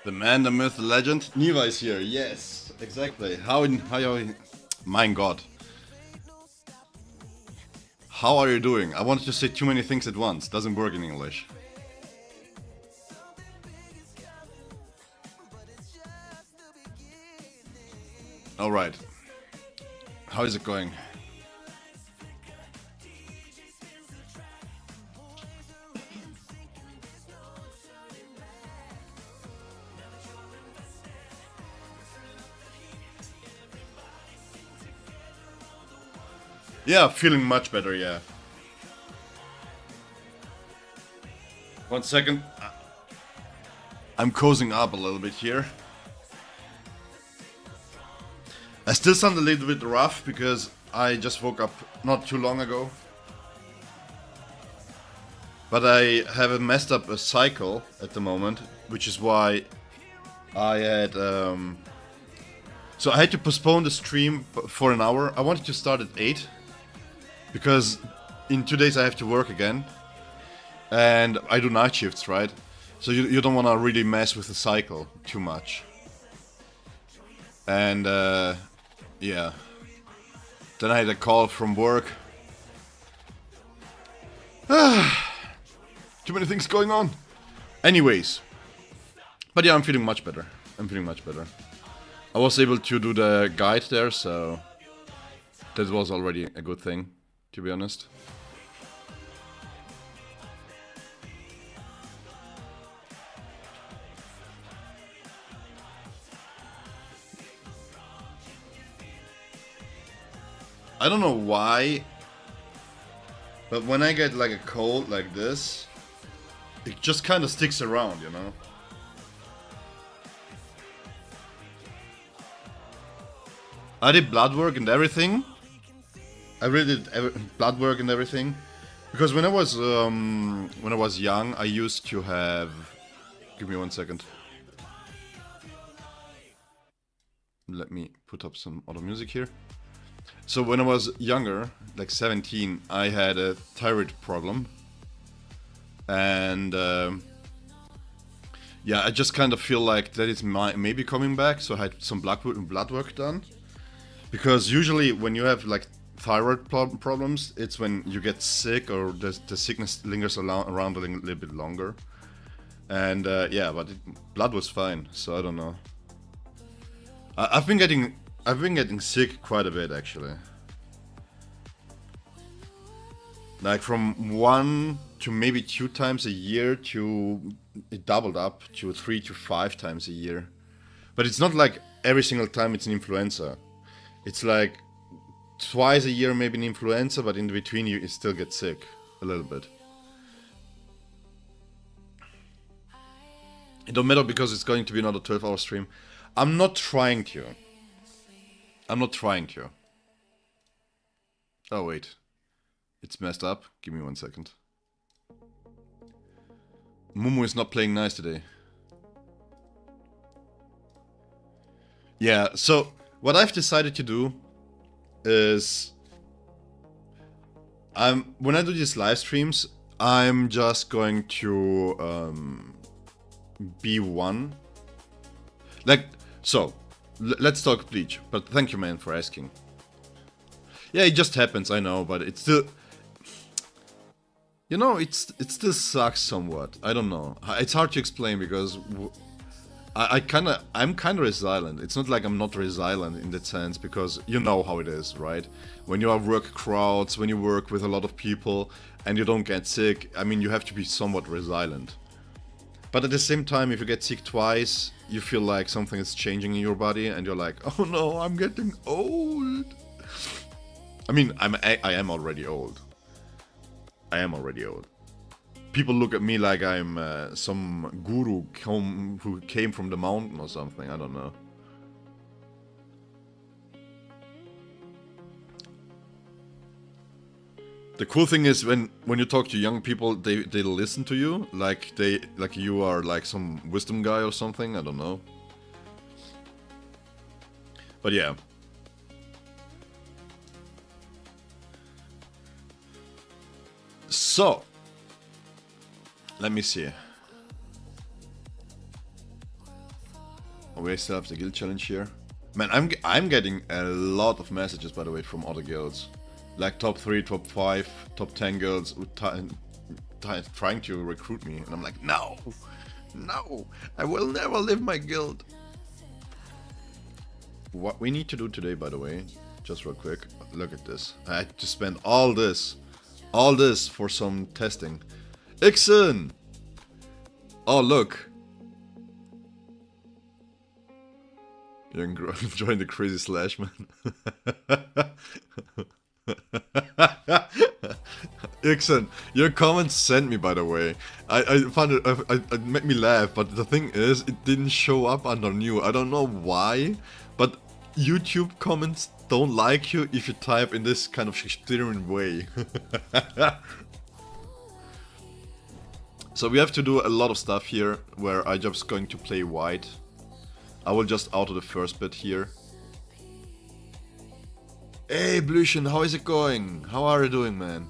The man, the myth, the legend. Niva is here. Yes, exactly. How you? My God. How are you doing? I wanted to say too many things at once. Doesn't work in English. All right. How is it going? Yeah, feeling much better, yeah. 1 second. I'm cozying up a little bit here. I still sound a little bit rough because I just woke up not too long ago. But I have a messed up a cycle at the moment, which is why I had... So I had to postpone the stream for an hour. I wanted to start at 8. Because in 2 days I have to work again. And I do night shifts, right? So you don't want to really mess with the cycle too much. And yeah. Then I had a call from work. Too many things going on. Anyways. But yeah, I'm feeling much better. I was able to do the guide there, so that was already a good thing, to be honest. I don't know why, but when I get like a cold like this, it just kind of sticks around, you know? I did blood work and everything. I really did blood work and everything. Because when I was young, I used to have... Give me 1 second. Let me put up some other music here. So when I was younger, like 17, I had a thyroid problem. And yeah, I just kind of feel like that is maybe coming back. So I had some blood work done. Because usually when you have like thyroid problems, it's when you get sick or the sickness lingers around a little bit longer. And yeah, but blood was fine, so I don't know. I've been getting sick quite a bit actually. Like from 1 to maybe 2 times a year to it doubled up to 3 to 5 times a year. But it's not like every single time it's an influenza. It's like twice a year maybe an influenza, but in between you still get sick a little bit. It don't matter because it's going to be another 12-hour stream. I'm not trying to. Oh wait. It's messed up. Give me 1 second. Mumu is not playing nice today. Yeah, so what I've decided to do is when I do these live streams, I'm just going to be one. Like, so let's talk Bleach, but thank you, man, for asking. Yeah, it just happens, I know, but it's still, you know, it still sucks somewhat. I don't know. It's hard to explain because I'm kind of resilient. It's not like I'm not resilient in that sense, because you know how it is, right? When you have work crowds, when you work with a lot of people and you don't get sick, I mean, you have to be somewhat resilient. But at the same time, if you get sick twice, you feel like something is changing in your body and you're like, oh no, I'm getting old. I mean, I am already old. People look at me like I'm some guru who came from the mountain or something. I don't know. The cool thing is when you talk to young people, they listen to you like you are like some wisdom guy or something. I don't know. But yeah. So, let me see. we still have the guild challenge here. Man, I'm getting a lot of messages, by the way, from other guilds. Like top 3, top 5, top 10 guilds trying to recruit me. And I'm like, no, no, I will never leave my guild. What we need to do today, by the way, just real quick, look at this. I had to spend all this for some testing. Ixen! Oh, look. You enjoying the crazy slash, man. Ixen, your comments sent me, by the way. I found it made me laugh, but the thing is, it didn't show up under new. I don't know why, but YouTube comments don't like you if you type in this kind of Shakespearean way. So we have to do a lot of stuff here, where I'm just going to play white. I will just auto the first bit here. Hey Blution, how is it going? How are you doing, man?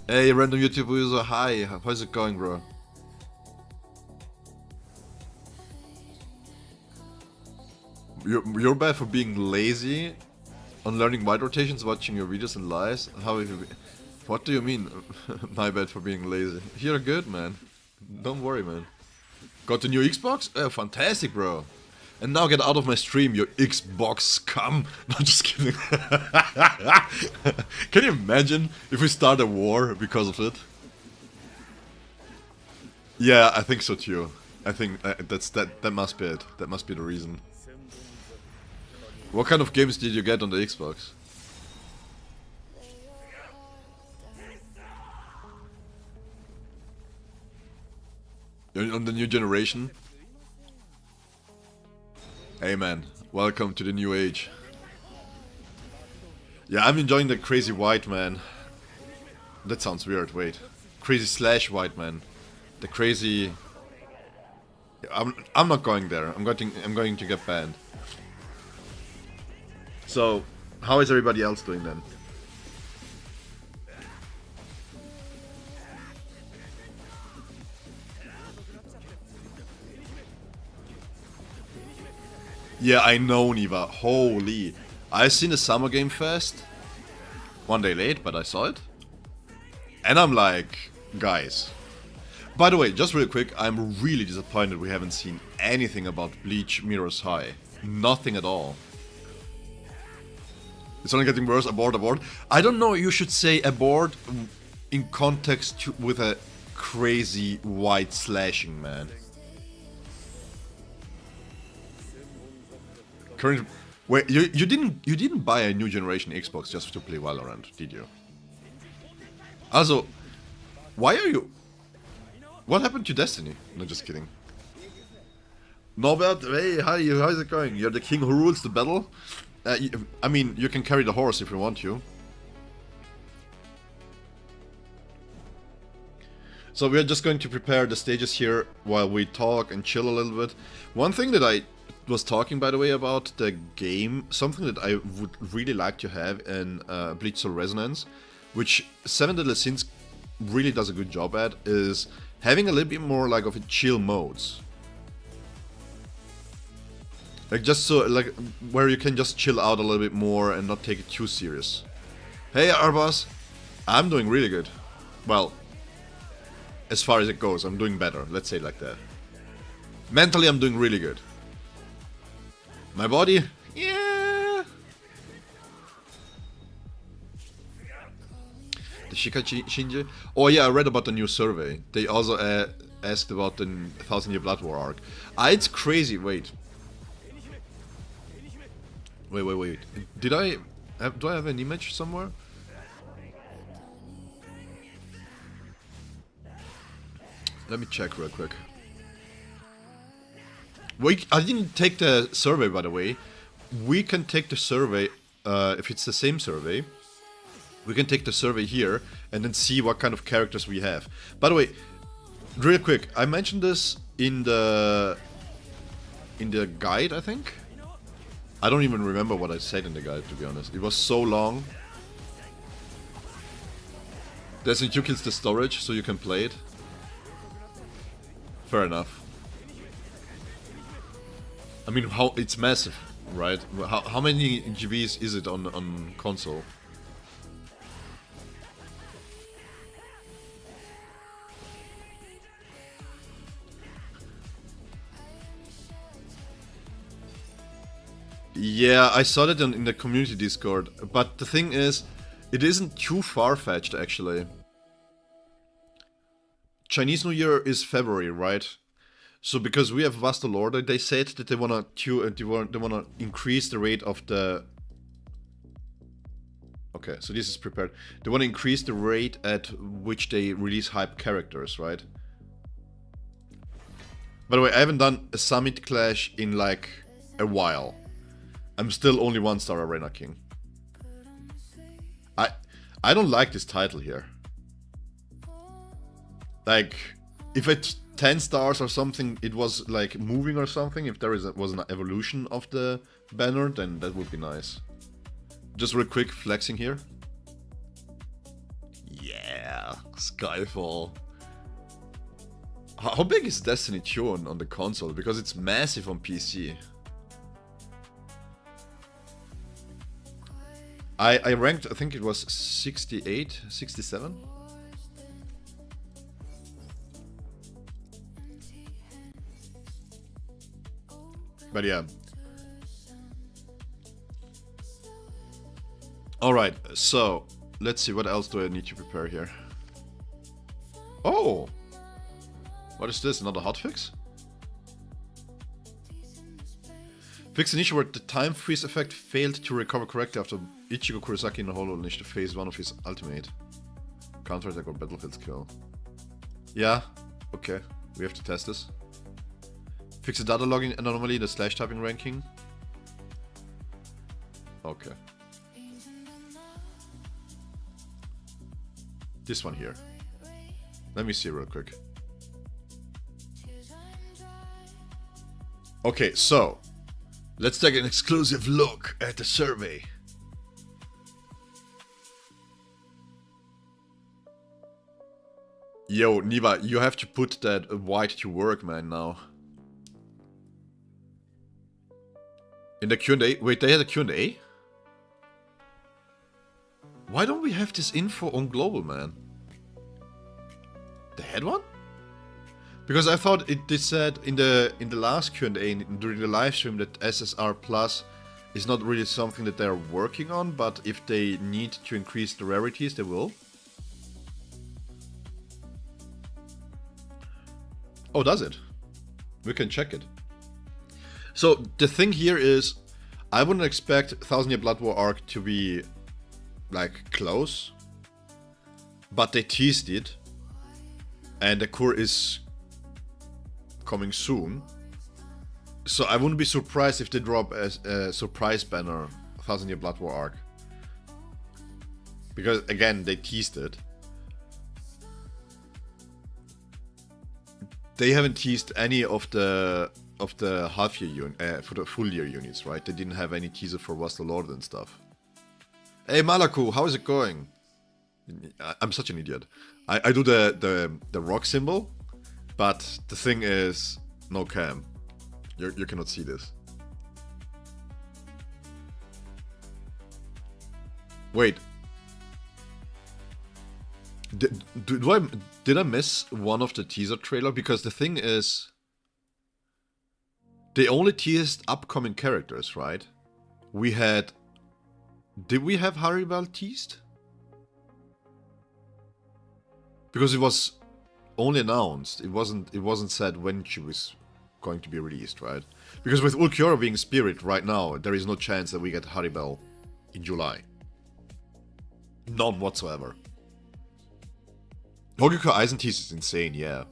Hey random YouTube user, hi, how's it going, bro? You're bad for being lazy on learning white rotations, watching your videos and lives. How have you been? What do you mean? My bad for being lazy. You're good, man. Don't worry, man. Got the new Xbox? Oh, fantastic, bro. And now get out of my stream, you Xbox scum. No, just kidding. Can you imagine if we start a war because of it? Yeah, I think so too. I think that must be it. That must be the reason. What kind of games did you get on the Xbox? On the new generation? Hey man, welcome to the new age. Yeah, I'm enjoying the crazy white man. That sounds weird, wait. Crazy slash white man. The crazy... I'm not going there. I'm going to get banned. So, how is everybody else doing then? Yeah, I know, Niva. Holy. I seen the Summer Game Fest. One day late, but I saw it. And I'm like, guys. By the way, just real quick, I'm really disappointed we haven't seen anything about Bleach Mirror's High. Nothing at all. It's only getting worse. Abort, abort. I don't know, you should say abort in context with a crazy white slashing, man. Current, wait, you didn't buy a new generation Xbox just to play Valorant, did you? Also, why are you? What happened to Destiny? No, just kidding. Norbert, hey, hi, how's it going? You're the king who rules the battle. I mean, you can carry the horse if you want to. So we're just going to prepare the stages here while we talk and chill a little bit. One thing that I was talking, by the way, about the game, something that I would really like to have in Bleach Soul Resonance, which Seven Deadly Sins really does a good job at, is having a little bit more like of a chill modes. Like just so, like, where you can just chill out a little bit more and not take it too serious. Hey Arbas, I'm doing really good. Well, as far as it goes, I'm doing better, let's say it like that. Mentally, I'm doing really good. My body? Yeah. The Shika Shinji? Oh yeah, I read about the new survey. They also asked about the 1000 Year Blood War arc. It's crazy, wait. Wait. Do I have an image somewhere? Let me check real quick. I didn't take the survey, by the way. We can take the survey, if it's the same survey. We can take the survey here and then see what kind of characters we have. By the way, real quick, I mentioned this in the guide, I think. I don't even remember what I said in the guide, to be honest. It was so long. There's a 2 kills the storage, so you can play it. Fair enough. I mean, how it's massive, right? How many GBs is it on console? Yeah, I saw that in the community Discord, but the thing is, it isn't too far-fetched actually. Chinese New Year is February, right? So because we have Ulqiorra, they said that they wanna increase the rate of the. Okay, so this is prepared. They wanna increase the rate at which they release hype characters, right? By the way, I haven't done a Summit Clash in like a while. I'm still only 1-star Arena King. I don't like this title here. Like, if it's 10 stars or something, it was like moving or something. If there was an evolution of the banner, then that would be nice. Just real quick, flexing here. Yeah, Skyfall. How big is Destiny 2 on the console? Because it's massive on PC. I ranked, I think it was 68, 67. But yeah. Alright, so let's see, what else do I need to prepare here? Oh! What is this? Another hotfix? Fix an issue where the time freeze effect failed to recover correctly after Ichigo Kurosaki in the Hollow unleashed to phase 1 of his ultimate. Counterattack or battlefield skill. Yeah, okay, we have to test this. Fix the data logging anomaly in the slash typing ranking. Okay. This one here. Let me see real quick. Okay, so let's take an exclusive look at the survey. Yo, Niva, you have to put that white to work, man, now. In the Q&A? Wait, they had a Q&A? Why don't we have this info on Global, man? They had one? Because I thought they said in the last Q&A during the live stream that SSR Plus is not really something that they're working on, but if they need to increase the rarities, they will. Oh, does it? We can check it. So the thing here is, I wouldn't expect 1000 Year Blood War arc to be like close, but they teased it, and the core is coming soon. So I wouldn't be surprised if they drop a surprise banner 1000 Year Blood War arc, because again they teased it. They haven't teased any of the half year unit for the full year units, right? They didn't have any teaser for Ulqiorra and stuff. Hey Malaku, how is it going? I'm such an idiot. I do the rock symbol, but the thing is no cam. You cannot see this. Wait. Did I miss one of the teaser trailer? Because the thing is, they only teased upcoming characters, right? We had... Did we have Haribel teased? Because it was only announced. It wasn't said when she was going to be released, right? Because with Ulqiorra being Spirit right now, there is no chance that we get Haribel in July. None whatsoever. Hogiko Eisen tease is insane, yeah.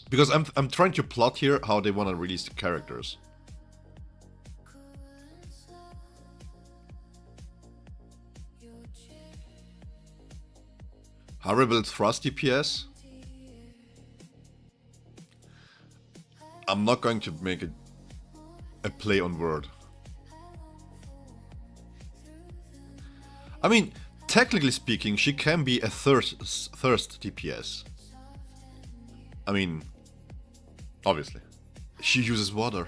Because I'm trying to plot here how they want to release the characters. Haribel Thrust DPS. I'm not going to make a play on word. I mean, technically speaking, she can be a thirst DPS. I mean, obviously. She uses water.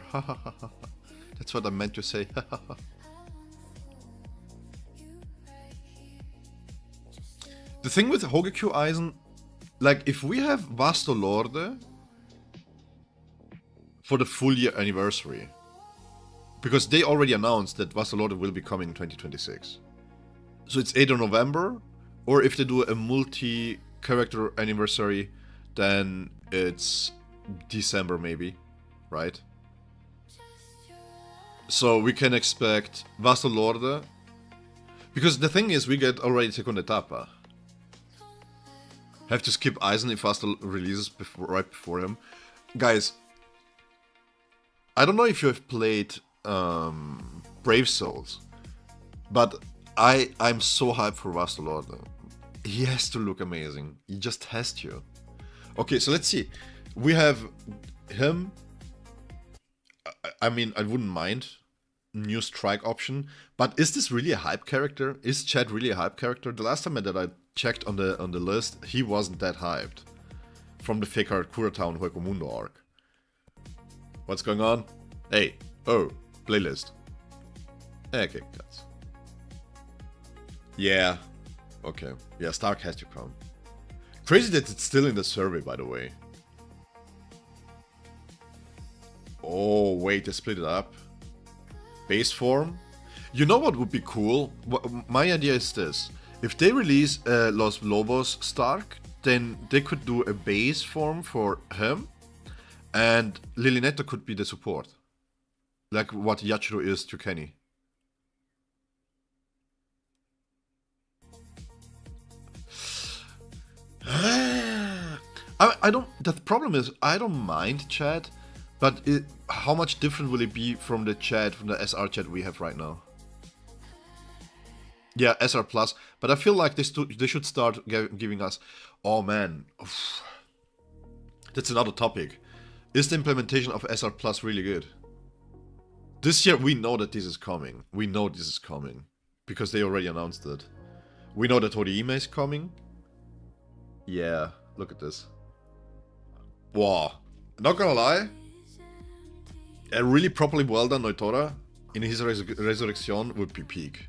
That's what I meant to say. The thing with Hogekyu Eisen, like, if we have Vasto Lorde for the full year anniversary, because they already announced that Vasto Lorde will be coming in 2026. So it's either November, or if they do a multi-character anniversary, then it's December maybe, right? So we can expect Vasto Lorde, because the thing is, we get already Segunda Etapa. Have to skip Eisen if Vasto releases right before him. Guys, I don't know if you have played Brave Souls, but I'm so hyped for Vasto Lorde. He has to look amazing. He just has to. Okay, so let's see. We have him. I mean, I wouldn't mind new strike option, but is this really a hype character? Is Chad really a hype character? The last time that I checked on the list, he wasn't that hyped. From the fake hard Kuratown Huecomundo arc. What's going on? Hey, oh, playlist. Okay, guys. Yeah, okay. Yeah, Stark has to come. Crazy that it's still in the survey, by the way. Oh, wait, they split it up. Base form. You know what would be cool? My idea is this. If they release Los Lobos Stark, then they could do a base form for him, and Lilinetta could be the support. Like what Yachiro is to Kenny. I don't. The problem is, I don't mind Chad, but how much different will it be from the Chad, from the SR Chad we have right now? Yeah, SR Plus, but I feel like they should start giving us. Oh man, that's another topic. Is the implementation of SR Plus really good? This year we know that this is coming. We know this is coming because they already announced it. We know that Horihime is coming. Yeah, look at this. Wow, not gonna lie, a really properly well done Ulqiorra in his resurrection would be peak.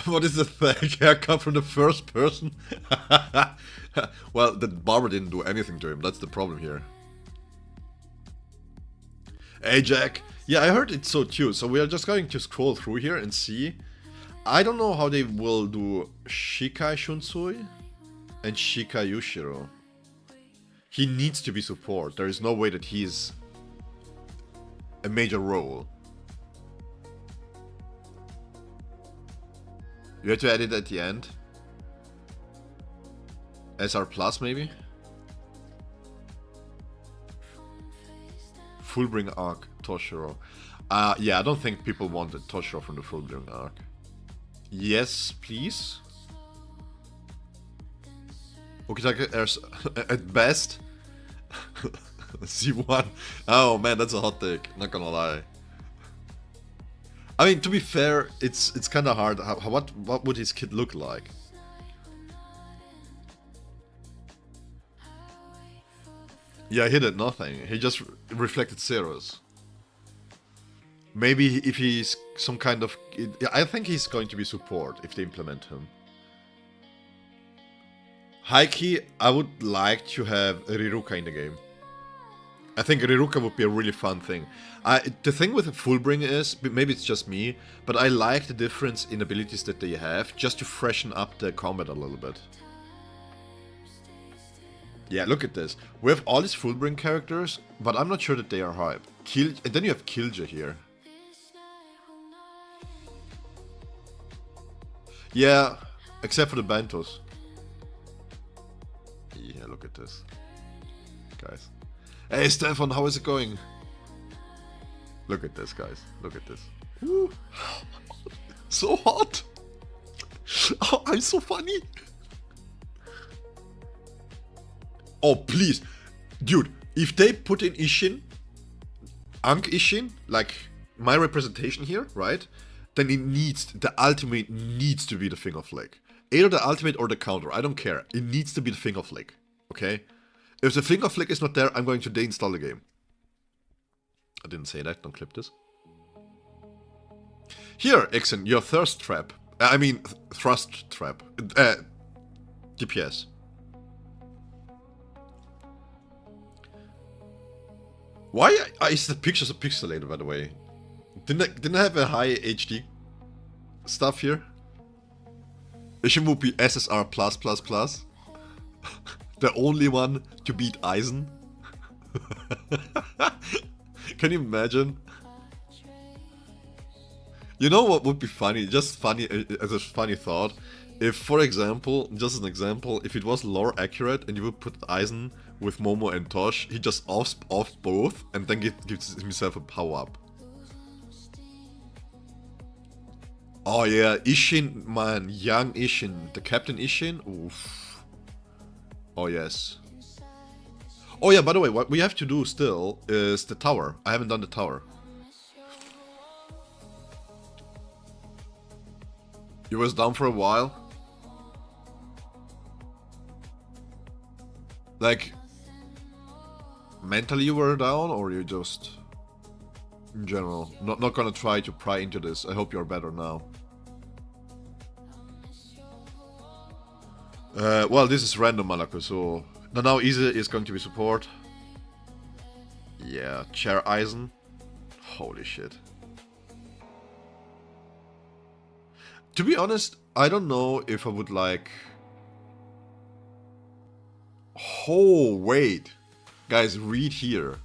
What is the fake haircut from the first person? Well, the barber didn't do anything to him, that's the problem here. Hey Jack, yeah, I heard it's so cute, so we are just going to scroll through here and see. I don't know how they will do Shikai Shunsui and Shikai Yushiro. He needs to be support, there is no way that he's a major role. You have to add it at the end. SR Plus maybe? Fullbring arc, Toshiro. Yeah, I don't think people wanted Toshiro from the Fullbring arc. Yes, please. Okitake at best. C1. Oh man, that's a hot take, not gonna lie. I mean, to be fair, it's kind of hard. What would his kid look like? Yeah, he did nothing. He just reflected zeros. Maybe if he's some kind of... I think he's going to be support if they implement him. High-key, I would like to have Riruka in the game. I think Riruka would be a really fun thing. The thing with Fullbring is, maybe it's just me, but I like the difference in abilities that they have, just to freshen up the combat a little bit. Yeah, look at this. We have all these Fullbring characters, but I'm not sure that they are hype. And then you have Killja here. Yeah, except for the Bantos. Yeah, look at this. Guys. Hey Stefan, how is it going? Look at this, guys. Look at this. Woo. So hot. Oh, I'm so funny. Oh, please. Dude, if they put in Ishin, Ankh Ishin, like my representation here, right? Then the ultimate needs to be the Finger Flick. Either the ultimate or the counter, I don't care. It needs to be the Finger Flick, okay? If the finger flick is not there, I'm going to deinstall the game. I didn't say that, don't clip this. Here, Ixen, your thirst trap. I mean, thrust trap. DPS. Why is the picture so pixelated, by the way? Didn't I have a high HD stuff here? It should be SSR+++. The only one to beat Eisen. Can you imagine? You know what would be funny? Just funny as a funny thought. If, for example, just an example, if it was lore accurate and you would put Eisen with Momo and Tosh, he just off both and then gives himself a power up. Oh yeah, Ishin, man, young Ishin, the Captain Ishin. Oof. Oh yes. Oh yeah, by the way, what we have to do still is the tower. I haven't done the tower. You was down for a while. Like, mentally you were down, or you just, in general, not gonna try to pry into this. I hope you're better now. Well, this is random, Malako, so now Easy is going to be support. Yeah, Chair Eisen. Holy shit. To be honest, I don't know if I would like... Oh, wait. Guys, read here.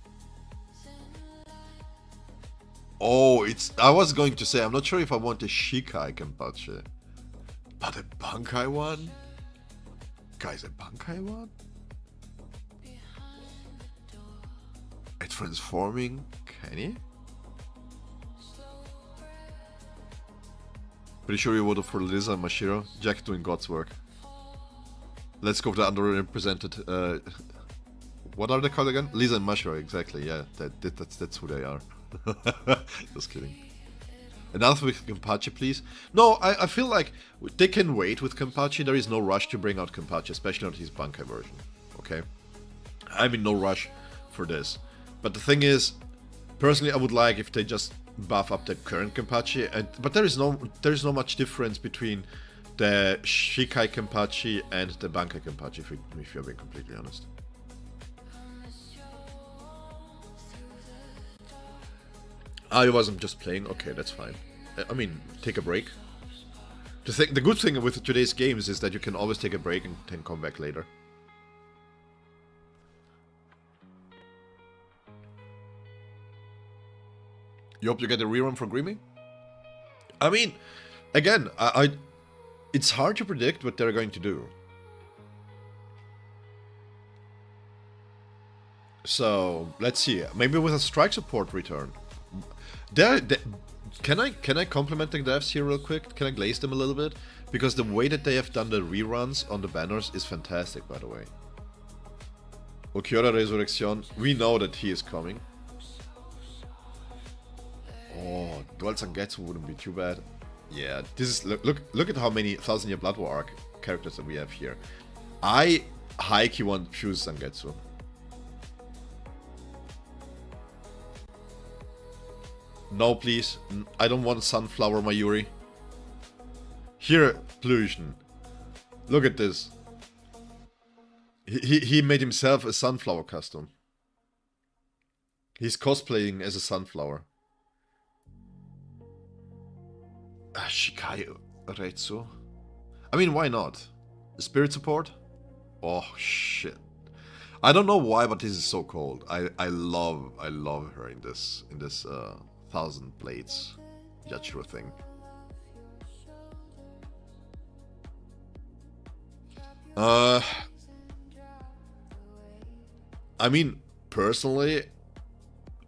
Oh, it's... I was going to say, I'm not sure if I want a Shikai Kenpachi. But a Bankai one? Guys, a Bankai one? A transforming Kenny? Pretty sure you voted for Lisa and Mashiro. Jack doing God's work. Let's go for the underrepresented. What are they called again? Lisa and Mashiro, exactly. Yeah, that's who they are. Just kidding. Another with Kenpachi, please. No, I feel like they can wait with Kenpachi. There is no rush to bring out Kenpachi, especially not his Bankai version. Okay, I'm in no rush for this. But the thing is, personally, I would like if they just buff up the current Kenpachi, but there is no much difference between the Shikai Kenpachi and the Bankai Kenpachi, if you're being completely honest. I wasn't just playing. Okay, that's fine. I mean, take a break. The good thing with today's games is that you can always take a break and then come back later. You hope you get a rerun for Greemy? I mean, again, it's hard to predict what they're going to do. So, let's see. Maybe with a strike support return. Can I compliment the devs here real quick? Can I glaze them a little bit? Because the way that they have done the reruns on the banners is fantastic, by the way. Ulqiorra Resurrection, we know that he is coming. Oh, Dual Zangetsu wouldn't be too bad. Yeah, this is look at how many 1000-Year Blood War arc characters that we have here. I high-key want Fuse Zangetsu. No, please. I don't want Sunflower Mayuri. Here, Plusion. Look at this. He made himself a sunflower costume. He's cosplaying as a sunflower. Shikai Reitsu. I mean, why not? Spirit support? Oh shit. I don't know why, but this is so cold. I love her in this 1000 Blades Yachiro thing. I mean, personally,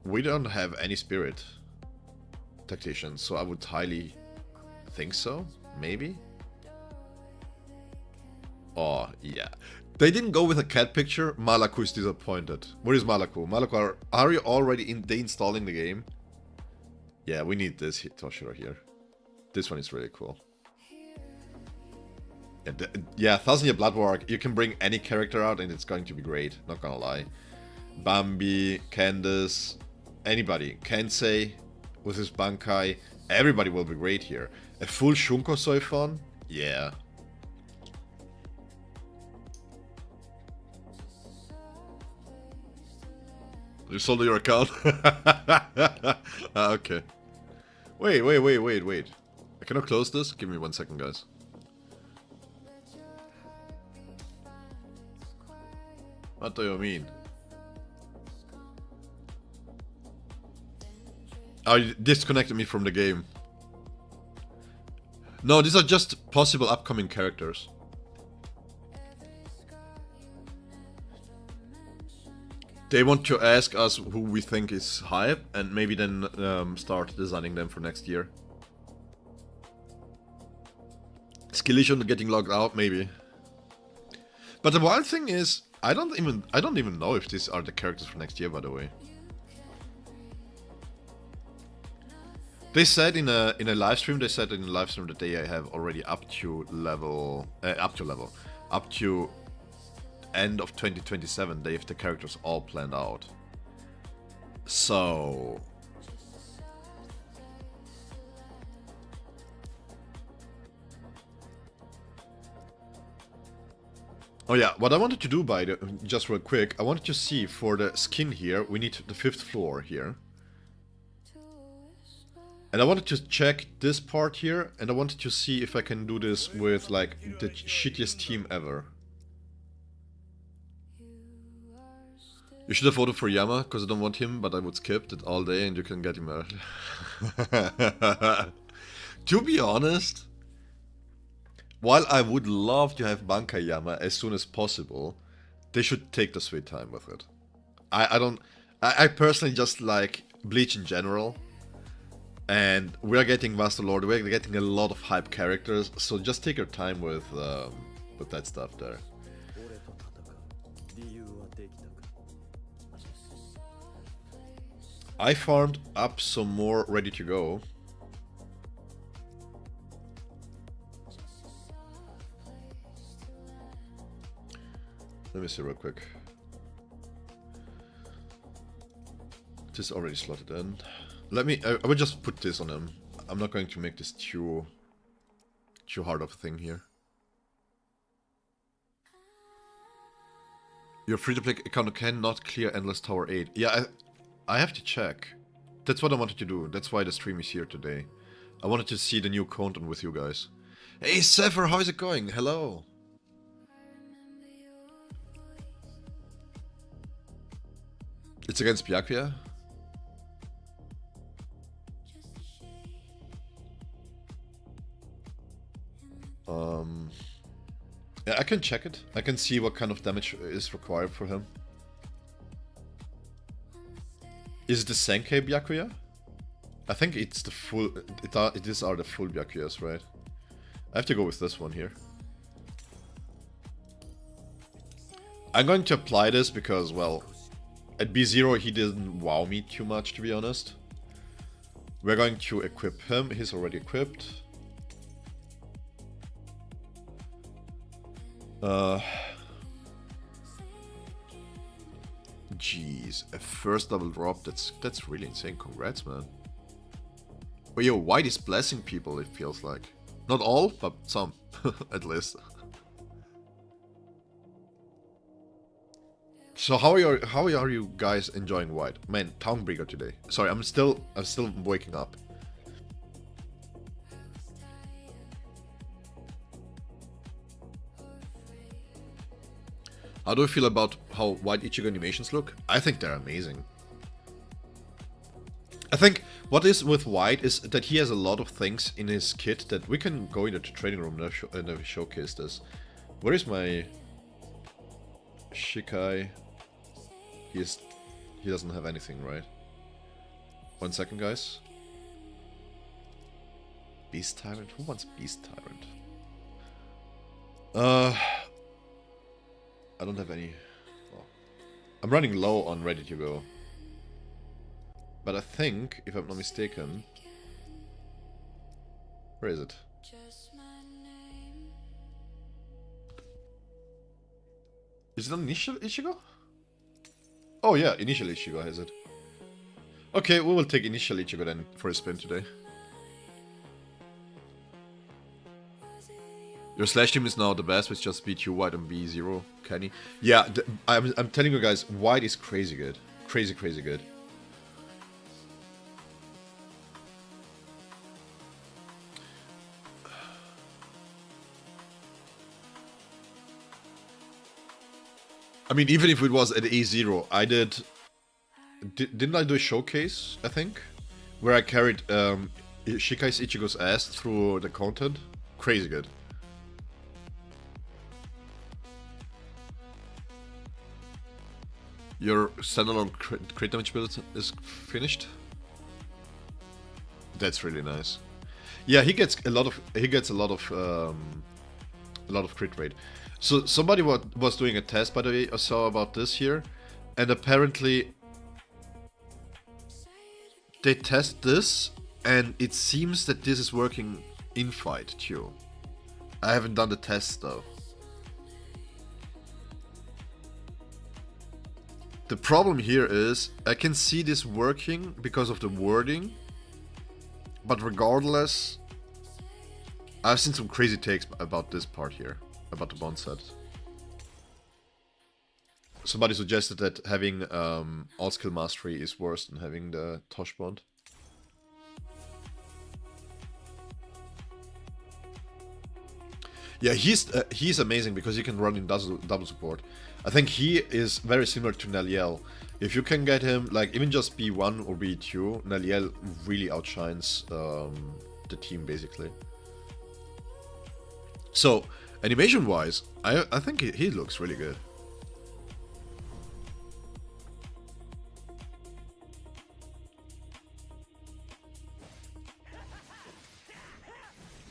we don't have any spirit tacticians, so I would highly think so, maybe. Oh, yeah. They didn't go with a cat picture. Malaku is disappointed. Where is Malaku? Malaku, are you already deinstalling the game? Yeah, we need this Toshiro here. This one is really cool. Yeah, 1000 Year Blood War, you can bring any character out and it's going to be great, not gonna lie. Bambi, Candace, anybody. Kensei with his Bankai, everybody will be great here. A full Shunko Soifon? Yeah. You sold your account? Okay. Wait. I cannot close this? Give me 1 second, guys. What do you mean? Oh, you disconnected me from the game. No, these are just possible upcoming characters. They want to ask us who we think is hype, and maybe then start designing them for next year. Skillation getting logged out, maybe. But the wild thing is, I don't even know if these are the characters for next year, by the way. They said in a live stream, that they have already up to end of 2027. They have the characters all planned out. So oh yeah, what I wanted to do just real quick, I wanted to see for the skin here, we need the 5th floor here. And I wanted to check this part here, and I wanted to see if I can do this with like the shittiest team ever. You should have voted for Yama, because I don't want him, but I would skip it all day and you can get him early. To be honest, while I would love to have Bankai Yama as soon as possible, they should take the sweet time with it. I personally just like Bleach in general. And we're getting Master Lord, we're getting a lot of hype characters, so just take your time with that stuff there. I farmed up some more ready to go. Let me see real quick. This is already slotted in. I will just put this on him. I'm not going to make this too hard of a thing here. Your free-to-play account cannot clear Endless Tower 8. Yeah, I have to check. That's what I wanted to do. That's why the stream is here today. I wanted to see the new content with you guys. Hey Zephyr, how is it going? Hello. It's against Byakuya? Yeah, I can check it. I can see what kind of damage is required for him. Is it the Senkei Byakuya? I think it's the full... These are the full Byakuyas, right? I have to go with this one here. I'm going to apply this because, well, at B0 he didn't wow me too much, to be honest. We're going to equip him. He's already equipped. Jeez, a first double drop, that's really insane. Congrats, man. Oh, yo, White is blessing people, it feels like. Not all, but some, at least. So how are you guys enjoying White? Man, Tonguebreaker today. Sorry, I'm still waking up. How do you feel about how White Ichigo animations look? I think they're amazing. I think what is with White is that he has a lot of things in his kit that we can go into the training room and showcase this. Where is my Shikai? He doesn't have anything, right? 1 second, guys. Beast Tyrant? Who wants Beast Tyrant? I don't have any. Oh. I'm running low on ready to go. But I think, if I'm not mistaken... Where is it? Is it an initial Ichigo? Oh yeah, initial Ichigo has it. Okay, we will take initial Ichigo then for a spin today. Your slash team is now the best, which just beat you white and B0, Kenny. Yeah, I'm telling you guys, white is crazy good. Crazy good. I mean, even if it was at A0, I didn't I do a showcase, I think? Where I carried Shikai's Ichigo's ass through the content? Crazy good. Your standalone crit damage build is finished? That's really nice. Yeah, he gets a lot of crit rate. So somebody was doing a test, by the way, I saw about this here, and apparently they test this, and it seems that this is working in fight too. I haven't done the test though. The problem here is I can see this working because of the wording, but regardless, I've seen some crazy takes about this part here, about the bond set. Somebody suggested that having all skill mastery is worse than having the Tosh bond. Yeah, he's amazing because he can run in double support. I think he is very similar to Naliel. If you can get him, like, even just B1 or B2, Naliel really outshines the team, basically. So, animation-wise, I think he looks really good.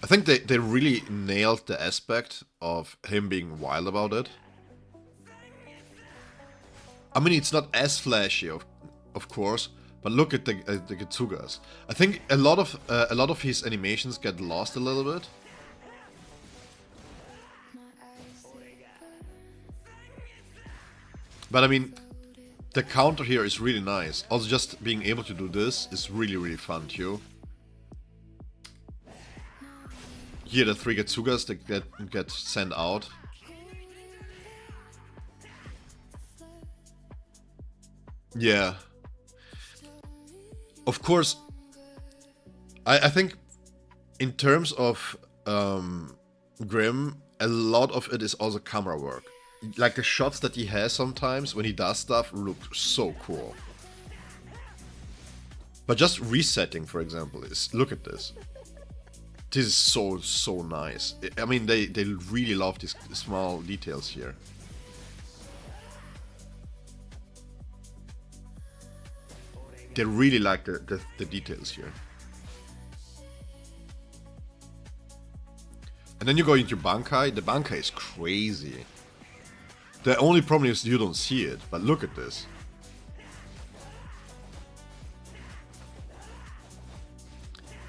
I think they really nailed the aspect of him being wild about it. I mean, it's not as flashy, of course, but look at the Getsugas. I think a lot of his animations get lost a little bit. But I mean, the counter here is really nice. Also, just being able to do this is really fun too. Here, the 3 Getsugas that get sent out. Yeah. Of course, I think in terms of Grim, a lot of it is also camera work. Like the shots that he has sometimes when he does stuff look so cool. But just resetting, for example, look at this. This is so nice. I mean, they really love these small details here. They really like the details here. And then you go into Bankai. The Bankai is crazy. The only problem is you don't see it, but look at this.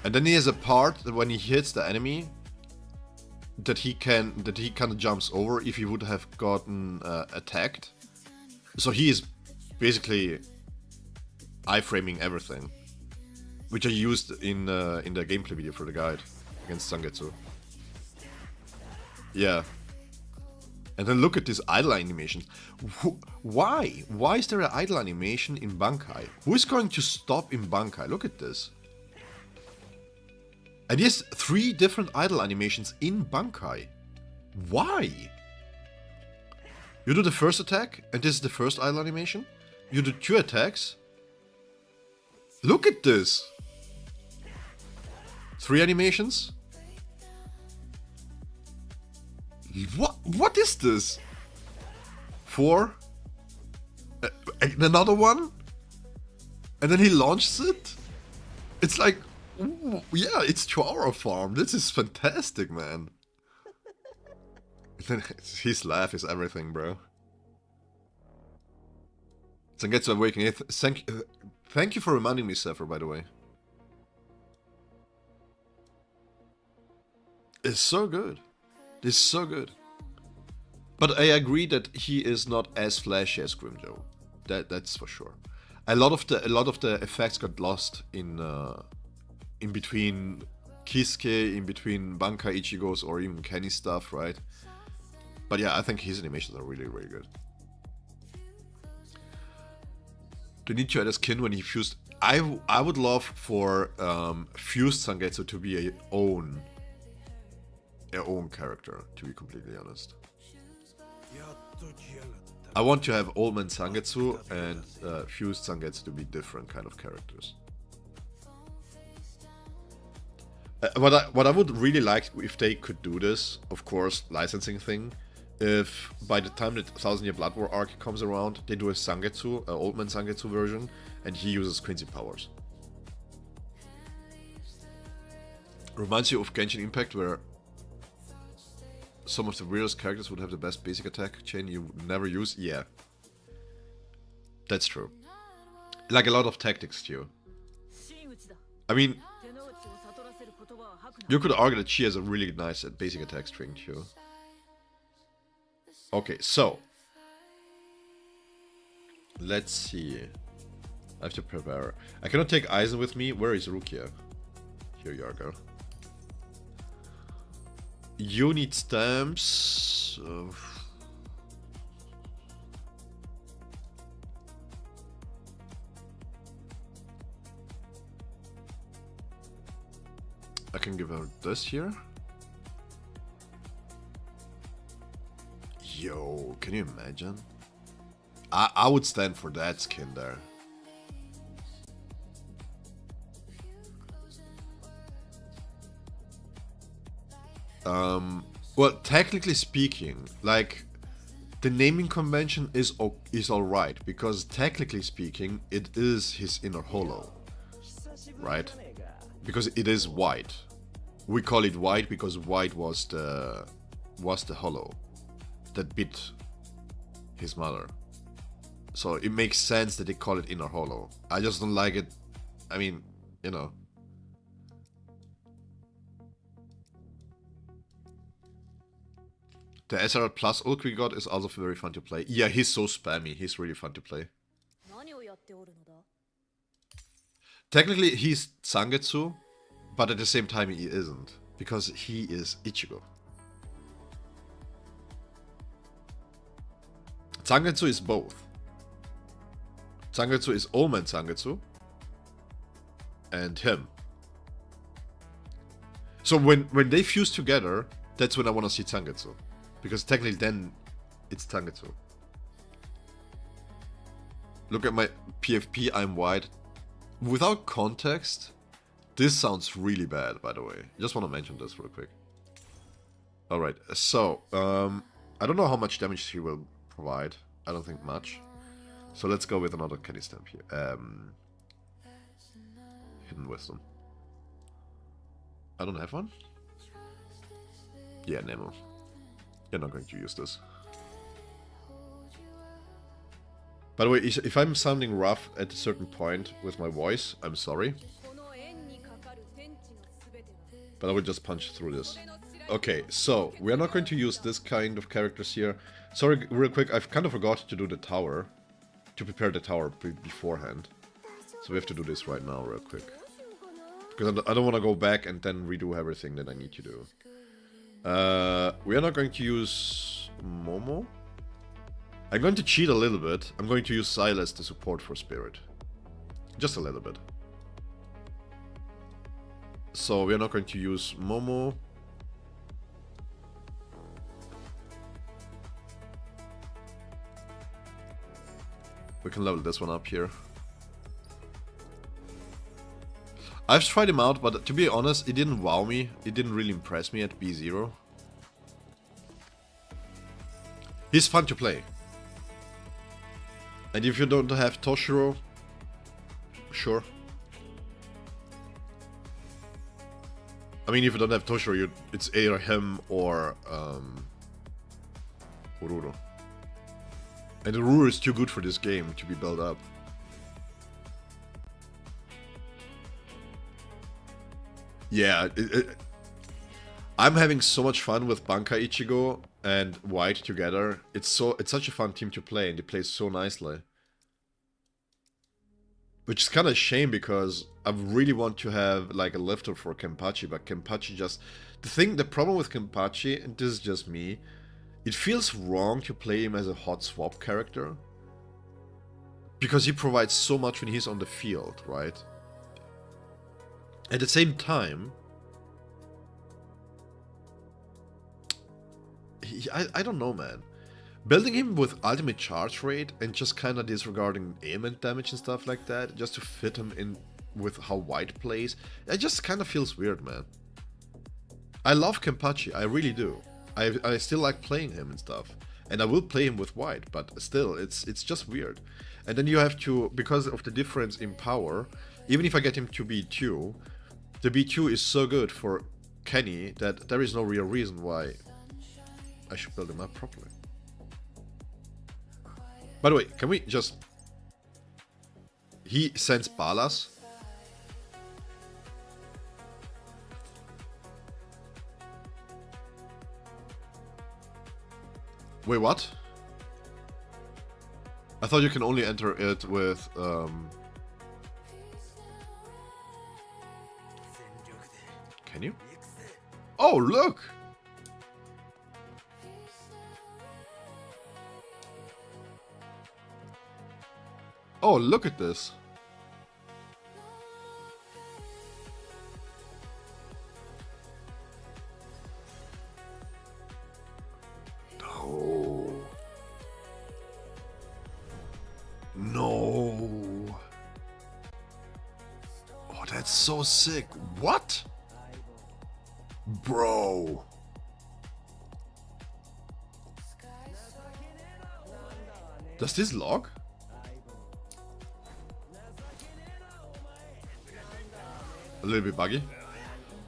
And then he has a part that when he hits the enemy, that he kind of jumps over if he would have gotten attacked. So he is basically iframing everything, which I used in the gameplay video for the guide against Zangetsu. Yeah. And then look at this idle animation. Why? Why is there an idle animation in Bankai? Who is going to stop in Bankai? Look at this. And there's 3 different idle animations in Bankai. Why? You do the first attack, and this is the first idle animation. You do 2 attacks. Look at this. 3 animations. What is this? 4. Another one. And then he launches it. It's like, ooh, yeah, it's Ulqiorra farm. This is fantastic, man. His laugh is everything, bro. Zangetsu Awakening. Thank you for reminding me, Zephyr, by the way. It's so good. It's so good. But I agree that he is not as flashy as Grimjo. That's for sure. A lot of the effects got lost in between Kisuke, in between Bankai Ichigos, or even Kenny stuff, right? But yeah, I think his animations are really, really good. Do you need to add a skin when he fused? I would love for fused Sangetsu to be a own character, to be completely honest. I want to have Old Man Sangetsu and fused Sangetsu to be different kind of characters. What I would really like if they could do this, of course, licensing thing, if by the time the 1000-Year Blood War arc comes around, they do a Sangetsu, Old Man Sangetsu version, and he uses Quincy powers. Reminds you of Genshin Impact, where some of the weirdest characters would have the best basic attack chain you never use? Yeah. That's true. Like a lot of tactics too. I mean, you could argue that she has a really nice basic attack string too. Okay, so let's see. I have to prepare. I cannot take Aizen with me. Where is Rukia? Here you are, girl. You need stamps. I can give her this here. Yo, can you imagine? I would stand for that skin there. Well, technically speaking, like, the naming convention is alright, because technically speaking, it is his inner hollow, right? Because it is white. We call it white because white was the hollow that bit his mother. So it makes sense that they call it inner hollow. I just don't like it. I mean, you know. The SR Plus Ulqiorra God is also very fun to play. Yeah, he's so spammy. He's really fun to play. Technically, he's Sangetsu, but at the same time he isn't. Because he is Ichigo. Sangetsu is both. Sangetsu is Old Man Sangetsu. And him. So when they fuse together, that's when I want to see Sangetsu. Because technically then it's Sangetsu. Look at my PFP, I'm white. Without context, this sounds really bad, by the way. Just want to mention this real quick. Alright, so, I don't know how much damage he will provide. I don't think much. So let's go with another candy stamp here. Hidden Wisdom. I don't have one? Yeah, Nemo. You're not going to use this. By the way, if I'm sounding rough at a certain point with my voice, I'm sorry. But I will just punch through this. Okay, so we are not going to use this kind of characters here. Sorry, real quick, I've kind of forgot to do the tower. To prepare the tower beforehand. So we have to do this right now real quick. Because I don't want to go back and then redo everything that I need to do. We are not going to use Momo. I'm going to cheat a little bit. I'm going to use Silas to support for Spirit. Just a little bit. So we are not going to use Momo. We can level this one up here. I've tried him out, but to be honest, it didn't wow me. It didn't really impress me at B0. He's fun to play. And if you don't have Toshiro, sure. I mean, if you don't have Toshiro, it's either him or Oruro. And Oruro is too good for this game to be built up. Yeah, I'm having so much fun with Banka Ichigo and White together. It's such a fun team to play, and they play so nicely. Which is kind of a shame because I really want to have like a lifter for Kenpachi, but Kenpachi just... The problem with Kenpachi, and this is just me, it feels wrong to play him as a hot swap character. Because he provides so much when he's on the field, right? At the same time, I don't know, man. Building him with ultimate charge rate and just kind of disregarding ailment damage and stuff like that, just to fit him in with how White plays, it just kind of feels weird, man. I love Kenpachi, I really do. I still like playing him and stuff. And I will play him with White, but still, it's just weird. And then you have to, because of the difference in power, even if I get him to B2, the B2 is so good for Kenny that there is no real reason why I should build him up properly. By the way, can we just... He sends Balas. Wait, what? I thought you can only enter it with... Can you? Oh, look! Oh, look at this. No. No. Oh, that's so sick. What? Bro. Does this log? A little bit buggy.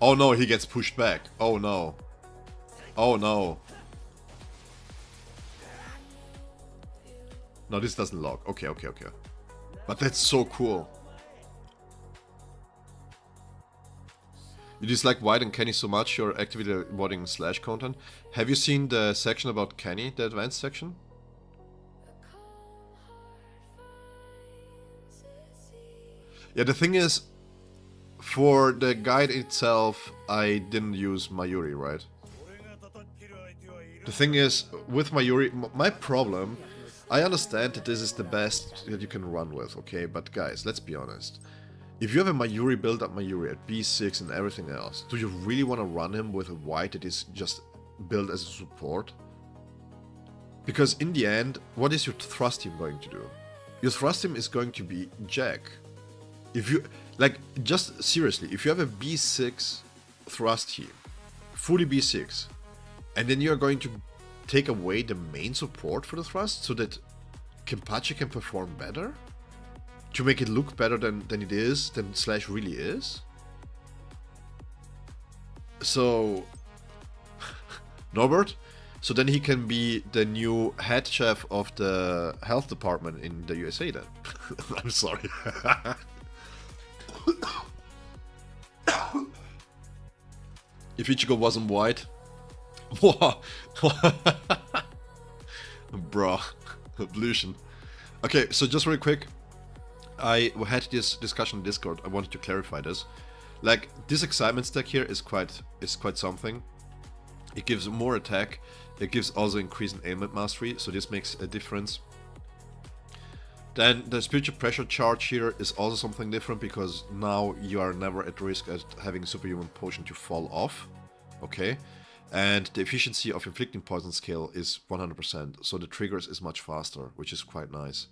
Oh no, he gets pushed back. Oh no. Oh no. No, this doesn't log. Okay, okay, okay. But that's so cool. You dislike White and Kenny so much you're actively avoiding slash content. Have you seen the section about Kenny, the advanced section? Yeah, the thing is, for the guide itself, I didn't use Mayuri, right? The thing is, with Mayuri, my problem, I understand that this is the best that you can run with, okay? But guys, let's be honest. If you have a Mayuri build up Mayuri at B6 and everything else, do you really want to run him with a White that is just built as a support? Because in the end, what is your thrust team going to do? Your thrust team is going to be Jack. If you, like, just seriously, if you have a B6 thrust team, fully B6, and then you're going to take away the main support for the thrust so that Kenpachi can perform better? To make it look better than it is, than Slash really is? So... Norbert? So then he can be the new head chef of the health department in the USA then. I'm sorry. If Ichigo wasn't white... Bro, ablution. Okay, so just really quick, I had this discussion in Discord. I wanted to clarify this. Like, this excitement stack here is quite something. It gives more attack. It gives also increase in ailment mastery, so this makes a difference. Then the spiritual pressure charge here is also something different because now you are never at risk at having superhuman potion to fall off. Okay. And the efficiency of inflicting poison skill is 100%, so the triggers is much faster, which is quite nice.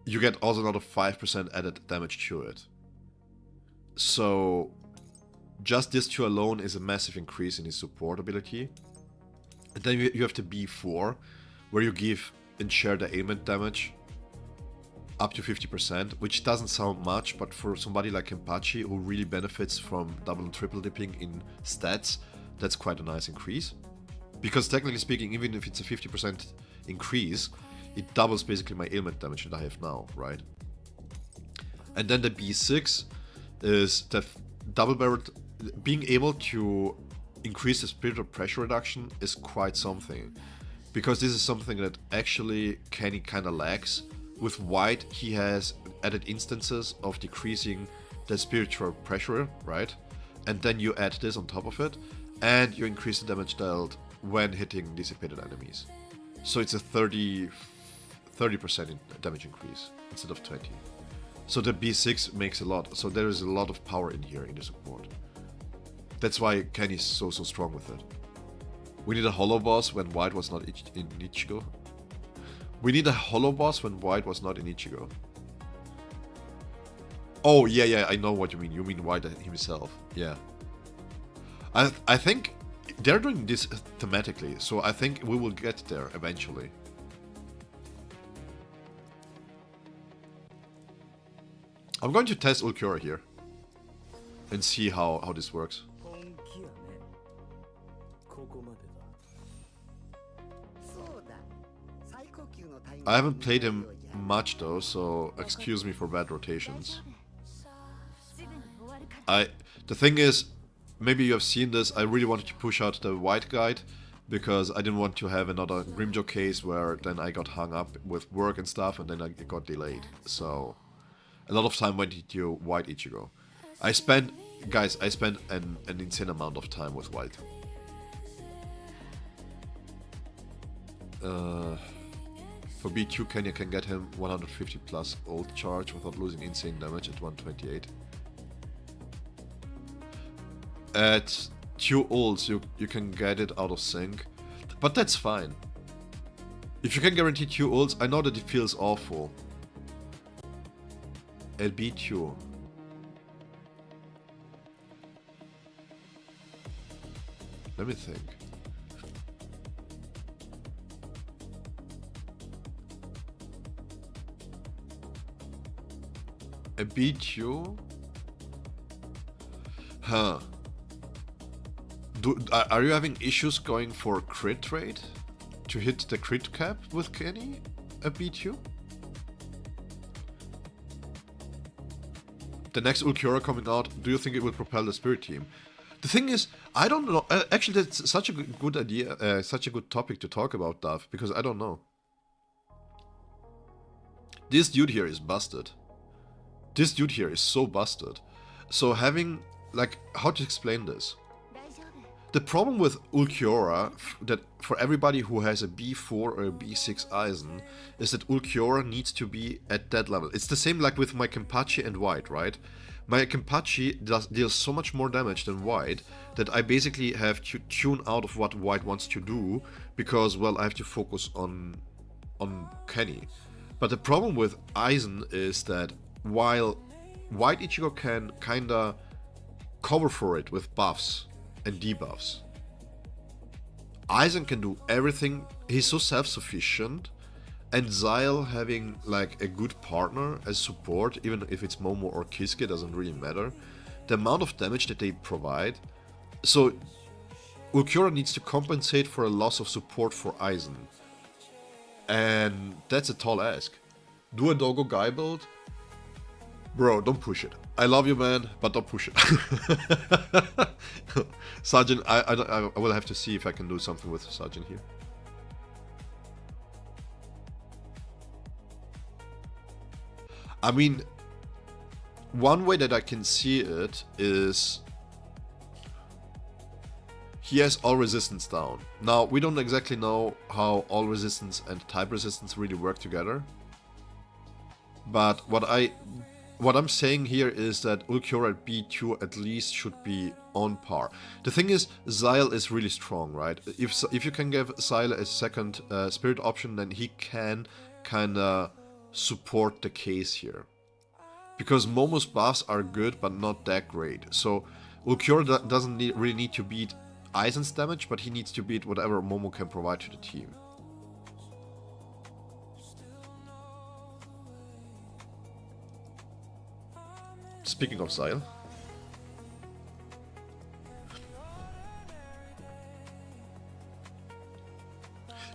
You get also another 5% added damage to it. So just this two alone is a massive increase in his support ability. And then you have the B4, where you give and share the ailment damage up to 50%, which doesn't sound much, but for somebody like Kenpachi, who really benefits from double and triple dipping in stats, that's quite a nice increase. Because technically speaking, even if it's a 50% increase, it doubles basically my ailment damage that I have now, right? And then the B6 is the double barreled being able to increase the spirit of pressure reduction is quite something. Because this is something that actually Kenny kind of lacks. With White, he has added instances of decreasing the spiritual pressure, right? And then you add this on top of it, and you increase the damage dealt when hitting dissipated enemies. So it's a 30% damage increase instead of 20. So the B6 makes a lot. So there is a lot of power in here in the support. That's why Kenny's so strong with it. We need a hollow boss when White was not in Ichigo. We need a hollow boss when White was not in Ichigo. Oh, yeah, I know what you mean. You mean White himself. Yeah. I think they're doing this thematically, so I think we will get there eventually. I'm going to test Ulqiorra here and see how this works. I haven't played him much though, so excuse me for bad rotations. The thing is, maybe you have seen this, I really wanted to push out the White guide because I didn't want to have another Grimjaw case where then I got hung up with work and stuff and then I got delayed. So a lot of time went into White Ichigo. I spent an insane amount of time with White. For B2 Kenya can get him 150 plus ult charge without losing insane damage at 128. At 2 ults you can get it out of sync, but that's fine. If you can guarantee 2 ults, I know that it feels awful. At B2. Let me think. A B2? Huh. Are you having issues going for crit rate? To hit the crit cap with Kenny? A B2? The next Ulqiorra coming out, do you think it will propel the Spirit team? The thing is, I don't know. Actually, that's such a good idea, such a good topic to talk about, Duff, because I don't know. This dude here is busted. This dude here is so busted. So having, like, how to explain this? The problem with Ulqiorra, that for everybody who has a B4 or a B6 Aizen, is that Ulqiorra needs to be at that level. It's the same like with my Kenpachi and White, right? My Kenpachi deals so much more damage than White that I basically have to tune out of what White wants to do because, well, I have to focus on Kenny. But the problem with Aizen is that while White Ichigo can kinda cover for it with buffs and debuffs, Aizen can do everything. He's so self-sufficient, and Xyle having like a good partner as support, even if it's Momo or Kisuke, doesn't really matter. The amount of damage that they provide, so Ulqiorra needs to compensate for a loss of support for Aizen, and that's a tall ask. Do a Dogo Guy build? Bro, don't push it. I love you, man, but don't push it. Sergeant, I will have to see if I can do something with Sergeant here. I mean, one way that I can see it is he has all resistance down. Now, we don't exactly know how all resistance and type resistance really work together. But what I'm saying here is that Ulqiorra at B2 at least should be on par. The thing is, Xyle is really strong, right? If you can give Xyle a second spirit option, then he can kinda support the case here. Because Momo's buffs are good, but not that great. So Ulqiorra doesn't really need to beat Aizen's damage, but he needs to beat whatever Momo can provide to the team. Speaking of Xyle.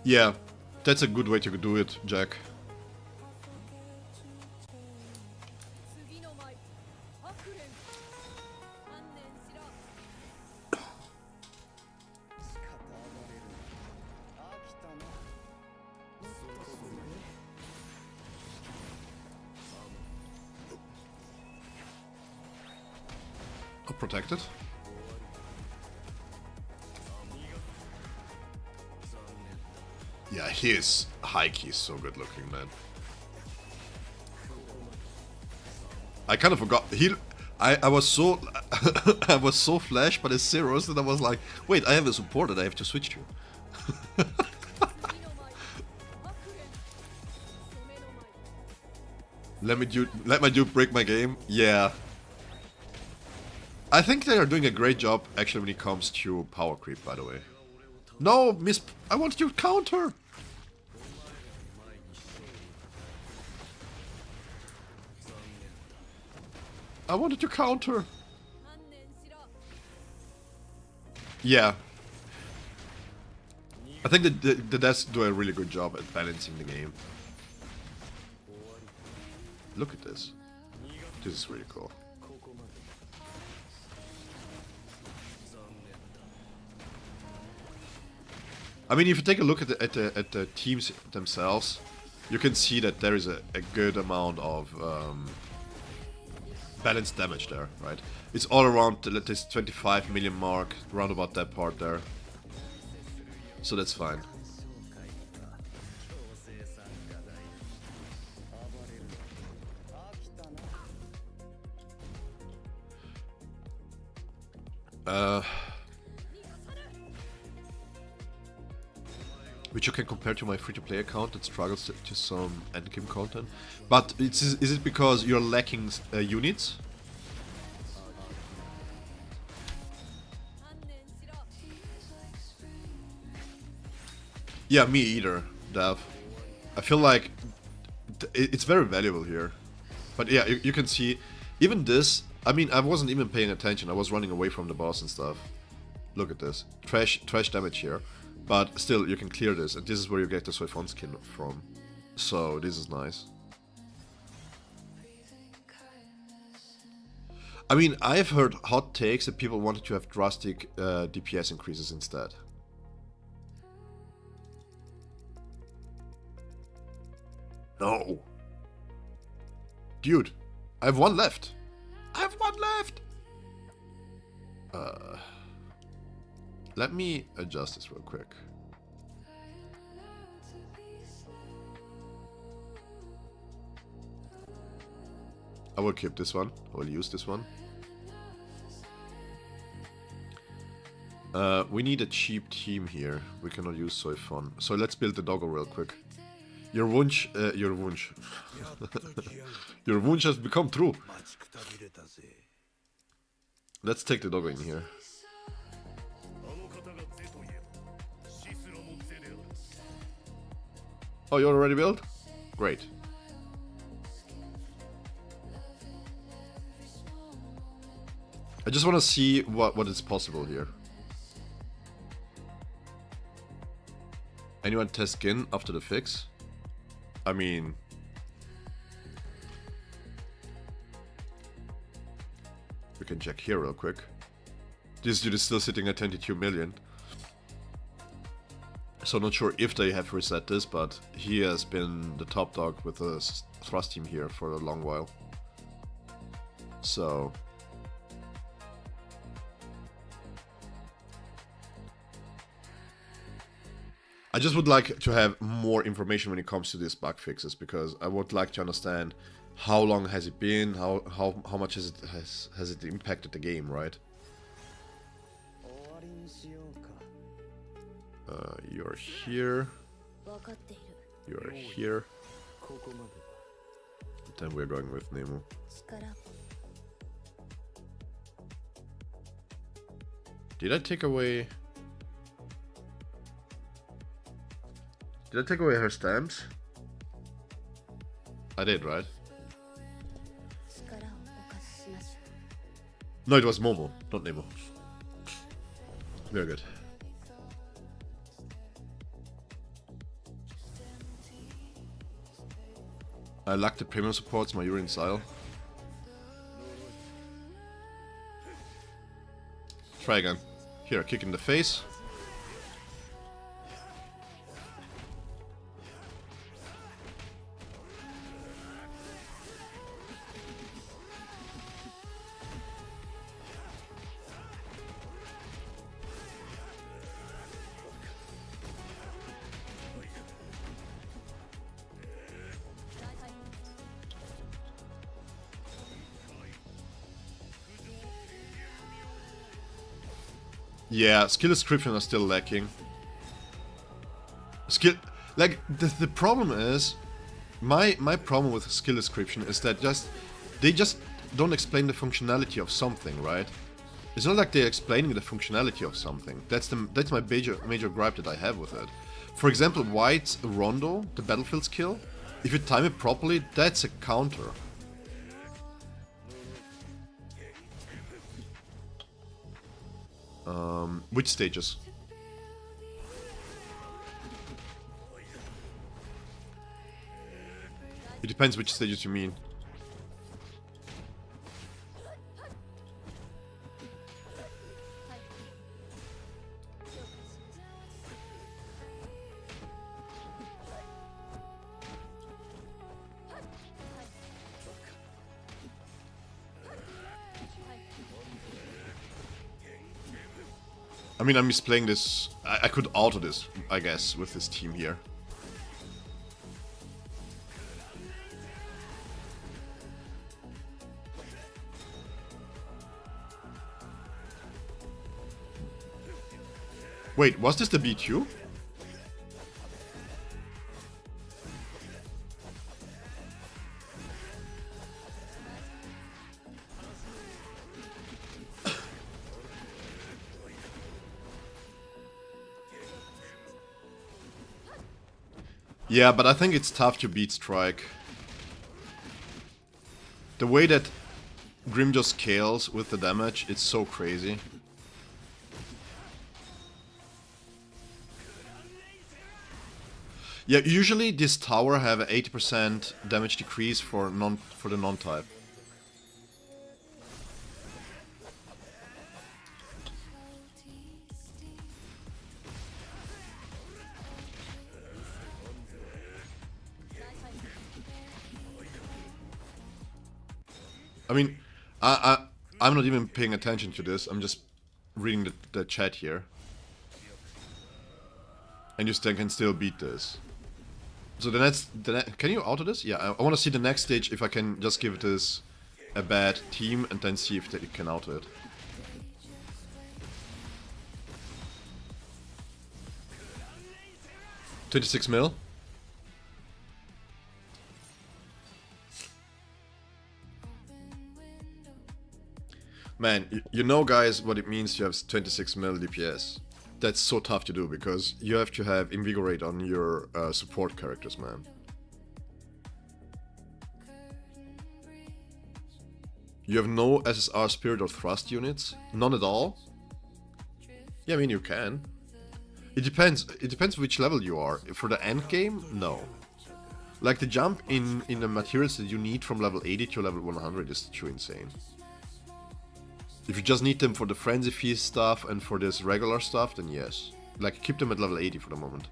Yeah, that's a good way to do it, Jack. Protected. Yeah, his high key is so good looking, man. I kind of forgot I was so I was so flashed by the zeros that I was like, wait, I have a support that I have to switch to. Let my dude break my game. Yeah. I think they are doing a great job actually when it comes to power creep, by the way. No, miss, I want you to counter. I wanted to counter. Yeah. I think the devs do a really good job at balancing the game. Look at this. This is really cool. I mean, if you take a look at the teams themselves, you can see that there is a good amount of balanced damage there, right? It's all around this 25 million mark, round about that part there. So that's fine. Which you can compare to my free-to-play account that struggles to some endgame content. But is it because you're lacking units? Yeah, me either, Dev. I feel like it's very valuable here. But yeah, you can see, even this, I mean, I wasn't even paying attention. I was running away from the boss and stuff. Look at this. Trash damage here. But still, you can clear this, and this is where you get the Soifon skin from. So, this is nice. I mean, I've heard hot takes that people wanted to have drastic DPS increases instead. No. Dude, I have one left. I have one left! Let me adjust this real quick. I will keep this one. I will use this one. We need a cheap team here. We cannot use Soifon. So let's build the doggo real quick. Your wunsch your wunsch has become true. Let's take the doggo in here. Oh, you already built? Great. I just want to see what is possible here. Anyone test skin after the fix? I mean... we can check here real quick. This dude is still sitting at 22 million. So not sure if they have reset this, but he has been the top dog with the thrust team here for a long while. So... I just would like to have more information when it comes to these bug fixes, because I would like to understand how long has it been, how much has it impacted the game, right? You're here. You're here. Then we're going with Nemo. Did I take away... Did I take away her stamps? I did, right? No, it was Momo, not Nemo. Very good. I lack the premium supports, my urine style. Try again. Here, kick in the face. Yeah, skill description are still lacking. Skill, like the problem is, my problem with skill description is that they just don't explain the functionality of something, right? It's not like they're explaining the functionality of something. That's my major gripe that I have with it. For example, White's Rondo, the battlefield skill, if you time it properly, that's a counter. Which stages? It depends which stages you mean. I mean, I'm misplaying this. I could auto this, I guess, with this team here. Wait, was this the B2? Yeah, but I think it's tough to beat Strike. The way that Grim just scales with the damage, it's so crazy. Yeah, usually this tower have an 80% damage decrease for the non-type. I mean, I'm not even paying attention to this. I'm just reading the chat here. And you still can still beat this. So can you auto this? Yeah, I want to see the next stage if I can just give this a bad team and then see if it can auto it. $26 mil. Man, you know, guys, what it means to have 26 mil DPS. That's so tough to do because you have to have Invigorate on your support characters, man. You have no SSR Spirit or Thrust units? None at all? Yeah, I mean, you can. It depends. It depends which level you are. For the end game, no. Like the jump in the materials that you need from level 80 to level 100 is too insane. If you just need them for the Frenzy Feast stuff and for this regular stuff, then yes. Like, keep them at level 80 for the moment.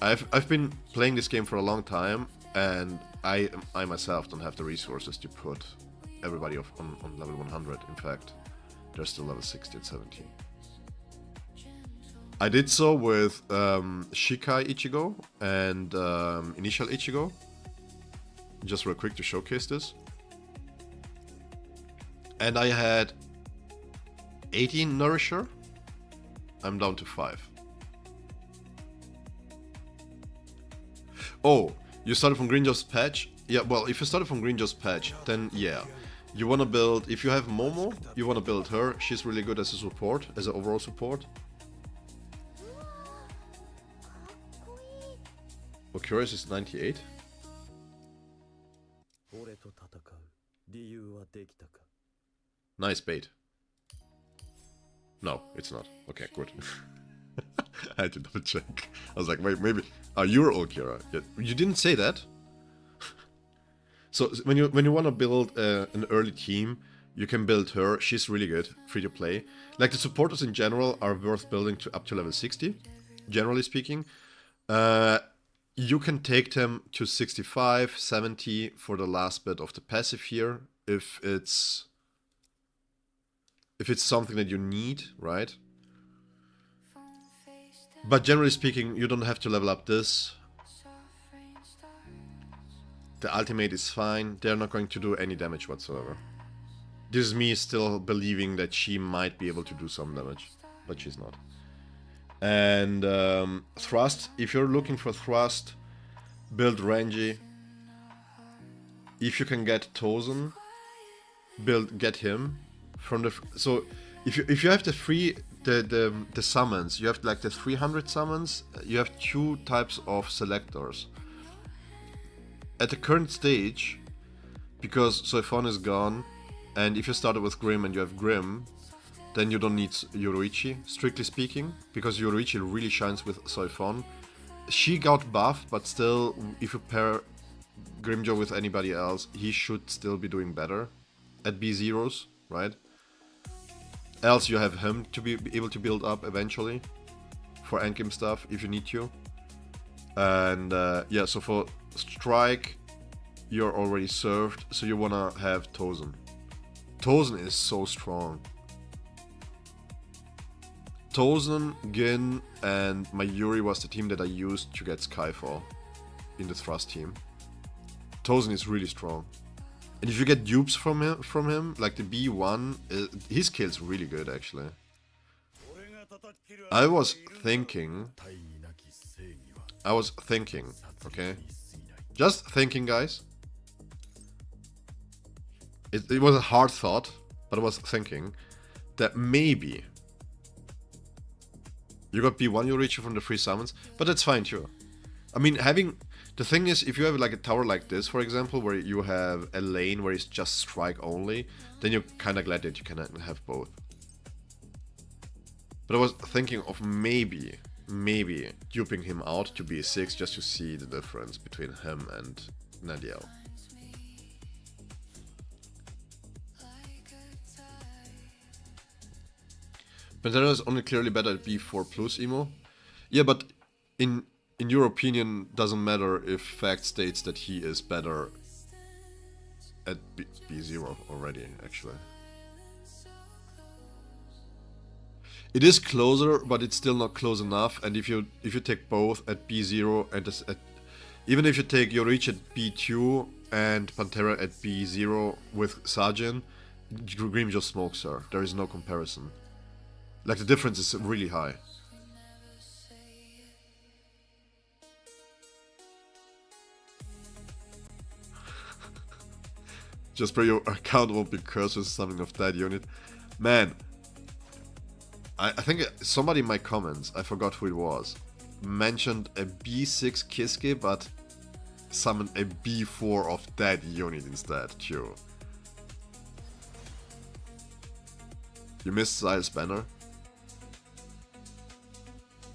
I've been playing this game for a long time, and I myself don't have the resources to put everybody on level 100. In fact, they're still level 60 and 70. I did so with Shikai Ichigo and Initial Ichigo. Just real quick to showcase this. And I had 18 Nourisher. I'm down to 5. Oh, you started from Greenjaw's patch? Yeah, well, if you started from Greenjaw's patch, then yeah. You wanna build, if you have Momo, you wanna build her. She's really good as a support, as an overall support. Ulqiorra is 98. Nice bait. No, it's not. Okay, good. I had to double check. I was like, wait, maybe. Oh, you're Ulqiorra. Yeah, you didn't say that. So when you want to build an early team, you can build her. She's really good, free to play. Like the supporters in general are worth building to up to level 60, generally speaking. You can take them to 65, 70 for the last bit of the passive here, if it's something that you need, right? But generally speaking, you don't have to level up this. The ultimate is fine. They're not going to do any damage whatsoever. This is me still believing that she might be able to do some damage, but she's not. And thrust, if you're looking for thrust, build Renji. If you can get Tozen, get him from the. So if you have the the summons, you have like the 300 summons. You have 2 types of selectors. At the current stage, because Soifon is gone, and if you started with Grim and you have Grim, then you don't need Yoruichi, strictly speaking, because Yoruichi really shines with Soifon. She got buffed, but still, if you pair Grimjo with anybody else, he should still be doing better at B0s, right? Else you have him to be able to build up eventually for endgame stuff if you need to. And yeah, so for Strike, you're already served, so you wanna have Tozen. Tozen is so strong. Tozen, Gin, and Mayuri was the team that I used to get Skyfall in the Thrust team. Tozen is really strong. And if you get dupes from him, like the B1, his kill's really good actually. I was thinking, okay? Just thinking, guys. It was a hard thought, but I was thinking that maybe you got B1 Yoruichi from the free summons, but that's fine too. I mean, the thing is, if you have like a tower like this, for example, where you have a lane where it's just strike only, then you're kind of glad that you can have both. But I was thinking of maybe duping him out to B6 just to see the difference between him and Nadiel. Pantera is only clearly better at B4 plus emo. Yeah, but in your opinion, doesn't matter if fact states that he is better at B0 already, actually. It is closer, but it's still not close enough. And if you take both at B0 and even if you take Yoruichi at B2 and Pantera at B0 with Sajin, Grim just smokes her. There is no comparison. Like, the difference is really high. Just pray your account won't be cursed with something of that unit. Man, I think somebody in my comments, I forgot who it was, mentioned a B6 Kiske, but summoned a B4 of that unit instead, too. You missed Sile's banner?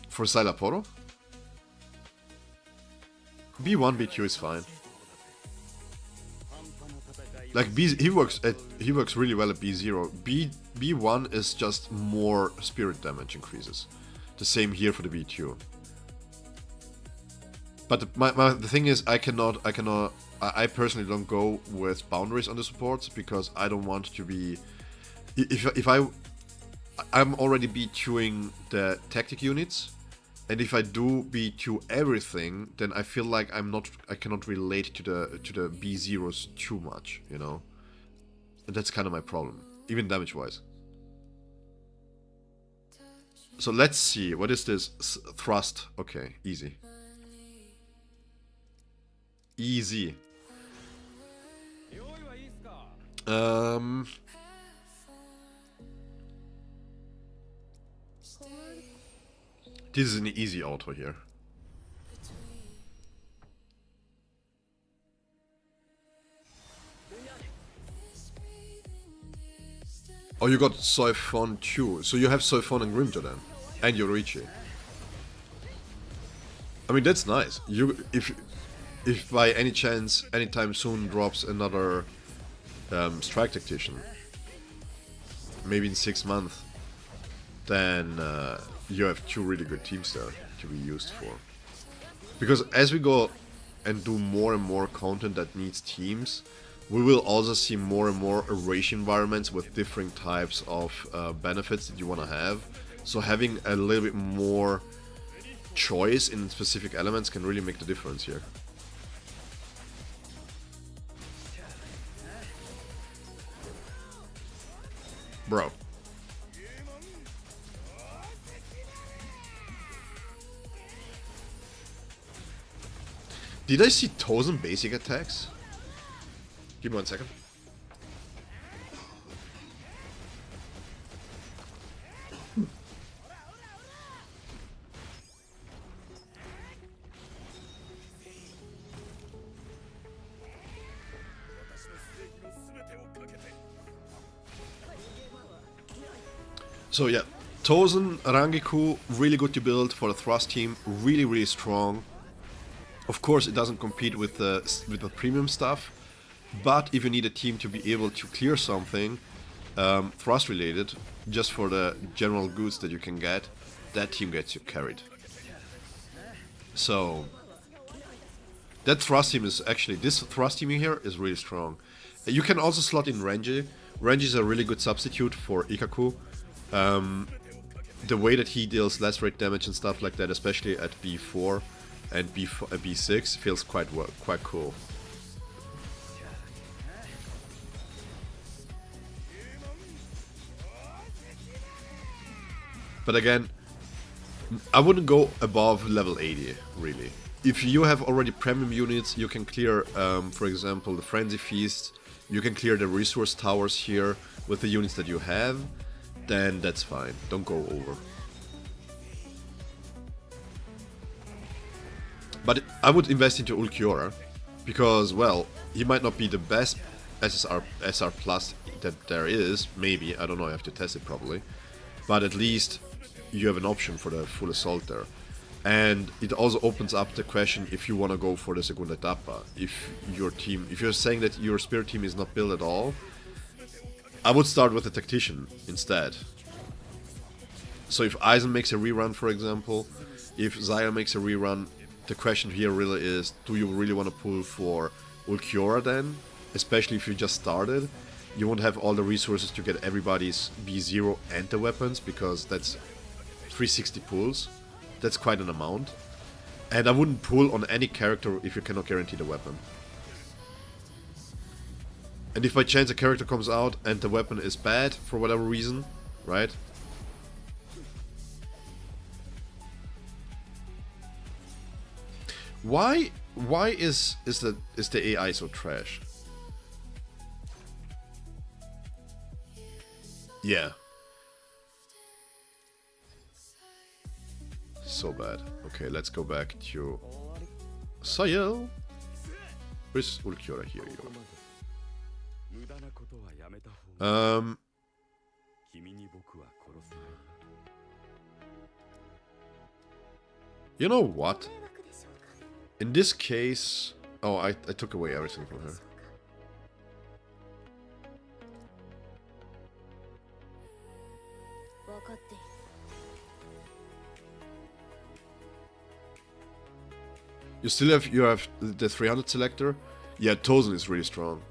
For Silaporo? B1, B2 is fine. Like he works really well at B0. B1 is just more spirit damage increases. The same here for the B2. But the thing is, I personally don't go with boundaries on the supports because I don't want to be. If I'm already B2ing the tactic units. And if I do B2 everything, then I feel like I cannot relate to the B0s too much, you know? And that's kind of my problem, even damage-wise. So let's see, what is this? Thrust, okay, easy. Easy. This is an easy auto here. Oh, you got Soifon too. So you have Soifon and Grimjo then. And Yoruichi. I mean, that's nice. If by any chance, anytime soon drops another Strike Tactician, maybe in 6 months, then you have 2 really good teams there to be used for. Because as we go and do more and more content that needs teams, we will also see more and more erasure environments with different types of benefits that you want to have. So having a little bit more choice in specific elements can really make the difference here. Did I see Tozen basic attacks? Give me 1 second. So yeah, Tozen, Rangiku, really good to build for the Thrust team, really strong. Of course it doesn't compete with the premium stuff, but if you need a team to be able to clear something, Thrust related, just for the general goods that you can get, that team gets you carried. So, that Thrust team is actually, this Thrust team here is really strong. You can also slot in Renji. Renji is a really good substitute for Ikkaku. The way that he deals less rate damage and stuff like that, especially at B4 and B6, feels quite cool. But again, I wouldn't go above level 80, really. If you have already premium units, you can clear, for example, the Frenzy Feast, you can clear the resource towers here with the units that you have, then that's fine. Don't go over. But I would invest into Ulqiorra, because, well, he might not be the best SR plus that there is, maybe, I don't know, I have to test it probably, but at least you have an option for the full assault there. And it also opens up the question if you want to go for the Segunda Etapa. If you're saying that your Spirit team is not built at all, I would start with a Tactician instead. So if Aizen makes a rerun, for example, if Zaya makes a rerun, the question here really is, do you really want to pull for Ulqiorra then? Especially if you just started. You won't have all the resources to get everybody's B0 and the weapons, because that's 360 pulls. That's quite an amount. And I wouldn't pull on any character if you cannot guarantee the weapon. And if by chance a character comes out and the weapon is bad for whatever reason, right? Why is the AI so trash? Yeah. So bad. Okay, let's go back to Sayel. Where's Ulqiorra? Here you go. You know what? In this case... Oh, I took away everything from her. You have the 300 selector. Yeah, Tozen is really strong.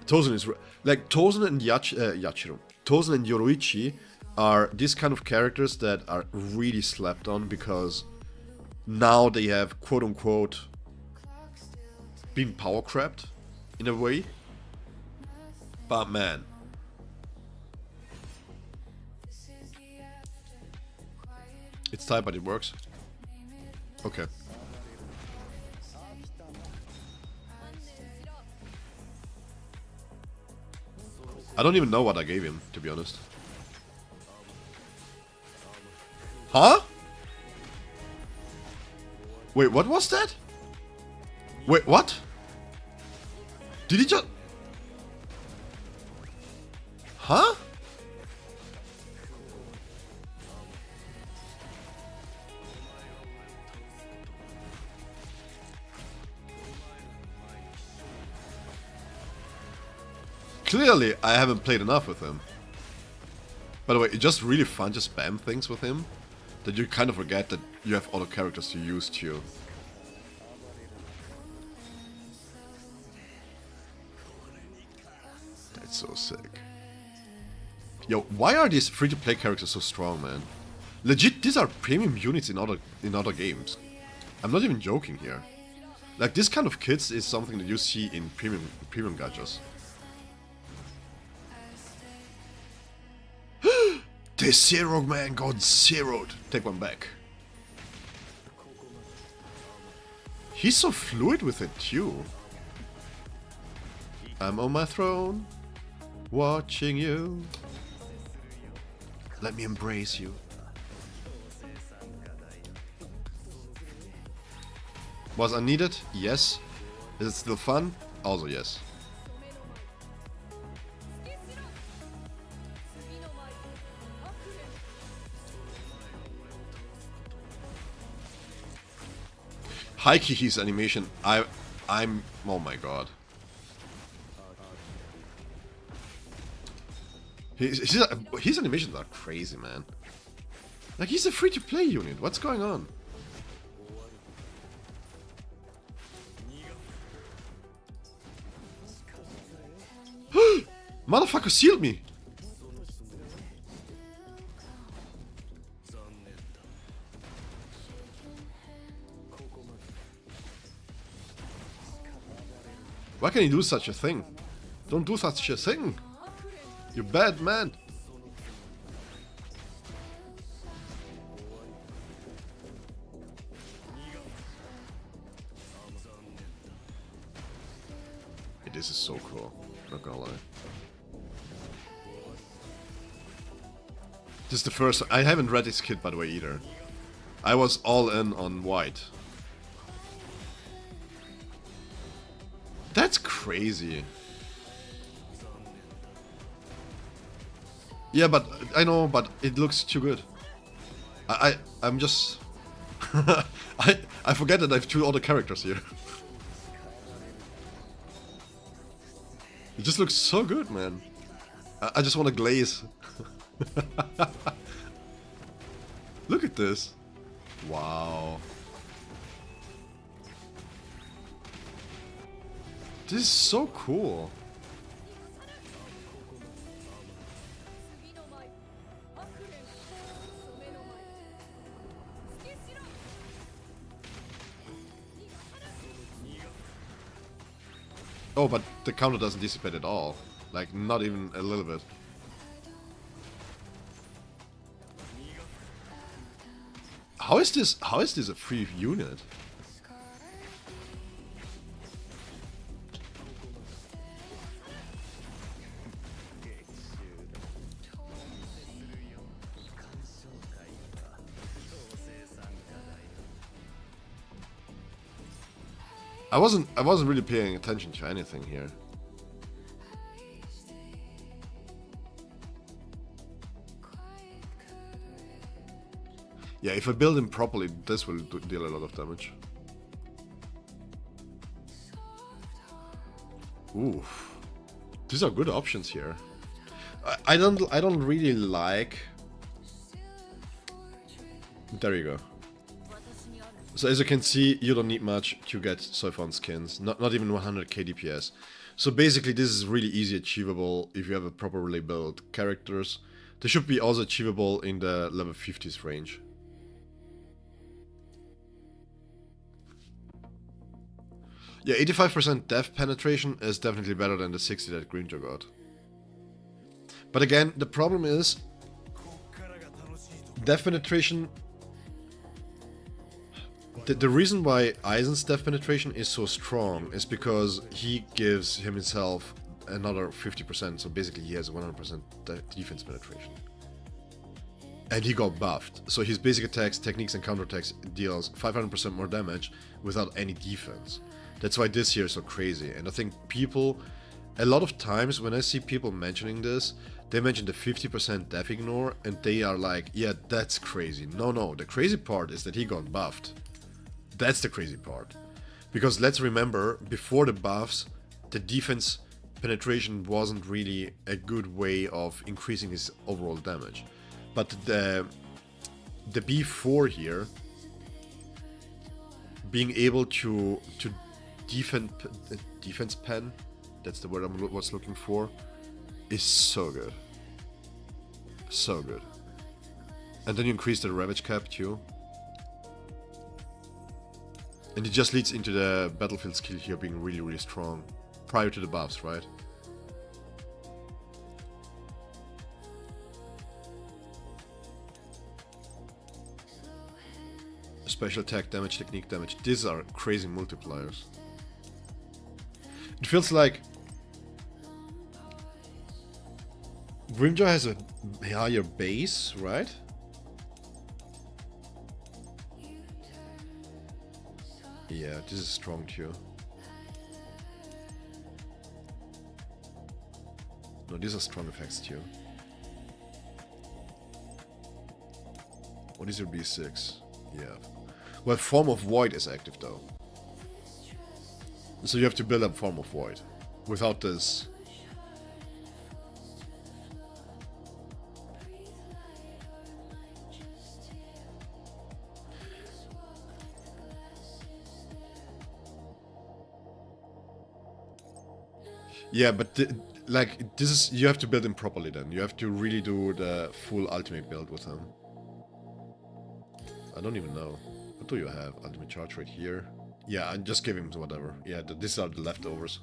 Tozen is like Tozen and Yachiro. Tozen and Yoruichi are these kind of characters that are really slept on, because now they have quote unquote been power crapped in a way. But man, it's tight, but it works. Okay. I don't even know what I gave him, to be honest. Huh? Wait, what was that? Wait, what? Did he just... Huh? Clearly, I haven't played enough with him. By the way, it's just really fun to spam things with him, that you kind of forget that you have other characters to use too. That's so sick. Yo, why are these free-to-play characters so strong, man? Legit, these are premium units in other games. I'm not even joking here. Like, this kind of kits is something that you see in premium gachas. The Zero man got zeroed. Take one back. He's so fluid with it too. I'm on my throne, watching you. Let me embrace you. Was unneeded? Yes. Is it still fun? Also yes. Haiki's animation, I'm oh my god. His animations are crazy, man. Like, he's a free-to-play unit. What's going on? Motherfucker sealed me! Why can he do such a thing? Don't do such a thing! You bad man! Hey, this is so cool, not gonna lie. This is the first... I haven't read this kit by the way either. I was all in on white. That's crazy. Yeah, but I know, but it looks too good. I'm just I forget that I have two other characters here. It just looks so good, man. I just want to glaze. Look at this. Wow. This is so cool. Oh, but the counter doesn't dissipate at all. Like, not even a little bit. How is this a free unit? I wasn't really paying attention to anything here. Yeah, if I build him properly, this will deal a lot of damage. Oof. These are good options here. I don't really like... There you go. So as you can see, you don't need much to get Soifon skins, not even 100k DPS. So basically this is really easy achievable if you have a properly built characters. They should be also achievable in the level 50s range. Yeah, 85% depth penetration is definitely better than the 60 that Greenjaw got. But again, the problem is depth penetration. The reason why Aizen's depth penetration is so strong is because he gives himself another 50%, so basically he has 100% defense penetration. And he got buffed, so his basic attacks, techniques and counterattacks deals 500% more damage without any defense. That's why this here is so crazy, and I think people, a lot of times when I see people mentioning this, they mention the 50% def ignore and they are like, yeah, that's crazy. No, the crazy part is that he got buffed. That's the crazy part. Because let's remember, before the buffs, the defense penetration wasn't really a good way of increasing his overall damage. But the B4 here, being able to defense pen, that's the word I was looking for, is so good. So good. And then you increase the ravage cap too. And it just leads into the battlefield skill here being really, really strong. Prior to the buffs, right? Special attack damage, technique damage. These are crazy multipliers. It feels like Grimjaw has a higher base, right? Yeah, this is strong too. No, these are strong effects too. What is your B6? Yeah. Well, Form of Void is active though. So you have to build up Form of Void. Without this... Yeah, but like this is, you have to build him properly then. You have to really do the full ultimate build with him. I don't even know. What do you have? Ultimate charge right here. Yeah, I just give him whatever. Yeah, these are the leftovers.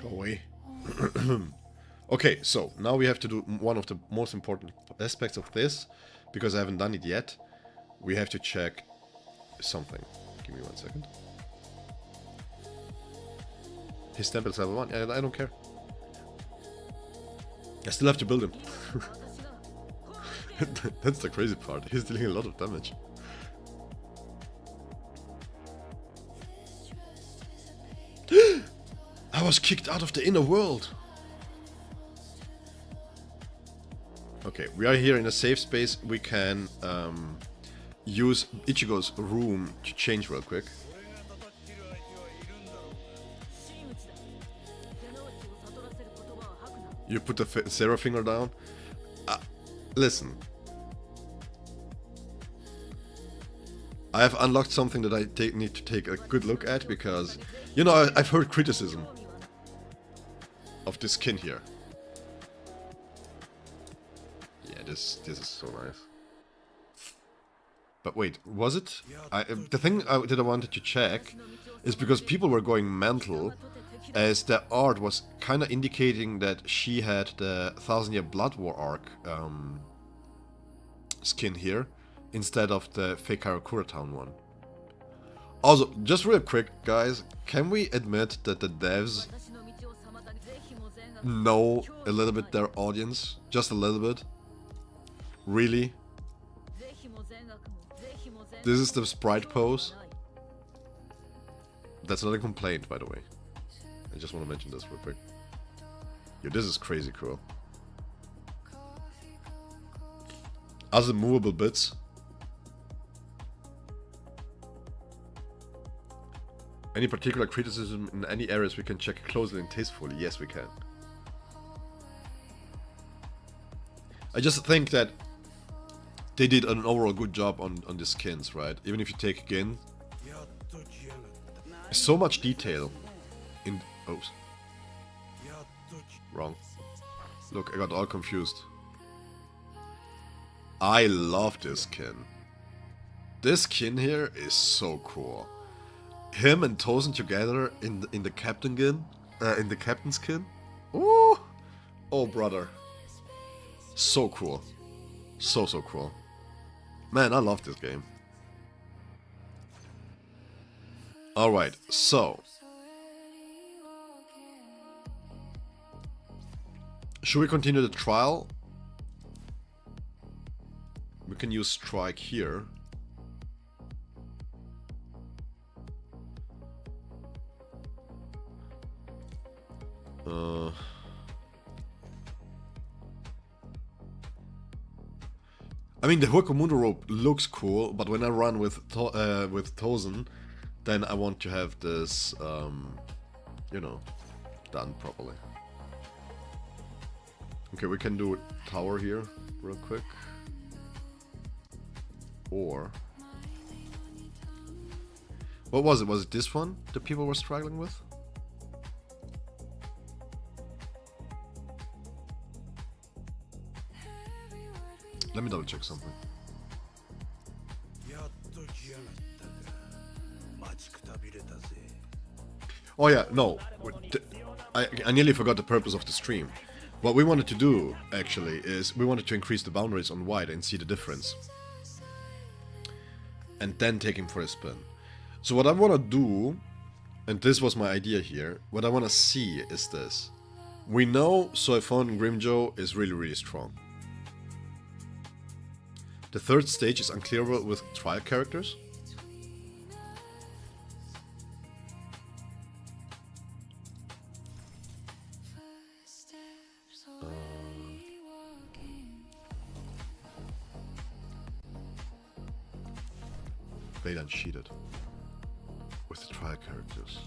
Go away. Okay, so now we have to do one of the most important aspects of this, because I haven't done it yet. We have to check something. Give me 1 second. His temple's level 1. I don't care. I still have to build him. That's the crazy part. He's dealing a lot of damage. I was kicked out of the inner world. Okay, we are here in a safe space. We can use Ichigo's room to change real quick. You put the zero finger down. Listen. I have unlocked something that I need to take a good look at, because, you know, I've heard criticism of this skin here. Yeah, this is so nice. But wait, was it? The thing that I wanted to check is because people were going mental, as the art was kind of indicating that she had the 1000-Year Blood War arc skin here, instead of the fake Karakura Town one. Also, just real quick, guys, can we admit that the devs know a little bit their audience? Just a little bit? Really? This is the sprite pose. That's not a complaint, by the way. I just want to mention this real quick. Yo, this is crazy cool. Other movable bits. Any particular criticism in any areas we can check closely and tastefully? Yes, we can. I just think that they did an overall good job on the skins, right? Even if you take Gin. So much detail in... Oh. Wrong. Look, I got all confused. I love this skin. This skin here is so cool. Him and Tozen together in the captain skin, in the captain skin. Ooh, oh brother, so cool, so cool. Man, I love this game. All right, so should we continue the trial? We can use strike here. I mean, the Huakumundo rope looks cool, but when I run with Tozen, then I want to have this, you know, done properly. Okay, we can do tower here real quick. Or... what was it? Was it this one that people were struggling with? Let me double check something. Oh yeah, no. I nearly forgot the purpose of the stream. What we wanted to do, actually, is we wanted to increase the boundaries on white and see the difference. And then take him for a spin. So what I want to do, and this was my idea here, what I want to see is this. We know Soifon Grimjo is really, really strong. The third stage is unclearable with trial characters. Baylan cheated with the trial characters.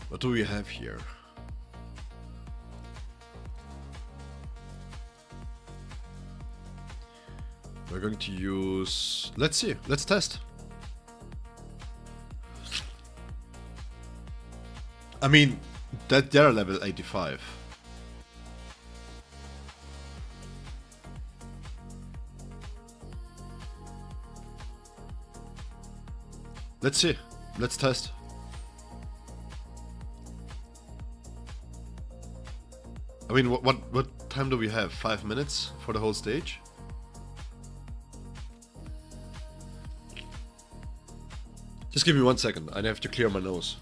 What do we have here? We're going to use... Let's see, let's test. I mean, that they're level 85. Let's see, let's test. I mean, what time do we have? 5 minutes for the whole stage? Just give me 1 second, I have to clear my nose.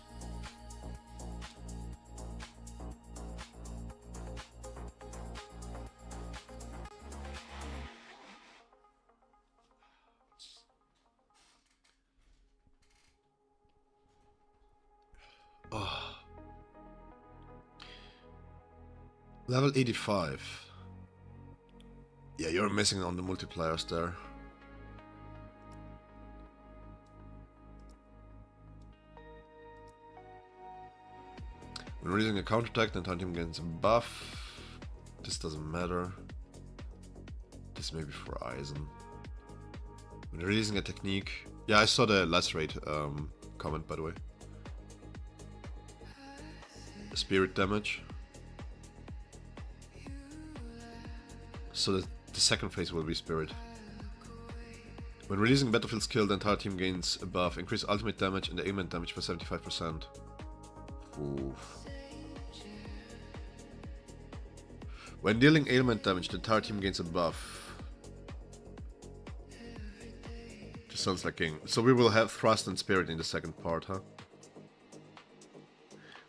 Oh. Level 85. Yeah, you're missing on the multipliers there. When releasing a counterattack, the entire team gains a buff. This doesn't matter. This may be for Eisen. When releasing a technique... Yeah, I saw the lacerate comment, by the way. Spirit damage. So the second phase will be spirit. When releasing a battlefield skill, the entire team gains a buff. Increase ultimate damage and the ailment damage by 75%. Oof. When dealing ailment damage, the entire team gains a buff. Just sounds like king. So we will have thrust and spirit in the second part, huh?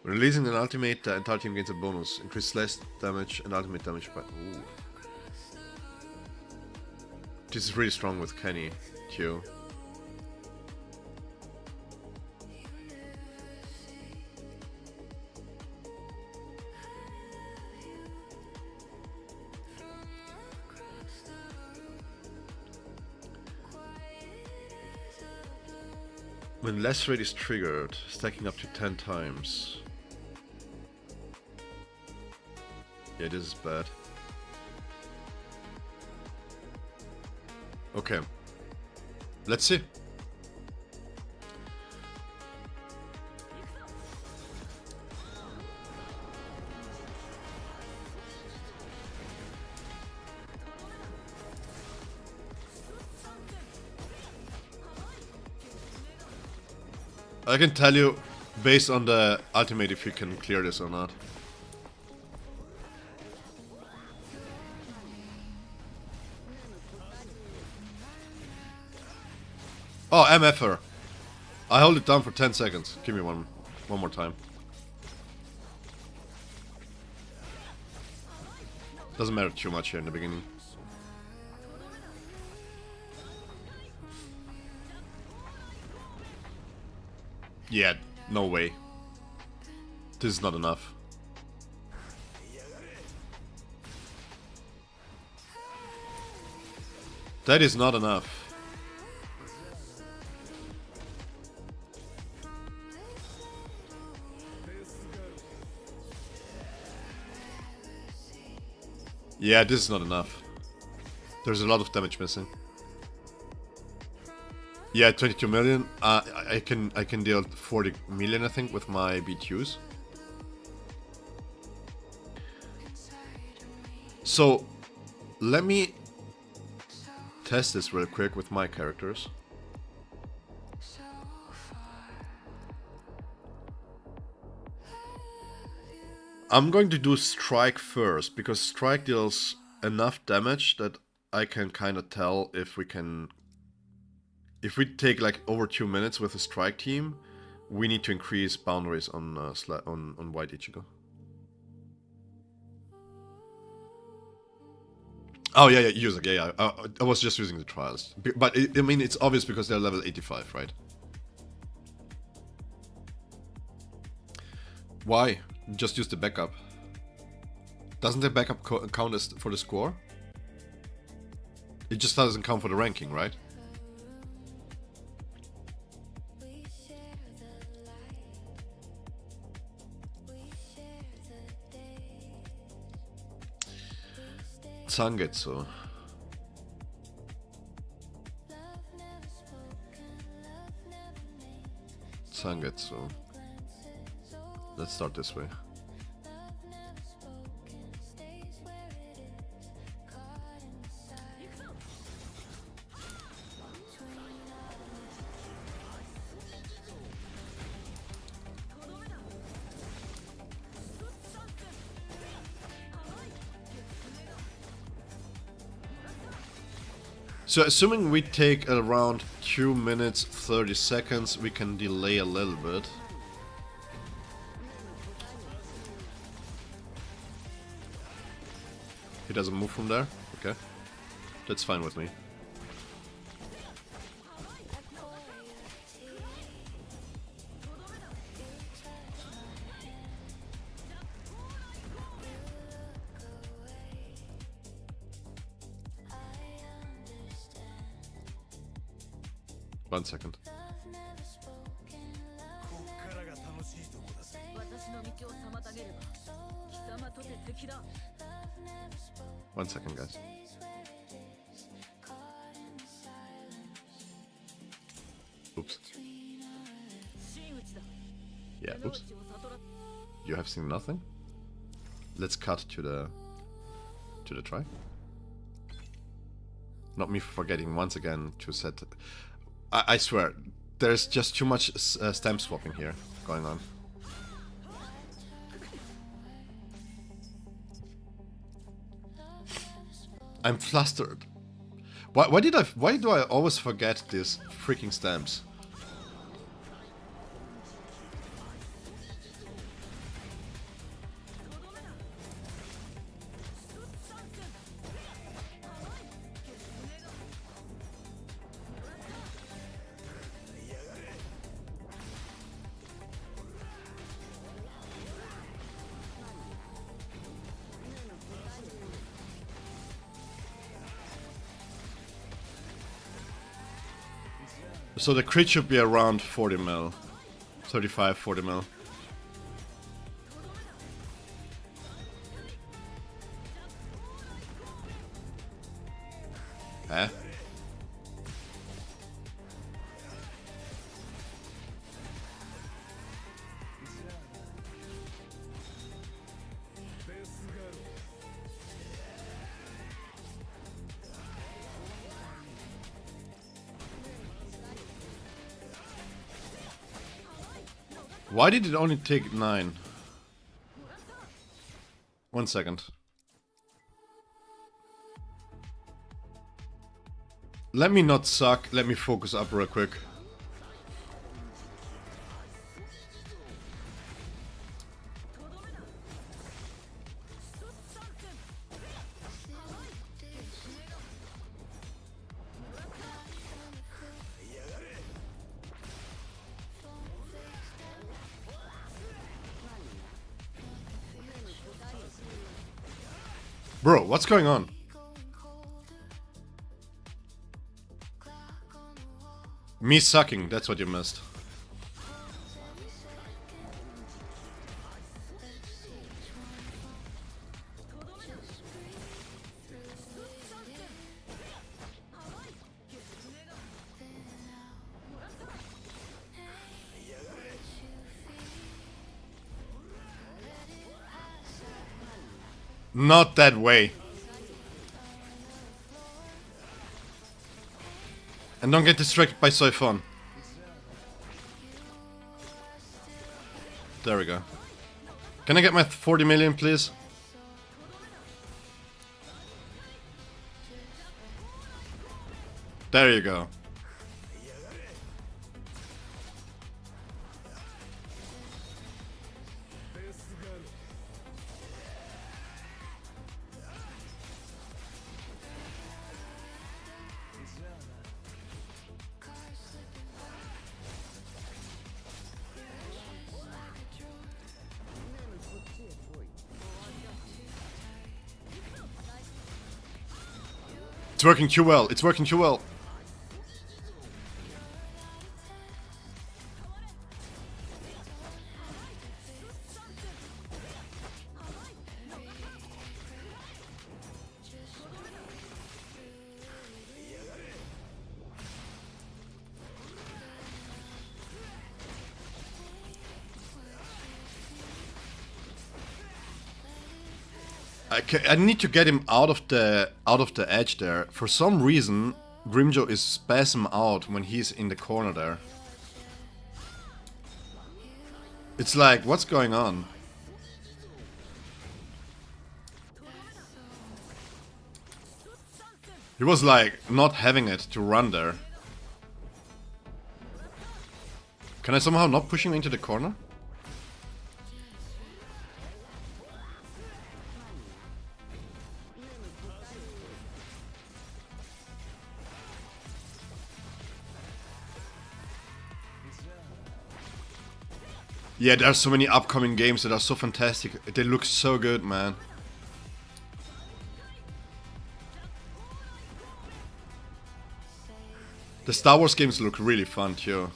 When releasing an ultimate, the entire team gains a bonus. Increase slash damage and ultimate damage by... Ooh. This is really strong with Kenny, too. When lacerate is triggered, stacking up to 10 times. Yeah, this is bad. Okay. Let's see. I can tell you, based on the ultimate, if you can clear this or not. Oh, MFR. I hold it down for 10 seconds. Give me one more time. Doesn't matter too much here in the beginning. Yeah, no way. This is not enough. That is not enough. Yeah, this is not enough. There's a lot of damage missing. Yeah, 22 million. I can deal 40 million, I think, with my BTUs. So, let me test this real quick with my characters. I'm going to do strike first, because strike deals enough damage that I can kind of tell if we can... If we take like over 2 minutes with a strike team, we need to increase boundaries on White Ichigo. Oh yeah, use it. Yeah. I was just using the trials, but I mean it's obvious because they're level 85, right? Why? Just use the backup. Doesn't the backup count as for the score? It just doesn't count for the ranking, right? Zangetsu. Zangetsu. Let's start this way. So assuming we take around 2 minutes 30 seconds, we can delay a little bit. He doesn't move from there? Okay. That's fine with me. One second. One second, guys. Oops. Yeah, oops. You have seen nothing? Let's cut to the try. Not me forgetting once again to set... I swear, there's just too much stamp swapping here going on. I'm flustered. Why do I always forget these freaking stamps? So the crit should be around 40 mil. 35, 40 mil. Eh? Why did it only take 9? 1 second. Let me not suck, let me focus up real quick. Bro, what's going on? Me sucking, that's what you missed. Not that way. And don't get distracted by Soifon. There we go. Can I get my 40 million, please? There you go. It's working too well. It's working too well. I need to get him out of the edge there. For some reason, Grimjo is spasm out when he's in the corner there. It's like, what's going on? He was like not having it to run there. Can I somehow not push him into the corner? Yeah, there are so many upcoming games that are so fantastic. They look so good, man. The Star Wars games look really fun too.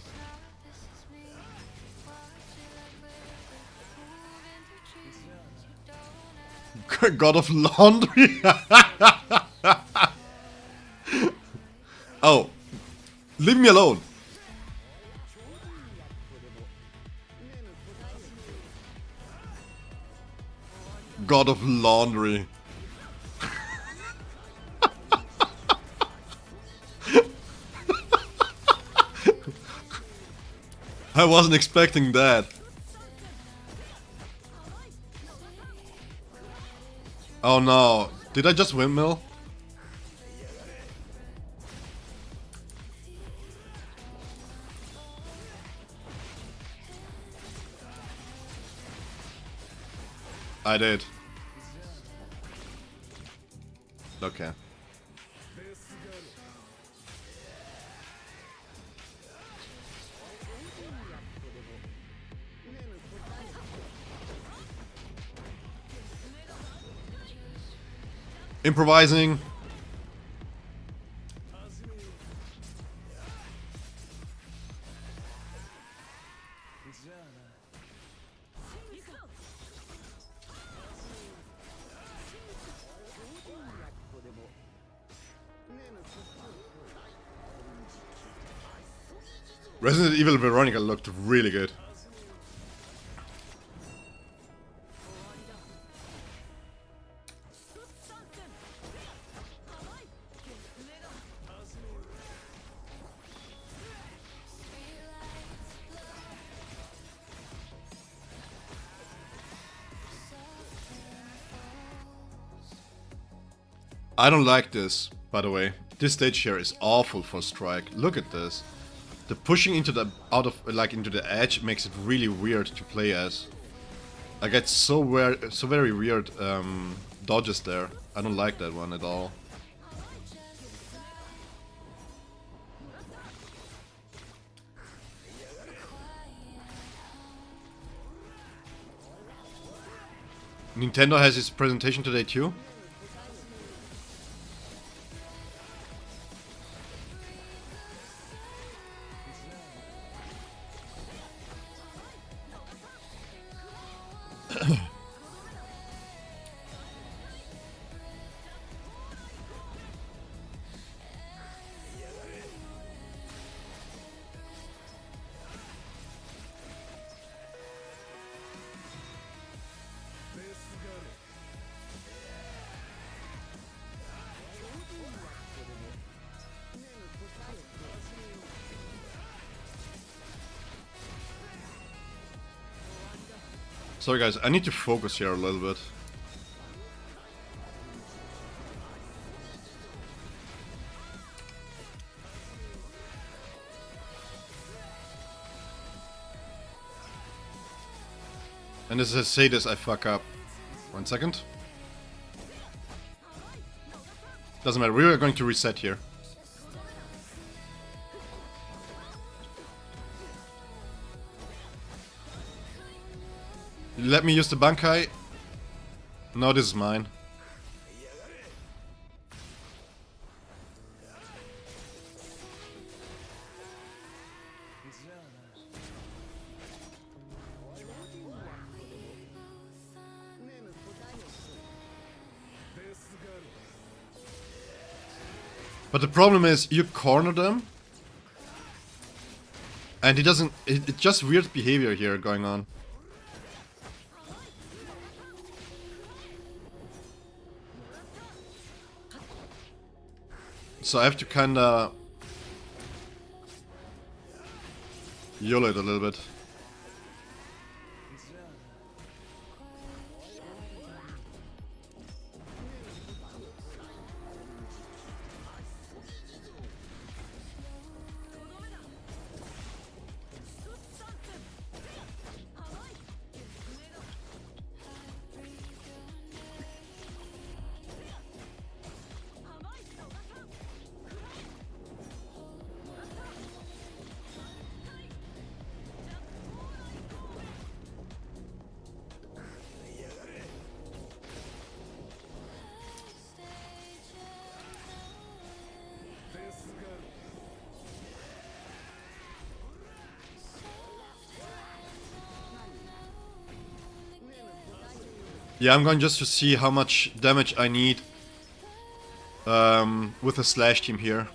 God of Laundry? Oh, leave me alone. God of Laundry. I wasn't expecting that. Oh no, did I just windmill? I did. Okay. Improvising. Resident Evil Veronica looked really good. I don't like this, by the way. This stage here is awful for Strike. Look at this. The pushing into the into the edge makes it really weird to play as. I get so very weird dodges there. I don't like that one at all. Nintendo has its presentation today too. Sorry guys, I need to focus here a little bit. And as I say this, I fuck up. 1 second. Doesn't matter, we are going to reset here. Let me use the Bankai. No, this is mine. But the problem is, you corner them, and he doesn't. It's just weird behavior here going on. So I have to kinda YOLO it a little bit. Yeah, I'm going just to see how much damage I need with a slash team here.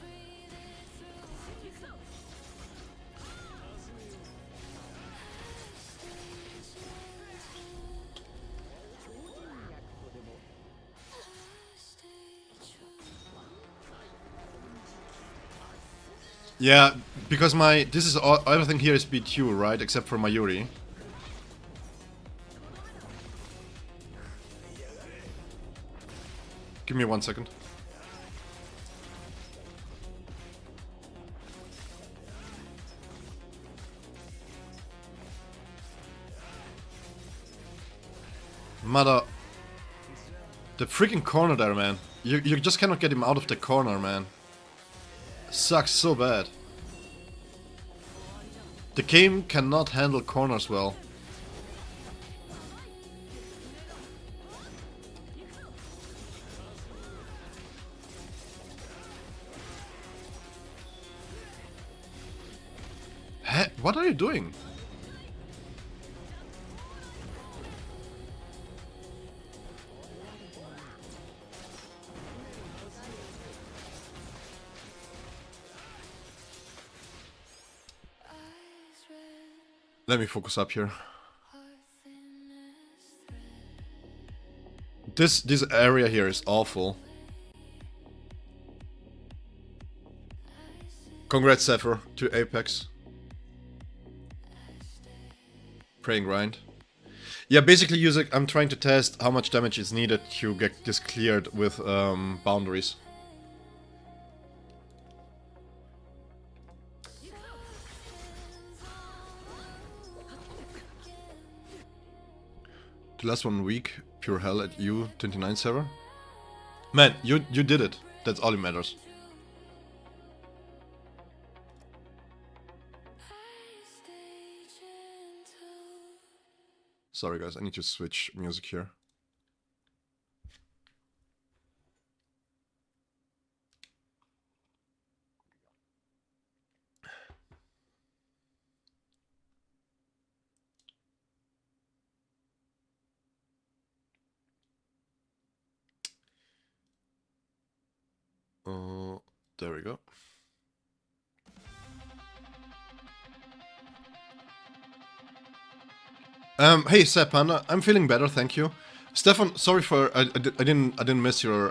Yeah, because this is all, everything here is B2, right? Except for Mayuri. Give me 1 second. Mother... The freaking corner there, man. You just cannot get him out of the corner, man. Sucks so bad. The game cannot handle corners well. What are you doing? Let me focus up here. This area here is awful. Congrats, Zephyr, to Apex. Praying grind. Yeah, basically I'm trying to test how much damage is needed to get this cleared with boundaries. The last 1 week, pure hell at U29 server. Man, you did it. That's all that matters. Sorry guys, I need to switch music here. There we go. Hey Sepp Panda, I'm feeling better, thank you. Stefan, sorry for I didn't miss your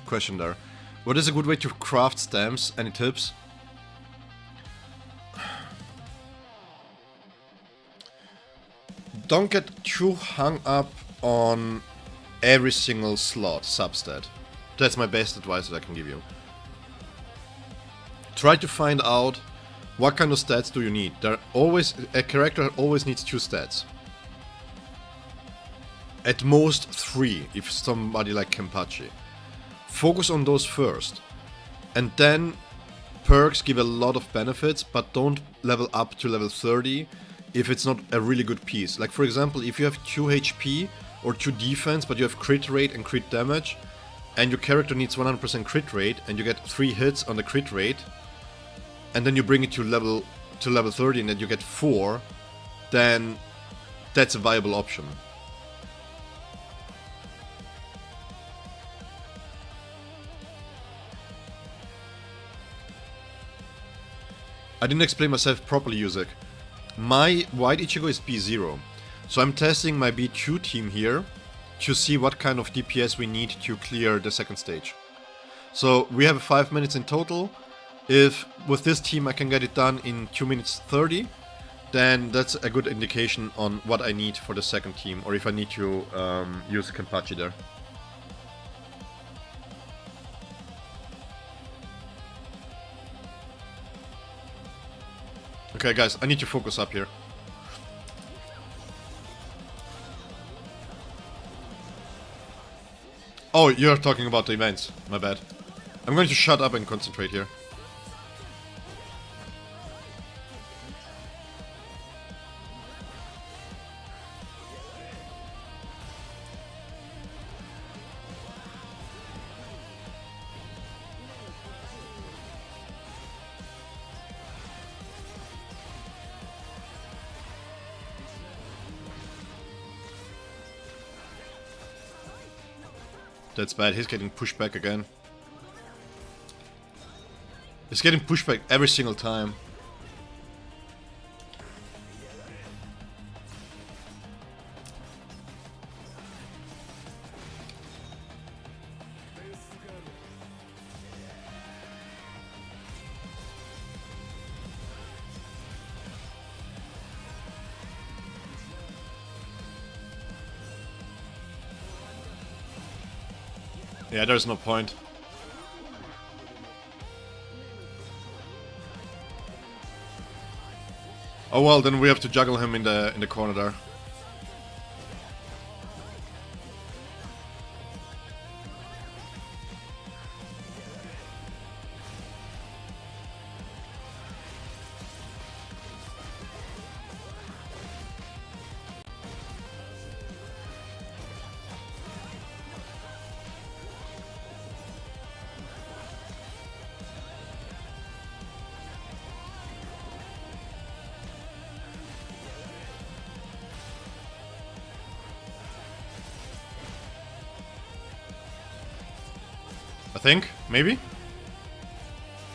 question there. What is a good way to craft stamps? Any tips? don't get too hung up on every single slot substat. That's my best advice that I can give you. Try to find out what kind of stats do you need. A character always needs 2 stats. At most 3 if somebody like Kenpachi. Focus on those first. And then perks give a lot of benefits, but don't level up to level 30 if it's not a really good piece. Like for example, if you have 2 HP or 2 defense, but you have crit rate and crit damage, and your character needs 100% crit rate, and you get 3 hits on the crit rate, and then you bring it to level 30 and then you get 4, then that's a viable option. I didn't explain myself properly, Yuzek. My white Ichigo is B0, so I'm testing my B2 team here to see what kind of DPS we need to clear the second stage. So we have 5 minutes in total. If with this team I can get it done in 2 minutes 30, then that's a good indication on what I need for the second team, or if I need to use Kenpachi there. Okay guys, I need to focus up here. Oh, you're talking about the events. My bad. I'm going to shut up and concentrate here. That's bad, he's getting pushed back again. He's getting pushed back every single time. Yeah, there's no point. Oh well, then we have to juggle him in the corner there. I think, maybe?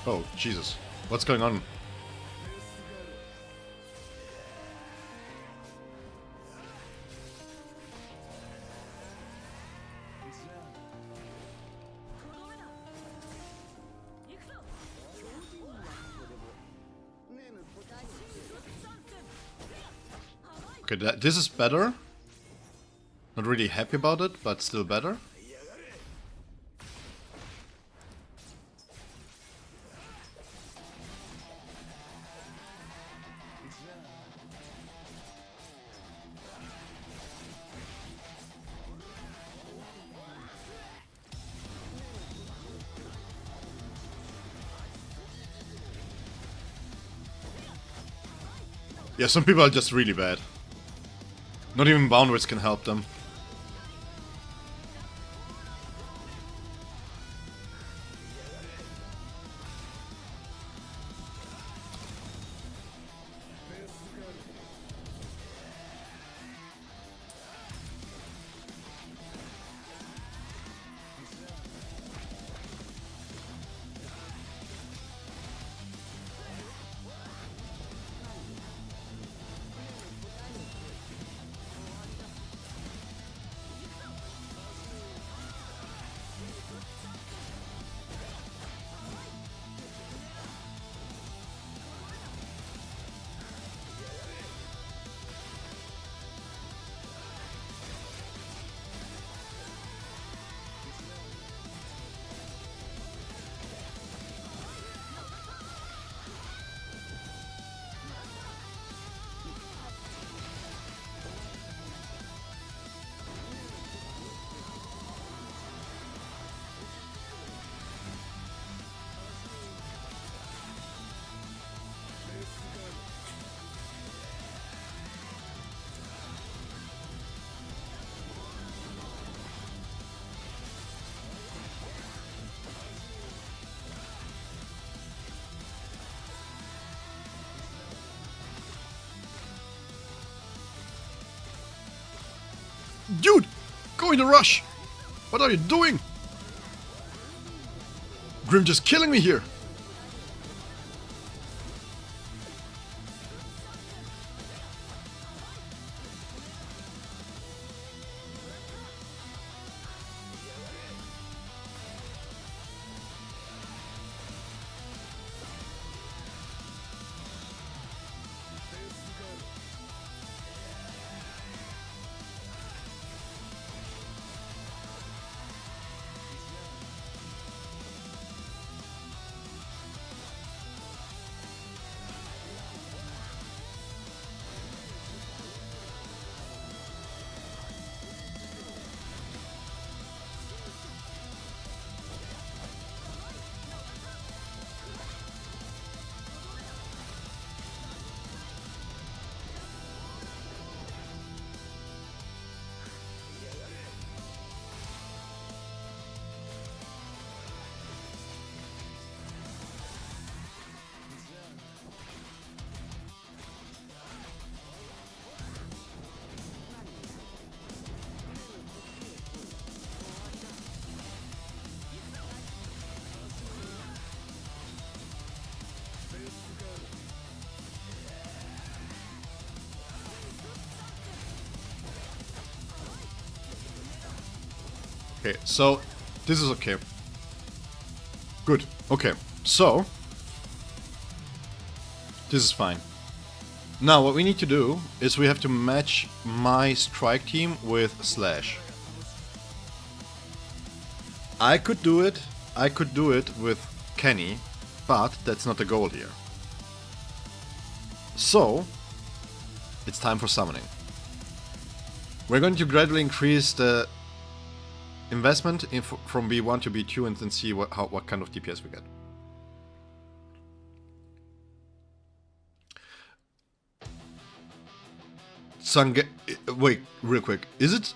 Oh, Jesus. What's going on? Okay, this is better. Not really happy about it, but still better. Yeah, some people are just really bad. Not even boundaries can help them. Dude! Go in a rush! What are you doing? Grim just killing me here! Okay, so this is okay. Good. Okay, so this is fine. Now what we need to do is we have to match my strike team with Slash. I could do it. I could do it with Kenny, but that's not the goal here. So it's time for summoning. We're going to gradually increase the investment from B1 to B2 and then see what kind of DPS we get. Wait, real quick. Is it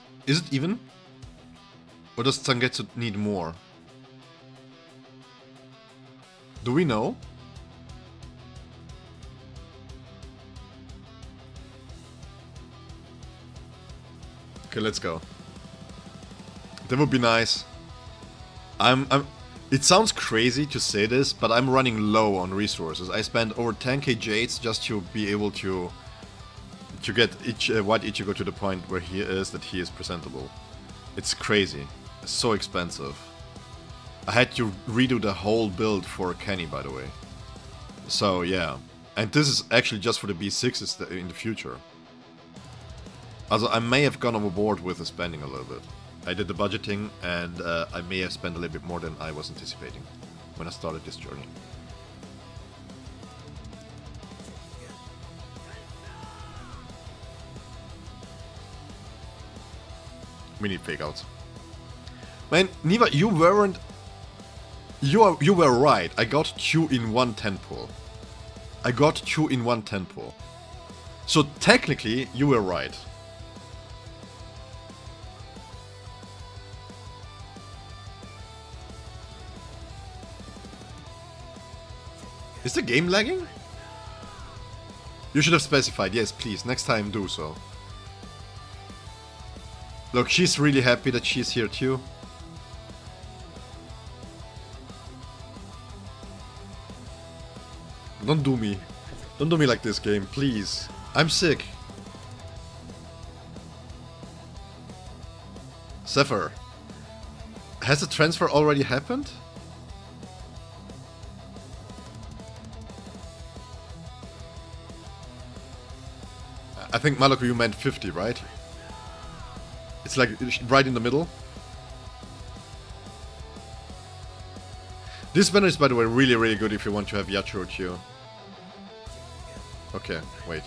even? Or does Zangetsu need more? Do we know? Okay, let's go. That would be nice. It sounds crazy to say this, but I'm running low on resources. I spent over 10k Jades just to be able to get White Ichigo to the point where he is, that he is presentable. It's crazy. It's so expensive. I had to redo the whole build for Kenny, by the way. So yeah. And this is actually just for the B6s in the future. Also, I may have gone overboard with the spending a little bit. I did the budgeting, and I may have spent a little bit more than I was anticipating when I started this journey. We need fake outs. Man, Niva, you weren't... You were right. I got 2 in 1 10-pull. I got 2 in 1 10-pull. So technically, you were right. Is the game lagging? You should have specified. Yes, please. Next time, do so. Look, she's really happy that she's here too. Don't do me. Don't do me like this, game, please. I'm sick. Zephyr. Has the transfer already happened? I think, Malaku, you meant 50, right? It's like right in the middle. This banner is, by the way, really, really good if you want to have Yachiro too. Okay, wait.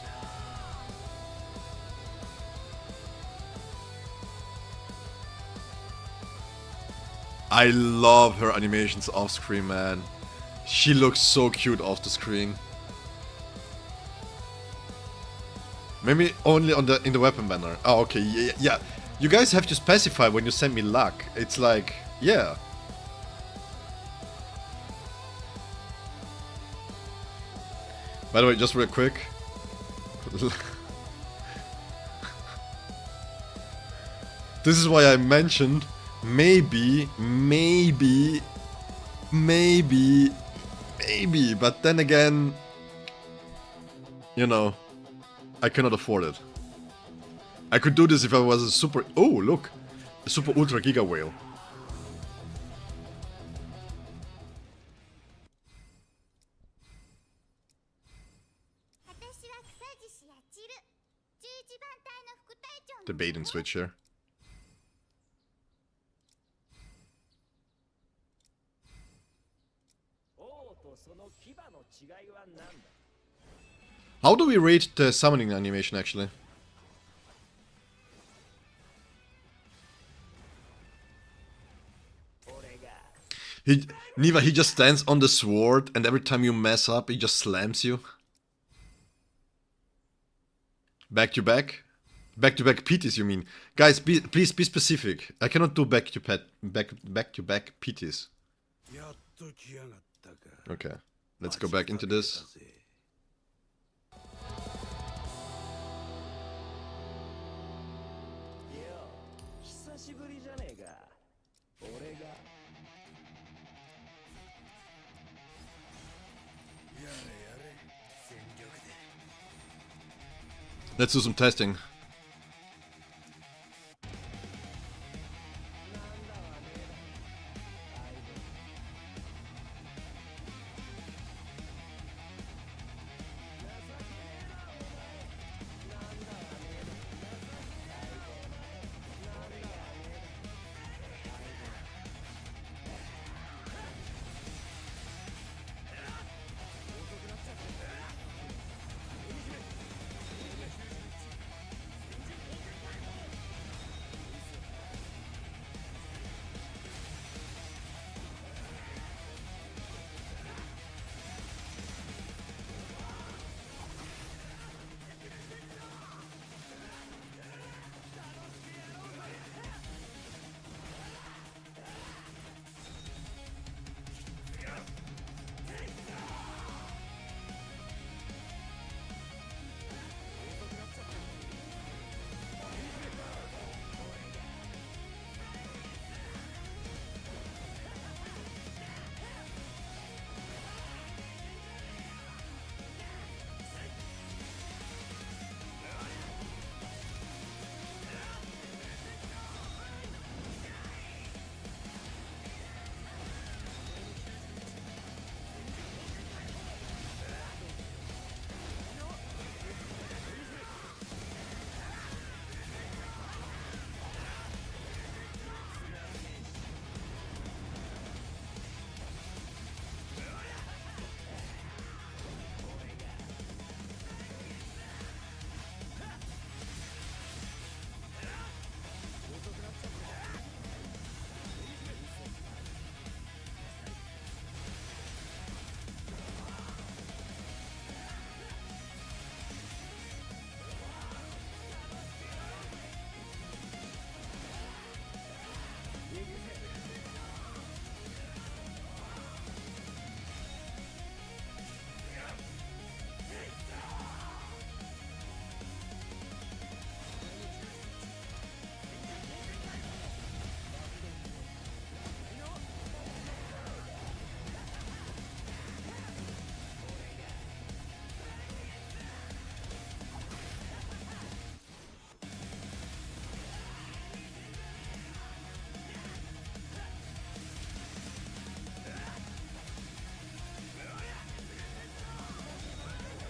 I love her animations off screen, man. She looks so cute off the screen. Maybe only on in the weapon banner. Oh, okay, yeah. You guys have to specify when you send me luck. It's like, yeah. By the way, just real quick. This is why I mentioned maybe, but then again, you know, I cannot afford it. I could do this if I was a super... Oh, look! A super ultra giga whale. The bait and switch here. How do we rate the summoning animation actually? Niva, he just stands on the sword and every time you mess up, he just slams you. Back to back? Back to back PTs, you mean? Guys, please be specific. I cannot do back to back PTs. Okay, let's go back into this. Let's do some testing.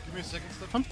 Give me a second, Stefan.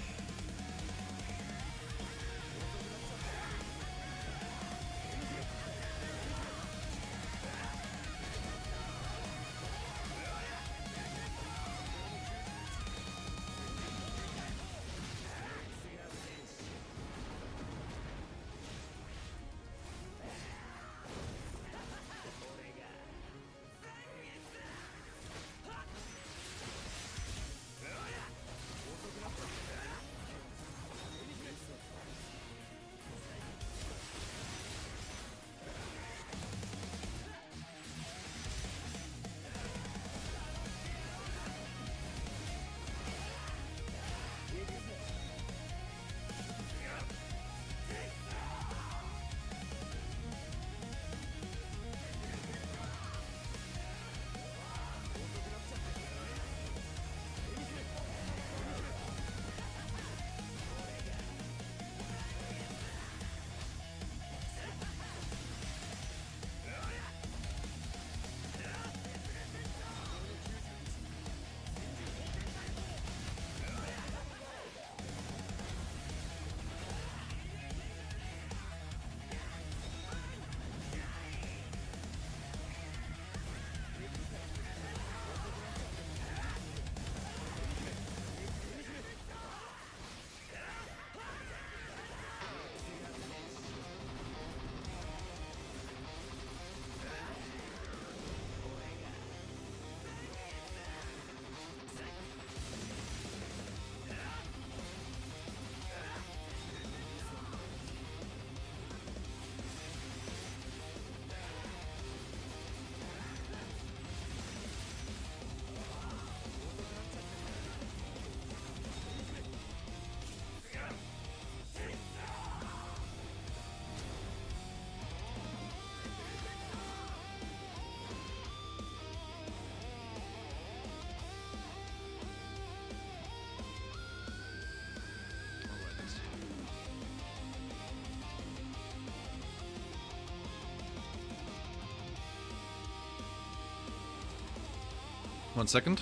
1 second.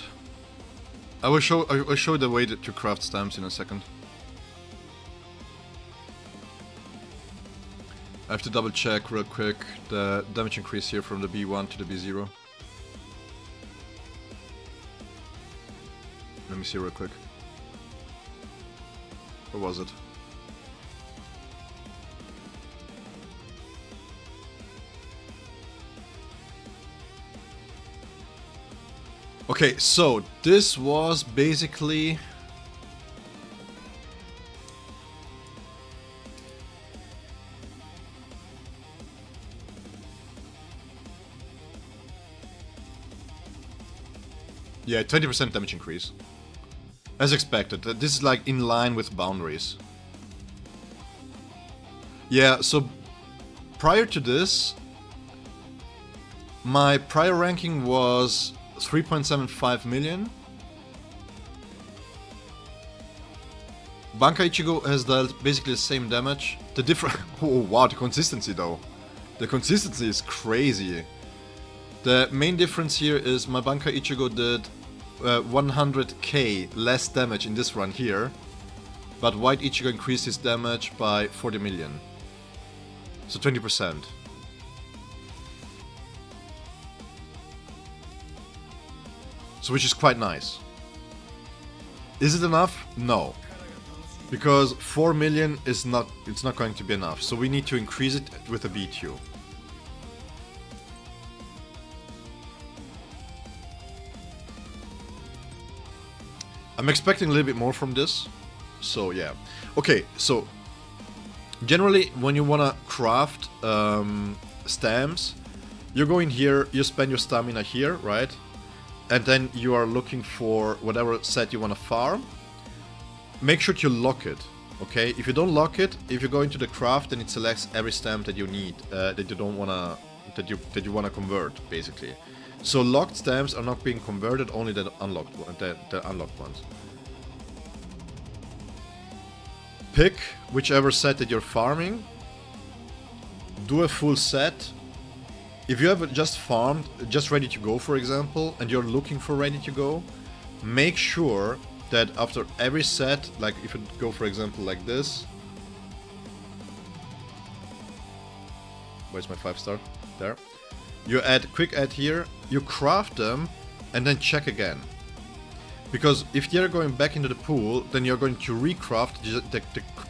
I will show the way to craft stamps in a second. I have to double check real quick the damage increase here from the B1 to the B0. Let me see real quick. What was it? Okay, so this was basically... yeah, 20% damage increase. As expected. This is like in line with boundaries. Yeah, so prior to this, my prior ranking was 3.75 million. Banka Ichigo has dealt basically the same damage. The different... oh wow, the consistency though. The consistency is crazy. The main difference here is my Banka Ichigo did 100k less damage in this run here, but White Ichigo increased his damage by 40 million. So 20%. So which is quite nice. Is it enough? No. Because 4 million is not, it's not going to be enough. So we need to increase it with a B2. I'm expecting a little bit more from this. So yeah. Okay, so generally when you wanna craft stamps, you go in here, you spend your stamina here, right? And then you are looking for whatever set you want to farm. Make sure to lock it, okay? If you don't lock it, if you go into the craft, then it selects every stamp that you need, that you don't wanna, that you wanna convert, basically. So locked stamps are not being converted, only the unlocked ones. Pick whichever set that you're farming. Do a full set. If you have just farmed, just ready to go for example, and you're looking for ready to go, make sure that after every set, like if you go for example like this, where's my 5-star? There. You add quick add here, you craft them, and then check again. Because if they're going back into the pool, then you're going to recraft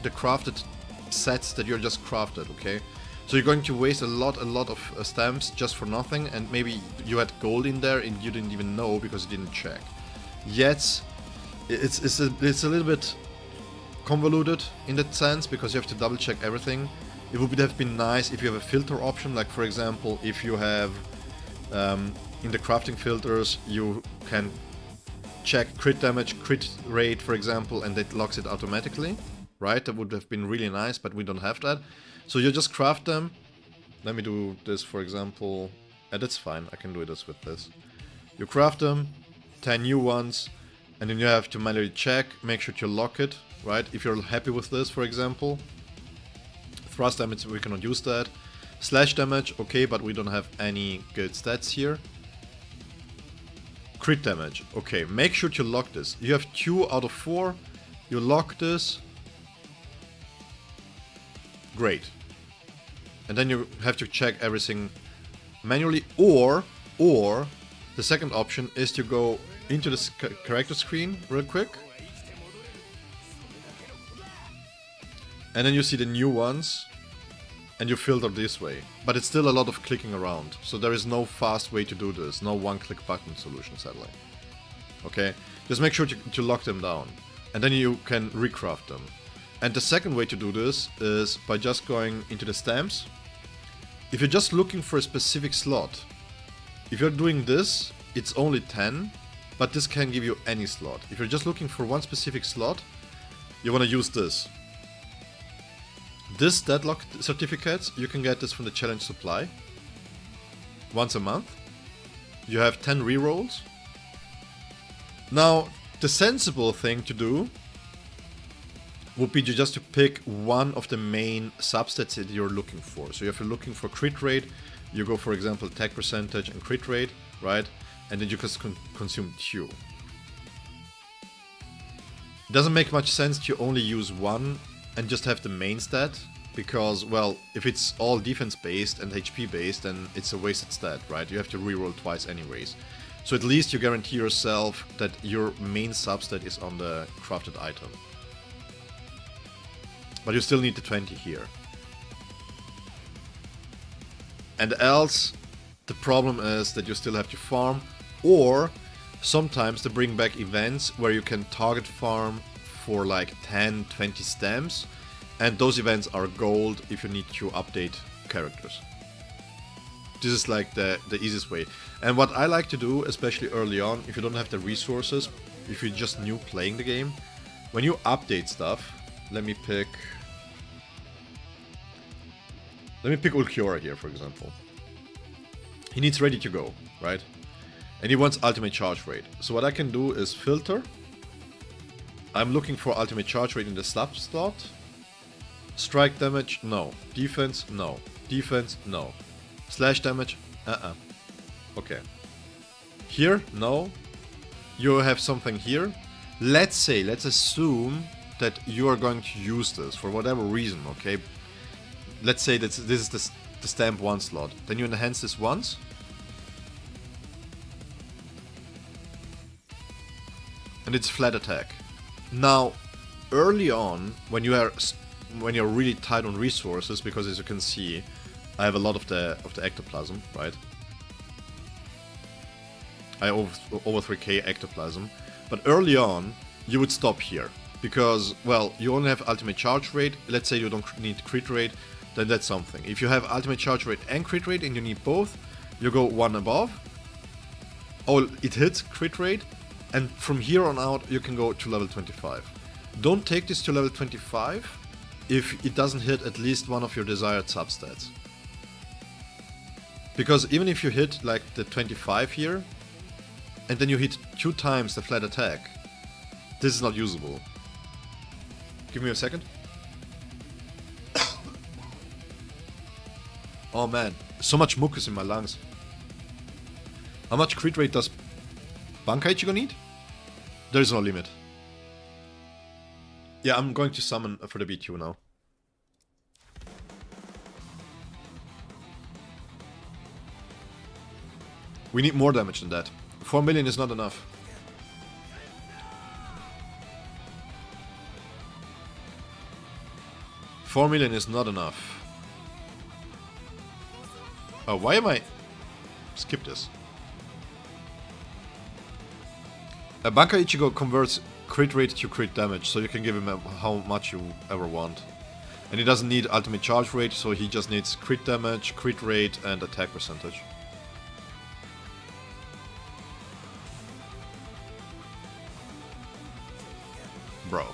the crafted sets that you're just crafted, okay? So you're going to waste a lot of stamps just for nothing, and maybe you had gold in there and you didn't even know because you didn't check. Yet, it's a little bit convoluted in that sense, because you have to double check everything. It would have been nice if you have a filter option, like for example, if you have in the crafting filters, you can check crit damage, crit rate, for example, and that locks it automatically, right? That would have been really nice, but we don't have that. So you just craft them. Let me do this, for example. That's fine, I can do this with this. You craft them, 10 new ones, and then you have to manually check, make sure to lock it, right? If you're happy with this, for example. Thrust damage, we cannot use that. Slash damage, okay, but we don't have any good stats here. Crit damage, okay, make sure to lock this. You have 2 out of 4, you lock this. Great. And then you have to check everything manually, or the second option is to go into the character screen real quick. And then you see the new ones, and you filter this way. But it's still a lot of clicking around, so there is no fast way to do this, no one-click button solution, sadly. Okay, just make sure to lock them down, and then you can recraft them. And the second way to do this is by just going into the stamps. If you're just looking for a specific slot, if you're doing this, it's only 10, but this can give you any slot. If you're just looking for one specific slot, you want to use this. This deadlock certificates, you can get this from the challenge supply. Once a month. You have 10 rerolls. Now, the sensible thing to do would be just to pick one of the main substats that you're looking for. So if you're looking for crit rate, you go for example attack percentage and crit rate, right? and then you just consume 2. It doesn't make much sense to only use 1 and just have the main stat, because, well, if it's all defense based and HP based, then it's a wasted stat, right? You have to reroll twice anyways. So at least you guarantee yourself that your main substat is on the crafted item. But you still need the 20 here. And else, the problem is that you still have to farm, or sometimes they bring back events where you can target farm for like 10-20 stamps, and those events are gold if you need to update characters. This is like the easiest way. And what I like to do, especially early on, if you don't have the resources, if you're just new playing the game, when you update stuff, let me pick Ulqiorra here, for example. He needs ready to go, right? And he wants ultimate charge rate. So what I can do is filter. I'm looking for ultimate charge rate in the sub slot. Strike damage, no. Defense, no. Defense, no. Slash damage, okay. Here, no. You have something here. Let's assume that you are going to use this for whatever reason, okay? Let's say that this is the stamp 1 slot. Then you enhance this once. And it's flat attack. Now, early on, when you're really tight on resources, because as you can see, I have a lot of the ectoplasm, right? I over 3k ectoplasm. But early on, you would stop here. Because, well, you only have ultimate charge rate. Let's say you don't need crit rate, then that's something. If you have ultimate charge rate and crit rate and you need both, you go 1 above. Oh, it hits crit rate. And from here on out, you can go to level 25. Don't take this to level 25 if it doesn't hit at least one of your desired substats. Because even if you hit like the 25 here, and then you hit 2 times the flat attack, this is not usable. Give me a second. Oh man, so much mucus in my lungs. How much crit rate does Bankai Ichigo need? There is no limit. Yeah, I'm going to summon for the BTU now. We need more damage than that. 4 million is not enough. $4 million is not enough. Oh, why am I... Skip this. Bankai Ichigo converts crit rate to crit damage, so you can give him how much you ever want. And he doesn't need ultimate charge rate, so he just needs crit damage, crit rate, and attack percentage. Bro.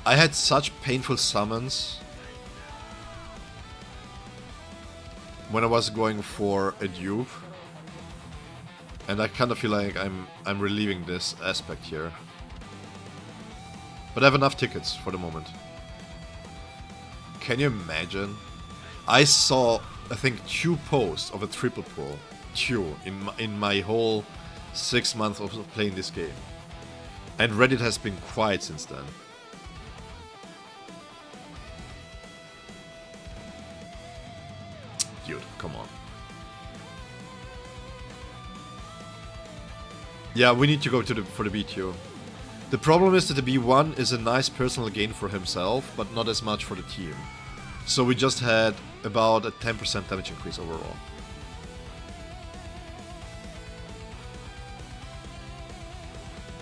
I had such painful summons when I was going for a dupe, and I kind of feel like I'm relieving this aspect here. But I have enough tickets for the moment. Can you imagine? I saw, I think, 2 posts of a triple pull. 2 in my whole 6 months of playing this game. And Reddit has been quiet since then. Dude, come on. Yeah, we need to go to for the B2. The problem is that the B1 is a nice personal gain for himself, but not as much for the team. So we just had about a 10% damage increase overall.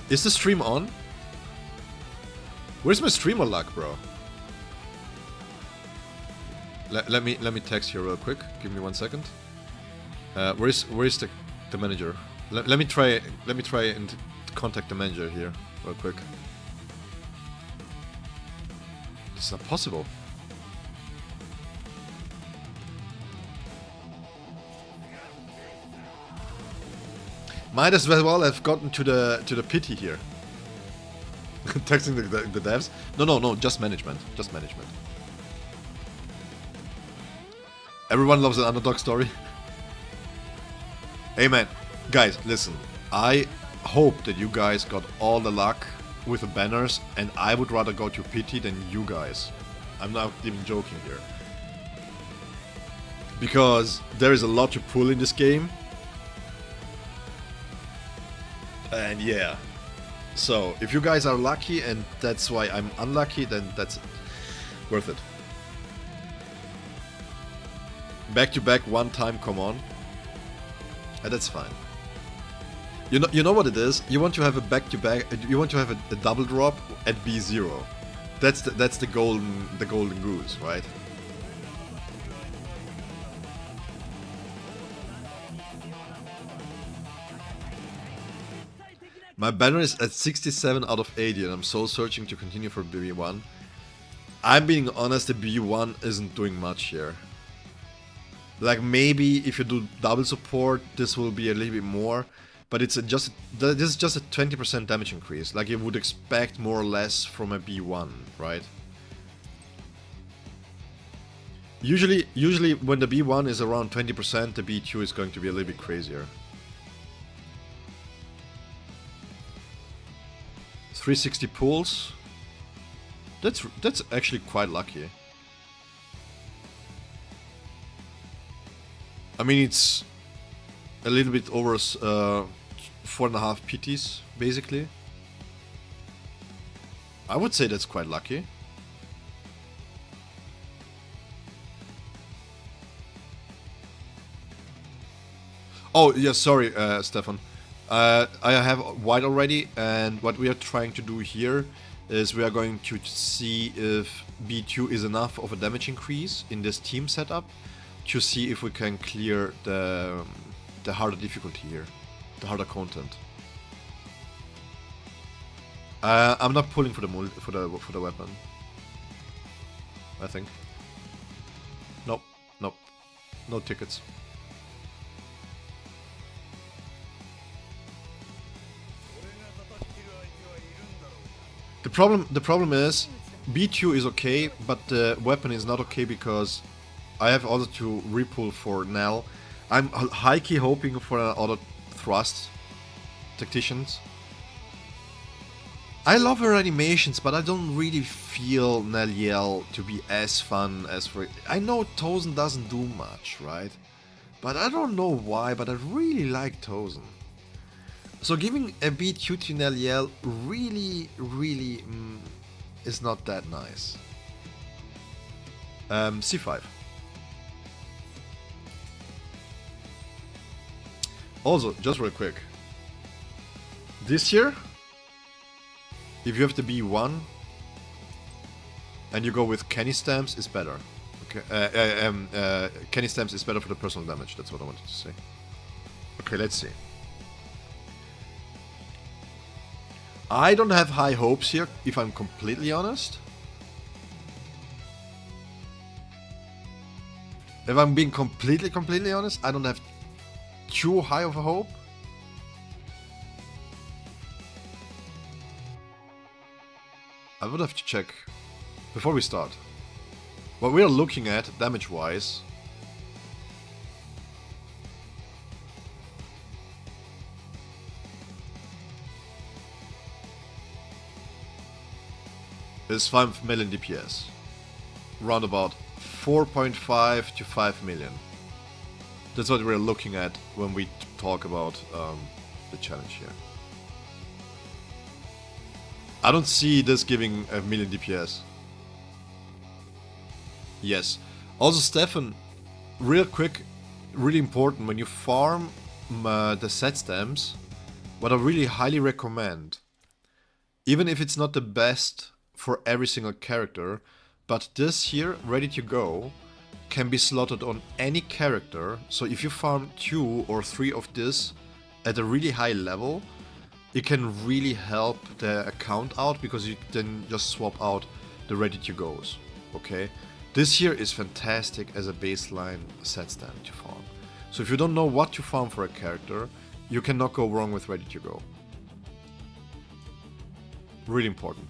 Is the stream on? Where's my streamer luck, bro? Let me text you real quick. Give me 1 second. Where is the manager? Let me try and contact the manager here real quick. This is not possible. Might as well have gotten to the pity here. Texting the devs? No, just management. Just management. Everyone loves an underdog story. Hey man, guys, listen. I hope that you guys got all the luck with the banners, and I would rather go to pity than you guys. I'm not even joking here. Because there is a lot to pull in this game. And yeah. So, if you guys are lucky and that's why I'm unlucky, then that's worth it. Back to back one time, come on. And that's fine. You know what it is? You want to have a back to back. You want to have a double drop at B0. That's the golden goose, right? My banner is at 67 out of 80 and I'm so searching to continue for B1. I'm being honest, the B1 isn't doing much here. Like maybe if you do double support, this will be a little bit more, but this is just a 20% damage increase, like you would expect more or less from a B1, right? Usually when the B1 is around 20%, the B2 is going to be a little bit crazier. 360 pulls. That's actually quite lucky. I mean, it's a little bit over 4.5 PTs, basically. I would say that's quite lucky. Oh, yeah, sorry, Stefan. I have white already, and what we are trying to do here is we are going to see if B2 is enough of a damage increase in this team setup to see if we can clear the harder difficulty here, the harder content. I'm not pulling for the weapon. I think. Nope, no tickets. The problem is B2 is okay, but the weapon is not okay because I have also to repull for Nell. I'm high-key hoping for other thrust tacticians. I love her animations, but I don't really feel Nell to be as fun as for... I know Tozen doesn't do much, right? But I don't know why, but I really like Tozen. So giving a B2 to Nell really is not that nice. C5. Also, just real quick. This year, if you have the B1 and you go with Kenny Stamps, it's better. Okay, Kenny Stamps is better for the personal damage. That's what I wanted to say. Okay, let's see. I don't have high hopes here, if I'm completely honest. If I'm being completely honest, I don't have too high of a hope. I would have to check before we start. What we are looking at, damage-wise, is 5 million DPS. Round about 4.5 to 5 million. That's what we're looking at when we talk about the challenge here. I don't see this giving a million DPS. Yes. Also, Stefan, real quick, really important, when you farm the set stamps, what I really highly recommend, even if it's not the best for every single character, but this here, ready to go, can be slotted on any character. So if you farm 2 or 3 of this at a really high level, it can really help the account out, because you then just swap out the ready to goes. Okay, this here is fantastic as a baseline set stamp to farm. So if you don't know what to farm for a character, you cannot go wrong with ready to go. Really important.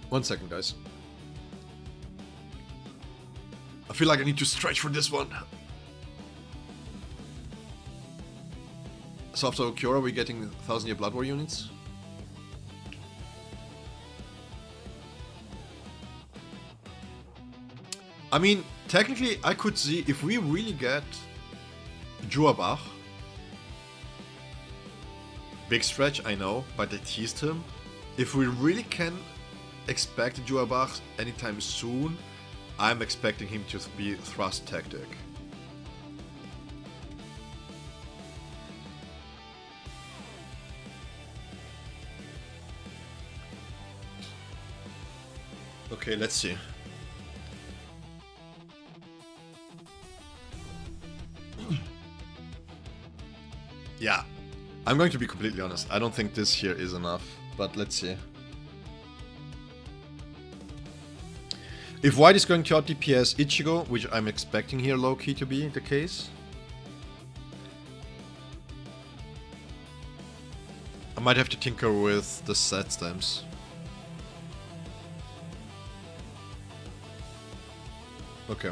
One second, guys. I feel like I need to stretch for this one. So after Ulqiorra, we're getting 1000-year Blood War units. I mean, technically, I could see if we really get Juabach. Big stretch, I know, but they teased him. If we really can expect Juabach anytime soon, I'm expecting him to be thrust tactic. Okay, let's see. Yeah, I'm going to be completely honest. I don't think this here is enough, but let's see. If white is going to out DPS Ichigo, which I'm expecting here low-key to be the case, I might have to tinker with the set stamps. Okay.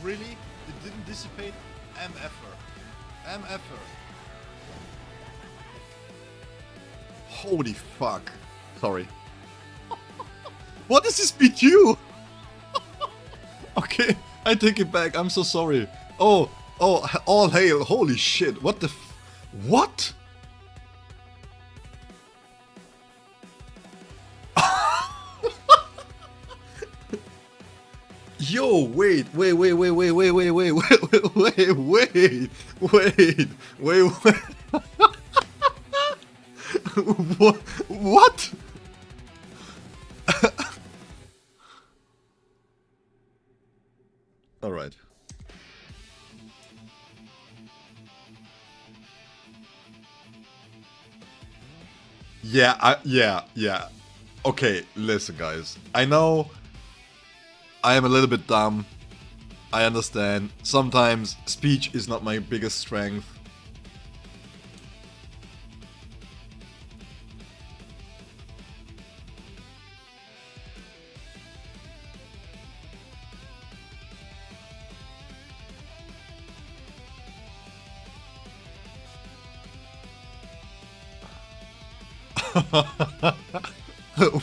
really? It didn't dissipate? MFer. MFer. Holy fuck. Sorry. What does this BQ? Okay, I take it back. I'm so sorry. Oh, all hail. Holy shit. What the what? Yo, wait. What? All right. Yeah. Okay, listen, guys. I know I am a little bit dumb. I understand. Sometimes speech is not my biggest strength.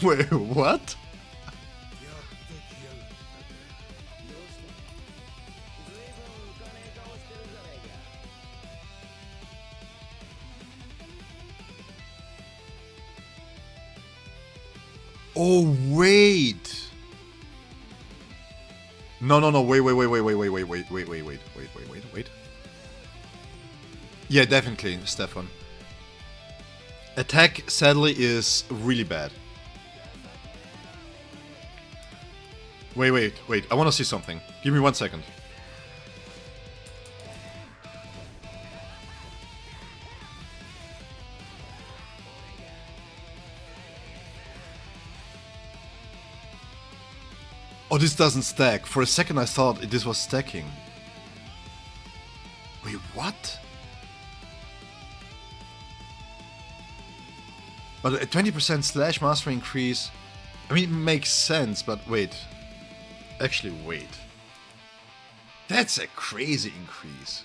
Wait, what? Oh, wait. No, wait. Yeah, definitely, Stefan. Attack, sadly, is really bad. Wait. I want to see something. Give me 1 second. Oh, this doesn't stack. For a second I thought this was stacking. Wait, what? But a 20% slash mastery increase... I mean, it makes sense, but wait. Actually, wait. That's a crazy increase.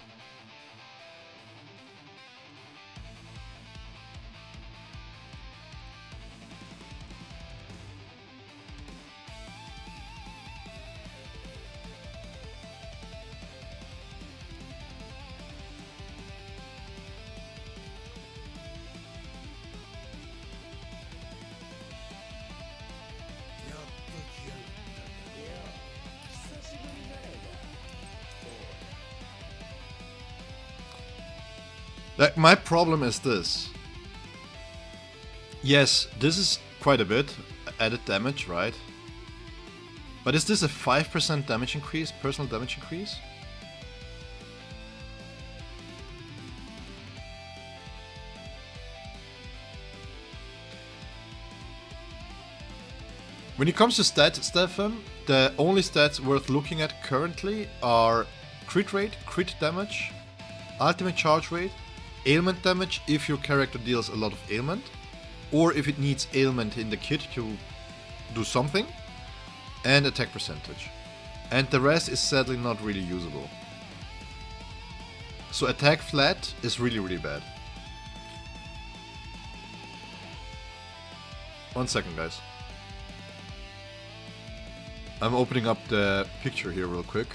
Like, my problem is this. Yes, this is quite a bit added damage, right? But is this a 5% damage increase, personal damage increase? When it comes to stats, Stefan, the only stats worth looking at currently are crit rate, crit damage, ultimate charge rate, ailment damage if your character deals a lot of ailment, or if it needs ailment in the kit to do something, and attack percentage. And the rest is sadly not really usable. So attack flat is really bad. 1 second, guys. I'm opening up the picture here real quick.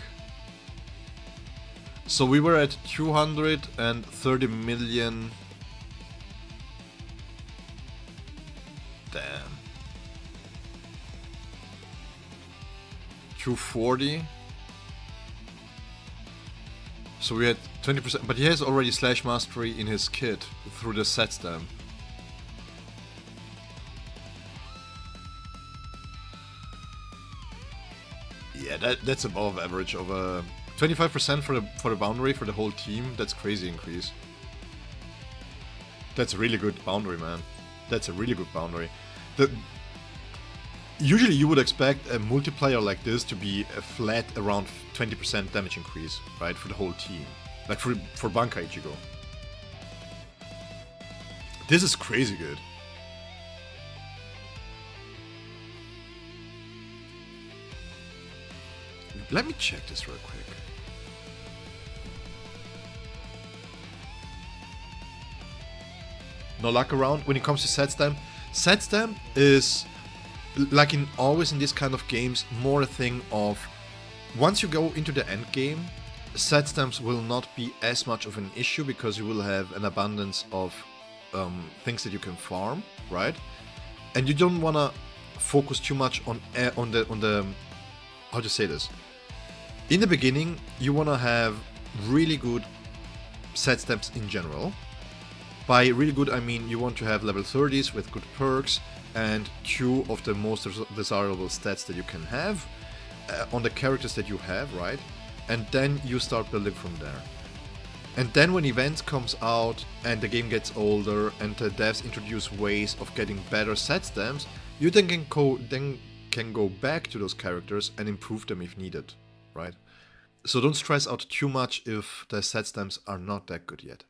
So we were at 230 million. Damn. 240. So we had 20%, but he has already slash mastery in his kit through the set stamp. Yeah, that's above average of a 25% for the boundary for the whole team. That's crazy increase. That's a really good boundary, man. That's a really good boundary. Usually you would expect a multiplayer like this to be a flat around 20% damage increase, right, for the whole team. Like for Banka Ichigo. This is crazy good. Let me check this real quick. no luck around when it comes to set stamp. Set stamp is, like in always in this kind of games, more a thing of once you go into the end game, set stamps will not be as much of an issue because you will have an abundance of things that you can farm, right? And you don't want to focus too much on the how to say this. In the beginning, you want to have really good set stamps in general. By really good, I mean you want to have level 30s with good perks and 2 of the most desirable stats that you can have on the characters that you have, right? And then you start building from there. And then when events comes out and the game gets older and the devs introduce ways of getting better set stamps, you then can go back to those characters and improve them if needed, right? So don't stress out too much if the set stamps are not that good yet.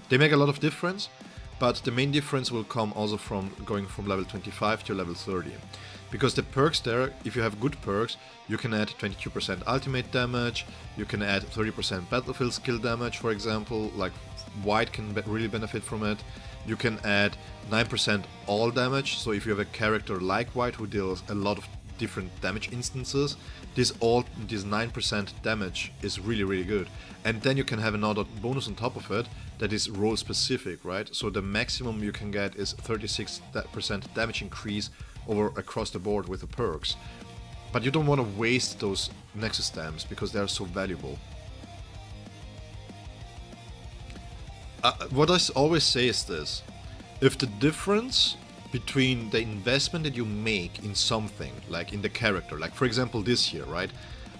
They make a lot of difference, but the main difference will come also from going from level 25 to level 30. Because the perks there, if you have good perks, you can add 22% ultimate damage, you can add 30% battlefield skill damage, for example, like White can really benefit from it. You can add 9% all damage, so if you have a character like White who deals a lot of different damage instances, this 9% damage is really good. And then you can have another bonus on top of it that is role specific, right? So the maximum you can get is 36% damage increase across the board with the perks. But you don't want to waste those Nexus stamps because they are so valuable. What I always say is this: if the difference between the investment that you make in something, like in the character, like for example this year, right?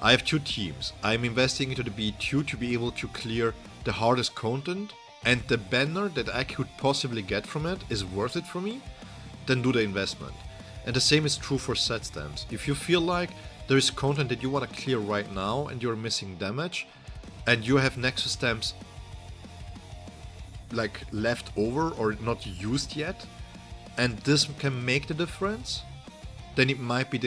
I have 2 teams. I'm investing into the B2 to be able to clear the hardest content, and the banner that I could possibly get from it is worth it for me, then do the investment. And the same is true for set stamps. If you feel like there is content that you want to clear right now and you're missing damage, and you have Nexus stamps like left over or not used yet, and this can make the difference, then it might be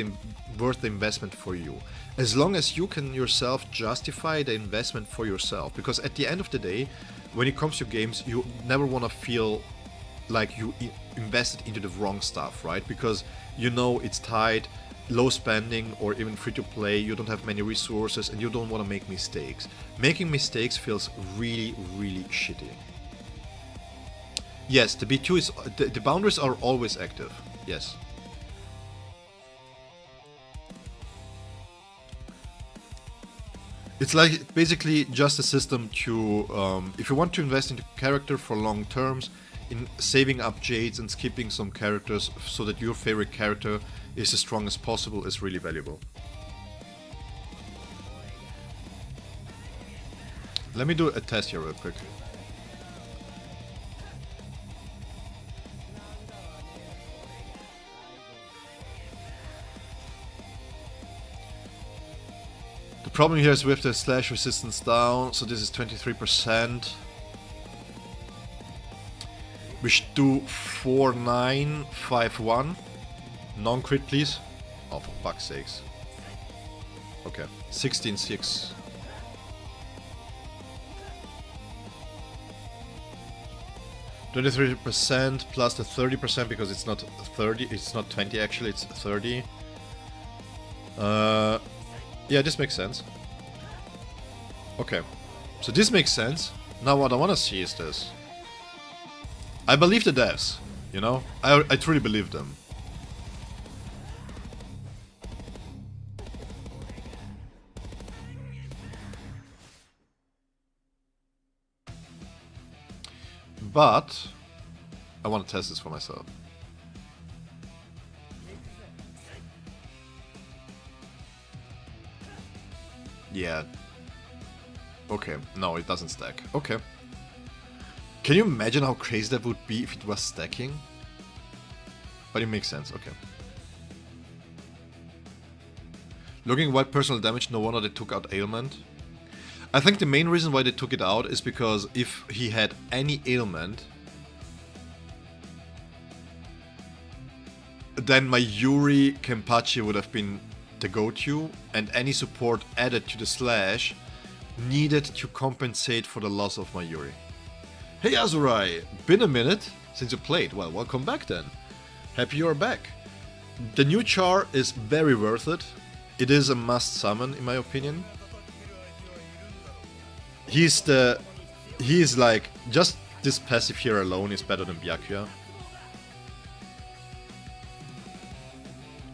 worth the investment for you. As long as you can yourself justify the investment for yourself. Because at the end of the day, when it comes to games, you never want to feel like you invested into the wrong stuff, right? Because you know it's tight, low spending, or even free to play, you don't have many resources and you don't want to make mistakes. Making mistakes feels really shitty. Yes, the B2 is... the boundaries are always active, yes. It's like basically just a system to... if you want to invest into character for long terms, in saving up jades and skipping some characters so that your favorite character is as strong as possible is really valuable. Let me do a test here real quick. The problem here is we have the slash resistance down, so this is 23%. We should do 4951. Non-crit, please. Oh, for fuck's sakes. Okay, 16-6. %, plus the 30% because it's not 30, it's not 20 actually, it's 30. Yeah, this makes sense. Okay, so this makes sense. Now what I want to see is this. I believe the devs, you know? I truly believe them. But I want to test this for myself. Yeah. Okay, no, it doesn't stack. Okay. Can you imagine how crazy that would be if it was stacking? But it makes sense, okay. Looking at white personal damage, no wonder they took out ailment. I think the main reason why they took it out is because if he had any ailment, then my Yuri Kenpachi would have been the go-to, and any support added to the slash needed to compensate for the loss of my Yuri. Hey Azurai, been a minute since you played. Well, welcome back then. Happy you're back. The new char is very worth it. It is a must summon in my opinion. He's like, just this passive here alone is better than Byakuya.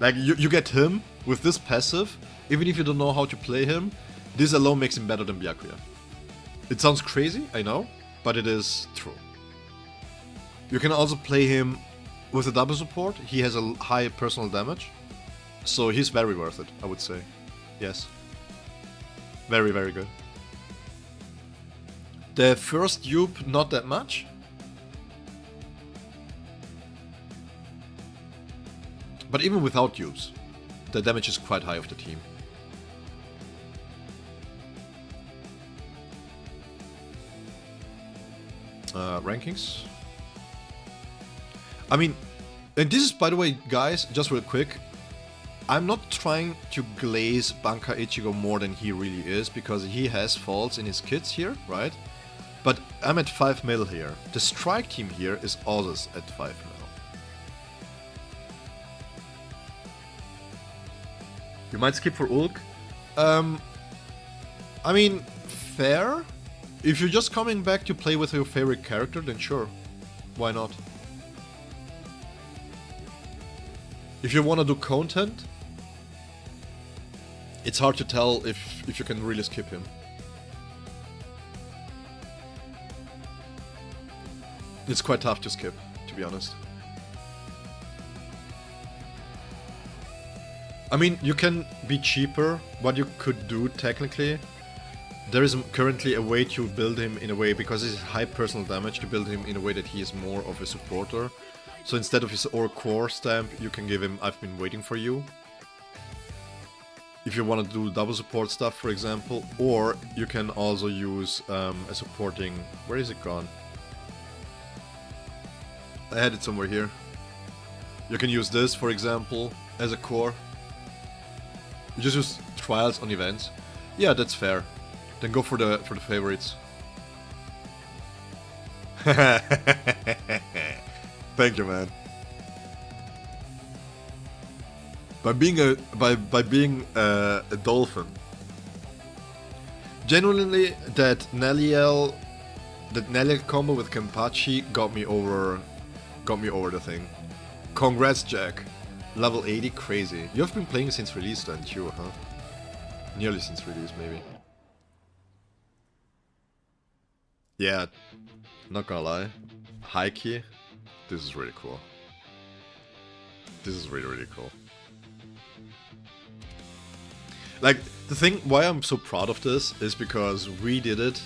Like, you get him with this passive, even if you don't know how to play him, this alone makes him better than Byakuya. It sounds crazy, I know, but it is true. You can also play him with a double support. He has a high personal damage, so he's very worth it, I would say. Yes. Very, very good. The first dupe, not that much. But even without dupes, the damage is quite high of the team. Rankings. I mean, and this is, by the way, guys, just real quick, I'm not trying to glaze Banka Ichigo more than he really is, because he has faults in his kits here, right? But I'm at 5 mil here. The strike team here is also at 5 mil. You might skip for Ulq. I mean, fair. If you're just coming back to play with your favorite character, then sure. Why not? If you want to do content, it's hard to tell if you can really skip him. It's quite tough to skip, to be honest. I mean, you can be cheaper. What you could do, technically, there is currently a way to build him in a way, because he's high personal damage, to build him in a way that he is more of a supporter. So instead of his core stamp, you can give him I've been waiting for you. If you want to do double support stuff, for example. Or you can also use a supporting... Where is it gone? I had it somewhere here. You can use this, for example, as a core. You just use trials on events. Yeah, that's fair. Then go for the favorites. Thank you, man. By being a dolphin. Genuinely, that Neliel combo with Kenpachi got me over the thing. Congrats, Jack. Level 80, crazy. You have been playing since release then too, huh? Nearly since release, maybe. Yeah, not gonna lie. High key, this is really cool. This is really, really cool. Like, the thing why I'm so proud of this is because we did it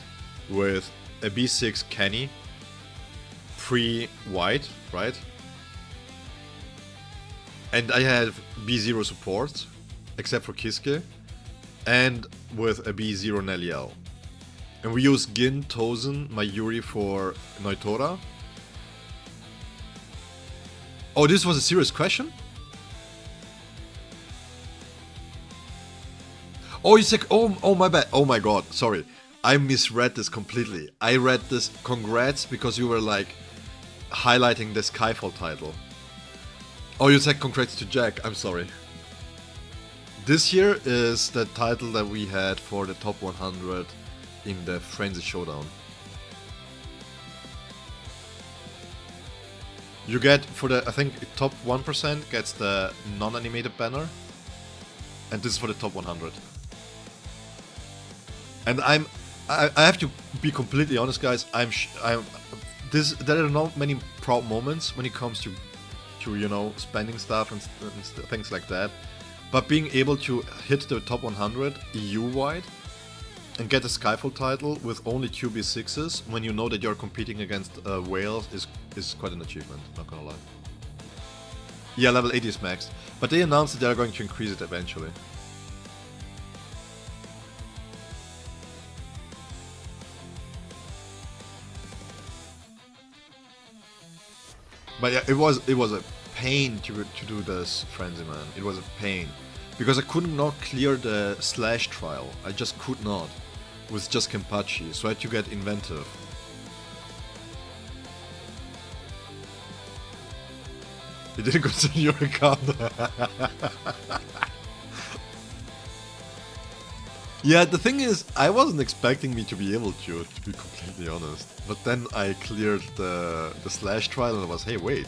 with a B6 Kenny pre-white, right? And I have B0 support, except for Kisuke, and with a B0 Neliel. And we use Gin, Tozen, Mayuri for Ulqiorra. Oh, this was a serious question? Oh, you said, oh my bad, oh my god, sorry. I misread this completely. I read this, congrats, because you were like, highlighting the Skyfall title. Oh, you said congrats to Jack, I'm sorry. This here is the title that we had for the top 100 in the Frenzy Showdown. You get, for the, I think, top 1% gets the non-animated banner. And this is for the top 100. And I have to be completely honest, guys, there are not many proud moments when it comes to you know, spending stuff and things like that. But being able to hit the top 100 EU-wide and get a Skyfall title with only 2 B6s when you know that you're competing against whales is quite an achievement, not gonna lie. Yeah, level 80 is maxed. But they announced that they're going to increase it eventually. But yeah, it was a pain to do this Frenzy, man. It was a pain. Because I could not clear the slash trial. I just could not. With just Kenpachi, so I had to get inventive. You didn't continue your account. Yeah, the thing is, I wasn't expecting me to be able to be completely honest. But then I cleared the slash trial and I was, hey, wait.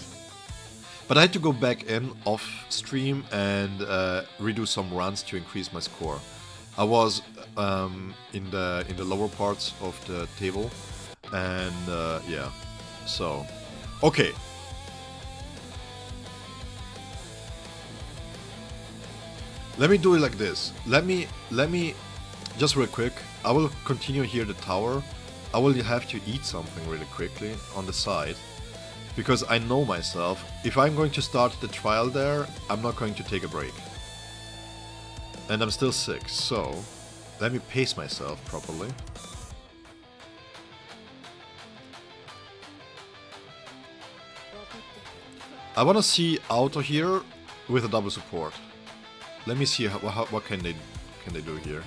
But I had to go back in off stream and redo some runs to increase my score. I was in the lower parts of the table, and yeah, so okay. Let me do it like this. Let me just real quick. I will continue here the tower. I will have to eat something really quickly on the side. Because I know myself, if I'm going to start the trial there, I'm not going to take a break. And I'm still sick, so let me pace myself properly. I want to see Auto here with a double support. Let me see what can they do here.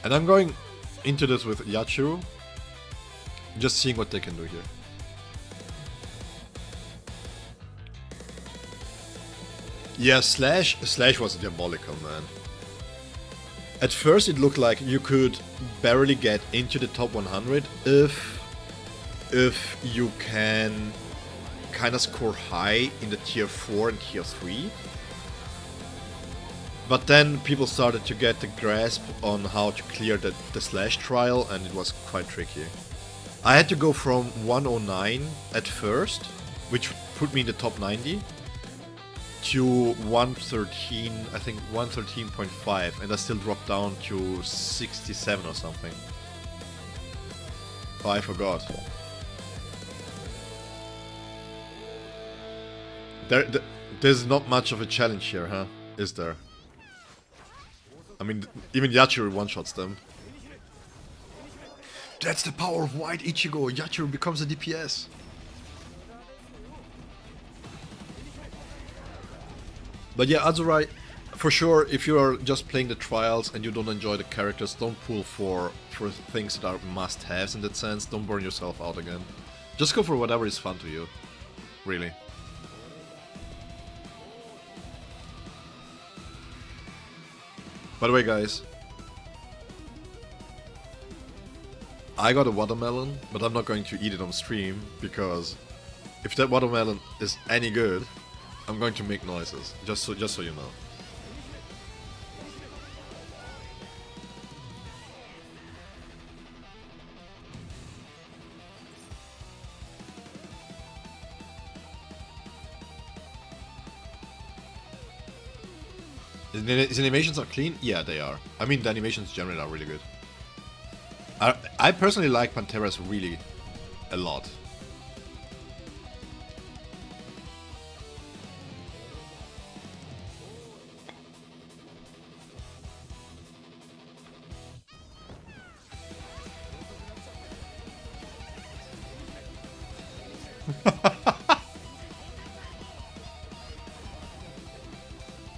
And I'm going into this with Yachiru, just seeing what they can do here. Yeah, Slash was diabolical, man. At first it looked like you could barely get into the top 100 if you can kind of score high in the tier 4 and tier 3. But then people started to get the grasp on how to clear the Slash trial, and it was quite tricky. I had to go from 109 at first, which put me in the top 90, to 113, I think 113.5, and I still dropped down to 67 or something. Oh, I forgot. There's not much of a challenge here, huh? Is there? I mean, even Yachiru one-shots them. That's the power of white Ichigo. Yachiru becomes a DPS. But yeah, Azurai, for sure, if you are just playing the trials and you don't enjoy the characters, don't pull for things that are must-haves in that sense. Don't burn yourself out again. Just go for whatever is fun to you. Really. By the way, guys, I got a watermelon, but I'm not going to eat it on stream, because if that watermelon is any good, I'm going to make noises, just so you know. His animations are clean? Yeah, they are. I mean, the animations generally are really good. I personally like Pantera's really a lot.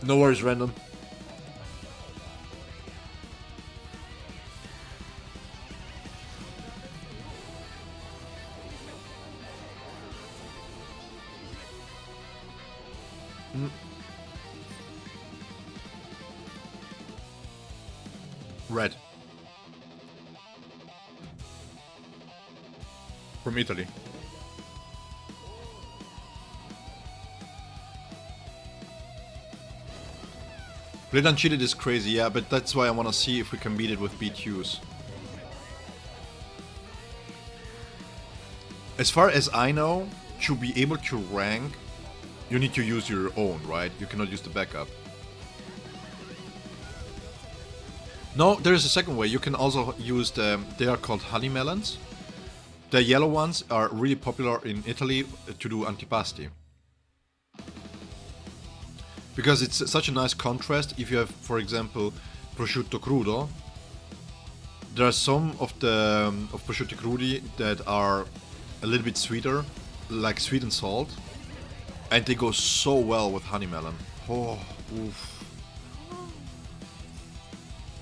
No worries, random. Red. From Italy. Blade Uncheated is crazy, yeah, but that's why I want to see if we can beat it with BQs. As far as I know, to be able to rank, you need to use your own, right? You cannot use the backup. No, there is a second way. You can also use they are called honey melons. The yellow ones are really popular in Italy to do antipasti. Because it's such a nice contrast. If you have, for example, prosciutto crudo, there are some of prosciutti crudi that are a little bit sweeter, like sweet and salt, and they go so well with honey melon. Oh, oof.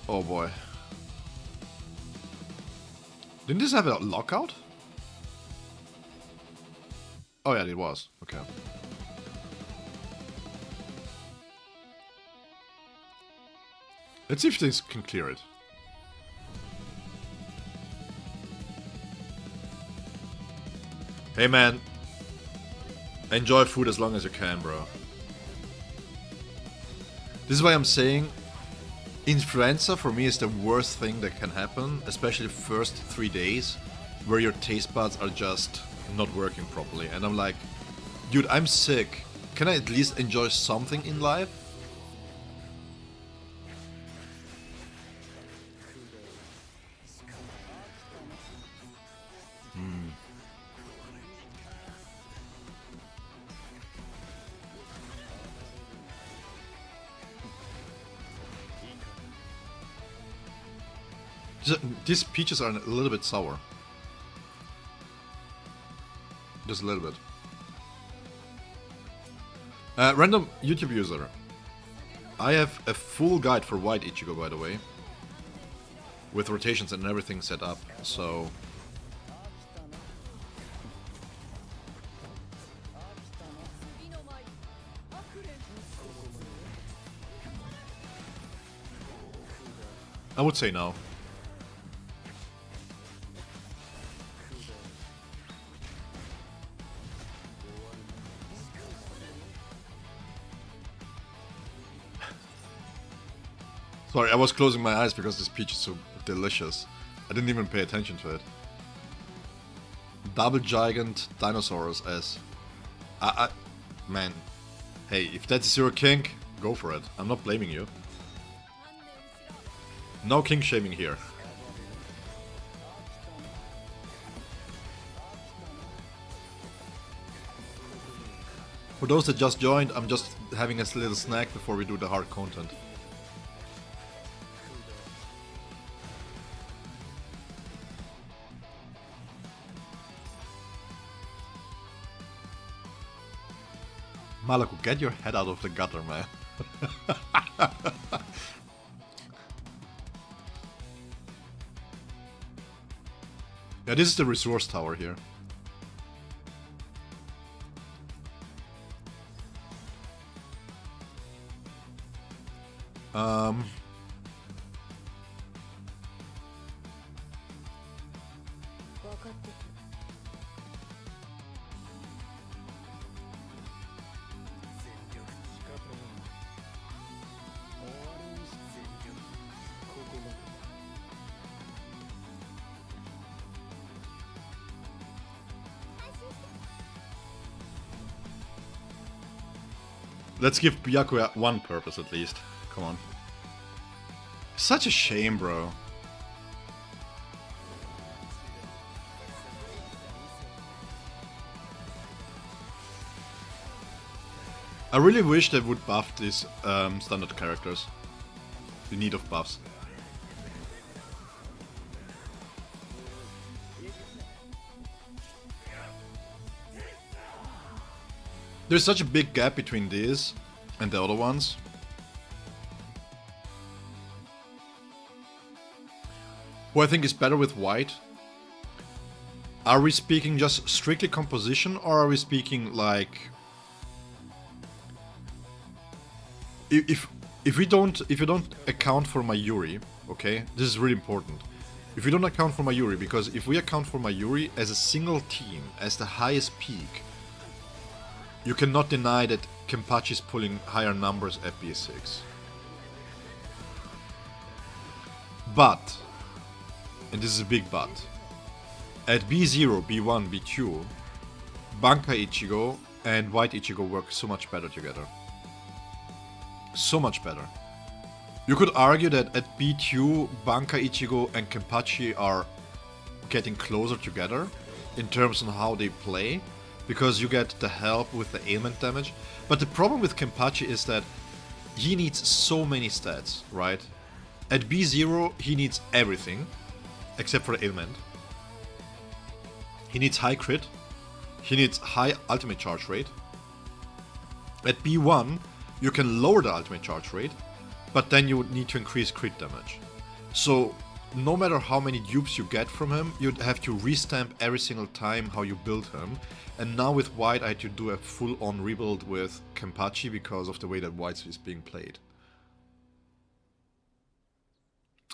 Oh boy. Didn't this have a lockout? Oh yeah, it was. Okay. Let's see if things can clear it. Hey man, enjoy food as long as you can, bro. This is why I'm saying influenza for me is the worst thing that can happen, especially the first 3 days where your taste buds are just not working properly. And I'm like, dude, I'm sick. Can I at least enjoy something in life? These peaches are a little bit sour. Just a little bit. Random YouTube user. I have a full guide for white Ichigo, by the way. With rotations and everything set up, so... I would say no. Sorry, I was closing my eyes because this peach is so delicious. I didn't even pay attention to it. Double Gigant Dinosaurs S. Man. Hey, if that's your kink, go for it. I'm not blaming you. No kink shaming here. For those that just joined, I'm just having a little snack before we do the hard content. Malaku, get your head out of the gutter, man. Yeah, this is the resource tower here. Let's give Byakuya one purpose at least. Come on. Such a shame, bro. I really wish they would buff these standard characters. The need of buffs. There's such a big gap between these and the other ones. Who I think is better with white. Are we speaking just strictly composition, or are we speaking like... If you don't account for Mayuri, okay? This is really important. If we don't account for Mayuri, because if we account for Mayuri as a single team, as the highest peak, you cannot deny that Kenpachi is pulling higher numbers at B6. But, and this is a big but, at B0, B1, B2, Banka Ichigo and White Ichigo work so much better together. So much better. You could argue that at B2, Banka Ichigo and Kenpachi are getting closer together in terms of how they play, because you get the help with the ailment damage. But the problem with Kenpachi is that he needs so many stats, right? At B0, he needs everything, except for the ailment. He needs high crit. He needs high ultimate charge rate. At B1, you can lower the ultimate charge rate, but then you would need to increase crit damage. So, no matter how many dupes you get from him, you'd have to restamp every single time how you build him. And now with White, I had to do a full-on rebuild with Kenpachi because of the way that White is being played.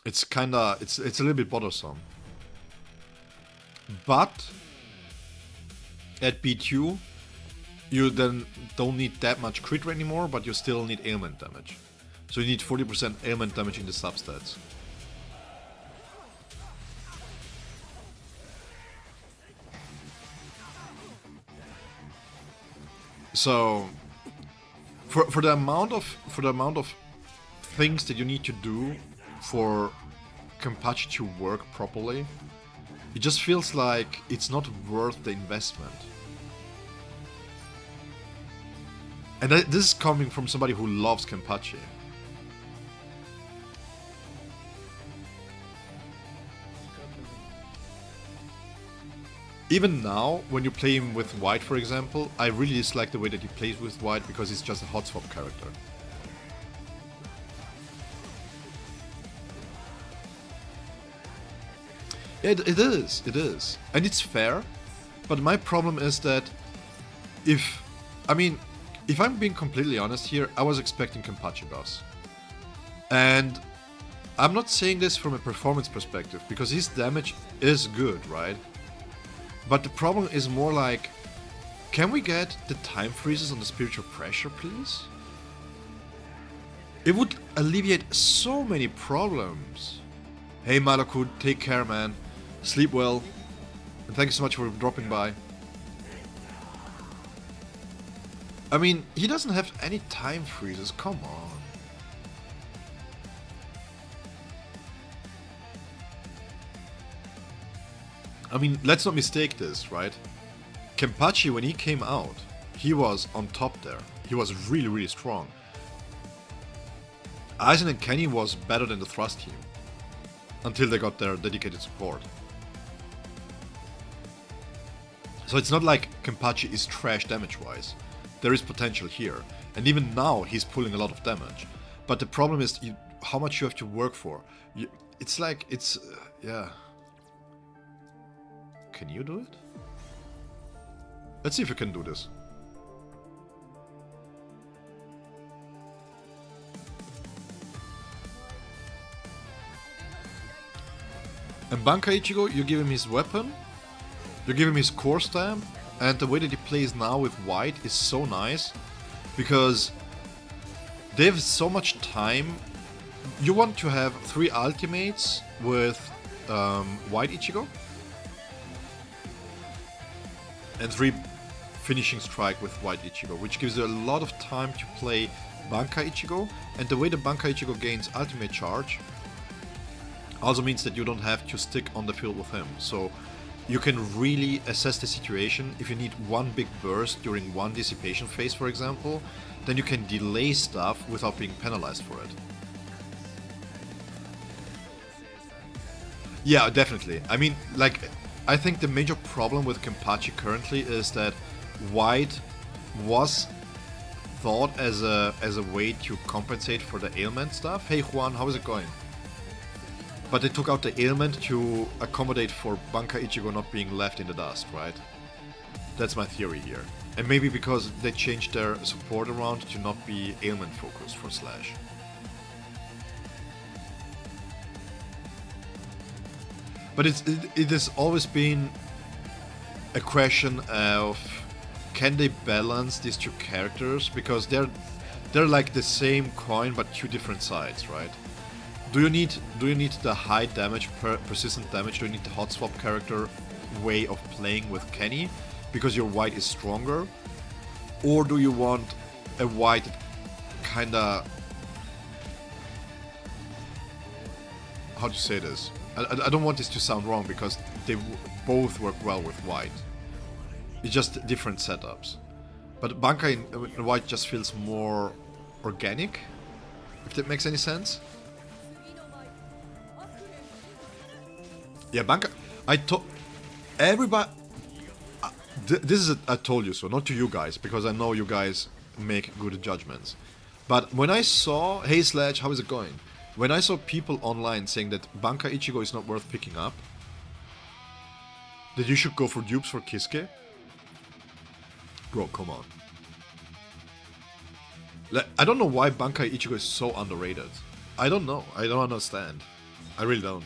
it's kinda, it's a little bit bothersome. But at B2, you then don't need that much crit rate anymore, but you still need ailment damage. So you need 40% ailment damage in the substats. So for the amount of things that you need to do for Kenpachi to work properly, it just feels like it's not worth the investment. And this is coming from somebody who loves Kenpachi. Even now, when you play him with white, for example, I really dislike the way that he plays with white because he's just a hot swap character. It is. And it's fair, but my problem is that if I'm being completely honest here, I was expecting Kenpachi buffs. And I'm not saying this from a performance perspective, because his damage is good, right? But the problem is more like, can we get the time freezes on the spiritual pressure, please? It would alleviate so many problems. Hey Malakud, take care, man. Sleep well. And thank you so much for dropping by. I mean, he doesn't have any time freezes, come on. I mean, let's not mistake this, right? Kenpachi, when he came out, he was on top there. He was really, really strong. Aizen and Kenny was better than the Thrust team. Until they got their dedicated support. So it's not like Kenpachi is trash damage-wise. There is potential here. And even now, he's pulling a lot of damage. But the problem is how much you have to work for. It's like, yeah. Can you do it? Let's see if you can do this. And Bankai Ichigo, you give him his weapon, you give him his core stamp, and the way that he plays now with white is so nice, because they have so much time. You want to have 3 ultimates with white Ichigo, and 3 finishing strike with white Ichigo, which gives you a lot of time to play Bankai Ichigo, and the way the Bankai Ichigo gains ultimate charge also means that you don't have to stick on the field with him. So you can really assess the situation. If you need one big burst during one dissipation phase, for example, then you can delay stuff without being penalized for it. Yeah, definitely. I mean, like, I think the major problem with Kenpachi currently is that white was thought as a way to compensate for the ailment stuff. Hey Juan, how is it going? But they took out the ailment to accommodate for Bankai Ichigo not being left in the dust, right? That's my theory here. And maybe because they changed their support around to not be ailment focused for Slash. But it has always been a question of, can they balance these 2 characters? Because they're like the same coin but 2 different sides, right? Do you need the high damage, persistent damage? Do you need the hot swap character way of playing with Kenny because your white is stronger? Or do you want a white that kinda... How to say this? I don't want this to sound wrong because they both work well with white. It's just different setups. But Bankai in white just feels more organic, if that makes any sense. Yeah, Bankai... I told... Everybody... this is I told you so, not to you guys, because I know you guys make good judgments. But when I saw... Hey Sledge, how is it going? When I saw people online saying that Bankai Ichigo is not worth picking up, that you should go for dupes for Kisuke, bro, come on. Like, I don't know why Bankai Ichigo is so underrated. I don't know. I don't understand. I really don't.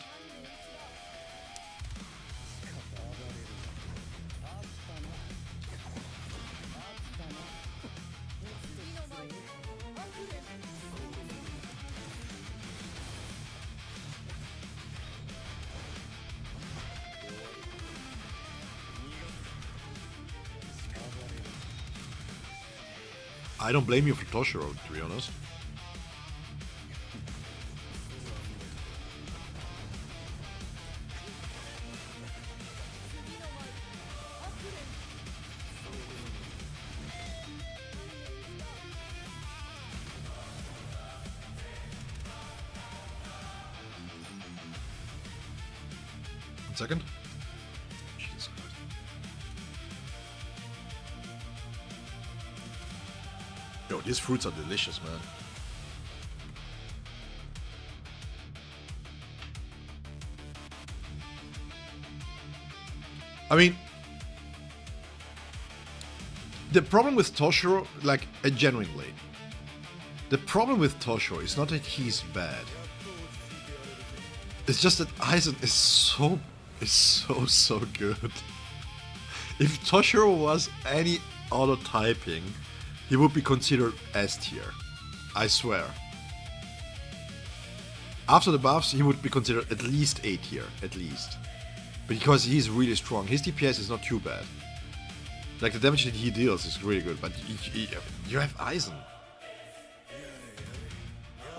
I don't blame you for Toshiro, to be honest. One second. Jesus Christ. Yo, these fruits are delicious, man. I mean, the problem with Toshiro, like, genuinely, the problem with Toshiro is not that he's bad. It's just that Aizen is so good. If Toshiro was any other typing, he would be considered S tier. I swear. After the buffs, he would be considered at least A tier, at least. Because he's really strong. His DPS is not too bad. Like, the damage that he deals is really good, but you have Aizen.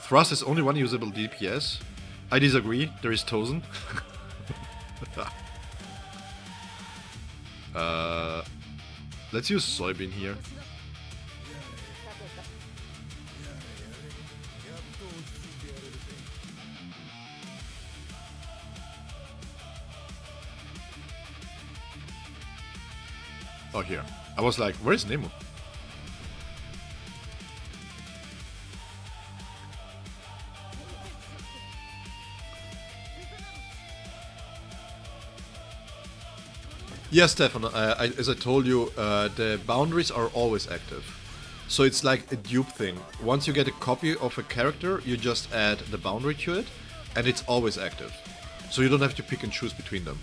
Thrust is only one usable DPS. I disagree, there is Tozen. Let's use soybean here. Oh, here. I was like, where is Nemo? Yes, Stefan, as I told you, the boundaries are always active. So it's like a dupe thing. Once you get a copy of a character, you just add the boundary to it, and it's always active. So you don't have to pick and choose between them.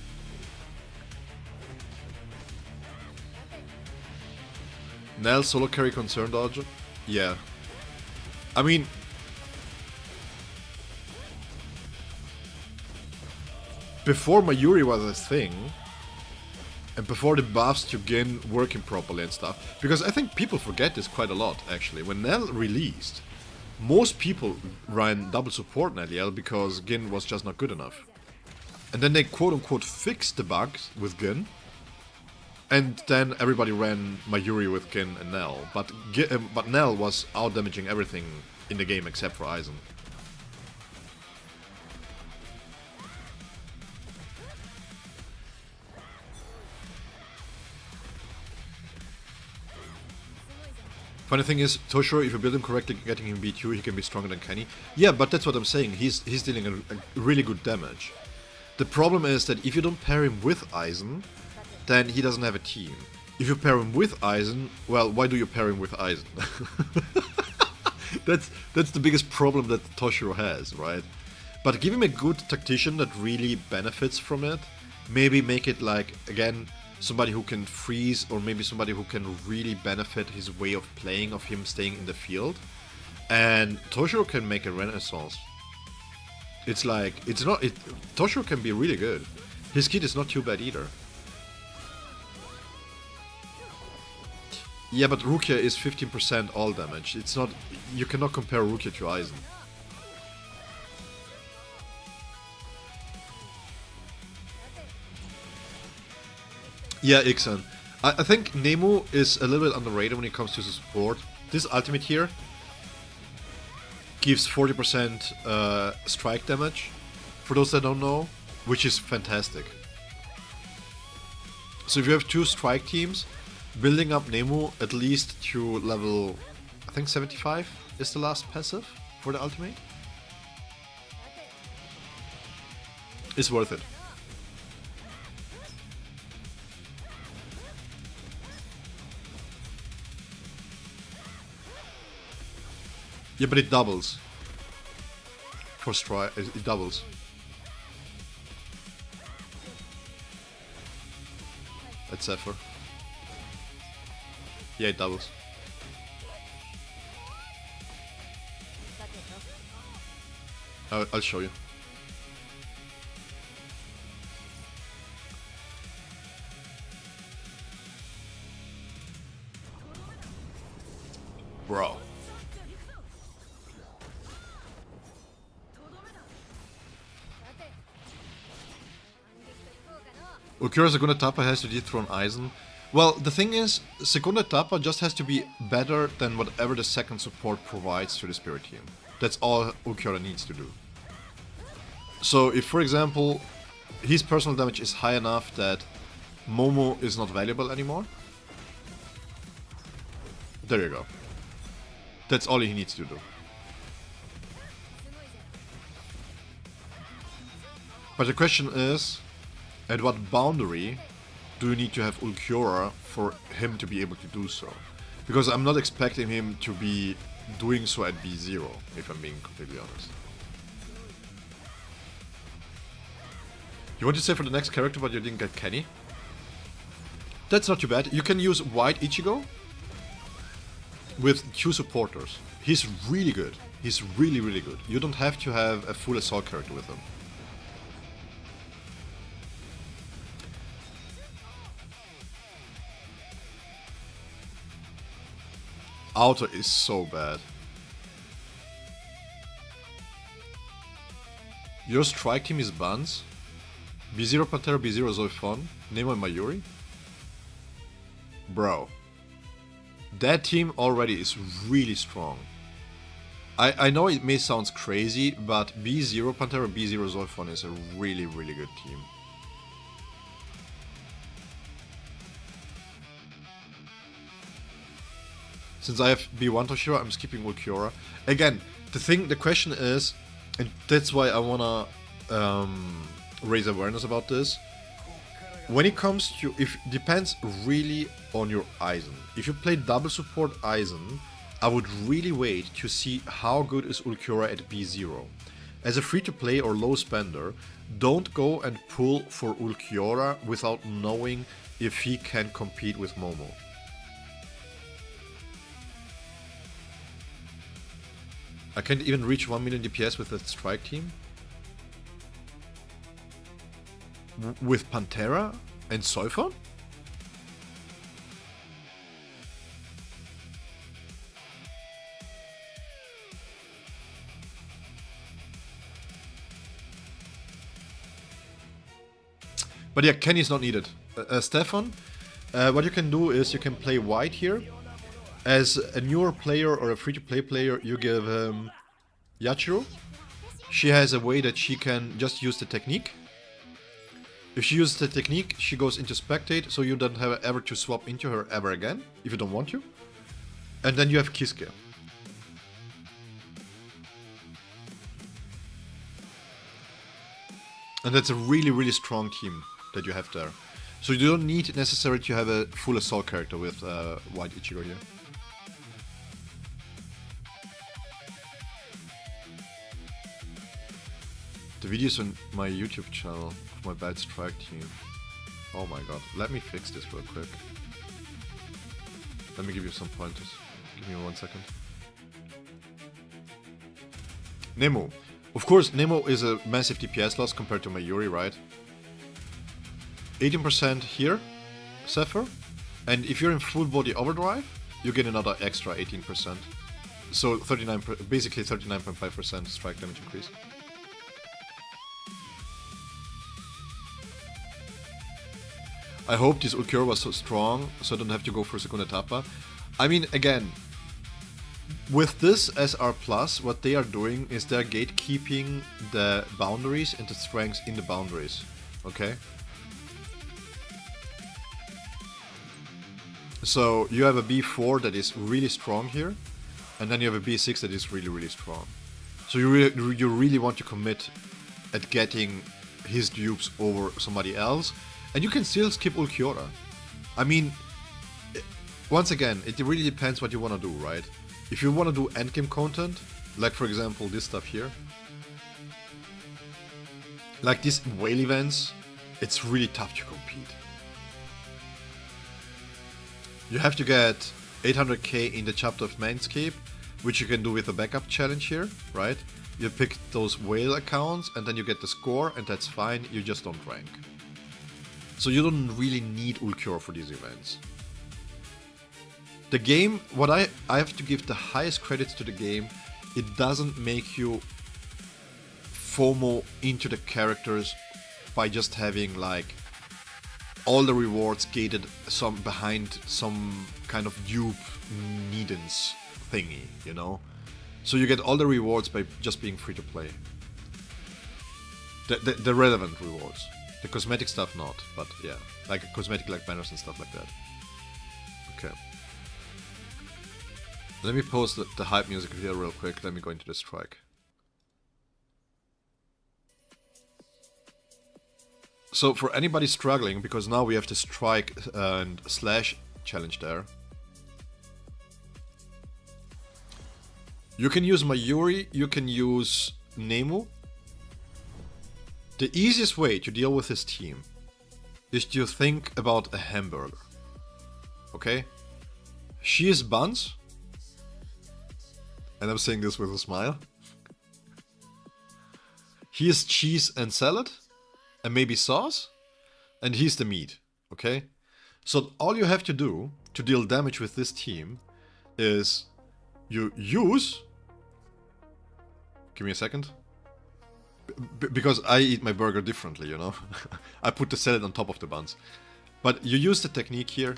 Nell solo carry concern dodge? Yeah. I mean... before Mayuri was a thing, and before the buffs to Gin working properly and stuff, because I think people forget this quite a lot, actually. When Nell released, most people ran double support Nell because Gin was just not good enough. And then they quote-unquote fixed the bugs with Gin, and then everybody ran Mayuri with Gin and Nell, but Nell was out-damaging everything in the game except for Aizen. Funny thing is, Toshiro, if you build him correctly, getting him B2, he can be stronger than Kenny. Yeah, but that's what I'm saying, he's dealing a really good damage. The problem is that if you don't pair him with Aizen, then he doesn't have a team. If you pair him with Aizen, well, why do you pair him with Aizen? That's the biggest problem that Toshiro has, right? But give him a good tactician that really benefits from it. Maybe make it like, again, somebody who can freeze, or maybe somebody who can really benefit his way of playing, of him staying in the field. And Toshiro can make a renaissance. It's like, Toshiro can be really good. His kit is not too bad either. Yeah, but Rukia is 15% all damage. It's not, you cannot compare Rukia to Aizen. Yeah, Ixan. I think Nemo is a little bit underrated when it comes to the support. This ultimate here gives 40% strike damage, for those that don't know, which is fantastic. So if you have two strike teams, building up Nemo at least to level, I think 75 is the last passive for the ultimate, is worth it. Yeah, but it doubles. For strike, it doubles. Zephyr. Yeah, it doubles. I'll show you. Bro. Ulqiorra Segunda Etapa has to dethrone Aizen. Well, the thing is, Segunda Etapa just has to be better than whatever the second support provides to the Spirit Team. That's all Ulqiorra needs to do. So if, for example, his personal damage is high enough that Momo is not valuable anymore, there you go. That's all he needs to do. But the question is, at what boundary do you need to have Ulqiorra for him to be able to do so? Because I'm not expecting him to be doing so at B0, if I'm being completely honest. You want to say for the next character but you didn't get Kenny? That's not too bad. You can use White Ichigo with 2 supporters. He's really good. He's really, really good. You don't have to have a full assault character with him. Auto is so bad. Your strike team is Buns, B0 Pantera, B0 Zoifon, Nemo and Mayuri? Bro. That team already is really strong. I know it may sound crazy, but B0 Pantera, B0 Zoifon is a really, really good team. Since I have B1 Toshiro, I'm skipping Ulqiorra. Again, the question is, and that's why I wanna raise awareness about this. When it comes to, it depends really on your Aizen. If you play double support Aizen, I would really wait to see how good is Ulqiorra at B0. As a free-to-play or low spender, don't go and pull for Ulqiorra without knowing if he can compete with Momo. I can't even reach 1 million DPS with that strike team. With Pantera and Zoifon? But yeah, Kenny's not needed. Stefan, what you can do is you can play White here. As a newer player or a free-to-play player, you give Yachiro. She has a way that she can just use the technique. If she uses the technique, she goes into Spectate, so you don't have ever to swap into her ever again, if you don't want to. And then you have Kisuke. And that's a really, really strong team that you have there. So you don't need necessarily to have a full assault character with White Ichigo here. The videos on my YouTube channel of my bad strike team. Oh my god. Let me fix this real quick. Let me give you some pointers. Give me 1 second. Nemo. Of course, Nemo is a massive DPS loss compared to Mayuri, right? 18% here, Zephyr. And if you're in full body overdrive, you get another extra 18%. So basically 39.5% strike damage increase. I hope this Ulqiorra was so strong, so I don't have to go for Segunda Etapa. I mean, again, with this as our plus, what they are doing is they're gatekeeping the boundaries and the strengths in the boundaries, okay? So you have a B4 that is really strong here, and then you have a B6 that is really, really strong. So you really want to commit at getting his dupes over somebody else. And you can still skip Ulqiorra. I mean, once again, it really depends what you want to do, right? If you want to do endgame content, like for example this stuff here, like these whale events, it's really tough to compete. You have to get 800k in the chapter of Manscape, which you can do with a backup challenge here, right? You pick those whale accounts and then you get the score, and that's fine, you just don't rank. So you don't really need Ulqiorra for these events. The game, what I have to give the highest credits to the game, it doesn't make you FOMO into the characters by just having like all the rewards gated some behind some kind of dupe needance thingy, you know? So you get all the rewards by just being free to play. The relevant rewards. The cosmetic stuff not, but yeah. Like cosmetic like banners and stuff like that. Okay. Let me post the hype music here real quick, let me go into the strike. So for anybody struggling, because now we have the strike and slash challenge there. You can use Mayuri, you can use Nemu. The easiest way to deal with this team is to think about a hamburger. Okay? She is buns. And I'm saying this with a smile. He is cheese and salad. And maybe sauce, and he's the meat, okay? So all you have to do to deal damage with this team is you use... Give me a second. Because I eat my burger differently, you know? I put the salad on top of the buns. But you use the technique here.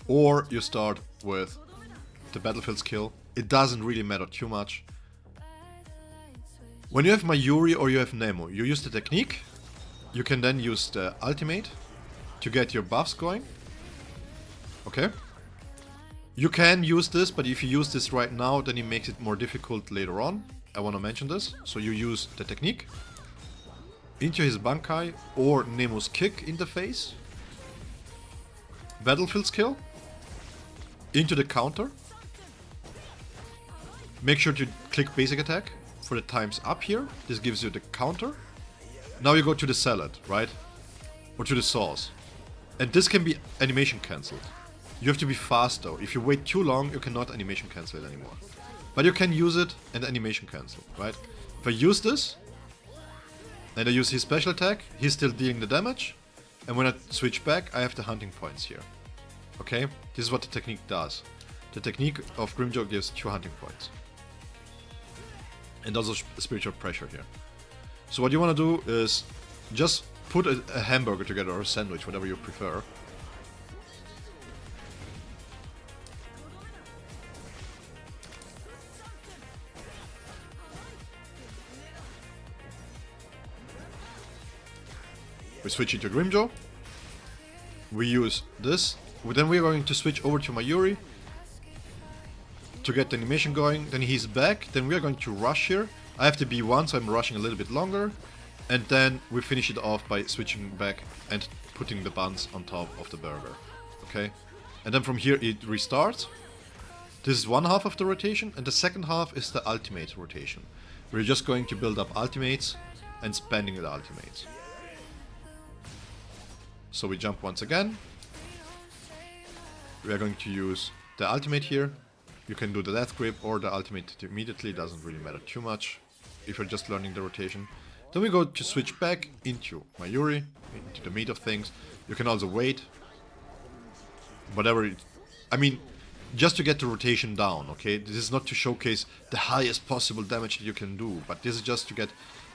Or you start with the battlefield skill. It doesn't really matter too much. When you have Mayuri or you have Nemu, you use the technique. You can then use the ultimate to get your buffs going. Okay. You can use this, but if you use this right now, then it makes it more difficult later on. I want to mention this. So you use the technique into his Bankai or Nemu's kick in the face. Battlefield skill into the counter. Make sure to click basic attack for the times up here. This gives you the counter. Now you go to the salad, right? Or to the sauce. And this can be animation cancelled. You have to be fast though. If you wait too long, you cannot animation cancel it anymore. But you can use it and animation cancel, right? If I use this, and I use his special attack, he's still dealing the damage. And when I switch back, I have the hunting points here. Okay? This is what the technique does. The technique of Grimjaw gives 2 hunting points. And also spiritual pressure here. So what you want to do is just put a hamburger together or a sandwich, whatever you prefer. We switch into Grimjaw. We use this. Then we're going to switch over to Mayuri to get the animation going. Then he's back. Then we are going to rush here. I have to be 1, so I'm rushing a little bit longer. And then we finish it off by switching back and putting the buns on top of the burger. Okay? And then from here it restarts. This is one half of the rotation, and the second half is the ultimate rotation. We're just going to build up ultimates and spending the ultimates. So we jump once again. We are going to use the ultimate here. You can do the death grip or the ultimate immediately, doesn't really matter too much if you're just learning the rotation. Then we go to switch back into Mayuri, into the meat of things. You can also wait. Whatever it, I mean, just to get the rotation down, okay? This is not to showcase the highest possible damage that you can do, but this is just to get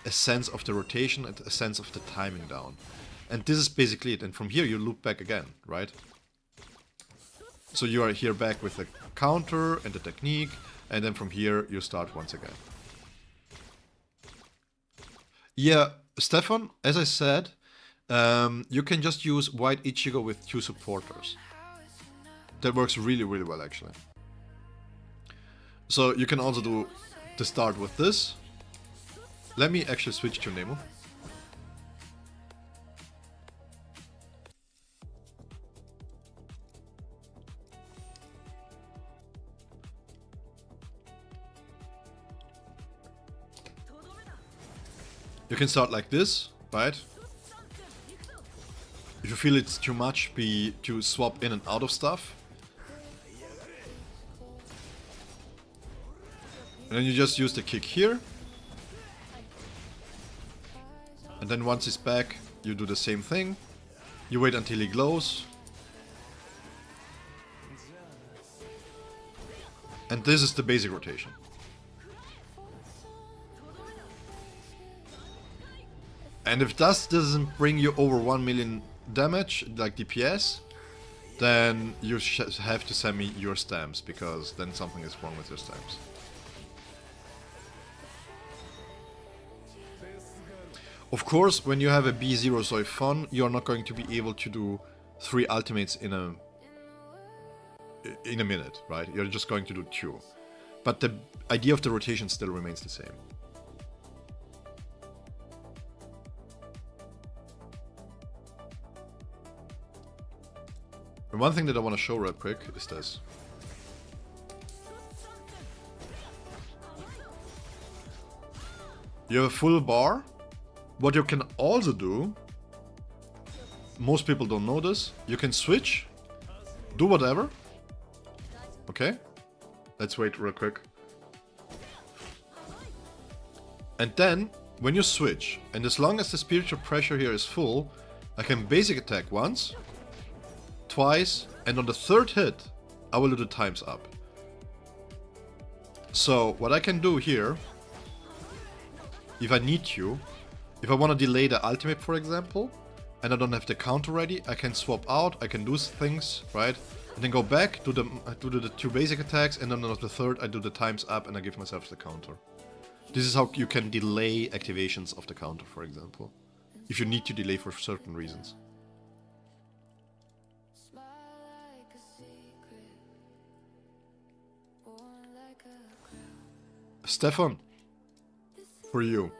a sense of the rotation and a sense of the timing down. And this is basically it, and from here you loop back again, right? So you are here back with the counter and the technique, and then from here you start once again. Yeah, Stefan, as I said, you can just use white Ichigo with 2 supporters. That works really, really well actually. So you can also do the start with this. Let me actually switch to Nemu. You can start like this, right? If you feel it's too much, to swap in and out of stuff. And then you just use the kick here. And then once he's back, you do the same thing. You wait until he glows. And this is the basic rotation. And if that doesn't bring you over 1 million damage, like DPS, then you have to send me your stamps, because then something is wrong with your stamps. Of course, when you have a B0 Zoifon, you're not going to be able to do 3 ultimates in a minute, right? You're just going to do 2. But the idea of the rotation still remains the same. And one thing that I want to show real quick is this. You have a full bar. What you can also do, most people don't know this, you can switch, do whatever. Okay, let's wait real quick. And then, when you switch, and as long as the spiritual pressure here is full, I can basic attack once, twice, and on the 3rd hit, I will do the times up. So, what I can do here, if I need to, if I want to delay the ultimate, for example, and I don't have the counter ready, I can swap out, I can do things, right? And then go back, do the 2 basic attacks, and then on the 3rd I do the times up and I give myself the counter. This is how you can delay activations of the counter, for example, if you need to delay for certain reasons. Stefan, for you.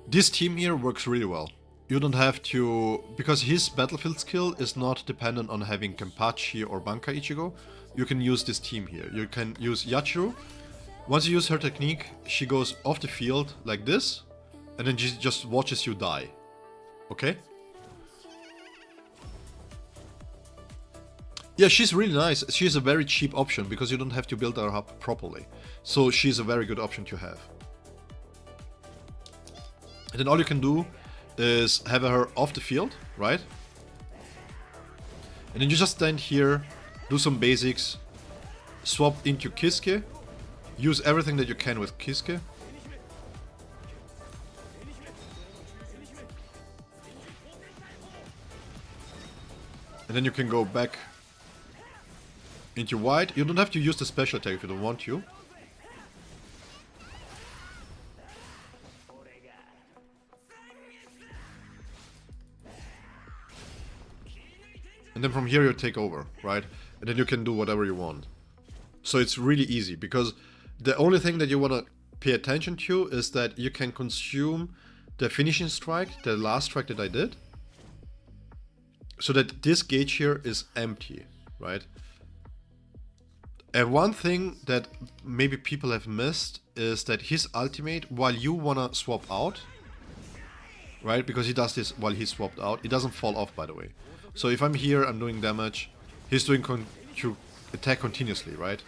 This team here works really well. You don't have to, because his battlefield skill is not dependent on having Kenpachi or Banka Ichigo. You can use this team here. You can use Yachiru. Once you use her technique, she goes off the field like this, and then she just watches you die. Okay? Yeah, she's really nice. She's a very cheap option because you don't have to build her up properly. So she's a very good option to have. And then all you can do is have her off the field, right? And then you just stand here, do some basics, swap into Kisuke, use everything that you can with Kisuke. And then you can go back into white. You don't have to use the special attack if you don't want to. And then from here you take over, right? And then you can do whatever you want. So it's really easy, because the only thing that you want to pay attention to is that you can consume the finishing strike, the last strike that I did, so that this gauge here is empty, right? And one thing that maybe people have missed is that his ultimate, while you want to swap out, right? Because he does this while he's swapped out, it doesn't fall off, by the way. So if I'm here, I'm doing damage, he's doing to attack continuously, right?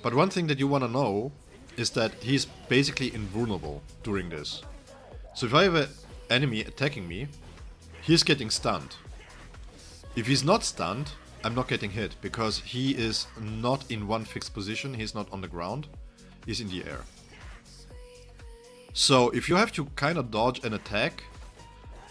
But one thing that you want to know is that he's basically invulnerable during this. So if I have an enemy attacking me, he's getting stunned. If he's not stunned, I'm not getting hit, because he is not in one fixed position, he's not on the ground, he's in the air. So if you have to kind of dodge an attack,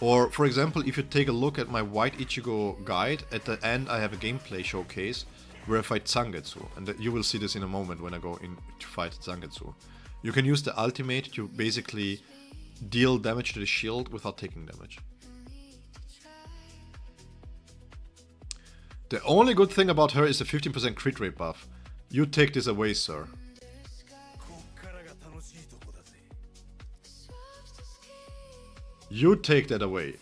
or for example, if you take a look at my White Ichigo guide, at the end I have a gameplay showcase where I fight Zangetsu, and you will see this in a moment when I go in to fight Zangetsu. You can use the ultimate to basically deal damage to the shield without taking damage. The only good thing about her is the 15% crit rate buff. You take this away, sir. You take that away.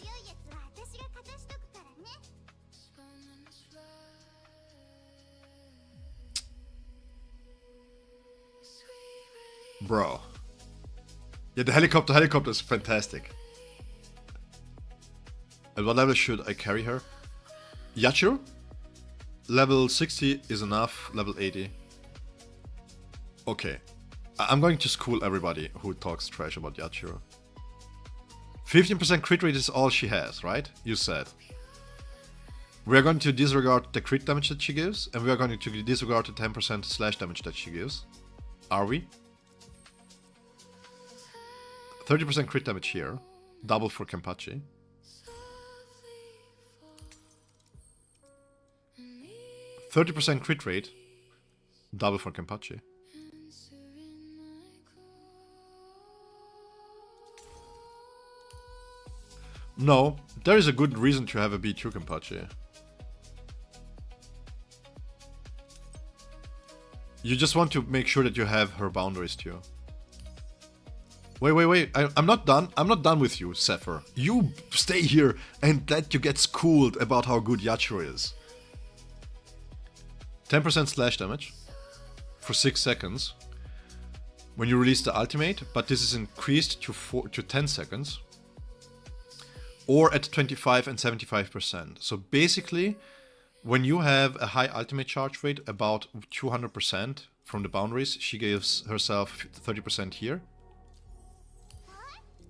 bro. Yeah, the helicopter is fantastic. At what level should I carry her? Yachiro? Level 60 is enough, level 80. Okay. I'm going to school everybody who talks trash about Yachiro. 15% crit rate is all she has, right? You said. We are going to disregard the crit damage that she gives, and we are going to disregard the 10% slash damage that she gives. Are we? 30% crit damage here. Double for Kenpachi. 30% crit rate. Double for Kenpachi. No, there is a good reason to have a B2 Kenpachi. You just want to make sure that you have her boundaries too. Wait. I'm not done. I'm not done with you, Zephyr. You stay here and let you get schooled about how good Yachiro is. 10% slash damage for 6 seconds when you release the ultimate, but this is increased to 10 seconds. Or at 25 and 75%. So basically, when you have a high ultimate charge rate, about 200% from the boundaries, she gives herself 30% here.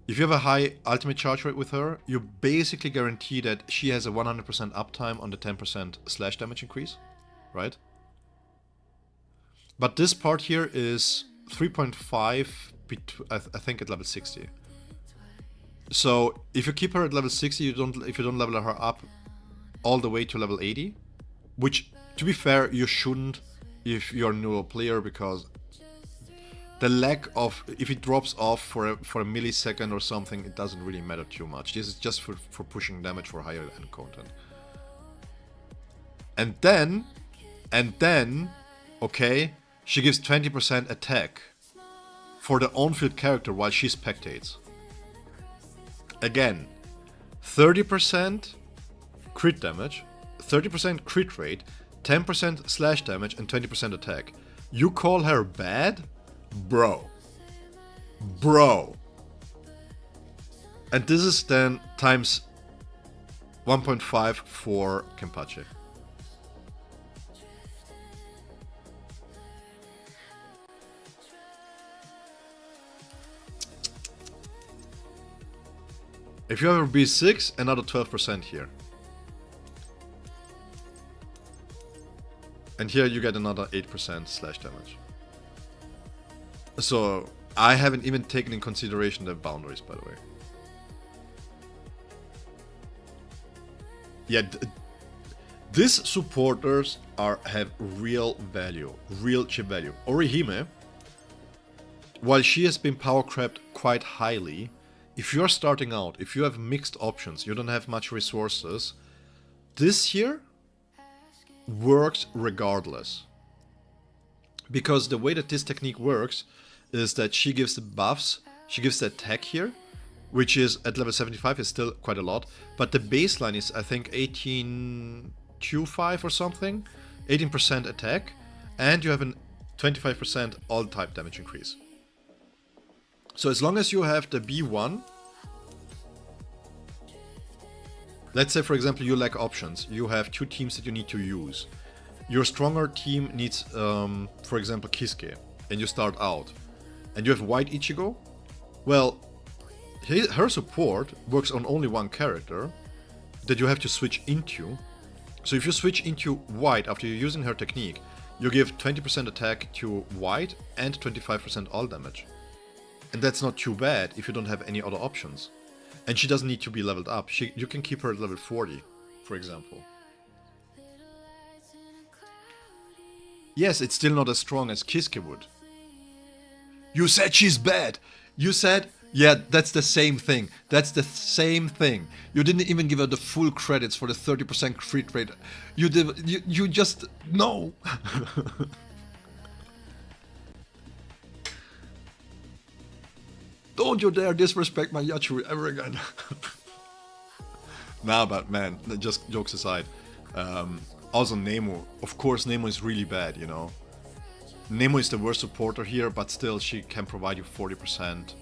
If you have a high ultimate charge rate with her, you basically guarantee that she has a 100% uptime on the 10% slash damage increase, right? But this part here is 3.5, I think at level 60. So if you keep her at level 60, if you don't level her up all the way to level 80, which to be fair you shouldn't if you're a newer player, because the lack of, if it drops off for a millisecond or something, it doesn't really matter too much. This is just for pushing damage for higher end content. And then, okay, she gives 20% attack for the on-field character while she spectates. Again, 30% crit damage, 30% crit rate, 10% slash damage, and 20% attack. You call her bad? Bro. And this is then times 1.5 for Kenpachi. If you have a B6, another 12% here. And here you get another 8% slash damage. So I haven't even taken in consideration the boundaries, by the way. Yeah, these supporters have real value, real chip value. Orihime, while she has been power crept quite highly, if you're starting out, if you have mixed options, you don't have much resources, this here works regardless. Because the way that this technique works is that she gives the buffs, she gives the attack here, which is at level 75 is still quite a lot, but the baseline is I think 18.25 or something, 18% attack, and you have a 25% all type damage increase. So as long as you have the B1, let's say for example you lack options, you have two teams that you need to use. Your stronger team needs, for example, Kisuke, and you start out. And you have white Ichigo. Well, her support works on only one character that you have to switch into. So if you switch into white after you're using her technique, you give 20% attack to white and 25% all damage. And that's not too bad if you don't have any other options. And she doesn't need to be leveled up. You can keep her at level 40, for example. Yes, it's still not as strong as Kisuke would. You said she's bad! You said... Yeah, that's the same thing. That's the same thing. You didn't even give her the full credits for the 30% crit rate. You just... No! Don't you dare disrespect my Yachiro ever again. Nah, but man, just jokes aside. Also Nemo. Of course Nemo is really bad, you know. Nemo is the worst supporter here, but still she can provide you 40%.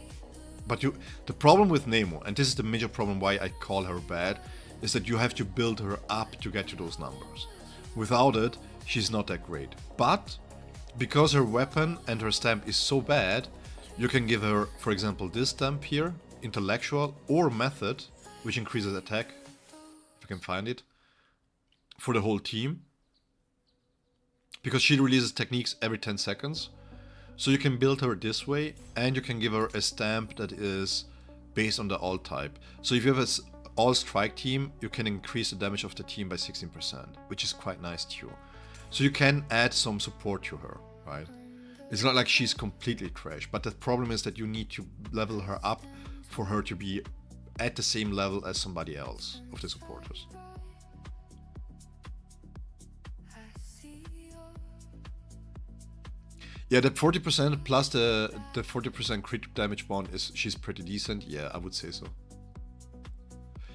But the problem with Nemo, and this is the major problem why I call her bad, is that you have to build her up to get to those numbers. Without it, she's not that great. But because her weapon and her stamp is so bad, you can give her, for example, this stamp here, Intellectual, or Method, which increases attack, if I can find it, for the whole team. Because she releases techniques every 10 seconds. So you can build her this way, and you can give her a stamp that is based on the all type. So if you have an all strike team, you can increase the damage of the team by 16%, which is quite nice too. So you can add some support to her, right? It's not like she's completely trash, but the problem is that you need to level her up for her to be at the same level as somebody else of the supporters. Yeah, the 40% plus the 40% crit damage bond she's pretty decent. Yeah, I would say so.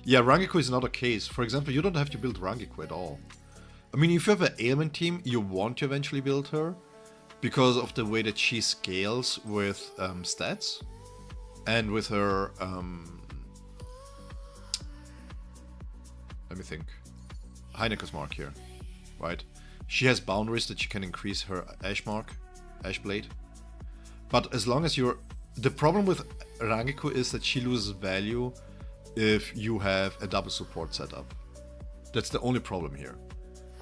Yeah, Rangiku is another case. For example, you don't have to build Rangiku at all. I mean, if you have an ailment team, you want to eventually build her because of the way that she scales with stats and with her let me think, Heineke's mark here, right? She has boundaries that she can increase her Ash Blade. But as long as the problem with Rangiku is that she loses value if you have a double support setup. That's the only problem here.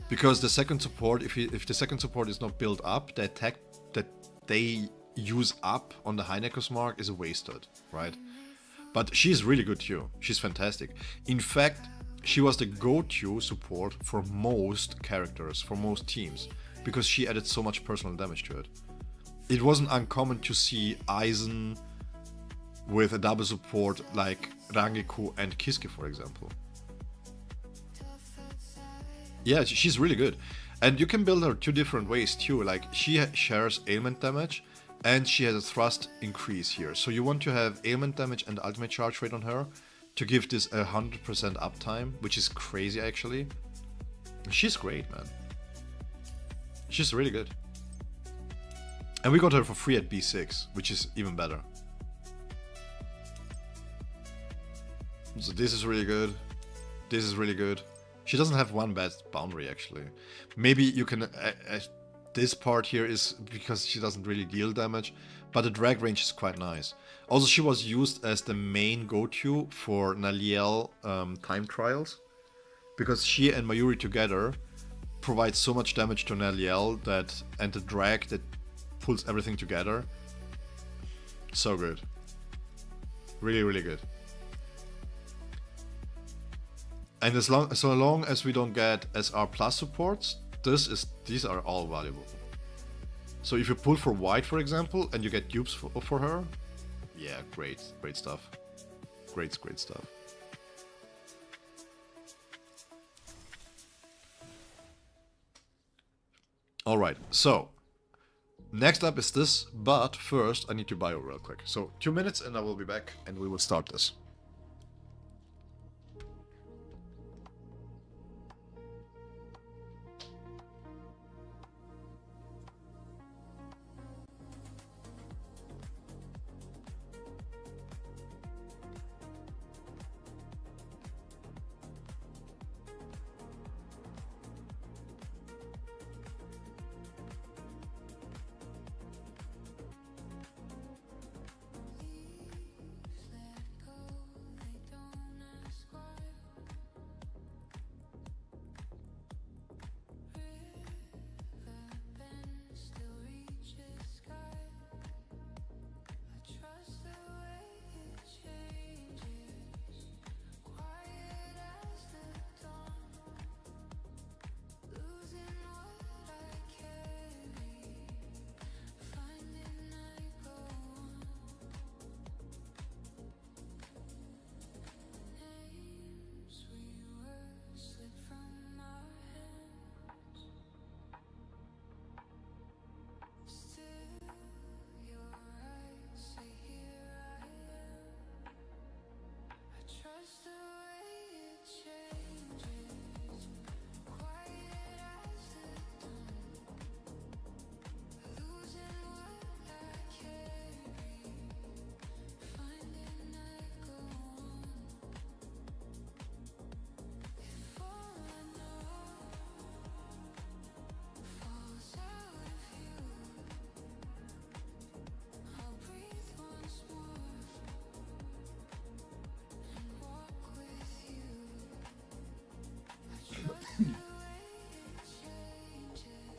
Because the second support, if the second support is not built up, the attack that they use up on the Heineke's mark is wasted, right? But she's really good too. She's fantastic. In fact, she was the go-to support for most characters, for most teams, because she added so much personal damage to it. It wasn't uncommon to see Aizen with a double support like Rangiku and Kisuke, for example. Yeah, she's really good. And you can build her two different ways too. Like, she shares ailment damage and she has a thrust increase here. So you want to have ailment damage and ultimate charge rate on her to give this 100% uptime, which is crazy actually. She's great, man. She's really good. And we got her for free at B6, which is even better. So this is really good. This is really good. She doesn't have one bad boundary actually. Maybe you can... this part here is because she doesn't really deal damage, but the drag range is quite nice. Also, she was used as the main go-to for Naliel time trials, because she and Mayuri together provide so much damage to Naliel and the drag that pulls everything together. So good. Really, really good. And so long as we don't get SR plus supports, these are all valuable. So if you pull for white, for example, and you get dupes for her, yeah, great stuff. Great stuff. All right, so next up is this, but first I need to bio real quick. So 2 minutes and I will be back and we will start this.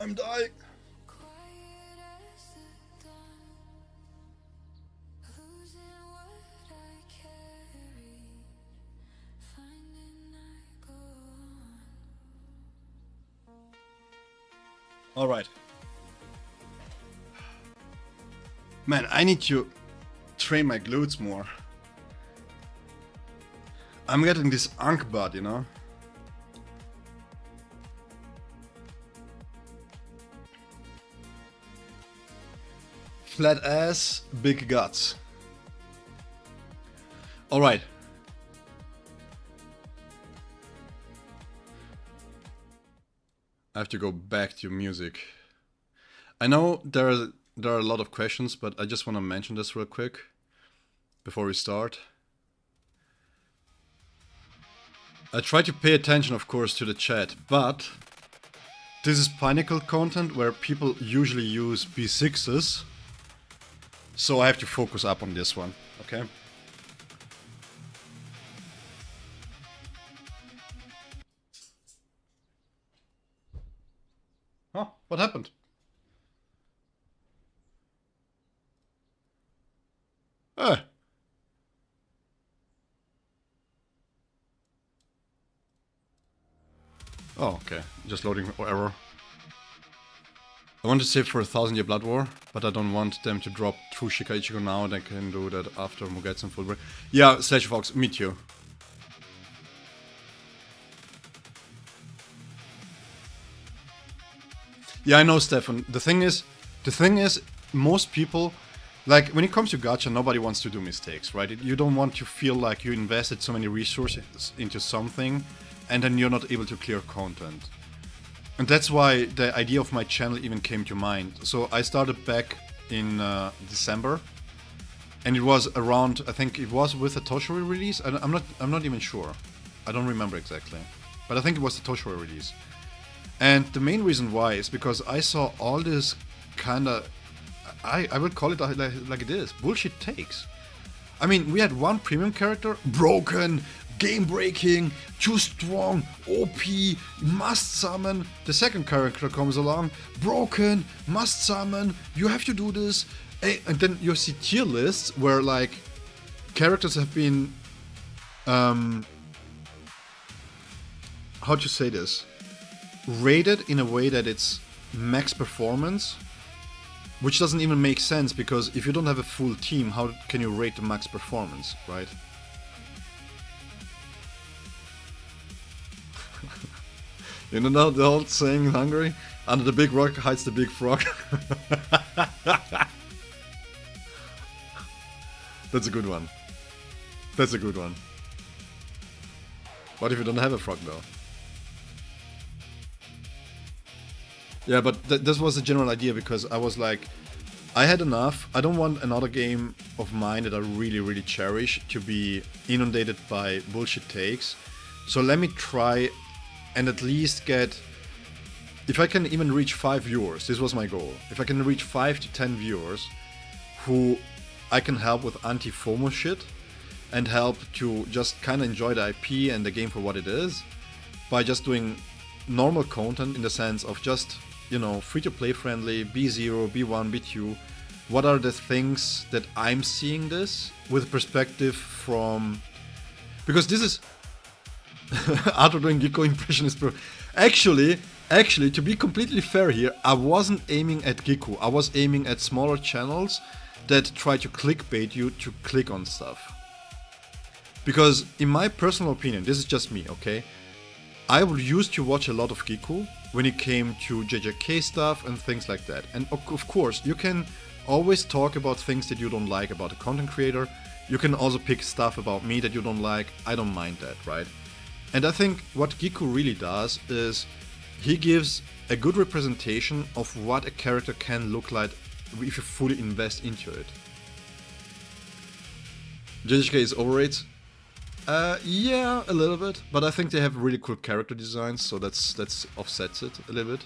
I'm dying. All right. Man, I need to train my glutes more. I'm getting this unk butt, you know? Flat ass, big guts. Alright. I have to go back to music. I know there are a lot of questions, but I just want to mention this real quick before we start. I try to pay attention, of course, to the chat, but this is Pinnacle content where people usually use B6s, so I have to focus up on this one, okay? Oh, what happened? Eh. Oh, okay. Just loading error. I want to save for a 1000-year Blood War, but I don't want them to drop through Shika Ichigo now. They can do that after Mugetsu and Full Break. Yeah, Slash Fox, me too. Yeah, I know, Stefan. The thing is, most people, like, when it comes to gacha, nobody wants to do mistakes, right? You don't want to feel like you invested so many resources into something, and then you're not able to clear content. And that's why the idea of my channel even came to mind. So I started back in December, and it was around, I think it was with a Toshori release. I'm not even sure. I don't remember exactly, but I think it was the Toshori release. And the main reason why is because I saw all this kind of, I would call it like it is, bullshit takes. I mean, we had one premium character, broken, game breaking, too strong, OP, must summon. The second character comes along, broken, must summon, you have to do this. And then you see tier lists where like characters have been, how to say this? Rated in a way that it's max performance, which doesn't even make sense because if you don't have a full team, how can you rate the max performance, right? You know the old saying in Hungary? Under the big rock hides the big frog. That's a good one. That's a good one. What if you don't have a frog though? Yeah, but this was the general idea because I was like, I had enough. I don't want another game of mine that I really, really cherish to be inundated by bullshit takes. So let me try and at least get, if I can even reach 5 viewers, this was my goal. If I can reach 5 to 10 viewers who I can help with anti-FOMO shit and help to just kind of enjoy the IP and the game for what it is by just doing normal content in the sense of just, you know, free-to-play friendly, B0, B1, B2. What are the things that I'm seeing this with perspective from... Because this is... Arthur doing Gecko impression is... Actually, to be completely fair here, I wasn't aiming at Gecko. I was aiming at smaller channels that try to clickbait you to click on stuff. Because in my personal opinion, this is just me, okay? I used to watch a lot of Gecko when it came to JJK stuff and things like that. And of course, you can always talk about things that you don't like about a content creator. You can also pick stuff about me that you don't like. I don't mind that, right? And I think what Gecko really does is he gives a good representation of what a character can look like if you fully invest into it. JJK is overrated. Yeah, a little bit, but I think they have really cool character designs, so that's offsets it a little bit.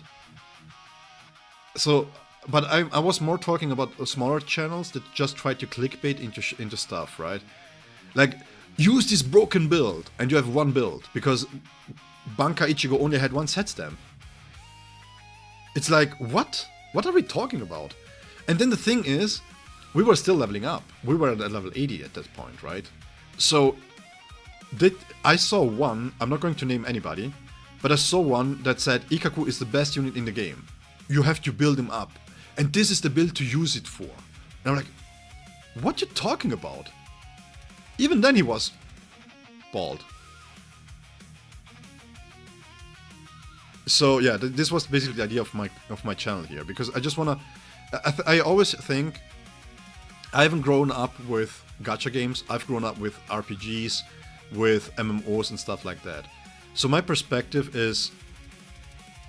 So, but I was more talking about smaller channels that just try to clickbait into stuff, right? Like, use this broken build, and you have one build, because Banka Ichigo only had one set stamp. It's like, what? What are we talking about? And then the thing is, we were still leveling up. We were at level 80 at that point, right? So I saw one, I'm not going to name anybody, but I saw one that said Ikaku is the best unit in the game. You have to build him up. And this is the build to use it for. And I'm like, what you talking about? Even then he was bald. So yeah, this was basically the idea of my channel here, because I just wanna. I always think I haven't grown up with gacha games. I've grown up with RPGs, with MMOs and stuff like that. So my perspective is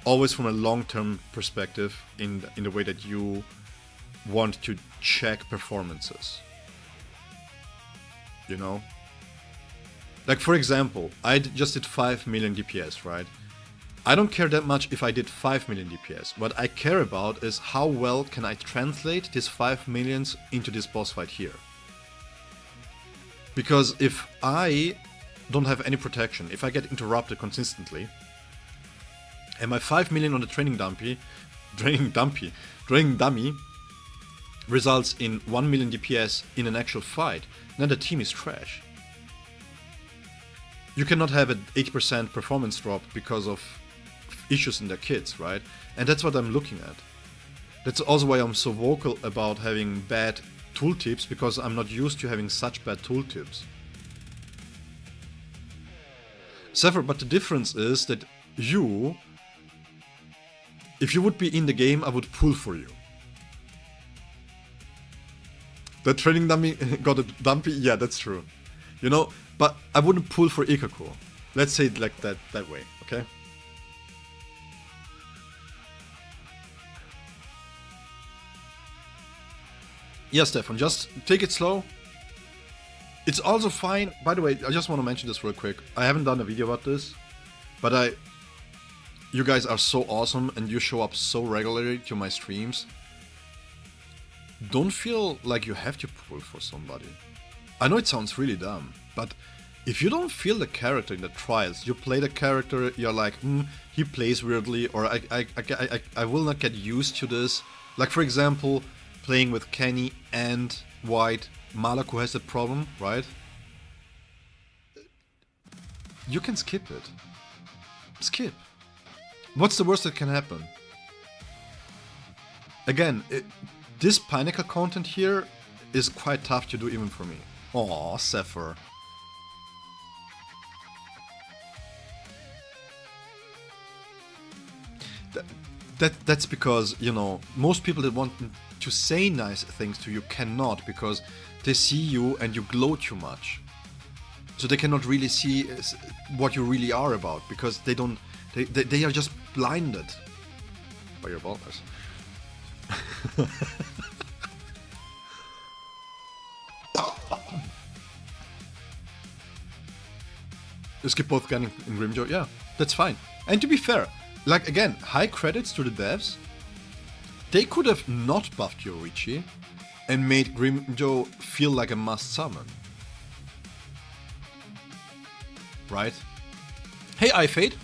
always from a long-term perspective in the way that you want to check performances. You know? Like for example, I just did 5 million DPS, right? I don't care that much if I did 5 million DPS. What I care about is how well can I translate this 5 millions into this boss fight here. Because if I don't have any protection, if I get interrupted consistently, and my 5 million on the training dummy results in 1 million DPS in an actual fight, then the team is trash. You cannot have an 80% performance drop because of issues in their kits, right? And that's what I'm looking at. That's also why I'm so vocal about having bad tooltips, because I'm not used to having such bad tooltips. Sever, but the difference is that you, if you would be in the game, I would pull for you. The training dummy got a dumpy? Yeah, that's true. You know, but I wouldn't pull for Ikaku. Let's say it like that way, okay? Yeah, Stefan, just take it slow. It's also fine. By the way, I just want to mention this real quick. I haven't done a video about this, but you guys are so awesome and you show up so regularly to my streams. Don't feel like you have to pull for somebody. I know it sounds really dumb, but if you don't feel the character in the trials, you play the character, you're like, he plays weirdly, or I will not get used to this. Like for example, playing with Kenny and White, Malaku has that problem, right? You can skip it. Skip. What's the worst that can happen? Again, this Pinnacle content here is quite tough to do even for me. Aw, Zephyr. That's because, you know, most people that want to say nice things to you cannot, because they see you and you glow too much. So they cannot really see what you really are about, because they don't. They are just blinded by your baldness. You skip both Gun and Grimjaw, yeah, that's fine. And to be fair, like again, high credits to the devs. They could have not buffed Yoruichi and made Grimjaw feel like a must summon. Right? Hey, iFade!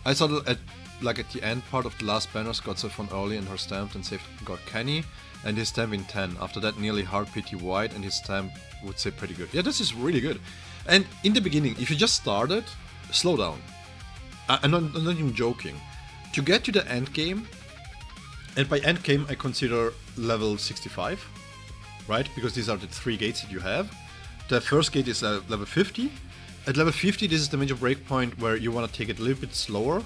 I saw that at the end part of the last banners got Zephon early and her stamped and saved got Kenny and his stamp in 10. After that nearly hard PT White and his stamp would say pretty good. Yeah, this is really good. And in the beginning, if you just started, slow down. I'm not even joking. To get to the end game, and by end game I consider level 65, right? Because these are the 3 gates that you have. The first gate is level 50. At level 50, this is the major breakpoint where you want to take it a little bit slower,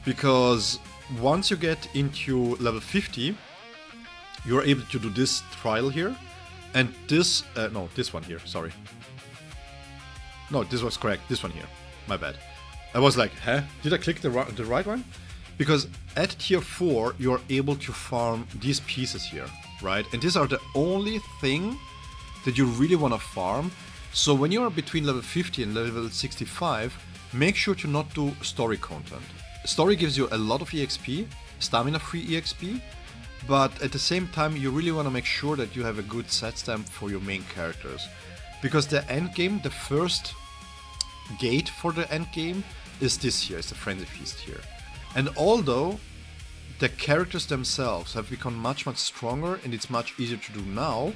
because once you get into level 50, you're able to do this trial here, and this, no, this one here, sorry. No, this was correct, this one here, my bad. I was like, huh? Did I click the right one? Because at tier 4, you're able to farm these pieces here, right? And these are the only thing that you really want to farm. So when you're between level 50 and level 65, make sure to not do story content. Story gives you a lot of EXP, stamina free EXP, but at the same time you really want to make sure that you have a good set stamp for your main characters. Because the end game, the first gate for the end game is this here, it's the Frenzy Feast here. And although the characters themselves have become much stronger and it's much easier to do now,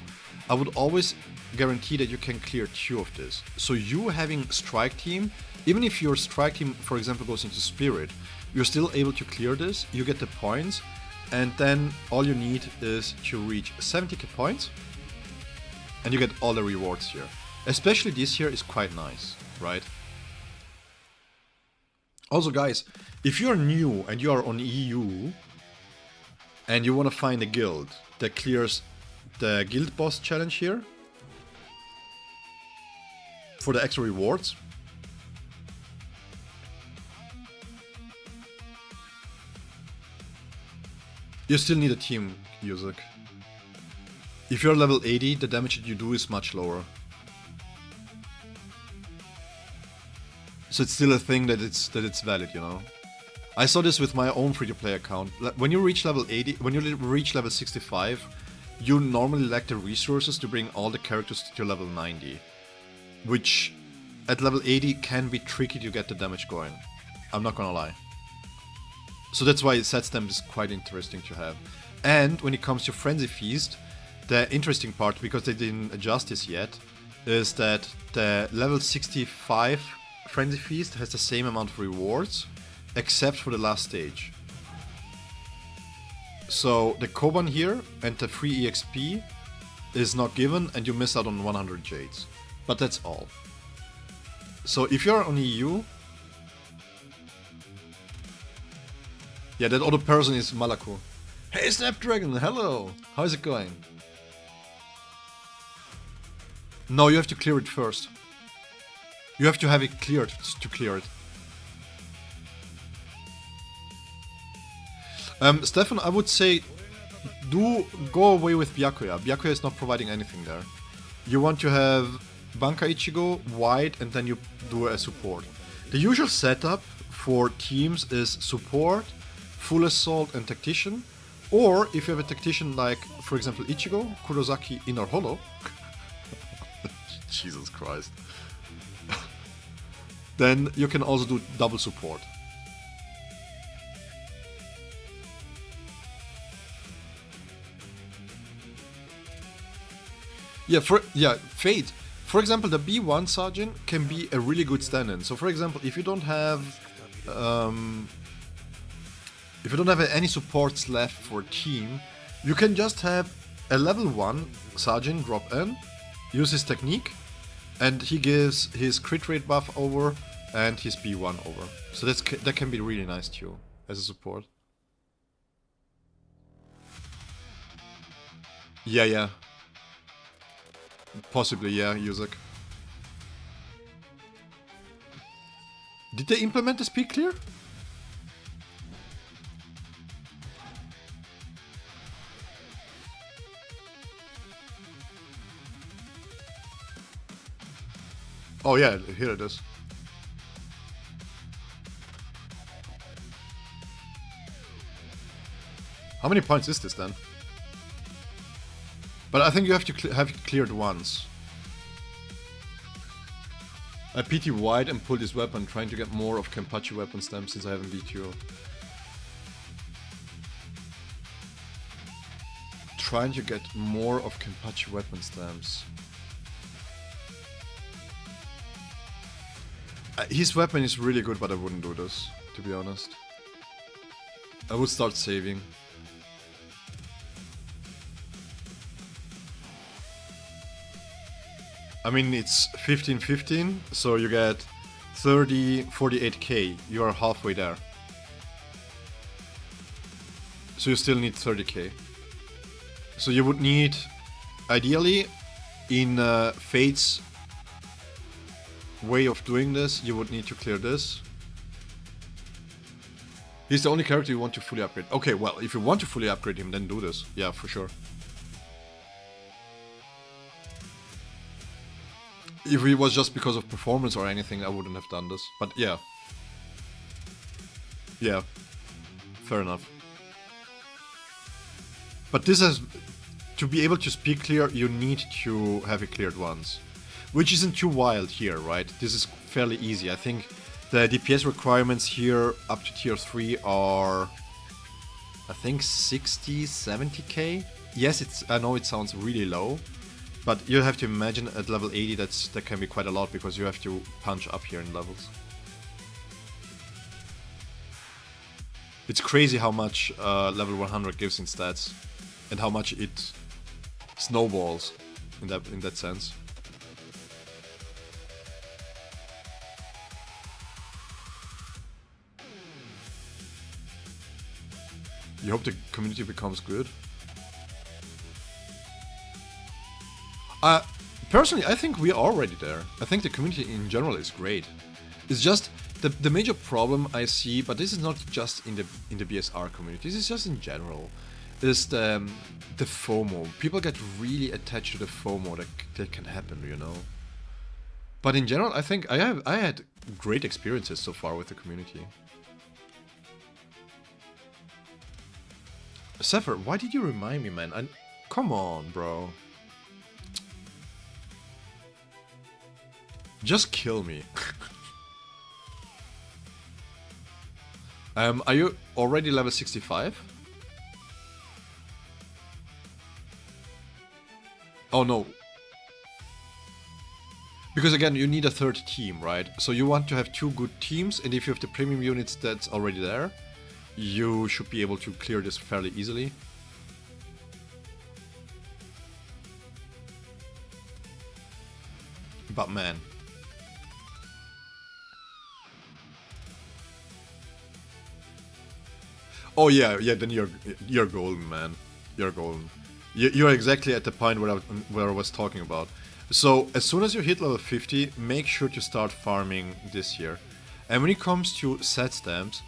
I would always guarantee that you can clear 2 of this. So you having Strike Team, even if your Strike Team, for example, goes into Spirit, you're still able to clear this, you get the points, and then all you need is to reach 70k points, and you get all the rewards here. Especially this here is quite nice, right? Also guys, if you're new and you are on EU, and you want to find a guild that clears the guild boss challenge here for the extra rewards, you still need a team, Yuzak. If you're level 80, the damage that you do is much lower. So it's still a thing that it's valid, you know. I saw this with my own free-to-play account. When you reach level 80, when you reach level 65, you normally lack the resources to bring all the characters to level 90. Which, at level 80, can be tricky to get the damage going. I'm not gonna lie. So that's why set stamp is quite interesting to have. And when it comes to Frenzy Feast, the interesting part, because they didn't adjust this yet, is that the level 65 Frenzy Feast has the same amount of rewards, except for the last stage. So the Koban here and the free EXP is not given and you miss out on 100 Jades. But that's all. So if you're on EU... Yeah, that other person is Malaku. Hey Snapdragon, hello! How's it going? No, you have to clear it first. You have to have it cleared to clear it. Stefan, I would say do go away with Byakuya. Byakuya is not providing anything there. You want to have Banka Ichigo, White, and then you do a support. The usual setup for teams is support, full assault, and tactician. Or if you have a tactician like, for example, Ichigo, Kurosaki, Inner Hollow. Jesus Christ. Then you can also do double support. Yeah, Fate. For example, the B1 Sergeant can be a really good stand-in. So for example, if you don't have any supports left for team, you can just have a level 1 Sergeant drop in, use his technique, and he gives his crit rate buff over and his B1 over. So that can be really nice too, as a support. Yeah. Possibly, yeah, Yuzak. Did they implement the speed clear? Oh yeah, here it is. How many points is this then? But I think you have to have it cleared once. I PT wide and pulled his weapon, trying to get more of Kenpachi weapon stamps since I haven't beat you. Trying to get more of Kenpachi weapon stamps. His weapon is really good, but I wouldn't do this, to be honest. I would start saving. I mean, it's 15-15, so you get 48k. You are halfway there. So you still need 30k. So you would need, ideally, in Fate's way of doing this, you would need to clear this. He's the only character you want to fully upgrade. Okay, well, if you want to fully upgrade him, then do this. Yeah, for sure. If it was just because of performance or anything, I wouldn't have done this. But yeah. Yeah. Fair enough. But this is... To be able to speak clear, you need to have it cleared once. Which isn't too wild here, right? This is fairly easy. I think the DPS requirements here up to tier 3 are I think 60, 70k. Yes, I know it sounds really low, but you have to imagine at level 80 that can be quite a lot because you have to punch up here in levels. It's crazy how much level 100 gives in stats, and how much it snowballs in that sense. You hope the community becomes good. Personally, I think we are already there. I think the community in general is great. It's just the major problem I see, but this is not just in the BSR community. This is just in general. Is the FOMO. People get really attached to the FOMO that can happen, you know. But in general, I think I had great experiences so far with the community. Zephyr, why did you remind me, man? Come on, bro. Just kill me. Are you already level 65? Oh no. Because again, you need a third team, right? So you want to have 2 good teams, and if you have the premium units that's already there, you should be able to clear this fairly easily. But man. Oh yeah, then you're golden, man. You're golden. You're exactly at the point where I was talking about. So as soon as you hit level 50, make sure to start farming this year. And when it comes to set stamps,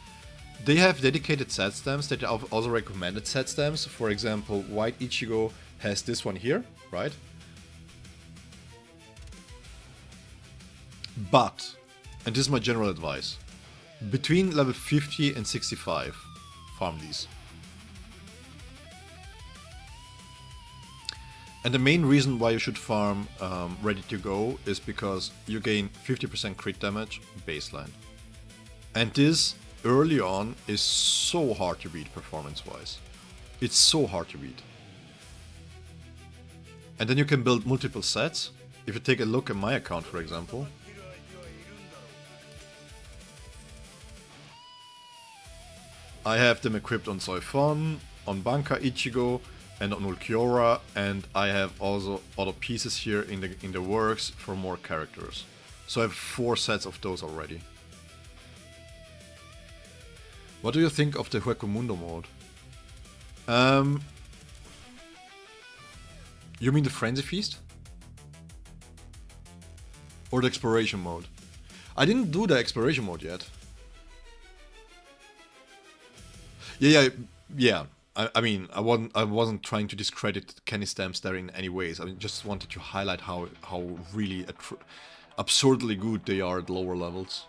they have dedicated set stamps that are also recommended set stamps. For example, White Ichigo has this one here, right? But, and this is my general advice, between level 50 and 65, farm these. And the main reason why you should farm Ready to Go is because you gain 50% crit damage baseline. And this, early on, is so hard to beat performance-wise. It's so hard to beat. And then you can build multiple sets. If you take a look at my account, for example, I have them equipped on Soifon, on Banka Ichigo, and on Ulqiorra, and I have also other pieces here in the works for more characters. So I have 4 sets of those already. What do you think of the Huecomundo mode? You mean the Frenzy Feast? Or the Exploration mode? I didn't do the Exploration mode yet. Yeah. I mean, I wasn't trying to discredit Kenny stamps there in any ways. I just wanted to highlight how really absurdly good they are at lower levels.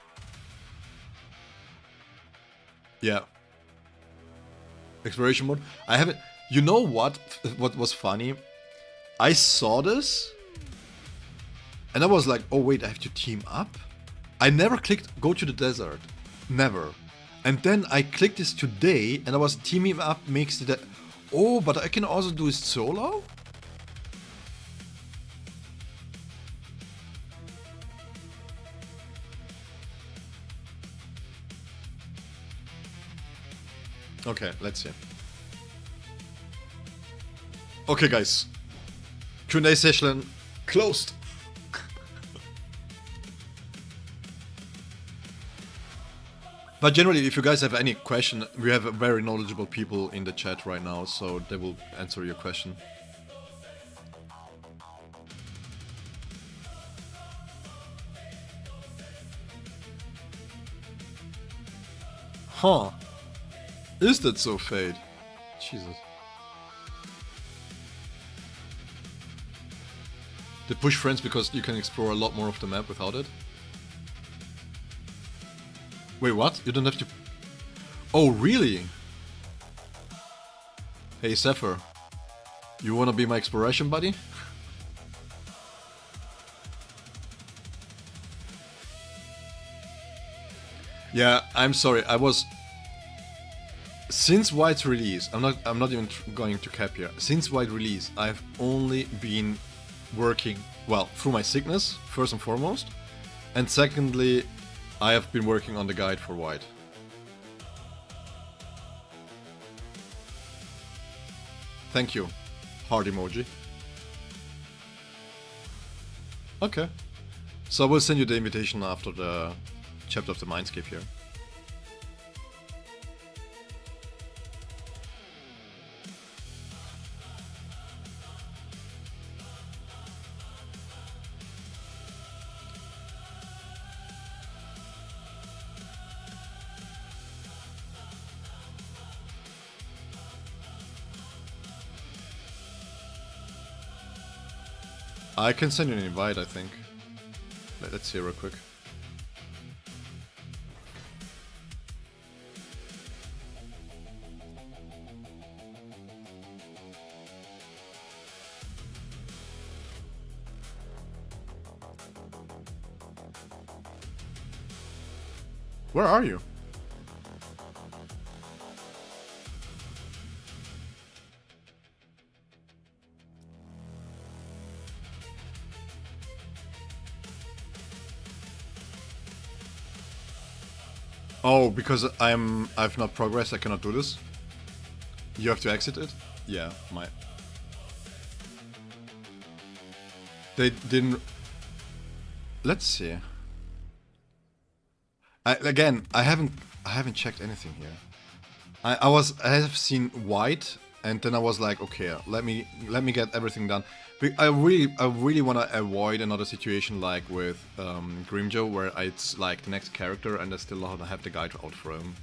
Yeah. Exploration mode. I haven't. You know what? What was funny? I saw this, and I was like, "Oh wait, I have to team up." I never clicked go to the desert. Never. And then I clicked this today, and I was teaming up makes it. Oh, but I can also do it solo? Okay, let's see. Okay, guys. Q&A session closed. But generally, if you guys have any question, we have very knowledgeable people in the chat right now, so they will answer your question. Huh. Is that so, Fade? Jesus. They push friends because you can explore a lot more of the map without it? Wait, what? You don't have to... Oh, really? Hey, Zephyr. You wanna be my exploration buddy? Yeah, I'm sorry. I was... Since White's release, I'm not even going to cap here. Since White release, I've only been working, well, through my sickness, first and foremost. And secondly, I have been working on the guide for White. Thank you. Heart emoji. Okay. So I will send you the invitation after the chapter of the Mindscape here. I can send you an invite, I think. Let's see real quick. Where are you? Oh, because I've not progressed, I cannot do this. You have to exit it? Yeah, They didn't... Let's see. I haven't checked anything here. I have seen White, and then I was like, okay, let me get everything done. I really want to avoid another situation like with Grimjo, where it's like the next character and I still don't have the guide out for him.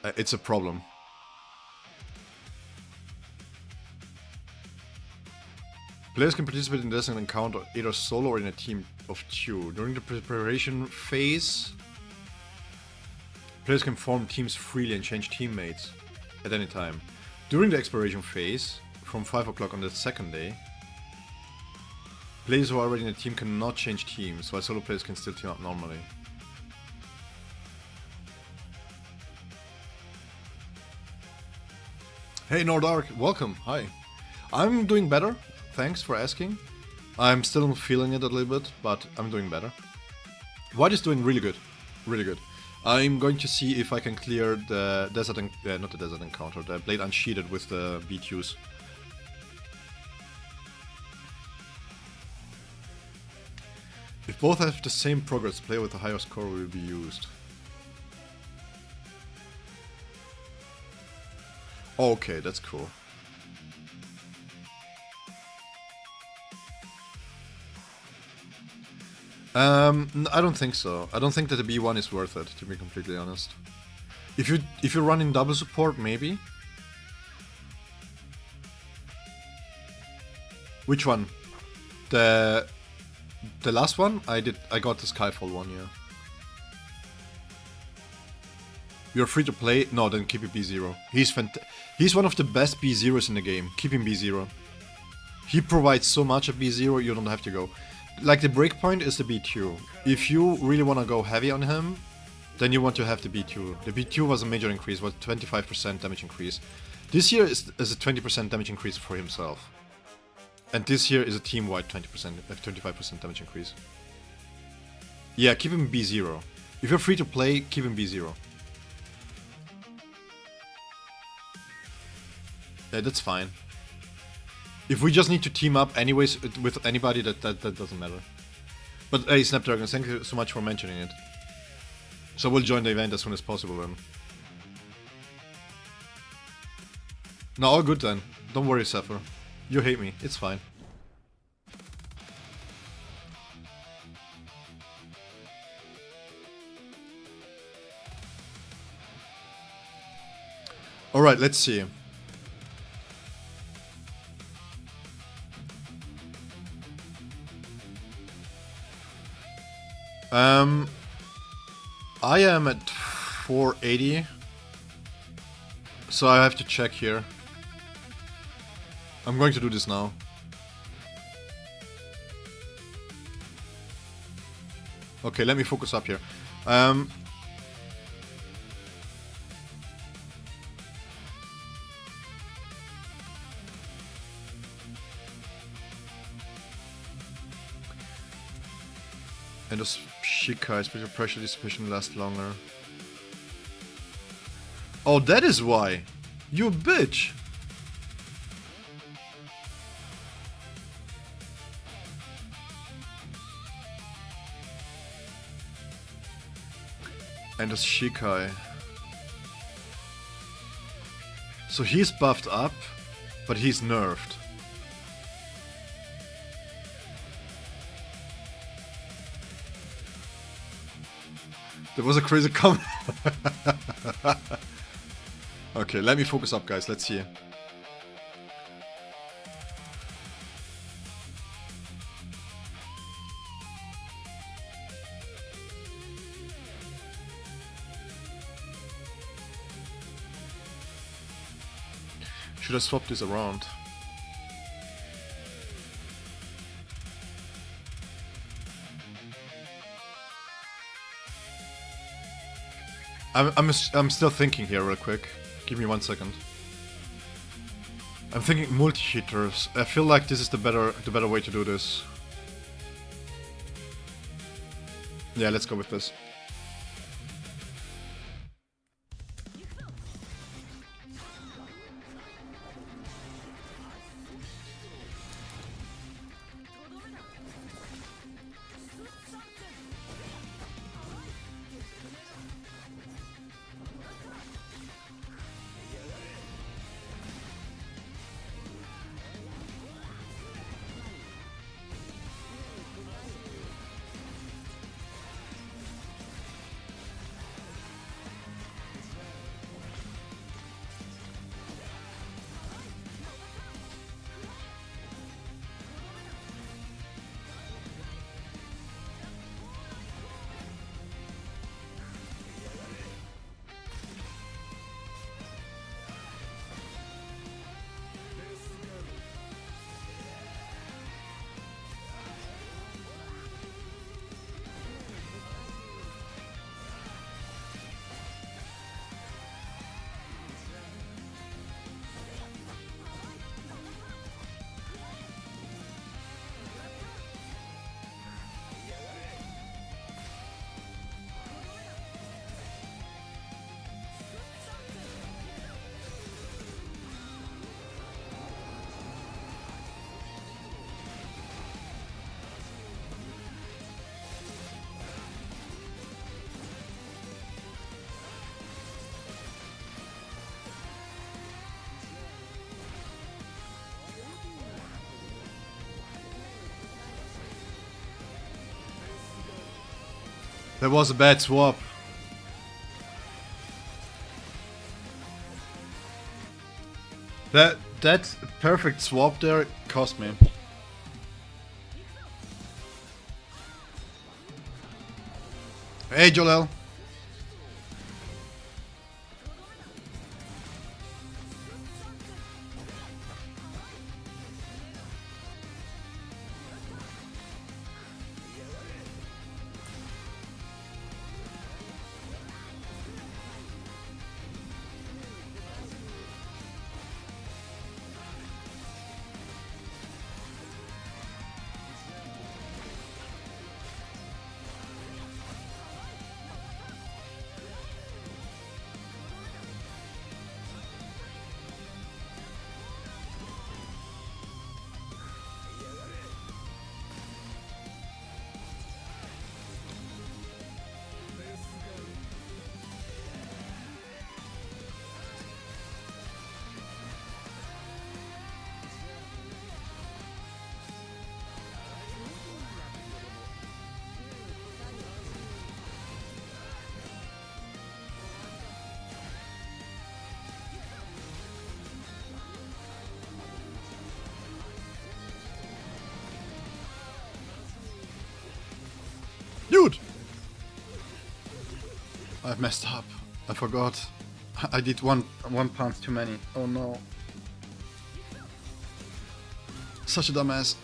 It's a problem. Players can participate in this encounter either solo or in a team of 2. During the preparation phase, players can form teams freely and change teammates at any time. During the exploration phase, from 5 o'clock on the second day, players who are already in a team cannot change teams, while solo players can still team up normally. Hey Nordark, welcome, hi. I'm doing better, thanks for asking. I'm still feeling it a little bit, but I'm doing better. White is doing really good, really good. I'm going to see if I can clear the desert, not the desert encounter, the blade unsheathed with the B2s. If both have the same progress, player with a higher score will be used. Okay, that's cool. I don't think so. I don't think that the B1 is worth it, to be completely honest. If you run in double support, maybe. Which one? The last one? I got the Skyfall one, yeah. You're free to play? No, then keep it B0. He's one of the best B0s in the game. Keep him B0. He provides so much at B0, you don't have to go. Like, the breakpoint is the B2. If you really want to go heavy on him, then you want to have the B2. The B2 was a major increase, was 25% damage increase. This year is a 20% damage increase for himself. And this year is a team-wide 25% damage increase. Yeah, keep him B0. If you're free to play, keep him B0. Yeah, that's fine. If we just need to team up anyways with anybody, that doesn't matter. But hey, Snapdragon, thank you so much for mentioning it. So we'll join the event as soon as possible then. No, all good then. Don't worry, Zephyr. You hate me, it's fine. Alright, let's see. I am at 480, so I have to check here. I'm going to do this now. Okay, let me focus up here. And those Shikai, special pressure dissipation lasts longer. Oh, that is why! You bitch! And those Shikai. So he's buffed up, but he's nerfed. That was a crazy comment. Okay, let me focus up, guys. Let's see. Should I swap this around? I'm still thinking here real quick. Give me 1 second. I'm thinking multi-hitters. I feel like this is the better way to do this. Yeah, let's go with this. That was a bad swap. That perfect swap there cost me. Hey, Jolel. Dude! I've messed up. I forgot. I did one punch too many. Oh no. Such a dumbass.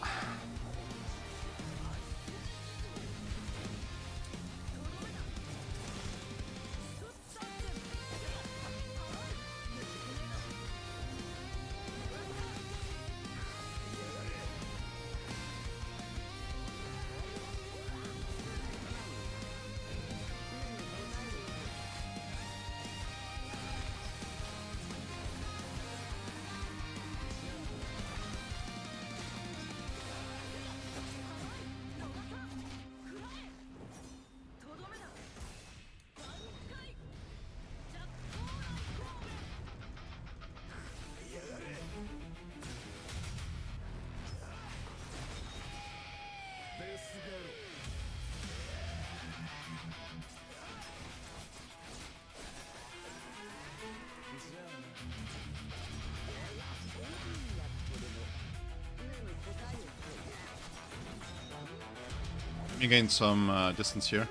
Let me gain some distance here.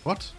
What?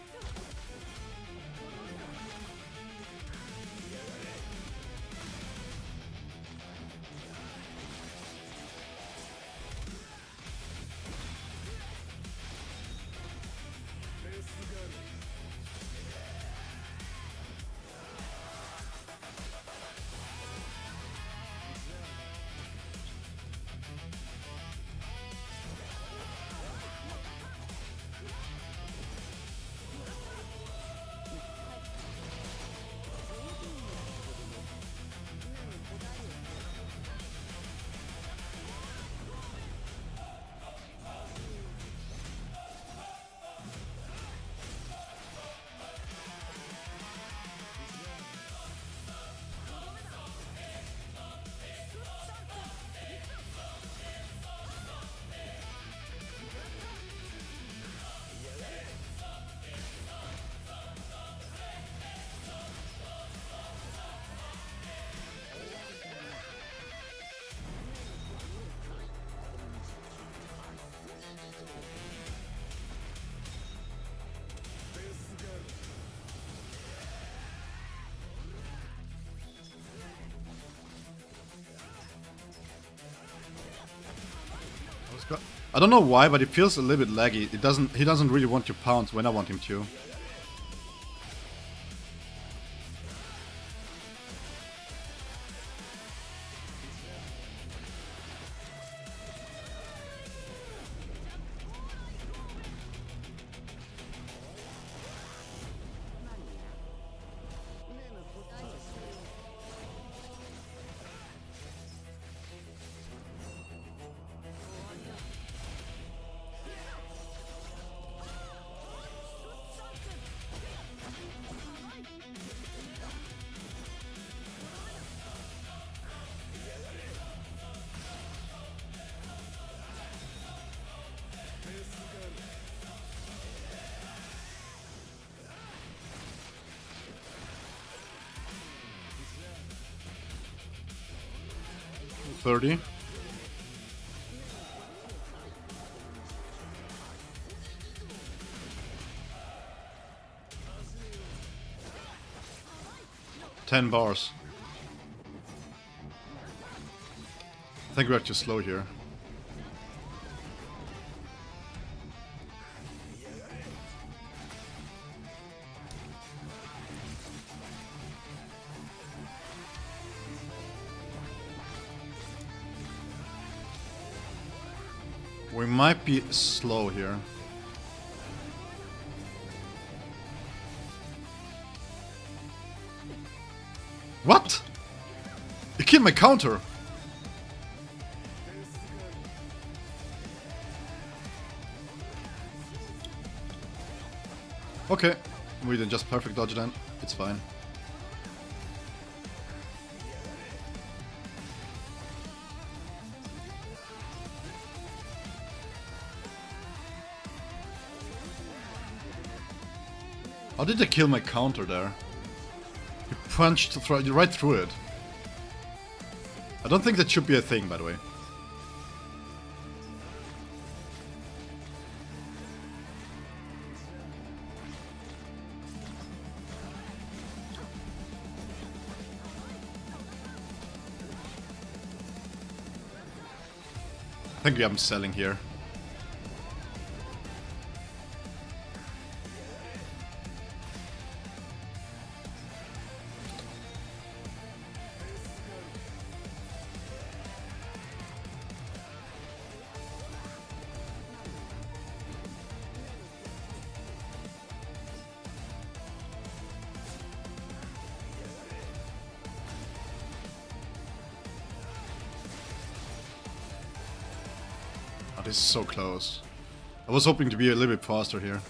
I don't know why, but it feels a little bit laggy. He doesn't really want to pounce when I want him to. $30. $10. I think we're too slow here. We might be slow here. What? You killed my counter! Okay, we did just perfect dodge then. It's fine. How did they kill my counter there? He punched right through it. I don't think that should be a thing, by the way. I think I'm selling here. Oh, this is so close. I was hoping to be a little bit faster here.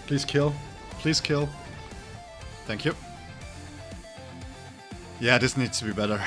Please kill. Please kill. Thank you. Yeah, this needs to be better.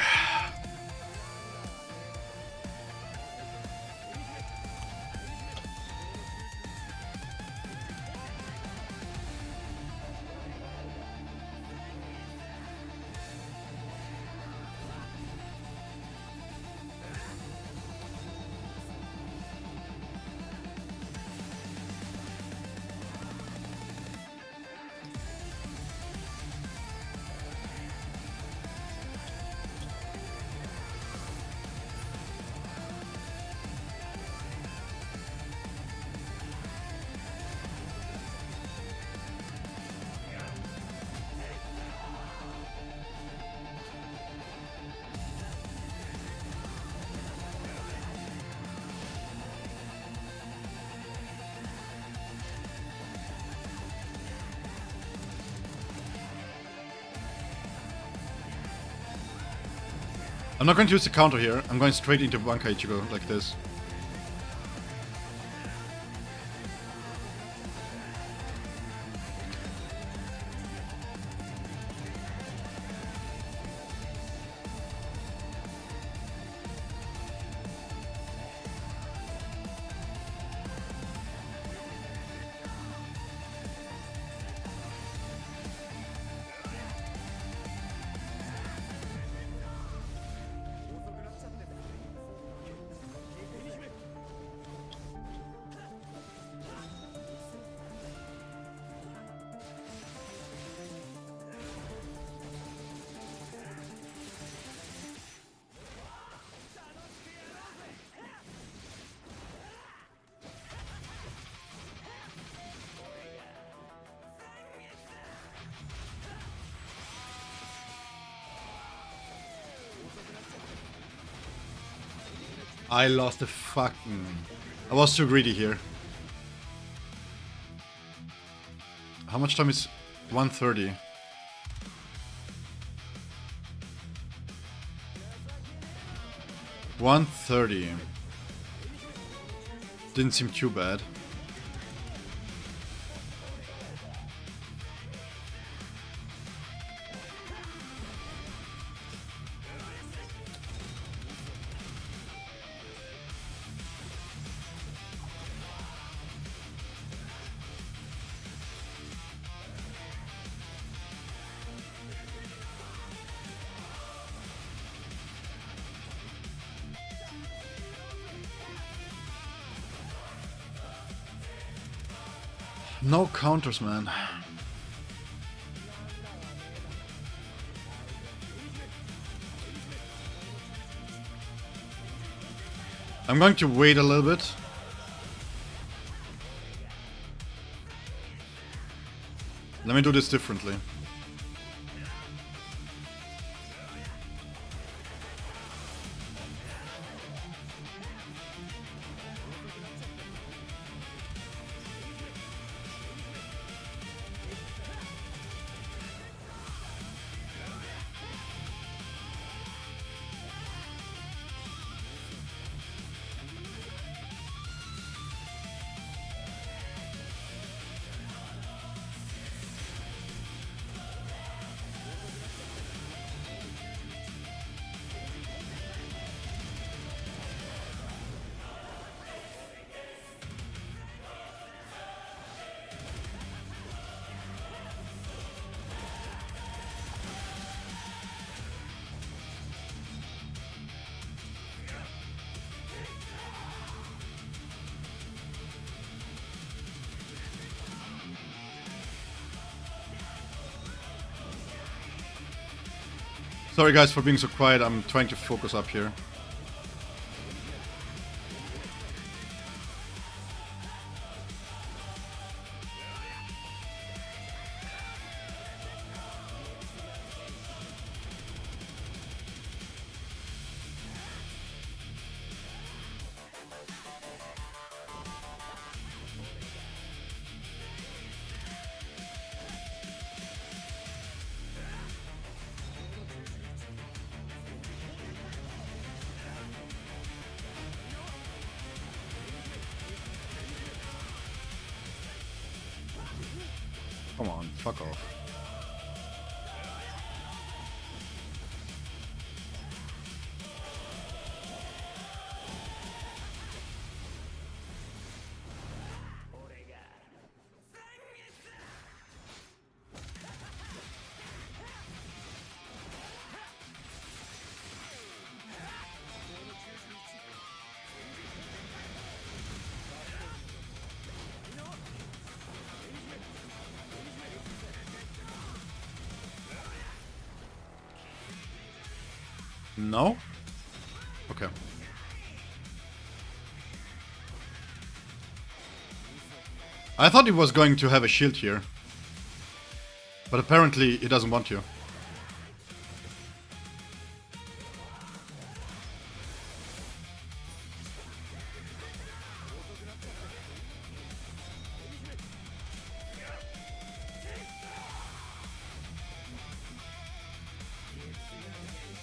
I'm not going to use the counter here. I'm going straight into Banka Ichigo like this. I lost the fucking... I was too greedy here. How much time is 1:30? $1:30. Didn't seem too bad. No counters, man. I'm going to wait a little bit. Let me do this differently. Sorry guys for being so quiet, I'm trying to focus up here. Come on, fuck off. No? Okay. I thought he was going to have a shield here. But apparently he doesn't want to.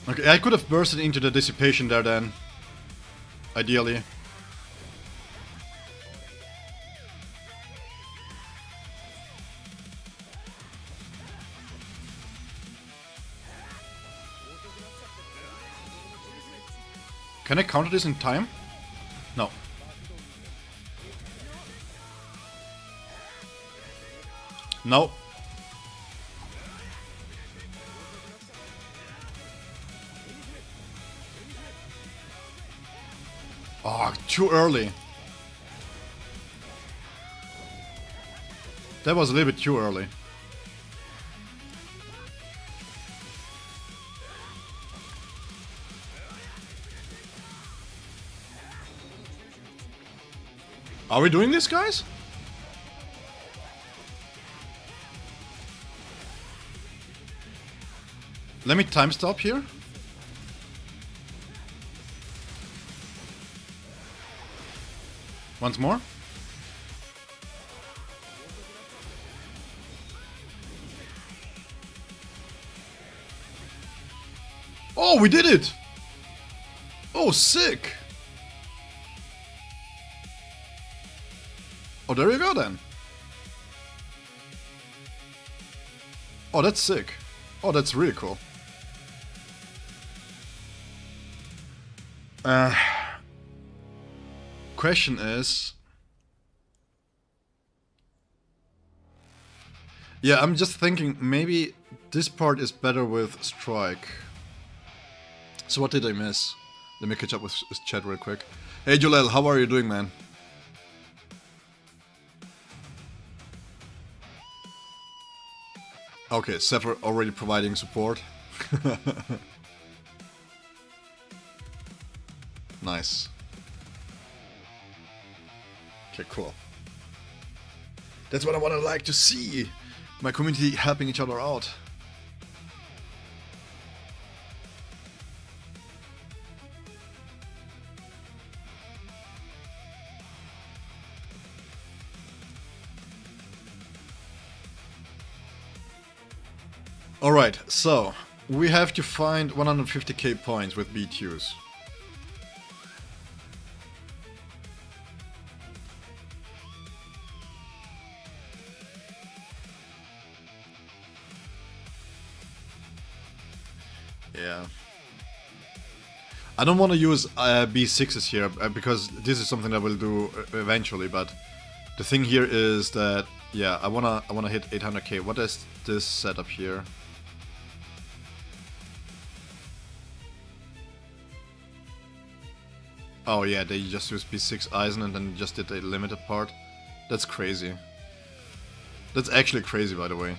Okay, I could have bursted into the dissipation there then. Ideally. Can I counter this in time? No. No. Oh, too early. That was a little bit too early. Are we doing this, guys? Let me time stop here. Once more. Oh, we did it! Oh, sick! Oh, there you go then. Oh, that's sick. Oh, that's really cool. Question is... Yeah, I'm just thinking maybe this part is better with strike. So what did I miss? Let me catch up with chat real quick. Hey Joel, how are you doing, man? Okay, Zephyr already providing support. Nice. Okay, cool. That's what I want to like to see. My community helping each other out. Alright, so we have to find 150k points with B2s. Yeah. I don't want to use B6s here because this is something I will do eventually, but the thing here is that yeah, I wanna hit 800k. What is this setup here? Oh yeah, they just used B6 Eisen and then just did a limited part. That's crazy. That's actually crazy, by the way.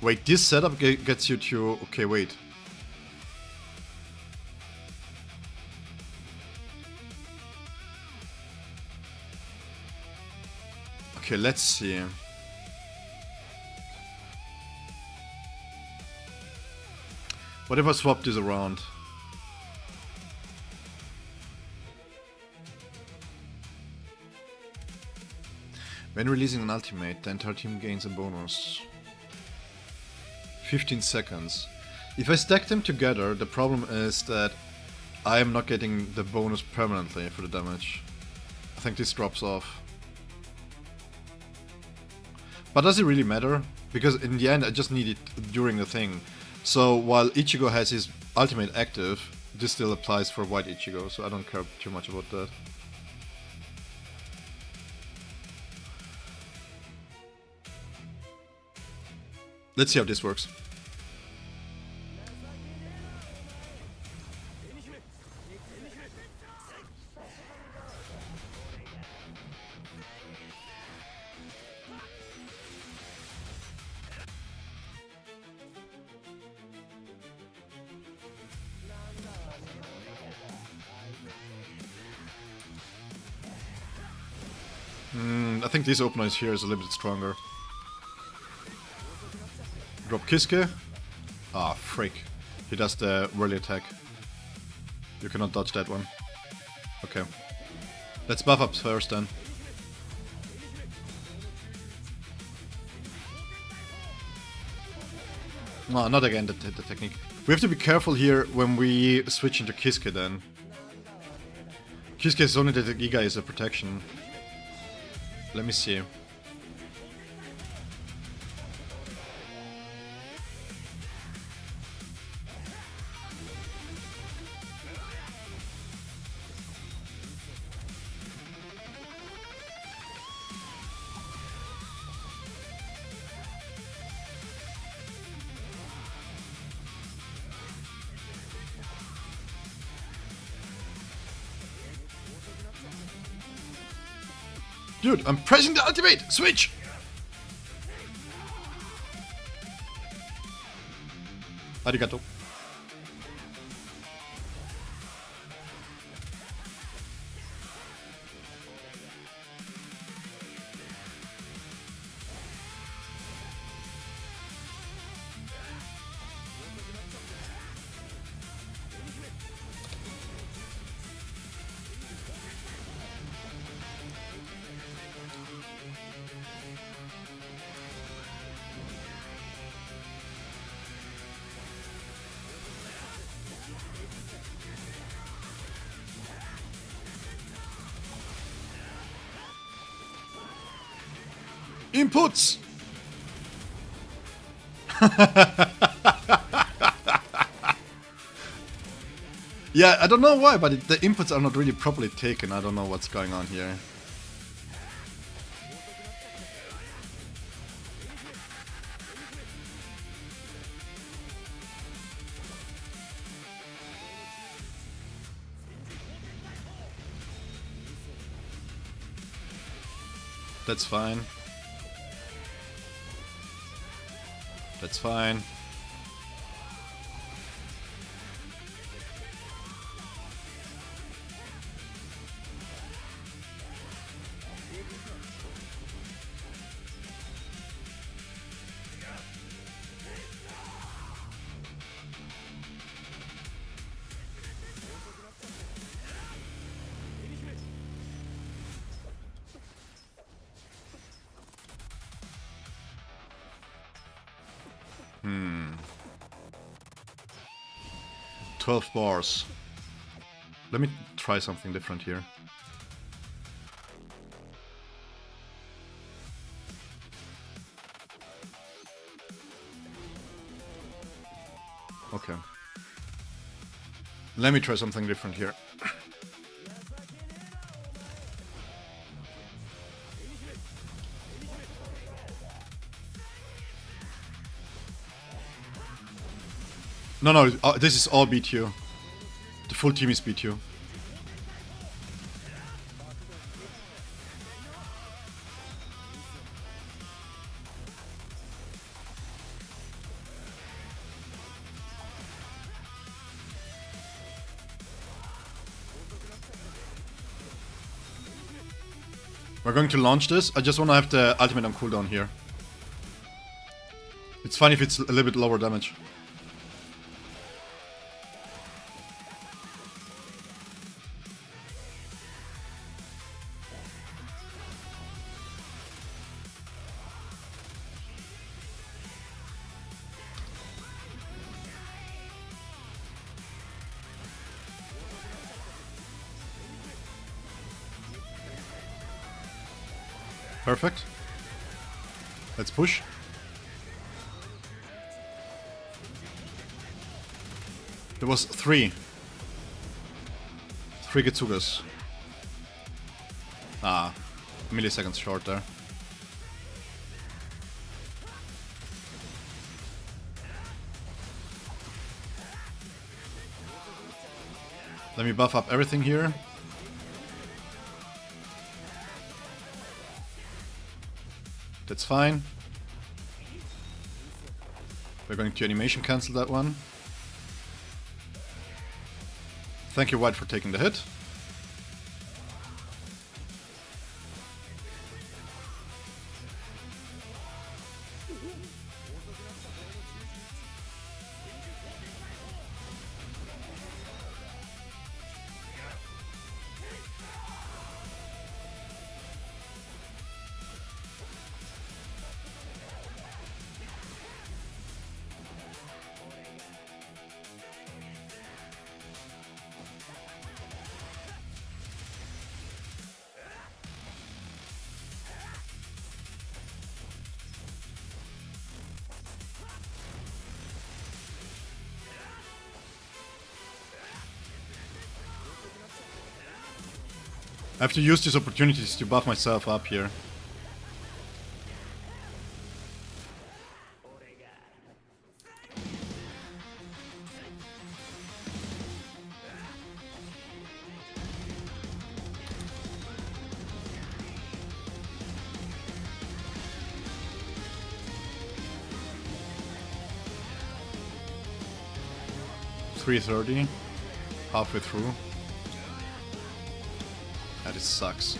Wait, this setup gets you to... Okay, wait. Okay, let's see. What if I swap this around? When releasing an ultimate, the entire team gains a bonus. 15 seconds. If I stack them together, the problem is that I am not getting the bonus permanently for the damage. I think this drops off. But does it really matter? Because in the end I just need it during the thing. So while Ichigo has his ultimate active, this still applies for white Ichigo, so I don't care too much about that. Let's see how this works. I think this opener here is a little bit stronger. Drop Kiske. Ah, frick. He does the whirly attack. You cannot dodge that one. Okay. Let's buff up first then. No, not again, the technique. We have to be careful here when we switch into Kiske then. Kiske is only that the Giga is a protection. Let me see. Dude, I'm pressing the ultimate! Switch! Arigato. Inputs! Yeah, I don't know why, but the inputs are not really properly taken. I don't know what's going on here. That's fine. That's fine. Hmm. 12 bars. Let me try something different here. Okay. Let me try something different here. No, this is all BTU. The full team is BTU. We're going to launch this. I just want to have the ultimate on cooldown here. It's fine if it's a little bit lower damage. Perfect. Let's push. There was three Getsugas. Ah, milliseconds short there. Let me buff up everything here. That's fine. We're going to animation cancel that one. Thank you, White, for taking the hit. I have to use these opportunities to buff myself up here. $330, halfway through. This sucks.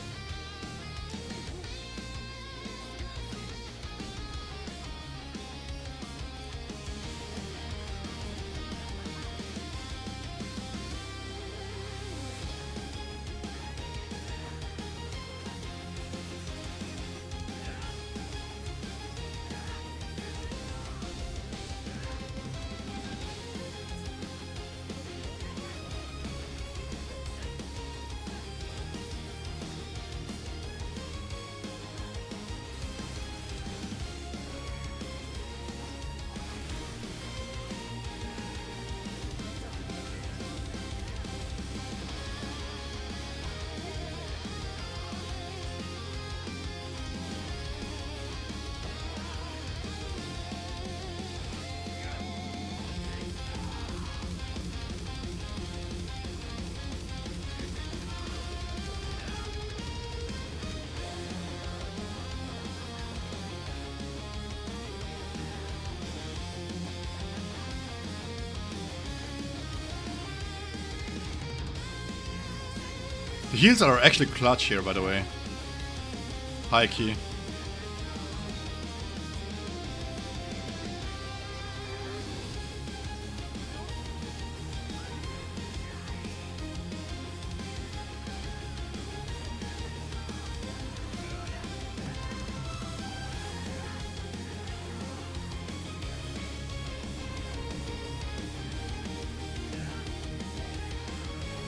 The heals are actually clutch here, by the way. High key.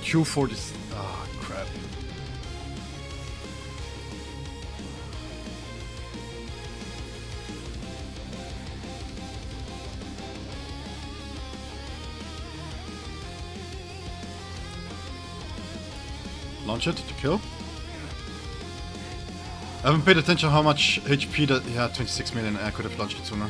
Q40. Ah, crap. Launch it to kill. I haven't paid attention how much HP that. Yeah, 26 million. I could have launched it sooner.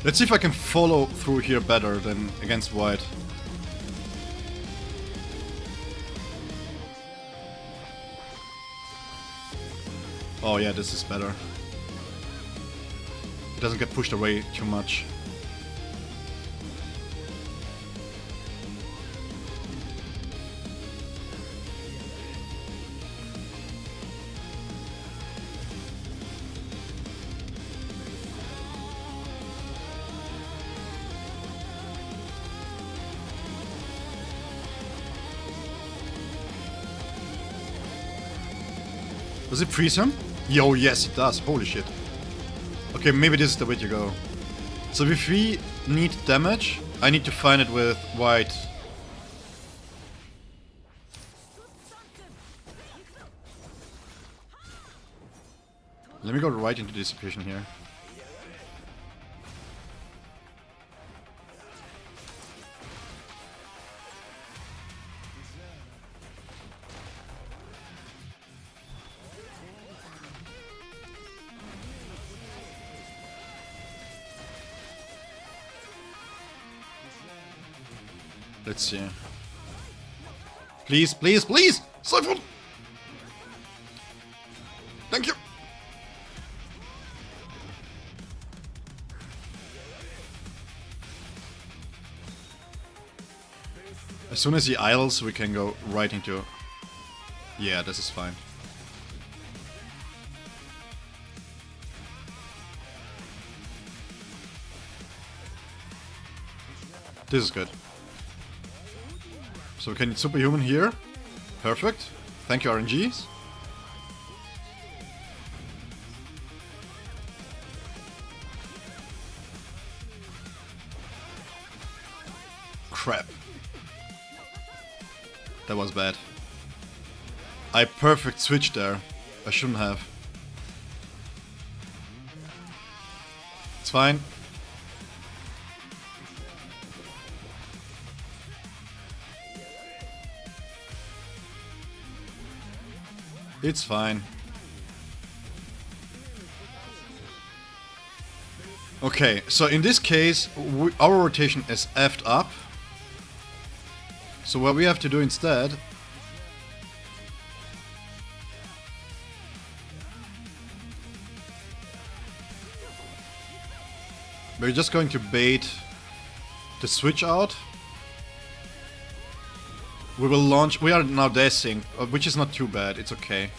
Let's see if I can follow through here better than against White. Oh yeah, this is better. It doesn't get pushed away too much. Does it freeze him? Yo, yes it does. Holy shit. Okay, maybe this is the way to go. So if we need damage, I need to find it with white. Let me go right into dissipation here. Let's see. Please, please, please! Siphon! Thank you! As soon as he idles, we can go right into... Yeah, this is fine. This is good. So we can superhuman here. Perfect. Thank you, RNGs. Crap. That was bad. I perfect switched there. I shouldn't have. It's fine. It's fine. Okay, so in this case, our rotation is effed up. So what we have to do instead... We're just going to bait the switch out. We will launch... We are now dashing, which is not too bad, it's okay.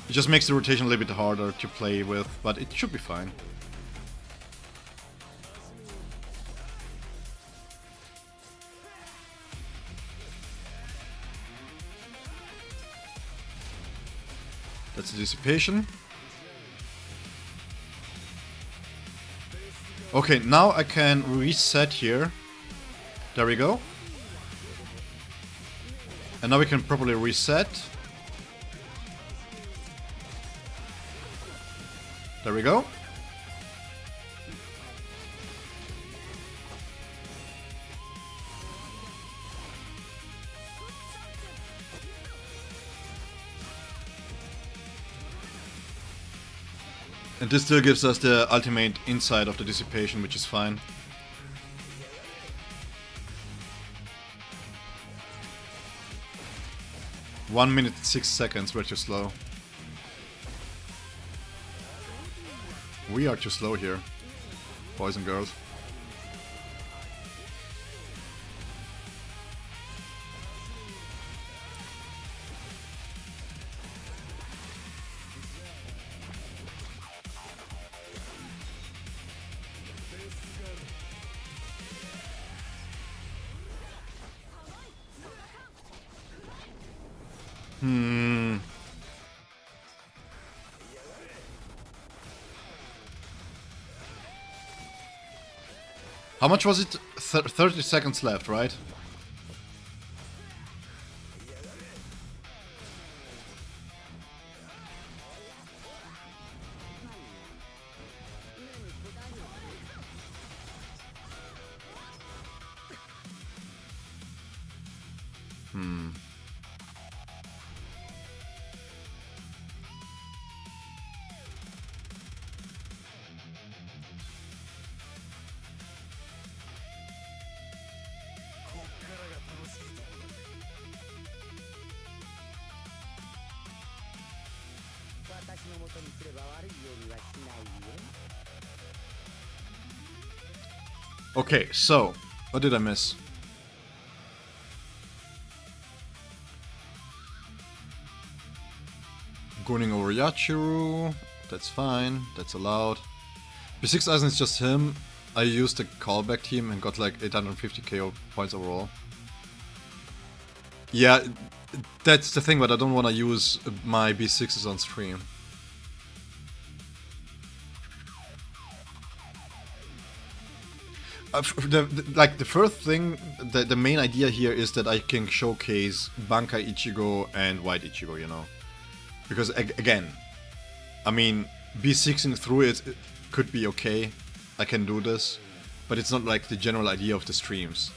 It just makes the rotation a little bit harder to play with, but it should be fine. That's the dissipation. Okay, now I can reset here. There we go. And now we can properly reset. There we go. And this still gives us the ultimate insight of the dissipation, which is fine. One minute 6 seconds, we're too slow. We are too slow here, boys and girls. How much was it? 30 seconds left, right? Okay, so, what did I miss? Going over Yachiru, that's fine, that's allowed. B6 Eisen is just him. I used the callback team and got like 850 KO points overall. Yeah, That's the thing, but I don't want to use my B6s on stream. The first thing, the main idea here is that I can showcase Bankai Ichigo and White Ichigo, you know? Because, again, I mean, B6ing through it could be okay, I can do this, but it's not like the general idea of the streams.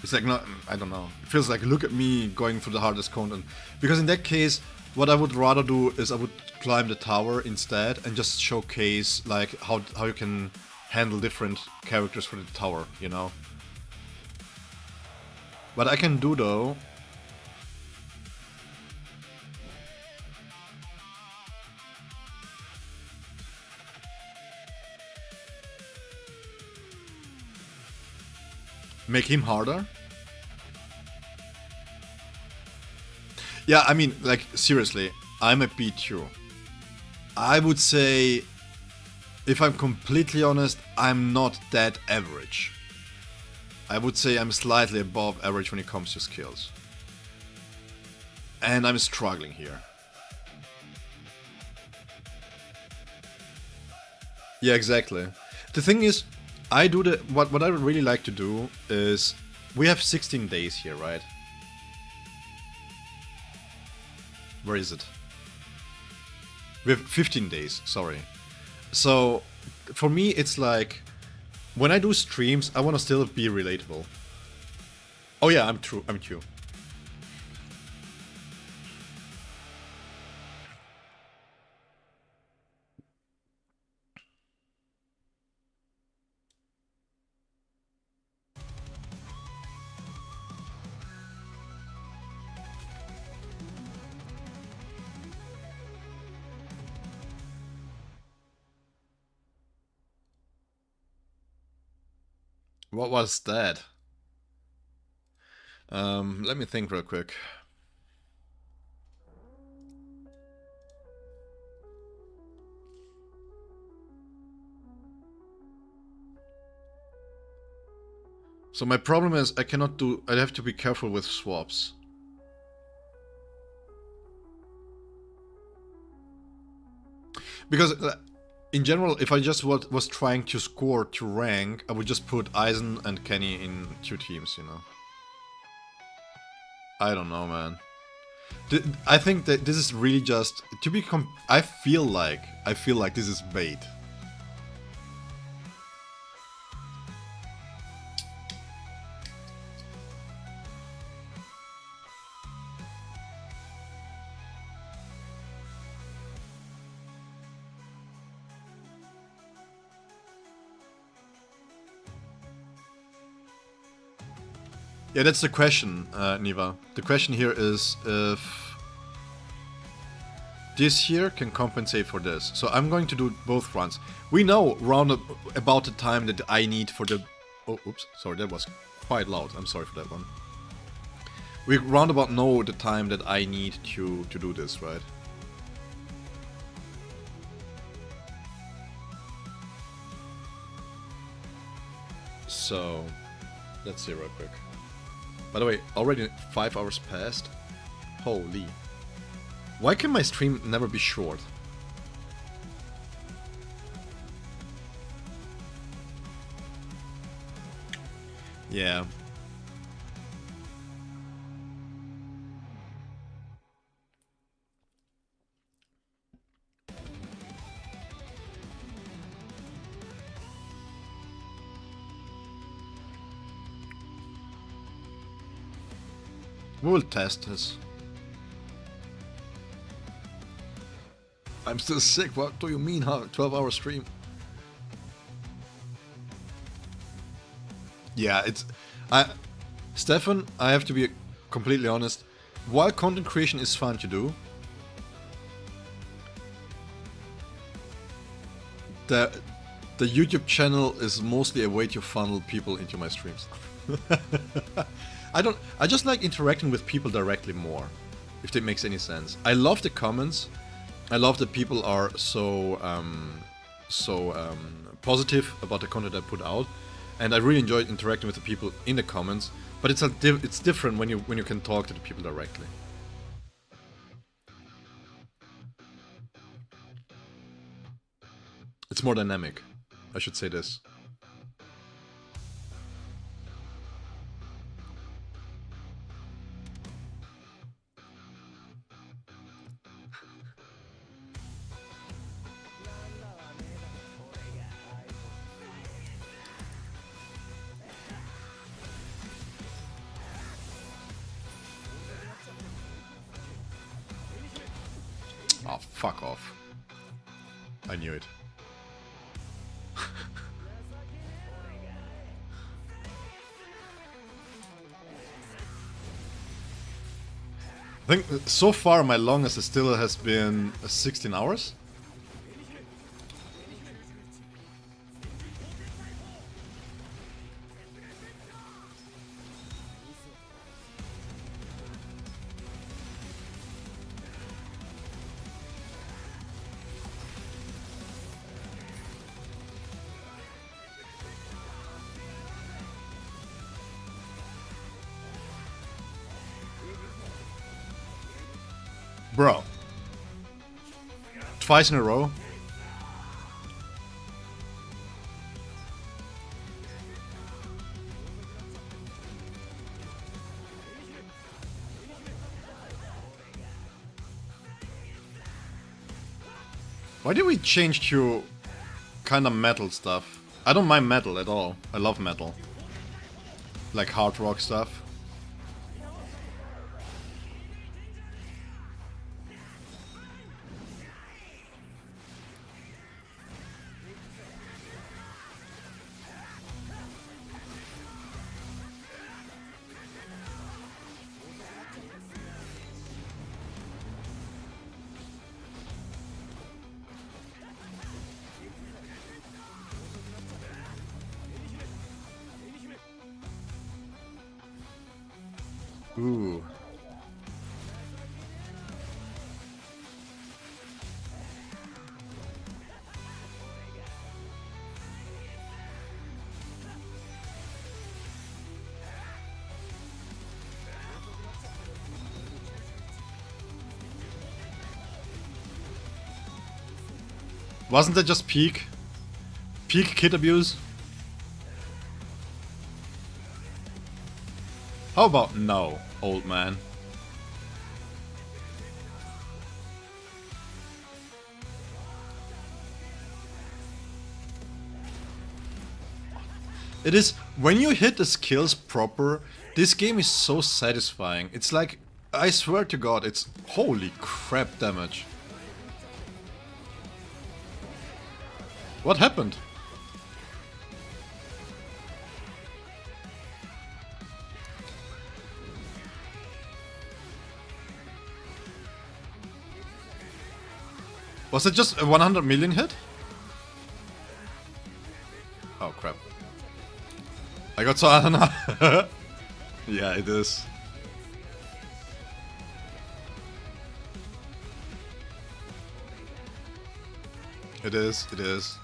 It's like, not, I don't know, it feels like, look at me going through the hardest content. Because in that case, what I would rather do is I would climb the tower instead and just showcase, like, how you can handle different characters for the tower, you know? What I can do, though... Make him harder? Yeah, I mean, like, seriously, I'm a B2. I would say, if I'm completely honest, I'm not that average. I would say I'm slightly above average when it comes to skills. And I'm struggling here. Yeah, exactly. The thing is, I do what I really like to do is, we have 16 days here, right? Where is it? We have 15 days, sorry. So, for me it's like, when I do streams, I want to still be relatable. Oh yeah, I'm true. What was that? Let me think real quick. So my problem is I have to be careful with swaps. Because in general, if I just was trying to score to rank, I would just put Eisen and Kenny in 2 teams, you know. I don't know, man. I think that this is really just to be. I feel like this is bait. Yeah, that's the question, Niva. The question here is if this here can compensate for this. So I'm going to do both runs. We know round about the time that I need for the... Oh, oops, sorry, that was quite loud. I'm sorry for that one. We roundabout know the time that I need to do this, right? So, let's see real quick. By the way, already 5 hours passed? Holy. Why can my stream never be short? Yeah. We will test this. I'm still sick, what do you mean, 12-hour stream? Yeah, it's... Stefan, I have to be completely honest. While content creation is fun to do, the YouTube channel is mostly a way to funnel people into my streams. I just like interacting with people directly more, if that makes any sense. I love the comments. I love that people are so positive about the content I put out, and I really enjoy interacting with the people in the comments. But it's different when you can talk to the people directly. It's more dynamic. I should say this. Oh, fuck off. I knew it. I think so far my longest still has been 16 hours. Bro. Twice in a row. Why did we change to kind of metal stuff? I don't mind metal at all. I love metal. Like hard rock stuff. Ooh. Wasn't that just peak? Peak kid abuse? How about no, old man? It is, when you hit the skills proper, this game is so satisfying. It's like, I swear to God, it's holy crap damage. What happened? Was it just a 100 million hit? Oh crap. I got so I don't know. Yeah, it is. It is, it is.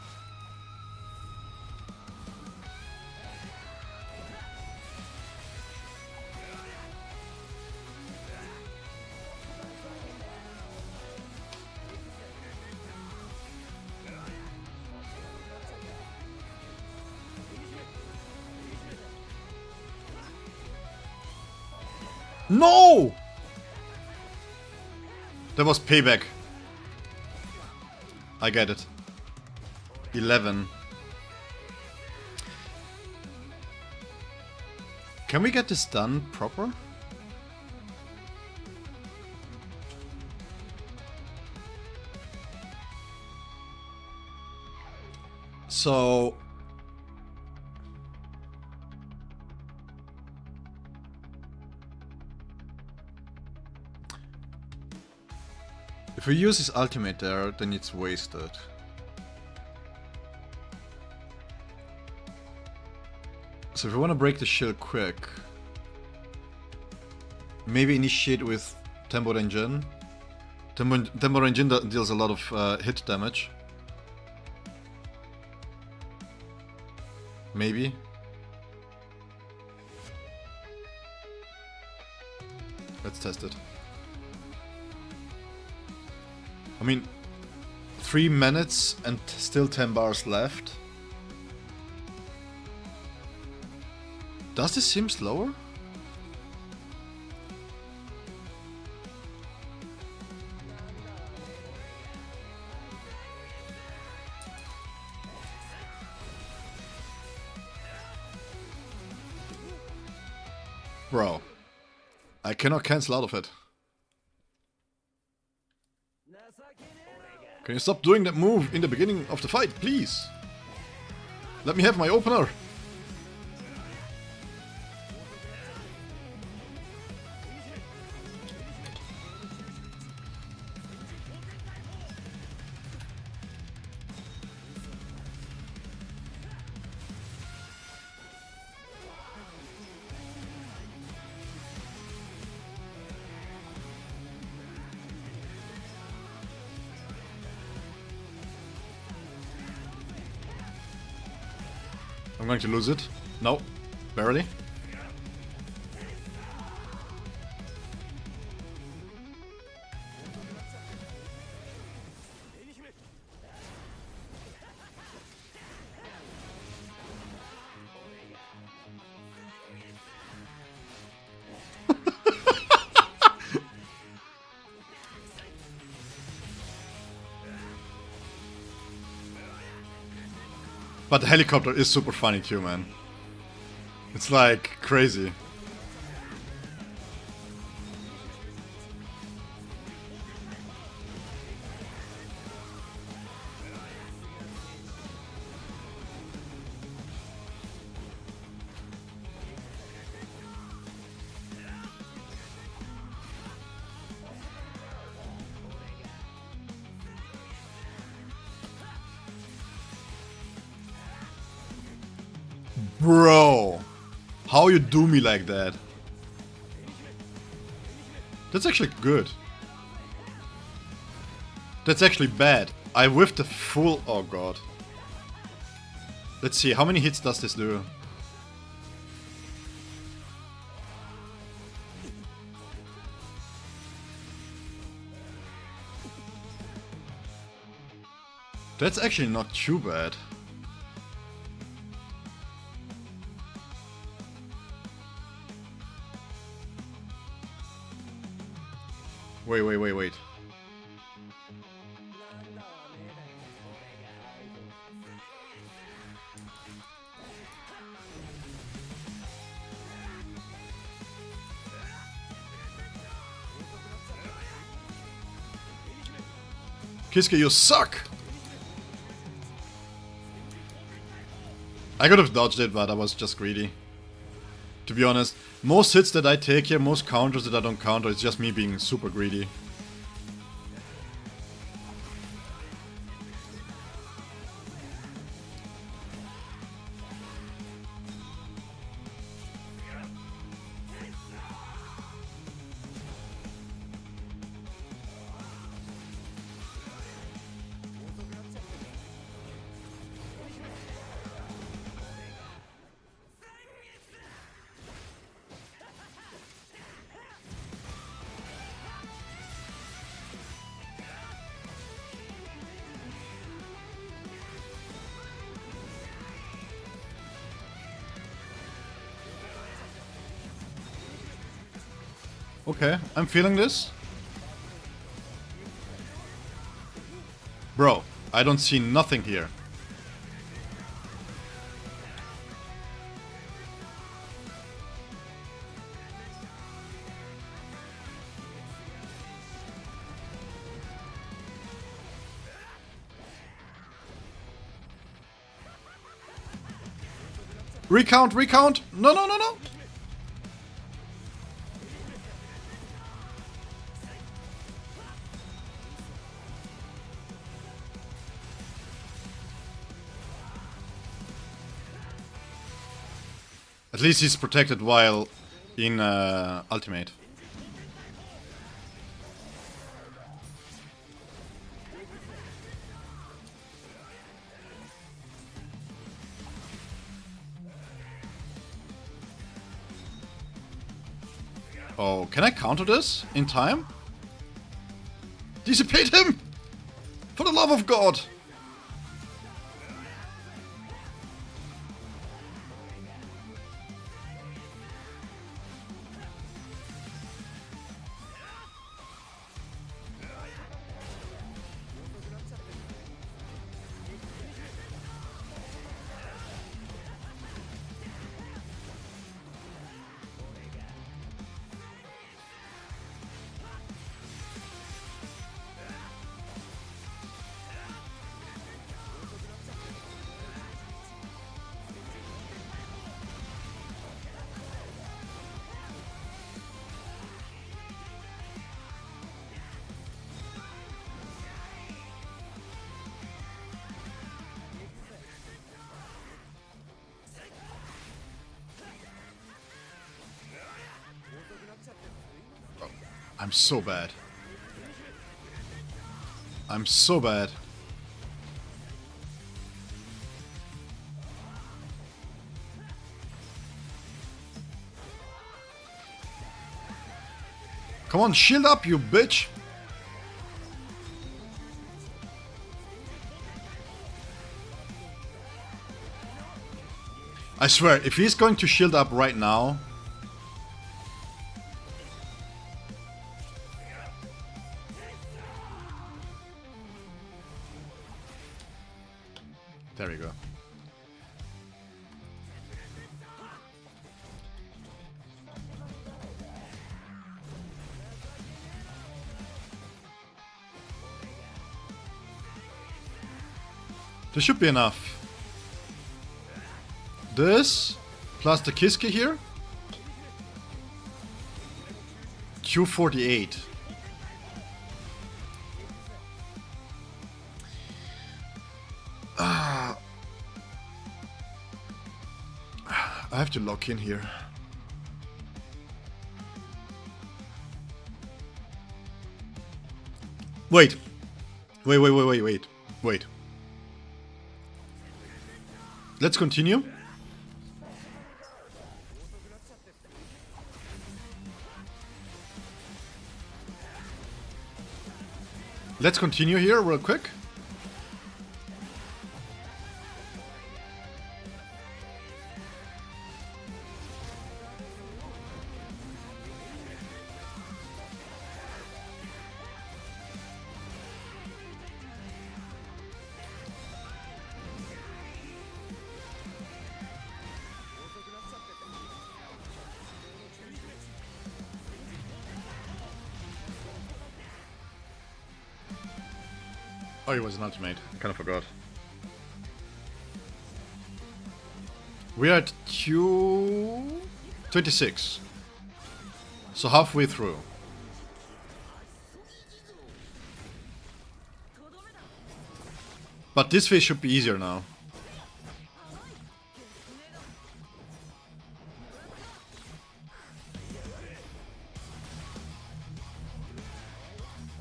No! That was payback. I get it. 11. Can we get this done proper? So... if we use his ultimate there, then it's wasted. So if we want to break the shield quick, maybe initiate with Tempo Renjin. Tempo Renjin deals a lot of hit damage. Maybe. Let's test it. I mean, 3 minutes and still 10 bars left. Does this seem slower? Bro, I cannot cancel out of it. Can you stop doing that move in the beginning of the fight, please? Let me have my opener. I'm going to lose it. No, barely. But the helicopter is super funny too, man. It's like crazy. Bro, how you do me like that? That's actually good. That's actually bad. I whiffed the full... Oh god. Let's see, how many hits does this do? That's actually not too bad. Wait. Kiske, you suck! I could have dodged it, but I was just greedy. To be honest, most hits that I take here, most counters that I don't counter, it's just me being super greedy. Okay, I'm feeling this. Bro, I don't see nothing here. Recount! No. At least he's protected while in ultimate. Oh, can I counter this in time? Dissipate him! For the love of God! I'm so bad. I'm so bad. Come on, shield up, you bitch! I swear, if he's going to shield up right now... There we go. This should be enough. This, plus the Kiske here. 248. I have to lock in here. Wait. Wait. Let's continue. Let's continue here real quick. Oh, it was an ultimate. I kind of forgot. We are at 26. So halfway through. But this phase should be easier now.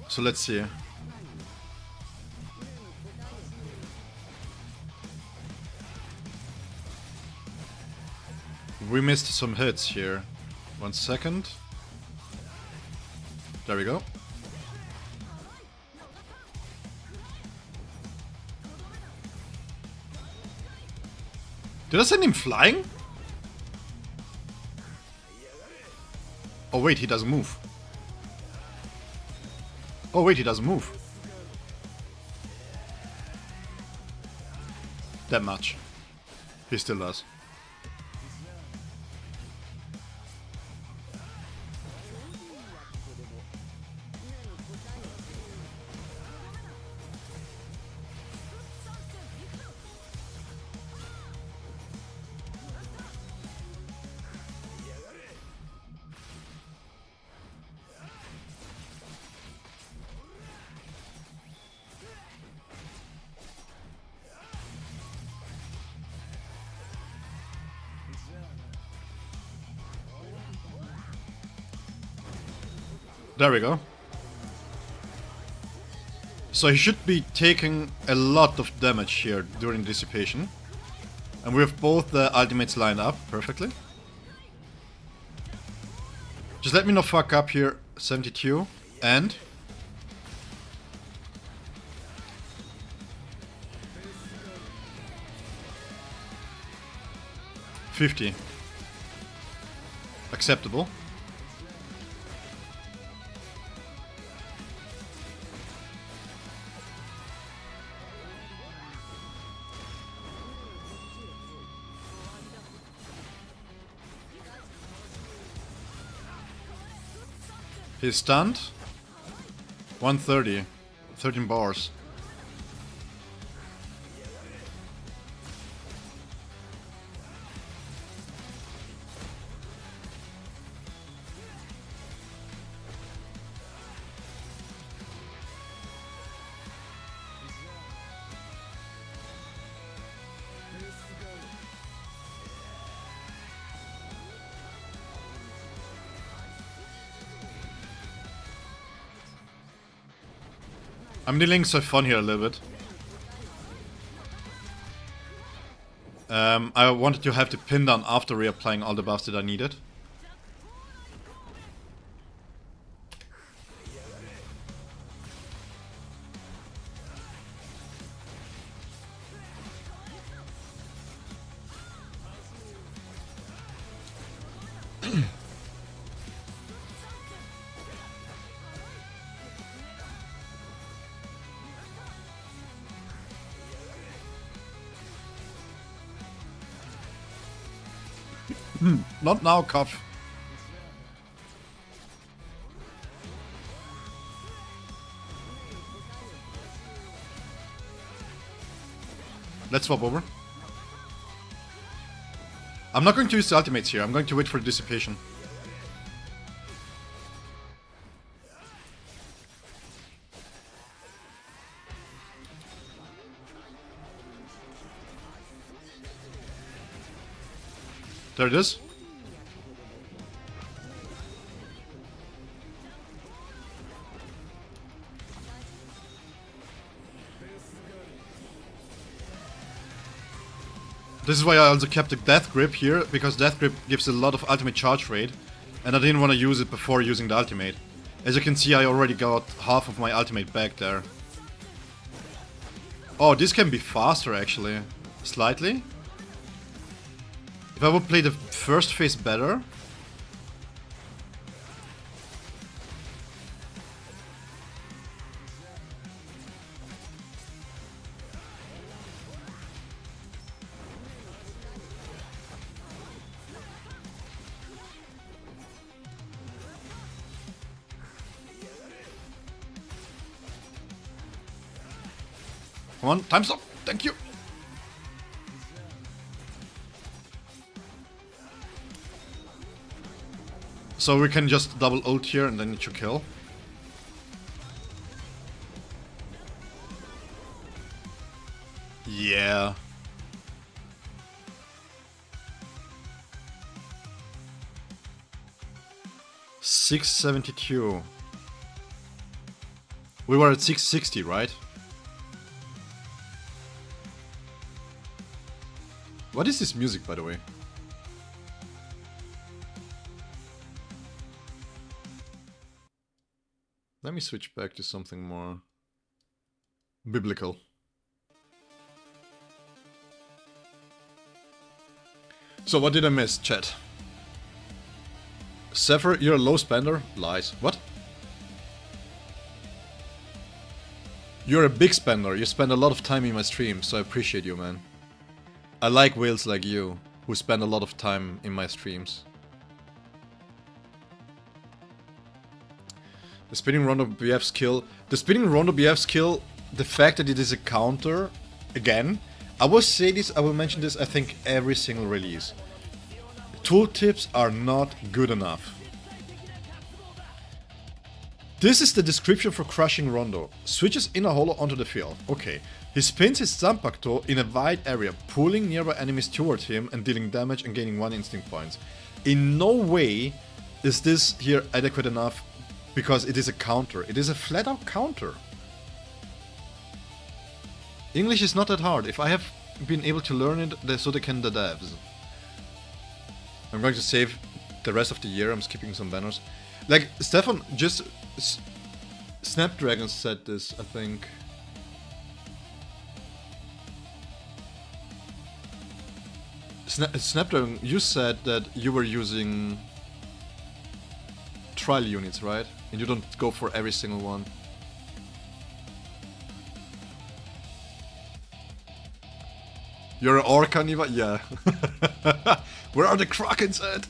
So let's see. We missed some hits here. 1 second. There we go. Did I send him flying? Oh wait, he doesn't move. Oh wait, he doesn't move. That much. He still does. There we go. So he should be taking a lot of damage here during dissipation. And we have both the ultimates lined up perfectly. Just let me not fuck up here. 72 and 50. Acceptable. He's stunned. 130. 13 bars. I'm dealing so fun here a little bit. I wanted to have the pin down after reapplying all the buffs that I needed. Not now, Cuff. Let's swap over. I'm not going to use the ultimates here. I'm going to wait for the dissipation. There it is. This is why I also kept the Death Grip here, because Death Grip gives a lot of ultimate charge rate, and I didn't want to use it before using the ultimate. As you can see, I already got half of my ultimate back there. Oh, this can be faster actually. Slightly. If I would play the first phase better. Come on, time's up. Thank you. So we can just double ult here and then it should kill. Yeah. $672. We were at 660, right? What is this music, by the way? Let me switch back to something more biblical. So what did I miss, chat? Zephyr, you're a low spender? Lies. What? You're a big spender. You spend a lot of time in my stream, so I appreciate you, man. I like whales like you, who spend a lot of time in my streams. The spinning rondo BF skill. The spinning rondo BF skill, the fact that it is a counter, again, I will say this, I will mention this, I think, every single release. Tooltips are not good enough. This is the description for crushing rondo. Switches in a holo onto the field. Okay. He spins his Zanpakuto in a wide area, pulling nearby enemies towards him and dealing damage and gaining 1 instinct points. In no way is this here adequate enough because it is a counter. It is a flat out counter. English is not that hard. If I have been able to learn it, so can the devs. I'm going to save the rest of the year. I'm skipping some banners. Like, Stefan, just... Snapdragon said this, I think. Snapdragon, you said that you were using trial units, right? And you don't go for every single one. You're an Orca, yeah. Where are the Krakens at?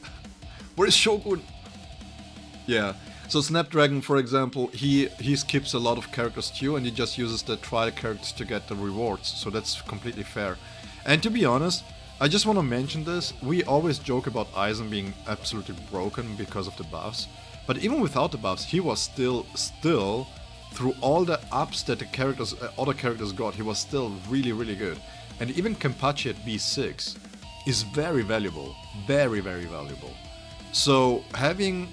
Where is Shogun? Yeah. So Snapdragon, for example, he skips a lot of characters too, and he just uses the trial characters to get the rewards. So that's completely fair. And to be honest, I just want to mention this. We always joke about Aizen being absolutely broken because of the buffs, but even without the buffs, he was still through all the ups that the characters, other characters got, he was still really good. And even Kenpachi at B6 is very valuable, very valuable. So having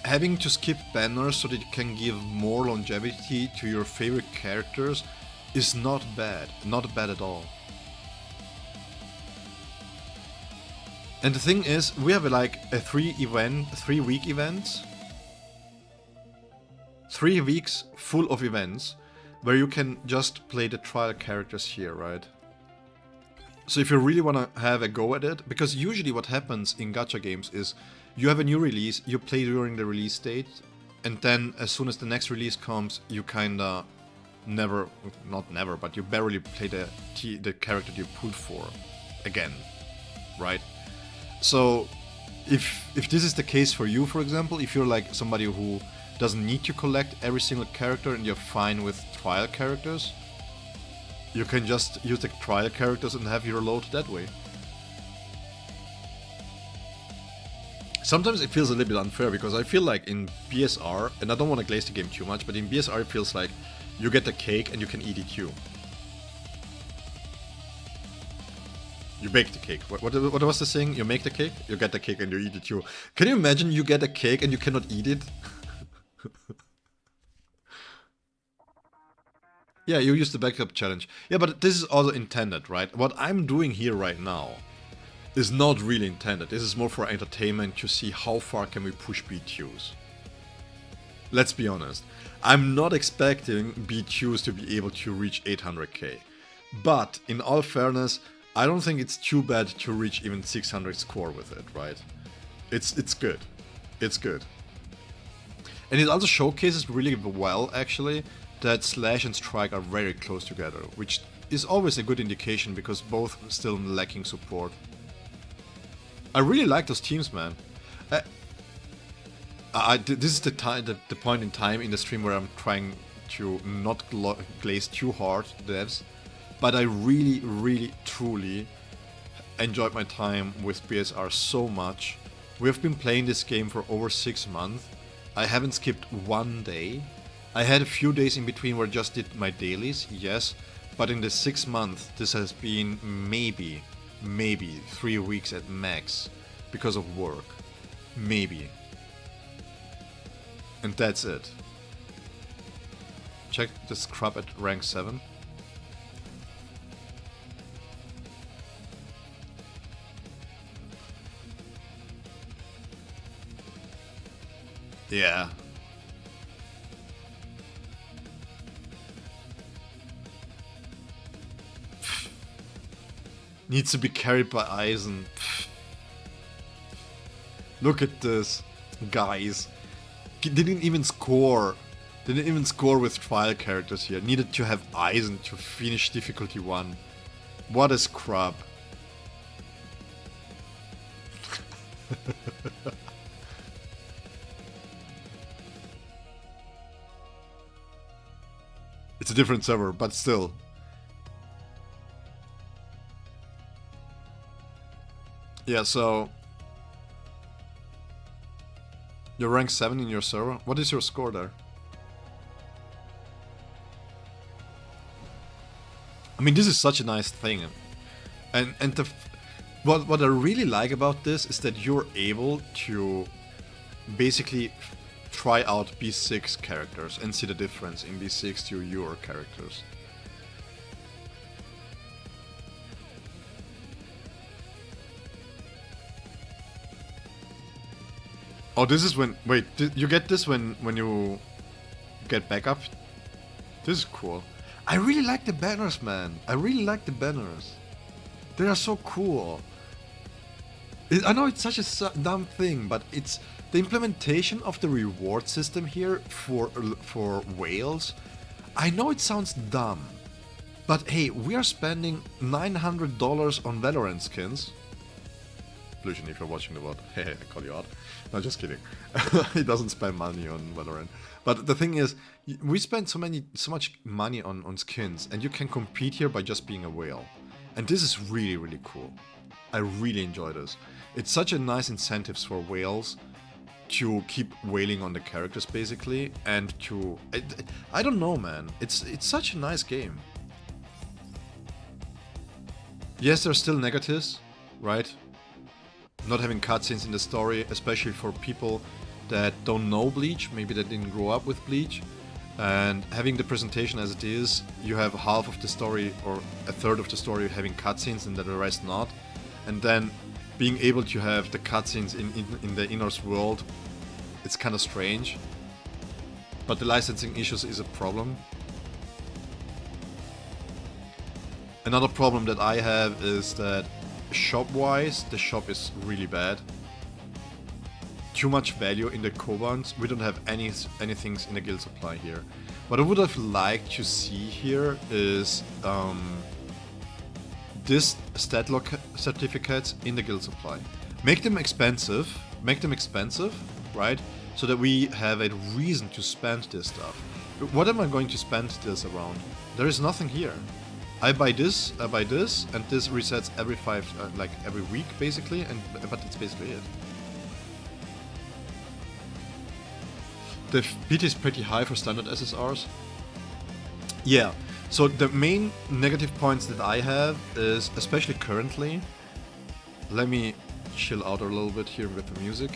to skip banners so that you can give more longevity to your favorite characters is not bad at all. And the thing is, we have like a 3 week events, 3 weeks full of events, where you can just play the trial characters here, right? So if you really want to have a go at it, because usually what happens in gacha games is you have a new release, you play during the release date, and then as soon as the next release comes, you kinda not never, but you barely play the character you pulled for again, right? So if this is the case for you, for example, if you're like somebody who doesn't need to collect every single character and you're fine with trial characters, you can just use the trial characters and have your load that way. Sometimes it feels a little bit unfair because I feel like in BSR, and I don't want to glaze the game too much, but in BSR it feels like you get the cake and you can eat it too. You bake the cake. What was the saying? You make the cake, you get the cake and you eat it too. Can you imagine you get a cake and you cannot eat it? Yeah, you use the backup challenge. Yeah, but this is also intended, right? What I'm doing here right now is not really intended. This is more for entertainment to see how far can we push B2s. Let's be honest. I'm not expecting B2s to be able to reach 800k. But in all fairness, I don't think it's too bad to reach even 600 score with it, right? It's good. It's good. And it also showcases really well, actually, that Slash and Strike are very close together, which is always a good indication because both still lacking support. I really like those teams, man. This is the point in time in the stream where I'm trying to not glaze too hard devs, but I really truly enjoyed my time with BSR so much. We have been playing this game for over 6 months. I haven't skipped one day. I had a few days in between where I just did my dailies, yes, but in the 6 months this has been maybe 3 weeks at max because of work. Maybe. And that's it. Check the scrub at rank 7. Yeah. Needs to be carried by Aizen. Look at this, guys. Didn't even score with trial characters here. Needed to have Aizen to finish difficulty 1. What a scrub. It's a different server, but still. Yeah, so you're rank 7 in your server. What is your score there? I mean, this is such a nice thing, and what I really like about this is that you're able to basically try out B6 characters and see the difference in B6 to your characters. Oh, this is when... Wait, you get this when you get backup? This is cool. I really like the banners, man. I really like the banners. They are so cool. I know it's such a dumb thing, but it's the implementation of the reward system here for whales. I know it sounds dumb, but hey, we are spending $900 on Valorant skins. Lucian, if you're watching the VOD, hey, I call you out. No, just kidding. He doesn't spend money on Valorant. But the thing is, we spend so much money on skins, and you can compete here by just being a whale. And this is really, really cool. I really enjoy this. It's such a nice incentives for whales to keep whaling on the characters, basically, and to... I don't know, man. It's such a nice game. Yes, there's still negatives, right? Not having cutscenes in the story, especially for people that don't know Bleach, maybe they didn't grow up with Bleach, and having the presentation as it is, you have half of the story or a third of the story having cutscenes and the rest not, and then being able to have the cutscenes in the Inner's world, it's kind of strange, but the licensing issues is a problem. Another problem that I have is that shop-wise, the shop is really bad. Too much value in the Kobans. We don't have anything in the guild supply here. What I would have liked to see here is this stat lock certificates in the guild supply. Make them expensive, right? So that we have a reason to spend this stuff. What am I going to spend this around? There is nothing here. I buy this, and this resets every every week basically, but it's basically it. The PT is pretty high for standard SSRs. Yeah, so the main negative points that I have is, especially currently, let me chill out a little bit here with the music.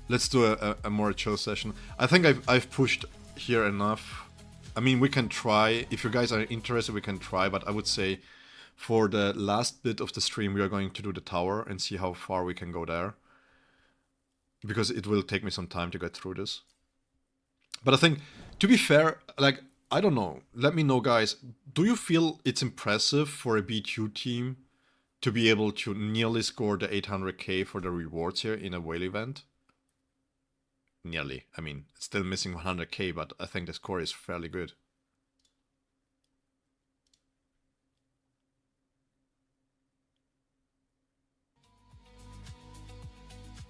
Let's do a more chill session. I think I've pushed here enough. I mean, we can try. If you guys are interested, we can try. But I would say for the last bit of the stream, we are going to do the tower and see how far we can go there. Because it will take me some time to get through this. But I think, to be fair, like, I don't know. Let me know, guys. Do you feel it's impressive for a B2 team to be able to nearly score the 800k for the rewards here in a whale event? Nearly. I mean, it's still missing 100k, but I think the score is fairly good.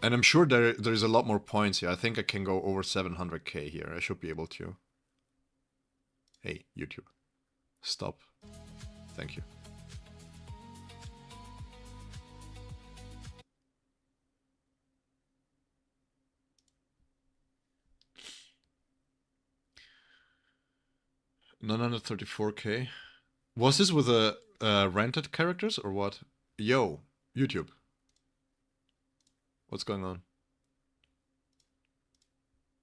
And I'm sure there's a lot more points here. I think I can go over 700k here. I should be able to. Hey, YouTube. Stop. Thank you. $934k. Was this with the rented characters or what? Yo, YouTube. What's going on?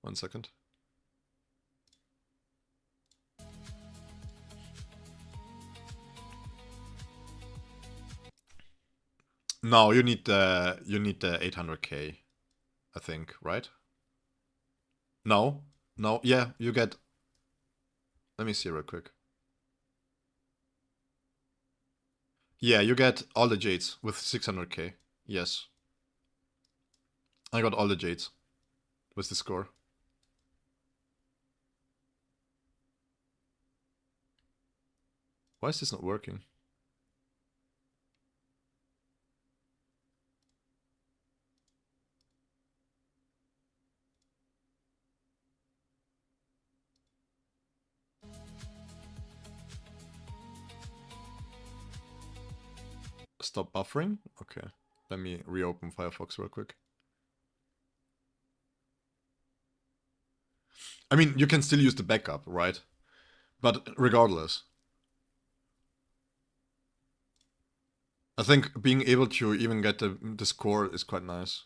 1 second. No, you need the 800k, I think, right? No, yeah, you get. Let me see real quick. Yeah, you get all the jades with 600k. Yes. I got all the jades. What's the score? Why is this not working? Stop buffering? Okay. Let me reopen Firefox real quick. I mean, you can still use the backup, right? But regardless, I think being able to even get the score is quite nice.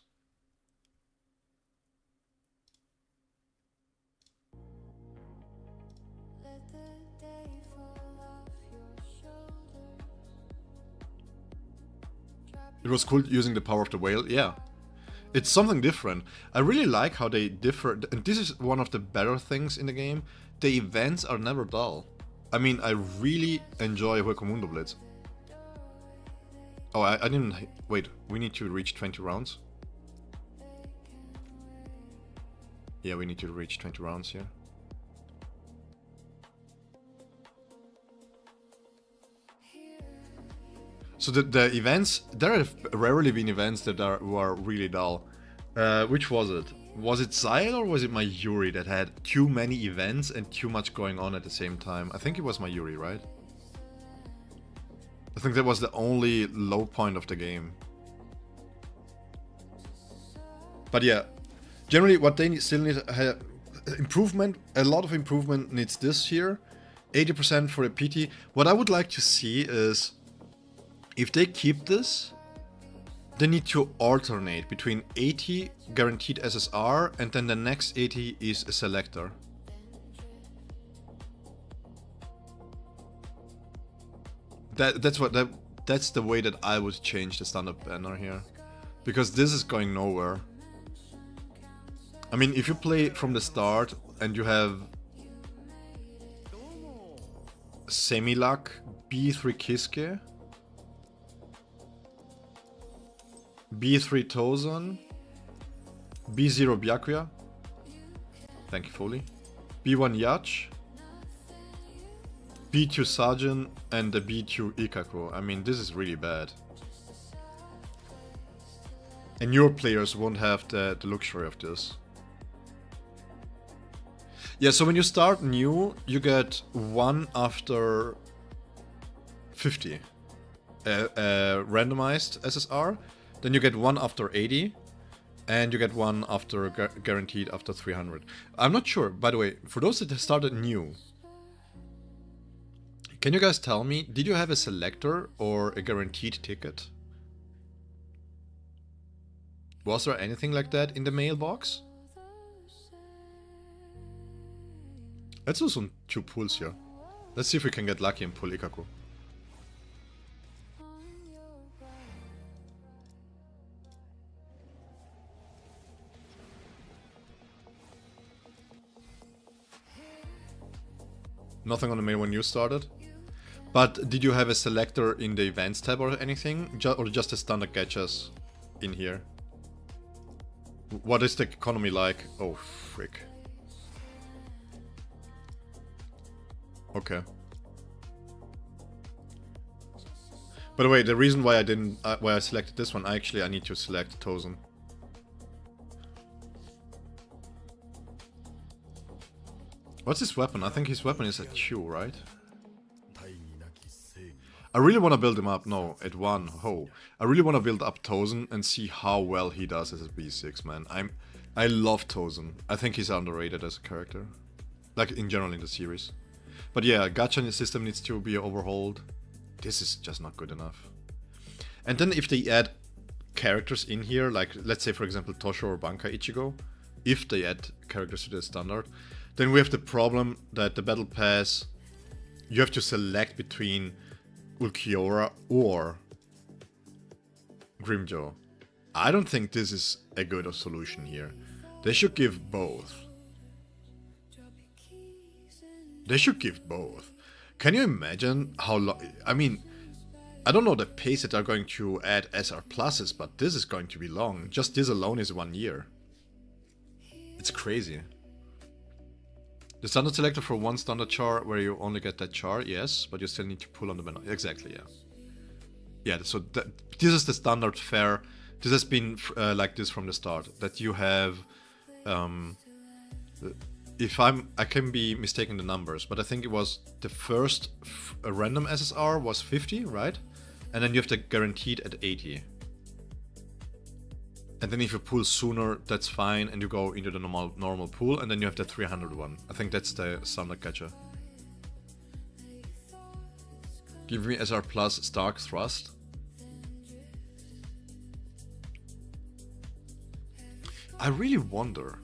It was cool using the power of the whale, yeah. It's something different. I really like how they differ, and this is one of the better things in the game. The events are never dull. I mean, I really enjoy Huecomundo Blitz. Oh, I didn't... Wait, we need to reach 20 rounds? Yeah, we need to reach 20 rounds here. So the events, there have rarely been events that are really dull. Which was it? Was it Zyle or was it my Yuri that had too many events and too much going on at the same time? I think it was my Yuri, right? I think that was the only low point of the game. But yeah, generally what they still need improvement, a lot of improvement needs this here. 80% for a PT. What I would like to see is, if they keep this, they need to alternate between 80 guaranteed SSR and then the next 80 is a selector. That's the way that I would change the standard banner here, because this is going nowhere. I mean, if you play from the start and you have Semiluck, B3 Kiske, B3 Tozan, B0 Byakuya, thank you Foley, B1 Yacht, B2 Sajin, and the B2 Ikako. I mean, this is really bad. And your players won't have the luxury of this. Yeah, so when you start new, you get 1 after 50 randomized SSR. Then you get 1 after 80, and you get 1 after guaranteed after 300. I'm not sure, by the way, for those that have started new, can you guys tell me, did you have a selector or a guaranteed ticket? Was there anything like that in the mailbox? Let's do some 2 pulls here. Let's see if we can get lucky and pull Ikako. Nothing on the mail when you started. But did you have a selector in the events tab or anything? Or just the standard gachas in here? What is the economy like? Oh, frick. Okay. By the way, the reason why I selected this one, I need to select Tozan. What's his weapon? I think his weapon is at 2, right? I really want to build him up. No, at 1. Ho. I really want to build up Tozan and see how well he does as a B6, man. I love Tozan. I think he's underrated as a character. Like, in general in the series. But yeah, gacha system needs to be overhauled. This is just not good enough. And then if they add characters in here, like, let's say for example Tosho or Banka Ichigo, if they add characters to the standard, then we have the problem that the battle pass, you have to select between Ulqiorra or Grimjaw. I don't think this is a good solution here. They should give both. They should give both. Can you imagine how long... I mean, I don't know the pace that they're going to add SR pluses, but this is going to be long. Just this alone is 1 year. It's crazy. The standard selector for 1 standard char where you only get that char, yes, but you still need to pull on the banner. Exactly, yeah. Yeah, so this is the standard fare. This has been like this from the start. That you have... I can be mistaken the numbers, but I think it was the first random SSR was 50, right? And then you have the guaranteed at 80. And then if you pull sooner, that's fine, and you go into the normal pool, and then you have the 300 one. I think that's the standard gacha. Give me SR plus Stark Thrust. I really wonder.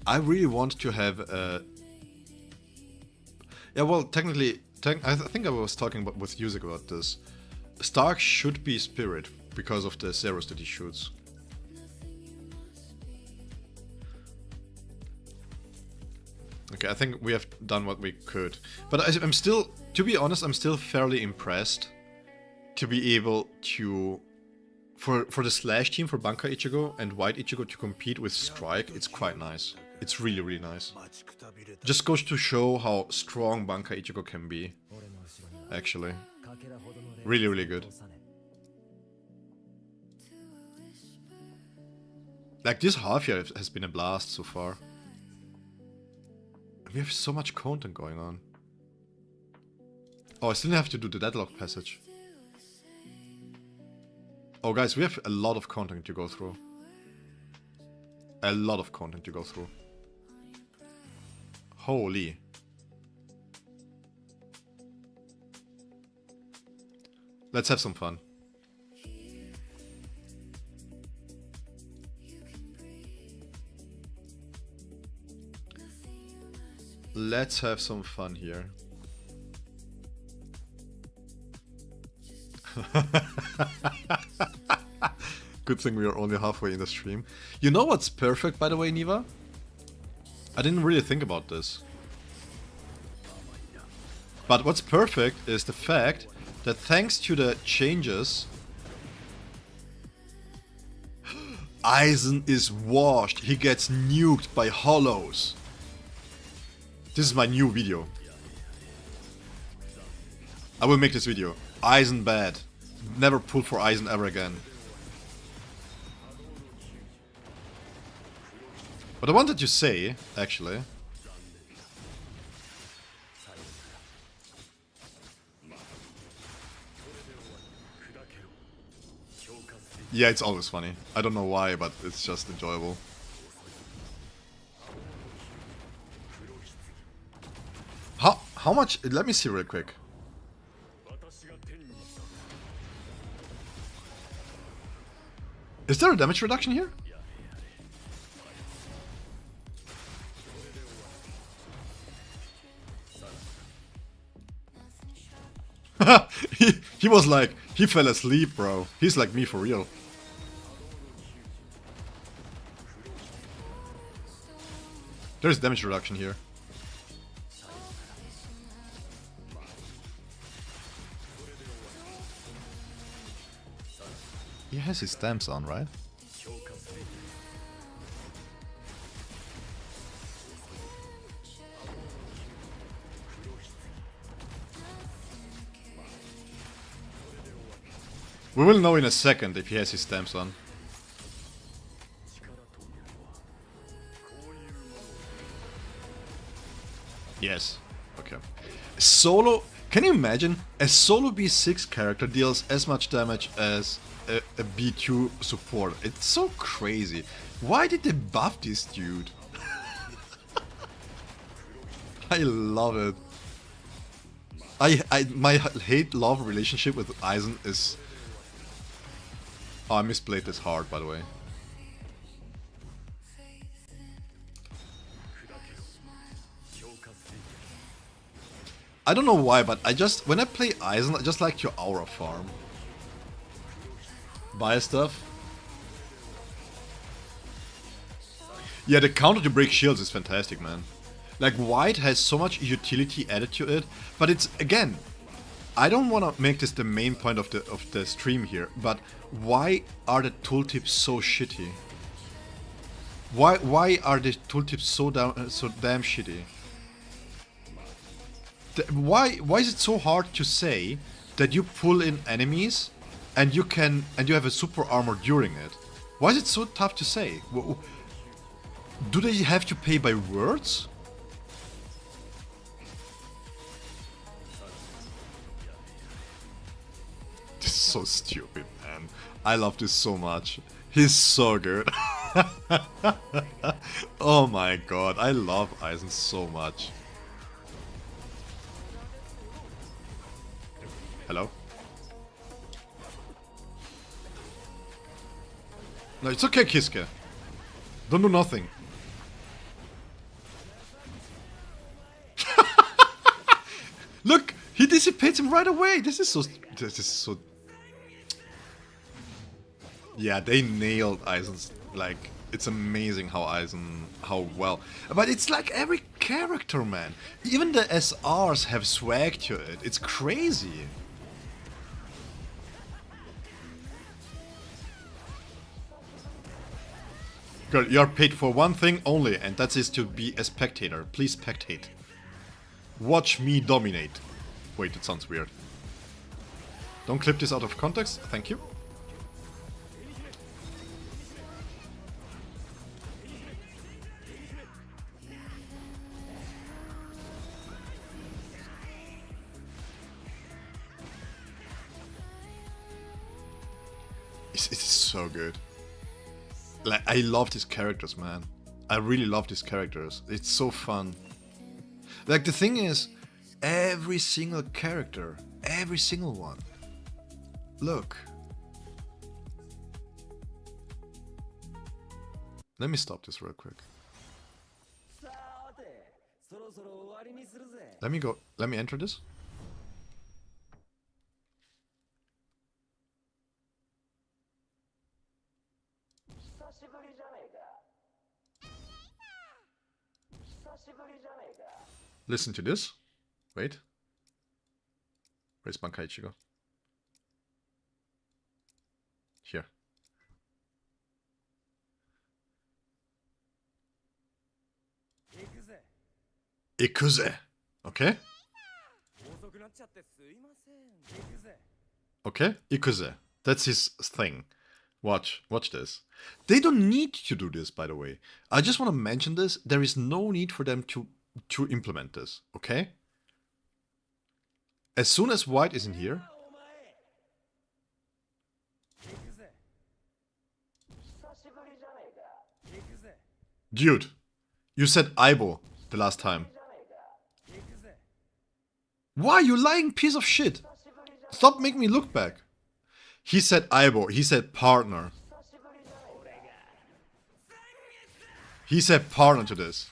I really want to have a... Yeah, well, technically, I think I was talking with Yusik about this. Stark should be Spirit because of the zeros that he shoots. Okay, I think we have done what we could. But I'm still, to be honest, I'm still fairly impressed to be able to, for the Slash team, for Banka Ichigo and White Ichigo to compete with Strike. It's quite nice. It's really, really nice. Just goes to show how strong Banka Ichigo can be, actually. Really, really good. Like, this half year has been a blast so far. We have so much content going on. Oh, I still have to do the deadlock passage. Oh, guys, we have a lot of content to go through. A lot of content to go through. Holy. Let's have some fun. Let's have some fun here. Good thing we are only halfway in the stream. You know what's perfect, by the way, Niva? I didn't really think about this. But what's perfect is the fact that thanks to the changes, Aizen is washed. He gets nuked by hollows. This is my new video. I will make this video. Aizen bad. Never pull for Aizen ever again. What I wanted to say, actually... Yeah, it's always funny. I don't know why, but it's just enjoyable. How much? Let me see real quick. Is there a damage reduction here? he was like, he fell asleep, bro. He's like me for real. There's damage reduction here. He has his stamps on, right? We will know in a second if he has his stamps on. Yes. Okay. Solo... Can you imagine? A solo B6 character deals as much damage as a B2 support. It's so crazy. Why did they buff this dude? I love it. My hate-love relationship with Aizen is... Oh, I misplayed this hard, by the way. I don't know why, but when I play Aizen, I just like your aura farm. Buy stuff. Yeah, the counter to break shields is fantastic, man. Like, White has so much utility added to it, but it's, again, I don't want to make this the main point of the stream here, but why are the tooltips so shitty? Why are the tooltips so damn shitty? Why is it so hard to say that you pull in enemies and you have a super armor during it? Why is it so tough to say? Do they have to pay by words? This is so stupid, man. I love this so much. He's so good. Oh my god, I love Aizen so much. Hello? No, it's okay, Kiske. Don't do nothing. Look, he dissipates him right away. This is so. Yeah, they nailed Aizen's, like, it's amazing how well. But it's like every character, man. Even the SRs have swag to it. It's crazy. Girl, you're paid for one thing only, and that is to be a spectator. Please spectate. Watch me dominate. Wait, it sounds weird. Don't clip this out of context, thank you. It's so good. Like, I love these characters, man. I really love these characters. It's so fun. Like, the thing is, every single character, every single one. Look. Let me stop this real quick. Let me enter this. Listen to this. Wait. Where's Bankai Ichigo? Here. Ikuze. Okay? Okay? Ikuze. That's his thing. Watch this. They don't need to do this, by the way. I just want to mention this. There is no need for them to implement this, okay? As soon as white is in here... Dude, you said Aibo the last time. Why, you lying piece of shit? Stop making me look back. He said Aibo, he said partner. He said partner to this.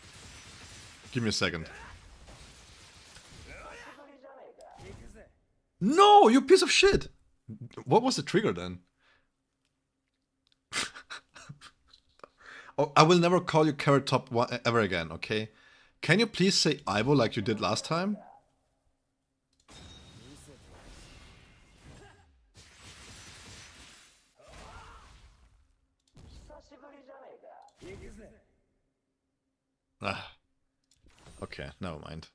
Give me a second. No, you piece of shit! What was the trigger then? Oh, I will never call you Carrot Top ever again, okay? Can you please say Aibo like you did last time? Ah. Okay, never mind.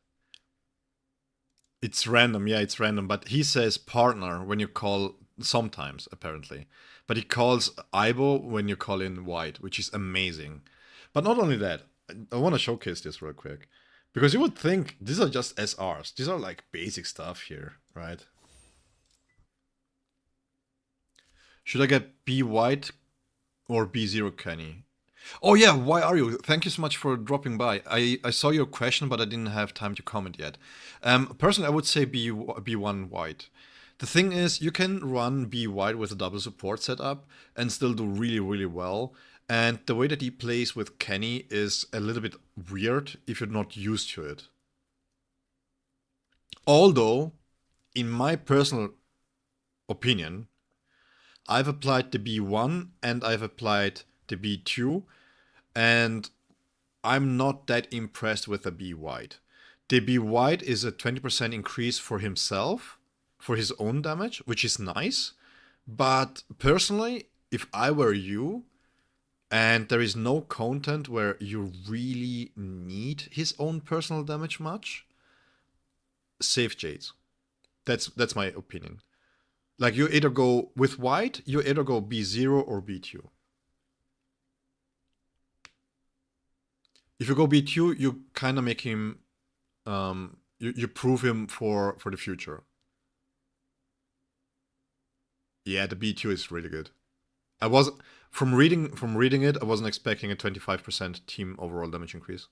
It's random, yeah, it's random, but he says partner when you call sometimes, apparently. But he calls Aibo when you call in white, which is amazing. But not only that, I want to showcase this real quick. Because you would think these are just SRs. These are like basic stuff here, right? Should I get B white or B0 Kenny? Oh yeah, why are you? Thank you so much for dropping by. I saw your question, but I didn't have time to comment yet. Personally, I would say B1 white. The thing is, you can run B white with a double support setup and still do really, really well. And the way that he plays with Kenny is a little bit weird if you're not used to it. Although, in my personal opinion, I've applied the B1 and I've applied the B2, and I'm not that impressed with the B white. The B white is a 20% increase for himself, for his own damage, which is nice. But personally, if I were you, and there is no content where you really need his own personal damage much, save Jades. That's my opinion. Like, you either go with white, you either go B0 or B2. If you go B2, you kind of make him, you prove him for the future. Yeah, the B2 is really good. I was from reading it, I wasn't expecting a 25% team overall damage increase.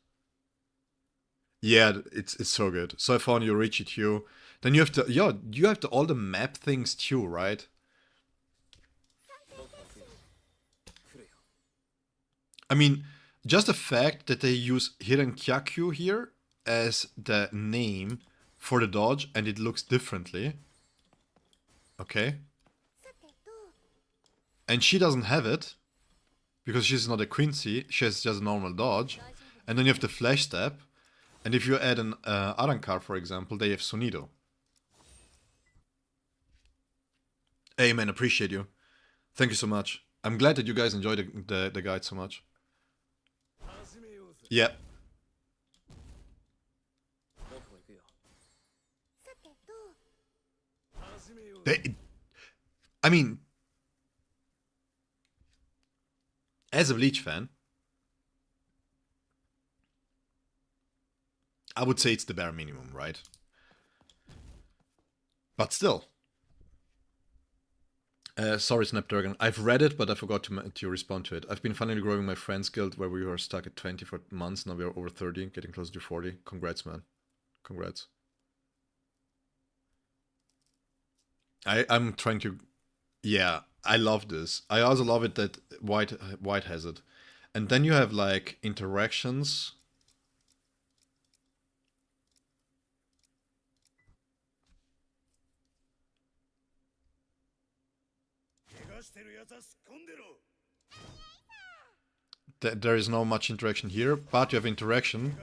Yeah, it's so good. So I found your Richie too. Then you have to, yeah, you have all the map things too, right? I mean, just the fact that they use Hirenkyaku here as the name for the dodge and it looks differently. Okay. And she doesn't have it, because she's not a Quincy, she has just a normal dodge. And then you have the flash step. And if you add an Arrancar, for example, they have Sonido. Hey man, appreciate you. Thank you so much. I'm glad that you guys enjoyed the guide so much. Yeah. I mean, as a Bleach fan, I would say it's the bare minimum, right? But still. Sorry, Snapdragon. I've read it, but I forgot to respond to it. I've been finally growing my friends guild where we were stuck at 20 for months. Now we are over 30, getting close to 40. Congrats, man. Congrats. I'm trying to... Yeah, I love this. I also love it that White has it. And then you have, like, interactions. There is no much interaction here, but you have interaction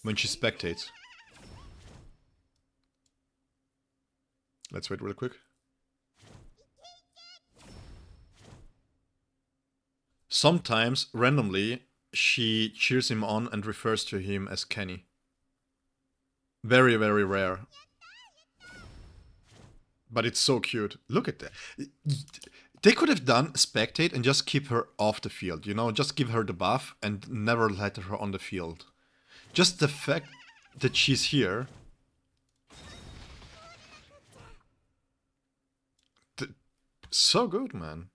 when she spectates. Let's wait real quick. Sometimes, randomly, she cheers him on and refers to him as Kenny. Very, very rare. But it's so cute. Look at that. They could have done spectate and just keep her off the field, you know? Just give her the buff and never let her on the field. Just the fact that she's here... So good, man.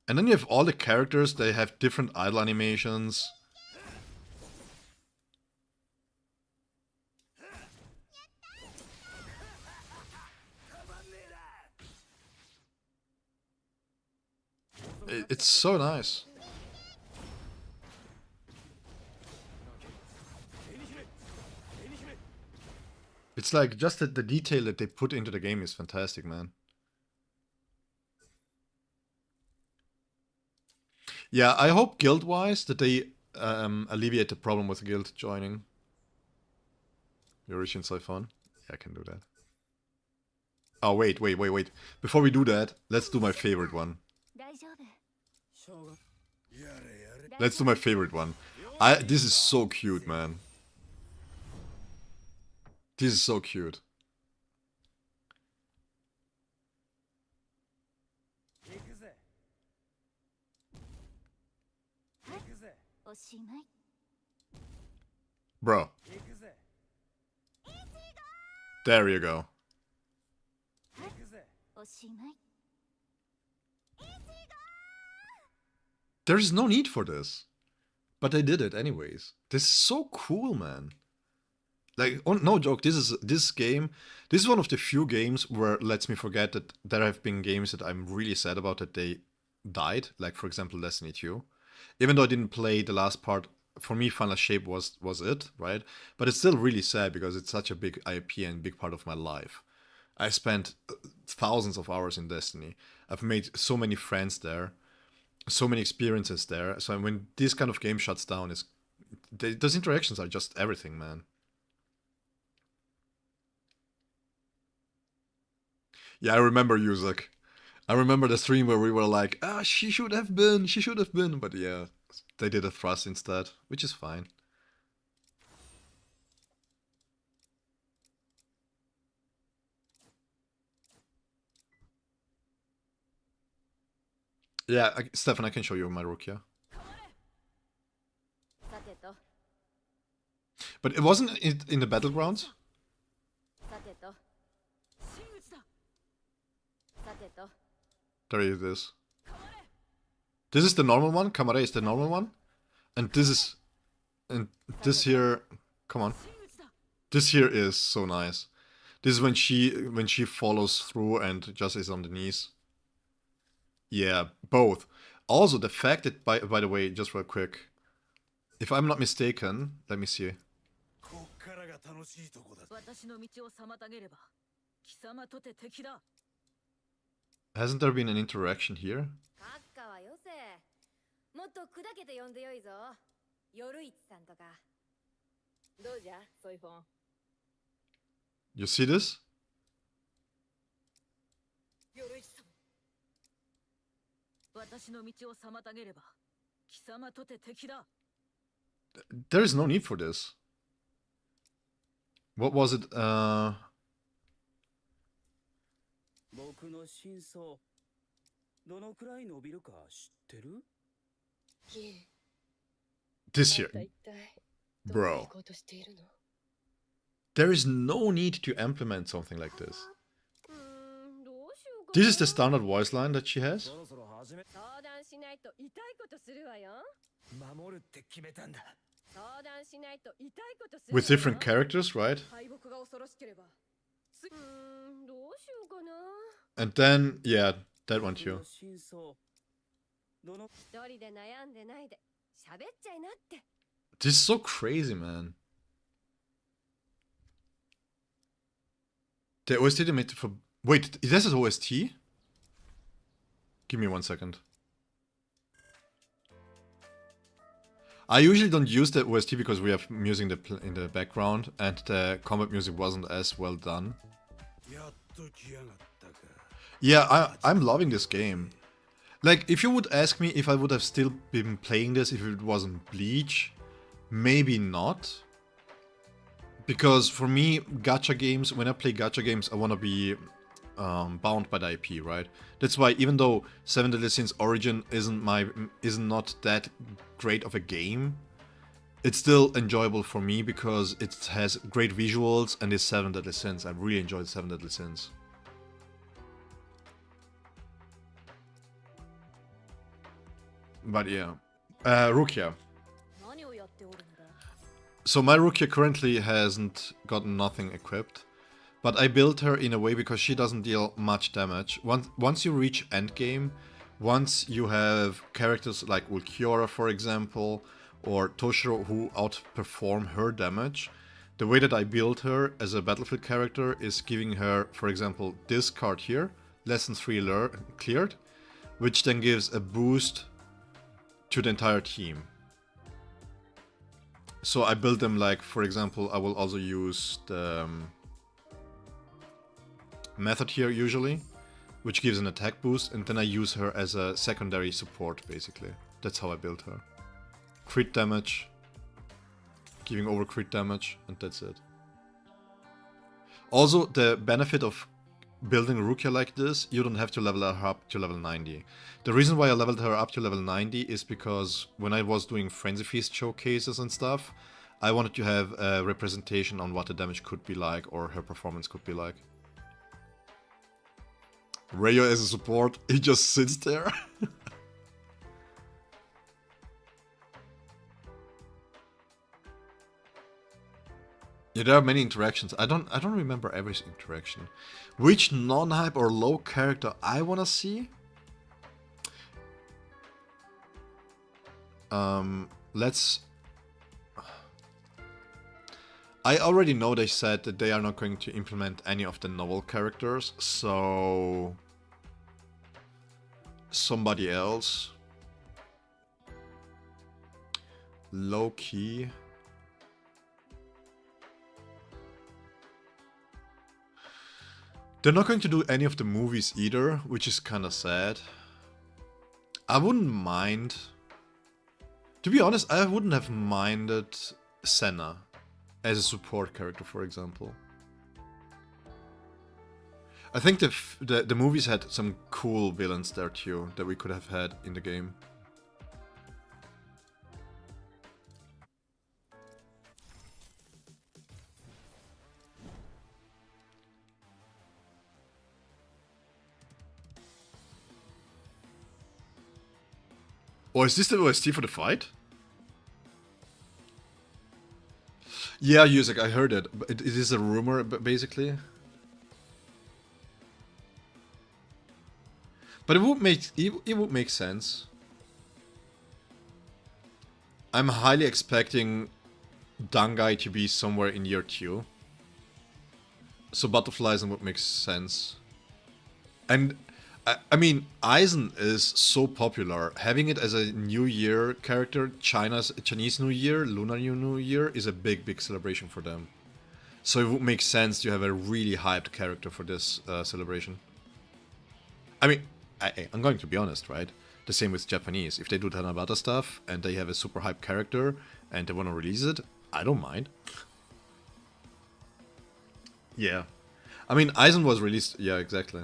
And then you have all the characters, they have different idle animations. It's so nice. It's like just the detail that they put into the game is fantastic, man. Yeah, I hope guild-wise that they alleviate the problem with guild joining. Yoroshin Siphon. Yeah, I can do that. Oh, wait. Before we do that, let's do my favorite one. Let's do my favorite one. This is so cute, man. This is so cute. Bro. There you go. There's no need for this. But they did it anyways. This is so cool, man. Like, oh, no joke, this game, this is one of the few games where it lets me forget that there have been games that I'm really sad about that they died. Like, for example, Destiny 2. Even though I didn't play the last part, for me, Final Shape was it, right? But it's still really sad because it's such a big IP and big part of my life. I spent thousands of hours in Destiny. I've made so many friends there, so many experiences there. So when this kind of game shuts down, those interactions are just everything, man. Yeah, I remember Yuzak. I remember the stream where we were like, she should have been, but yeah, they did a thrust instead, which is fine. Yeah, Stefan, I can show you my Rukia. But it wasn't in the battlegrounds? There it is. This is the normal one. Kamare is the normal one. And this is... And this here... Come on. This here is so nice. This is when she follows through and just is on the knees. Yeah, both. Also, the fact that, by the way, just real quick, if I'm not mistaken, let me see. Hasn't there been an interaction here? 閣下はよせ。もっと砕けて呼んでよいぞ。夜市さんとか。どうじゃ、ソイフォン。You see this? 夜市さん。私の道を妨げれば、貴様とて敵だ。There is no need for this. What was it? 僕の真相、どのくらい伸びるか知ってる？ this here. Bro. There is no need to implement something like this. This is the standard voice line that she has. With different characters, right? And then, yeah, that one too. This is so crazy, man. The OST they made for... Wait, this is OST? Give me 1 second. I usually don't use the OST because we have music in the background and the combat music wasn't as well done. Yeah, I'm loving this game. Like, if you would ask me if I would have still been playing this if it wasn't Bleach, maybe not. Because for me, gacha games, when I play gacha games, I want to be bound by the IP, right? That's why even though Seven Deadly Sins Origin isn't not that great of a game, it's still enjoyable for me because it has great visuals and it's Seven Deadly Sins. I really enjoyed Seven Deadly Sins. But yeah, Rukia. So my Rukia currently hasn't gotten nothing equipped, but I built her in a way because she doesn't deal much damage. Once you reach endgame, once you have characters like Ulqiorra, for example, or Toshiro who outperform her damage, the way that I build her as a battlefield character is giving her, for example, this card here, Lesson 3 cleared, which then gives a boost to the entire team. So I build them like, for example, I will also use the method here usually, which gives an attack boost, and then I use her as a secondary support basically. That's how I build her. Crit damage, giving over crit damage, and that's it. Also, the benefit of building Rukia like this, you don't have to level her up to level 90. The reason why I leveled her up to level 90 is because when I was doing Frenzy Feast showcases and stuff, I wanted to have a representation on what the damage could be like or her performance could be like. Rayo as a support, he just sits there. Yeah, there are many interactions. I don't remember every interaction. Which non-hype or low character I wanna see? Let's... I already know they said that they are not going to implement any of the novel characters, so... somebody else. Low key. They're not going to do any of the movies either, which is kinda sad. I wouldn't mind... To be honest, I wouldn't have minded Senna as a support character, for example. I think the movies had some cool villains there too, that we could have had in the game. Oh, is this the OST for the fight? Yeah, Yusek, I heard it. It is a rumor, basically. But it would make sense. I'm highly expecting Dangai to be somewhere in year 2. So Butterflies would make sense. And I mean, Aizen is so popular. Having it as a New Year character, Chinese New Year, Lunar New Year, is a big celebration for them. So it would make sense to have a really hyped character for this celebration. I mean, I'm going to be honest, right? The same with Japanese. If they do Tanabata stuff and they have a super hyped character and they want to release it, I don't mind. Yeah. I mean, Aizen was released... Yeah, exactly.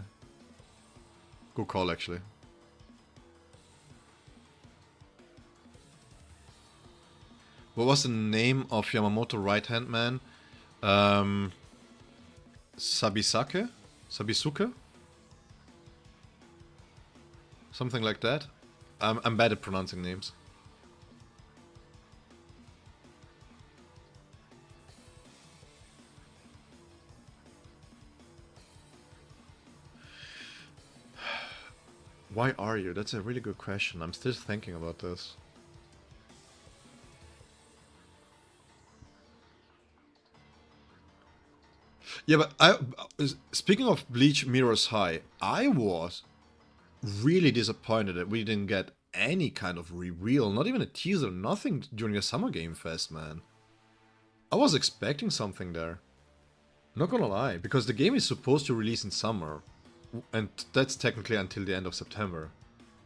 Good call, actually. What was the name of Yamamoto right-hand man? Sabisuke? Something like that. I'm bad at pronouncing names. Why are you? That's a really good question. I'm still thinking about this. Yeah, but speaking of Bleach Mirror's High, I was really disappointed that we didn't get any kind of reveal, not even a teaser, nothing during the Summer Game Fest, man. I was expecting something there. Not gonna lie, because the game is supposed to release in summer, and that's technically until the end of September.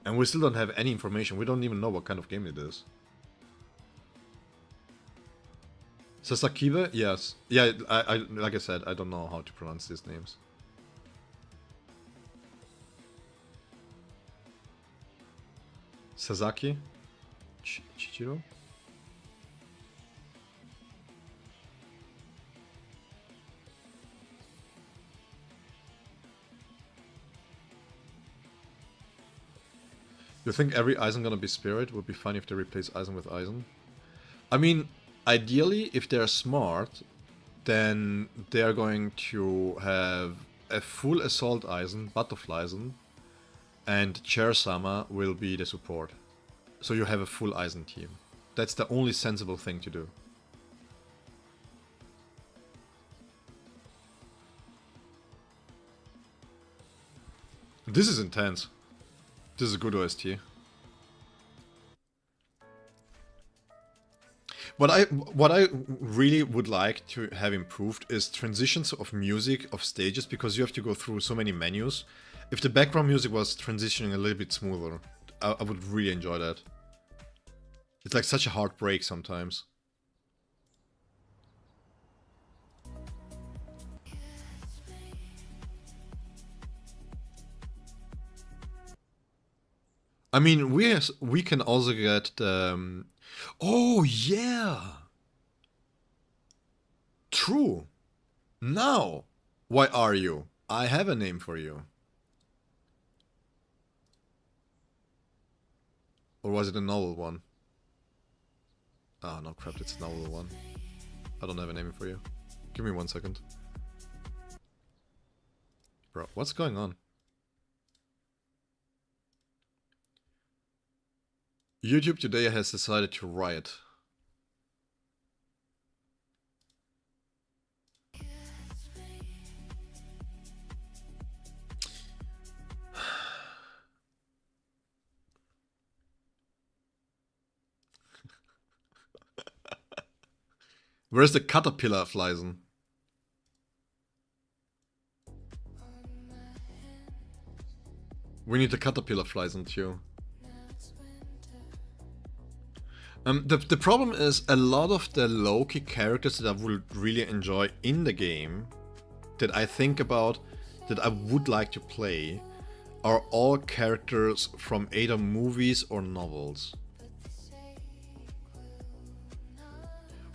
And we still don't have any information, we don't even know what kind of game it is. Sasakibe? Yes. Yeah, I like I said, I don't know how to pronounce these names. Sasaki? Chichiro? You think every Aizen gonna be Spirit? Would be fun if they replace Aizen with Aizen. I mean, ideally, if they're smart, then they're going to have a full Assault Aizen, Butterfly Aizen, and Chair-sama will be the support. So you have a full Aizen team. That's the only sensible thing to do. This is intense. This is a good OST. What I really would like to have improved is transitions of music, of stages, because you have to go through so many menus. If the background music was transitioning a little bit smoother, I would really enjoy that. It's like such a hard break sometimes. I mean, we can also get the... Oh, yeah! True! Now! Why are you? I have a name for you. Or was it a novel one? Ah, no crap, it's a novel one. I don't have a name for you. Give me 1 second. Bro, what's going on? YouTube today has decided to riot. Where's the caterpillar Fleisen? We need the caterpillar Fleisen too. The problem is a lot of the low-key characters that I would really enjoy in the game, that I think about, that I would like to play, are all characters from either movies or novels.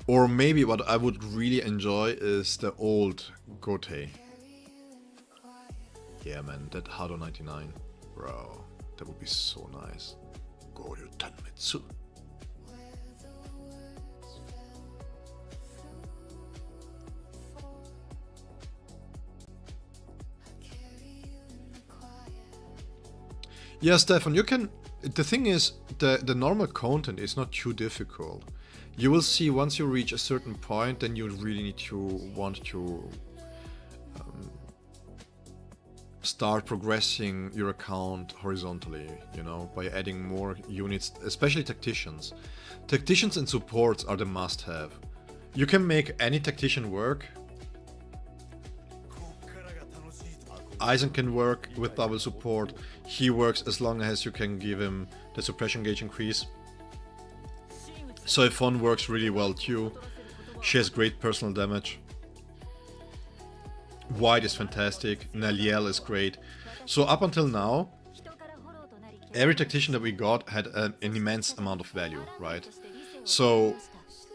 Or maybe what I would really enjoy is the old Gote. Yeah man, that Hado 99. Bro, that would be so nice. Goryu Tanmetsu. Yeah, Stefan, you can... The thing is, the normal content is not too difficult. You will see once you reach a certain point, then you really need to want to start progressing your account horizontally, you know, by adding more units, especially tacticians. Tacticians and supports are the must-have. You can make any tactician work. Aizen can work with double support. He works as long as you can give him the suppression gauge increase. Soifon works really well too. She has great personal damage. White is fantastic. Naliel is great. So up until now, every tactician that we got had an immense amount of value, right? So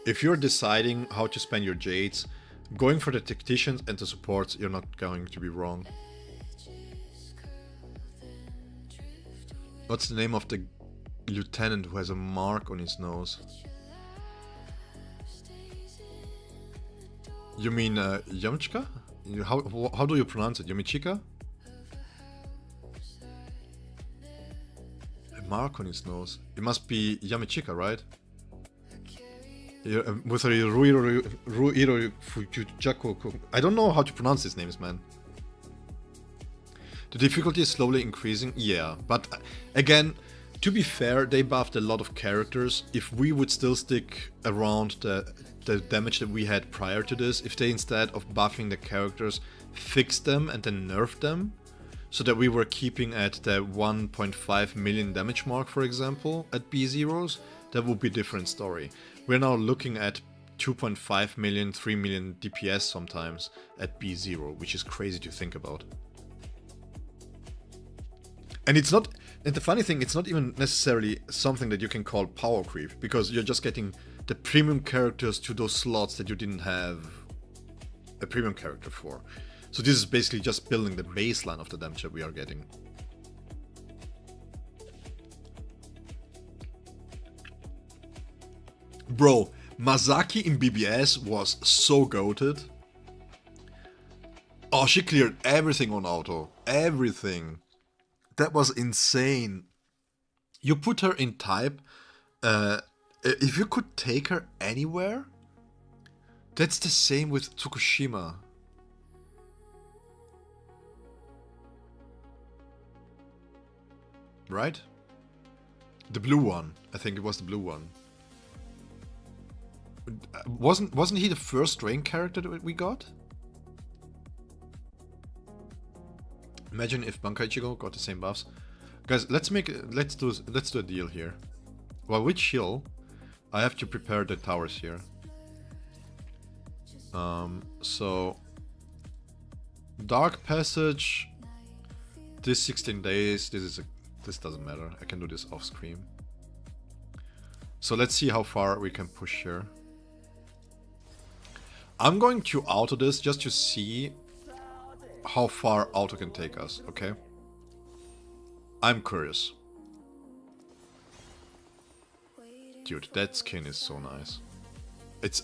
if you're deciding how to spend your jades, going for the tacticians and the supports, you're not going to be wrong. What's the name of the lieutenant who has a mark on his nose? You mean Yamchika? How do you pronounce it? Yamichika? A mark on his nose. It must be Yamichika, right? With a Ruiro Fujaku. I don't know how to pronounce these names, man. The difficulty is slowly increasing, yeah, but again, to be fair, they buffed a lot of characters. If we would still stick around the damage that we had prior to this, if they instead of buffing the characters, fixed them and then nerfed them, so that we were keeping at the 1.5 million damage mark, for example, at B0s, that would be a different story. We're now looking at 2.5 million, 3 million DPS sometimes at B0, which is crazy to think about. And it's not, and the funny thing, it's not even necessarily something that you can call power creep, because you're just getting the premium characters to those slots that you didn't have a premium character for. So this is basically just building the baseline of the damage that we are getting. Bro, Masaki in BBS was so goated. Oh, she cleared everything on auto. Everything. That was insane. You put her in type. If you could take her anywhere, that's the same with Tsukushima. Right? The blue one. I think it was the blue one. Wasn't he the first rain character that we got? Imagine if Bankai Ichigo got the same buffs. Guys, let's do a deal here. Well, with Shield, I have to prepare the towers here. So Dark Passage. This 16 days. This doesn't matter. I can do this off screen. So let's see how far we can push here. I'm going to auto this just to see how far auto can take us, okay? I'm curious. Dude, that skin is so nice. It's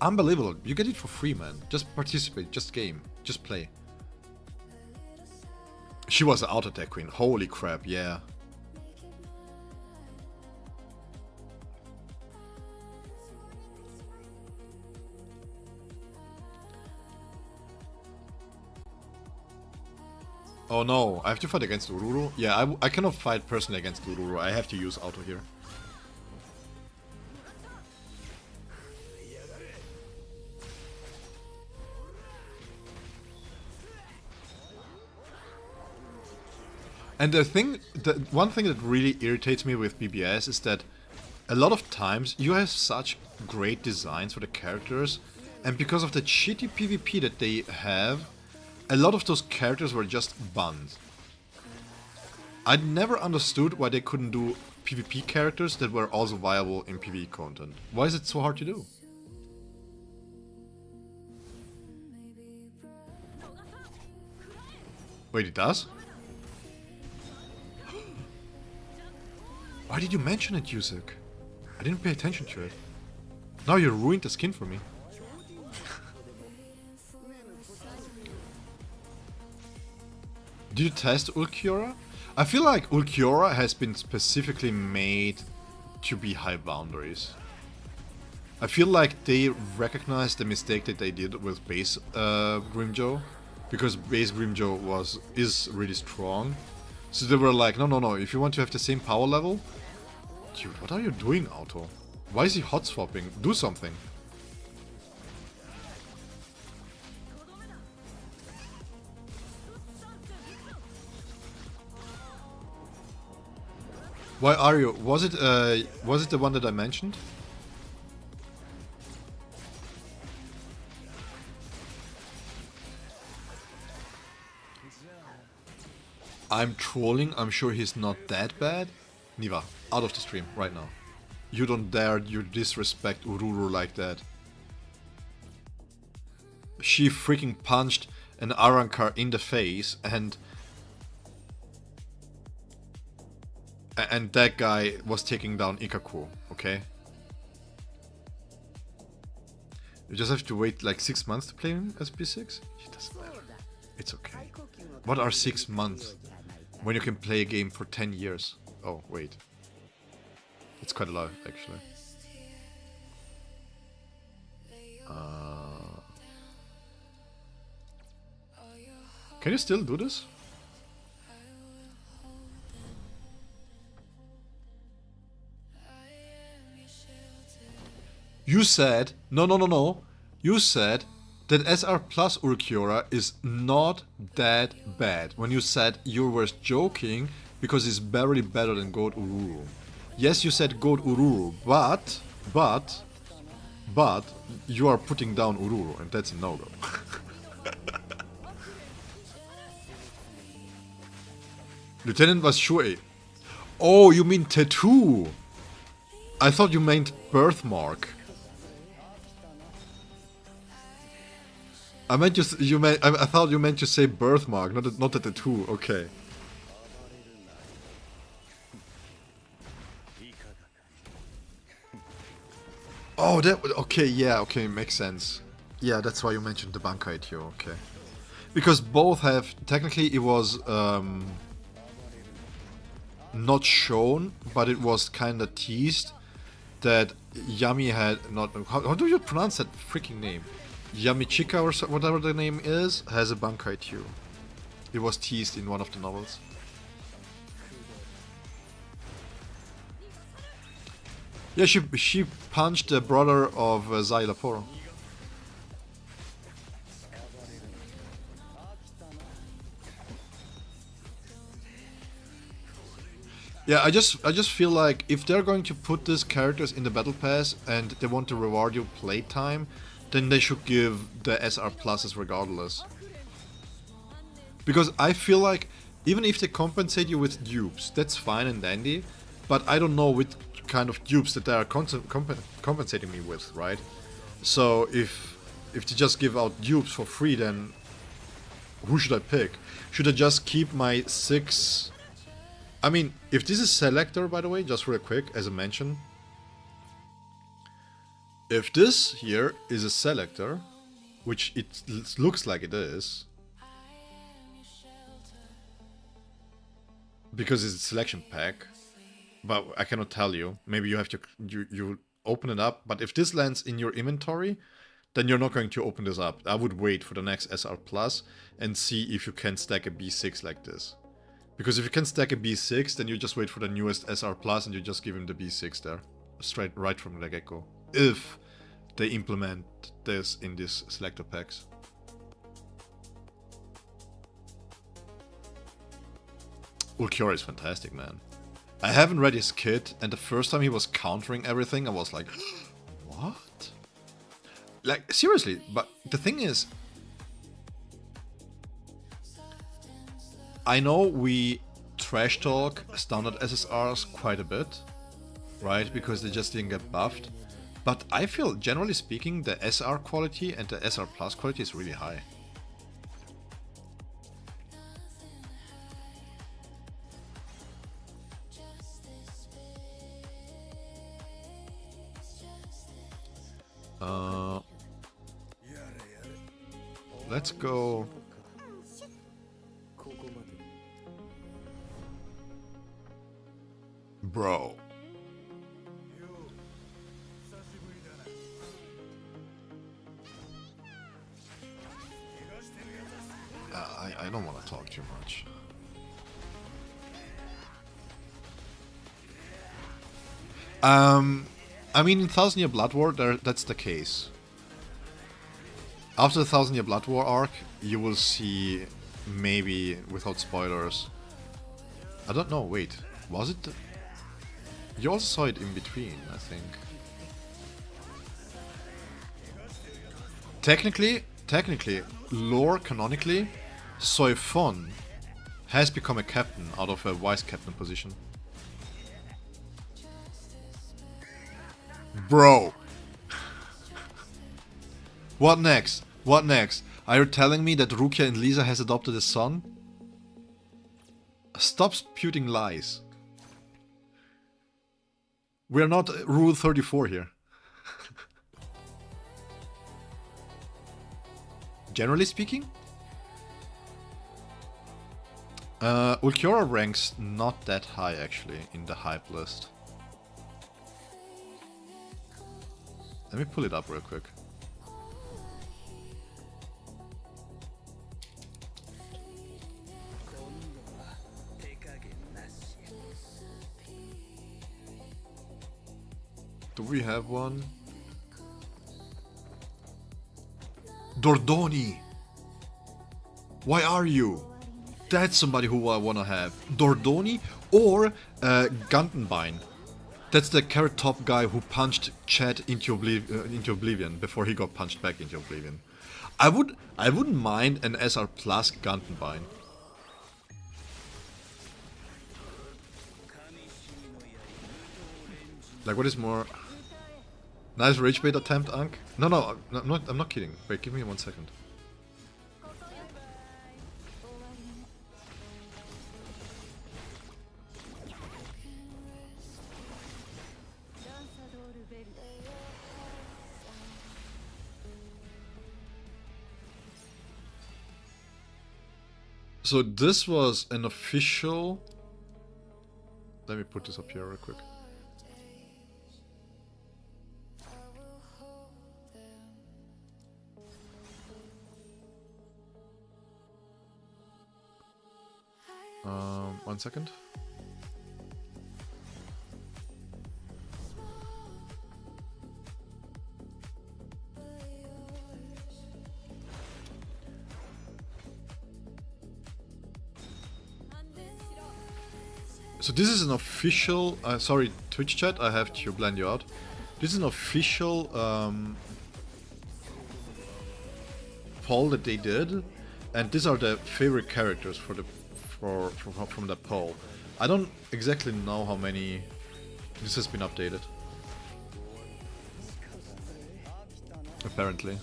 unbelievable. You get it for free, man. Just participate, just game, just play. She was an auto attack queen. Holy crap, yeah. Oh no, I have to fight against Ururu? Yeah, I cannot fight personally against Ururu. I have to use auto here. And one thing that really irritates me with BBS is that a lot of times you have such great designs for the characters, and because of the shitty PvP that they have, a lot of those characters were just banned. I never understood why they couldn't do PvP characters that were also viable in PvE content. Why is it so hard to do? Wait, it does? Why did you mention it, Yusuk? I didn't pay attention to it. Now you ruined the skin for me. Did you test Ulqiorra? I feel like Ulqiorra has been specifically made to be high boundaries. I feel like they recognized the mistake that they did with base Grimjo, because base Grimjaw is really strong. So they were like, no, if you want to have the same power level... Dude, what are you doing, Auto? Why is he hot swapping? Do something. Why are you? Was it the one that I mentioned? I'm trolling. I'm sure he's not that bad. Niva, out of the stream right now. You don't dare you disrespect Ururu like that. She freaking punched an Arankar in the face and that guy was taking down Ikaku, okay? You just have to wait like 6 months to play him as B6? It doesn't matter. It's okay. What are 6 months when you can play a game for 10 years? Oh, wait. It's quite a lot, actually. Can you still do this? You said, no. You said that SR plus Ulqiorra is not that bad. When you said you were joking because it's barely better than Goat Ururu. Yes, you said Goat Ururu, but you are putting down Ururu, and that's a no-go. Lieutenant was Shui. Oh, you mean tattoo? I thought you meant birthmark. I thought you meant to say birthmark, not the tattoo. Okay. Oh, that okay. Yeah, okay, makes sense. Yeah, that's why you mentioned the Bankai too. Okay, because both have technically it was not shown, but it was kind of teased that Yami had not. How do you pronounce that freaking name? Yamichika or whatever the name is has a Bankai too. It was teased in one of the novels. Yeah, she punched the brother of Zai Laporo. Yeah, I just feel like if they're going to put these characters in the battle pass and they want to reward you playtime, then they should give the SR pluses regardless. Because I feel like even if they compensate you with dupes, that's fine and dandy, but I don't know which kind of dupes that they are compensating me with, right? So if they just give out dupes for free, then who should I pick? Should I just keep my 6... I mean, if this is selector, by the way, just real quick, as I mentioned, if this here is a selector, which it looks like it is, because it's a selection pack, but I cannot tell you. Maybe you have to you open it up. But if this lands in your inventory, then you're not going to open this up. I would wait for the next SR Plus and see if you can stack a B6 like this. Because if you can stack a B6, then you just wait for the newest SR Plus and you just give him the B6 there. Straight right from the get-go. If they implement this in these selector packs. Ulqiorra is fantastic, man. I haven't read his kit, and the first time he was countering everything, I was like, what? Like, seriously, but the thing is, I know we trash talk standard SSRs quite a bit, right? Because they just didn't get buffed. But I feel, generally speaking, the SR quality and the SR Plus quality is really high. Let's go. Bro. I don't want to talk too much. I mean, in Thousand Year Blood War, that's the case. After the Thousand Year Blood War arc, you will see, maybe, without spoilers... I don't know, wait, was it... You also saw it in between, I think. Technically, lore canonically, Soifon has become a captain out of a vice captain position. Bro! What next? What next? Are you telling me that Rukia and Lisa has adopted a son? Stop spewing lies. We're not Rule 34 here. Generally speaking? Ulqiorra ranks not that high actually in the hype list. Let me pull it up real quick. Do we have one? Dordoni! Why are you? That's somebody who I wanna have. Dordoni or Gantenbein. That's the carrot top guy who punched Chad into oblivion before he got punched back into oblivion. I wouldn't mind an SR plus Gantenbein. Like, what is more... Nice rage bait attempt, Ankh? No, I'm not kidding. Wait, give me 1 second. So this was an official... Let me put this up here real quick. One second. So this is an official, sorry Twitch chat, I have to blend you out. This is an official poll that they did, and these are the favorite characters for the from that poll. I don't exactly know how many this has been updated. Apparently.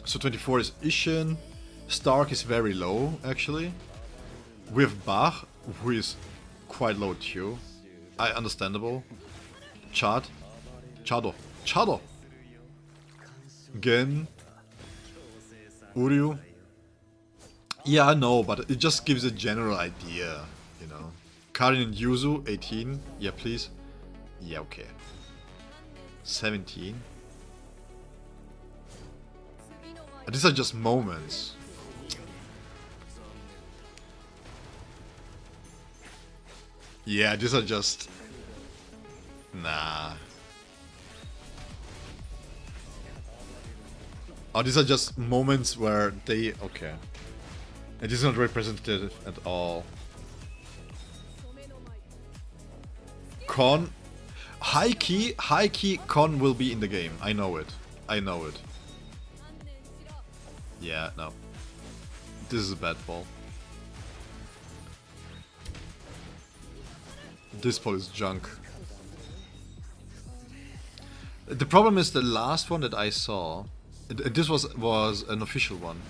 So 24 is Ishin. Stark is very low actually. We have Bach, who is quite low too. Understandable. Chado. Gen. Uryu. Yeah, I know, but it just gives a general idea, you know. Karin and Yuzu, 18. Yeah, please. Yeah, okay. 17. And these are just moments. Yeah, these are just... Nah. Oh, these are just moments where they... Okay. It is not representative at all. Con... High key, Con will be in the game. I know it. Yeah, no. This is a bad ball. This ball is junk. The problem is the last one that I saw... This was an official one.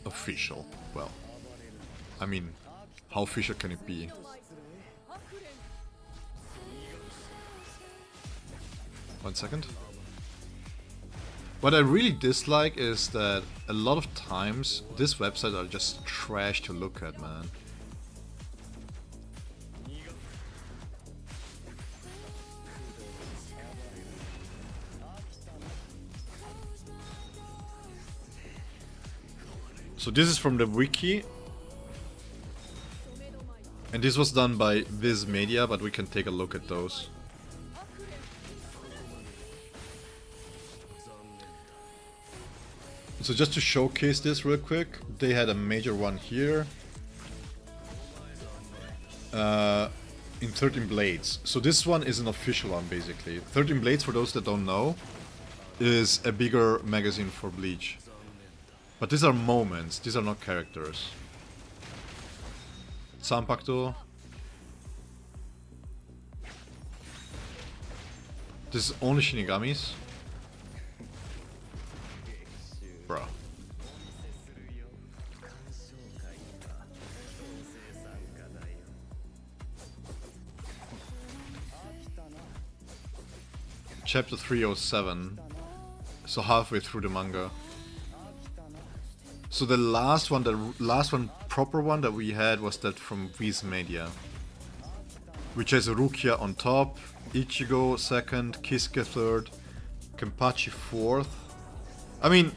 Official. Well, I mean, how official can it be? One second. What I really dislike is that a lot of times these websites are just trash to look at, man. So this is from the wiki. And this was done by Viz Media, but we can take a look at those. So just to showcase this real quick, they had a major one here. In 13 Blades. So this one is an official one, basically. 13 Blades, for those that don't know, is a bigger magazine for Bleach. But these are moments, these are not characters. Zanpakuto. This is only Shinigamis. Bro. Chapter 307. So halfway through the manga. So the last one proper one that we had was that from Viz Media, which has Rukia on top, Ichigo second, Kisuke third, Kenpachi fourth. I mean,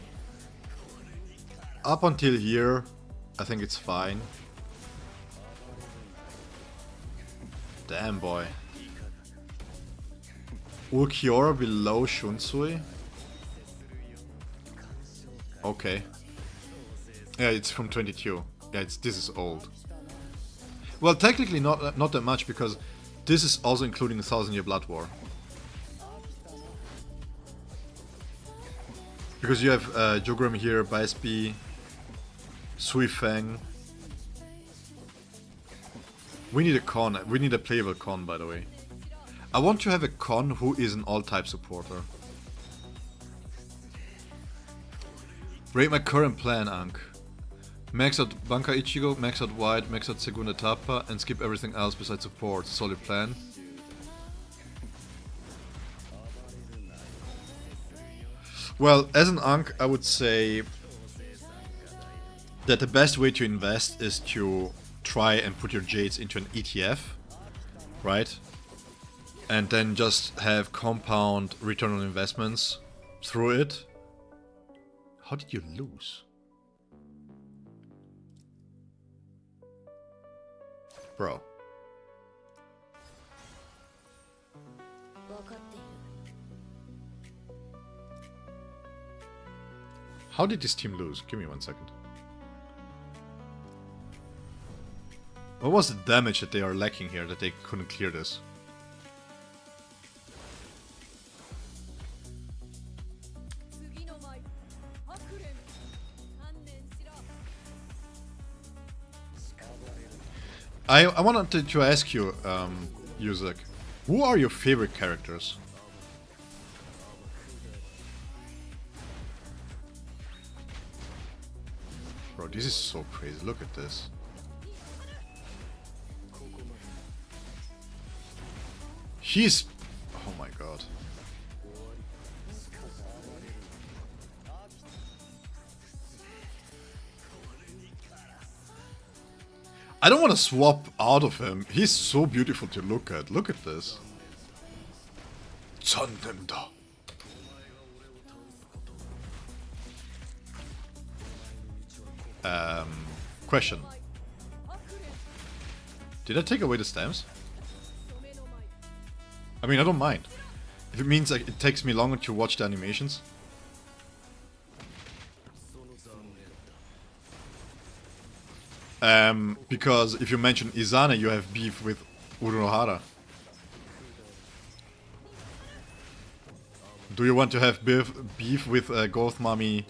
up until here, I think it's fine. Damn, boy. Ulqiorra below Shunsui. Okay. Yeah, it's from 22. Yeah, this is old. Well, technically not that much, because this is also including the 1000-Year Blood War. Because you have Jogram here, Baispi, Sui Feng. We need a con. We need a playable con, by the way. I want to have a con who is an all-type supporter. Rate my current plan, Ankh. Max out Banka Ichigo, max out White, max out Segunda Etapa, and skip everything else besides support. Solid plan. Well, as an Ankh, I would say that the best way to invest is to try and put your Jades into an ETF, right? And then just have compound return on investments through it. How did you lose? Bro. How did this team lose? Give me 1 second. What was the damage that they are lacking here that they couldn't clear this? I wanted to ask you, Yuzak, who are your favorite characters? Bro, this is so crazy. Look at this. He's... oh my god. I don't want to swap out of him. He's so beautiful to look at. Look at this. Tsundemda. Question. Did I take away the stamps? I mean, I don't mind. If it means like, it takes me longer to watch the animations. Because if you mention Izane, you have beef with Urunohara. Do you want to have beef with Goth Mami?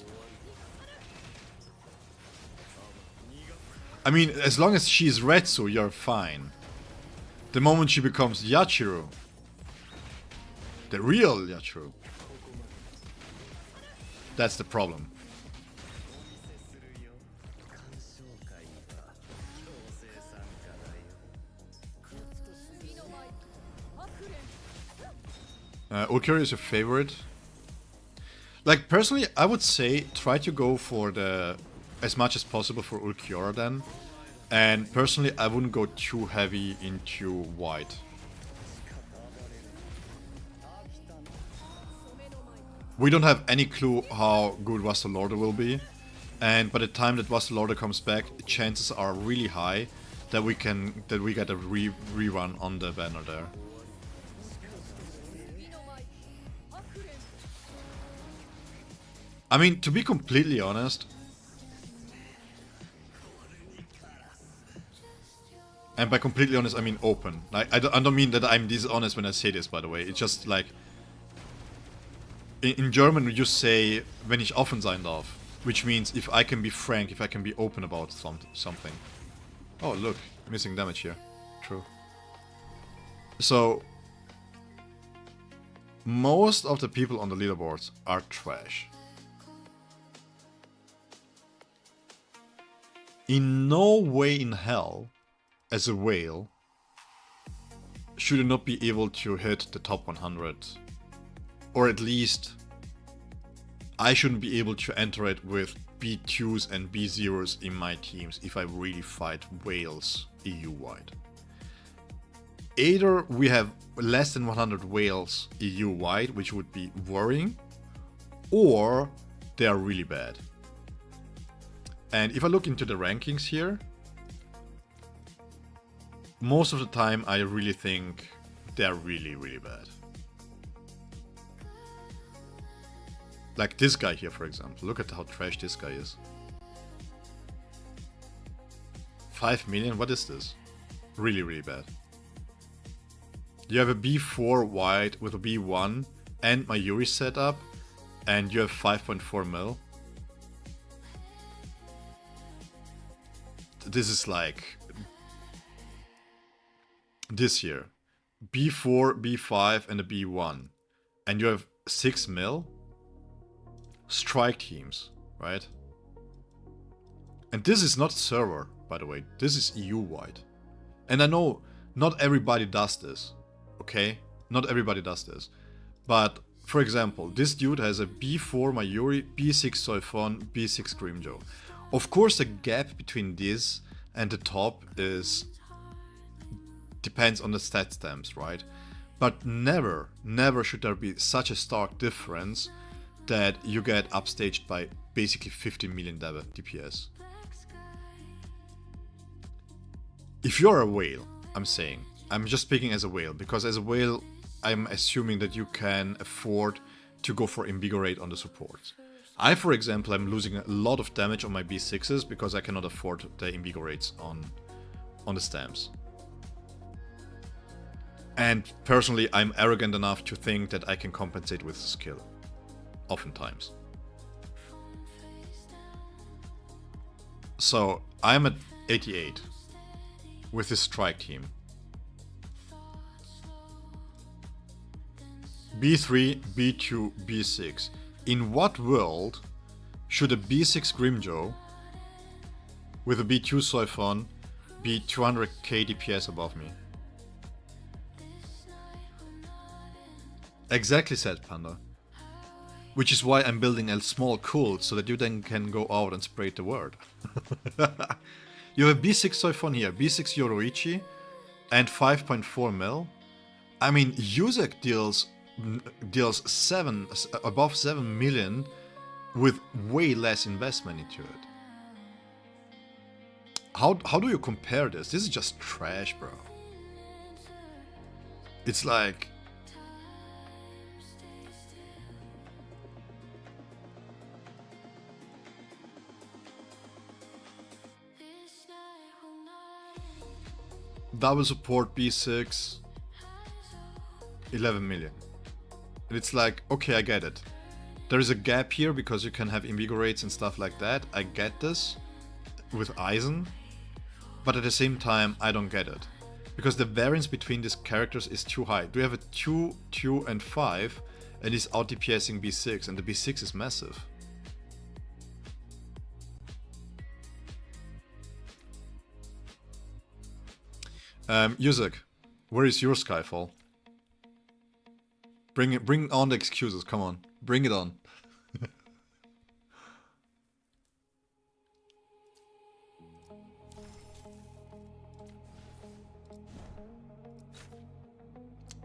I mean, as long as she's Retsu, you're fine. The moment she becomes Yachiru, the real Yachiru, that's the problem. Ulqiorra is your favorite? Like, personally, I would say try to go for the as much as possible for Ulqiorra then. And personally, I wouldn't go too heavy into white. We don't have any clue how good Vastalorda will be. And by the time that Vastalorda comes back, chances are really high that we get a rerun on the banner there. I mean, to be completely honest, and by completely honest, I mean open. Like, I don't mean that I'm dishonest when I say this, by the way. It's just like, in German we just say, wenn ich offen sein darf. Which means if I can be frank, if I can be open about something. Oh, look, missing damage here. True. So, most of the people on the leaderboards are trash. In no way in hell, as a whale, should you not be able to hit the top 100. Or at least, I shouldn't be able to enter it with B2s and B0s in my teams if I really fight whales EU-wide. Either we have less than 100 whales EU-wide, which would be worrying, or they are really bad. And if I look into the rankings here, most of the time I really think they're really, really bad. Like this guy here, for example. Look at how trash this guy is. 5 million? What is this? Really, really bad. You have a B4 white with a B1 and Mayuri setup, and you have 5.4 mil. This is like this here. B4, B5 and a B1. And you have 6 mil? Strike teams, right? And this is not server, by the way. This is EU-wide. And I know not everybody does this, okay? Not everybody does this. But, for example, this dude has a B4 Mayuri, B6 Soifon, B6 Grimjo. Of course, the gap between this and the top depends on the stat stamps, right? But never should there be such a stark difference that you get upstaged by basically 50 million DPS. If you're a whale, I'm just speaking as a whale, because as a whale, I'm assuming that you can afford to go for Invigorate on the support. I, for example, am losing a lot of damage on my B6s because I cannot afford the Invigorates on the stamps. And personally, I'm arrogant enough to think that I can compensate with skill. Oftentimes. So, I'm at 88 with this strike team. B3, B2, B6. In what world should a B6 Grimjo with a B2 Soifon be 200k DPS above me? Exactly, said Panda. Which is why I'm building a small cult so that you then can go out and spread the word. You have B6 Soifon here, B6 Yoroichi, and 5.4 mil. I mean, Yuzek deals above 7 million with way less investment into it. How do you compare this? This is just trash, bro. It's like... double support B6, 11 million. And it's like, okay, I get it. There is a gap here because you can have Invigorates and stuff like that. I get this with Eisen, but at the same time, I don't get it. Because the variance between these characters is too high. Do you have a 2, 2 and 5 and he's out DPSing B6 and the B6 is massive. Yuzek, where is your Skyfall? Bring on the excuses, come on. Bring it on.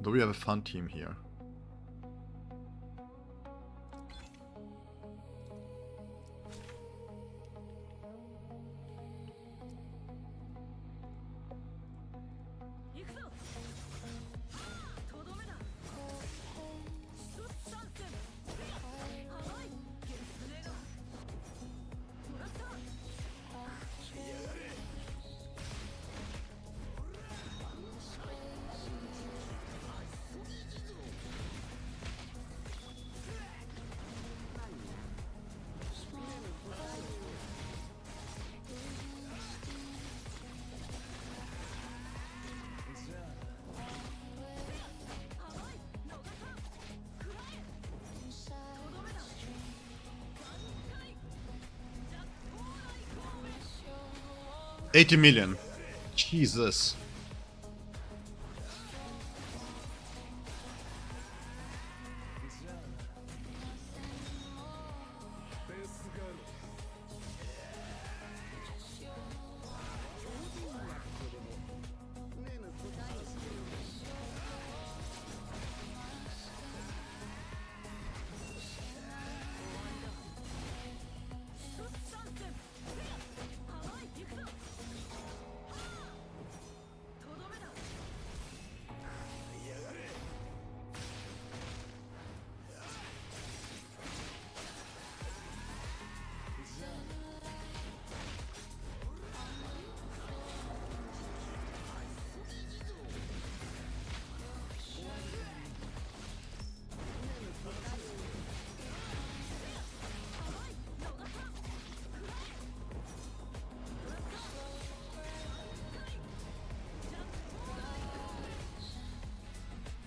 Do we have a fun team here? $80 million. Jesus.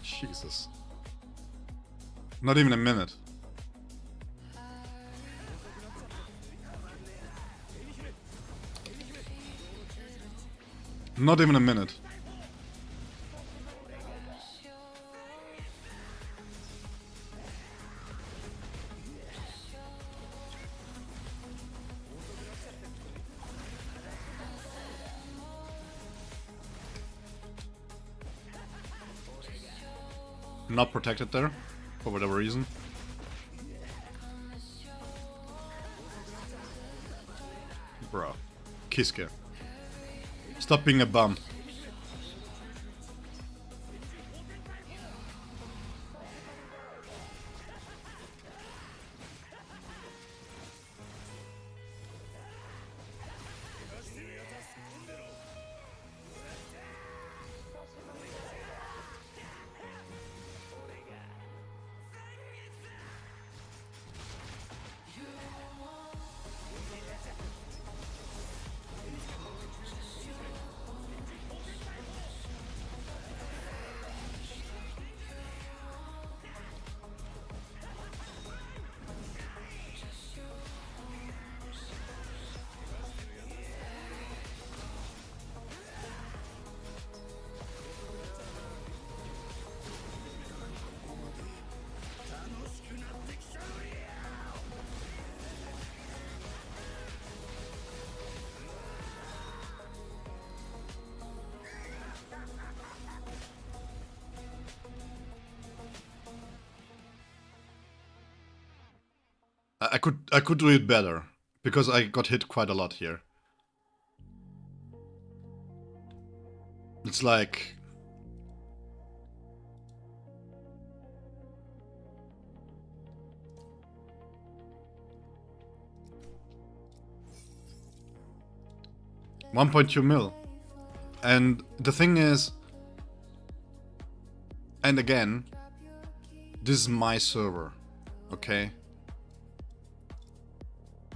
Jesus. Not even a minute. Not even a minute. Not protected there, for whatever reason. Bro. Kiske. Stop being a bum. I could do it better because I got hit quite a lot here. It's like $1.2 mil. And the thing is, and again, this is my server, okay?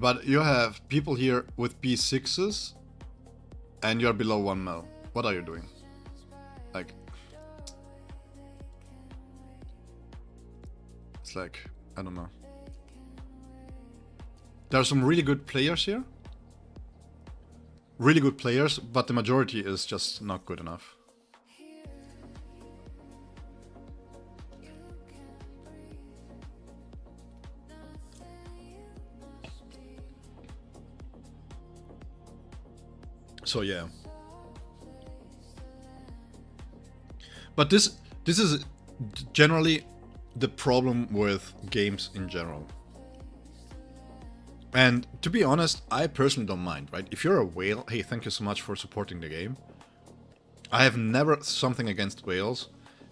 But you have people here with P6s and you're below 1 mil. What are you doing? Like, it's like, I don't know. There are some really good players here. Really good players, but the majority is just not good enough. So yeah. But this This is generally the problem with games in general. And to be honest, I personally don't mind, right? If you're a whale, hey, thank you so much for supporting the game. I have never something against whales,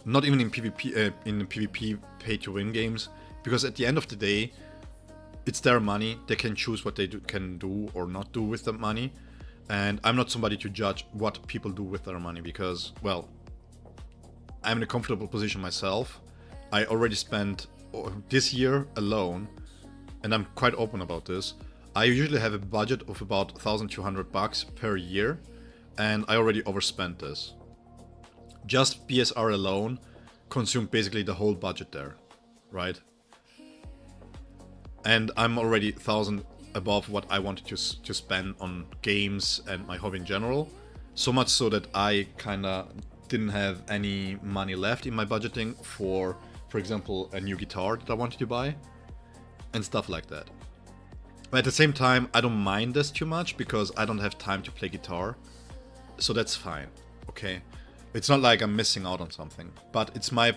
not even in PvP pay-to-win games, because at the end of the day, it's their money. They can choose what they can do or not do with the money. And I'm not somebody to judge what people do with their money because, well, I'm in a comfortable position myself. I already spent this year alone, and I'm quite open about this. I usually have a budget of about $1,200 per year, and I already overspent this. Just BSR alone consumed basically the whole budget there, right? And I'm already 1,000 above what I wanted to spend on games and my hobby in general. So much so that I kinda didn't have any money left in my budgeting for example, a new guitar that I wanted to buy and stuff like that. But at the same time, I don't mind this too much because I don't have time to play guitar. So that's fine, okay? It's not like I'm missing out on something, but it's my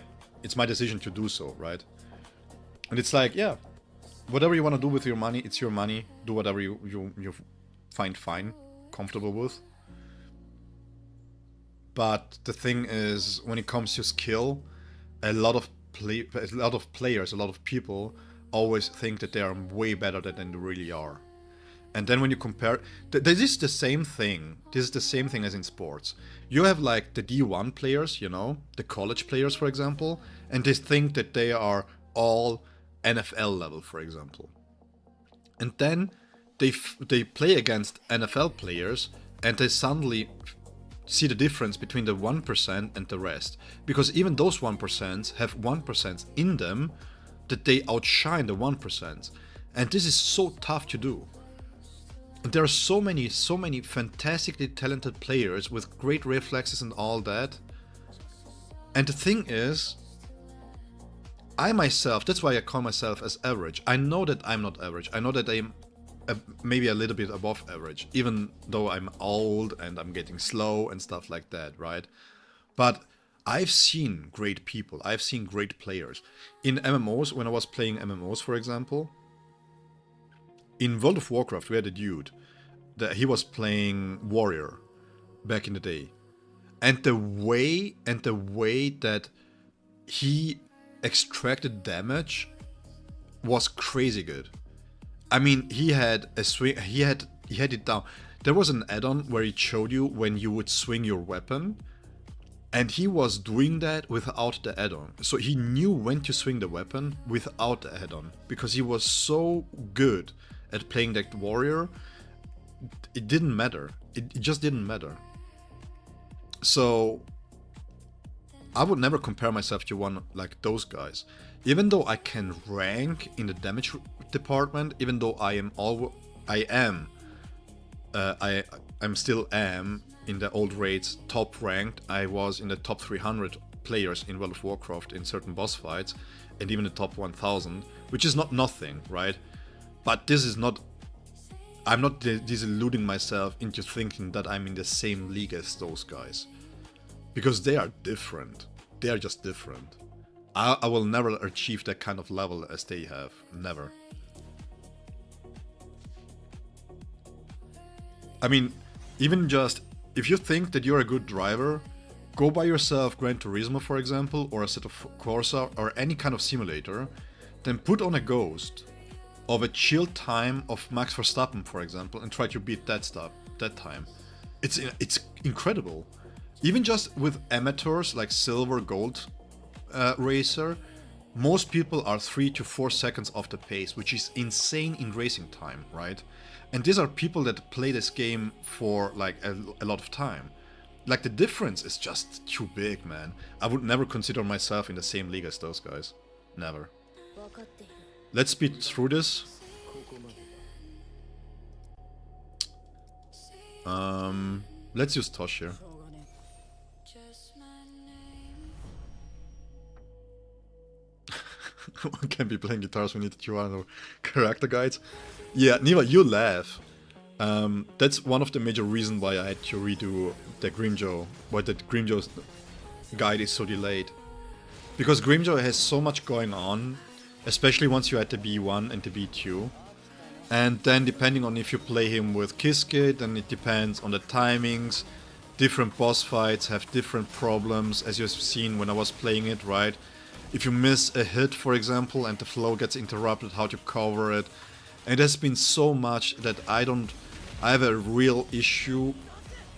decision to do so, right? And it's like, yeah, whatever you want to do with your money, it's your money. Do whatever you find fine, comfortable with. But the thing is, when it comes to skill, a lot of players, a lot of people always think that they are way better than they really are. And then when you compare, this is the same thing. This is the same thing as in sports. You have like the D1 players, you know, the college players, for example, and they think that they are all NFL level, for example. And then they play against NFL players, and they suddenly see the difference between the 1% and the rest. Because even those 1% have 1% in them that they outshine the 1%. And this is so tough to do. And there are so many fantastically talented players with great reflexes and all that. And the thing is, I myself, that's why I call myself as average. I know that I'm not average. I know that I'm maybe a little bit above average, even though I'm old and I'm getting slow and stuff like that, right? But I've seen great people. I've seen great players. In MMOs, when I was playing MMOs, for example, in World of Warcraft, we had a dude that he was playing Warrior back in the day. And the way that he extracted damage was crazy good. I mean, he had a swing, he had it down. There was an add-on where it showed you when you would swing your weapon, and he was doing that without the add-on. So he knew when to swing the weapon without the add-on, because he was so good at playing that warrior. It didn't matter. It just didn't matter. So I would never compare myself to one like those guys. Even though I can rank in the damage department, even though I'm still in the old raids top ranked. I was in the top 300 players in World of Warcraft in certain boss fights, and even the top 1000, which is not nothing, right? But this is not. I'm not disiluding myself into thinking that I'm in the same league as those guys, because they are different. They are just different. I will never achieve that kind of level as they have. Never. I mean, even just, if you think that you're a good driver, go buy yourself Gran Turismo, for example, or a set of Corsa, or any kind of simulator, then put on a ghost of a chill time of Max Verstappen, for example, and try to beat that time. It's incredible. Even just with amateurs like silver, gold racer, most people are 3 to 4 seconds off the pace, which is insane in racing time, right? And these are people that play this game for like a lot of time. Like, the difference is just too big, man. I would never consider myself in the same league as those guys. Never. Let's speed through this. Let's use Tosh here. One can be playing guitars, we need to run character guides. Yeah, Niva, you laugh. That's one of the major reasons why I had to redo the Grimjo, why the Grimjo's guide is so delayed. Because Grimjaw has so much going on, especially once you're at the B1 and the B2. And then depending on if you play him with Kiskit, then it depends on the timings. Different boss fights have different problems, as you've seen when I was playing it, right? If you miss a hit, for example, and the flow gets interrupted, how to cover it. And it has been so much that I have a real issue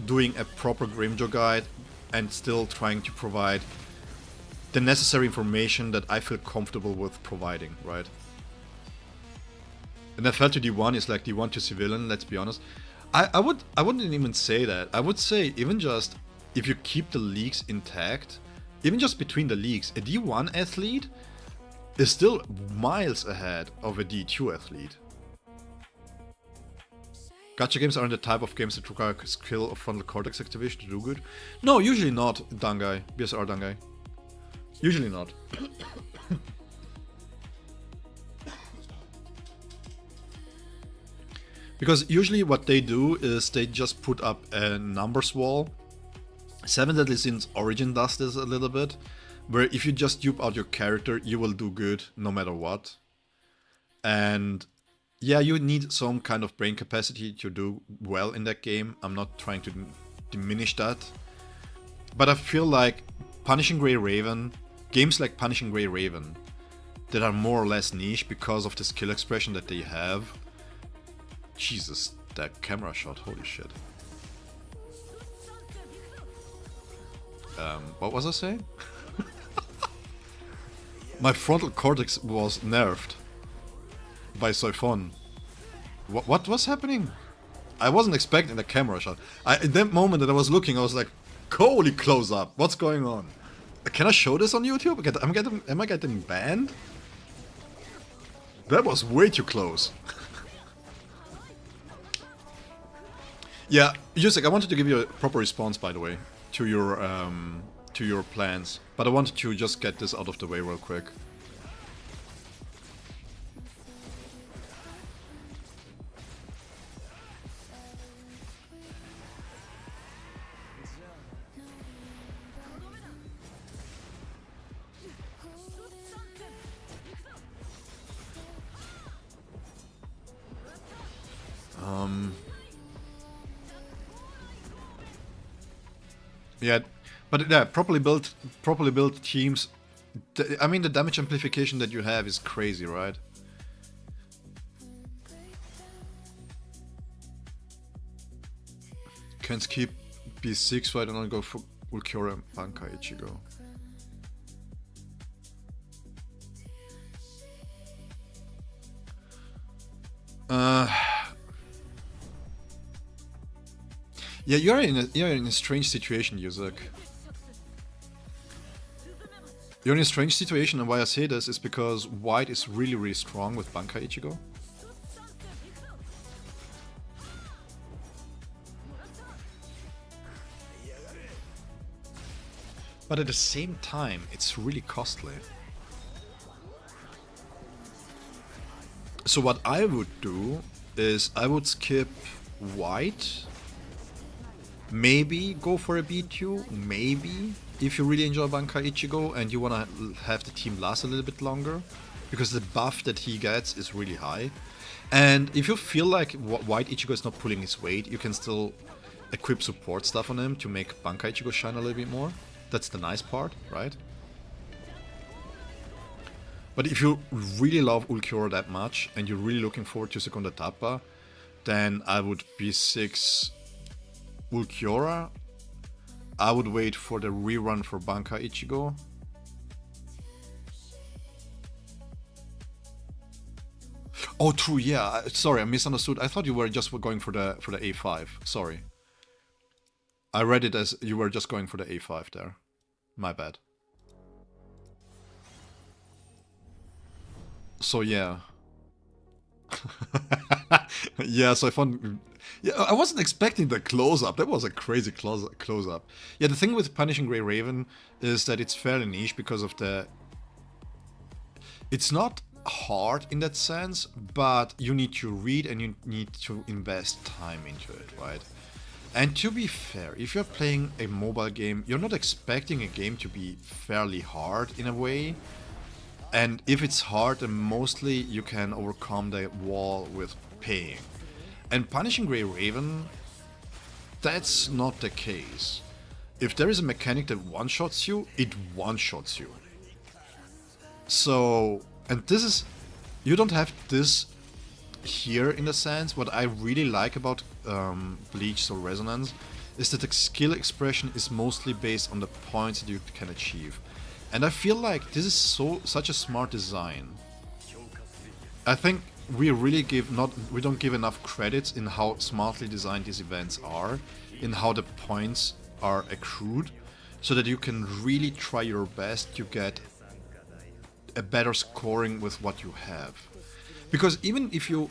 doing a proper Grimjaw guide and still trying to provide the necessary information that I feel comfortable with providing, right? And FL to D1 is like D1 to civilian, let's be honest. I wouldn't even say that. I would say even just if you keep the leagues intact, even just between the leagues, a D1 athlete is still miles ahead of a D2 athlete. Gacha games aren't the type of games that require skill of frontal cortex activation to do good. No, usually not, Dangai. BSR Dangai. Usually not. Because usually what they do is they just put up a numbers wall. 7 Deadly Sins Origin does this a little bit, where if you just dupe out your character, you will do good no matter what. And yeah, you need some kind of brain capacity to do well in that game. I'm not trying to diminish that. But I feel like Punishing Grey Raven, games like Punishing Grey Raven, that are more or less niche because of the skill expression that they have. Jesus, that camera shot, holy shit. What was I saying? My frontal cortex was nerfed by Soifon. What was happening? I wasn't expecting the camera shot. In that moment that I was looking, I was like, holy close up, what's going on? Can I show this on YouTube? Am I getting banned? That was way too close. Yeah, Yusek, I wanted to give you a proper response, by the way, to your plans, but I wanted to just get this out of the way real quick. Yeah, but yeah, properly built teams. I mean, the damage amplification that you have is crazy, right? Can skip B6 so I don't go for Ulqiorra and Bankai Ichigo. Yeah, you're in a strange situation, Yuzak. You're in a strange situation, and why I say this is because White is really strong with Bankai Ichigo. But at the same time, it's really costly. So what I would do is I would skip White. Maybe go for a B2, maybe, if you really enjoy Bankai Ichigo and you want to have the team last a little bit longer, because the buff that he gets is really high. And if you feel like White Ichigo is not pulling his weight, you can still equip support stuff on him to make Bankai Ichigo shine a little bit more. That's the nice part, right? But if you really love Ulqiorra that much and you're really looking forward to Seconda Tappa, then I would B6 Ulqiorra. I would wait for the rerun for Bankai Ichigo. Oh, true. Yeah. Sorry, I misunderstood. I thought you were just going for the A5. Sorry. I read it as you were just going for the A5 there. My bad. So yeah. Yeah. So I found. Yeah, I wasn't expecting the close-up. That was a crazy close-up. Yeah, the thing with Punishing Grey Raven is that it's fairly niche because of the... It's not hard in that sense, but you need to read and you need to invest time into it, right? And to be fair, if you're playing a mobile game, you're not expecting a game to be fairly hard in a way. And if it's hard, then mostly you can overcome the wall with paying. And Punishing Grey Raven, that's not the case. If there is a mechanic that one-shots you, it one-shots you. So, and this is, you don't have this here in a sense. What I really like about Bleach Soul Resonance is that the skill expression is mostly based on the points that you can achieve. And I feel like this is such a smart design. I think we really we don't give enough credits in how smartly designed these events are, in how the points are accrued, so that you can really try your best to get a better scoring with what you have. Because even if you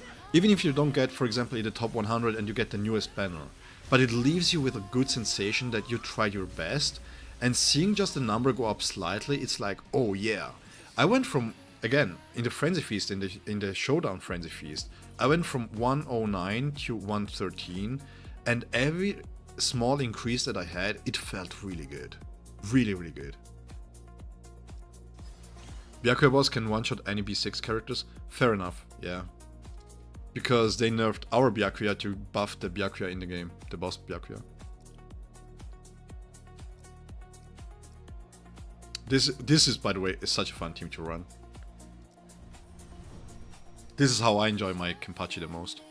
don't get, for example, in the top 100 and you get the newest banner, but it leaves you with a good sensation that you tried your best, and seeing just the number go up slightly, it's like, oh yeah. I went from, again, in the Frenzy Feast, in the Showdown Frenzy Feast, I went from 109 to 113, and every small increase that I had, it felt really good. Really, really good. Byakuya boss can one-shot any B6 characters? Fair enough, yeah. Because they nerfed our Byakuya to buff the Byakuya in the game, the boss Byakuya. This is, by the way, is such a fun team to run. This is how I enjoy my Kenpachi the most.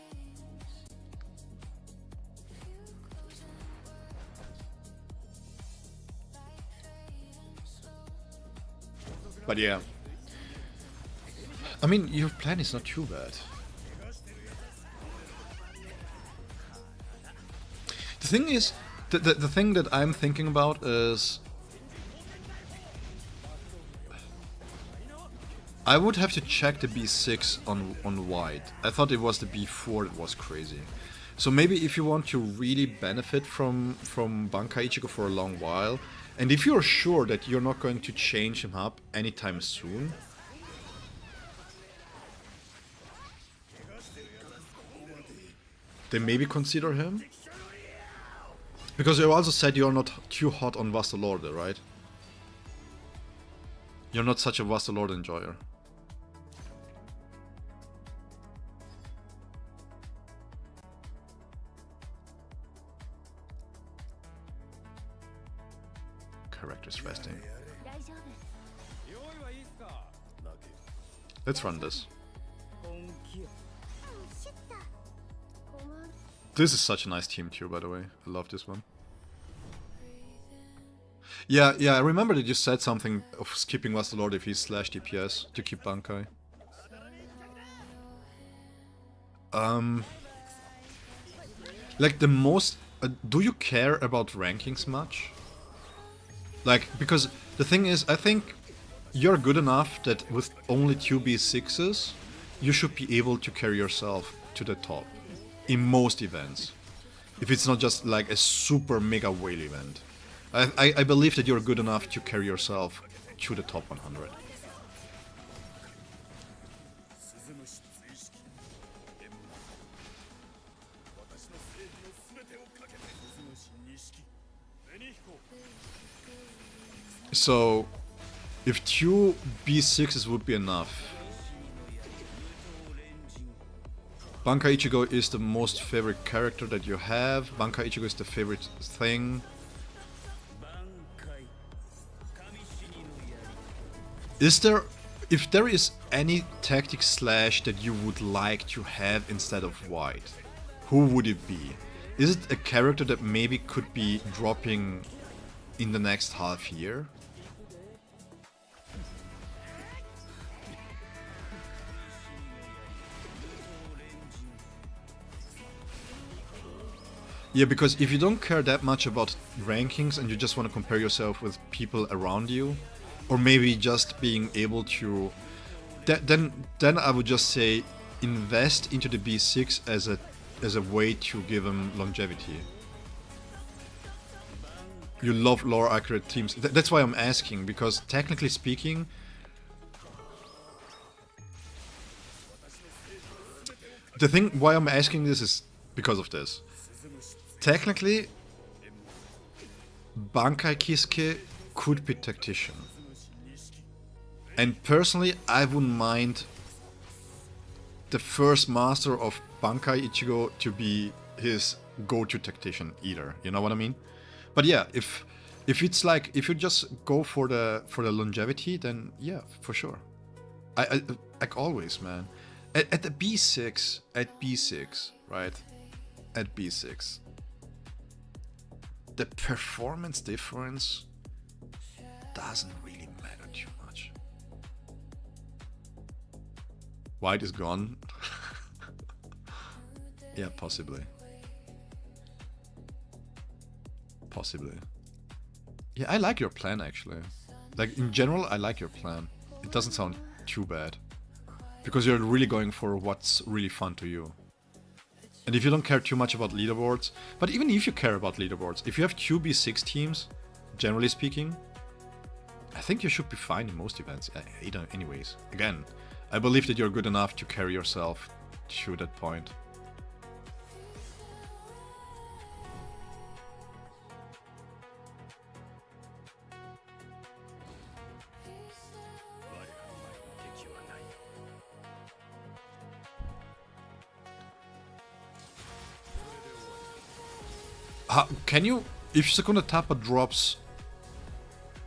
But yeah. I mean, your plan is not too bad. The thing is, the thing that I'm thinking about is, I would have to check the B6 on white. I thought it was the B4 that was crazy. So maybe if you want to really benefit from Bankai Ichigo for a long while, and if you're sure that you're not going to change him up anytime soon, then maybe consider him. Because you also said you're not too hot on Vastalorde, right? You're not such a Vastalorde enjoyer. Characters resting. Let's run this. This is such a nice team too, by the way. I love this one. Yeah, I remember that you said something of skipping Vastalord if he's slash DPS to keep Bankai. Like the most... do you care about rankings much? Like, because the thing is, I think you're good enough that with only 2 B6s, you should be able to carry yourself to the top. In most events. If it's not just like a super mega whale event. I believe that you're good enough to carry yourself to the top 100. So, if 2 B6s would be enough, Bankai Ichigo is the most favorite character that you have. Bankai Ichigo is the favorite thing. Is there, if there is any tactic slash that you would like to have instead of white, who would it be? Is it a character that maybe could be dropping in the next half year? Yeah, because if you don't care that much about rankings and you just want to compare yourself with people around you, or maybe just being able to, then I would just say invest into the B6 as a way to give them longevity. You love lore accurate teams. That's why I'm asking, because technically speaking, the thing why I'm asking this is because of this. technically, Bankai Kisuke could be tactician. And personally, I wouldn't mind the first master of Bankai Ichigo to be his go-to tactician either. You know what I mean? But yeah, if it's like, if you just go for the longevity, then yeah, for sure. I like always, man. At the B6, right? At B6, the performance difference doesn't really matter too much. White is gone. Yeah, possibly. Possibly. Yeah, I like your plan actually. Like in general, I like your plan. It doesn't sound too bad. Because you're really going for what's really fun to you. And if you don't care too much about leaderboards, but even if you care about leaderboards, if you have two B6 teams, generally speaking, I think you should be fine in most events, anyways. Again, I believe that you're good enough to carry yourself to that point. Can you, if Secunda Tappa drops,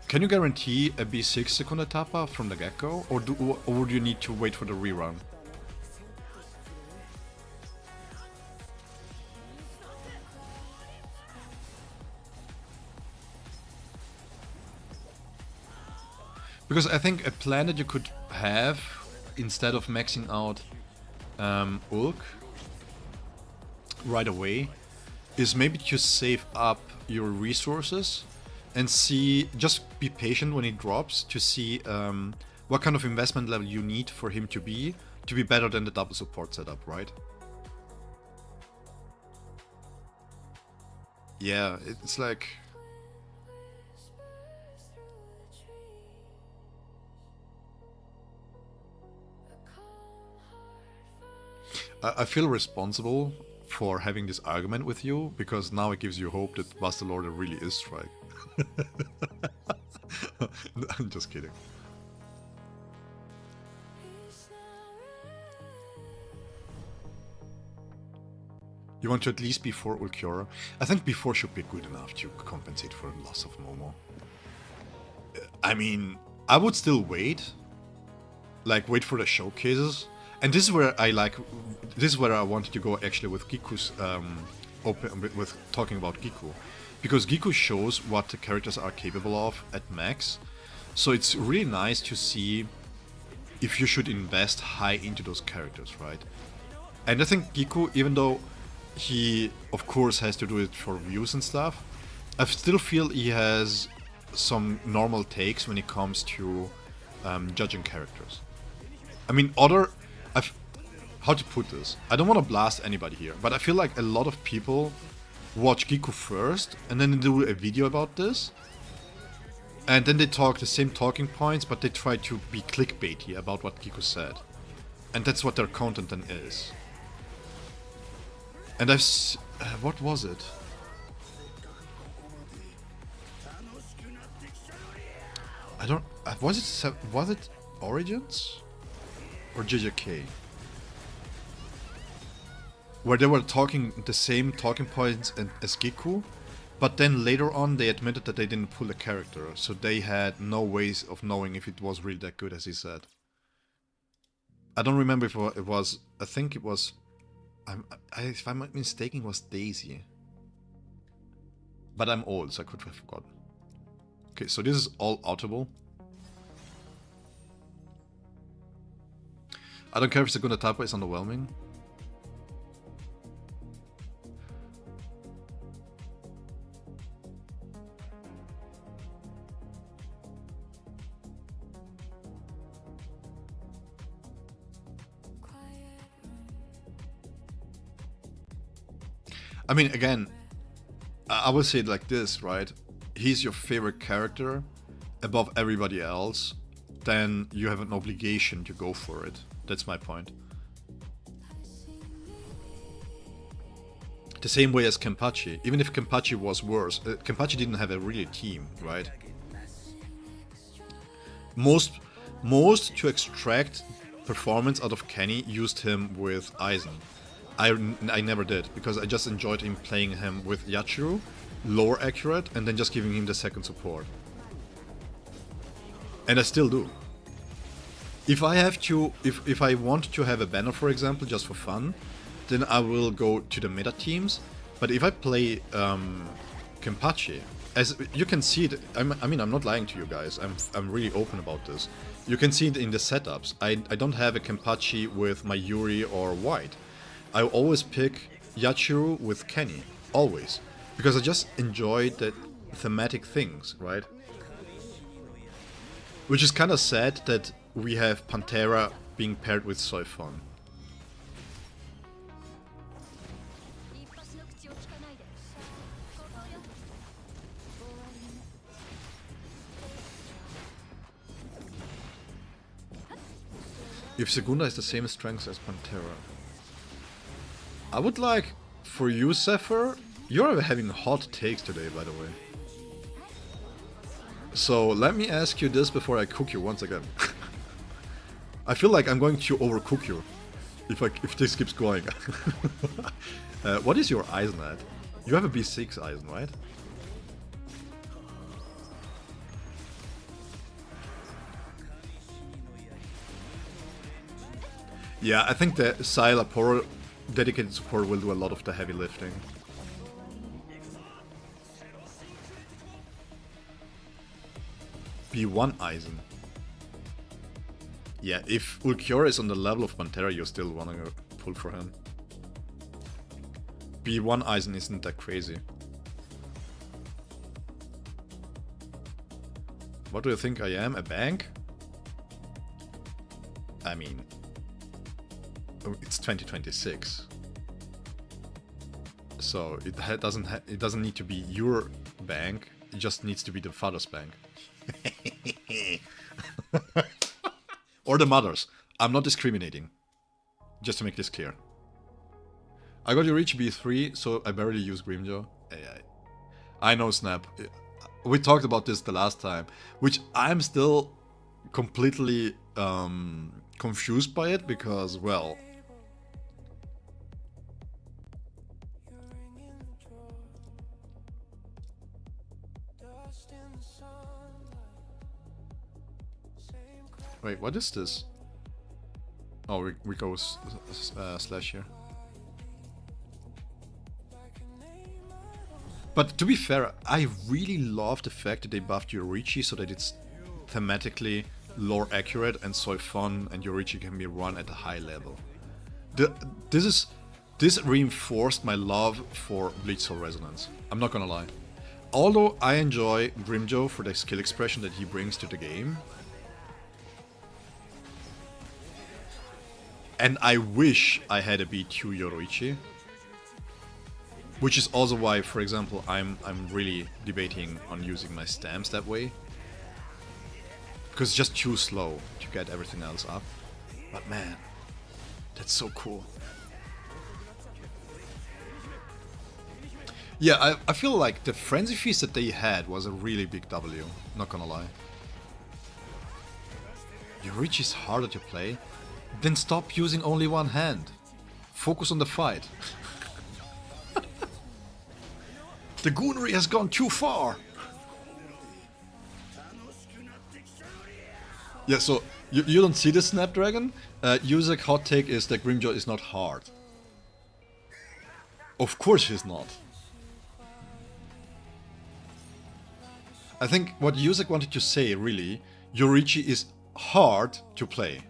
can you guarantee a B6 Secunda Tappa from the get-go? Or would you need to wait for the rerun? Because I think a plan that you could have, instead of maxing out Ulq right away, is maybe to save up your resources and see, just be patient when it drops to see what kind of investment level you need for him to be better than the double support setup, right? Yeah, it's like... I feel responsible for having this argument with you, because now it gives you hope that Buster Lord really is strike. I'm just kidding. You want to at least be for Ulqiorra? I think before should be good enough to compensate for the loss of Momo. I mean, I would still wait. Like, wait for the showcases. And this is where I wanted to go actually with Giku's with talking about Giku, because Giku shows what the characters are capable of at max. So it's really nice to see if you should invest high into those characters, right? And I think Giku, even though he of course has to do it for views and stuff, I still feel he has some normal takes when it comes to judging characters. I mean, how to put this? I don't want to blast anybody here, but I feel like a lot of people watch Giku first, and then they do a video about this, and then they talk the same talking points, but they try to be clickbaity about what Giku said. And that's what their content then is. And what was it? I don't... was it Origins? Or JJK? Where they were talking the same talking points as Giku, but then later on they admitted that they didn't pull a character, so they had no ways of knowing if it was really that good as he said. I don't remember if it was... I think it was... if I'm not mistaken, it was Daisy. But I'm old, so I could have forgotten. Okay, so this is all audible. I don't care if Secunda Tappa is underwhelming. I mean, again, I will say it like this, right? He's your favorite character above everybody else, then you have an obligation to go for it. That's my point. The same way as Kenpachi. Even if Kenpachi was worse, Kenpachi didn't have a real team, right? Most to extract performance out of Kenny used him with Aizen. I never did, because I just enjoyed him playing him with Yachiru, lower accurate, and then just giving him the second support. And I still do. If I have to, if I want to have a banner, for example, just for fun, then I will go to the meta teams. But if I play Kenpachi, as you can see it, I mean, I'm not lying to you guys. I'm really open about this. You can see it in the setups. I don't have a Kenpachi with my Yuri or White. I always pick Yachiru with Kenny, always, because I just enjoy the thematic things, right? Which is kind of sad that we have Pantera being paired with Soifon. If Segunda is the same strength as Pantera. I would like, for you, Zephyr, you're having hot takes today, by the way. So let me ask you this before I cook you once again. I feel like I'm going to overcook you if this keeps going. What is your Aizen at? You have a B6 Aizen, right? Yeah, I think the Syla dedicated support will do a lot of the heavy lifting. B1 Aizen. Yeah, if Ulqiorra is on the level of Pantera, you're still wanting to pull for him. B1 Aizen isn't that crazy. What do you think I am? A bank? I mean, it's 2026, so it doesn't need to be your bank. It just needs to be the father's bank. Or the mother's. I'm not discriminating. Just to make this clear. I got your reach B3, so I barely use Grimjaw. I know, Snap. We talked about this the last time, which I'm still completely confused by it, because, well, wait, what is this? Oh, we go slash here. But to be fair, I really love the fact that they buffed Yorichi so that it's thematically lore accurate and so fun, and Yorichi can be run at a high level. This reinforced my love for Bleach Soul Resonance. I'm not gonna lie. Although I enjoy Grimjaw for the skill expression that he brings to the game, and I wish I had a B2 Yorichi. Which is also why, for example, I'm really debating on using my stamps that way. Because it's just too slow to get everything else up. But man, that's so cool. Yeah, I feel like the Frenzy Feast that they had was a really big W, not gonna lie. Yorichi is harder to play? Then stop using only one hand. Focus on the fight. The Goonery has gone too far! Yeah, so you don't see the Snapdragon? Yusek hot take is that Grimjaw is not hard. Of course he's not. I think what Yusek wanted to say, really, Yorichi is hard to play.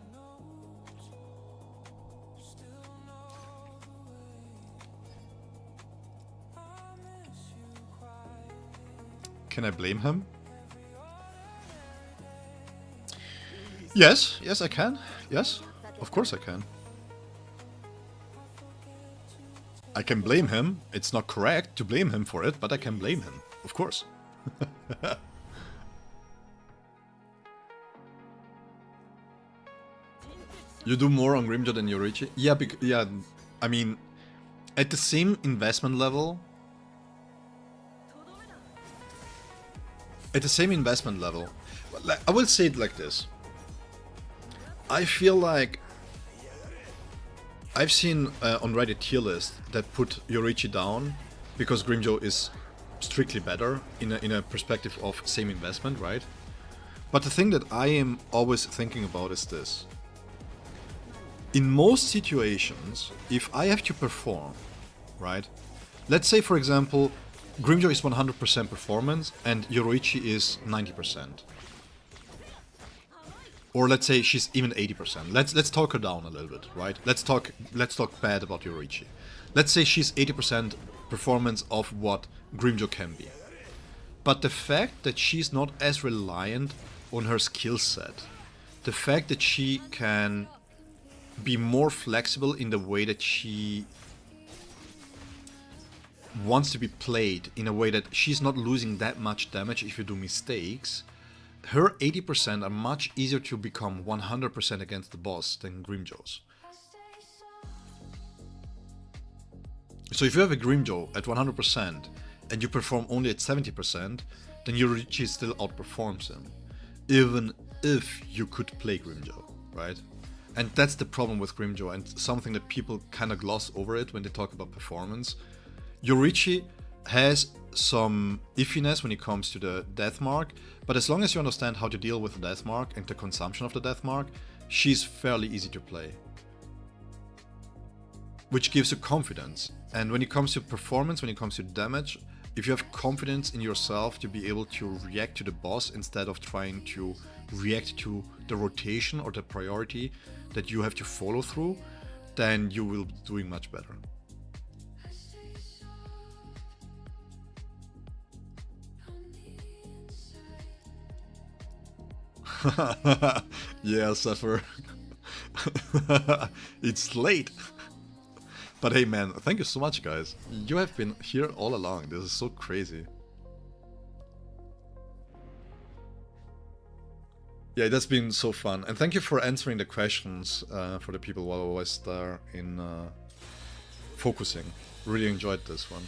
Can I blame him? Yes, yes I can. Yes, of course I can. I can blame him. It's not correct to blame him for it, but I can blame him, of course. You do more on Grimjaw than Yorichi? Yeah, yeah, I mean, At the same investment level, I will say it like this. I feel like I've seen on Reddit tier list that put Yorichi down because Grimjo is strictly better in a perspective of same investment, right? But the thing that I am always thinking about is this. In most situations, if I have to perform, right? Let's say, for example, Grimjo is 100% performance and Yorichi is 90%. Or let's say she's even 80%. Let's talk her down a little bit, right? Let's talk bad about Yorichi. Let's say she's 80% performance of what Grimjo can be. But the fact that she's not as reliant on her skill set, the fact that she can be more flexible in the way that she wants to be played, in a way that she's not losing that much damage if you do mistakes, her 80% are much easier to become 100% against the boss than Grimjo's. So if you have a Grimjo at 100% and you perform only at 70%, then Yorichi still outperforms him, even if you could play Grimjo, right? And that's the problem with Grimjo, and something that people kind of gloss over it when they talk about performance. Yorichi has some iffiness when it comes to the death mark, but as long as you understand how to deal with the death mark and the consumption of the death mark, she's fairly easy to play. Which gives you confidence. And when it comes to performance, when it comes to damage, if you have confidence in yourself to be able to react to the boss instead of trying to react to the rotation or the priority that you have to follow through, then you will be doing much better. Yeah, Suffer. It's late. But hey man, thank you so much guys. You have been here all along. This is so crazy. Yeah, that's been so fun. And thank you for answering the questions for the people while I was there in focusing. Really enjoyed this one.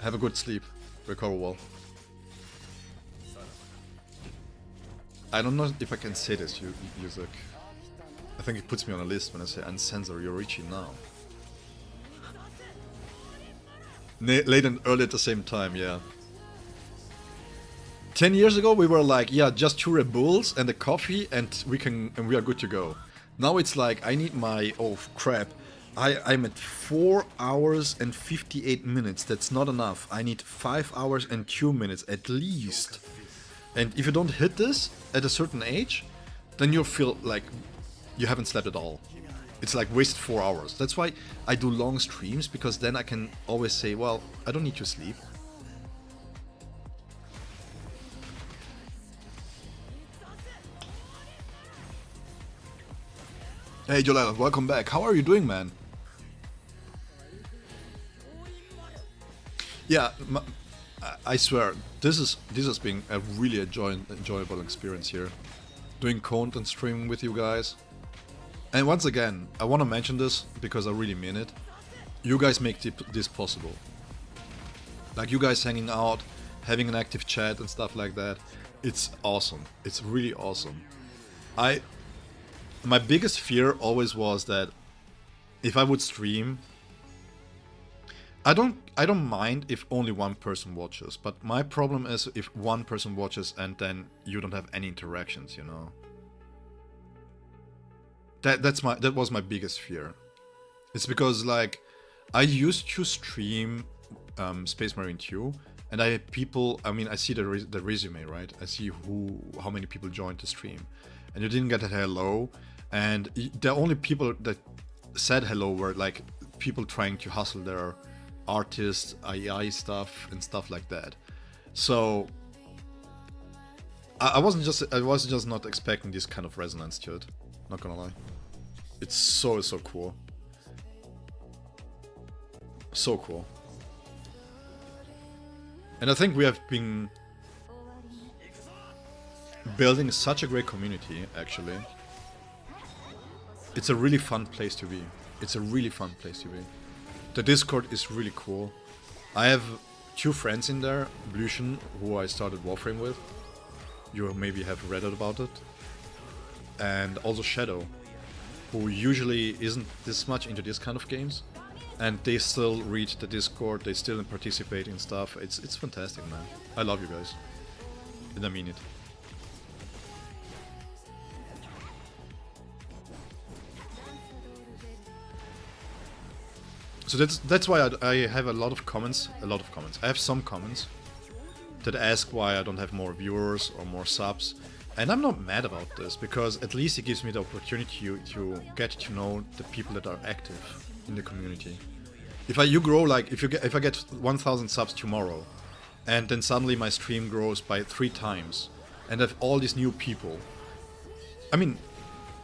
Have a good sleep. Recover well. I don't know if I can say this, Yuzak. I think it puts me on a list when I say uncensor Yorichi now. Late and early at the same time, yeah. 10 years ago we were like, yeah, just 2 Red Bulls and a coffee and we are good to go. Now it's like, I need my, oh crap, I'm at 4 hours and 58 minutes, that's not enough. I need 5 hours and 2 minutes at least. And if you don't hit this at a certain age, then you'll feel like you haven't slept at all. It's like wasted 4 hours. That's why I do long streams, because then I can always say, well, I don't need to sleep. Hey Jolena, welcome back. How are you doing, man? Yeah, I swear, this has been a really enjoyable experience here. Doing content streaming with you guys. And once again, I want to mention this because I really mean it. You guys make this possible. Like you guys hanging out, having an active chat and stuff like that. It's awesome. It's really awesome. My biggest fear always was that if I would stream, I don't mind if only one person watches, but my problem is if one person watches and then you don't have any interactions, you know. That was my biggest fear. It's because like I used to stream Space Marine 2 and I had people, I mean, I see the resume, right? I see how many people joined the stream, and you didn't get a hello, and the only people that said hello were like people trying to hustle their artist AI stuff and stuff like that. So I was just not expecting this kind of resonance to it. Not gonna lie, it's so cool, so cool. And I think we have been building such a great community. Actually, it's a really fun place to be. It's a really fun place to be. The Discord is really cool. I have 2 friends in there, Blution, who I started Warframe with. You maybe have read about it. And also Shadow, who usually isn't this much into this kind of games. And they still read the Discord, they still participate in stuff. It's fantastic, man. I love you guys. And I mean it. So that's why I have a lot of comments. I have some comments that ask why I don't have more viewers or more subs. And I'm not mad about this, because at least it gives me the opportunity to get to know the people that are active in the community. If I get 1,000 subs tomorrow, and then suddenly my stream grows by 3 times, and I have all these new people, I mean,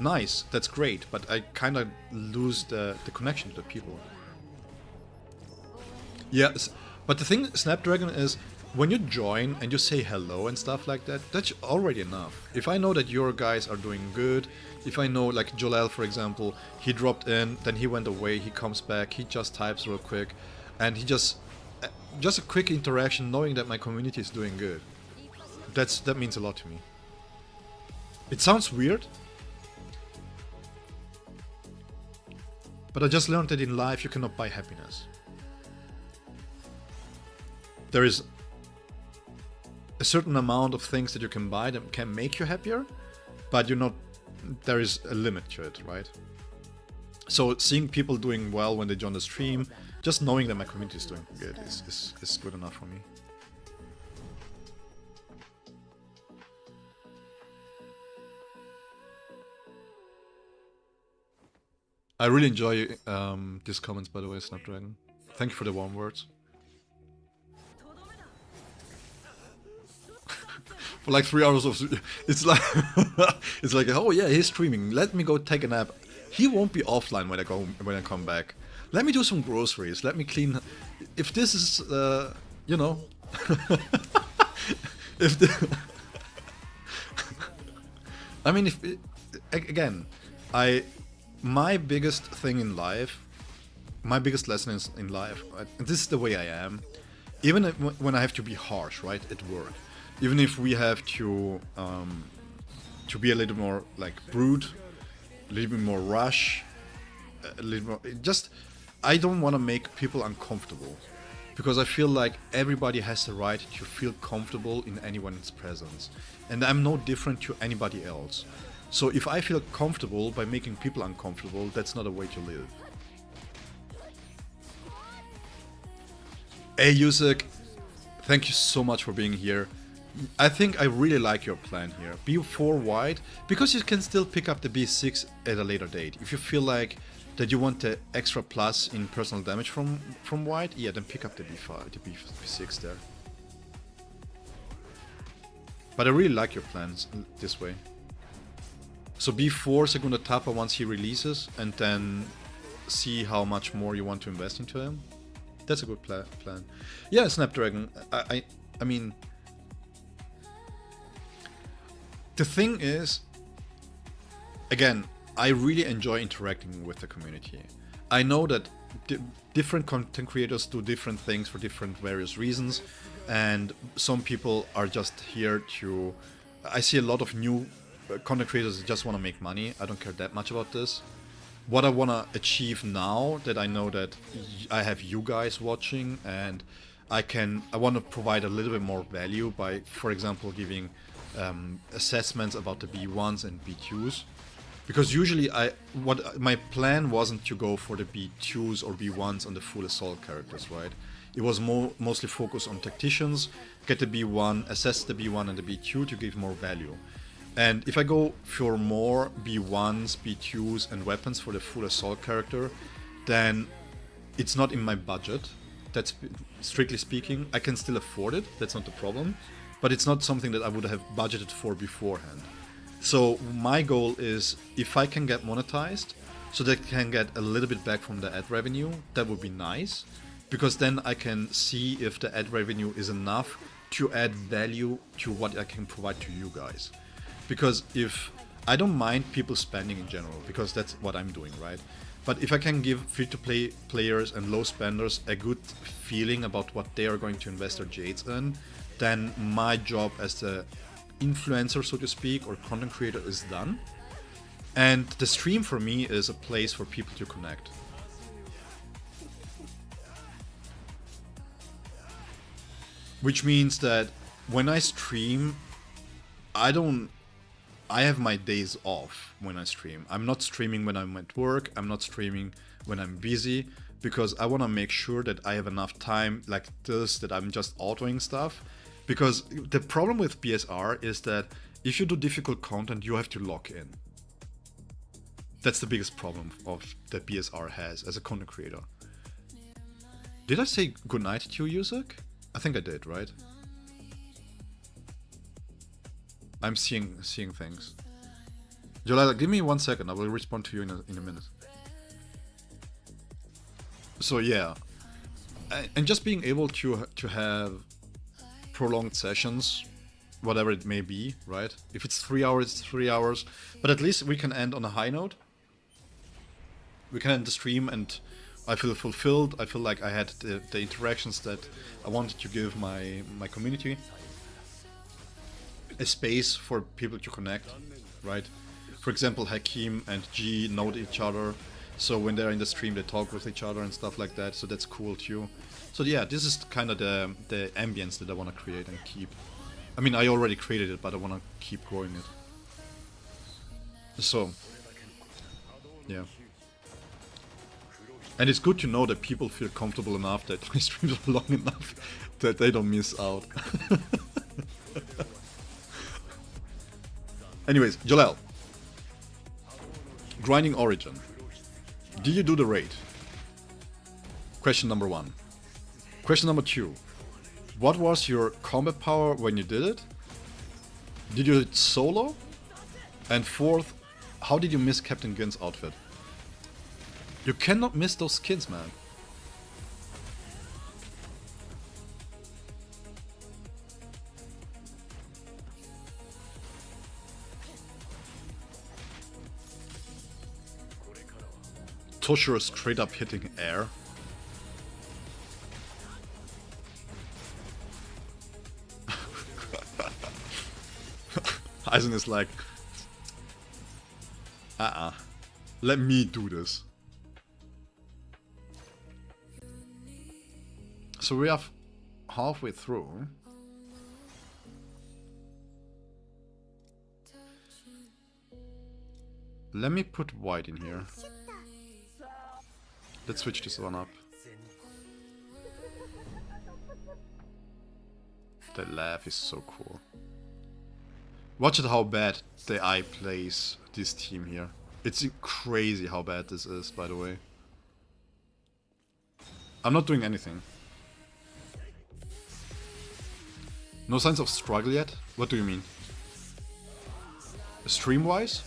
nice, that's great, but I kind of lose the connection to the people. Yes, but the thing, Snapdragon, is when you join and you say hello and stuff like that, that's already enough. If I know that your guys are doing good, if I know, like Jolel for example, he dropped in, then he went away, he comes back, he just types real quick, and he just a quick interaction knowing that my community is doing good. That means a lot to me. It sounds weird, but I just learned that in life you cannot buy happiness. There is a certain amount of things that you can buy that can make you happier, but there is a limit to it, right? So seeing people doing well when they join the stream, just knowing that my community is doing good is good enough for me. I really enjoy these comments, by the way, Snapdragon. Thank you for the warm words. For like 3 hours of... It's like... it's like, oh yeah, he's streaming. Let me go take a nap. He won't be offline when I come back. Let me do some groceries. Let me clean... If this is... you know... if the... I mean, if... Again, my biggest thing in life... My biggest lesson in life... And this is the way I am. Even when I have to be harsh, right? At work. Even if we have to be a little more like brute, a little bit more rush, a little more. I don't want to make people uncomfortable, because I feel like everybody has the right to feel comfortable in anyone's presence, and I'm no different to anybody else. So if I feel comfortable by making people uncomfortable, that's not a way to live. Hey Yusek, thank you so much for being here. I think I really like your plan here. B4 white, because you can still pick up the B6 at a later date. If you feel like that you want the extra plus in personal damage from white, yeah, then pick up the B5, the B6 there. But I really like your plans this way. So B4 Segunda Tapa once he releases, and then see how much more you want to invest into him. That's a good plan. Yeah, Snapdragon, I mean... The thing is, again, I really enjoy interacting with the community. I know that different content creators do different things for different various reasons, and some people are just here to... I see a lot of new content creators that just want to make money. I don't care that much about this. What I want to achieve now, that I know that I have you guys watching, and I want to provide a little bit more value by, for example, giving assessments about the B1s and B2s, because usually my plan wasn't to go for the B2s or B1s on the full assault characters, right? It was mostly focused on tacticians, get the B1, assess the B1 and the B2 to give more value. And if I go for more B1s, B2s and weapons for the full assault character, then it's not in my budget. That's strictly speaking. I can still afford it, that's not the problem. But it's not something that I would have budgeted for beforehand. So my goal is, if I can get monetized, so that I can get a little bit back from the ad revenue, that would be nice. Because then I can see if the ad revenue is enough to add value to what I can provide to you guys. Because if I don't mind people spending in general, because that's what I'm doing, right? But if I can give free-to-play players and low spenders a good feeling about what they are going to invest their jades in, then my job as the influencer, so to speak, or content creator is done. And the stream for me is a place for people to connect. Which means that when I stream, I have my days off when I stream. I'm not streaming when I'm at work, I'm not streaming when I'm busy, because I want to make sure that I have enough time like this, that I'm just autoing stuff. Because the problem with BSR is that if you do difficult content, you have to lock in. That's the biggest problem of that BSR has as a content creator. Did I say goodnight to you, Yusuk? I think I did, right? I'm seeing things. Jolala, give me 1 second. I will respond to you in a minute. So yeah, and just being able to have prolonged sessions, whatever it may be, right? If it's 3 hours, it's 3 hours. But at least we can end on a high note. We can end the stream and I feel fulfilled. I feel like I had the interactions that I wanted to give my community. A space for people to connect, right? For example, Hakim and G know each other, so when they're in the stream they talk with each other and stuff like that, so that's cool too. So yeah, this is kind of the ambience that I want to create and keep. I mean, I already created it, but I want to keep growing it. So, yeah. And it's good to know that people feel comfortable enough, that my streams are long enough, that they don't miss out. Anyways, Jalel. Grinding Origin. Did you do the raid? Question number 1. Question number 2. What was your combat power when you did it? Did you do it solo? And 4th, how did you miss Captain Gin's outfit? You cannot miss those skins, man. Toshiro straight up hitting air. Eisen is like, let me do this. So we are halfway through. Let me put white in here. Let's switch this one up. That laugh is so cool. Watch it how bad the AI plays this team here. It's crazy how bad this is, by the way. I'm not doing anything. No signs of struggle yet? What do you mean? Stream-wise?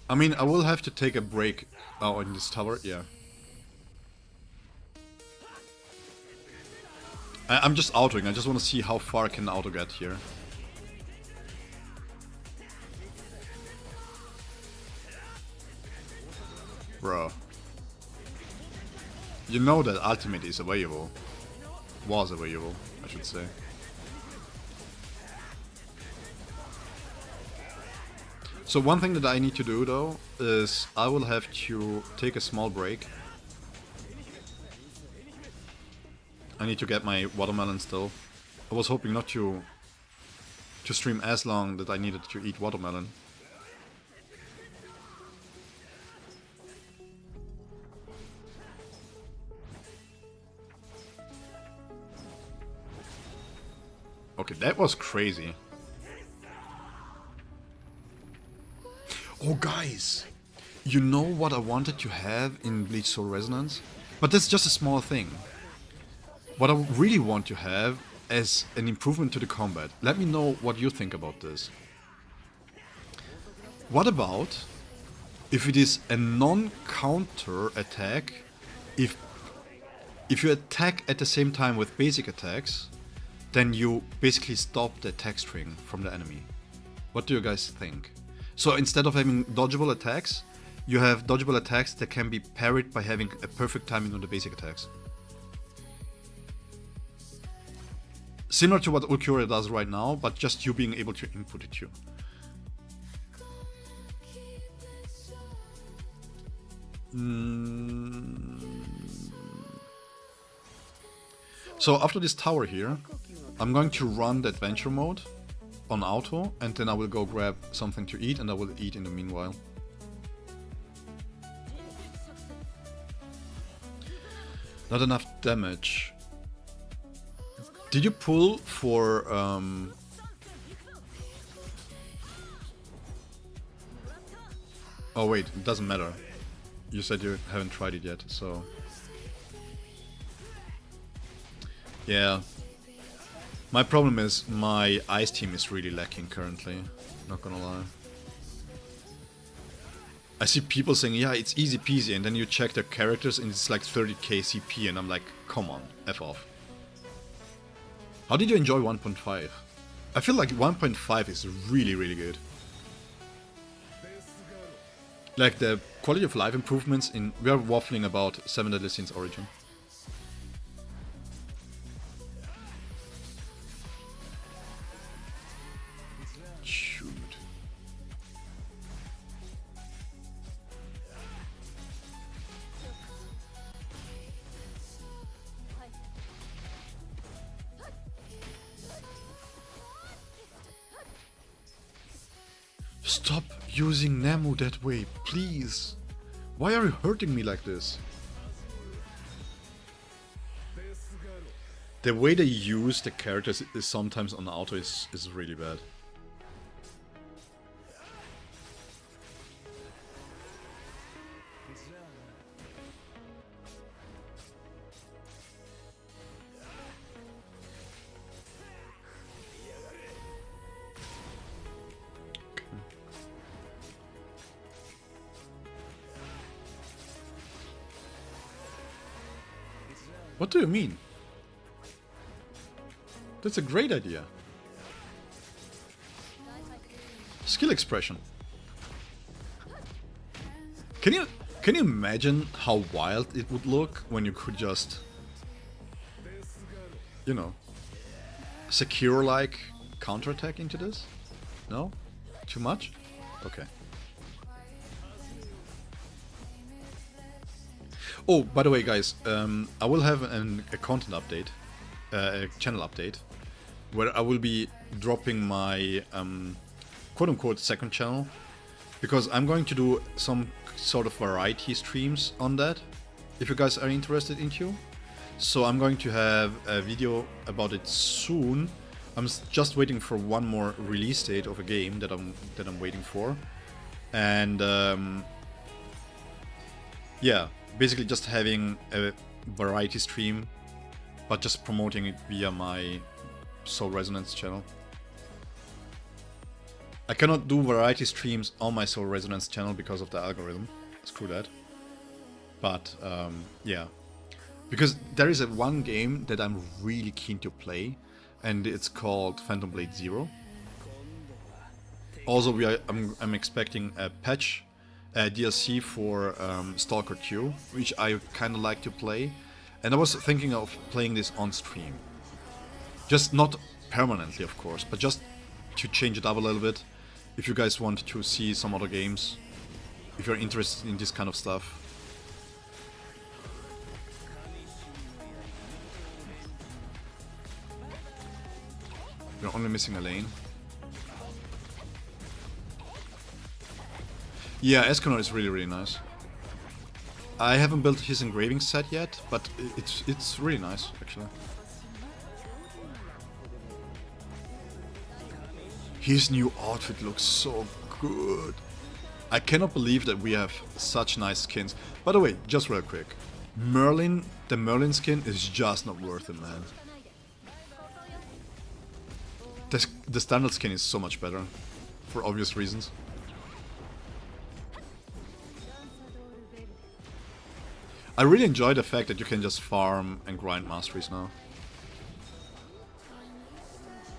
I mean, I will have to take a break in this tower, yeah. I'm just autoing, I just want to see how far I can auto get here. Bro. You know that ultimate is available. Was available, I should say. So one thing that I need to do though is I will have to take a small break. I need to get my watermelon still. I was hoping not to stream as long that I needed to eat watermelon. Okay, that was crazy. Oh guys, you know what I wanted to have in Bleach Soul Resonance? But that's just a small thing. What I really want to have as an improvement to the combat. Let me know what you think about this. What about if it is a non-counter attack, if you attack at the same time with basic attacks, then you basically stop the attack string from the enemy. What do you guys think? So instead of having dodgeable attacks, you have dodgeable attacks that can be parried by having a perfect timing on the basic attacks. Similar to what Ulqiorra does right now, but just you being able to input it too. So after this tower here, I'm going to run the adventure mode on auto, and then I will go grab something to eat, and I will eat in the meanwhile. Not enough damage. Did you pull for Oh wait, it doesn't matter. You said you haven't tried it yet, so... Yeah. My problem is my ice team is really lacking currently, not gonna lie. I see people saying, yeah, it's easy peasy, and then you check their characters and it's like 30k CP, and I'm like, come on, F off. How did you enjoy 1.5? I feel like 1.5 is really, really good. Like the quality of life improvements in... We are waffling about 7 Deadly Sins Origin. Shoot. Stop using Nemu that way, please. Why are you hurting me like this? The way they use the characters is sometimes on auto is really bad. What do you mean? That's a great idea. Skill expression. Can you imagine how wild it would look when you could just, you know, secure like counterattack into this? No? Too much? Okay. Oh, by the way, guys, I will have a content update, a channel update, where I will be dropping my quote-unquote second channel, because I'm going to do some sort of variety streams on that, if you guys are interested into. So I'm going to have a video about it soon. I'm just waiting for one more release date of a game that I'm waiting for, and yeah. Basically just having a variety stream, but just promoting it via my Soul Resonance channel. I cannot do variety streams on my Soul Resonance channel because of the algorithm. Screw that. But yeah. Because there is one game that I'm really keen to play, and it's called Phantom Blade Zero. Also, I'm expecting a patch, DLC for Stalker 2, which I kind of like to play, and I was thinking of playing this on stream. Just not permanently, of course, but just to change it up a little bit. If you guys want to see some other games, if you're interested in this kind of stuff. We're only missing a lane. Yeah, Escanor is really, really nice. I haven't built his engraving set yet, but it's really nice, actually. His new outfit looks so good. I cannot believe that we have such nice skins. By the way, just real quick, Merlin, the Merlin skin is just not worth it, man. The standard skin is so much better, for obvious reasons. I really enjoy the fact that you can just farm and grind masteries now.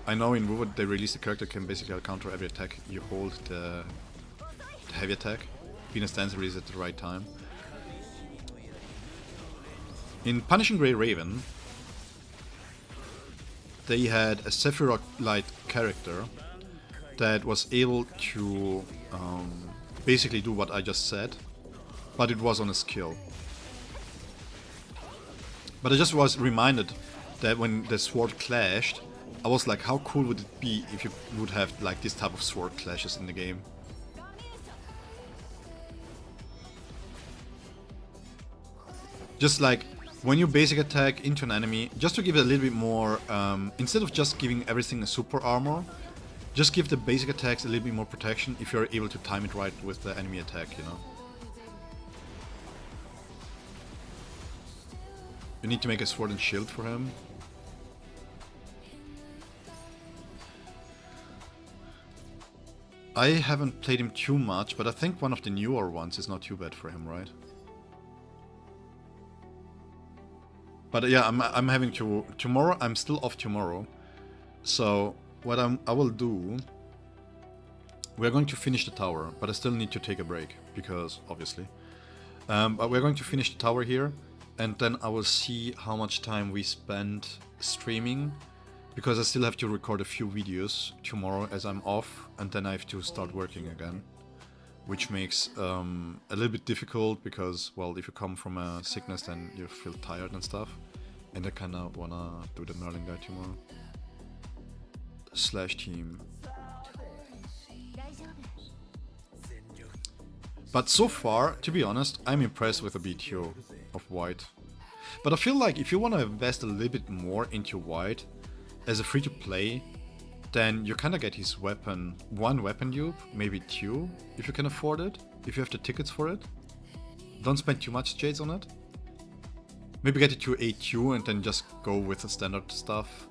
I know in WoW they released the character can basically counter every attack you hold the heavy attack. Venus Dance released at the right time. In Punishing Grey Raven, they had a Sephiroth Light character that was able to basically do what I just said, but it was on a skill. But I just was reminded that when the sword clashed, I was like, how cool would it be if you would have like this type of sword clashes in the game? Just like when you basic attack into an enemy, just to give it a little bit more, instead of just giving everything a super armor, just give the basic attacks a little bit more protection if you're able to time it right with the enemy attack, you know? You need to make a sword and shield for him. I haven't played him too much, but I think one of the newer ones is not too bad for him, right? But yeah, I'm having to... Tomorrow, I'm still off tomorrow. So, what I will do... We're going to finish the tower, but I still need to take a break, because, obviously. But we're going to finish the tower here, and then I will see how much time we spend streaming, because I still have to record a few videos tomorrow as I'm off, and then I have to start working again. Which makes a little bit difficult, because, well, if you come from a sickness, then you feel tired and stuff. And I kinda wanna do the Merlin guy tomorrow. Slash team. But so far, to be honest, I'm impressed with the BTO of White. But I feel like if you want to invest a little bit more into White as a free-to-play, then you kind of get his weapon, one weapon dupe, maybe two, if you can afford it, if you have the tickets for it. Don't spend too much jades on it. Maybe get it to A2 and then just go with the standard stuff.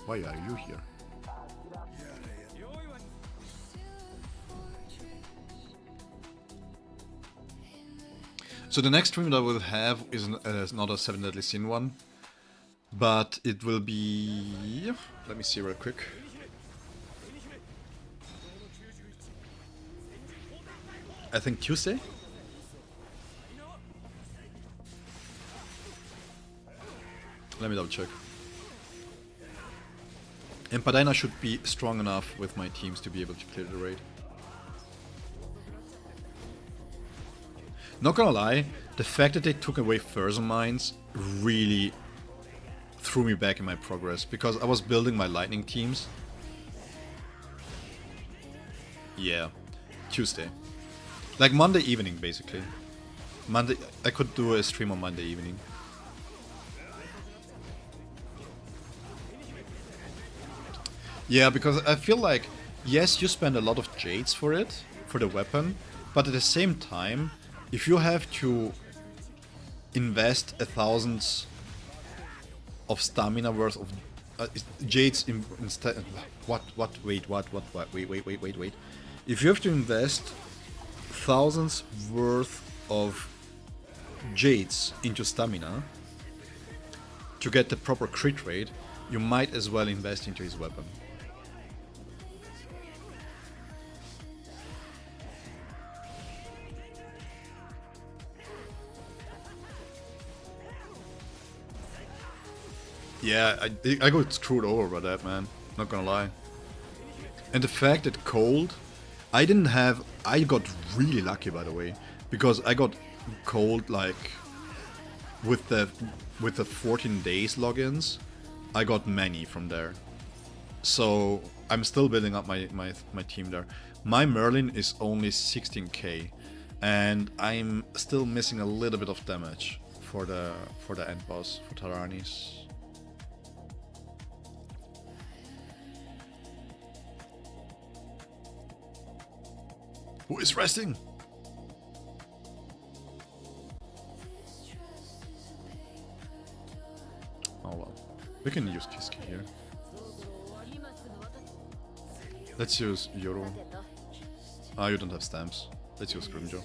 Why are you here? So the next stream that I will have is not a 7 Deadly Sin one, but it will be... Let me see real quick. I think Tuesday? Let me double check. And by then I should be strong enough with my teams to be able to clear the raid. Not gonna lie, the fact that they took away Frozen Mines really threw me back in my progress, because I was building my lightning teams. Yeah, Tuesday. Like Monday evening, basically. Monday, I could do a stream on Monday evening. Yeah, because I feel like, yes, you spend a lot of jades for it, for the weapon, but at the same time, if you have to invest 1,000 of stamina worth of jades instead, wait. If you have to invest thousands worth of jades into stamina to get the proper crit rate, you might as well invest into his weapon. Yeah, I got screwed over by that, man. Not gonna lie. And the fact that cold, I got really lucky, by the way, because I got cold like with the 14 days logins, I got many from there. So I'm still building up my team there. My Merlin is only 16k, and I'm still missing a little bit of damage for the end boss for Taranis. Who is resting? Oh well. We can use Kiski here. Let's use Yoro. Ah, you don't have stamps. Let's use Grimjo.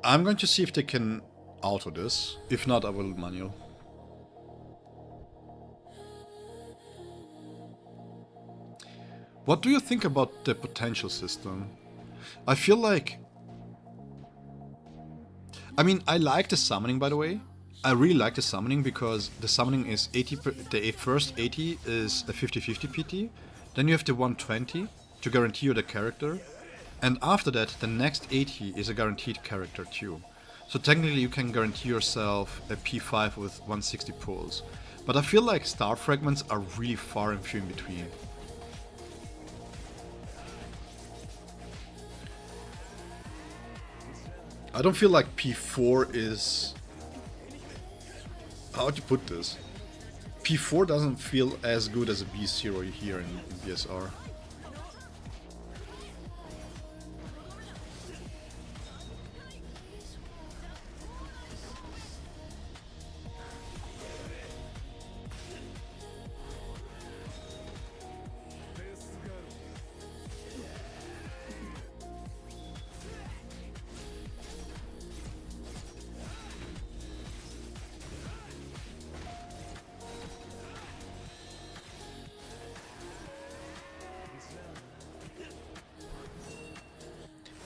I'm going to see if they can auto this. If not, I will manual. What do you think about the potential system? I feel like... I mean, I like the summoning, by the way. I really like the summoning because the summoning is 80... The first 80 is a 50-50 PT. Then you have the 120 to guarantee you the character. And after that, the next 80 is a guaranteed character too. So technically you can guarantee yourself a P5 with 160 pulls. But I feel like star fragments are really far and few in between. I don't feel like P4 is... How to put this? P4 doesn't feel as good as a B0 here in BSR.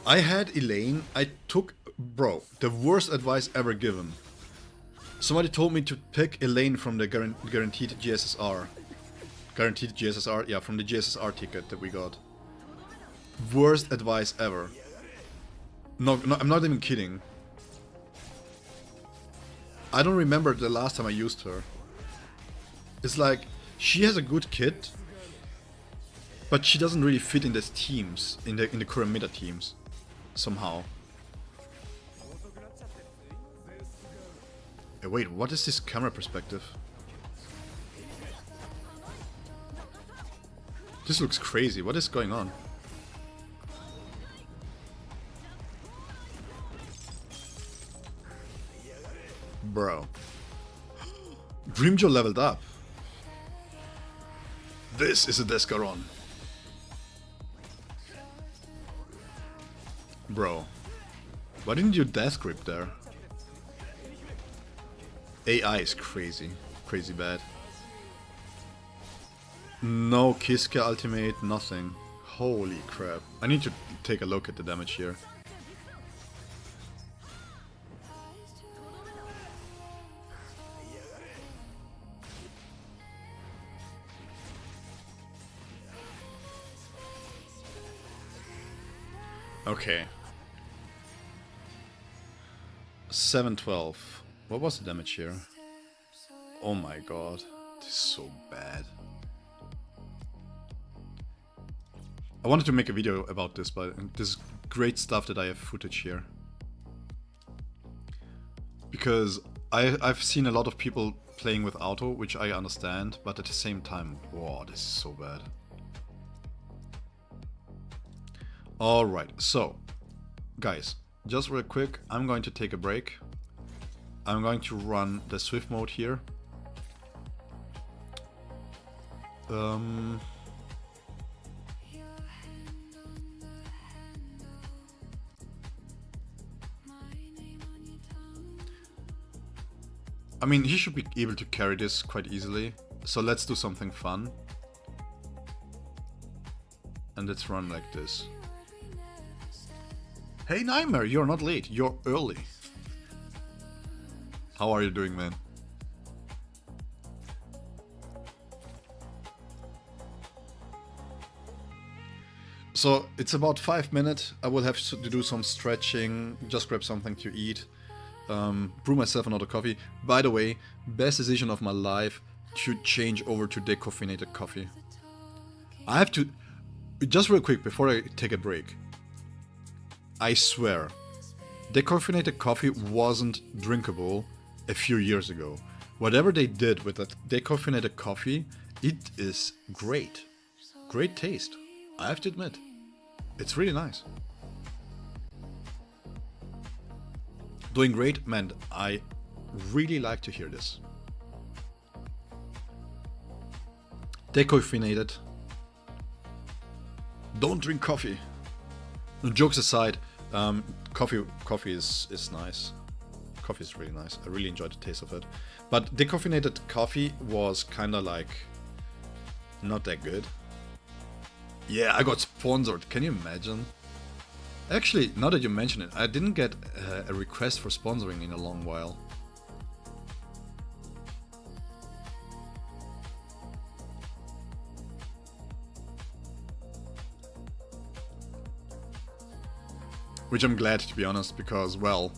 I had Elaine, I took, bro, the worst advice ever given. Somebody told me to pick Elaine from the guaranteed GSSR. Guaranteed GSSR? Yeah, from the GSSR ticket that we got. Worst advice ever. No, I'm not even kidding. I don't remember the last time I used her. It's like, she has a good kit, but she doesn't really fit in the teams, in the current meta teams. Somehow. Wait, what is this camera perspective? This looks crazy. What is going on? Bro. Grimjaw leveled up. This is a Descaron. Bro, why didn't you death grip there? AI is crazy. Crazy bad. No Kiska ultimate, nothing. Holy crap. I need to take a look at the damage here. Okay. 712. What was the damage here? Oh my god. This is so bad. I wanted to make a video about this, but this is great stuff that I have footage here. Because I've seen a lot of people playing with auto, which I understand, but at the same time, wow, this is so bad. Alright, so, guys, just real quick, I'm going to take a break. I'm going to run the Swift mode here. I mean, he should be able to carry this quite easily. So let's do something fun. And let's run like this. Hey Nightmare, you're not late, you're early. How are you doing, man? So it's about 5 minutes. I will have to do some stretching, just grab something to eat, brew myself another coffee. By the way, best decision of my life to change over to decaffeinated coffee. I have to, just real quick before I take a break. I swear, decaffeinated coffee wasn't drinkable a few years ago. Whatever they did with that decaffeinated coffee, it is great. Great taste, I have to admit. It's really nice. Doing great, man. I really like to hear this. Decaffeinated. Don't drink coffee. Jokes aside, Coffee is nice. Coffee is really nice. I really enjoyed the taste of it. But decaffeinated coffee was kind of like not that good. Yeah, I got sponsored. Can you imagine? Actually, now that you mention it, I didn't get a request for sponsoring in a long while. Which I'm glad, to be honest, because, well,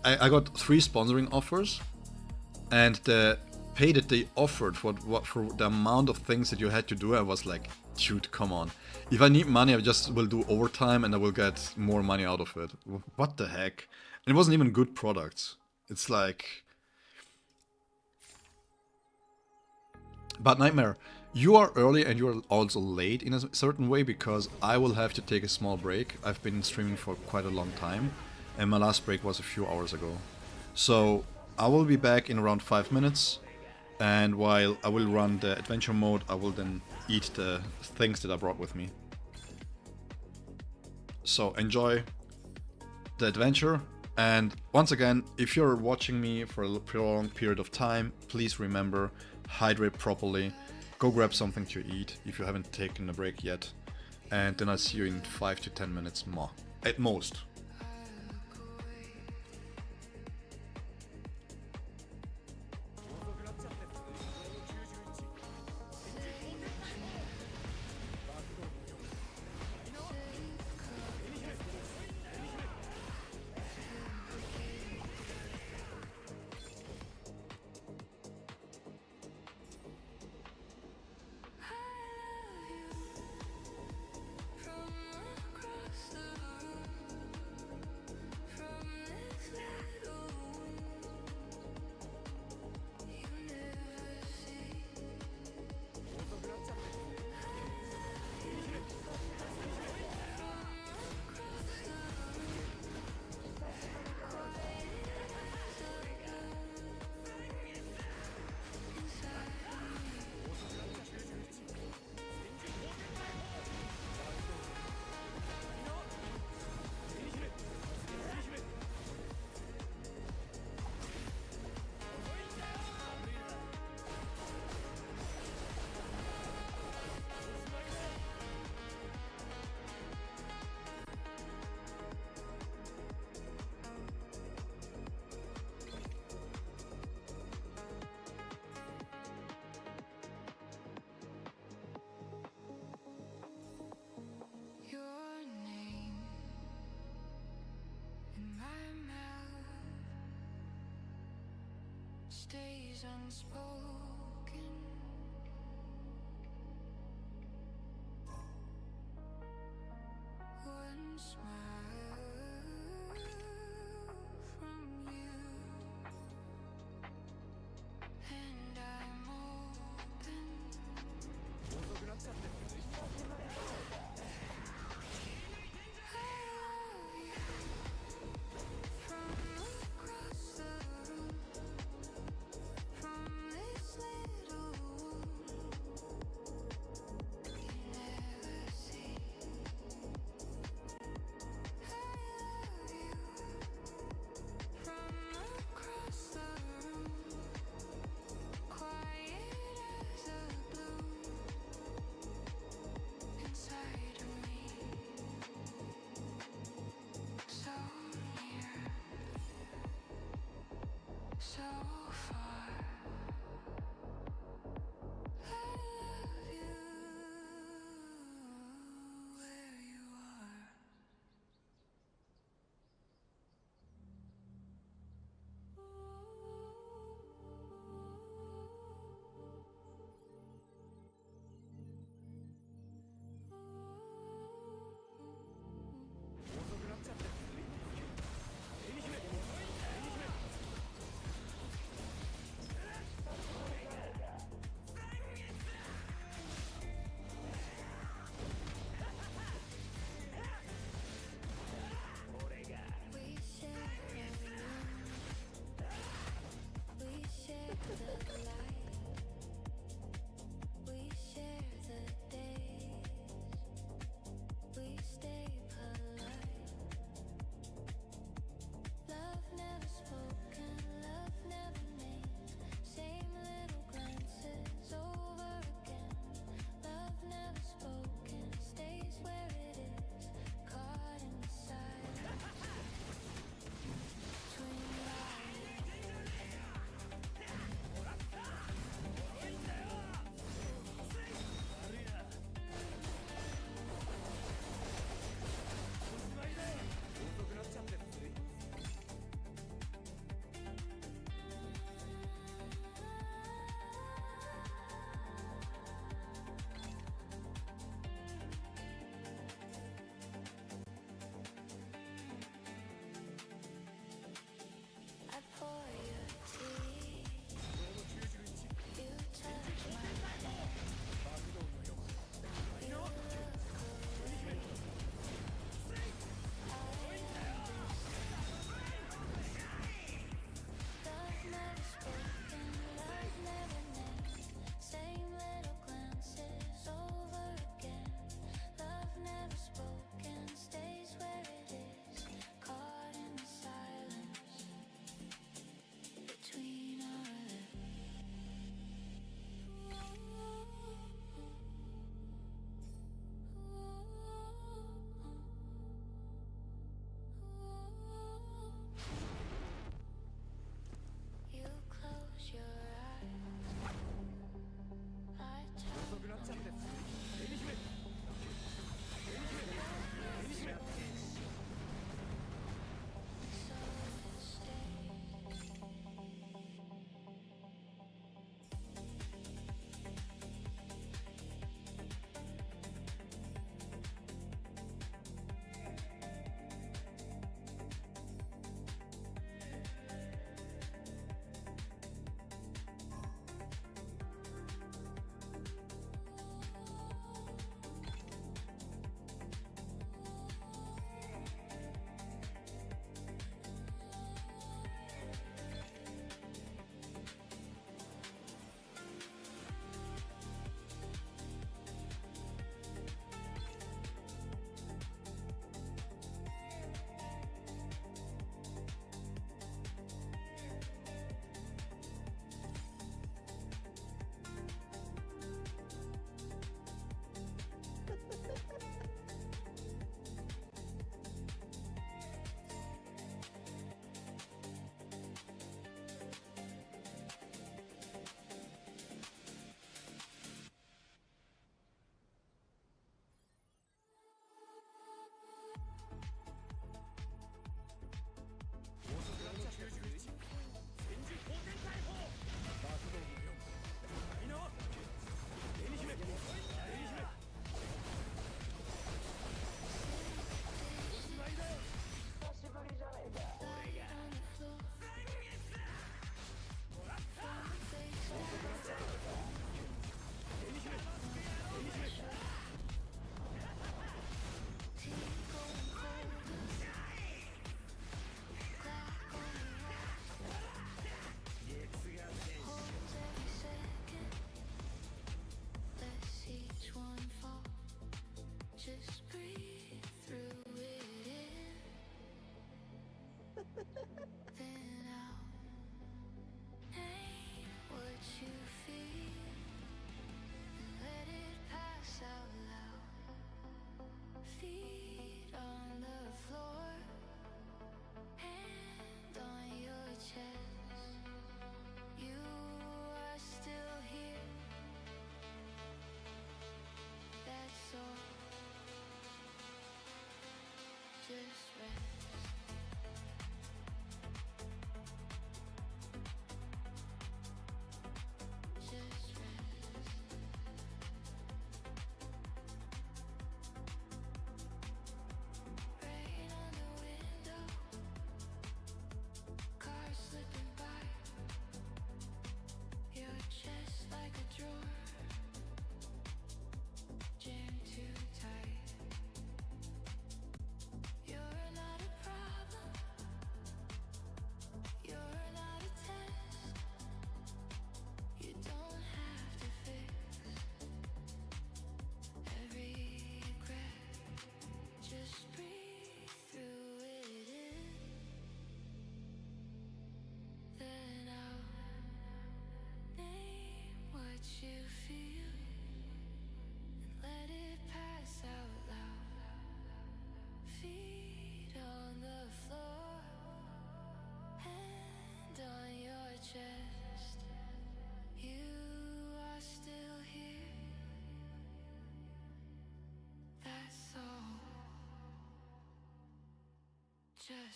I got 3 sponsoring offers, and the pay that they offered for the amount of things that you had to do, I was like, dude, come on. If I need money, I just will do overtime and I will get more money out of it. What the heck? And it wasn't even good products. It's like... But Nightmare, you are early and you're also late in a certain way, because I will have to take a small break. I've been streaming for quite a long time, and my last break was a few hours ago. So I will be back in around 5 minutes, and while I will run the adventure mode, I will then eat the things that I brought with me. So enjoy the adventure, and once again, if you're watching me for a prolonged period of time, please remember, hydrate properly, go grab something to eat if you haven't taken a break yet, and then I'll see you in 5 to 10 minutes more, at most. Stays unspoken. One smile from you, and I'm open. So far, I love you where you are.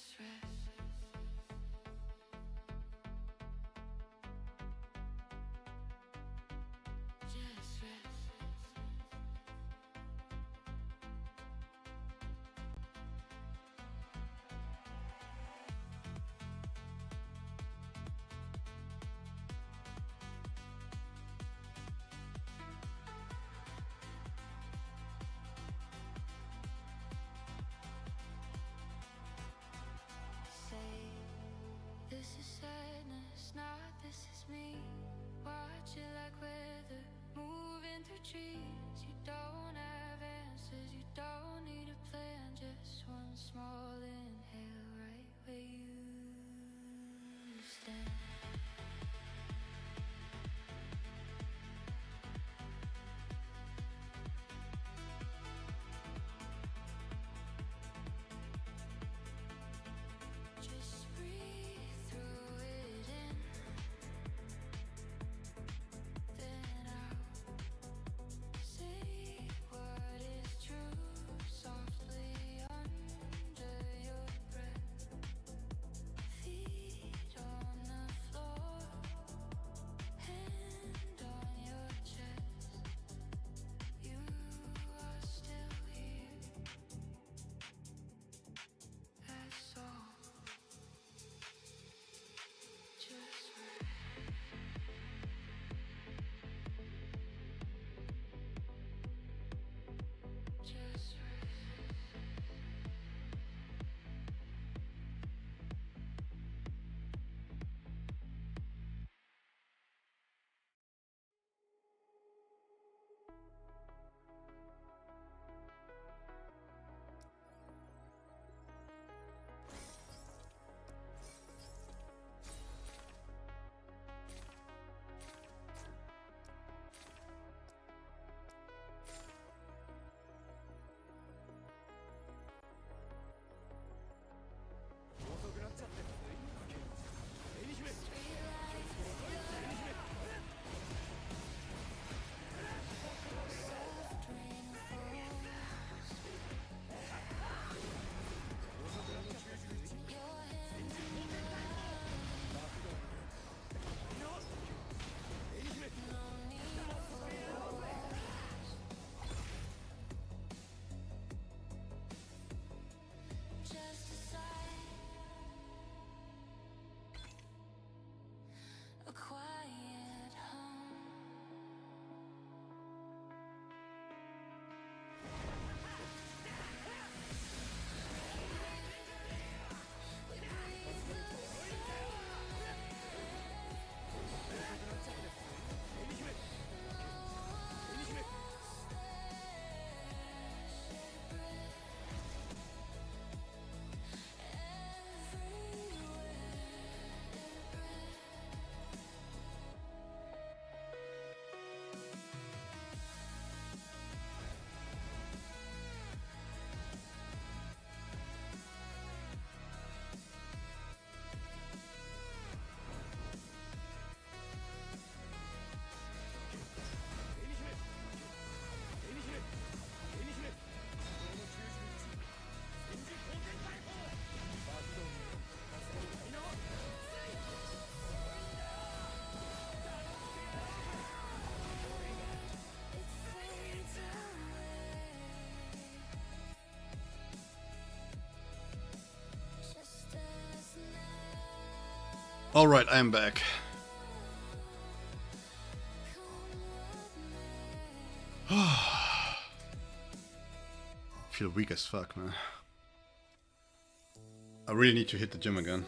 Just rest. Just rest. Say, this is sadness, not this is me. Watch it like weather moving through trees. You don't have answers, you don't need a plan. Just one small inhale right where you stand. Just breathe through it in, then out. Say what is true softly under your breath. Feet on the floor, hand on your chest. You are still here. That's all. Just rest. Just rest. Just a sigh, a quiet hum. We breathe the Alright, I'm back. Feel weak as fuck, man. I really need to hit the gym again.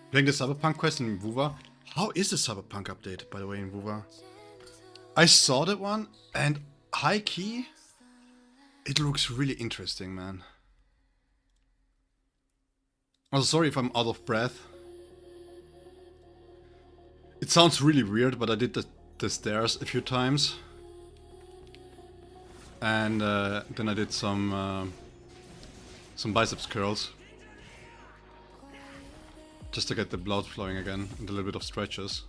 Playing the Cyberpunk quest in Wuva. How is the Cyberpunk update, by the way, in Wuva? I saw that one, and high key, it looks really interesting, man. I'm sorry if I'm out of breath. It sounds really weird, but I did the stairs a few times. And then I did some biceps curls. Just to get the blood flowing again and a little bit of stretches.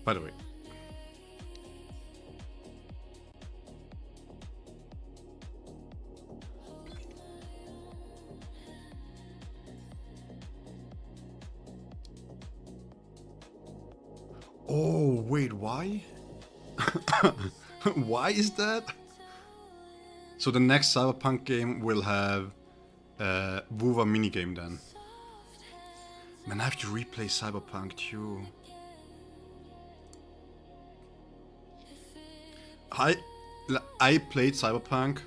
By the way. Oh, wait, why? Why is that? So the next Cyberpunk game will have a WoWa minigame then. Man, I have to replay Cyberpunk too. I played Cyberpunk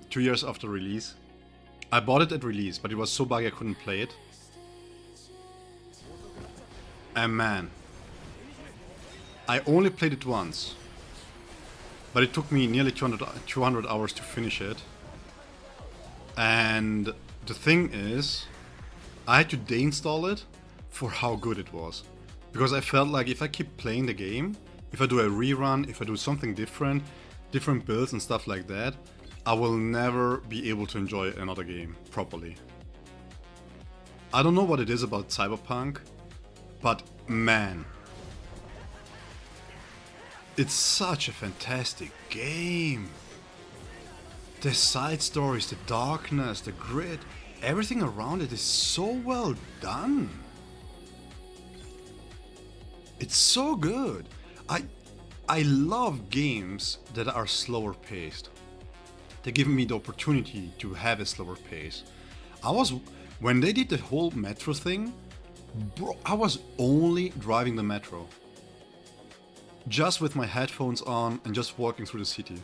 2 years after release. I bought it at release, but it was so buggy I couldn't play it. And man, I only played it once, but it took me nearly 200 hours to finish it. And the thing is, I had to deinstall it for how good it was. Because I felt like if I keep playing the game, if I do a rerun, if I do something different, different builds and stuff like that, I will never be able to enjoy another game properly. I don't know what it is about Cyberpunk, but man, it's such a fantastic game. The side stories, the darkness, the grid, everything around it is so well done. It's so good. I love games that are slower paced. They give me the opportunity to have a slower pace. When they did the whole metro thing, bro, I was only driving the metro. Just with my headphones on and just walking through the city.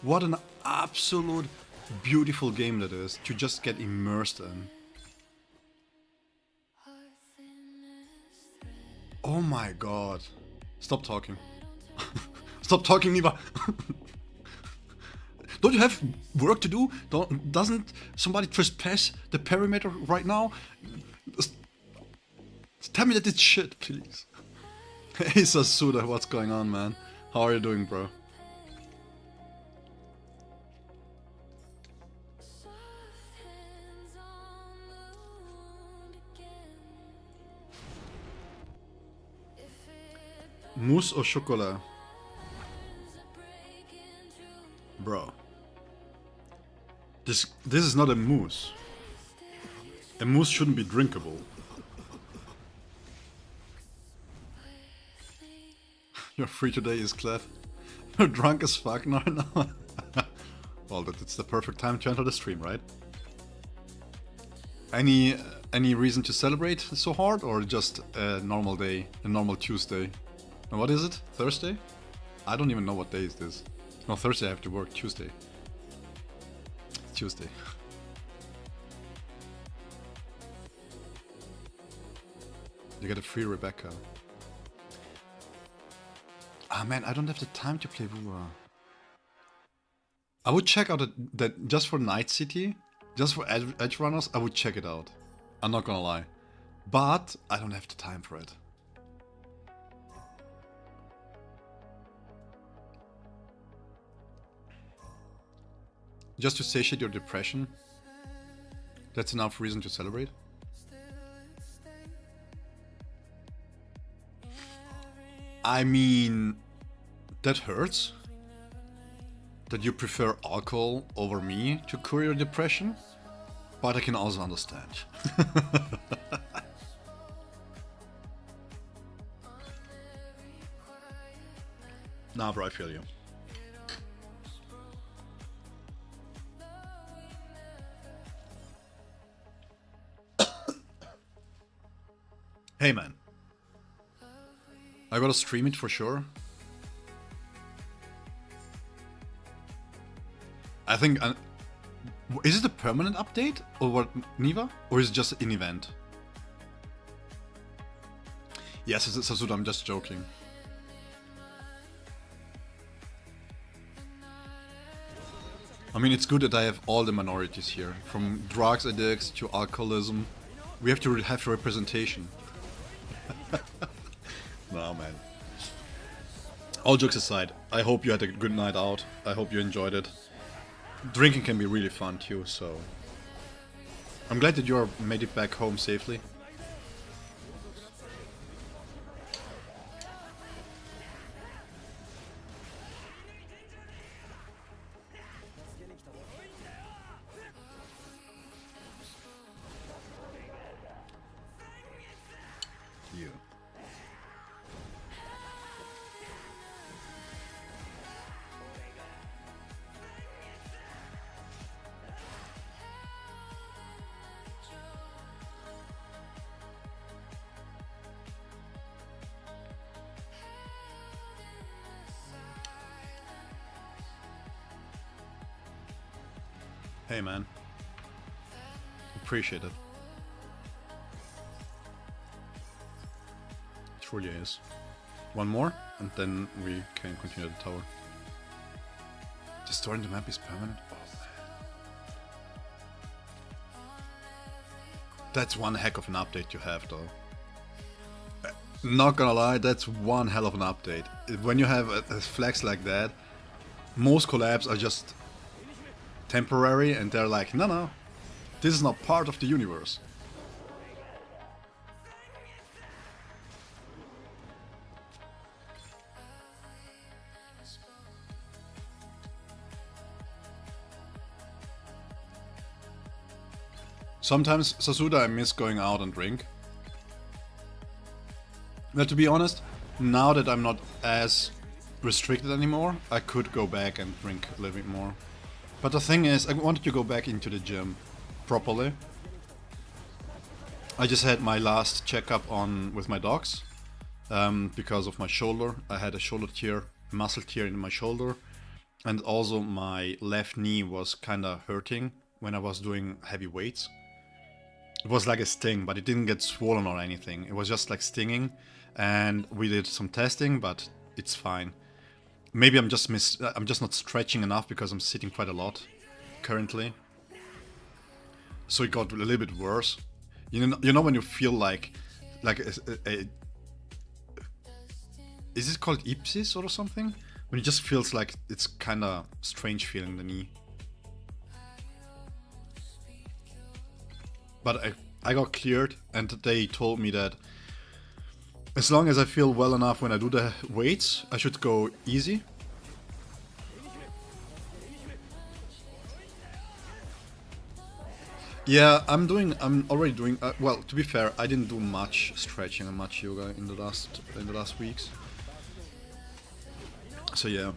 What an absolute beautiful game that is to just get immersed in. Oh my god. Stop talking. Stop talking, Niva. Don't you have work to do? Doesn't somebody trespass the perimeter right now? Just tell me that it's shit, please. Hey Sasuda, what's going on, man? How are you doing, bro? Mousse au chocolat? Bro. This is not a mousse. A mousse shouldn't be drinkable. You're free today, is Clef. You're drunk as fuck now. Well, that's the perfect time to enter the stream, right? Any reason to celebrate so hard, or just a normal day, a normal Tuesday? And what is it? Thursday? I don't even know what day is this. No, Thursday I have to work. Tuesday. It's Tuesday. You get a free Rebecca. Ah man, I don't have the time to play WoWa. I would check out that just for Night City, just for Edge Runners, I would check it out. I'm not gonna lie. But I don't have the time for it. Just to satiate your depression, that's enough reason to celebrate. I mean, that hurts. That you prefer alcohol over me to cure your depression, but I can also understand. Nah, bro, I feel you. Hey man, I gotta stream it for sure. I think, is it a permanent update or what, Niva? Or is it just an event? Yes, Sasuda, I'm just joking. I mean, it's good that I have all the minorities here, from drugs addicts to alcoholism. We have to have representation. No, man. All jokes aside, I hope you had a good night out. I hope you enjoyed it. Drinking can be really fun too, so... I'm glad that you made it back home safely. Hey man. Appreciate it. It really is. One more, and then we can continue the tower. Destroying the map is permanent? Oh man. That's one heck of an update you have though. Not gonna lie, that's one hell of an update. When you have a flex like that, most collabs are just temporary and they're like, no, this is not part of the universe. Sometimes, Sasuda, I miss going out and drink. But to be honest, now that I'm not as restricted anymore, I could go back and drink a little bit more. But the thing is, I wanted to go back into the gym properly. I just had my last checkup on with my dogs because of my shoulder. I had a shoulder tear, muscle tear in my shoulder, and also my left knee was kind of hurting when I was doing heavy weights. It was like a sting, but it didn't get swollen or anything. It was just like stinging, and we did some testing, but it's fine. Maybe I'm just not stretching enough because I'm sitting quite a lot currently. So it got a little bit worse. You know when you feel like is it called ipsis or something? When it just feels like it's kind of strange feeling the knee. But I got cleared, and they told me that as long as I feel well enough when I do the weights, I should go easy. Yeah, I'm already doing. Well, to be fair, I didn't do much stretching and much yoga in the last weeks. So yeah.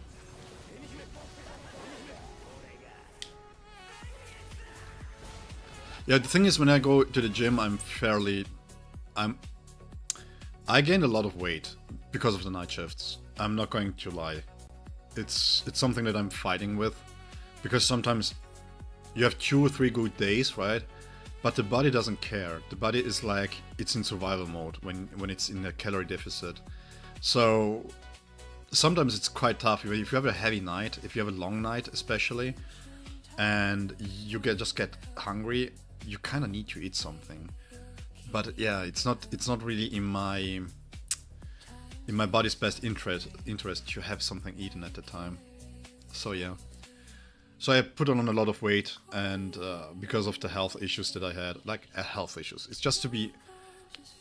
Yeah, the thing is, when I go to the gym, I gained a lot of weight because of the night shifts. I'm not going to lie. It's something that I'm fighting with, because sometimes you have 2 or 3 good days, right? But the body doesn't care. The body is like, it's in survival mode when it's in a calorie deficit. So sometimes it's quite tough. If you have a heavy night, if you have a long night especially, and you just get hungry, you kind of need to eat something. But yeah, it's not really in my body's best interest to have something eaten at the time. So yeah. So I put on a lot of weight, and because of the health issues that I had, like health issues, it's just to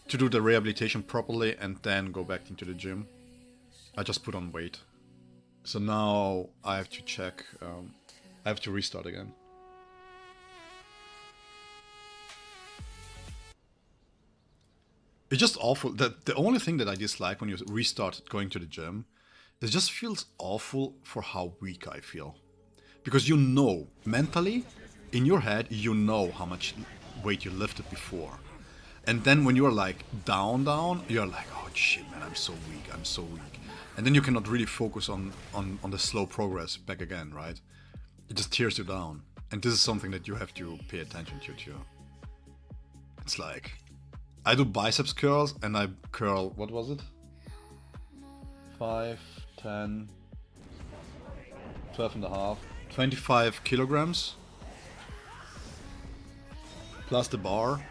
do the rehabilitation properly and then go back into the gym. I just put on weight. So now I have to check. I have to restart again. It's just awful. The only thing that I dislike when you restart going to the gym, it just feels awful for how weak I feel. Because you know, mentally, in your head, you know how much weight you lifted before. And then when you're like down, you're like, oh shit man, I'm so weak. And then you cannot really focus on the slow progress back again, right? It just tears you down. And this is something that you have to pay attention to too. It's like, I do biceps curls and I curl, what was it? 5, 10, 12 and a half. 25 kilograms plus the bar.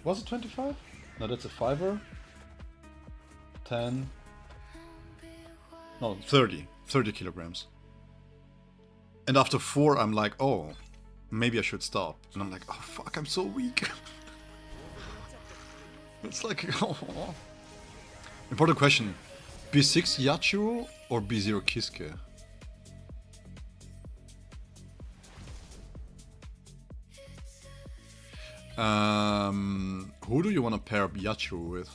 Was it 25? No, that's a fiver. 10. No, 30 kilograms. And after 4, I'm like, oh, maybe I should stop. And I'm like, oh fuck, I'm so weak. It's like, oh. Important question: B6 Yachiro or B0 Kisuke? Who do you want to pair Yachiro with?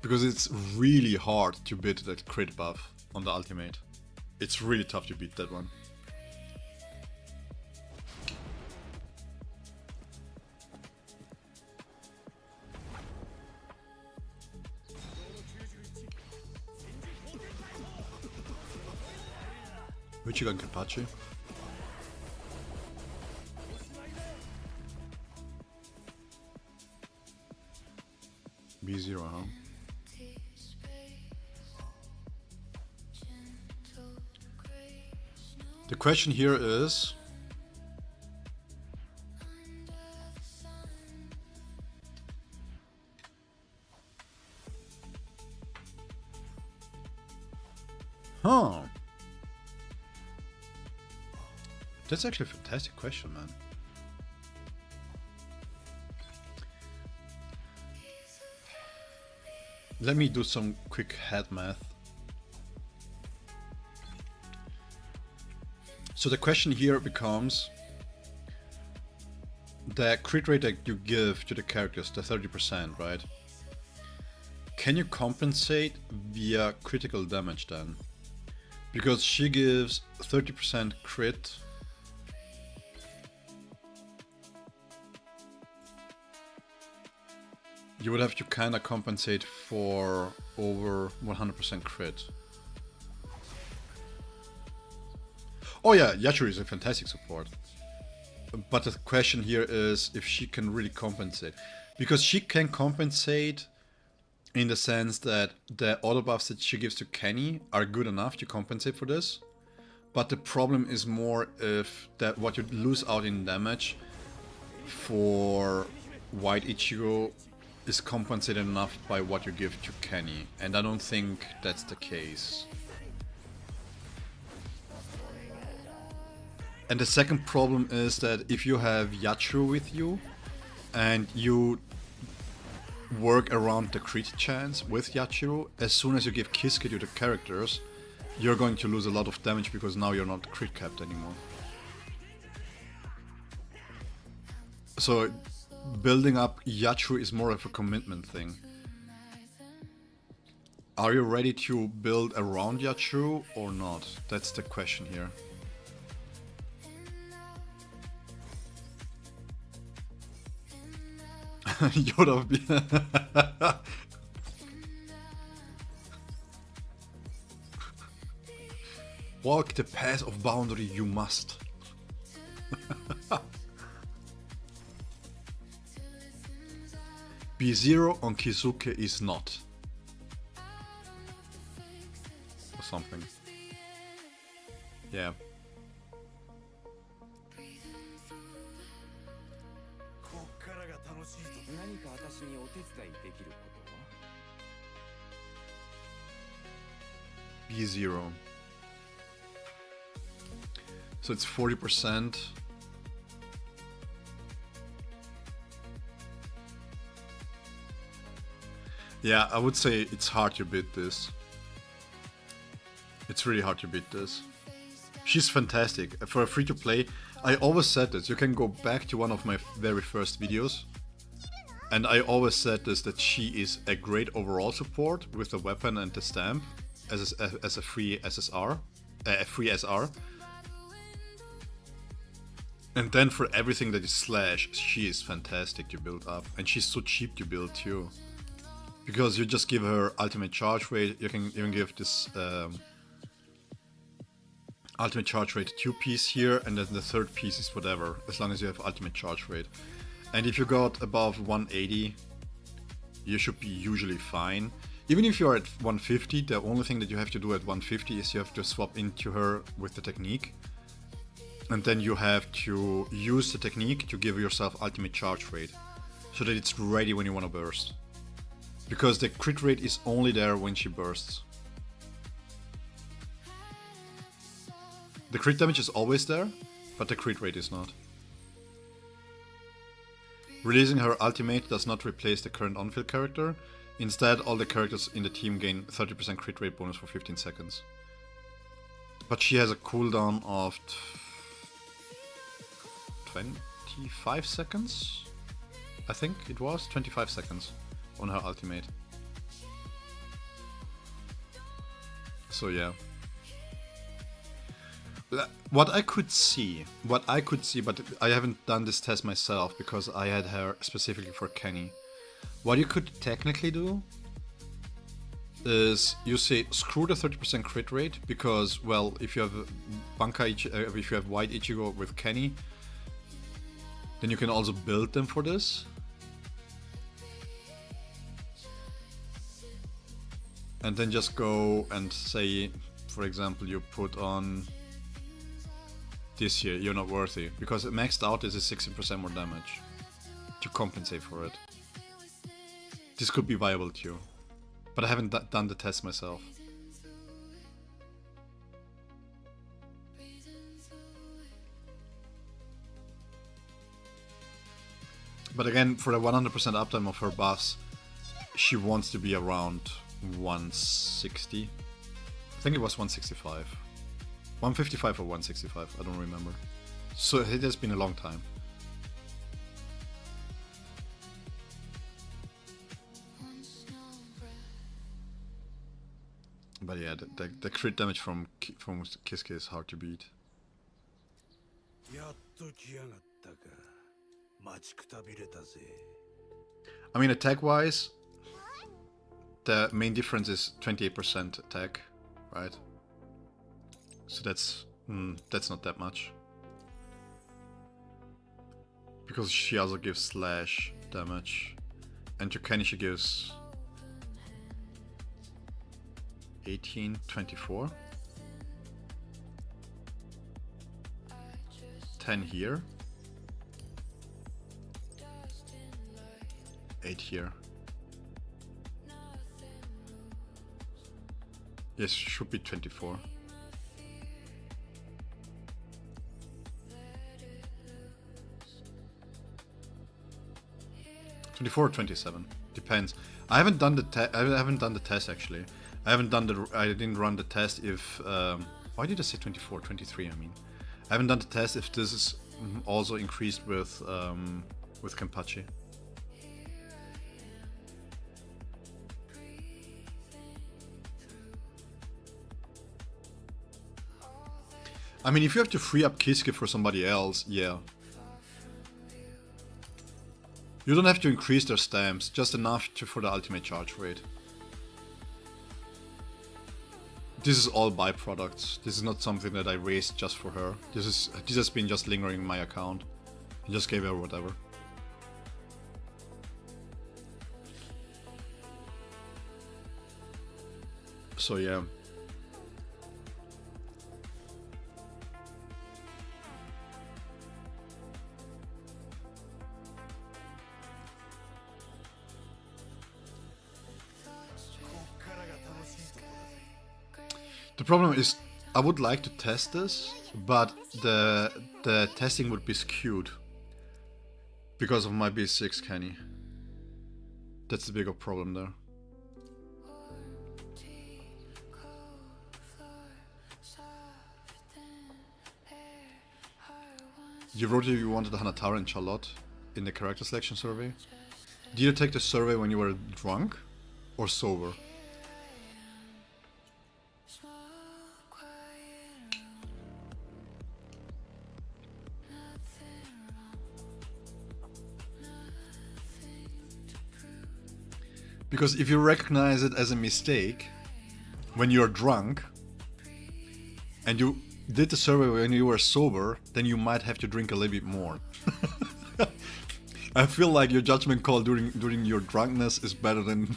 Because it's really hard to beat that crit buff on the ultimate. It's really tough to beat that one. Ichigo and Kenpachi. B0, huh? The question here is... Huh. That's actually a fantastic question, man. Let me do some quick head math. So the question here becomes the crit rate that you give to the characters, the 30%, right? Can you compensate via critical damage then? Because she gives 30% crit. You would have to kind of compensate for over 100% crit. Oh yeah, Yachiro is a fantastic support. But the question here is if she can really compensate. Because she can compensate in the sense that the auto buffs that she gives to Kenny are good enough to compensate for this. But the problem is more if that what you lose out in damage for White Ichigo is compensated enough by what you give to Kenny. And I don't think that's the case. And the second problem is that if you have Yachiro with you and you work around the crit chance with Yachiro, as soon as you give Kisuke to the characters, you're going to lose a lot of damage because now you're not crit capped anymore. So building up Yachiro is more of a commitment thing. Are you ready to build around Yachiro or not? That's the question here. Yoda. Walk the path of boundary you must. B0 on Kisuke is not. Or something. Yeah. B0. So it's 40%. Yeah, I would say it's hard to beat this. It's really hard to beat this. She's fantastic. For a free-to-play, I always said this. You can go back to one of my very first videos. And I always said this, that she is a great overall support with the weapon and the stamp as a free SSR, a free SR. And then for everything that is slash, she is fantastic to build up. And she's so cheap to build too. Because you just give her ultimate charge rate, you can even give this ultimate charge rate 2-piece here, and then the third piece is whatever, as long as you have ultimate charge rate. And if you got above 180, you should be usually fine. Even if you're at 150, the only thing that you have to do at 150 is you have to swap into her with the technique. And then you have to use the technique to give yourself ultimate charge rate, so that it's ready when you want to burst. Because the crit rate is only there when she bursts. The crit damage is always there, but the crit rate is not. Releasing her ultimate does not replace the current on-field character. Instead, all the characters in the team gain 30% crit rate bonus for 15 seconds. But she has a cooldown of 25 seconds? I think it was 25 seconds on her ultimate. So yeah. What I could see, but I haven't done this test myself because I had her specifically for Kenny. What you could technically do is you say screw the 30% crit rate because, well, if you have if you have white Ichigo with Kenny, then you can also build them for this. And then just go and say, for example, you put on this here, you're not worthy, because maxed out is a 60% more damage to compensate for it. This could be viable too, but I haven't done the test myself. But again, for the 100% uptime of her buffs, she wants to be around 160. I think it was 165. 155 or 165, I don't remember. So it has been a long time. But yeah, the crit damage from Kiske is hard to beat. I mean, attack-wise, the main difference is 28% attack, right? So that's not that much. Because she also gives slash damage, and to Kenny she gives 18, 24. 10 here. 8 here. Yes, should be 24. Or 27, depends. I haven't done the test actually. I didn't run the test if why did I say 24? 23, I mean. I haven't done the test if this is also increased with Kenpachi. I mean, if you have to free up Kiske for somebody else, yeah. You don't have to increase their stamps, just enough for the ultimate charge rate. This is all byproducts. This is not something that I raised just for her. This has been just lingering in my account. I just gave her whatever. So yeah. The problem is, I would like to test this, but the testing would be skewed because of my B6 Kenny. That's the bigger problem there. You wrote you wanted Hanatara and Charlotte in the character selection survey. Did you take the survey when you were drunk or sober? Because if you recognize it as a mistake when you're drunk and you did the survey when you were sober, then you might have to drink a little bit more. I feel like your judgment call during your drunkenness is better than...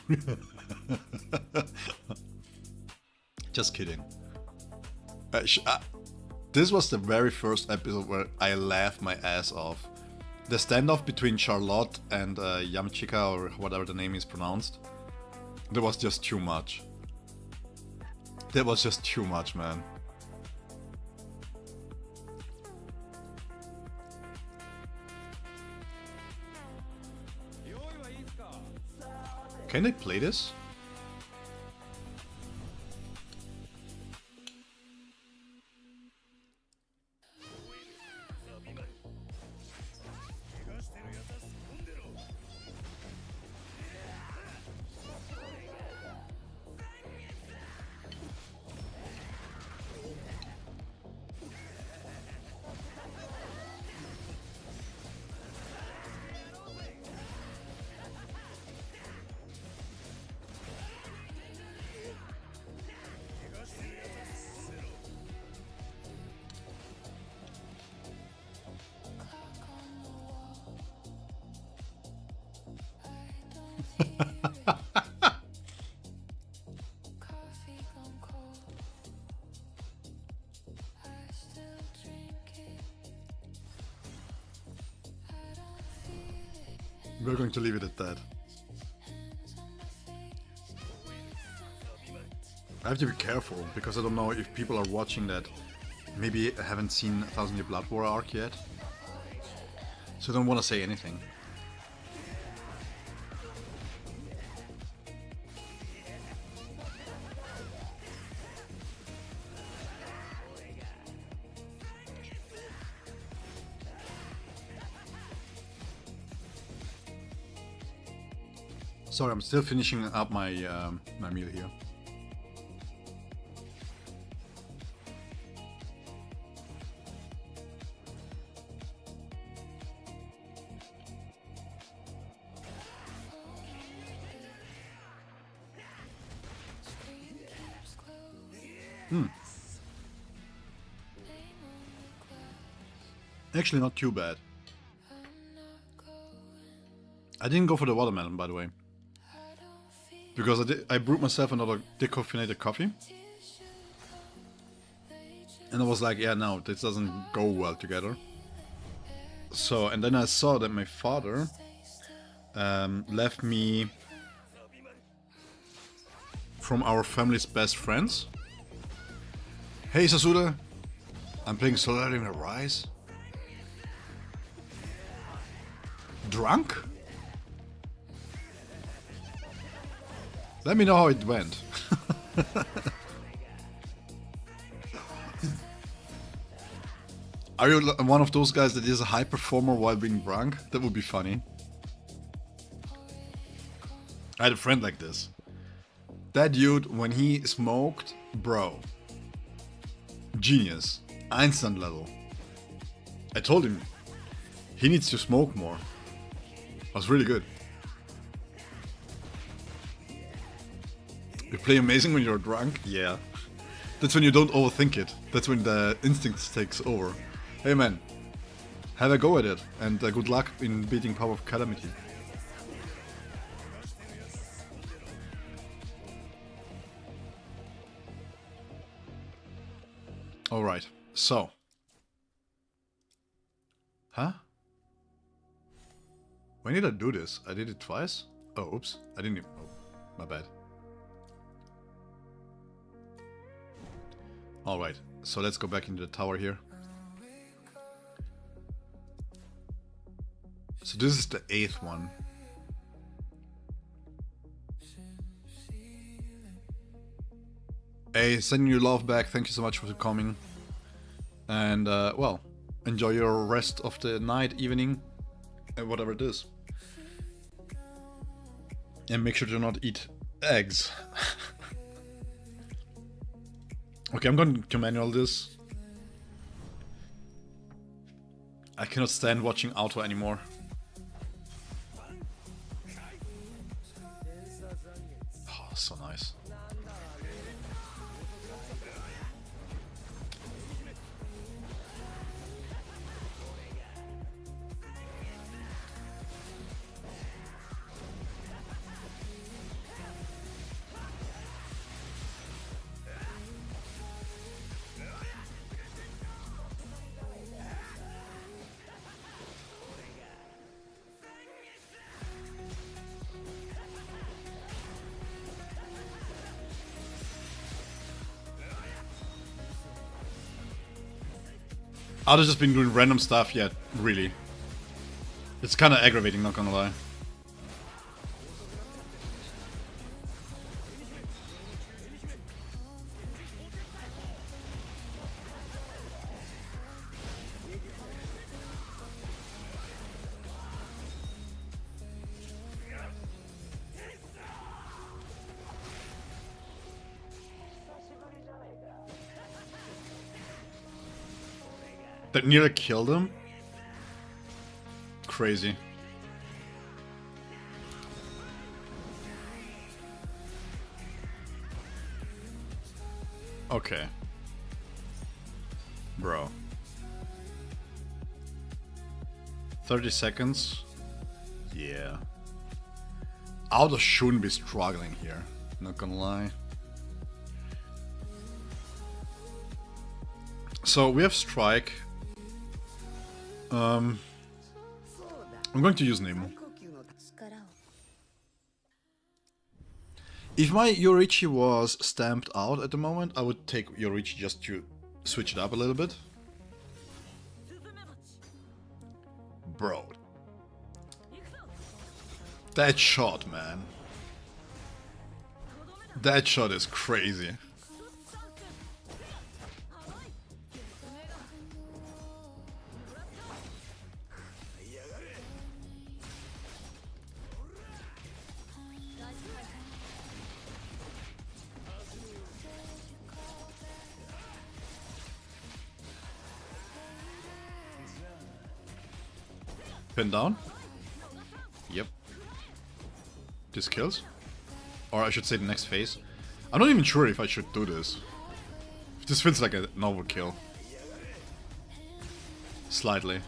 Just kidding. This was the very first episode where I laughed my ass off. The standoff between Charlotte and Yamchika, or whatever the name is pronounced, that was just too much. That was just too much, man. Can they play this? We're going to leave it at that. I have to be careful, because I don't know if people are watching that maybe haven't seen 1000 Year Blood War arc yet. So I don't want to say anything. Sorry, I'm still finishing up my my meal here. Actually, not too bad. I didn't go for the watermelon, by the way, because I brewed myself another decaffeinated coffee, and I was like, yeah, no, this doesn't go well together. So, and then I saw that my father left me from our family's best friends. Hey Sasuda, I'm playing Solari in a Rise. Drunk? Let me know how it went. Are you one of those guys that is a high performer while being drunk? That would be funny. I had a friend like this. That dude, when he smoked, bro. Genius. Einstein level. I told him he needs to smoke more. Was really good. You play amazing when you're drunk? Yeah. That's when you don't overthink it. That's when the instinct takes over. Hey man, have a go at it, and good luck in beating Power of Calamity. Alright, so. Huh? When did I do this? I did it twice? Oh, oops. I didn't even... Oh, my bad. Alright, so let's go back into the tower here. So this is the 8th one. Hey, sending you love back. Thank you so much for coming. And, well, enjoy your rest of the night, evening, and whatever it is. And make sure to not eat eggs. Okay, I'm going to manual this. I cannot stand watching Auto anymore. Oh, so nice. I've just been doing random stuff yet, really. It's kinda aggravating, not gonna lie. That nearly killed him? Crazy. Okay. Bro. 30 seconds? Yeah. Auto shouldn't be struggling here, not gonna lie. So we have Strike. I'm going to use Nemo. If my Yorichi was stamped out at the moment, I would take Yorichi just to switch it up a little bit. Bro. That shot, man. That shot is crazy. Pin down. Yep. This kills. Or I should say the next phase. I'm not even sure if I should do this. This feels like an overkill. Slightly.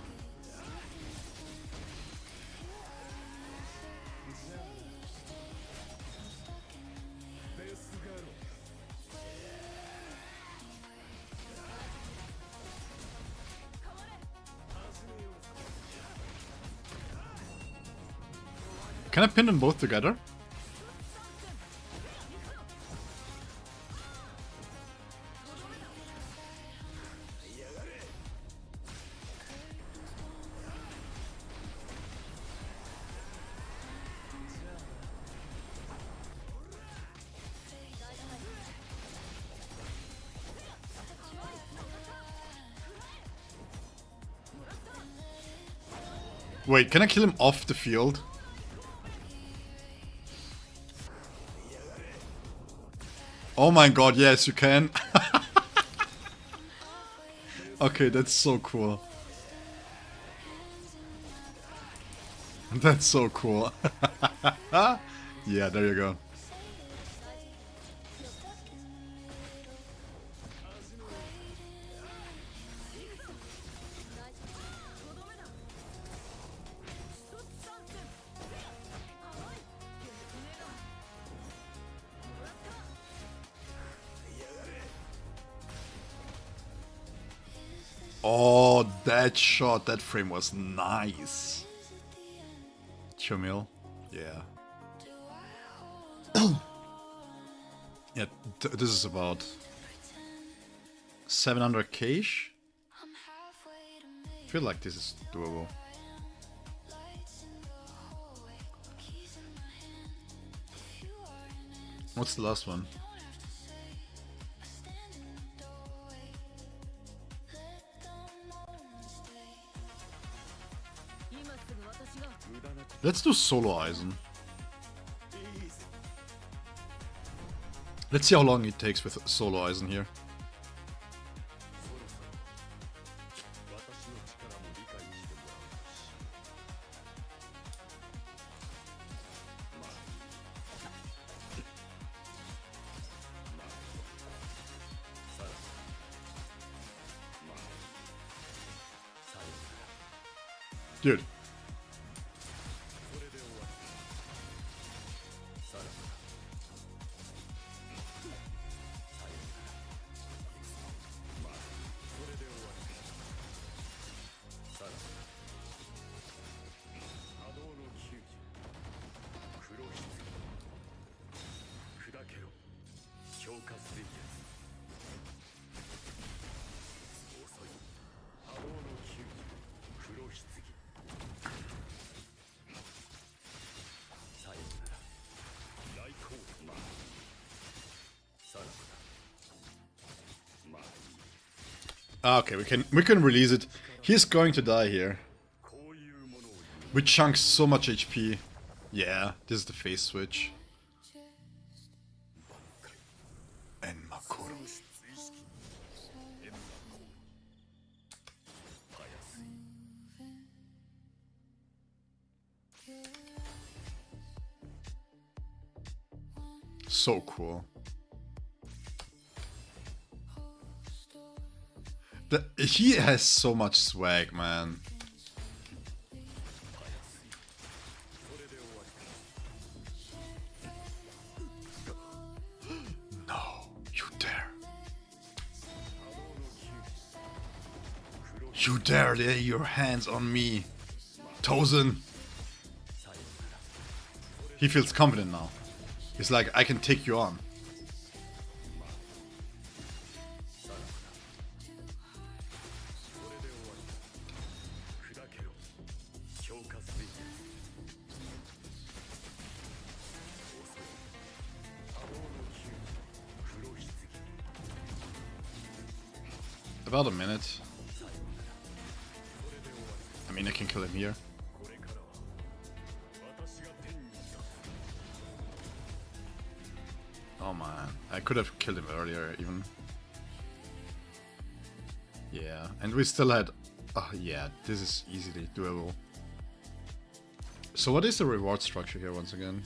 Can I pin them both together? Wait, can I kill him off the field? Oh my god, yes, you can. Okay, that's so cool. That's so cool. Yeah, there you go. Oh, that shot, that frame was nice. Chumil, yeah. Yeah, this is about 700 cash. I feel like this is doable. What's the last one? Let's do solo Eisen. Let's see how long it takes with solo Eisen here. Dude. Okay, we can release it. He's going to die here. We chunk so much HP. Yeah, this is the phase switch. And Makuru. So cool. He has so much swag, man. No, you dare. You dare lay your hands on me, Tozen. He feels confident now. It's like I can take you on. About a minute. I mean, I can kill him here. Oh man, I could have killed him earlier even. Yeah, and we still had... Oh yeah, this is easily doable. So what is the reward structure here once again?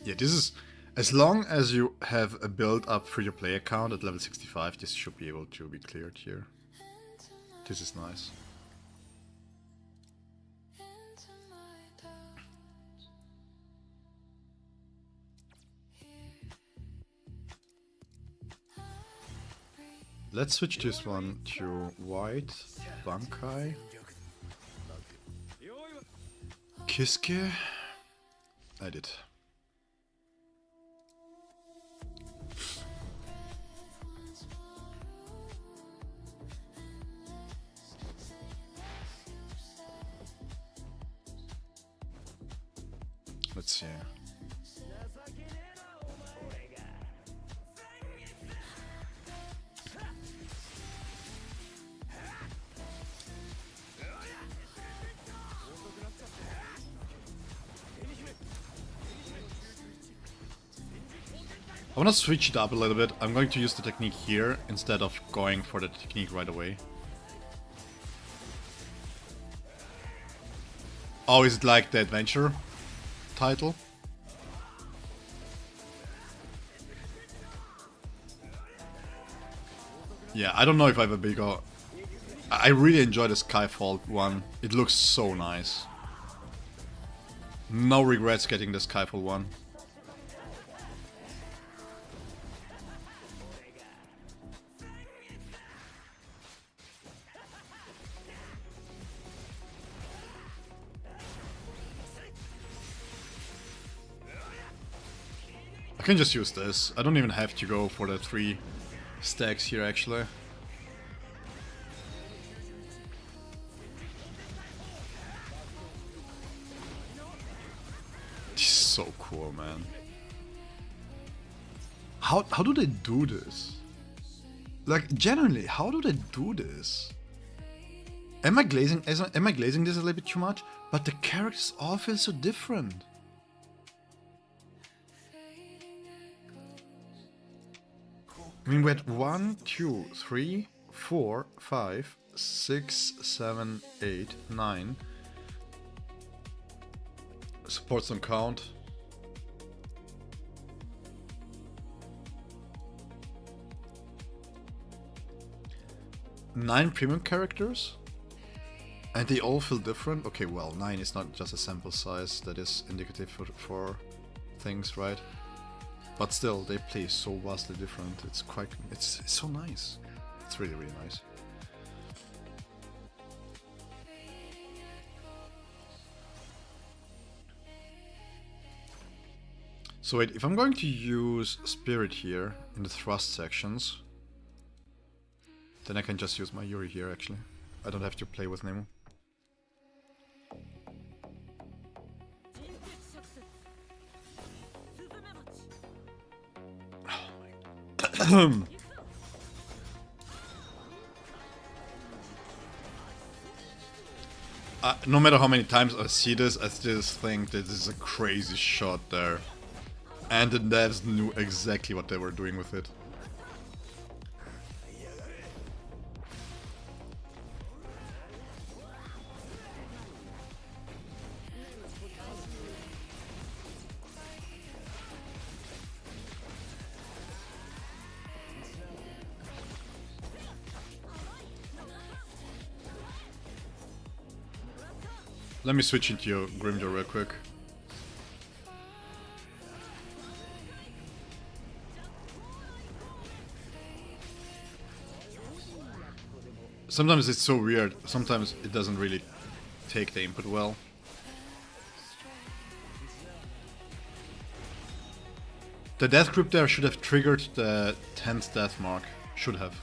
Yeah, this is... As long as you have a build up free-to-play account at level 65, this should be able to be cleared here. This is nice. Let's switch this one to white, Bankai, Kiske. I did. Let's see. I want to switch it up a little bit. I'm going to use the technique here instead of going for the technique right away. Oh, is it like the adventure title? Yeah, I don't know if I have a bigger... I really enjoy the Skyfall one. It looks so nice. No regrets getting the Skyfall one. I can just use this. I don't even have to go for the 3 stacks here actually. This is so cool, man. How do they do this? Like, genuinely, how do they do this? Am I glazing this a little bit too much? But the characters all feel so different. I mean, we had 1, 2, 3, 4, 5, 6, 7, 8, 9. Supports don't count. Nine premium characters? And they all feel different? Okay, well, 9 is not just a sample size that is indicative for things, right? But still, they play so vastly different. It's so nice. It's really, really nice. So wait, if I'm going to use Spirit here in the thrust sections, then I can just use my Yuri here actually. I don't have to play with Nemo. No matter how many times I see this, I still think that this is a crazy shot there. And the devs knew exactly what they were doing with it. Let me switch into your Grimjaw real quick. Sometimes it's so weird, sometimes it doesn't really take the input well. The death group there should have triggered the 10th death mark. Should have.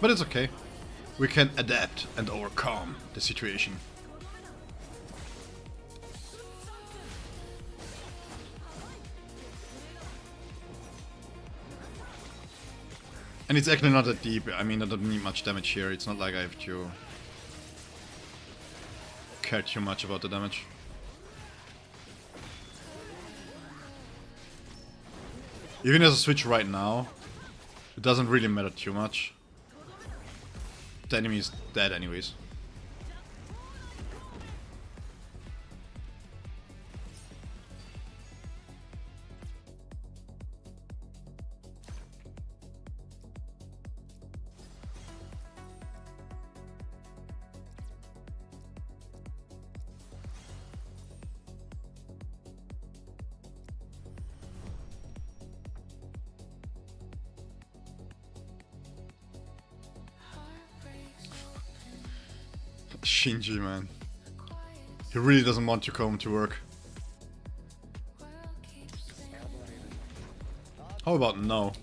But it's okay. We can adapt and overcome the situation. And it's actually not that deep. I mean, I don't need much damage here. It's not like I have to care too much about the damage. Even as a switch right now, it doesn't really matter too much. The enemy is dead anyways. Shinji, man. He really doesn't want to come to work. How about no?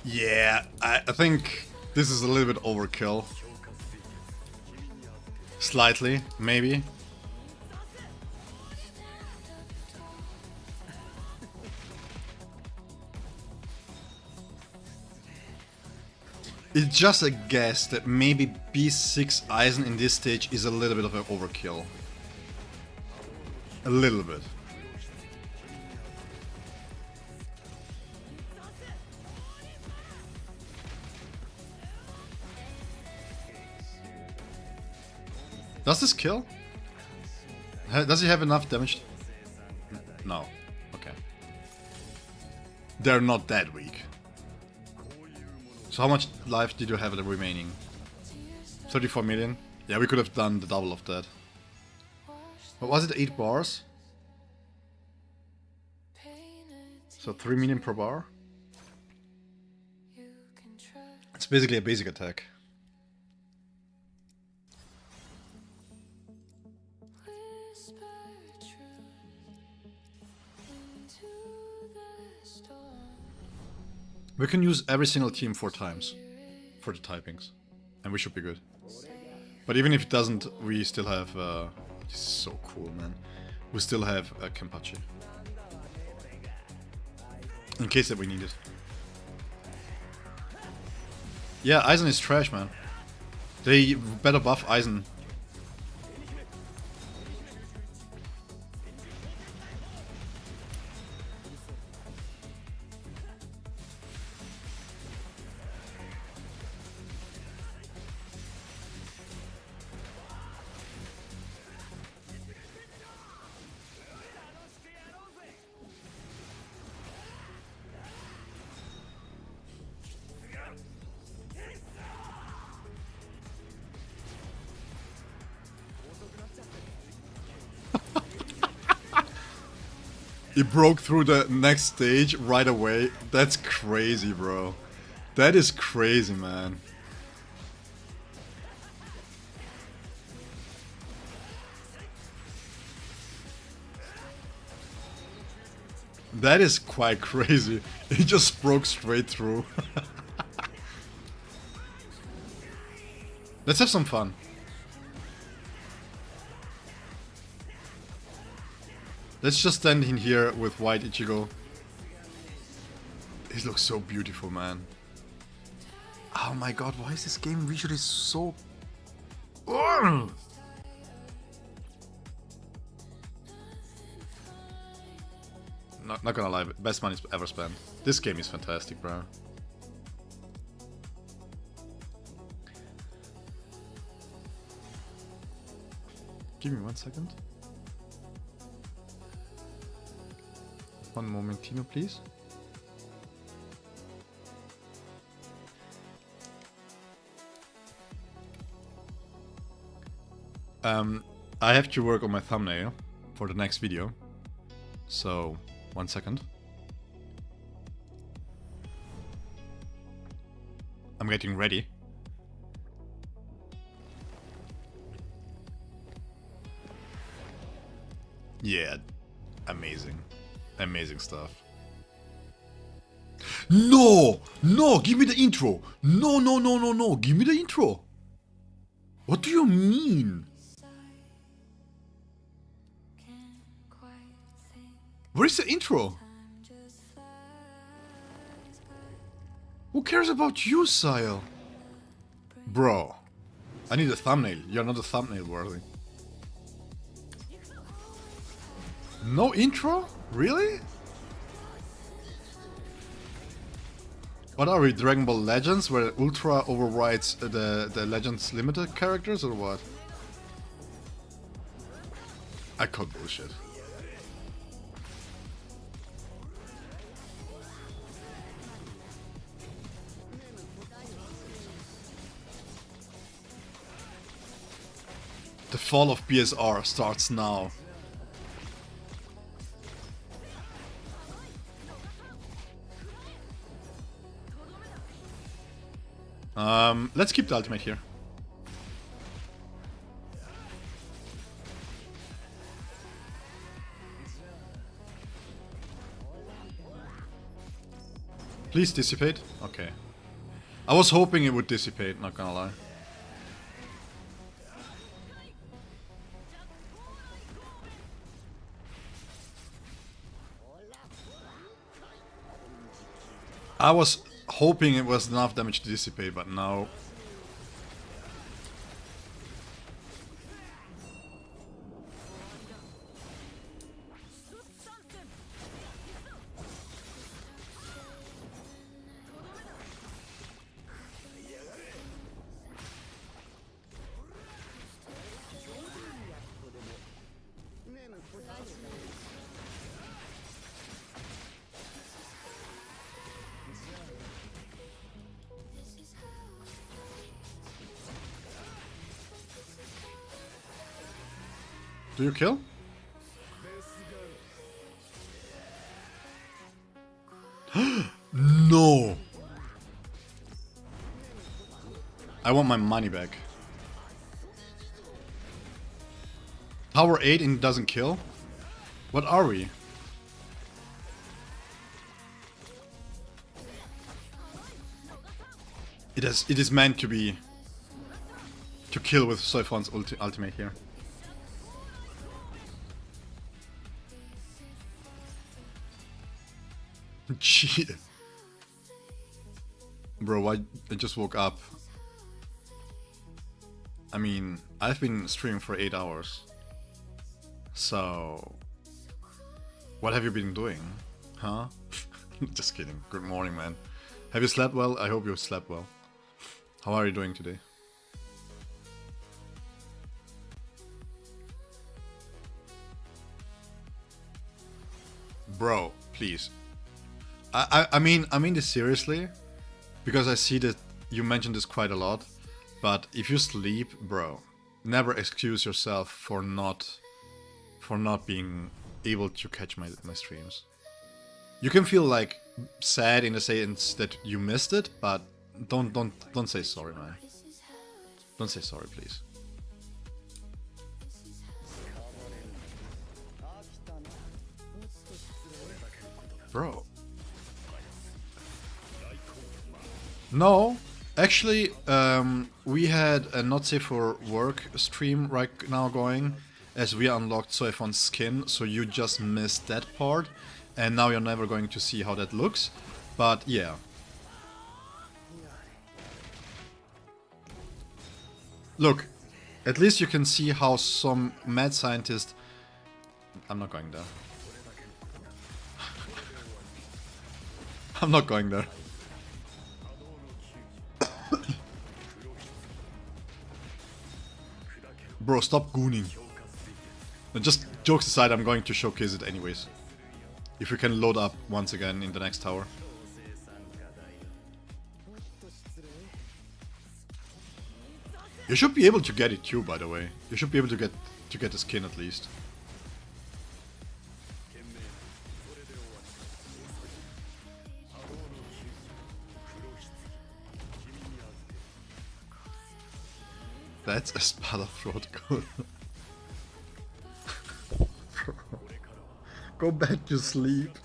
Yeah, I think this is a little bit overkill. Slightly, maybe. It's just a guess that maybe B6 Eisen in this stage is a little bit of an overkill. A little bit. Does this kill? Does he have enough damage? No. Okay. They're not that weak. So how much life did you have remaining? 34 million? Yeah, we could have done the double of that. What was it? 8 bars? So 3 million per bar? It's basically a basic attack. We can use every single team 4 times for the typings, and we should be good. But even if it doesn't, we still have... this is so cool, man. We still have Kenpachi. In case that we need it. Yeah, Eisen is trash, man. They better buff Eisen. He broke through the next stage right away. That's crazy, bro. That is crazy, man. That is quite crazy. He just broke straight through. Let's have some fun. Let's just stand in here with white Ichigo. He looks so beautiful, man. Oh my god, why is this game visually so... Ugh! Not gonna lie, best money ever spent. This game is fantastic, bro. Give me 1 second. One momentino, please. I have to work on my thumbnail for the next video. So, 1 second. I'm getting ready. Yeah, amazing. Amazing stuff. No! No! Give me the intro! No, no, no, no, no! Give me the intro! What do you mean? Where's the intro? Who cares about you, Sile? Bro, I need a thumbnail. You're not a thumbnail worthy. No intro? Really? What are we, Dragon Ball Legends, where Ultra overrides the Legends Limited characters, or what? I call bullshit. The fall of BSR starts now. Let's keep the ultimate here. Please dissipate. Okay. I was hoping it would dissipate, not gonna lie. I was hoping it was enough damage to dissipate, but now... Do you kill? No! I want my money back. Power 8 and doesn't kill? What are we? It is meant to be... to kill with Soifon's ultimate here. Shit. Bro, I just woke up. I mean, I've been streaming for 8 hours. So... what have you been doing? Huh? Just kidding. Good morning, man. Have you slept well? I hope you slept well. How are you doing today? Bro, please. I mean this seriously, because I see that you mentioned this quite a lot, but if you sleep, bro, never excuse yourself for not being able to catch my streams. You can feel like sad in the sense that you missed it, but don't say sorry, man. Don't say sorry, please. Bro. No, actually, we had a not safe for work stream right now going, as we unlocked Soifon's skin, so you just missed that part, and now you're never going to see how that looks, but yeah. Look, at least you can see how some mad scientist... I'm not going there. I'm not going there. Bro, stop gooning. Just jokes aside, I'm going to showcase it anyways. If we can load up once again in the next tower. You should be able to get it too, by the way. You should be able to get the skin at least. That's a Spada throat goal. Go back to sleep.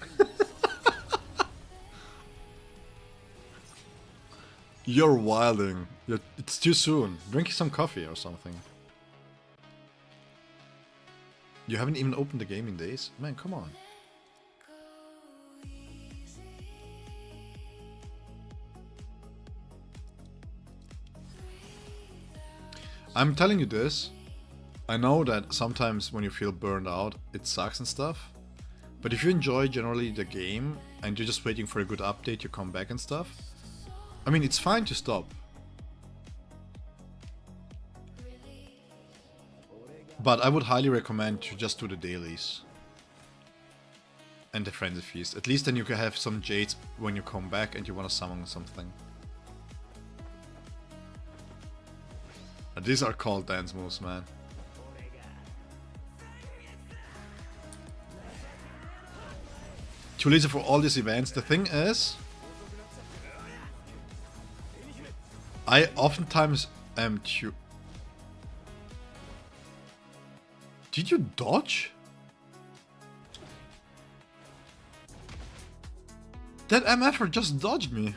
You're wilding. It's too soon. Drink some coffee or something. You haven't even opened the game in days? Man, come on. I'm telling you this. I know that sometimes when you feel burned out, it sucks and stuff. But if you enjoy generally the game and you're just waiting for a good update to come back and stuff, I mean, it's fine to stop. But I would highly recommend to just do the dailies. And the Frenzy Feast. At least then you can have some jades when you come back and you want to summon something. And these are called dance moves, man. Too lazy for all these events. The thing is, I oftentimes am too... Did you dodge? That MFer just dodged me.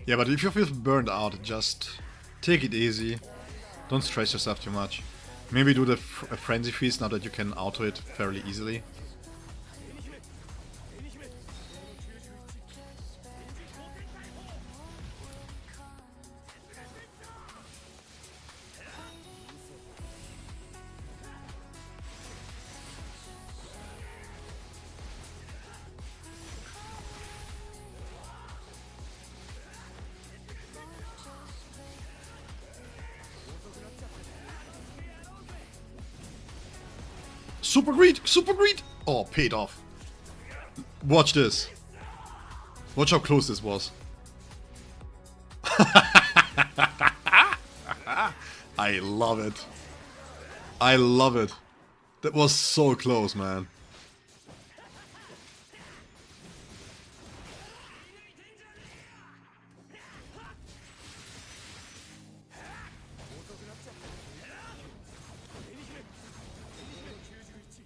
Yeah, but if you feel burned out, just take it easy. Don't stress yourself too much. Maybe do the Frenzy Feast now that you can auto it fairly easily. Super greed! Super greed! Oh, paid off. Watch this. Watch how close this was. I love it. I love it. That was so close, man.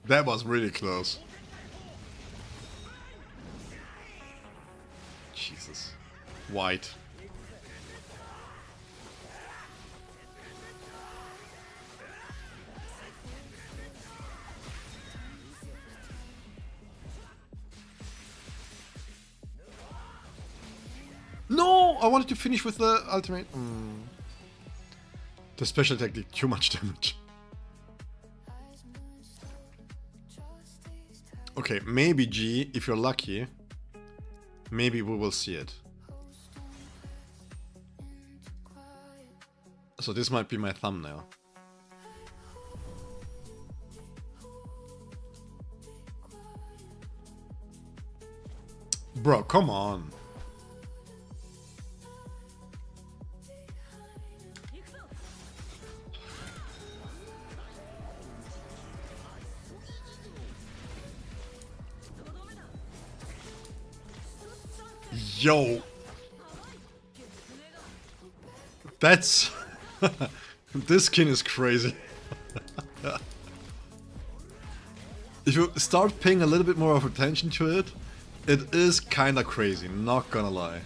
That was really close. Jesus. White. No! I wanted to finish with the ultimate. The special attack did too much damage. Okay, maybe G, if you're lucky, maybe we will see it. So this might be my thumbnail. Bro, come on. Yo! That's... this skin is crazy. If you start paying a little bit more of attention to it, it is kinda crazy, not gonna lie.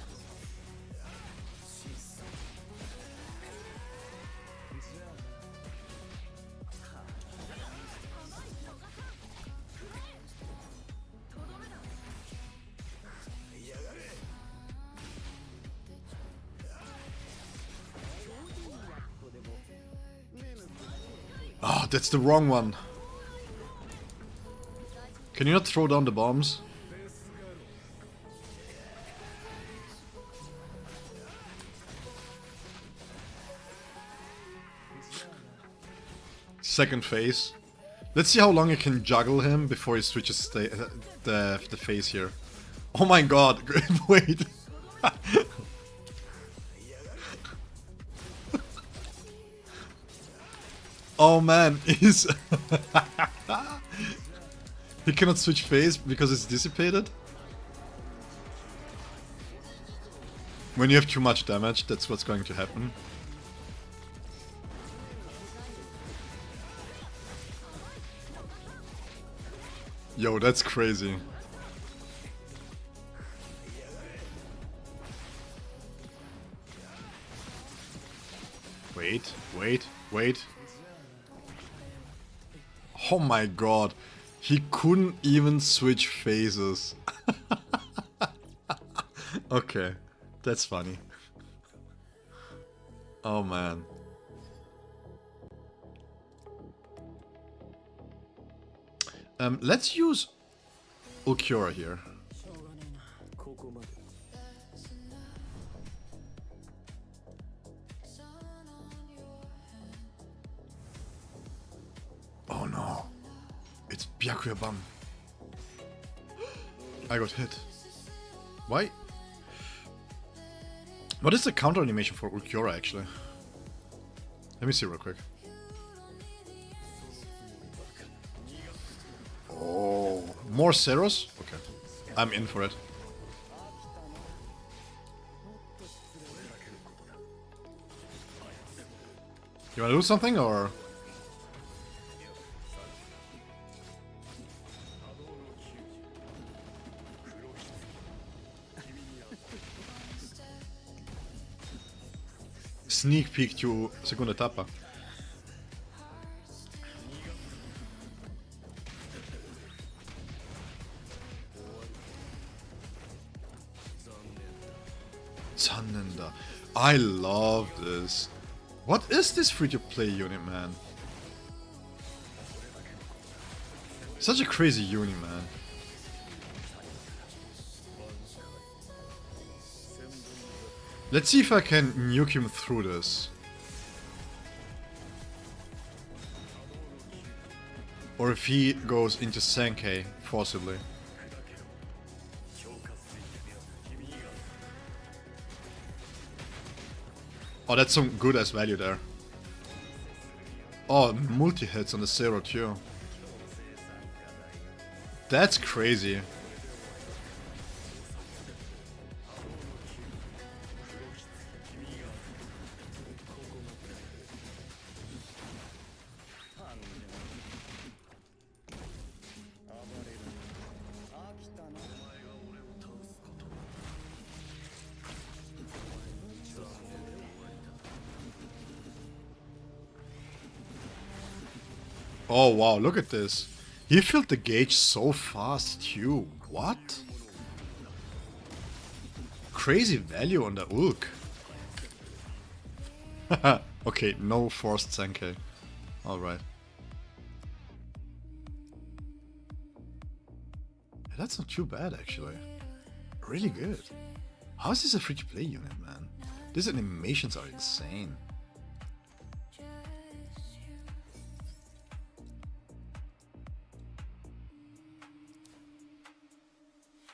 that's the wrong one. Can you not throw down the bombs? Second phase. Let's see how long I can juggle him before he switches the phase here. Oh my god, wait. Oh man, he's... He cannot switch phase because it's dissipated? When you have too much damage, that's what's going to happen. Yo, that's crazy. Wait, wait, wait. Oh my god. He couldn't even switch phases. Okay, that's funny. Oh man. Let's use Ulqiorra here. ここまで Oh no. It's Byakuya-ban. I got hit. Why? What is the counter animation for Ulqiorra actually? Let me see real quick. Oh, more Zeros? Okay. I'm in for it. You wanna do something or? Sneak peek to segunda etapa. Zanenda. I love this. What is this free-to-play unit, man? Such a crazy unit, man. Let's see if I can nuke him through this. Or if he goes into Sankei, forcibly. Oh, that's some good ass value there. Oh, multi-hits on the Zero too. That's crazy. Oh wow, look at this. He filled the gauge so fast too. What? Crazy value on the Ulk. Okay, no forced Sankei. Alright. That's not too bad actually. Really good. How is this a free-to-play unit, man? These animations are insane.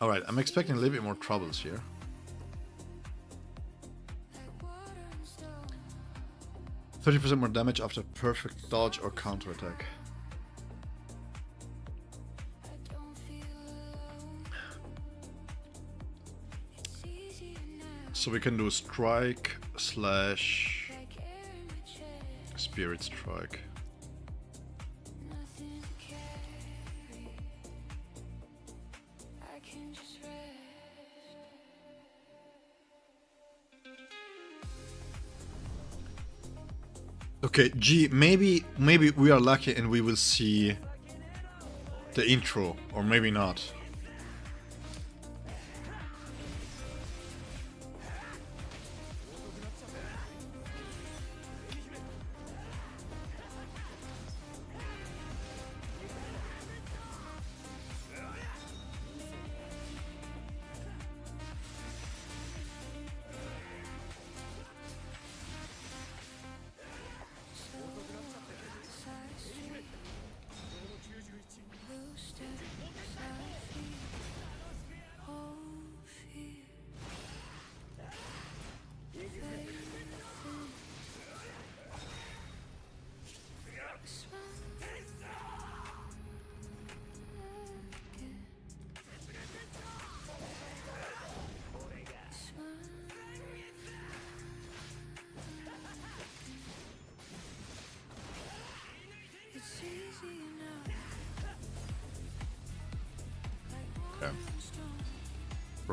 Alright, I'm expecting a little bit more troubles here. %30% more damage after perfect dodge or counterattack. So we can do strike slash spirit strike. Okay, G, maybe we are lucky and we will see the intro, or maybe not.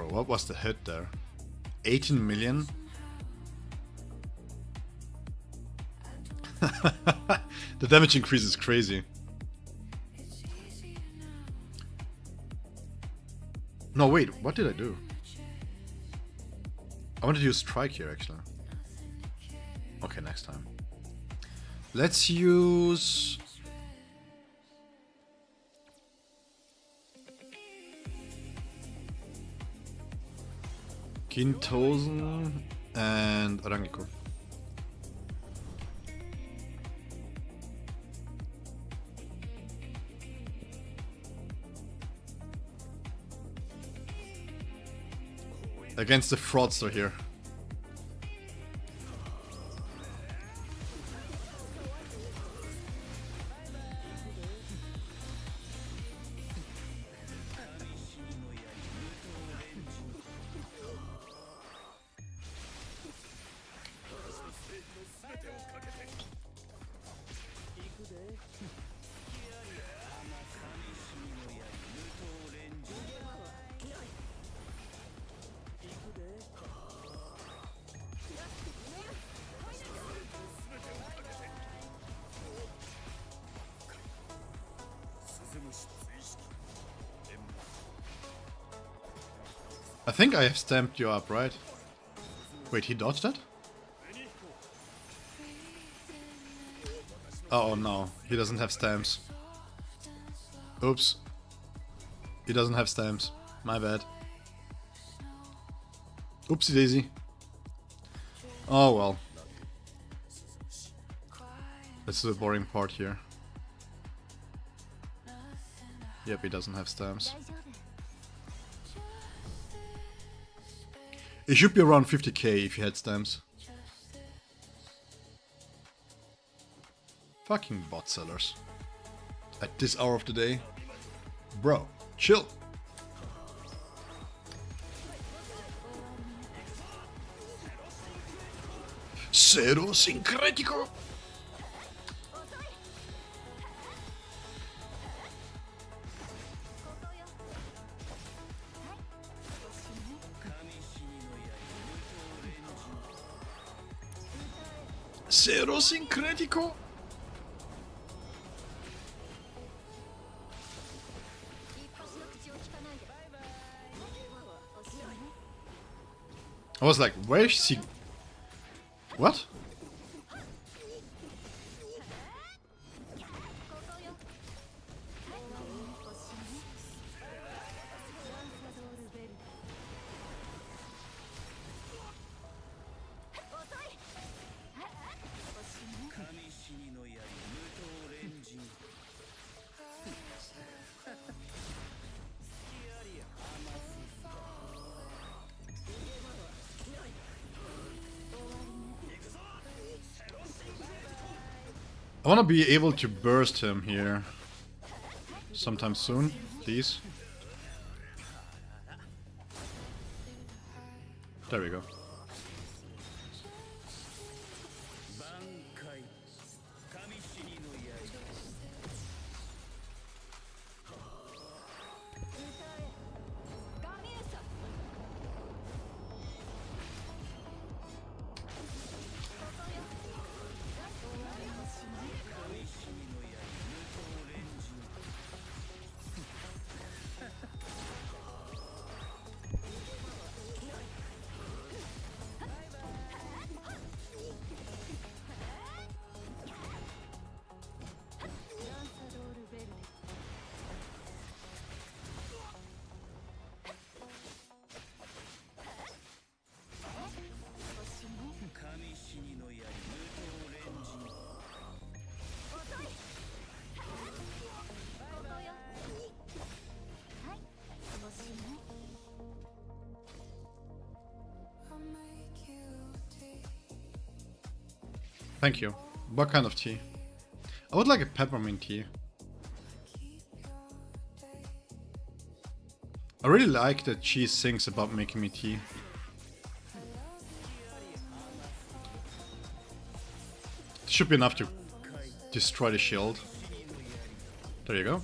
Bro, what was the hit there? 18 million? The damage increase is crazy. No, wait, what did I do? I wanted to use strike here, actually. Okay, next time. Let's use... Gintosen and Rangiko. Against the fraudster here. I think I have stamped you up, right? Wait, he dodged it? Oh no, he doesn't have stamps. Oops. He doesn't have stamps. My bad. Oopsie daisy. Oh well. This is the boring part here. Yep, he doesn't have stamps. It should be around 50k if he had stamps. Fucking bot sellers. At this hour of the day. Bro, chill. Zero sincretico. Zero sincretico. I was like, where is he? What? I want to be able to burst him here sometime soon, please. There we go. Thank you. What kind of tea? I would like a peppermint tea. I really like that she sings about making me tea. Should be enough to destroy the shield. There you go.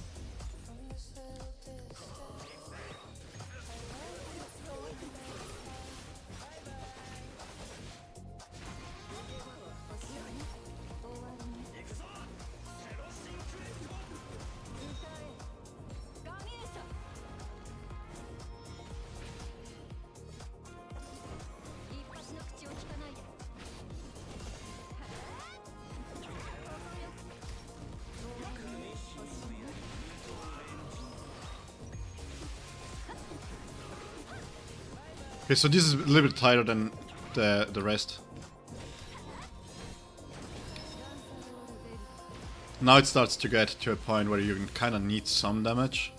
Okay, so this is a little bit tighter than the rest. Now it starts to get to a point where you kind of need some damage.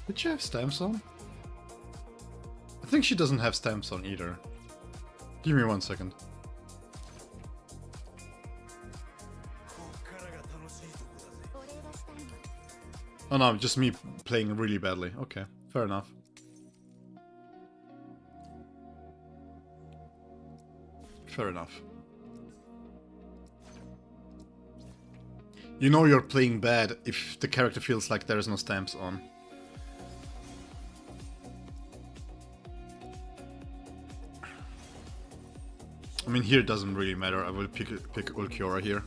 Did she have stamps on? I think she doesn't have stamps on either. Give me 1 second. Oh no, just me playing really badly. Okay, fair enough. Fair enough. You know you're playing bad if the character feels like there's no stamps on. I mean, here it doesn't really matter. I will pick Ulqiorra here.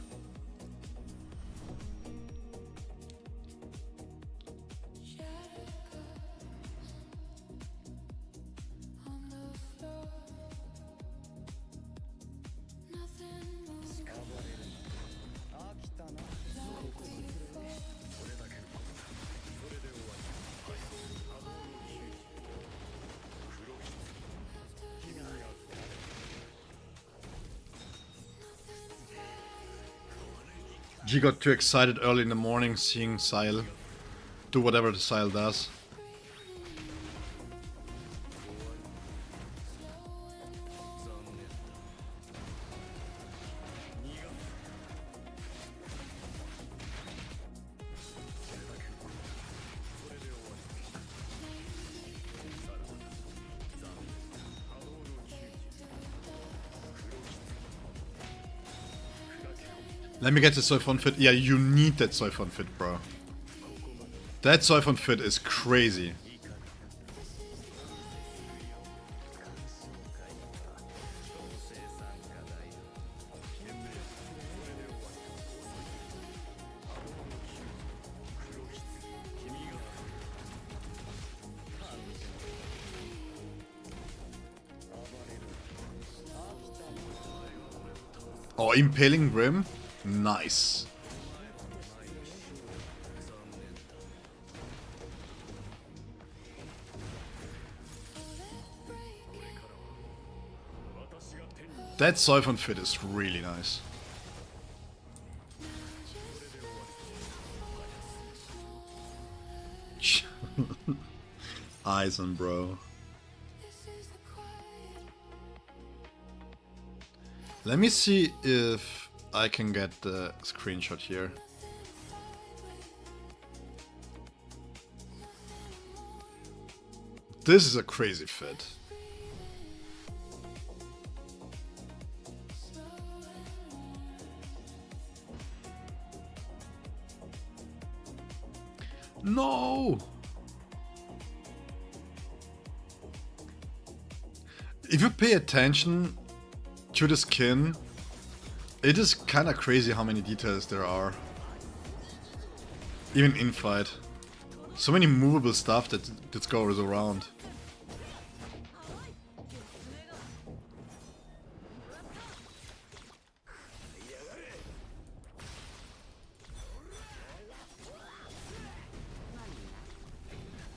G got too excited early in the morning seeing Sile do whatever the Sile does. Let me get the Soifon fit. Yeah, you need that Soifon fit, bro. That Soifon fit is crazy. Oh, Impaling Rim? Nice. That Soifon fit is really nice. Eisen, bro. Let me see if I can get the screenshot here. This is a crazy fit. No! If you pay attention to the skin, it is kind of crazy how many details there are. Even in fight. So many movable stuff that goes around.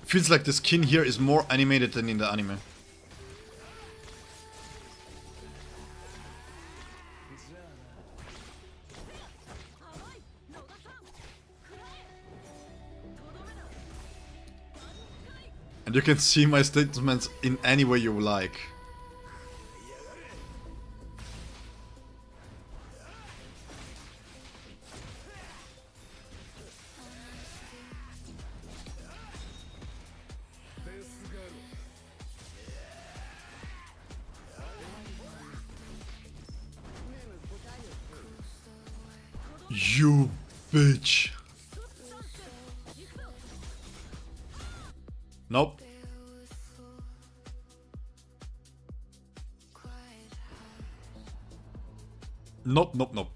Feels like the skin here is more animated than in the anime. And you can see my statements in any way you like. You bitch. Nope. Nope, nope, nope.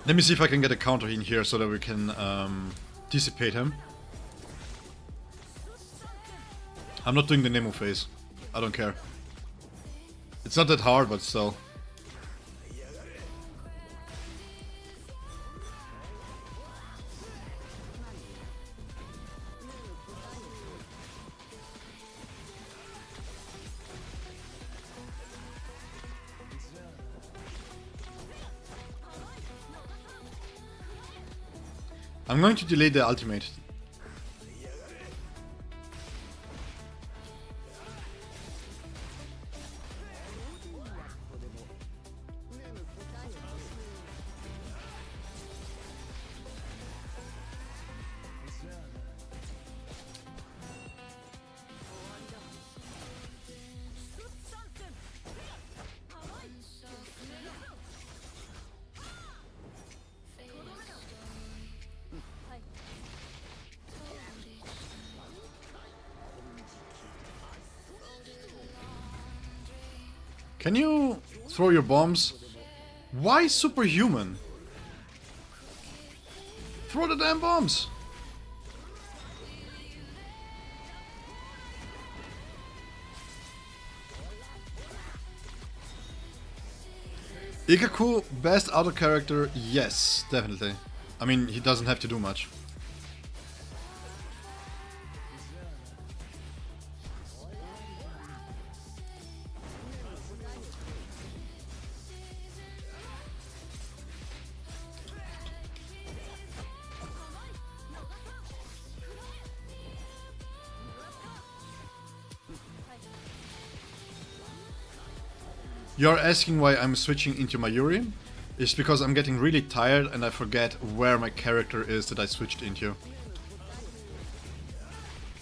Let me see if I can get a counter in here so that we can dissipate him. I'm not doing the Nemo phase. I don't care. It's not that hard, but still. I'm going to delay the ultimate. Can you throw your bombs? Why superhuman? Throw the damn bombs! Ikaku, best auto character? Yes, definitely. I mean, he doesn't have to do much. You're asking why I'm switching into Mayuri? It's because I'm getting really tired and I forget where my character is that I switched into.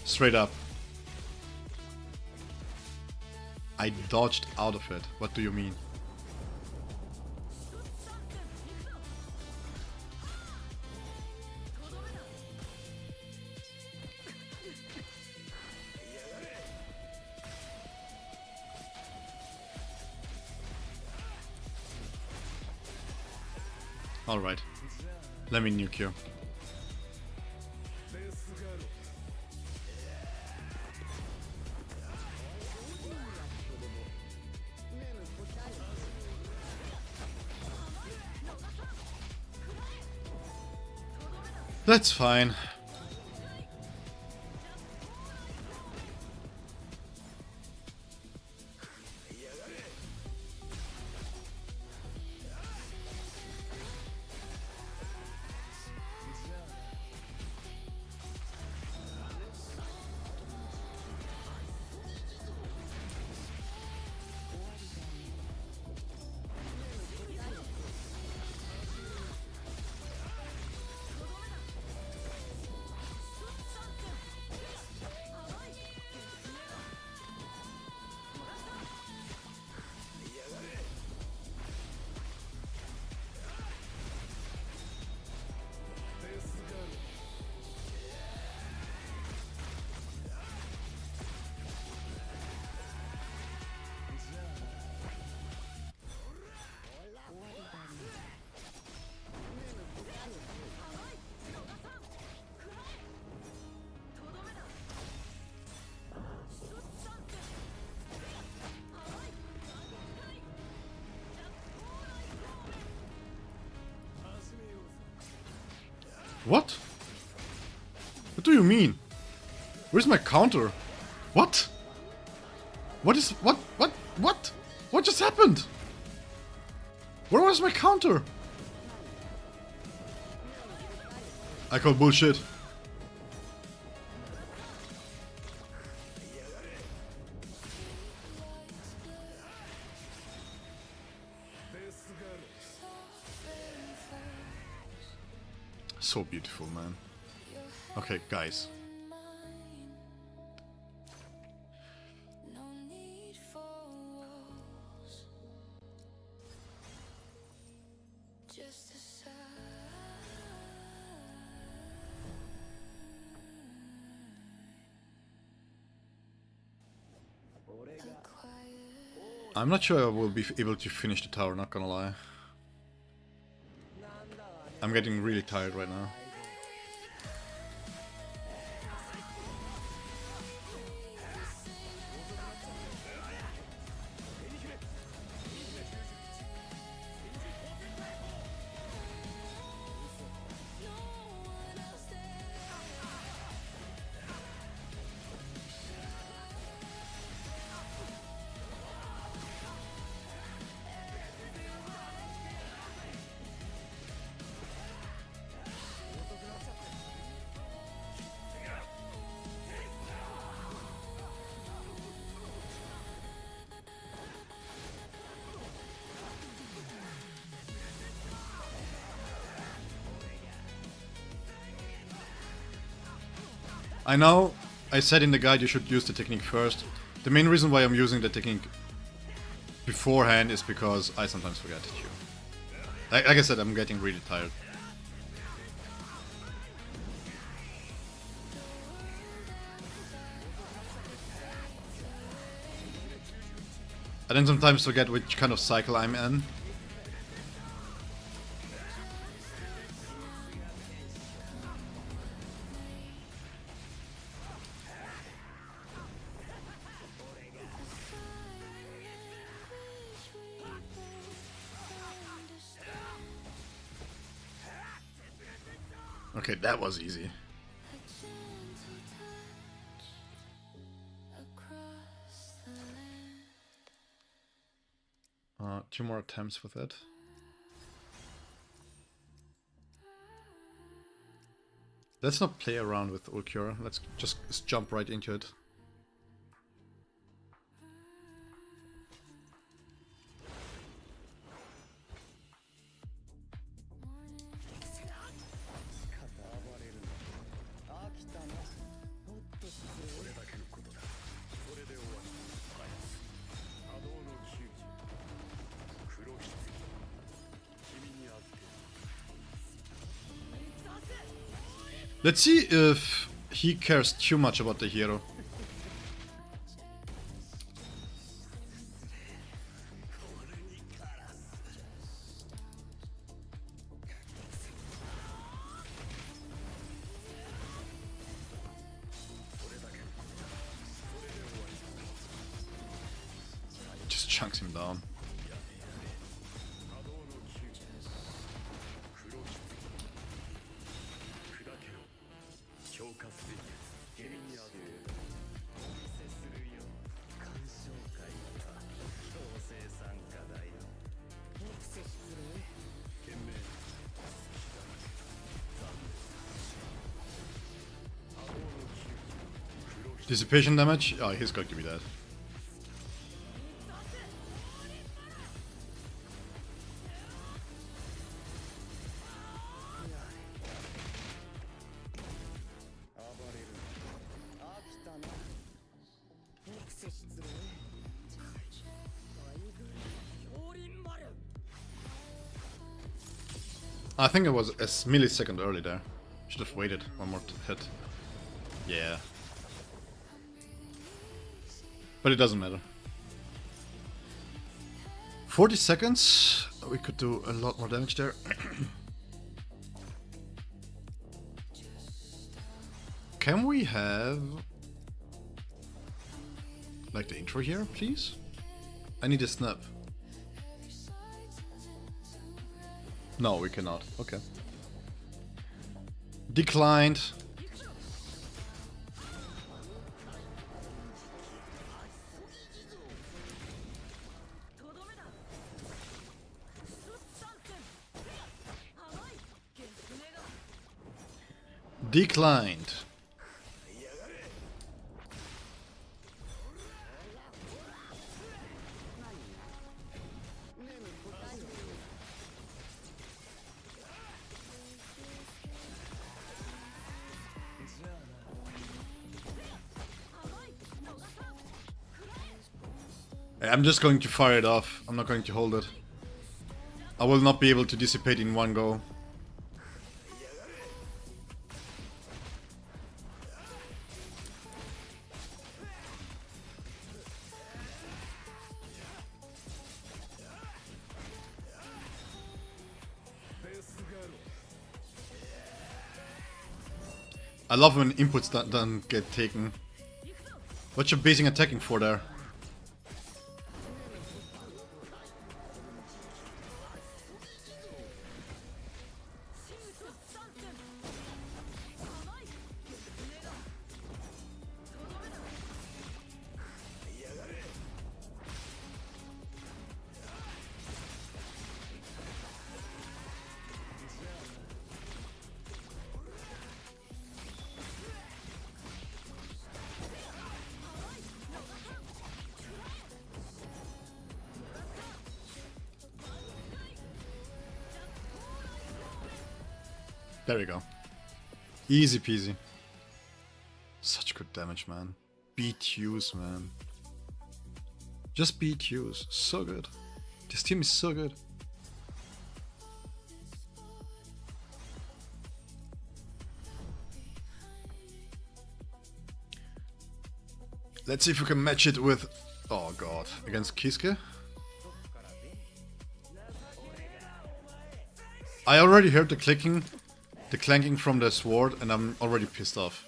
Straight up. I dodged out of it. What do you mean? Alright. Let me nuke you. That's fine. What? What do you mean? Where's my counter? What? What is... What? What just happened? Where was my counter? I call bullshit. So beautiful, man. Okay, guys. No need for walls. Just a sigh. A quiet. I'm not sure I will be able to finish the tower, not gonna lie. I'm getting really tired right now. I know I said in the guide you should use the technique first. The main reason why I'm using the technique beforehand is because I sometimes forget to. Like I said, I'm getting really tired. I then sometimes forget which kind of cycle I'm in. Okay, that was easy. A gentle touch across the land. 2 more attempts with it. Let's not play around with Ulqiorra. Let's just jump right into it. Let's see if he cares too much about the hero. Just chunks him down. Dissipation damage? Oh, he's going to be dead. I think it was a millisecond early there. Should have waited one more hit. Yeah. But it doesn't matter. 40 seconds. We could do a lot more damage there. Can we have like the intro here, please? I need a snap. No, we cannot. Okay. Declined. Declined. I'm just going to fire it off. I'm not going to hold it. I will not be able to dissipate in one go. I love when inputs don't get taken. What's your basing attacking for there? There we go. Easy peasy. Such good damage, man. BTUs, man. Just BTUs. So good. This team is so good. Let's see if we can match it with... Oh god. Against Kiske? I already heard the clicking. The clanking from the sword, and I'm already pissed off.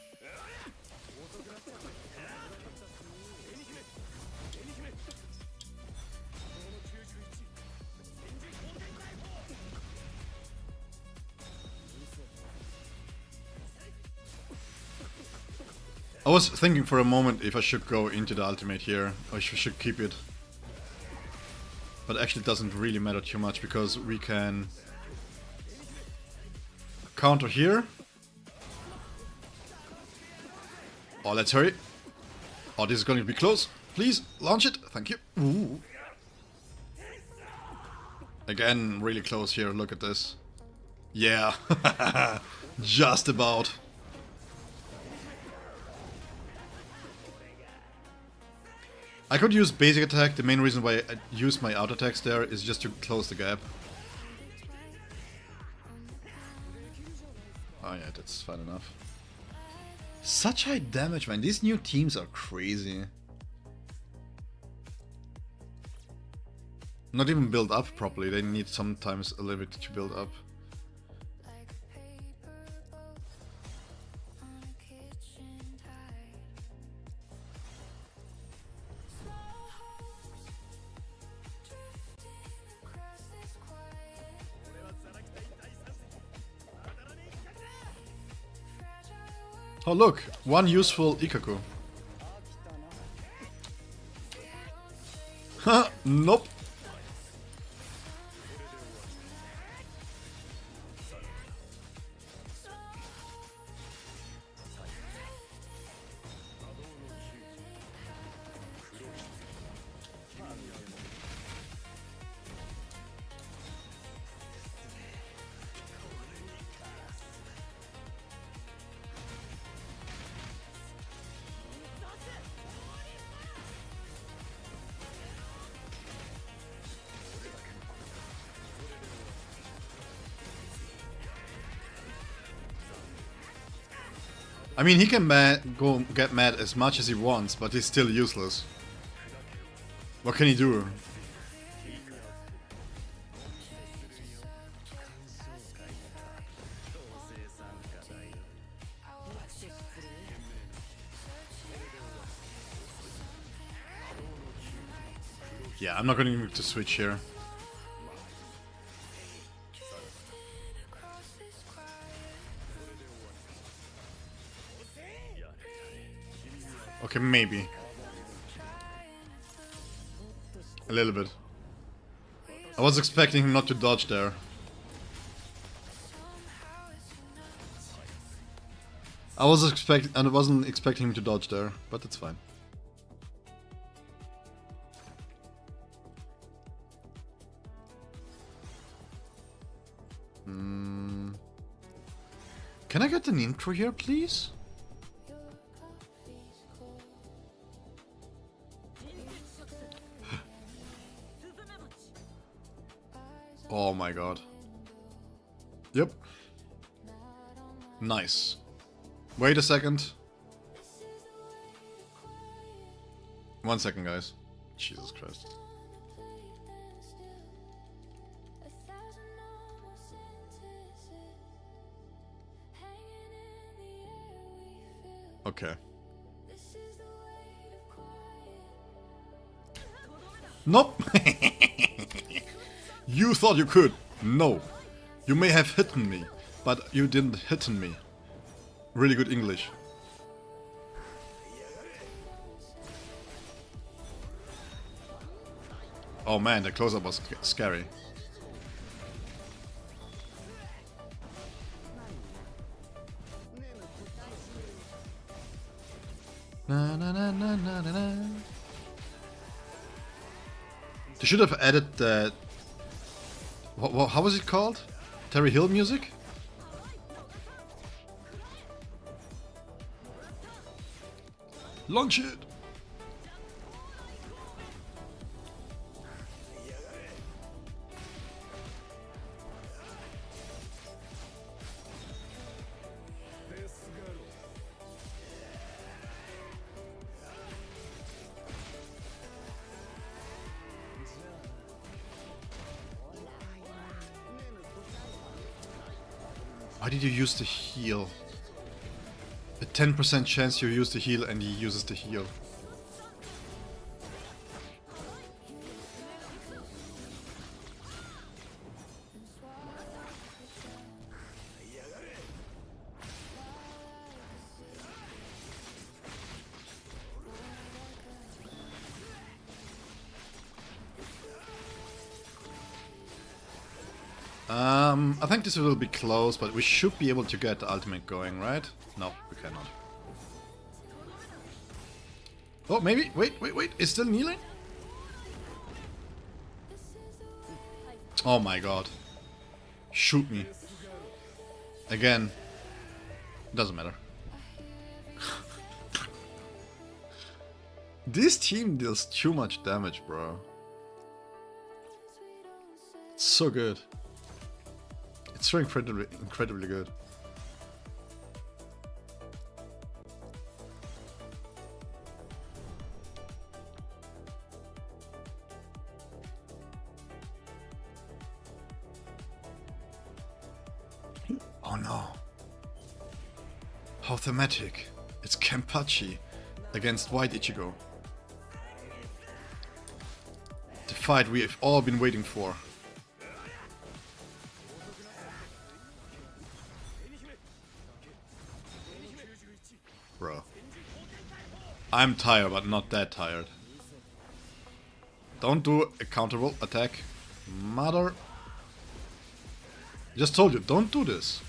I was thinking for a moment if I should go into the ultimate here, or if I should keep it. But actually it doesn't really matter too much, because we can... counter here. Oh, let's hurry. Oh, this is going to be close. Please, launch it. Thank you. Ooh. Again, really close here. Look at this. Yeah. Just about. I could use basic attack. The main reason why I use my auto attacks there is just to close the gap. Oh yeah, that's fine enough. Such high damage, man. These new teams are crazy. Not even build up properly. They need sometimes a little bit to build up. Oh look, one useful Ichigo. Ha, nope. I mean, he can go get mad as much as he wants, but he's still useless. What can he do? Yeah, I'm not going to switch here. Okay, maybe. A little bit. I was expecting him not to dodge there. I wasn't expecting him to dodge there, but it's fine. Can I get an intro here, please? Oh my god. Yep. Nice. Wait a second. 1 second, guys. Jesus Christ. Okay. Nope. You thought you could. No. You may have hit me, but you didn't hit me. Really good English. Oh man, the close-up was scary. Na, na, na, na, na, na, na. They should have added the... how was it called? Terry Hill music? Launch it! Why did you use the heal? A 10% chance you use the heal and he uses the heal. I think this will be close, but we should be able to get the ultimate going, right? No, we cannot. Oh, maybe? Wait. It's still kneeling? Oh my god. Shoot me. Again. Doesn't matter. This team deals too much damage, bro. It's so good. It's so incredibly good. Oh no. How thematic. It's Kenpachi against White Ichigo. The fight we have all been waiting for. Bro. I'm tired, but not that tired. Don't do a counterable attack. Mother. Just told you, don't do this.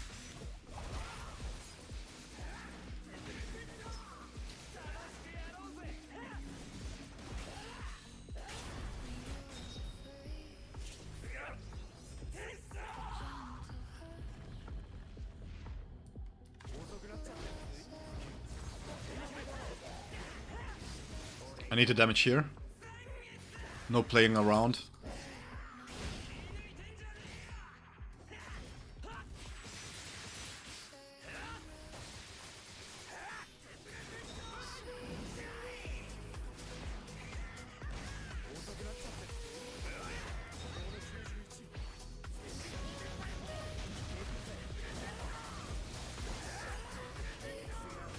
I need to damage here. No playing around.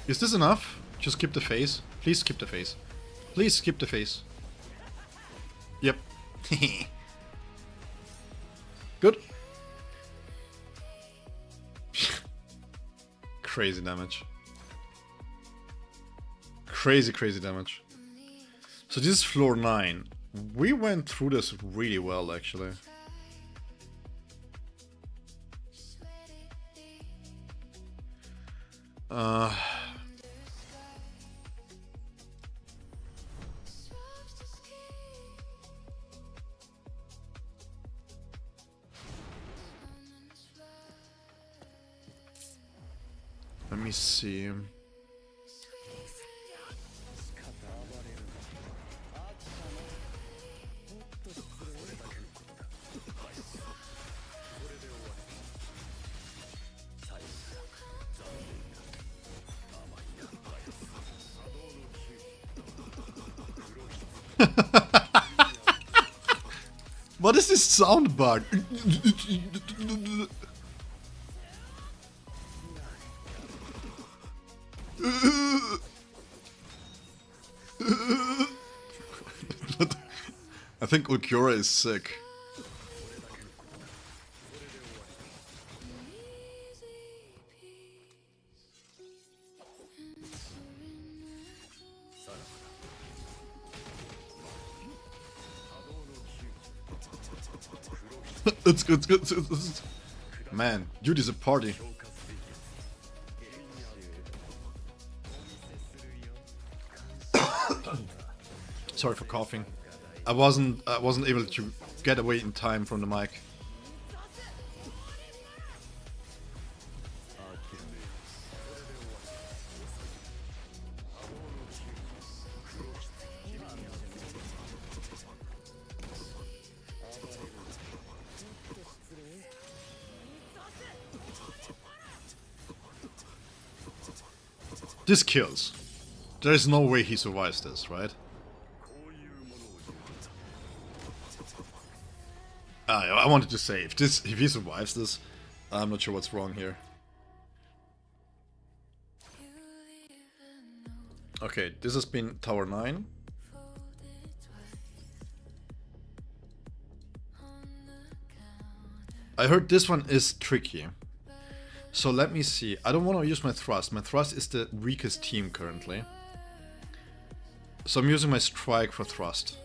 Is this enough? Just skip the phase. Please skip the phase. Please skip the phase. Yep. Good. Crazy damage. Crazy damage. So this is floor 9. We went through this really well, actually. Let me see. What is this sound bug? I think Ulqiorra is sick. It's good, it's good. Man, dude is a party. Sorry for coughing. I wasn't able to get away in time from the mic. This kills. There is no way he survives this, right? I wanted to say, if he survives this, I'm not sure what's wrong here. Okay, this has been Tower 9. I heard this one is tricky. So let me see. I don't want to use my thrust. My thrust is the weakest team currently. So I'm using my strike for thrust.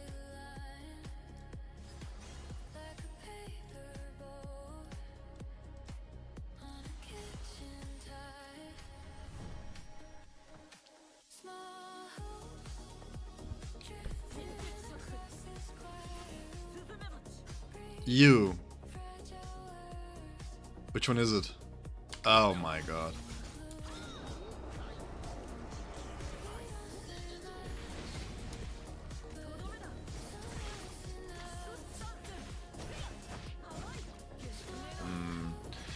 You. Which one is it? Oh my god.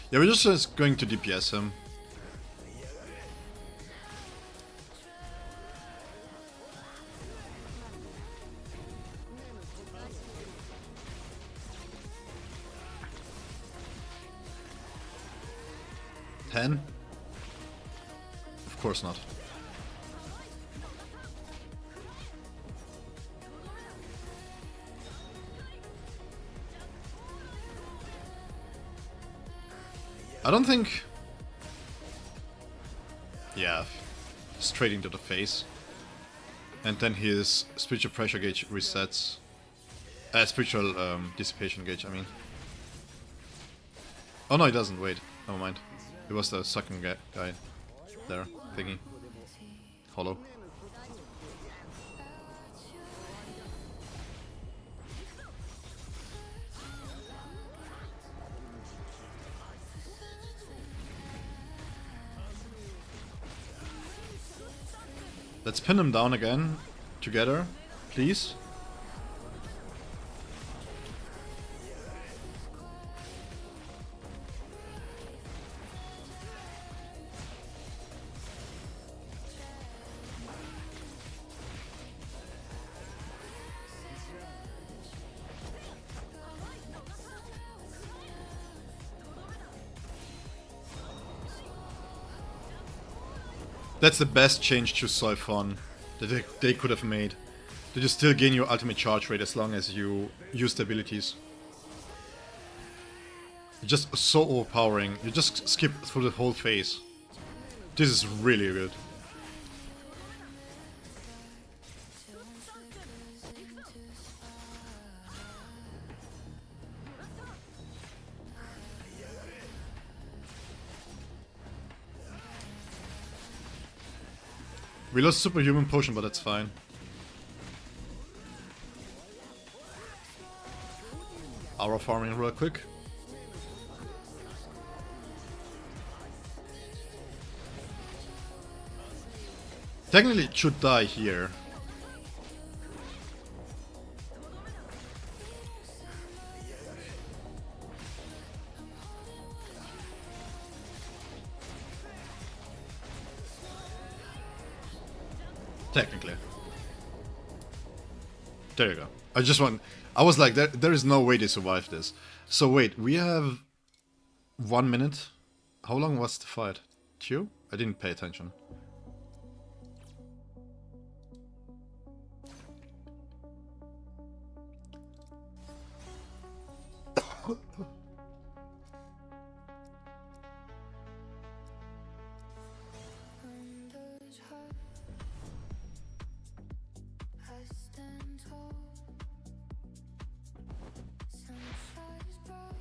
Yeah, we're just going to DPS him. Of course not. I don't think... Yeah, straight into the face. And then his spiritual pressure gauge resets. Spiritual dissipation gauge, I mean. Oh no, he doesn't, wait, never mind. It was the second guy there, thingy. Hollow. Let's pin him down again, together, please. That's the best change to Siphon that they could have made. That you still gain your ultimate charge rate as long as you use the abilities. It's just so overpowering. You just skip through the whole phase. This is really good. We lost superhuman potion, but that's fine. Aura farming real quick. Technically it should die here. Technically. There you go. I just want... I was like, there is no way they survive this. So wait, we have 1 minute. How long was the fight? 2? I didn't pay attention. Windows hot, I stand tall. Sun shines bright.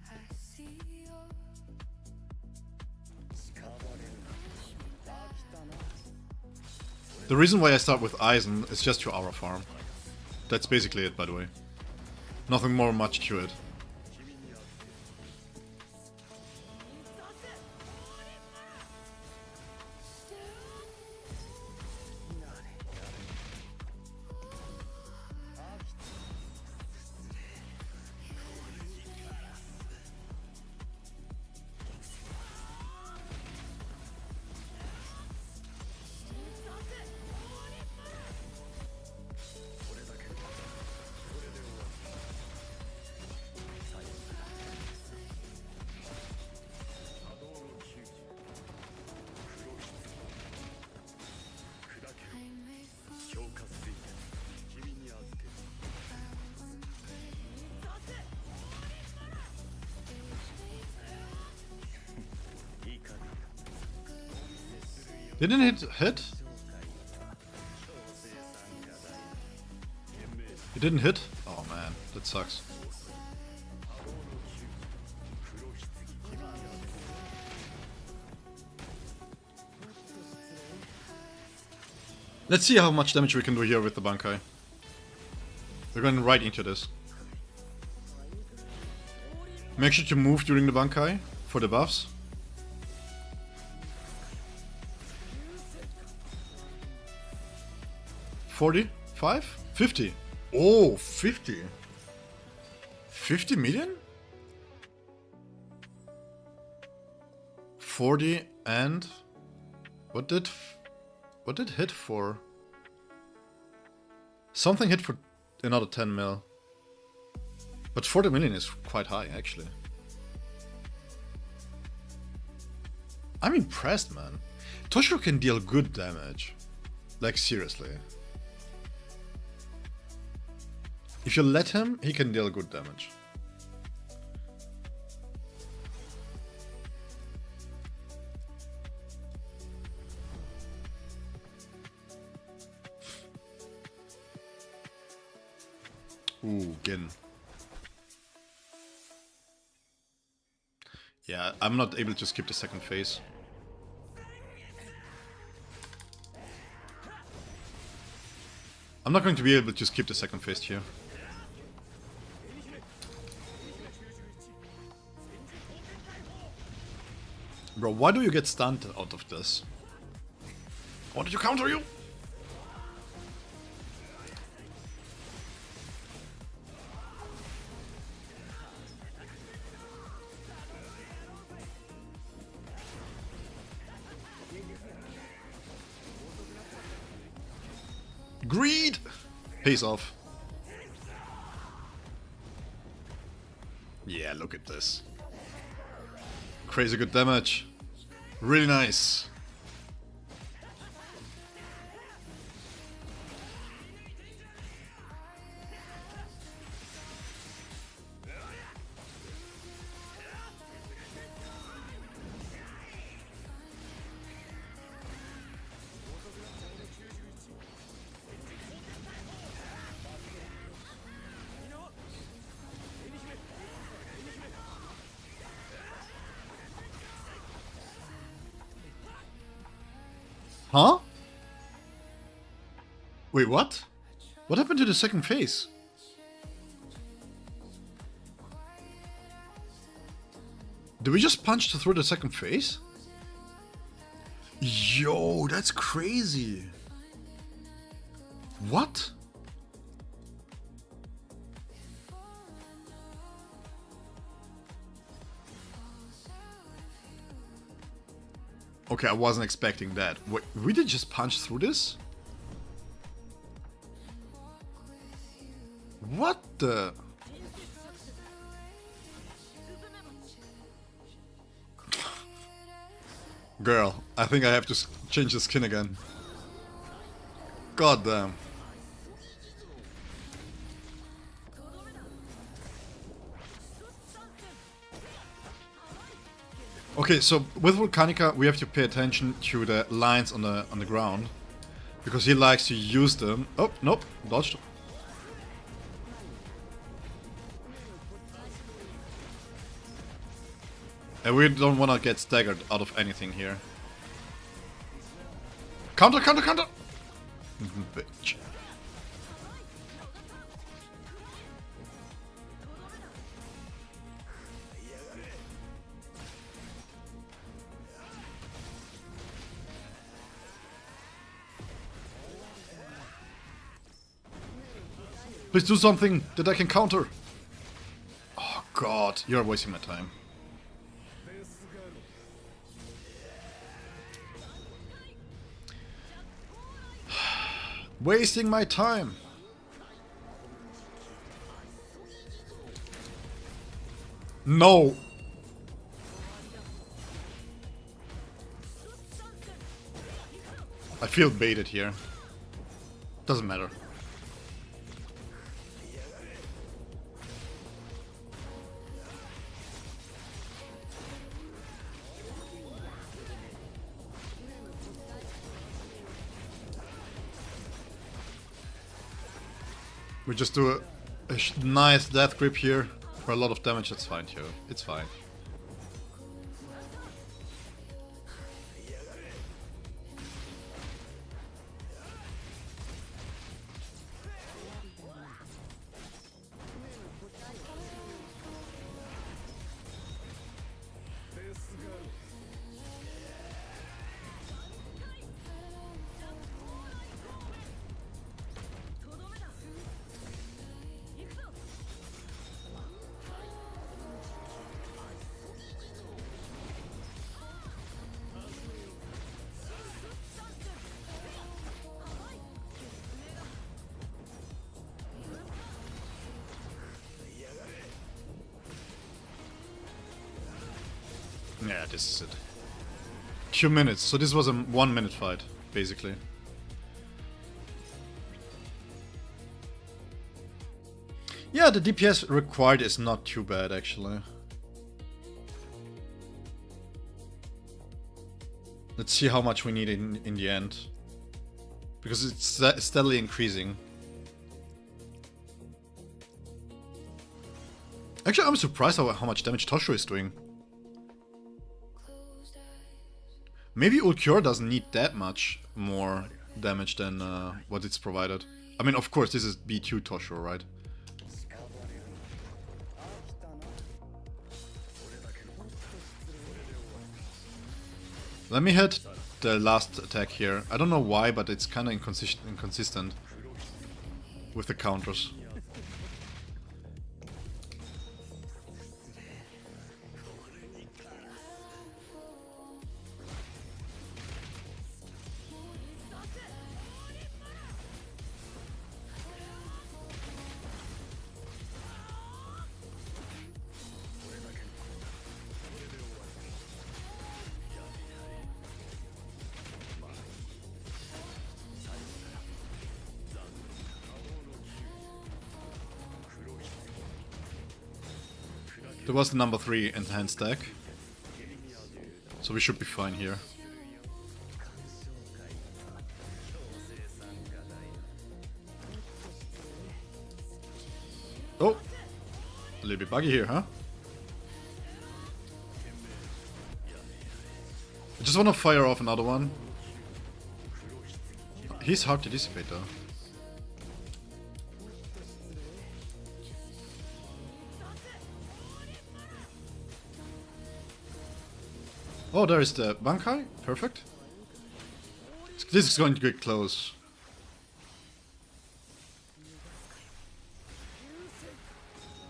I see you. The reason why I start with Eisen is just to aura farm. That's basically it, by the way. Nothing more much to it. Didn't it hit? It didn't hit? Oh man, that sucks. Let's see how much damage we can do here with the Bankai. We're going right into this. Make sure to move during the Bankai for the buffs. $45? 50. Oh, 50. 50 million? 40 and... What did hit for? Something hit for another 10 mil. But 40 million is quite high, actually. I'm impressed, man. Toshiro can deal good damage. Like, seriously. If you let him, he can deal good damage. Ooh, Gin. Yeah, I'm not able to skip the second phase. I'm not going to be able to skip the second phase here. Bro, why do you get stunned out of this? I wanted to counter you! Greed! Pays off. Yeah, look at this. Crazy good damage. Really nice. Huh? Wait, what? What happened to the second phase? Did we just punch through the second phase? Yo, that's crazy. What? Okay, I wasn't expecting that. Wait, we did just punch through this? What the? Girl, I think I have to change the skin again. God damn. Okay, so with Volcanica we have to pay attention to the lines on the ground, because he likes to use them. Oh, nope, dodged. And we don't want to get staggered out of anything here. Counter, counter, counter! Bitch. Please do something that I can counter. Oh god, you're wasting my time. Wasting my time. No. I feel baited here. Doesn't matter. We just do a nice death grip here for a lot of damage. That's fine, too. It's fine. Yeah, this is it. 2 minutes, so this was a 1 minute fight, basically. Yeah, the DPS required is not too bad, actually. Let's see how much we need in the end. Because it's steadily increasing. Actually, I'm surprised how much damage Toshio is doing. Maybe Ulqiorra doesn't need that much more damage than what it's provided. I mean, of course, this is B2 Toshio, right? Let me hit the last attack here. I don't know why, but it's kind of inconsistent with the counters. There was the number 3 enhanced stack, so we should be fine here. Oh, a little bit buggy here, huh? I just want to fire off another one. He's hard to dissipate though. Oh, there is the Bankai. Perfect. This is going to get close.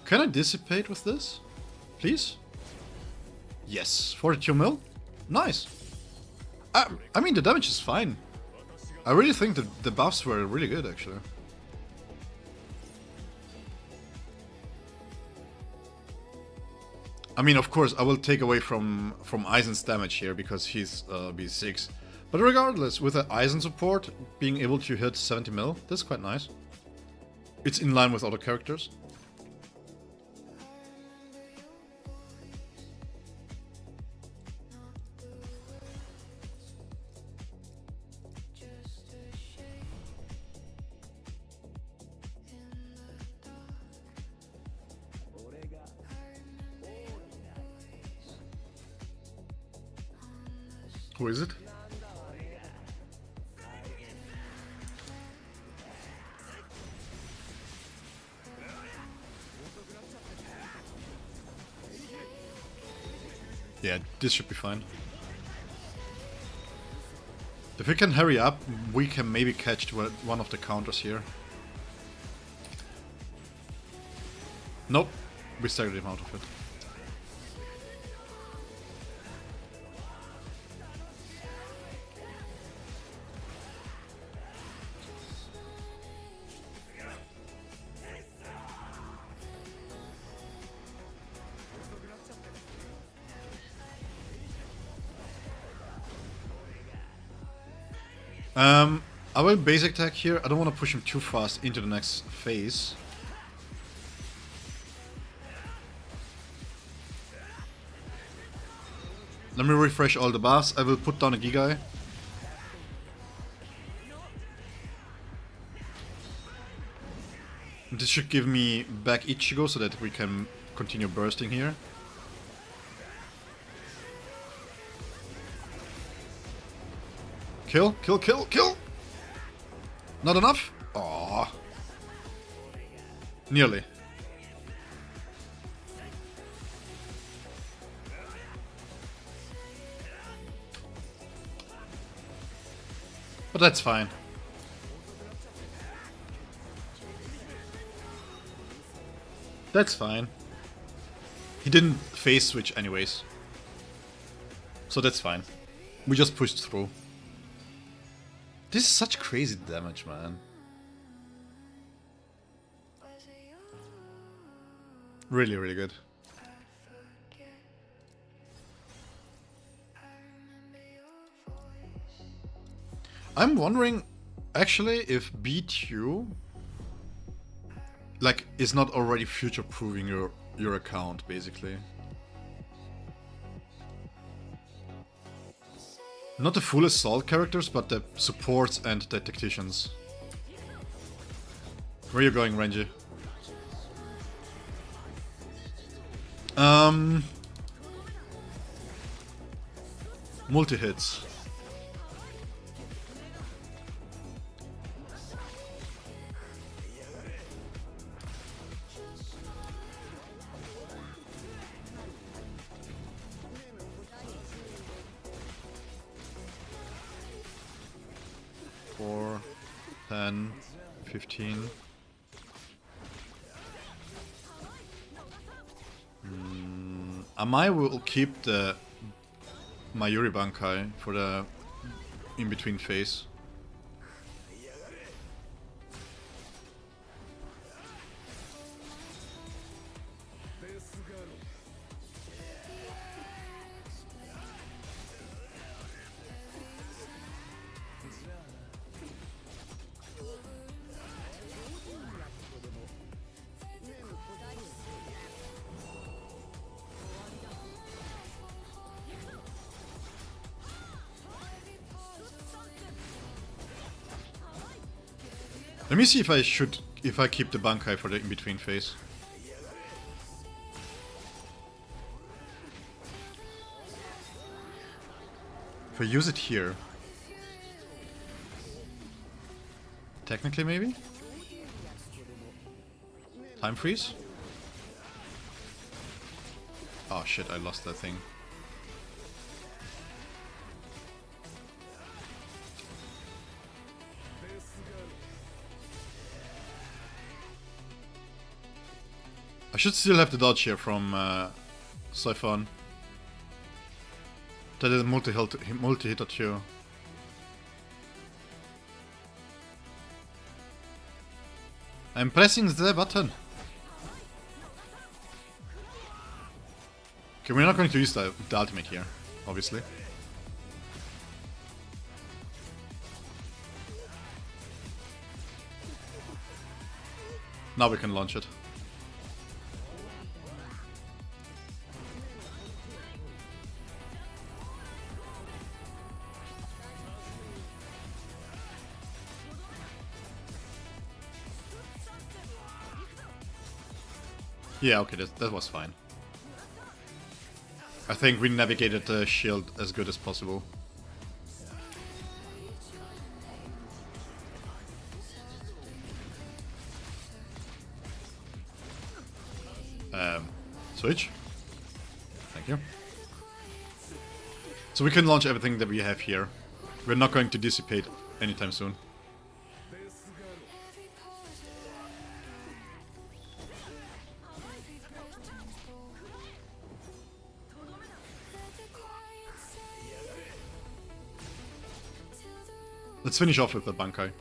Can I dissipate with this? Please? Yes. 42 mil? Nice. I mean, the damage is fine. I really think the buffs were really good, actually. I mean, of course, I will take away from Aizen's damage here because he's B6. But regardless, with the Aizen support, being able to hit 70 mil, that's quite nice. It's in line with other characters. Who is it? Yeah, this should be fine. If we can hurry up, we can maybe catch one of the counters here. Nope, we staggered him out of it. I will basic attack here. I don't want to push him too fast into the next phase. Let me refresh all the buffs. I will put down a Gigai. This should give me back Ichigo so that we can continue bursting here. Kill, kill, kill, kill! Not enough? Aww. Nearly. But that's fine. That's fine. He didn't phase switch anyways. So that's fine. We just pushed through. This is such crazy damage, man. Really, really good. I'm wondering, actually, if B2 like is not already future-proofing your account, basically. Not the full assault characters, but the supports and the tacticians. Where are you going, Renji? Multi-hits. Four, 10, 15. Amai will keep the Mayuri Bankai for the in-between phase. Let me see if I keep the Bankai for the in-between phase. If I use it here. Technically, maybe? Time freeze? Oh shit, I lost that thing. I should still have the dodge here from Siphon. That is multi-hitter too. I'm pressing the button. Okay, we're not going to use the ultimate here, obviously. Now we can launch it. Yeah, okay, that was fine. I think we navigated the shield as good as possible. Switch. Thank you. So we can launch everything that we have here. We're not going to dissipate anytime soon. Let's finish off with the Bankai.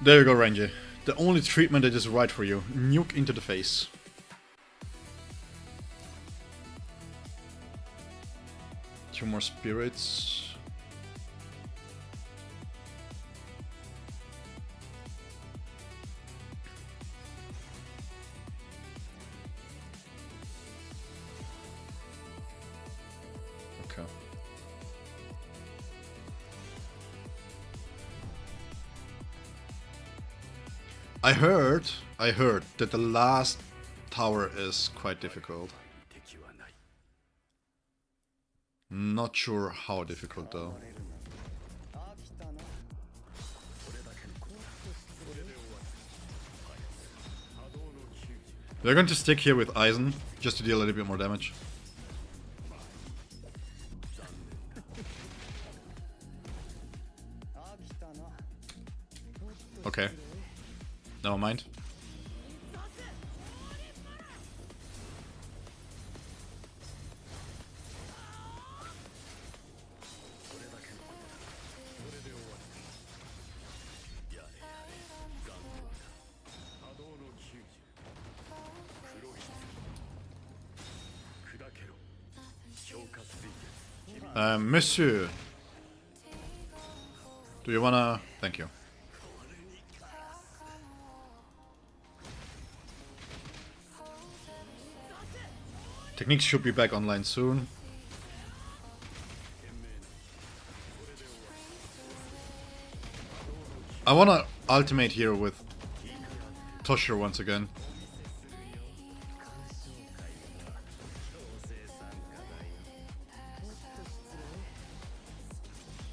There you go, Ranger. The only treatment that is right for you. Nuke into the face. Two more spirits. Okay. I heard that the last tower is quite difficult. Not sure how difficult though. We're going to stick here with Eisen, just to deal a little bit more damage. Okay. Never mind. Monsieur, do you wanna... Thank you. Techniques should be back online soon. I wanna ultimate here with Toshiro once again.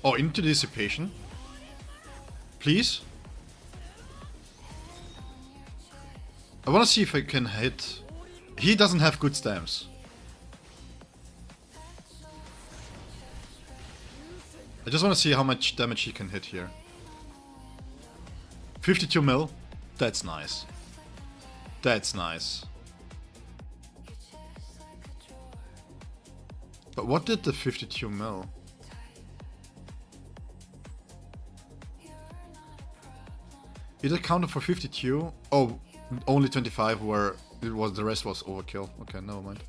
Oh, into dissipation? Please? I wanna see if I can hit... He doesn't have good stamps. I just wanna see how much damage he can hit here. 52 mil? That's nice. That's nice. But what did the 52 mil? It accounted for 52? Oh, only 25 where it was, the rest was overkill. Okay, never mind.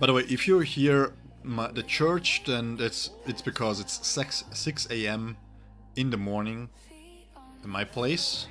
By the way, if you hear the church, then it's because it's 6 a.m. in the morning in my place.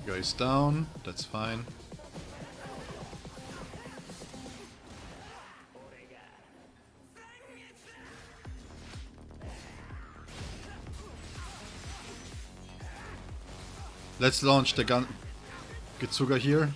Goes down, that's fine. Let's launch the gun Gitsuga here.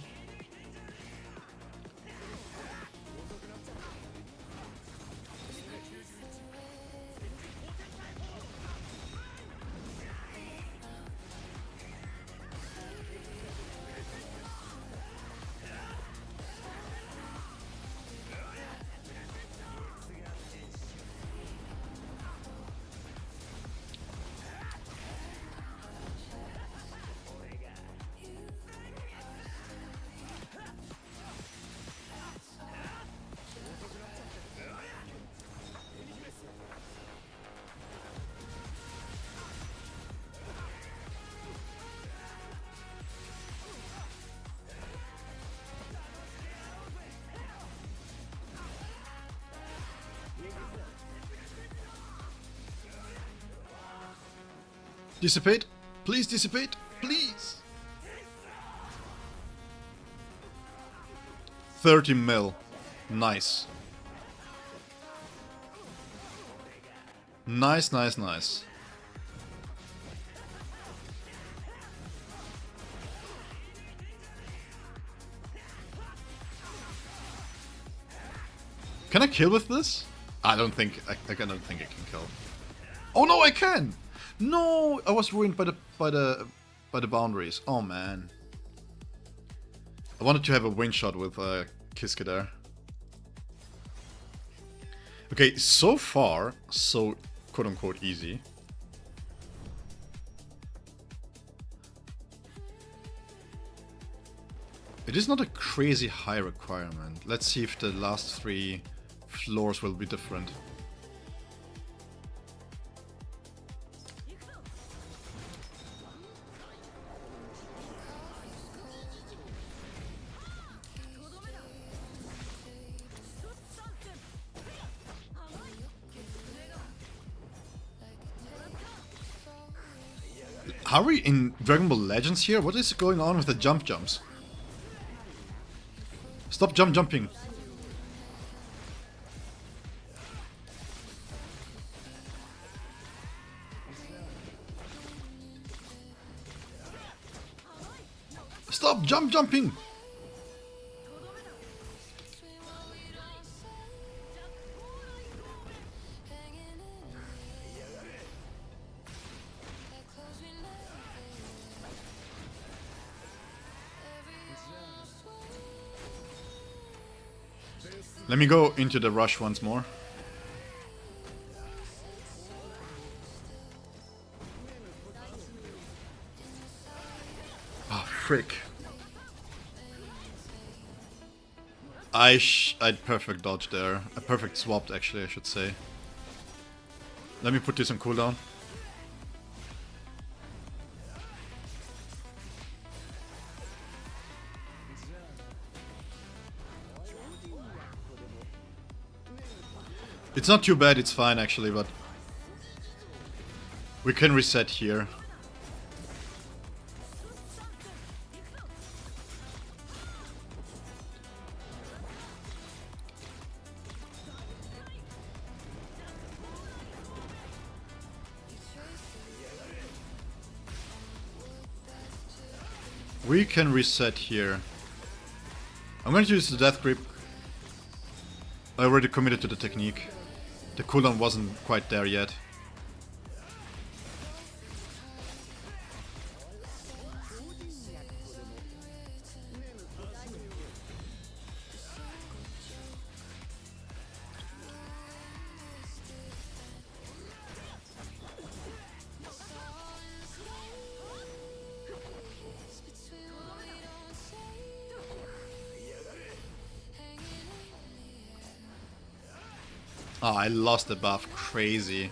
Dissipate. Please dissipate. Please. 30 mil. Nice. Nice, nice, nice. Can I kill with this? I don't think I don't think I can kill. Oh no, I can! No, I was ruined by the boundaries. Oh man. I wanted to have a win shot with Kiske there. Okay, so far, so quote-unquote easy. It is not a crazy high requirement. Let's see if the last 3 floors will be different. Are we in Dragon Ball Legends here? What is going on with the jumps? Stop jumping. Stop jumping. Let me go into the rush once more. Oh, frick. I'd perfect dodge there. A perfect swapped, actually, I should say. Let me put this on cooldown. It's not too bad, it's fine actually, but we can reset here. We can reset here. I'm going to use the death grip. I already committed to the technique. The cooldown wasn't quite there yet. Oh, I lost the buff. Crazy.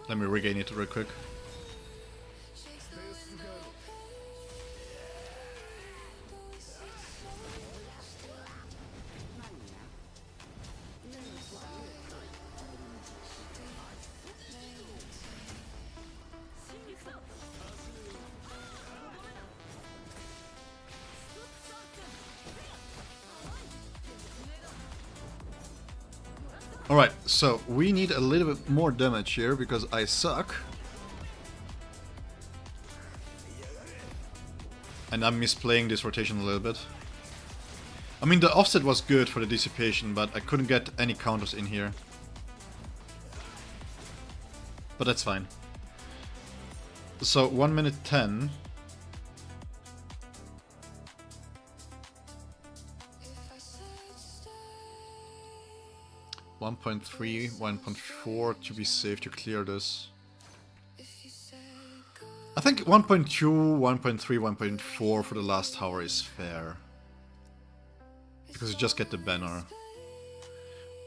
Let me regain it real quick. Alright, so we need a little bit more damage here because I suck. And I'm misplaying this rotation a little bit. I mean, the offset was good for the dissipation, but I couldn't get any counters in here. But that's fine. So 1 minute 10. If I said stay, 1.3, 1.4 to be safe to clear this. if you said go, I think 1.2, 1.3, 1.4 for the last tower is fair. Because you just get the banner.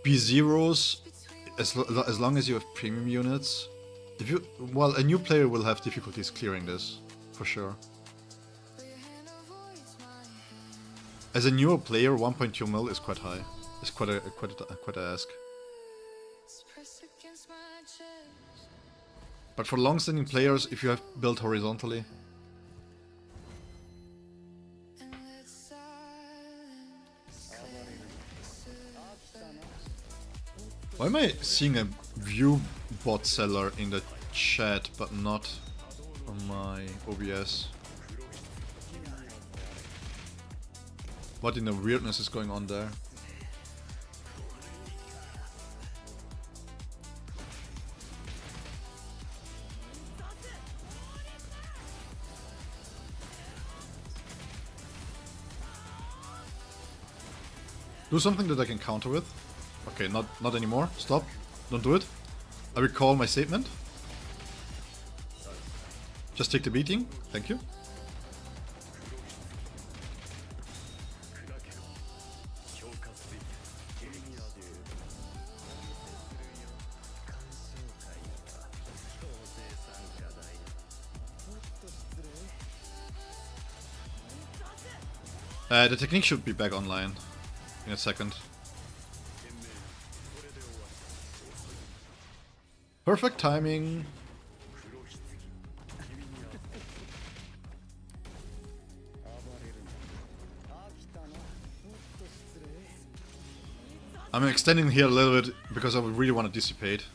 B0s, as long as you have premium units. If you, well, a new player will have difficulties clearing this, for sure. but your hand avoids my hand. As a newer player, 1.2 mil is quite high. It's quite a ask. Press against my chest. But for long-standing players, if you have built horizontally, And that silence. why am I seeing a view bot seller in the chat but not on my OBS? What in the weirdness is going on there? Do something that I can counter with. Okay, not anymore. Stop. Don't do it. I recall my statement. Just take the beating. Thank you. The technique should be back online in a second. Perfect timing. I'm extending here a little bit because I would really want to dissipate.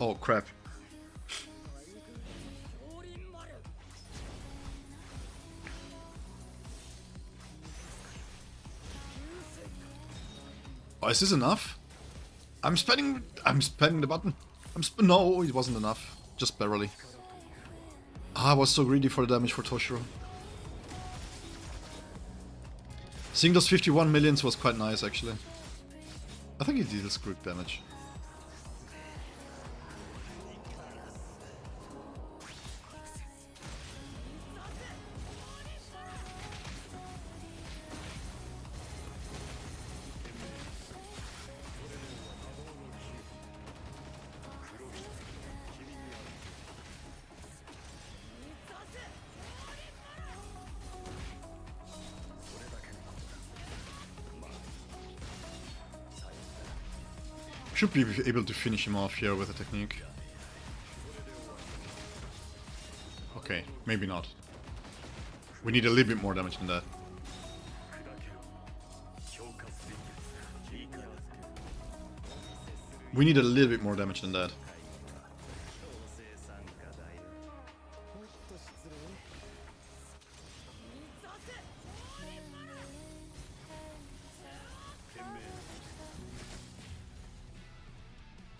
Oh crap. Oh, is this enough? I'm spamming the button. No, it wasn't enough. Just barely. Ah, I was so greedy for the damage for Toshiro. Seeing those 51 millions was quite nice, actually. I think he deals group damage. Should be able to finish him off here with a technique. Okay, maybe not. We need a little bit more damage than that. We need a little bit more damage than that.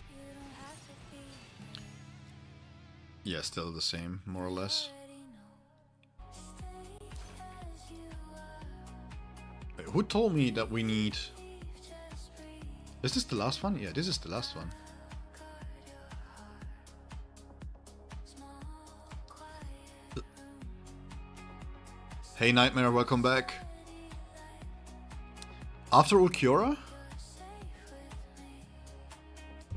You don't have to be Yeah, still the same, more or less. already know. Stay as you are. Wait, who told me that we need... Just breathe. Is this the last one? Yeah, this is the last one. Hey Nightmare, welcome back. After Ulqiorra?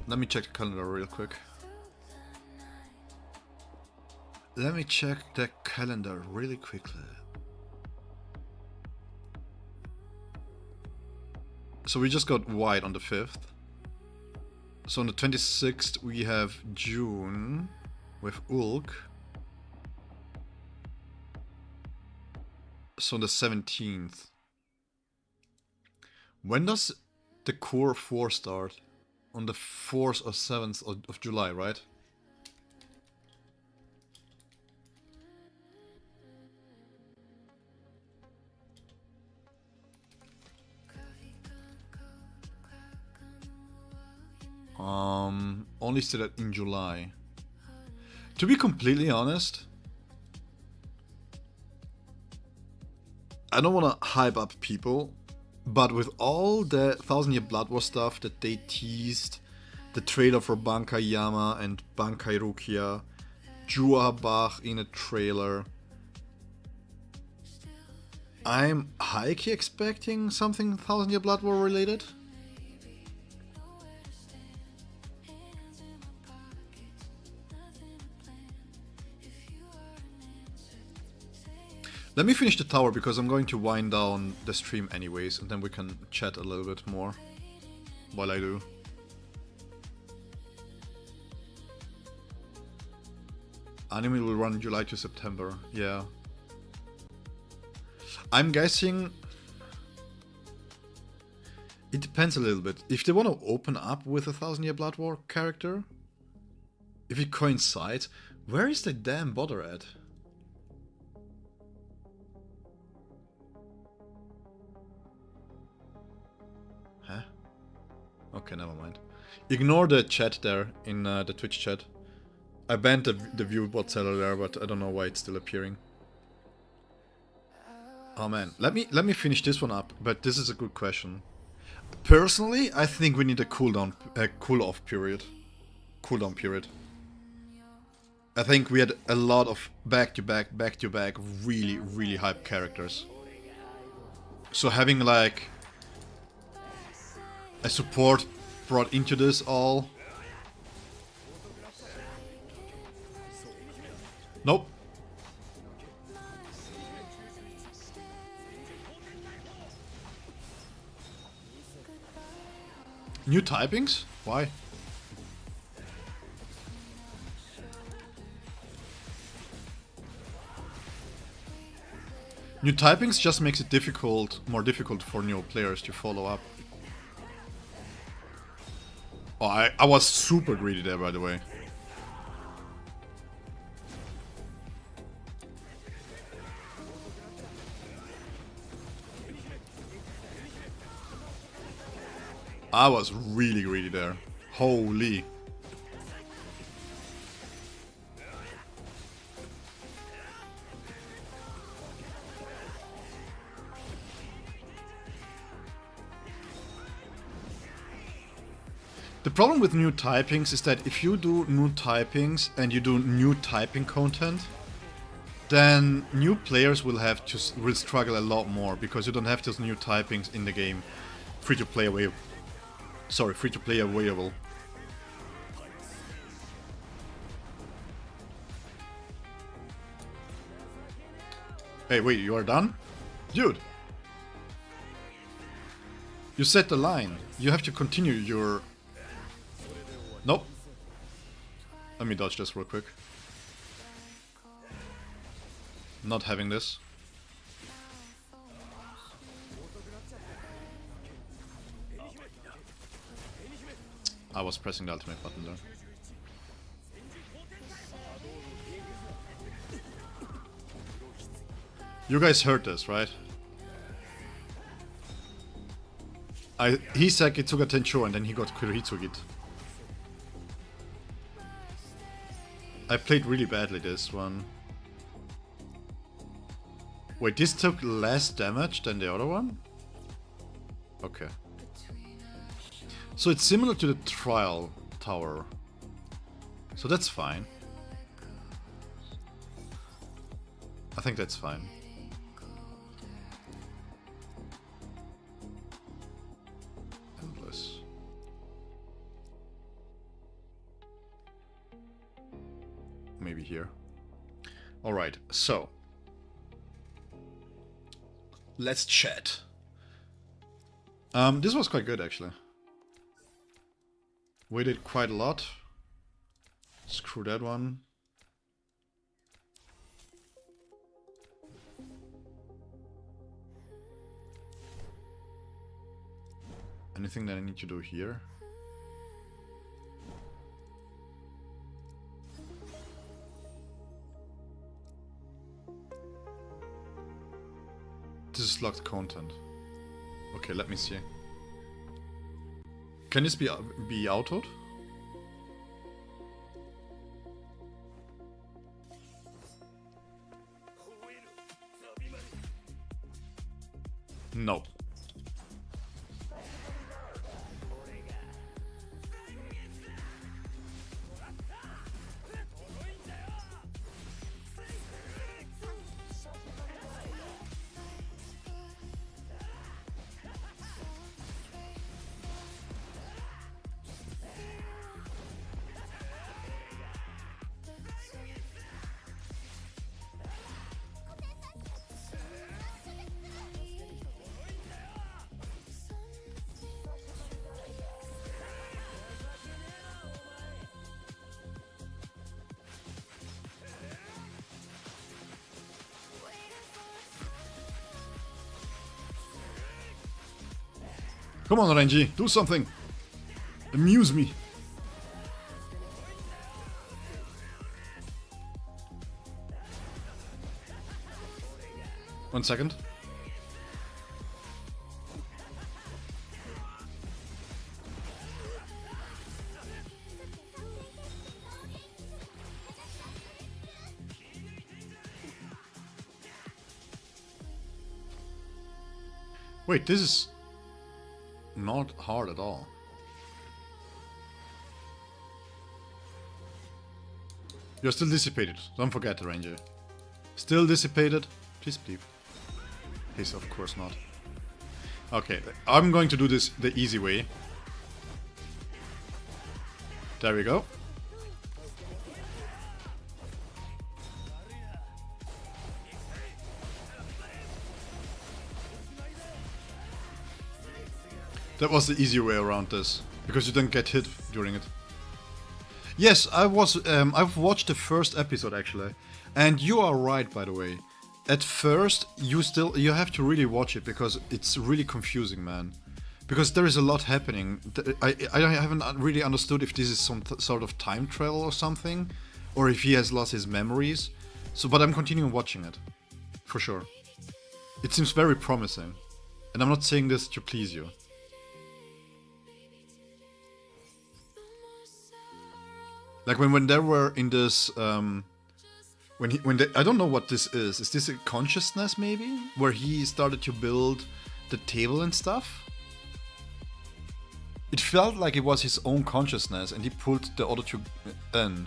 Let me check the calendar real quick. Let me check the calendar really quickly. So we just got white on the 5th. So on the 26th we have June with Ulk. So on the 17th. When does the Core 4 start? On the 4th or 7th of July, right? Only started in July. To be completely honest, I don't want to hype up people, but with all the Thousand Year Blood War stuff that they teased, the trailer for Bankai Yama and Bankai Rukia, Juabach in a trailer, I'm high-key expecting something Thousand Year Blood War related. Let me finish the tower because I'm going to wind down the stream anyways, and then we can chat a little bit more while I do. Anime will run July to September, yeah. I'm guessing it depends a little bit. If they want to open up with a Thousand Year Blood War character, if it coincides, where is the damn border at? Huh? Okay, never mind. Ignore the chat there in the Twitch chat. I banned the viewbot seller there, but I don't know why it's still appearing. Oh man, let me finish this one up. But this is a good question. Personally, I think we need a cooldown period. I think we had a lot of back-to-back really hype characters. So having like a support brought into this all. Nope. New typings? Why? New typings just makes it more difficult for new players to follow up. Oh, I was super greedy there, by the way. I was really greedy there. Holy. The problem with new typings is that if you do new typings and you do new typing content, then new players will struggle a lot more because you don't have those new typings in the game. Free to play available. Hey, wait, you are done? Dude! You set the line. You have to continue your... Nope. Let me dodge this real quick. Not having this. I was pressing the ultimate button there. You guys heard this, right? He said Kitsuga Tencho and then he got Kurohitsugit. I played really badly this one. Wait, this took less damage than the other one? Okay. So it's similar to the trial tower. So that's fine. I think that's fine. Endless. Maybe here. Alright, so. Let's chat. This was quite good actually. Waited quite a lot. Screw that one. Anything that I need to do here? This is locked content. Okay, let me see. Can this be autoed? No. Come on, Renji, do something. Amuse me. One second. Wait, this is not hard at all. You're still dissipated. Don't forget, Ranger. Still dissipated. Please believe. He's of course not. Okay, I'm going to do this the easy way. There we go. That was the easier way around this, because you don't get hit during it. Yes, I've watched the first episode actually, and you are right, by the way. At first, you have to really watch it because it's really confusing, man. Because there is a lot happening. I haven't really understood if this is some sort of time travel or something, or if he has lost his memories. So, but I'm continuing watching it, for sure. It seems very promising, and I'm not saying this to please you. Like when they were in this, I don't know what this is. Is this a consciousness maybe, where he started to build the table and stuff? It felt like it was his own consciousness, and he pulled the other two in,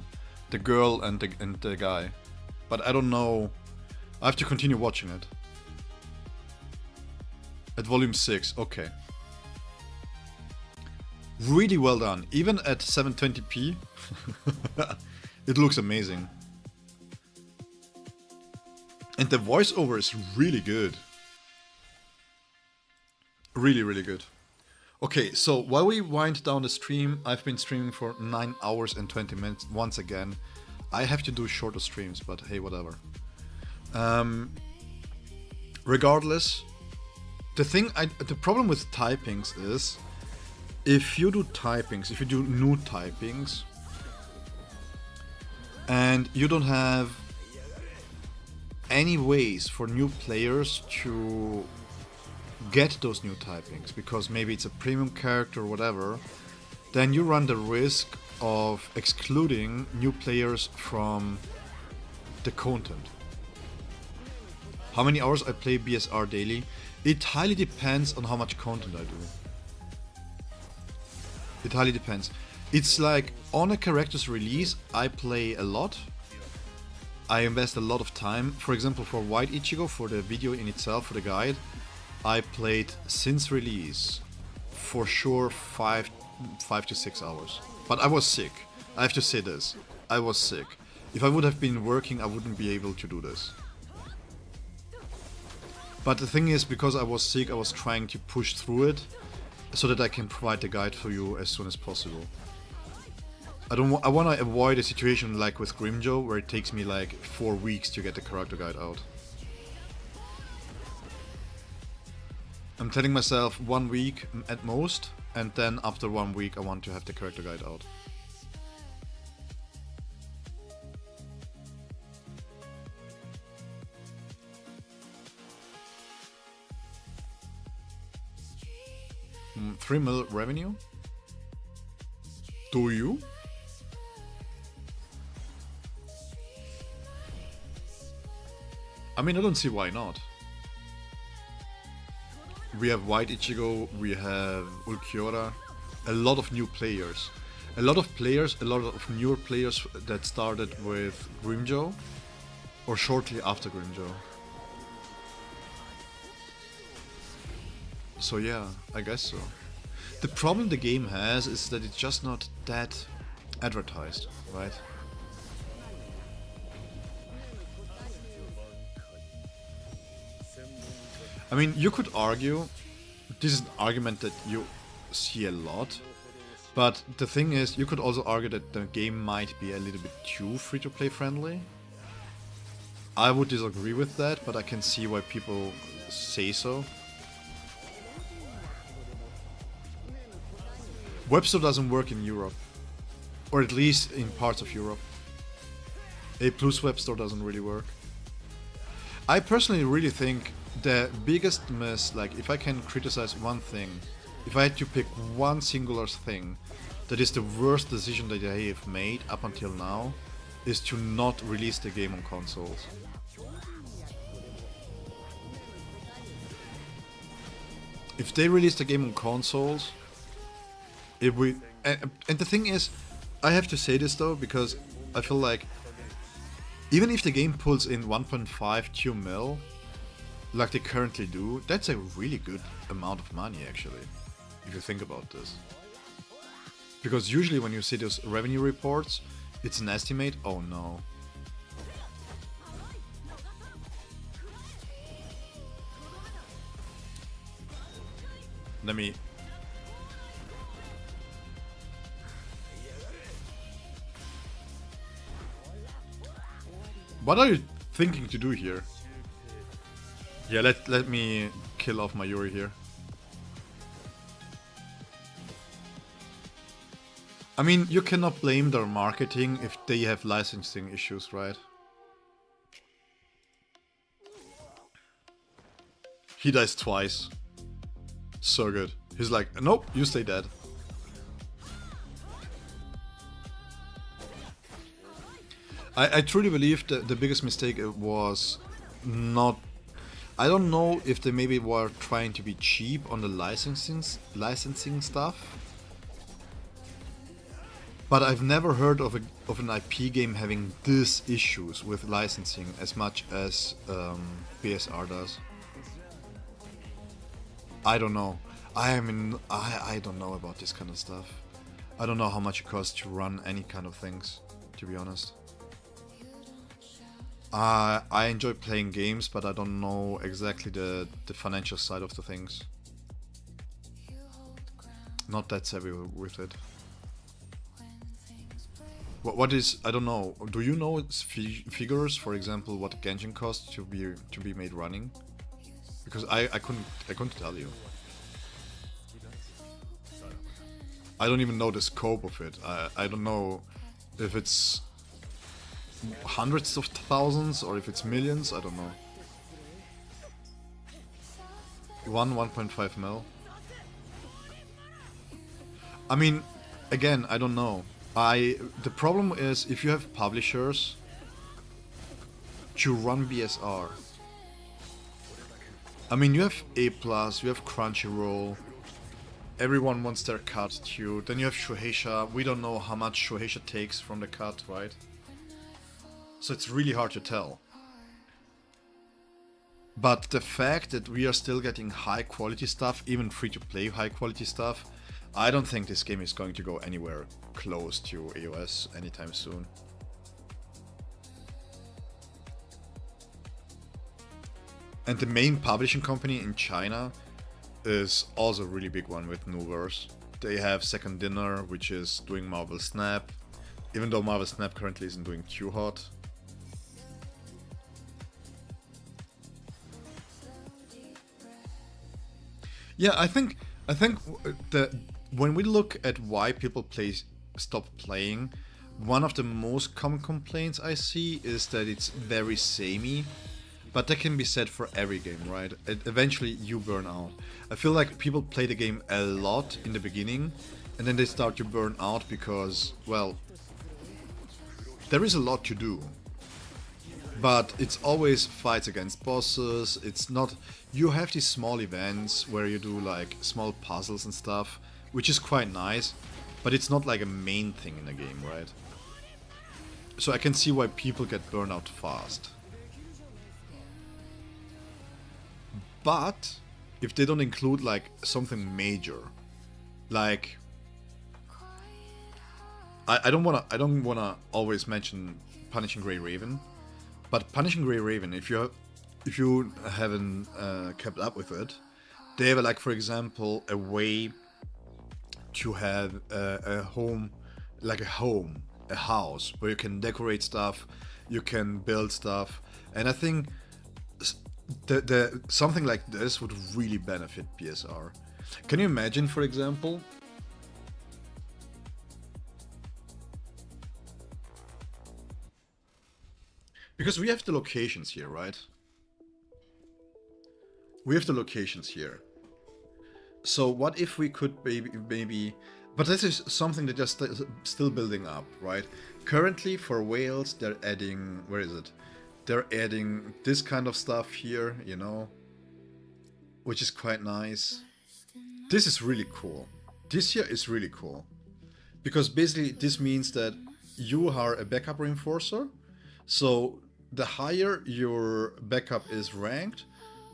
the girl and the guy. But I don't know. I have to continue watching it. At volume 6, okay. Really well done. Even at 720p, it looks amazing. And the voiceover is really good. Really, really good. Okay, so while we wind down the stream, I've been streaming for 9 hours and 20 minutes once again. I have to do shorter streams, but hey, whatever. Regardless, the problem with typings is, if you do typings, if you do new typings, and you don't have any ways for new players to get those new typings, because maybe it's a premium character or whatever, then you run the risk of excluding new players from the content. How many hours I play BSR daily? It highly depends on how much content I do. It highly depends. It's like, on a character's release, I play a lot. I invest a lot of time. For example, for White Ichigo, for the video in itself, for the guide, I played since release for sure 5 to 6 hours. But I was sick. I have to say this. I was sick. If I would have been working, I wouldn't be able to do this. But the thing is, because I was sick, I was trying to push through it so that I can provide the guide for you as soon as possible. I want to avoid a situation like with Grimjo, where it takes me like 4 weeks to get the character guide out. I'm telling myself 1 week at most, and then after 1 week I want to have the character guide out. $3 million revenue? Do you? I mean, I don't see why not. we have White Ichigo, we have Ulqiorra, a lot of new players. A lot of newer players that started with Grimjo, or shortly after Grimjo. So yeah, I guess so. The problem the game has is that it's just not that advertised, right? I mean, you could argue, this is an argument that you see a lot, but the thing is, you could also argue that the game might be a little bit too free-to-play friendly. I would disagree with that, but I can see why people say so. Web Store doesn't work in Europe, or at least in parts of Europe. A Plus Web Store doesn't really work. I personally really think the biggest miss, like if I can criticize one thing, if I had to pick one singular thing that is the worst decision that I have made up until now, is to not release the game on consoles. If they release the game on consoles, it will. And the thing is, I have to say this though, because I feel like even if the game pulls in 1.5 2 mil, like they currently do, that's a really good amount of money actually, if you think about this. Because usually when you see those revenue reports, it's an estimate. Oh no. Let me... What are you thinking to do here? Yeah, let me kill off my Yuri here. I mean, you cannot blame their marketing if they have licensing issues, right? He dies twice. So good. He's like, nope, you stay dead. I truly believe that the biggest mistake was not... I don't know if they maybe were trying to be cheap on the licensing stuff. But I've never heard of an IP game having these issues with licensing as much as BSR does. I don't know. I don't know about this kind of stuff. I don't know how much it costs to run any kind of things, to be honest. I enjoy playing games, but I don't know exactly the financial side of the things. Not that savvy with it. What is, I don't know. Do you know its figures? For example, what Genshin costs to be made running? Because I couldn't tell you. I don't even know the scope of it. I don't know if it's hundreds of thousands or if it's millions. I don't know. 1.5 mil. I mean, again, I don't know. The problem is if you have publishers to run BSR. I mean, you have A+, you have Crunchyroll. Everyone wants their cut too. Then you have Shueisha. We don't know how much Shueisha takes from the cut, right? So it's really hard to tell. But the fact that we are still getting high quality stuff, even free to play high quality stuff, I don't think this game is going to go anywhere close to AOS anytime soon. And the main publishing company in China is also a really big one with Nuverse. They have Second Dinner, which is doing Marvel Snap, even though Marvel Snap currently isn't doing too hot. Yeah, I think that when we look at why people stop playing, one of the most common complaints I see is that it's very samey. But that can be said for every game, right? Eventually you burn out. I feel like people play the game a lot in the beginning, and then they start to burn out because, well, there is a lot to do. but it's always fights against bosses. It's not, you have these small events where you do like small puzzles and stuff, which is quite nice, but it's not like a main thing in the game, right? So I can see why people get burned out fast. But if they don't include like something major, like I don't wanna always mention Punishing Grey Raven, but Punishing Grey Raven, if you haven't kept up with it, they have like, for example, a way to have a home, like a house where you can decorate stuff, you can build stuff, and I think the something like this would really benefit PSR. Can you imagine, for example, because we have the locations here, right? We have the locations here. So what if we could maybe, but this is something that just still building up, right? Currently for Wales, they're adding, where is it? They're adding this kind of stuff here, you know, which is quite nice. This is really cool. This here is really cool. Because basically this means that you are a backup reinforcer. So the higher your backup is ranked,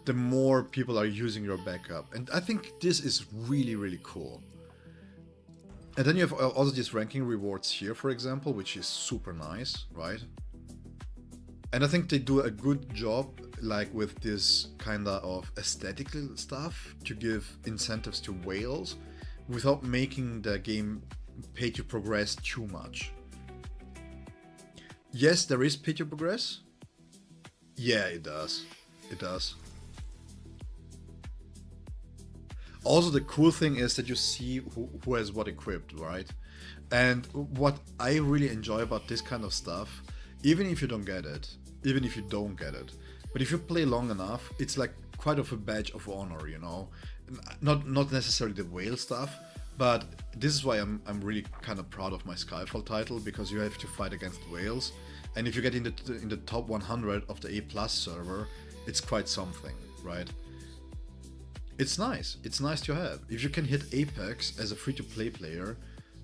the more people are using your backup. And I think this is really, really cool. And then you have also these ranking rewards here, for example, which is super nice, right? And I think they do a good job, like with this kind of aesthetical stuff, to give incentives to whales without making the game pay to progress too much. Yes, there is pay to progress. Yeah, it does. It does. Also, the cool thing is that you see who has what equipped, right? And what I really enjoy about this kind of stuff, even if you don't get it, but if you play long enough, it's like quite of a badge of honor, you know? Not necessarily the whale stuff, but this is why I'm really kind of proud of my Skyfall title, because you have to fight against whales, and if you get in the top 100 of the A+ server, it's quite something, right? It's nice to have. If you can hit Apex as a free-to-play player,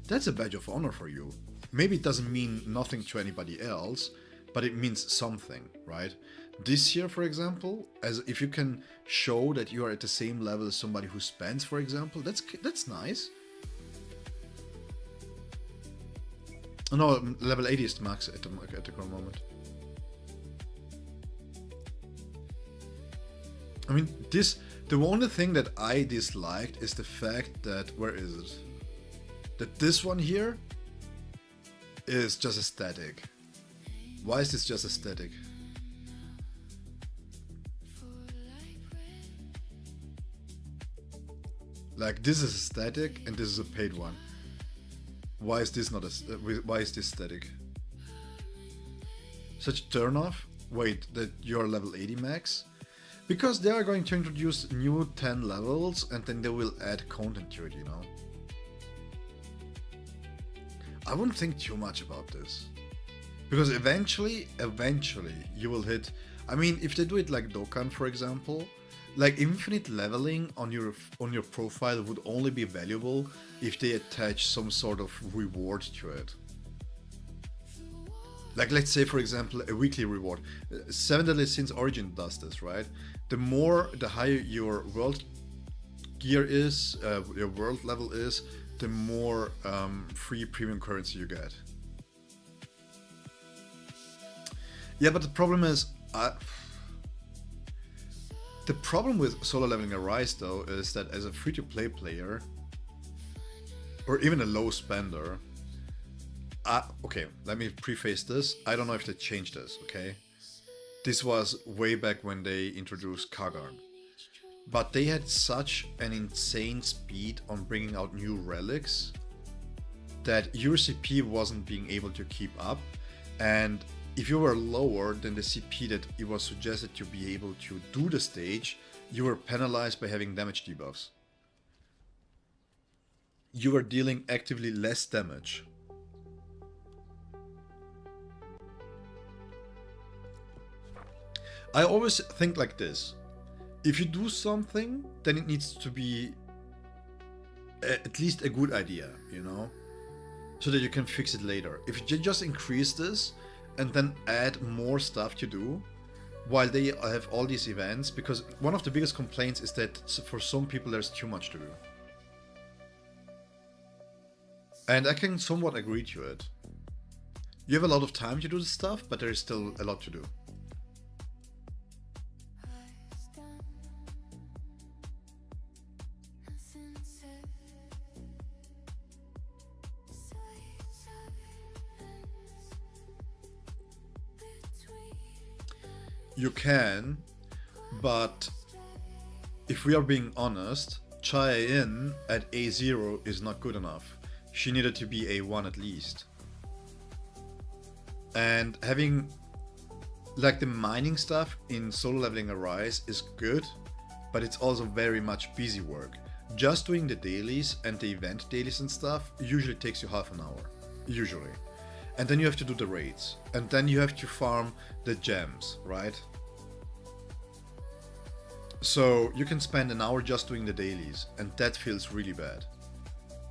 that's a badge of honor for you. Maybe it doesn't mean nothing to anybody else, but it means something, right? This year, for example, as if you can show that you are at the same level as somebody who spends, for example, that's nice. Oh, no, level 80 is the max at the current moment. I mean, the only thing that I disliked is the fact that, where is it? That this one here is just aesthetic. Why is this just aesthetic? Like, this is aesthetic and this is a paid one. Why is this not why is this aesthetic? Such a turn off? Wait, that you're level 80 max? Because they are going to introduce new 10 levels and then they will add content to it, you know? I wouldn't think too much about this. Because eventually you will hit... I mean, if they do it like Dokkan, for example, like infinite leveling on your profile would only be valuable if they attach some sort of reward to it. Like, let's say, for example, a weekly reward. 7 Deadly Sins Origin does this, right? The higher your world gear is, your world level is, the more free premium currency you get. Yeah, but the problem is, the problem with solo leveling Arise, though, is that as a free-to-play player, or even a low spender, okay, let me preface this. I don't know if they changed this, okay? This was way back when they introduced Kagarn. But they had such an insane speed on bringing out new relics that your CP wasn't being able to keep up, and if you were lower than the CP that it was suggested to be able to do the stage, you were penalized by having damage debuffs. You were dealing actively less damage. I always think like this. If you do something, then it needs to be at least a good idea, you know? So that you can fix it later. If you just increase this and then add more stuff to do, while they have all these events, because one of the biggest complaints is that for some people there's too much to do. And I can somewhat agree to it. You have a lot of time to do this stuff, but there is still a lot to do. You can, but if we are being honest, Chaya-In at A0 is not good enough. She needed to be A1 at least. And having like the mining stuff in Solo Leveling Arise is good, but it's also very much busy work. Just doing the dailies and the event dailies and stuff usually takes you half an hour, usually. And then you have to do the raids, and then you have to farm the gems, right? So you can spend an hour just doing the dailies, and that feels really bad.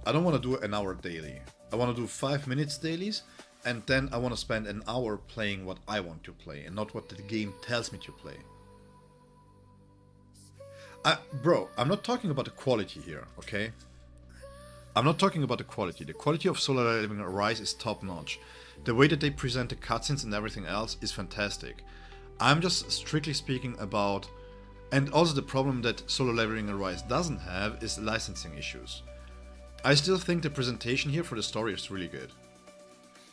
I don't want to do an hour daily. I want to do 5 minutes dailies, and then I want to spend an hour playing what I want to play, and not what the game tells me to play. Bro, I'm not talking about the quality here, okay? I'm not talking about the quality. The quality of Solo Leveling Arise is top notch. The way that they present the cutscenes and everything else is fantastic. I'm just strictly speaking about... And also the problem that Solo Leveling Arise doesn't have is licensing issues. I still think the presentation here for the story is really good.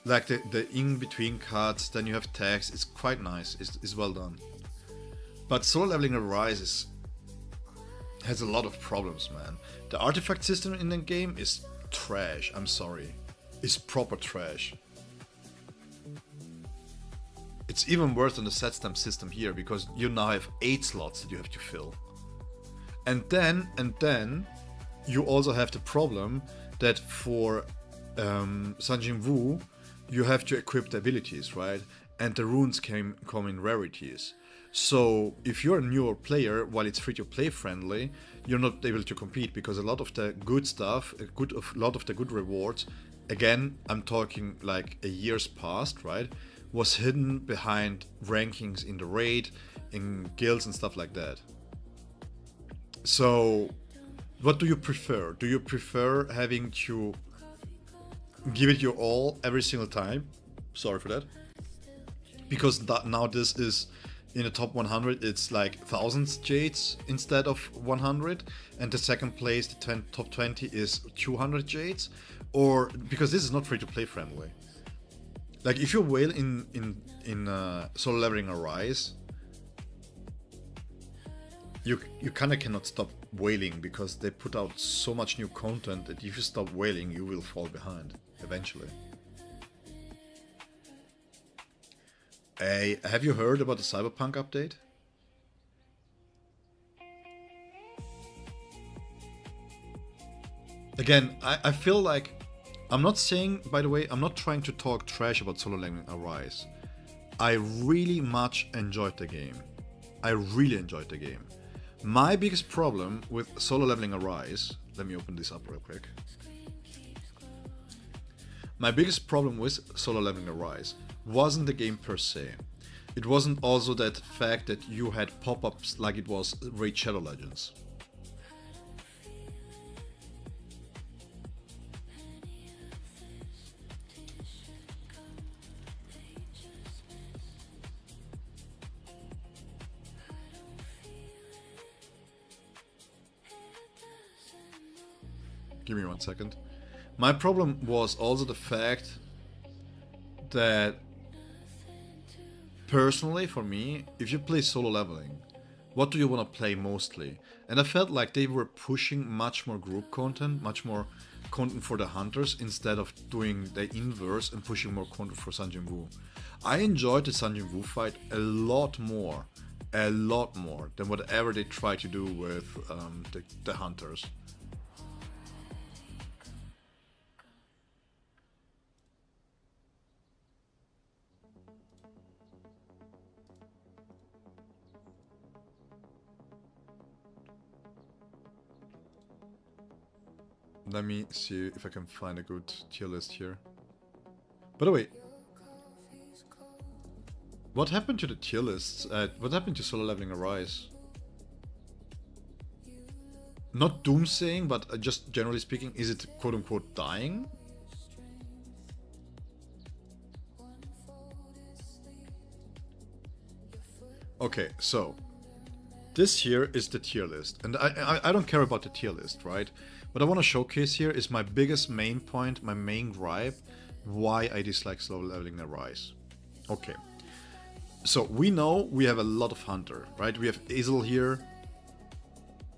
Like the in-between cuts, then you have text, it's quite nice, it's well done. But Solo Leveling Arise has a lot of problems, man. The artifact system in the game is trash, I'm sorry. It's proper trash. It's even worse than the set stamp system here, because you now have 8 slots that you have to fill. And then you also have the problem that for Sanjin Wu, you have to equip the abilities, right? And the runes come in rarities. So if you're a newer player, while it's free-to-play friendly, you're not able to compete, because a lot of the good stuff, a lot of the good rewards, again, I'm talking like a year's past, right, was hidden behind rankings in the raid, in guilds and stuff like that. So what do you prefer? Do you prefer having to give it your all every single time? Sorry for that. Because now this is in the top 100, it's like 1000 jades instead of 100, and the second place, the top 20 is 200 jades, or because this is not free to play friendly. Like if you whale in Solo Leveling Arise, you kinda cannot stop whaling, because they put out so much new content that if you stop whaling, you will fall behind eventually. Hey, have you heard about the Cyberpunk update? Again, I feel like, I'm not saying, by the way, I'm not trying to talk trash about Solo Leveling Arise. I really much enjoyed the game. I really enjoyed the game. My biggest problem with Solo Leveling Arise, let me open this up real quick. My biggest problem with Solo Leveling Arise wasn't the game per se. It wasn't also that fact that you had pop-ups like it was Raid Shadow Legends. Give me 1 second. My problem was also the fact that personally, for me, if you play solo leveling, what do you want to play mostly? And I felt like they were pushing much more group content, much more content for the hunters, instead of doing the inverse and pushing more content for Sanjin Wu. I enjoyed the Sanjin Wu fight a lot more than whatever they try to do with the hunters. Let me see if I can find a good tier list here. By the way, what happened to the tier lists? What happened to Solo Leveling Arise? Not doomsaying, but just generally speaking, is it quote-unquote dying? Okay, so this here is the tier list, and I don't care about the tier list, right? What I want to showcase here is my biggest main point, my main gripe, why I dislike Solo Leveling Arise. Okay, so we know we have a lot of Hunter, right? We have Isle here,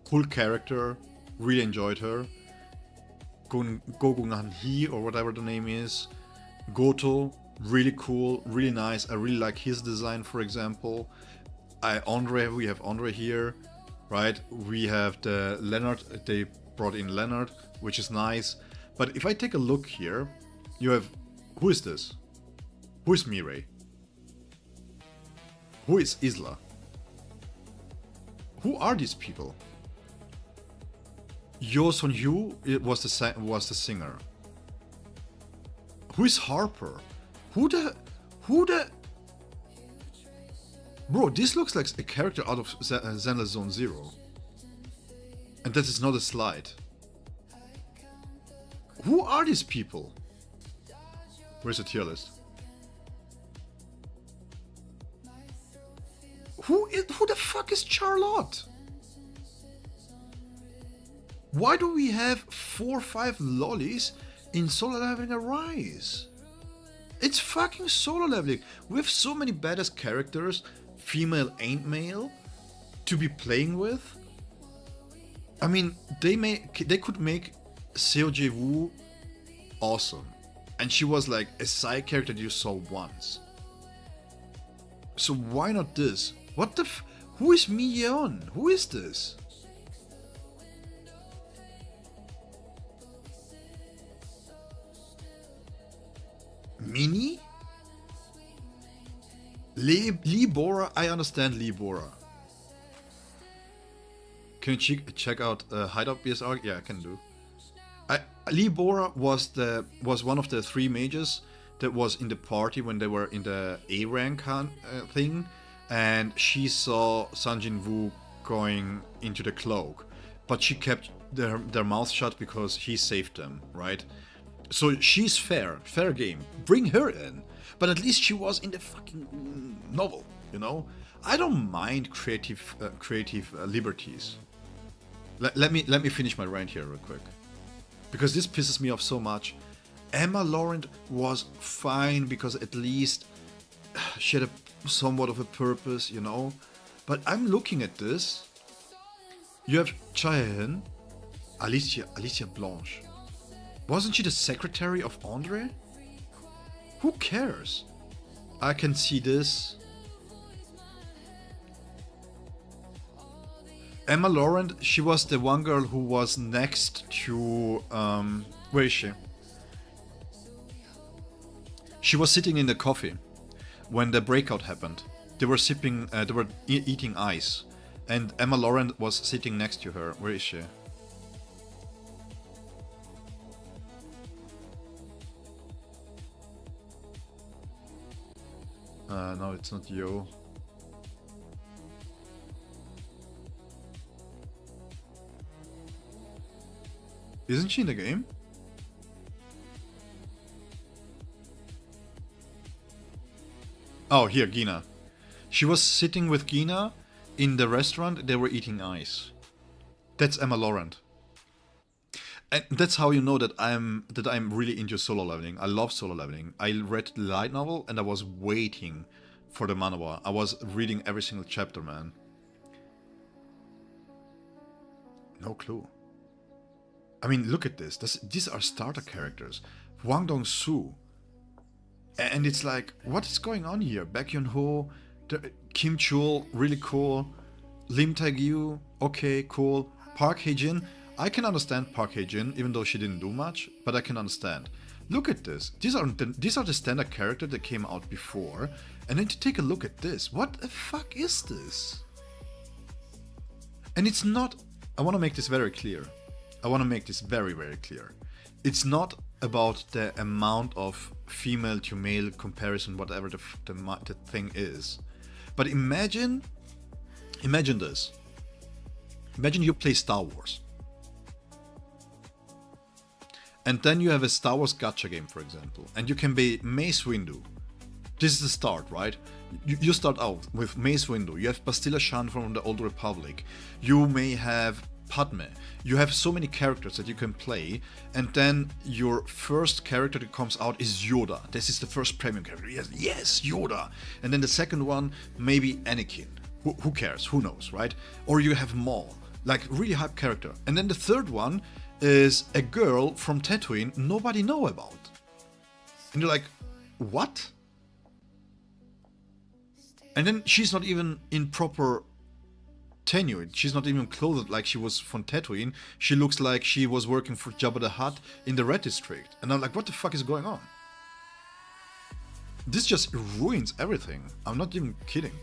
cool character, really enjoyed her. Gogungan He, or whatever the name is. Goto, really cool, really nice. I really like his design, for example. We have Andre here, right? We have the Leonard, they brought in Leonard, which is nice. But if I take a look here, you have, who is this? Who is Mirai? Who is Isla? Who are these people? Yo Son Hyu was the singer. Who is Harper? Who the... Bro, this looks like a character out of Zenless Zone Zero. And that is not a slide. Who are these people? Where's the tier list? Who the fuck is Charlotte? Why do we have 4 or 5 lollies in Solo Leveling Arise? It's fucking Solo Leveling. We have so many badass characters, female and male, to be playing with. I mean, they could make Seo Jae-woo awesome. And she was like a side character that you saw once. So why not this? What the who is Mi Yeon? Who is this? Mini? Lee Bora? I understand Lee Bora. Can you check out Hideout BSR? Yeah, I can do. Lee Bora was one of the 3 mages that was in the party when they were in the A rank thing, and she saw Sanjin Woo going into the cloak, but she kept their mouth shut because he saved them, right? So she's fair game. Bring her in, but at least she was in the fucking novel, you know. I don't mind creative liberties. Let me finish my rant here real quick, because this pisses me off so much. Emma Laurent was fine because at least she had somewhat of a purpose, you know. But I'm looking at this. You have Chaehyun, Alicia Blanche. Wasn't she the secretary of Andre? Who cares? I can see this. Emma Laurent, she was the one girl who was next to... where is she? She was sitting in the coffee when the breakout happened. They were sipping, they were eating ice. And Emma Laurent was sitting next to her. Where is she? No, it's not Yo. Isn't she in the game? Oh, here, Gina. She was sitting with Gina in the restaurant. They were eating ice. That's Emma Laurent. And that's how you know that I'm really into solo leveling. I love solo leveling. I read the light novel and I was waiting for the manhwa. I was reading every single chapter, man. No clue. I mean, look at this. These are starter characters. Hwang Dong-soo. And it's like, what is going on here? Baek Hyun-ho, Kim Chul, really cool. Lim Tae-gyu, okay, cool. Park Hae-jin, I can understand Park Hae-jin, even though she didn't do much, but I can understand. Look at this. These are the standard characters that came out before. And then to take a look at this. What the fuck is this? And it's not... I want to make this very clear. I want to make this very, very clear. It's not about the amount of female to male comparison, whatever the thing is. But imagine this. Imagine you play Star Wars. And then you have a Star Wars gacha game, for example, and you can be Mace Windu. This is the start, right? You start out with Mace Windu. You have Bastila Shan from the Old Republic. You may have Padme. You have so many characters that you can play, and then your first character that comes out is Yoda. This is the first premium character. Yes, Yoda. And then the second one, maybe Anakin. Who cares? Who knows, right? Or you have Maul, like really hype character. And then the third one is a girl from Tatooine nobody know about. And you're like, what? And then she's not even in proper tenue. She's not even clothed like she was from Tatooine. She looks like she was working for Jabba the Hutt in the Red District. And I'm like, what the fuck is going on? This just ruins everything. I'm not even kidding.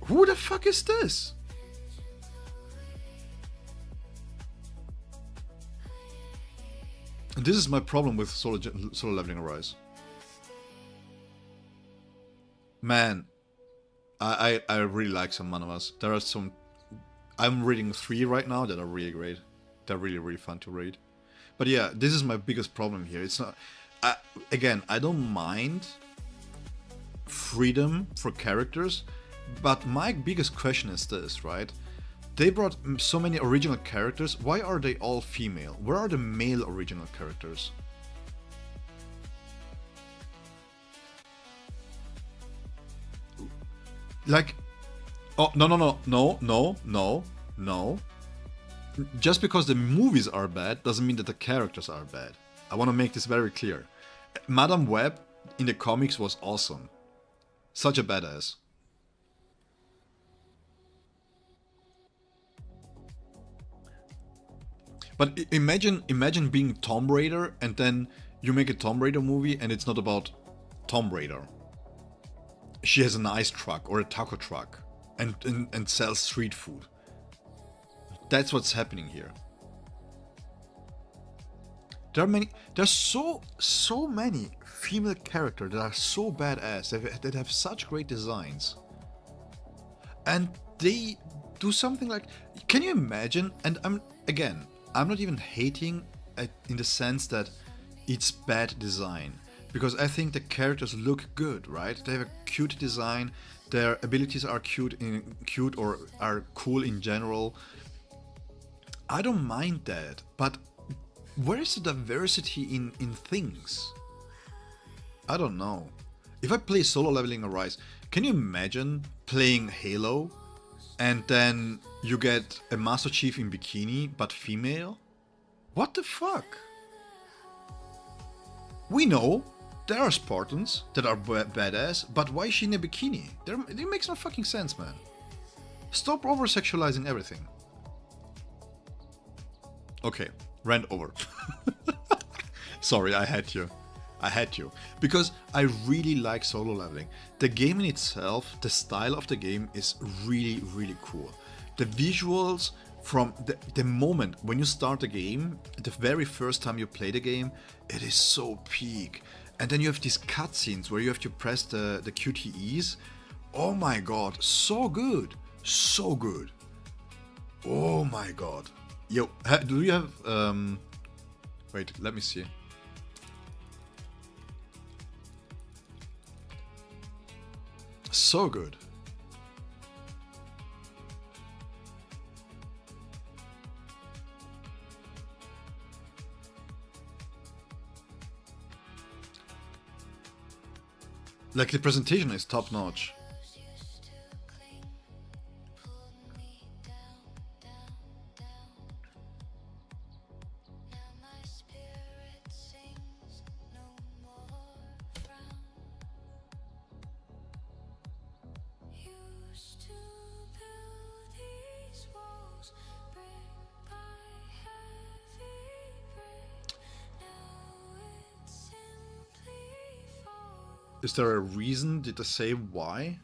Who the fuck is this? And this is my problem with Solo Leveling Arise. Man, I really like some manhwas. There are some... I'm reading 3 right now that are really great. They're really, really fun to read. But yeah, this is my biggest problem here. It's not... Again, I don't mind freedom for characters, but my biggest question is this, right? They brought so many original characters. Why are they all female? Where are the male original characters? Like, oh, no. Just because the movies are bad doesn't mean that the characters are bad. I want to make this very clear. Madame Web in the comics was awesome. Such a badass. But imagine being Tomb Raider and then you make a Tomb Raider movie and it's not about Tomb Raider. She has an ice truck or a taco truck and sells street food. That's what's happening here. There's so many female characters that are so badass, that have such great designs. And they do something like, can you imagine? And I'm not even hating in the sense that it's bad design, because I think the characters look good, right? They have a cute design, their abilities are cute or are cool in general. I don't mind that, but where is the diversity in things? I don't know. If I play Solo Leveling Arise, can you imagine playing Halo and then you get a Master Chief in bikini but female? What the fuck? We know there are Spartans that are badass, but why is she in a bikini? It makes no fucking sense, man. Stop over-sexualizing everything. Okay, rant over. Sorry, I had to. Because I really like Solo Leveling. The game in itself, the style of the game is really, really cool. The visuals from the moment when you start the game, the very first time you play the game, it is so peak. And then you have these cutscenes where you have to press the QTEs. Oh my god, so good. So good. Oh my god. Yo, do you have... Wait, let me see. So good. Like, the presentation is top notch. Is there a reason? Did they say why?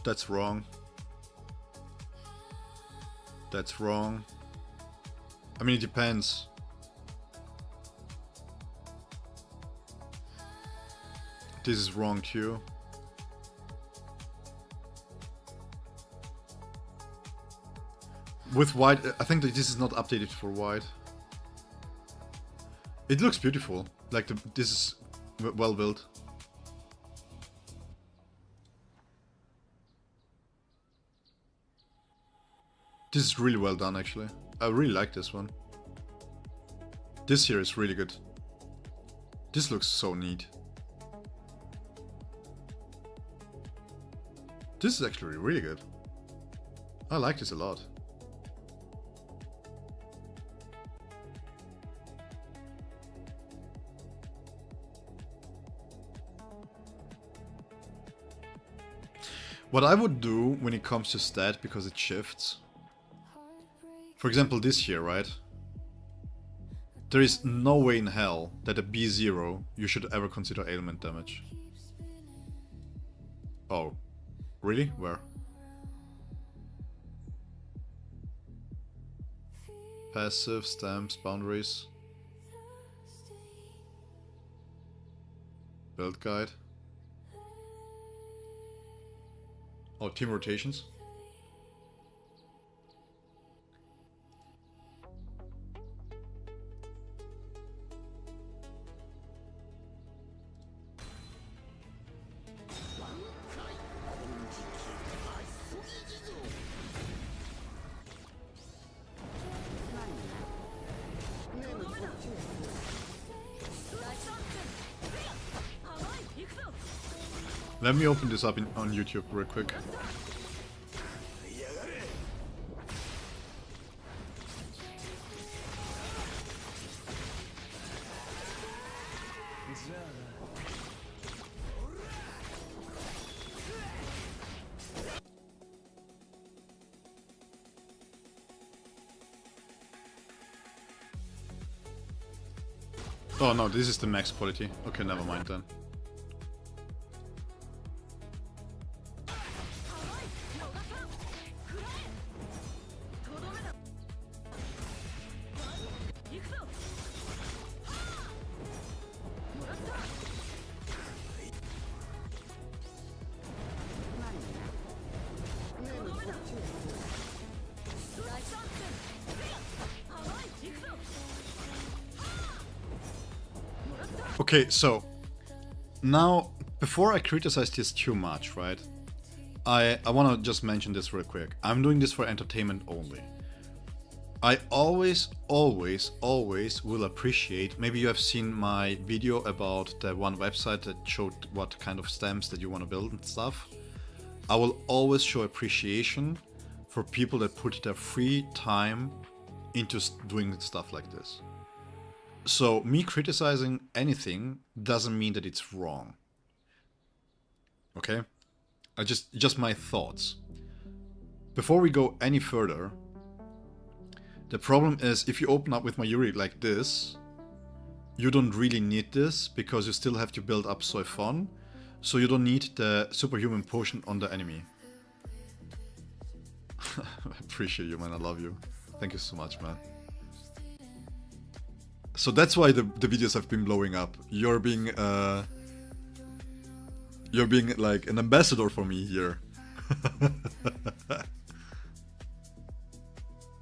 that's wrong. That's wrong. I mean, it depends. This is wrong too. With white, I think that this is not updated for white. It looks beautiful. Like this is well built. This is really well done, actually. I really like this one. This here is really good. This looks so neat. This is actually really good. I like this a lot. What I would do when it comes to stat, because it shifts. For example, this here, right? There is no way in hell that a B0 you should ever consider ailment damage. Oh, really? Where? Passive, stamps, boundaries. Build guide. Oh, team rotations. Let me open this up on YouTube real quick. Oh no, this is the max quality. Okay, never mind then. Okay, so now before I criticize this too much, right? I want to just mention this real quick. I'm doing this for entertainment only. I always will appreciate, maybe you have seen my video about the one website that showed what kind of stamps that you want to build and stuff. I will always show appreciation for people that put their free time into doing stuff like this. So me criticizing anything doesn't mean that it's wrong. Okay? Just my thoughts. Before we go any further, the problem is if you open up with Mayuri like this, you don't really need this because you still have to build up Soifon, so you don't need the superhuman potion on the enemy. I appreciate you, man. I love you. Thank you so much, man. So that's why the videos have been blowing up. You're being like an ambassador for me here.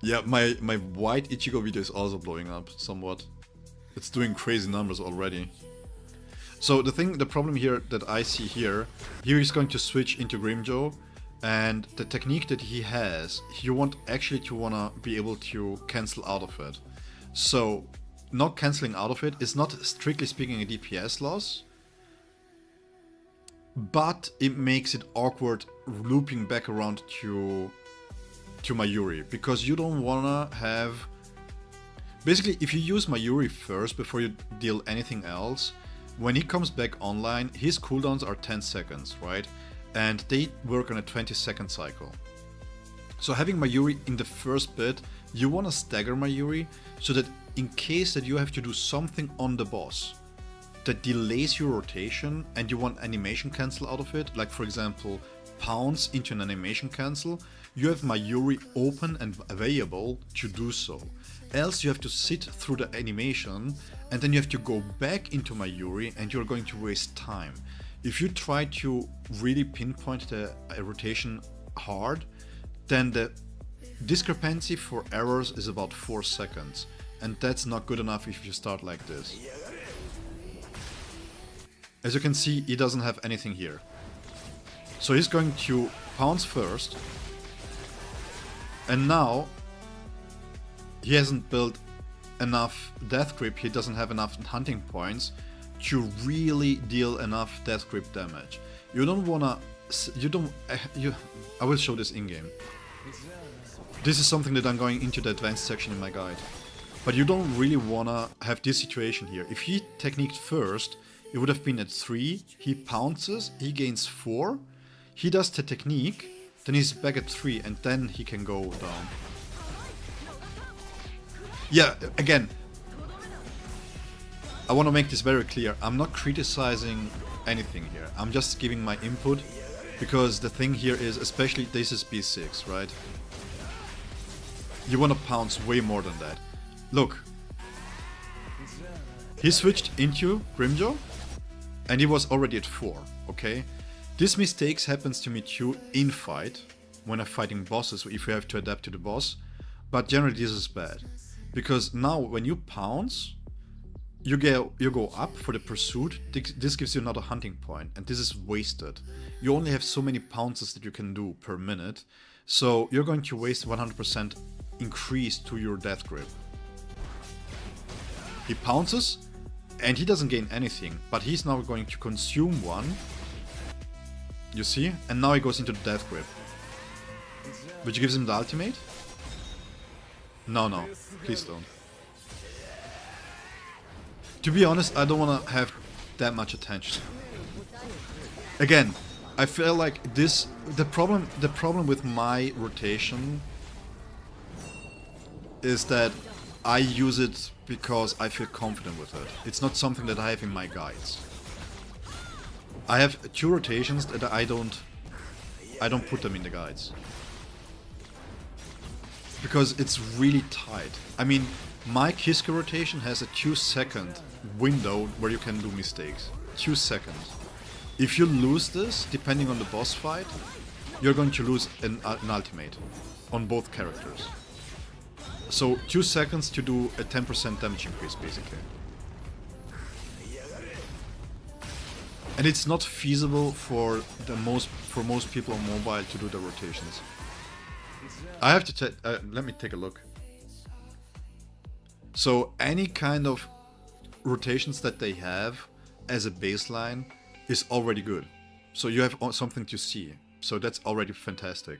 Yeah, my white Ichigo video is also blowing up somewhat. It's doing crazy numbers already. So the problem here that I see here he's going to switch into Grimjo, and the technique that he has, you want actually to wanna be able to cancel out of it. So not cancelling out of it is not strictly speaking a DPS loss, but it makes it awkward looping back around to Mayuri, because you don't wanna have... Basically, if you use Mayuri first before you deal anything else, when he comes back online, his cooldowns are 10 seconds, right? And they work on a 20-second cycle. So having Mayuri in the first bit, you wanna stagger Mayuri so that in case that you have to do something on the boss that delays your rotation and you want animation cancel out of it, like for example pounce into an animation cancel, you have Mayuri open and available to do so. Else you have to sit through the animation and then you have to go back into Mayuri and you're going to waste time. If you try to really pinpoint the rotation hard, then the discrepancy for errors is about 4 seconds. And that's not good enough if you start like this. As you can see, he doesn't have anything here. So he's going to pounce first. And now he hasn't built enough death grip, he doesn't have enough hunting points to really deal enough death grip damage. You don't wanna... I will show this in-game. This is something that I'm going into the advanced section in my guide. But you don't really wanna have this situation here. If he techniqued first, it would have been at 3, he pounces, he gains 4, he does the technique, then he's back at 3 and then he can go down. Yeah, again, I want to make this very clear. I'm not criticizing anything here. I'm just giving my input because the thing here is, especially this is B6, right? You want to pounce way more than that. Look, he switched into Grimjo and he was already at 4, okay? This mistakes happens to me too in fight, when I'm fighting bosses, if you have to adapt to the boss, but generally this is bad. Because now when you pounce, you go up for the pursuit, this gives you another hunting point, and this is wasted. You only have so many pounces that you can do per minute, so you're going to waste 100% increase to your death grip. He pounces, and he doesn't gain anything, but he's now going to consume one. You see? And now he goes into the death grip. Which gives him the ultimate? No, please don't. To be honest, I don't want to have that much attention. Again, I feel like this... The problem with my rotation is that I use it because I feel confident with it. It's not something that I have in my guides. I have 2 rotations that I don't put them in the guides. Because it's really tight. I mean, my Kiske rotation has a 2-second window where you can do mistakes. 2 seconds. If you lose this, depending on the boss fight, you're going to lose an ultimate on both characters. So 2 seconds to do a 10% damage increase, basically. And it's not feasible for most people on mobile to do the rotations. I have to let me take a look. So any kind of rotations that they have as a baseline is already good. So you have something to see. So that's already fantastic.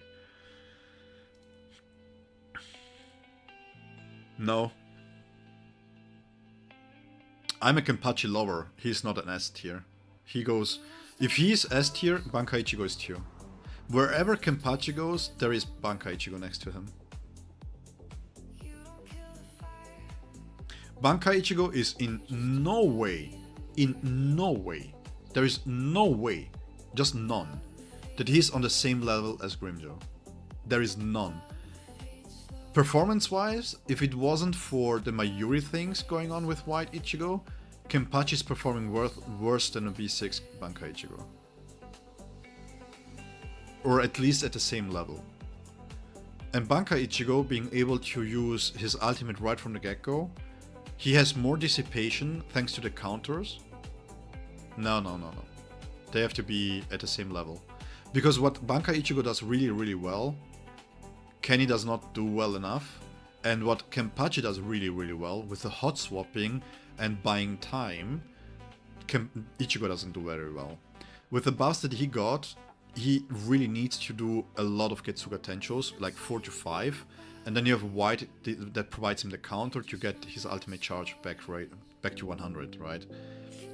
No. I'm a Kenpachi lover. He's not an S tier. He goes... If he's S tier, Bankai Ichigo is tier. Wherever Kenpachi goes, there is Bankai Ichigo next to him. Bankai Ichigo is in no way, there is no way, just none, that he's on the same level as Grimjo. There is none. Performance-wise, if it wasn't for the Mayuri things going on with White Ichigo, Kenpachi is performing worse than a B6 Bankai Ichigo. Or at least at the same level. And Bankai Ichigo being able to use his ultimate right from the get-go, he has more dissipation thanks to the counters. No. They have to be at the same level. Because what Bankai Ichigo does really well, Kenny does not do well enough. And what Kenpachi does really well, with the hot swapping and buying time, Ichigo doesn't do very well. With the buffs that he got, he really needs to do a lot of Getsuga Tenchos, like 4 to 5, and then you have White that provides him the counter to get his ultimate charge back to 100, right?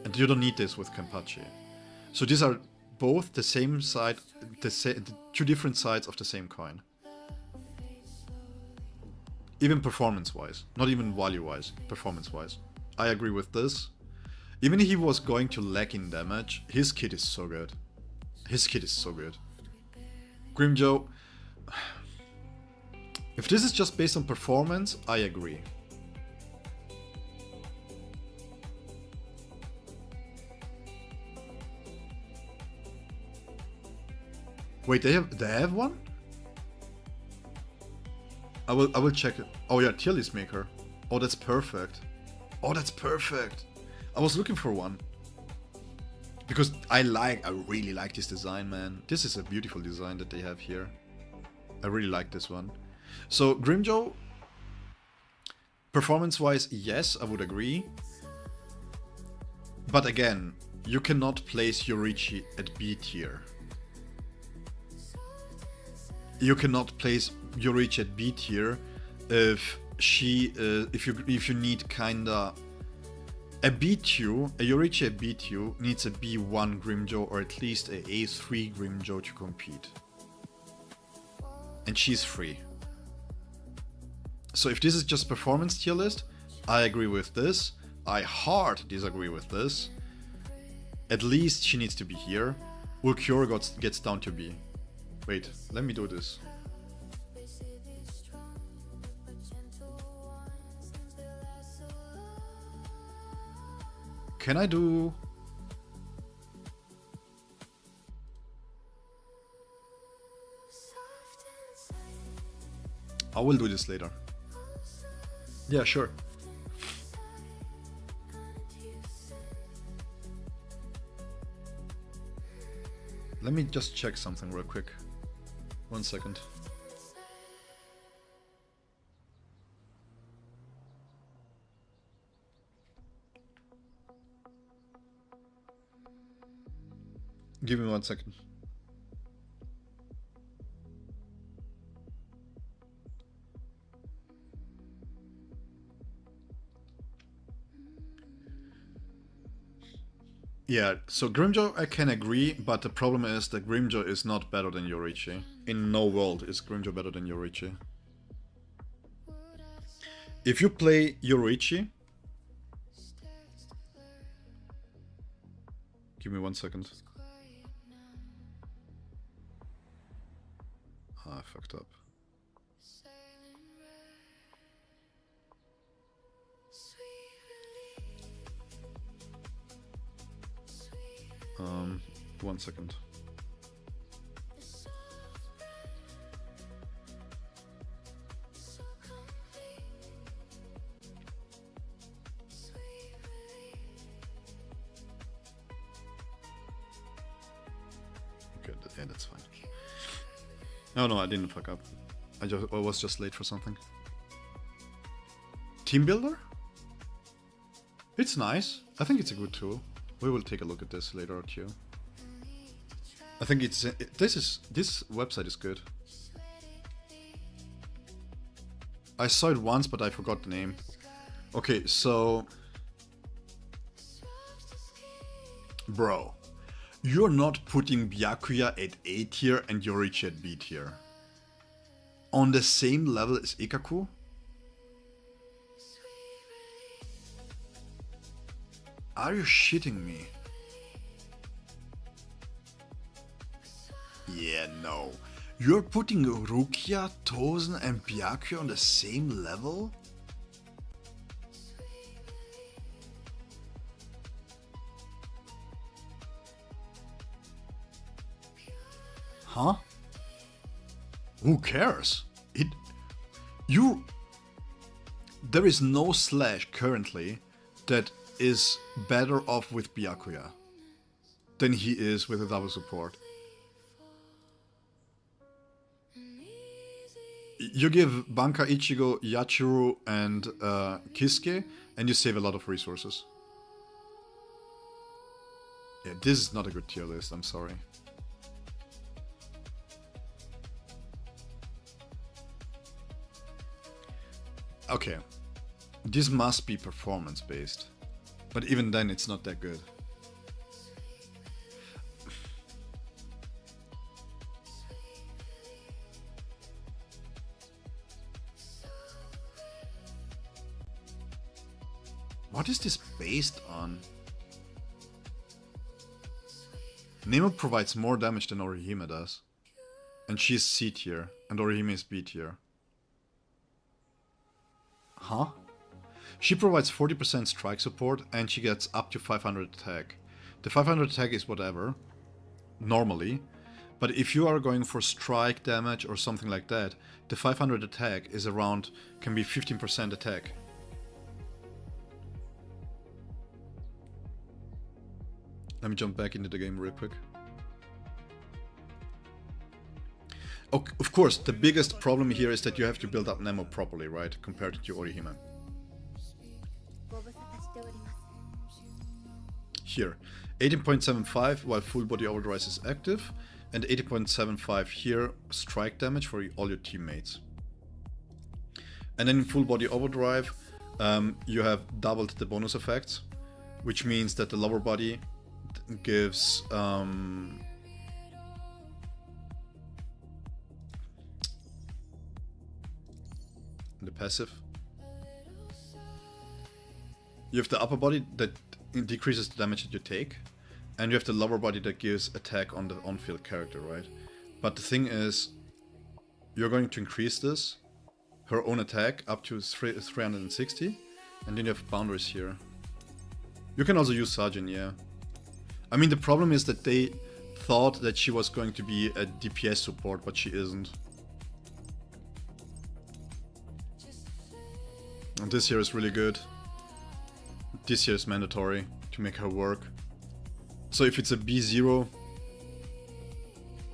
And you don't need this with Kenpachi. So these are both the same side, the 2 different sides of the same coin. Even performance-wise, not even value-wise, performance-wise. I agree with this. Even if he was going to lack in damage, his kit is so good. His kit is so good. Grimjo, if this is just based on performance, I agree. Wait, they have one? I will check it. Oh yeah, tier list maker. Oh, that's perfect. Oh, that's perfect. I was looking for one. Because I really like this design, man. This is a beautiful design that they have here. I really like this one. So, Grimjo, performance-wise, yes, I would agree. But again, you cannot place Yorichi at B tier. You cannot place Yorichi at B tier if if you need kinda a B2, a Yorichi at B2 needs a B1 Grimjo or at least a A3 Grimjo to compete. And she's free. So if this is just performance tier list, I agree with this. I hard disagree with this. At least she needs to be here. Ulqiorra gets down to B. Wait, let me do this. Can I do... I will do this later. Yeah, sure. Let me just check something real quick. 1 second. Give me 1 second. Yeah, so Grimjo I can agree, but the problem is that Grimjo is not better than Yorichi. In no world is Grimjo better than Yorichi. If you play Yorichi... Give me 1 second. I fucked up. One second. Okay, yeah, that's fine. No, I didn't fuck up. I was just late for something. Team Builder? It's nice. I think it's a good tool. We will take a look at this later too. I think this website is good. I saw it once, but I forgot the name. Okay, so... Bro, you're not putting Byakuya at A tier and Yorichi at B tier. On the same level as Ikkaku? Are you shitting me? Yeah, no. You're putting Rukia, Tozen and Byakuya on the same level? Huh? Who cares? There is no Slash currently that is better off with Byakuya than he is with a double support. You give Banka, Ichigo, Yachiru and Kisuke and you save a lot of resources. Yeah, this is not a good tier list, I'm sorry. Okay, this must be performance based, but even then it's not that good. What is this based on? Nemo provides more damage than Orihime does, And she's C tier. And Orihime is B tier. Huh? She provides 40% strike support and she gets up to 500 attack. The 500 attack is whatever, normally. But if you are going for strike damage or something like that, the 500 attack is around, can be 15% attack. Let me jump back into the game real quick. Of course, the biggest problem here is that you have to build up Nemo properly, right? Compared to Orihime. ご無沙汰しております Here, 18.75 while full body overdrive is active, and 80.75 here, strike damage for all your teammates. And then in full body overdrive, you have doubled the bonus effects, which means that the lower body gives the passive. You have the upper body that decreases the damage that you take, and you have the lower body that gives attack on the on-field character, right? But the thing is, you're going to increase this, her own attack, up to 360, and then you have boundaries here. You can also use Sajin, yeah. I mean, the problem is that they thought that she was going to be a DPS support, but she isn't. And this here is really good. This here is mandatory to make her work. So if it's a B0,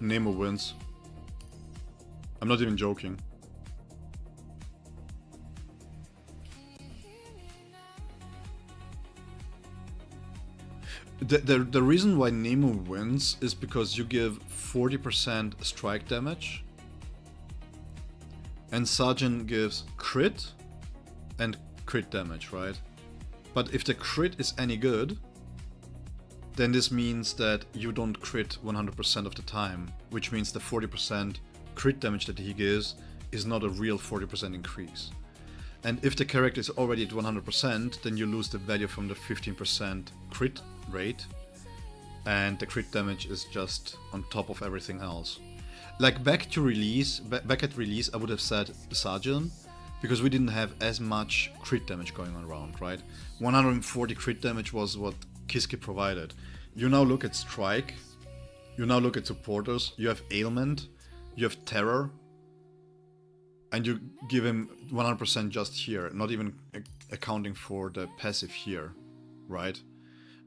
Nemo wins. I'm not even joking. The reason why Nemo wins is because you give 40% strike damage, and Sajin gives crit and crit damage, right? But if the crit is any good, then this means that you don't crit 100% of the time, which means the 40% crit damage that he gives is not a real 40% increase. And if the character is already at 100%, then you lose the value from the 15% crit rate, and the crit damage is just on top of everything else. Like back at release, I would have said Sajin, because we didn't have as much crit damage going on around, right? 140 crit damage was what Kiske provided. You now look at strike, you now look at supporters, you have ailment, you have terror, and you give him 100% just here, not even accounting for the passive here, right?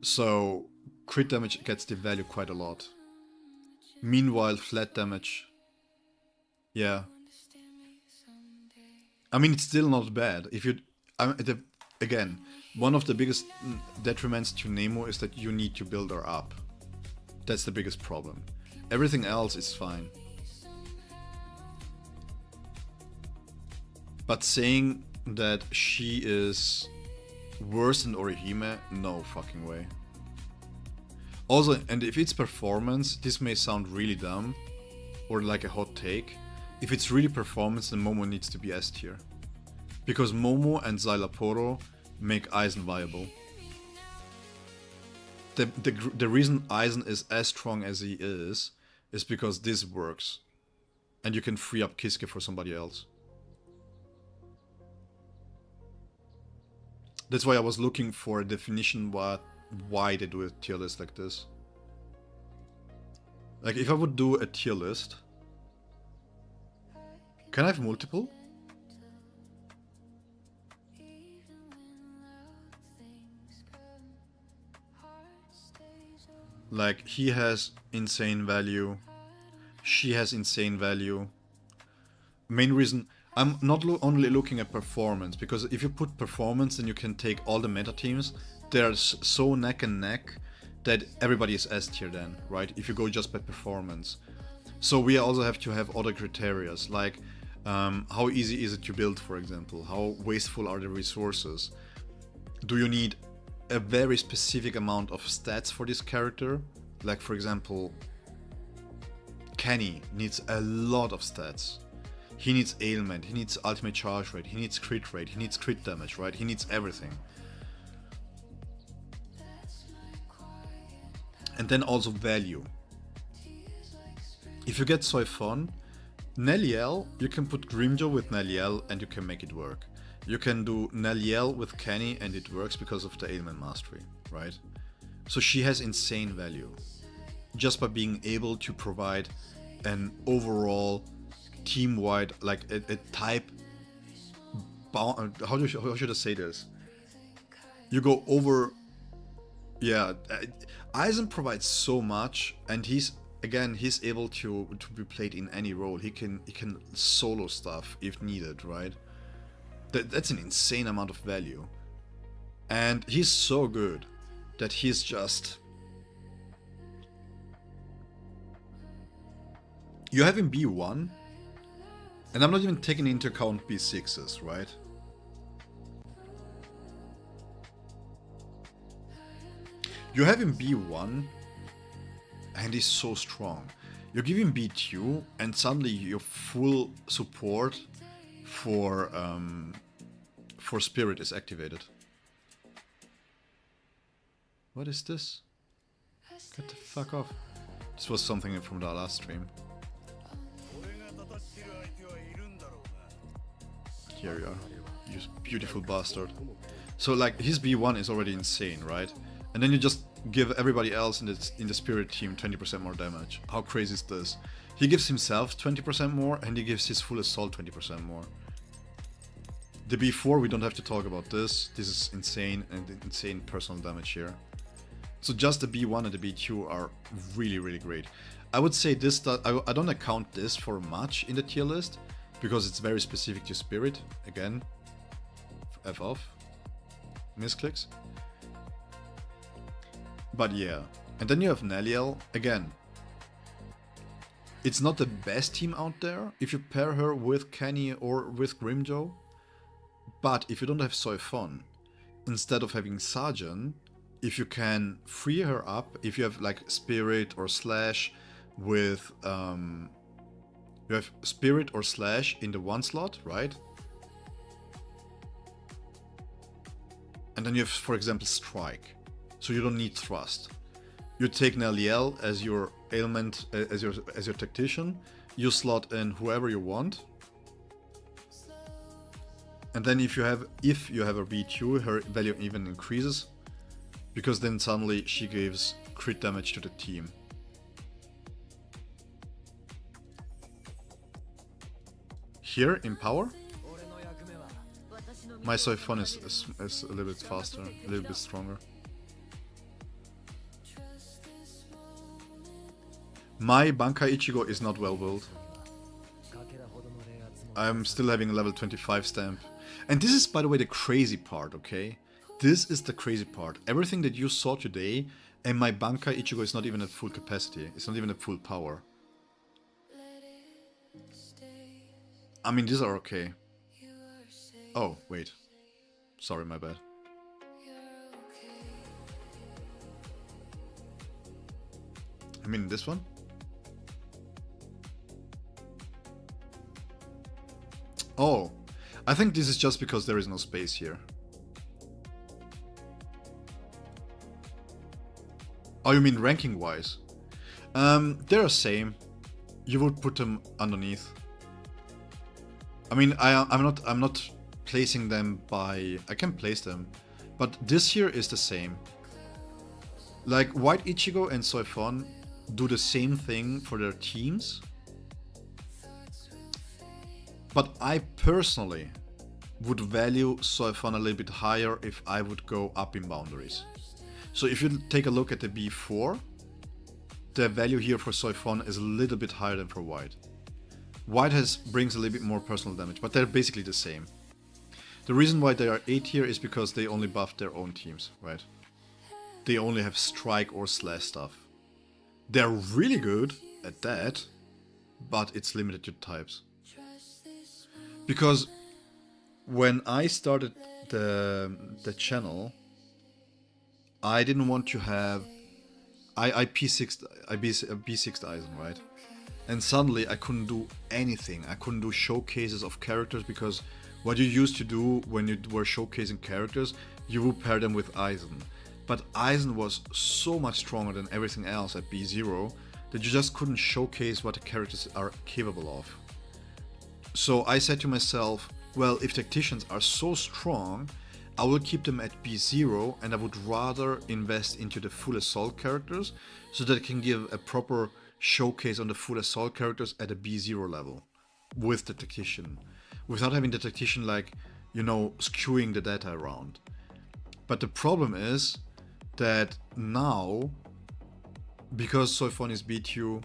So crit damage gets devalued quite a lot. Meanwhile, flat damage, yeah. I mean, it's still not bad. If you, again, one of the biggest detriments to Nemo is that you need to build her up. That's the biggest problem. Everything else is fine. But saying that she is worse than Orihime, no fucking way. Also, and if it's performance, this may sound really dumb, or like a hot take. If it's really performance, then Momo needs to be S tier. Because Momo and Xylaporo make Aizen viable. The reason Aizen is as strong as he is because this works. And you can free up Kiske for somebody else. That's why I was looking for a definition why they do a tier list like this. Like if I would do a tier list, can I have multiple? Like he has insane value, she has insane value. Main reason, I'm not only looking at performance, because if you put performance, then you can take all the meta teams. They're so neck and neck that everybody is S tier then, right? If you go just by performance. So we also have to have other criteria, like how easy is it to build, for example? How wasteful are the resources? Do you need a very specific amount of stats for this character? Like for example, Kenny needs a lot of stats. He needs ailment, he needs ultimate charge rate, he needs crit rate, he needs crit damage, right? He needs everything. And then also value. If if you get Soifon, Neliel, you can put Grimjo with Neliel and you can make it work. You can do Neliel with Kenny and it works because of the ailment mastery, right? So she has insane value just by being able to provide an overall team-wide, like a type. How should I say this? You go over. Yeah, Aizen provides so much, and he's able to be played in any role. He can solo stuff if needed, right? That's an insane amount of value, and he's so good that he's just. You have him B1, and I'm not even taking into account B6s, right? You have him B1, and he's so strong. You give him B2, and suddenly your full support for Spirit is activated. What is this? Get the fuck off. This was something from the last stream. Here you are, you beautiful bastard. So like his B1 is already insane, right? And then you just give everybody else in the Spirit team 20% more damage. How crazy is this? He gives himself 20% more and he gives his full assault 20% more. The B4, we don't have to talk about this. This is insane, and insane personal damage here. So just the B1 and the B2 are really great. I would say this, I don't account this for much in the tier list, because it's very specific to Spirit. Again, F off. Misclicks. But yeah. And then you have Neliel. Again, it's not the best team out there if you pair her with Kenny or with Grimjo. But if you don't have Soifon, instead of having Sajin, if you can free her up, if you have like Spirit or Slash with... you have Spirit or Slash in the one slot, right? And then you have, for example, Strike. So you don't need Thrust. You take Neliel as your ailment, as your tactician. You slot in whoever you want. And then if you have a B2, her value even increases, because then suddenly she gives crit damage to the team. Here in power, my Soifon is a little bit faster, a little bit stronger. My Bankai Ichigo is not well built. I'm still having a level 25 stamp. And this is, by the way, the crazy part, okay? This is the crazy part. Everything that you saw today, and my Bankai Ichigo is not even at full capacity. It's not even at full power. I mean, these are okay. Oh, wait. Sorry, my bad. I mean, this one? Oh, I think this is just because there is no space here. Oh, you mean ranking-wise? They're the same. You would put them underneath. I mean, I'm not placing them by... I can place them, but this here is the same. Like, White Ichigo and Soifon do the same thing for their teams. But I personally would value Soifon a little bit higher if I would go up in boundaries. So if you take a look at the B4, the value here for Soifon is a little bit higher than for White. White brings a little bit more personal damage, but they're basically the same. The reason why they are A tier is because they only buff their own teams, right? They only have Strike or Slash stuff. They're really good at that, but it's limited to types. Because when I started the channel, I didn't want to have... I B6'd Aizen, right? And suddenly I couldn't do anything. I couldn't do showcases of characters, because what you used to do when you were showcasing characters, you would pair them with Aizen. But Aizen was so much stronger than everything else at B0 that you just couldn't showcase what the characters are capable of. So I said to myself, well, if tacticians are so strong, I will keep them at B0, and I would rather invest into the full assault characters so that I can give a proper showcase on the full assault characters at a B0 level with the tactician, without having the tactician, like, you know, skewing the data around. But the problem is that now, because Soifon is B2,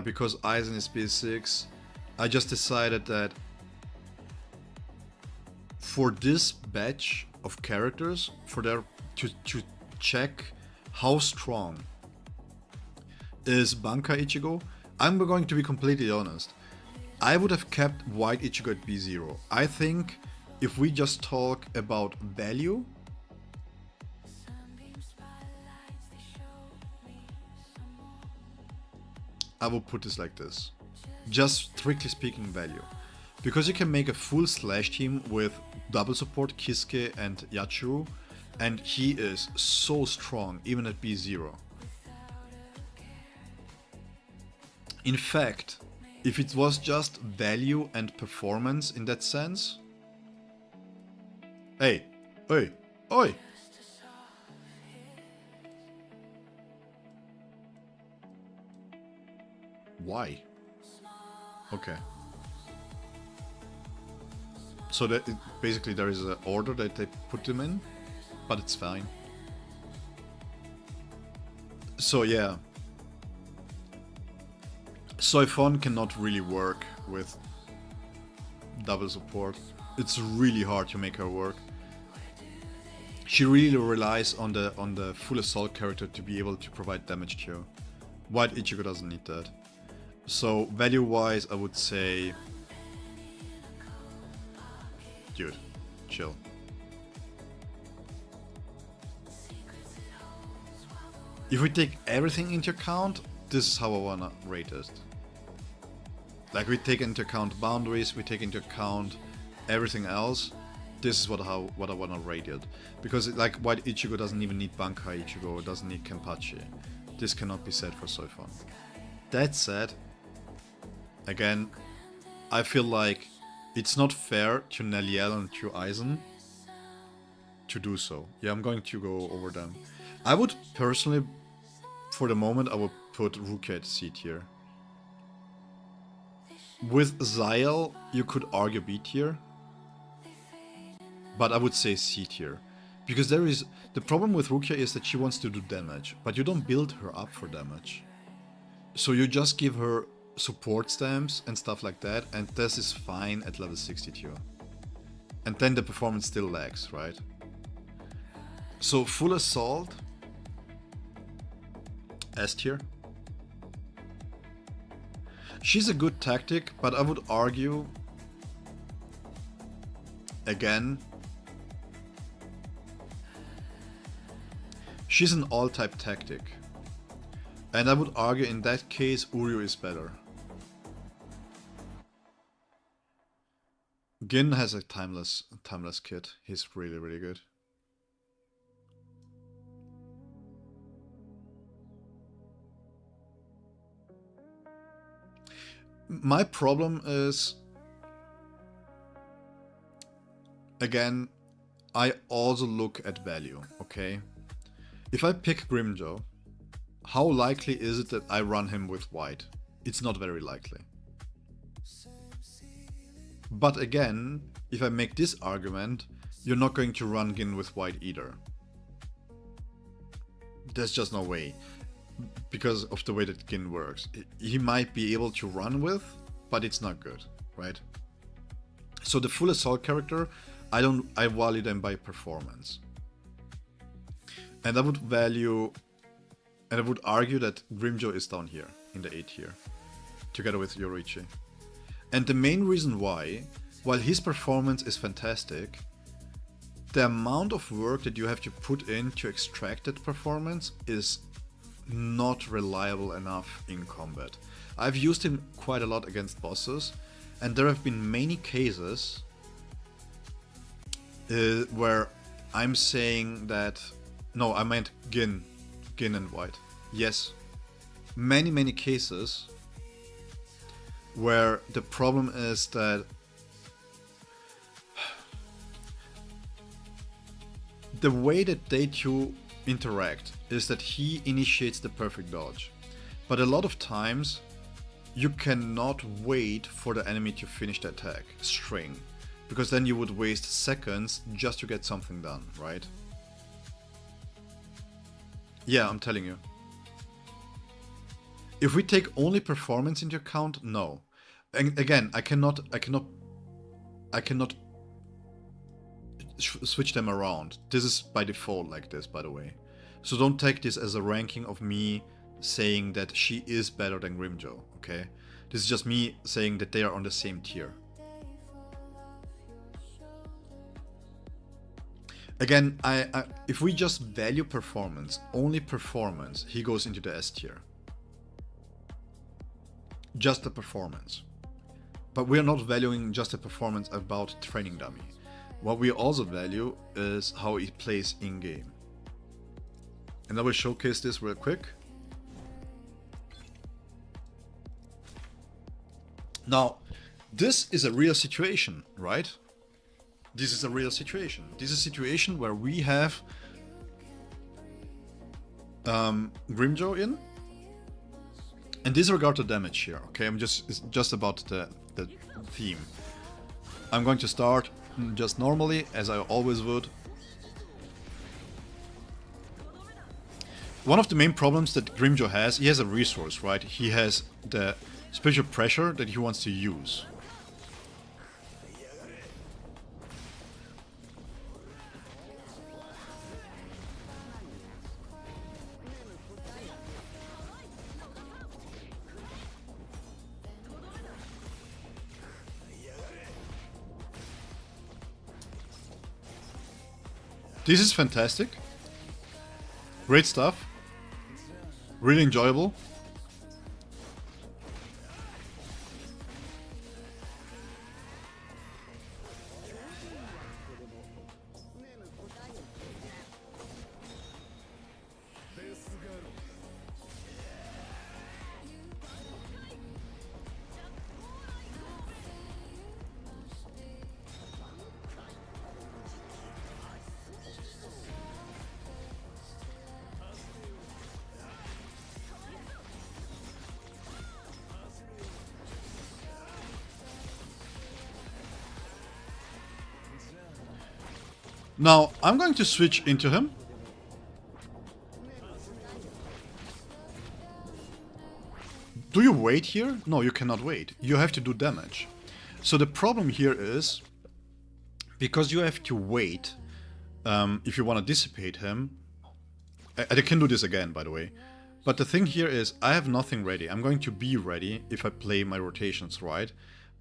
because Aizen is B6, I just decided that for this batch of characters, for their to check how strong is Bankai Ichigo, I'm going to be completely honest. I would have kept White Ichigo at B0. I think if we just talk about value, I will put this like this. Just strictly speaking value. Because you can make a full slash team with double support Kisuke and Yachiro, and he is so strong even at B0. In fact, if it was just value and performance in that sense... Hey, oi, oi! Why? Okay. So that basically there is an order that they put them in, but it's fine. So yeah. Soifon cannot really work with double support. It's really hard to make her work. She really relies on the full assault character to be able to provide damage to you. White Ichigo doesn't need that. So value wise, I would say, dude, chill. If we take everything into account, this is how I wanna rate it. Like, we take into account boundaries, we take into account everything else. This is what I wanna rate it. Because like White Ichigo doesn't even need Bankai Ichigo, it doesn't need Kenpachi. This cannot be said for Soifon. That said, again, I feel like it's not fair to Neliel and to Aizen to do so. Yeah, I'm going to go over them. I would personally, for the moment, I would put Rukia at C tier. With Zael, you could argue B tier, but I would say C tier. Because there is... The problem with Rukia is that she wants to do damage, but you don't build her up for damage. So you just give her support stamps and stuff like that, and this is fine at level 62. And then the performance still lags, right? So full assault, S tier. She's a good tactic, but I would argue, again, she's an all-type tactic. And I would argue in that case, Uryu is better. Gin has a timeless kit. He's really, really good. My problem is, again, I also look at value, okay? If I pick Grimjo, how likely is it that I run him with white? It's not very likely. But again, if I make this argument, you're not going to run Gin with white either. There's just no way. Because of the way that Gin works. He might be able to run with, but it's not good, right? So the full assault character, I value them by performance. And I would argue that Grimjo is down here, in the A tier, together with Yoriichi. And the main reason why, while his performance is fantastic, the amount of work that you have to put in to extract that performance is not reliable enough in combat. I've used him quite a lot against bosses, and there have been many cases where I'm saying that... No, I meant Gin and white. Yes. many cases where the problem is that the way that they two interact is that he initiates the perfect dodge. But a lot of times you cannot wait for the enemy to finish the attack string, because then you would waste seconds just to get something done, right? Yeah, I'm telling you. If we take only performance into account, no. And again, I cannot switch them around. This is by default like this, by the way. So don't take this as a ranking of me saying that she is better than Grimjo, okay? This is just me saying that they are on the same tier. Again, if we just value performance, only performance, he goes into the S tier. Just the performance. But we are not valuing just the performance about training dummy. What we also value is how he plays in-game. And I will showcase this real quick. Now, this is a real situation, right? This is a real situation. This is a situation where we have Grimjo in. And disregard the damage here, okay? It's just about the theme. I'm going to start just normally, as I always would. One of the main problems that Grimjo has, he has a resource, right? He has the spiritual pressure that he wants to use. This is fantastic. Great stuff. Really enjoyable. Now, I'm going to switch into him. Do you wait here? No, you cannot wait. You have to do damage. So the problem here is, because you have to wait, if you want to dissipate him, I can do this again, by the way. But the thing here is, I have nothing ready. I'm going to be ready if I play my rotations right,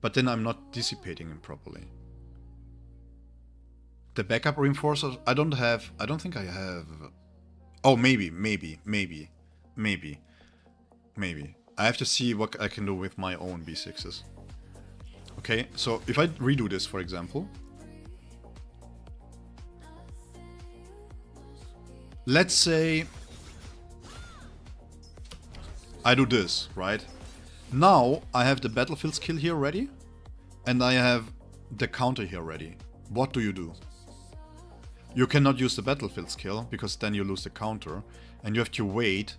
but then I'm not dissipating him properly. The backup reinforcers, I don't think I have. Oh, maybe. I have to see what I can do with my own B6s. Okay, so if I redo this, for example. Let's say I do this, right? Now I have the battlefield skill here ready, and I have the counter here ready. What do you do? You cannot use the battlefield skill, because then you lose the counter, and you have to wait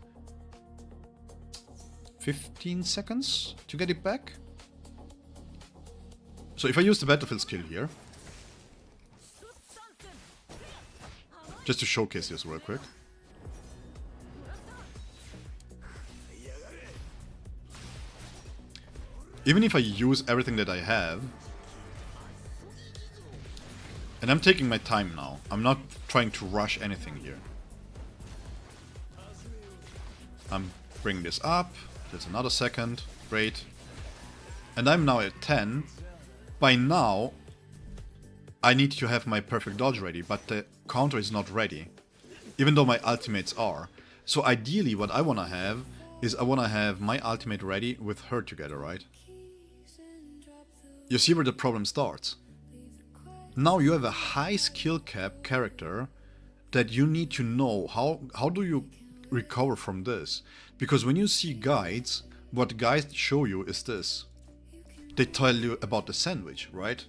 15 seconds to get it back. So if I use the battlefield skill here, just to showcase this real quick. Even if I use everything that I have, and I'm taking my time now. I'm not trying to rush anything here. I'm bringing this up. There's another second. Great. And I'm now at 10. By now, I need to have my perfect dodge ready, but the counter is not ready. Even though my ultimates are. So ideally, what I want to have is I want to have my ultimate ready with her together, right? You see where the problem starts. Now you have a high skill cap character that you need to know how do you recover from this. Because when you see guides, what guides show you is this. They tell you about the sandwich, right?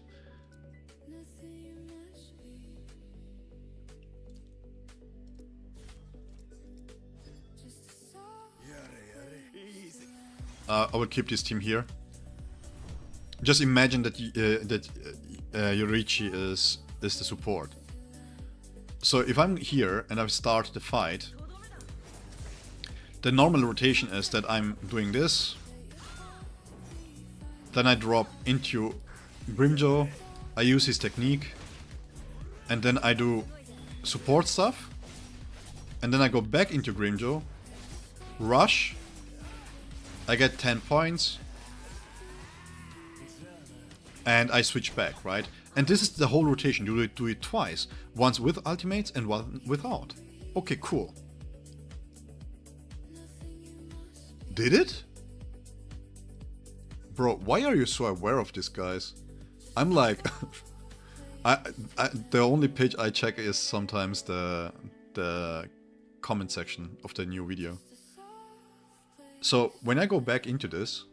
I will keep this team here. Just imagine that Yorichi is the support. So if I'm here and I start the fight, the normal rotation is that I'm doing this, then I drop into Grimjo, I use his technique, and then I do support stuff, and then I go back into Grimjo, rush, I get 10 points, and I switch back, right? And this is the whole rotation. You do it twice. Once with ultimates and one without. Okay, cool. Did it? Bro, why are you so aware of this, guys? I'm like... the only page I check is sometimes the comment section of the new video. So, when I go back into this...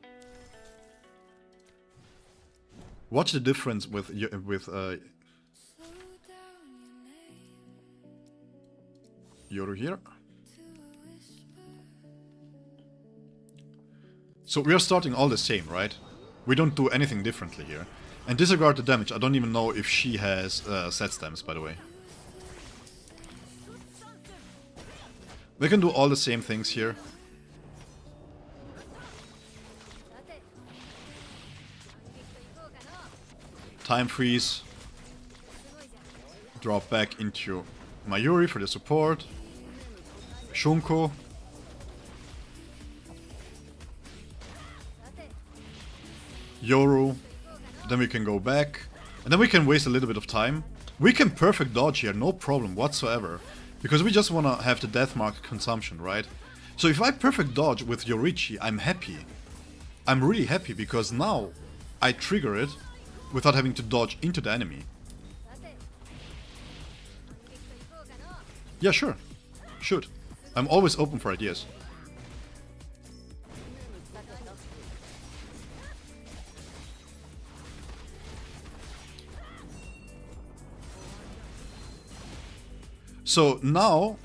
Watch the difference with Yoru here. So we are starting all the same, right? We don't do anything differently here. And disregard the damage. I don't even know if she has set stamps, by the way. We can do all the same things here. Time freeze. Drop back into Mayuri for the support. Shunko. Yoru. Then we can go back. And then we can waste a little bit of time. We can perfect dodge here, no problem whatsoever. Because we just want to have the death mark consumption, right? So if I perfect dodge with Yorichi, I'm happy. I'm really happy because now I trigger it without having to dodge into the enemy. Yeah, sure. Should. I'm always open for ideas. So now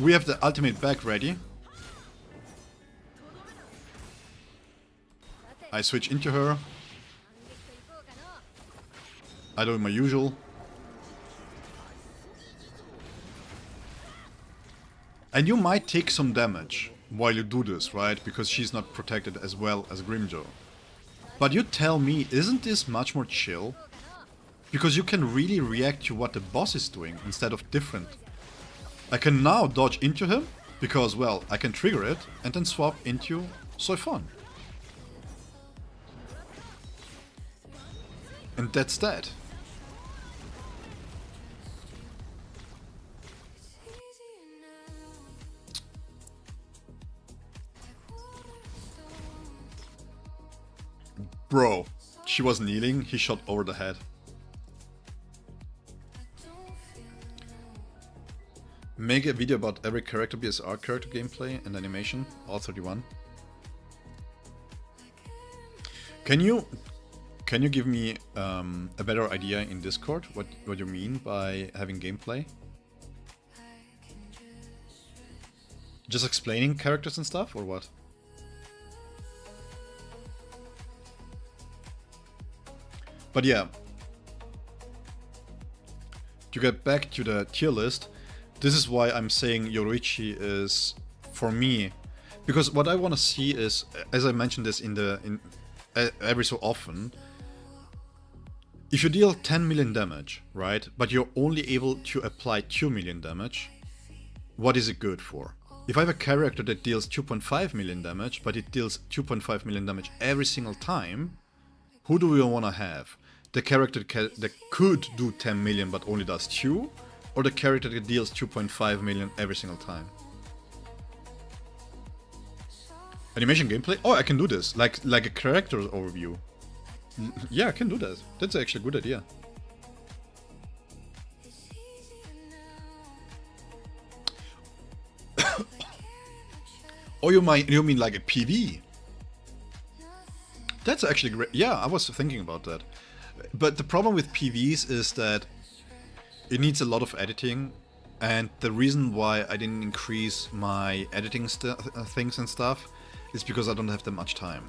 we have the ultimate back ready. I switch into her. I do my usual. And you might take some damage while you do this, right? Because she's not protected as well as Grimjo. But you tell me, isn't this much more chill? Because you can really react to what the boss is doing instead of different. I can now dodge into him because, well, I can trigger it and then swap into Soifon. And that's that. Bro, she was kneeling, he shot over the head. Make a video about every character BSR character gameplay and animation, all 31. Can you give me a better idea in Discord what you mean by having gameplay? Just explaining characters and stuff, or what? But yeah, to get back to the tier list, this is why I'm saying Yorichi is, for me, because what I want to see is, as I mentioned this every so often, if you deal 10 million damage, right, but you're only able to apply 2 million damage, what is it good for? If I have a character that deals 2.5 million damage, but it deals 2.5 million damage every single time, who do we want to have? The character that could do 10 million but only does 2? Or the character that deals 2.5 million every single time? Animation gameplay? Oh, I can do this, like a character overview. Yeah, I can do that. That's actually a good idea. Oh, you mean like a PV? That's actually great. Yeah, I was thinking about that. But the problem with PVs is that it needs a lot of editing, and the reason why I didn't increase my editing things and stuff is because I don't have that much time.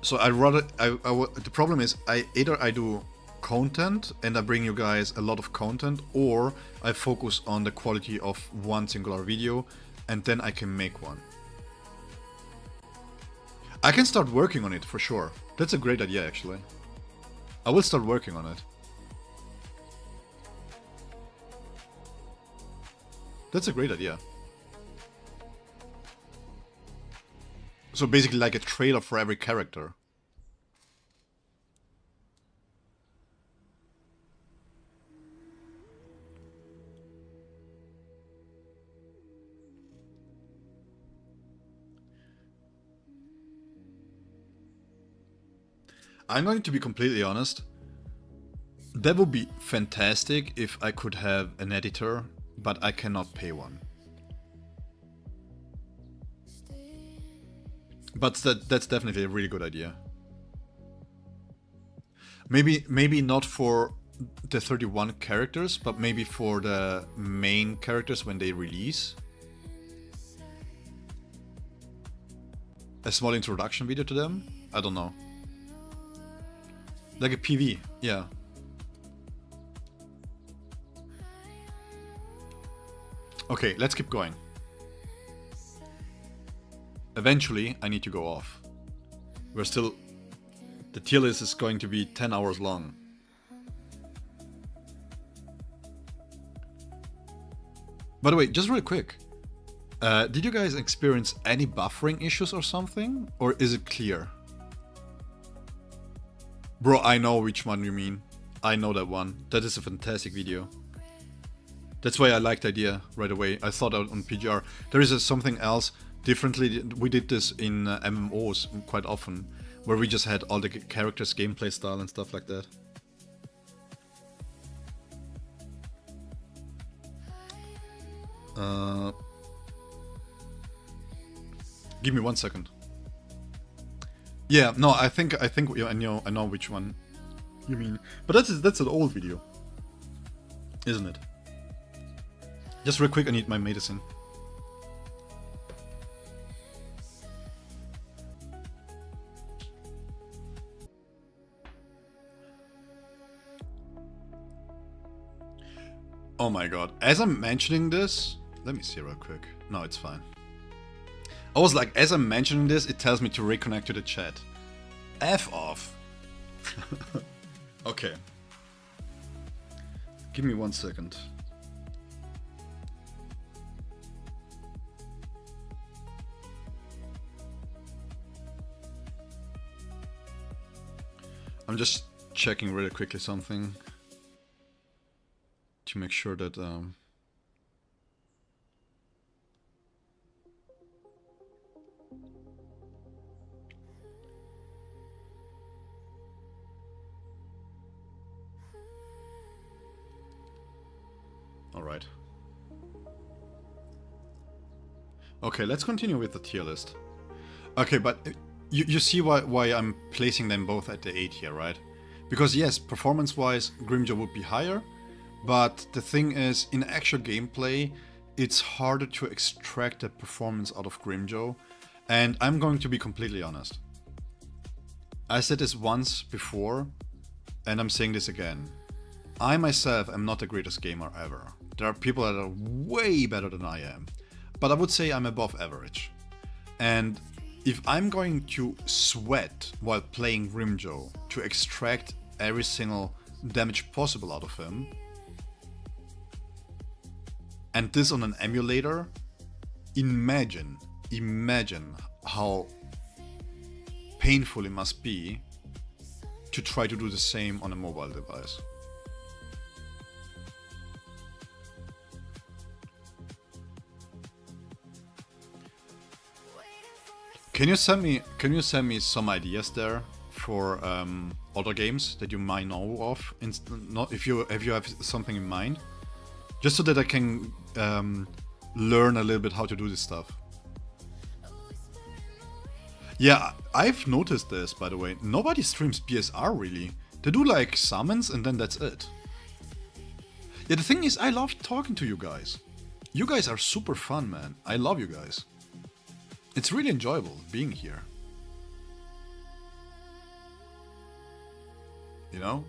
So the problem is either I do content and I bring you guys a lot of content, or I focus on the quality of one singular video and then I can make one. I can start working on it for sure. That's a great idea actually. I will start working on it. That's a great idea. So basically like a trailer for every character. I'm going to be completely honest. That would be fantastic if I could have an editor, but I cannot pay one. But that's definitely a really good idea. Maybe not for the 31 characters, but maybe for the main characters when they release. A small introduction video to them? I don't know. Like a PV, yeah. Okay, let's keep going. Eventually, I need to go off. The tier list is going to be 10 hours long. By the way, just real quick. Did you guys experience any buffering issues or something? Or is it clear? Bro, I know which one you mean. I know that one. That is a fantastic video. That's why I liked the idea right away. I thought out on PGR. There is something else differently. We did this in MMOs quite often, where we just had all the characters' gameplay style and stuff like that. Give me 1 second. Yeah, no, I think I know which one you mean. But that's an old video, isn't it? Just real quick, I need my medicine. Oh my god. As I'm mentioning this, let me see real quick. No, it's fine. I was like, as I'm mentioning this, it tells me to reconnect to the chat. F off. Okay. Give me 1 second. I'm just checking really quickly something to make sure that all right. Okay, let's continue with the tier list. Okay, but you see why I'm placing them both at the 8 here, right? Because yes, performance-wise, Grimjaw would be higher, but the thing is, in actual gameplay, it's harder to extract the performance out of Grimjaw, and I'm going to be completely honest. I said this once before, and I'm saying this again. I myself am not the greatest gamer ever. There are people that are way better than I am, but I would say I'm above average. And if I'm going to sweat while playing Grimjaw to extract every single damage possible out of him, and this on an emulator, imagine how painful it must be to try to do the same on a mobile device. Can you send me some ideas there for other games that you might know of? If you have something in mind, just so that I can learn a little bit how to do this stuff. Yeah, I've noticed this, by the way. Nobody streams BSR really. They do like summons and then that's it. Yeah, the thing is, I love talking to you guys. You guys are super fun, man. I love you guys. It's really enjoyable being here. You know?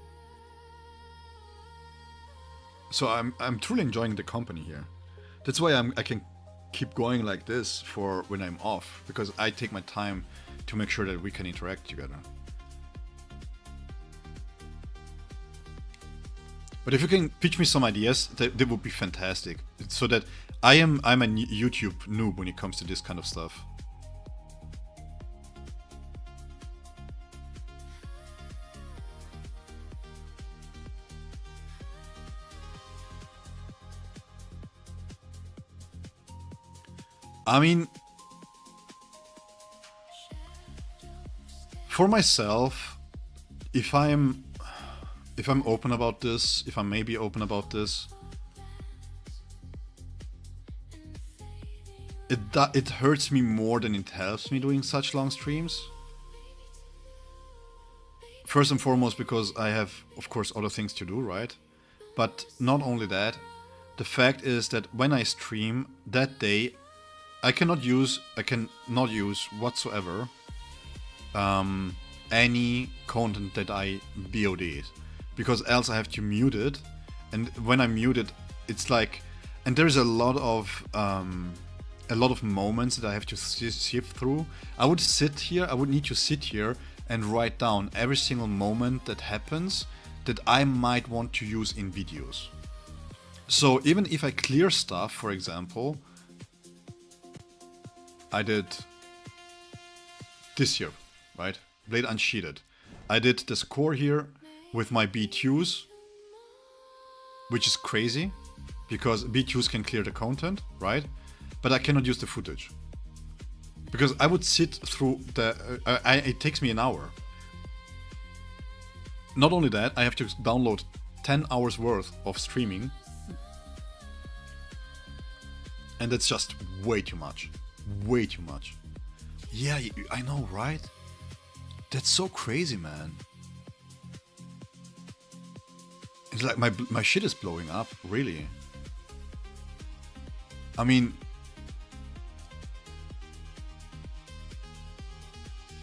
So I'm truly enjoying the company here. That's why I can keep going like this for when I'm off, because I take my time to make sure that we can interact together. But if you can pitch me some ideas, that would be fantastic. So that I'm a YouTube noob when it comes to this kind of stuff. I mean, for myself, if I'm open about this, if I may be open about this, it hurts me more than it helps me doing such long streams. First and foremost because I have, of course, other things to do, right? But not only that, the fact is that when I stream that day, I cannot use whatsoever any content that I VOD'd, because else I have to mute it, and when I mute it, it's like, and there's a lot of moments that I have to sift through. I would need to sit here and write down every single moment that happens that I might want to use in videos. So even if I clear stuff, for example, I did this here, right? Blade Unsheathed. I did the score here with my B2s, which is crazy, because B2s can clear the content, right? But I cannot use the footage. Because I would sit through it takes me an hour. Not only that, I have to download 10 hours worth of streaming. And that's just way too much. Way too much. Yeah, I know, right? That's so crazy, man. It's like my shit is blowing up, really. I mean,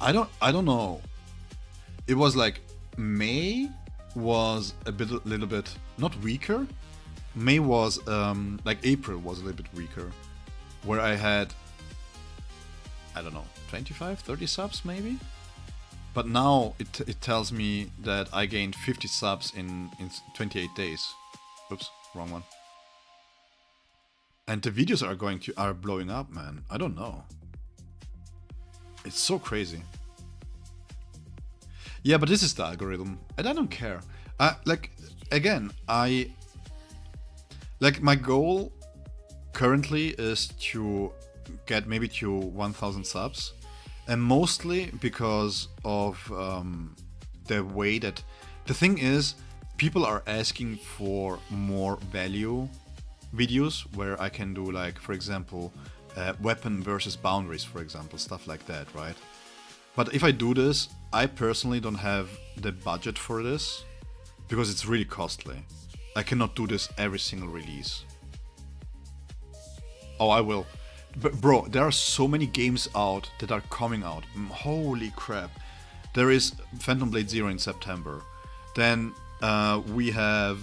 I don't know. It was like May was little bit not weaker. May was like April was a little bit weaker, where I had, I don't know, 25, 30 subs maybe. But now it tells me that I gained 50 subs in 28 days. Oops, wrong one. And the videos are blowing up, man. I don't know. It's so crazy. Yeah, but this is the algorithm, and I don't care. My goal currently is to get maybe to 1,000 subs, and mostly because of the way that the thing is, people are asking for more value videos where I can do, like, for example, weapon versus boundaries, for example, stuff like that, right? But if I do this, I personally don't have the budget for this because it's really costly. I cannot do this every single release. Oh, I will. But bro, there are so many games out that are coming out. Holy crap. There is Phantom Blade Zero in September. Then we have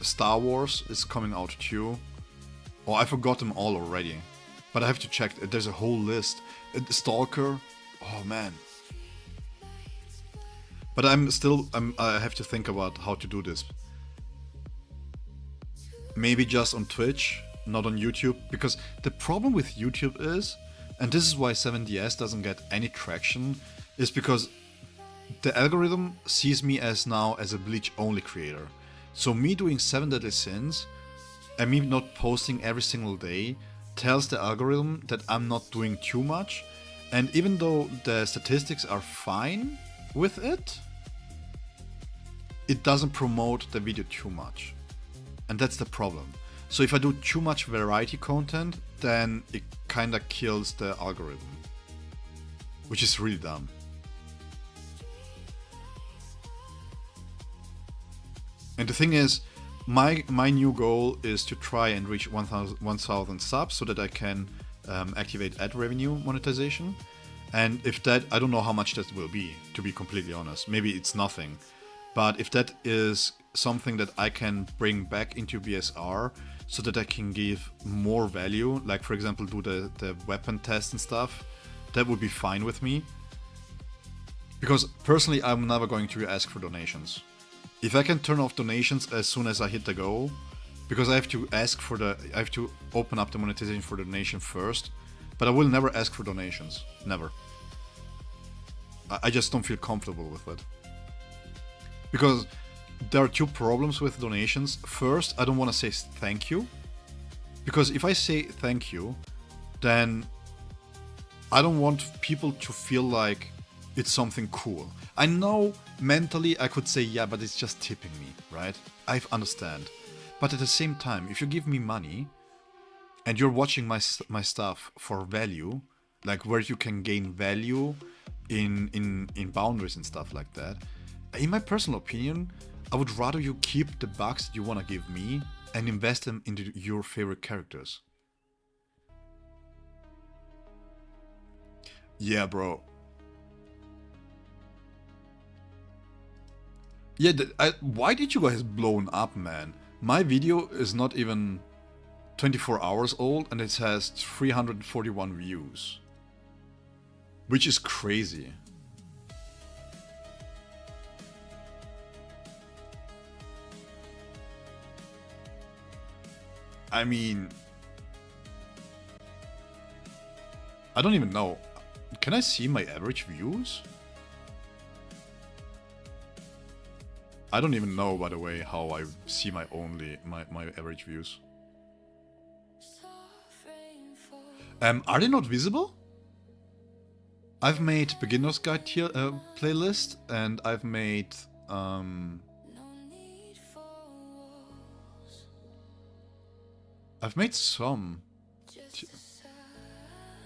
Star Wars is coming out too. Oh, I forgot them all already. But I have to check. There's a whole list. Stalker. Oh man. But I have to think about how to do this. Maybe just on Twitch, not on YouTube, because the problem with YouTube is, and this is why 7DS doesn't get any traction, is because the algorithm sees me as a Bleach only creator. So me doing 7 Deadly Sins and me not posting every single day tells the algorithm that I'm not doing too much, and even though the statistics are fine with it, it doesn't promote the video too much. And that's the problem. So if I do too much variety content, then it kinda kills the algorithm. which is really dumb. And the thing is, my new goal is to try and reach 1,000 subs so that I can activate ad revenue monetization. And if that, I don't know how much that will be, to be completely honest. Maybe it's nothing. But if that is something that I can bring back into BSR so that I can give more value, like for example do the weapon test and stuff, that would be fine with me. Because personally I'm never going to ask for donations. If I can turn off donations as soon as I hit the goal, because I have to I have to open up the monetization for the donation first, but I will never ask for donations, never. I just don't feel comfortable with it. Because there are two problems with donations. First, I don't want to say thank you, because if I say thank you, then I don't want people to feel like it's something cool. I know mentally I could say, yeah, but it's just tipping me, right? I understand. But at the same time, if you give me money and you're watching my stuff for value, like where you can gain value in boundaries and stuff like that, in my personal opinion, I would rather you keep the bucks that you want to give me and invest them into your favorite characters. Yeah, bro. Yeah, why did you guys blown up, man? My video is not even 24 hours old and it has 341 views. Which is crazy. I mean, I don't even know. Can I see my average views? I don't even know, by the way, how I see my average views. Are they not visible? I've made beginner's guide tier playlist, and I've made some.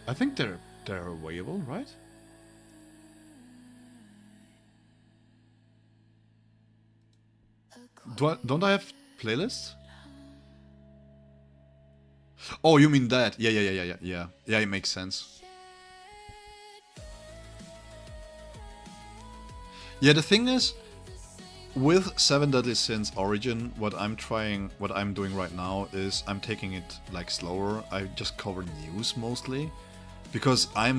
I think they're available, right? Don't I have playlists? Oh, you mean that? Yeah. Yeah, it makes sense. Yeah, the thing is, with 7 Deadly Sins Origin, what I'm doing right now is I'm taking it like slower. I just cover news mostly, because I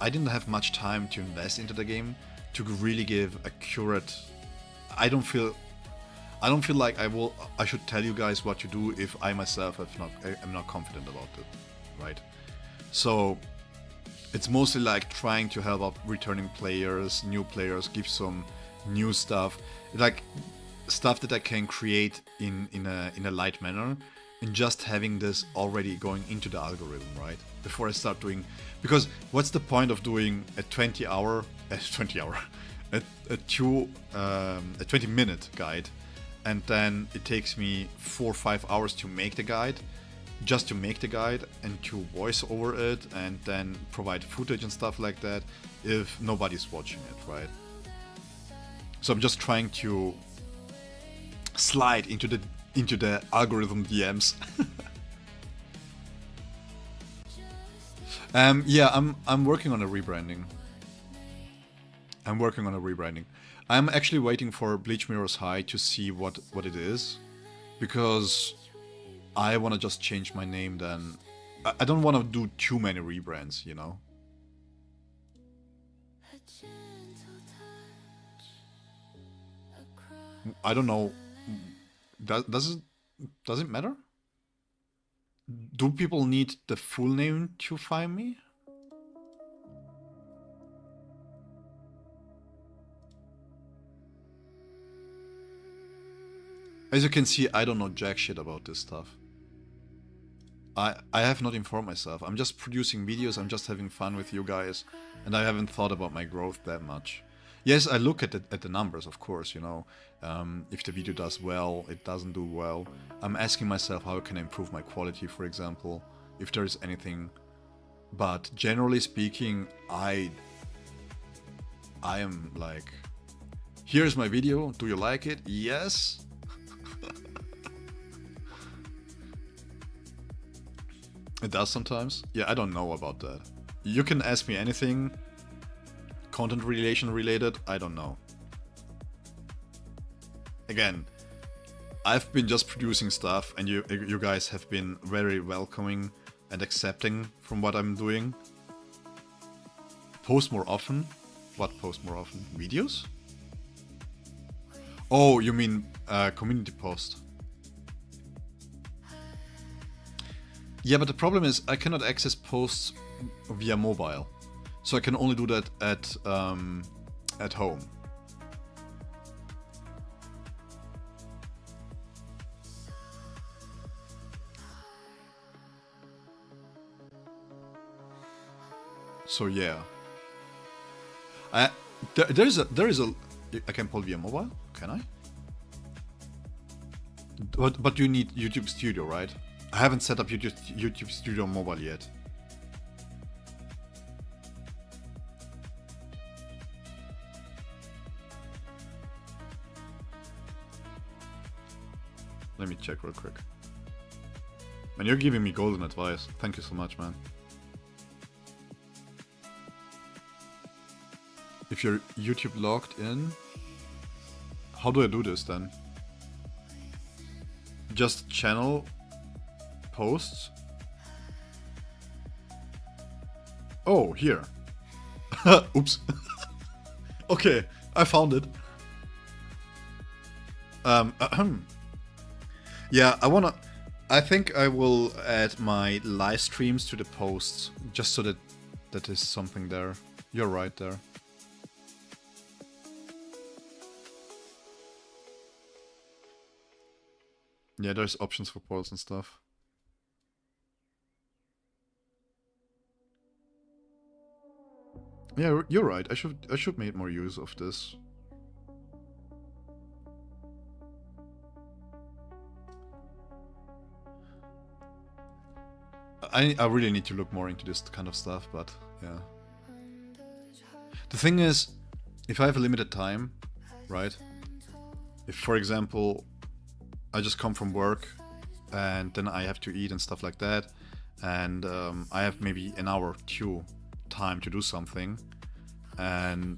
didn't have much time to invest into the game to really give accurate. I don't feel like I should tell you guys what to do if I myself am not confident about it, right? So it's mostly like trying to help out returning players, new players, give some new stuff, like stuff that I can create in a light manner, and just having this already going into the algorithm, right? Before I start doing, because what's the point of doing a 20 minute guide, and then it takes me 4 or 5 hours to make the guide, just to make the guide and to voice over it and then provide footage and stuff like that, if nobody's watching it, right? So I'm just trying to slide into the algorithm DMs. Yeah, I'm working on a rebranding. I'm actually waiting for Bleach Mirror's High to see what it is, because I want to just change my name then. I don't want to do too many rebrands, you know? I don't know. Does it matter? Do people need the full name to find me? As you can see, I don't know jack shit about this stuff. I have not informed myself. I'm just producing videos, I'm just having fun with you guys, and I haven't thought about my growth that much. Yes, I look at the numbers, of course, you know. If the video does well, it doesn't do well. I'm asking myself how can I improve my quality, for example, if there is anything. But generally speaking, I I am like, here's my video, do you like it? Yes. It does sometimes. Yeah, I don't know about that. You can ask me anything content related, I don't know. Again, I've been just producing stuff and you guys have been very welcoming and accepting from what I'm doing. Post more often? What post more often? Videos? Oh, you mean community post. Yeah, but the problem is I cannot access posts via mobile. So I can only do that at home. So yeah. There is a I can poll via mobile, can I? But you need YouTube Studio, right? I haven't set up YouTube Studio mobile yet. Let me check real quick. Man, you're giving me golden advice. Thank you so much, man. If you're YouTube logged in, how do I do this then? Just channel posts? Oh, here. Oops. Okay, I found it. Yeah, I think I will add my live streams to the posts, just so that is something there. You're right there. Yeah, there's options for polls and stuff. Yeah, you're right. I should make more use of this. I really need to look more into this kind of stuff, but yeah. The thing is, if I have a limited time, right? If, for example, I just come from work and then I have to eat and stuff like that, and I have maybe an hour or two time to do something, and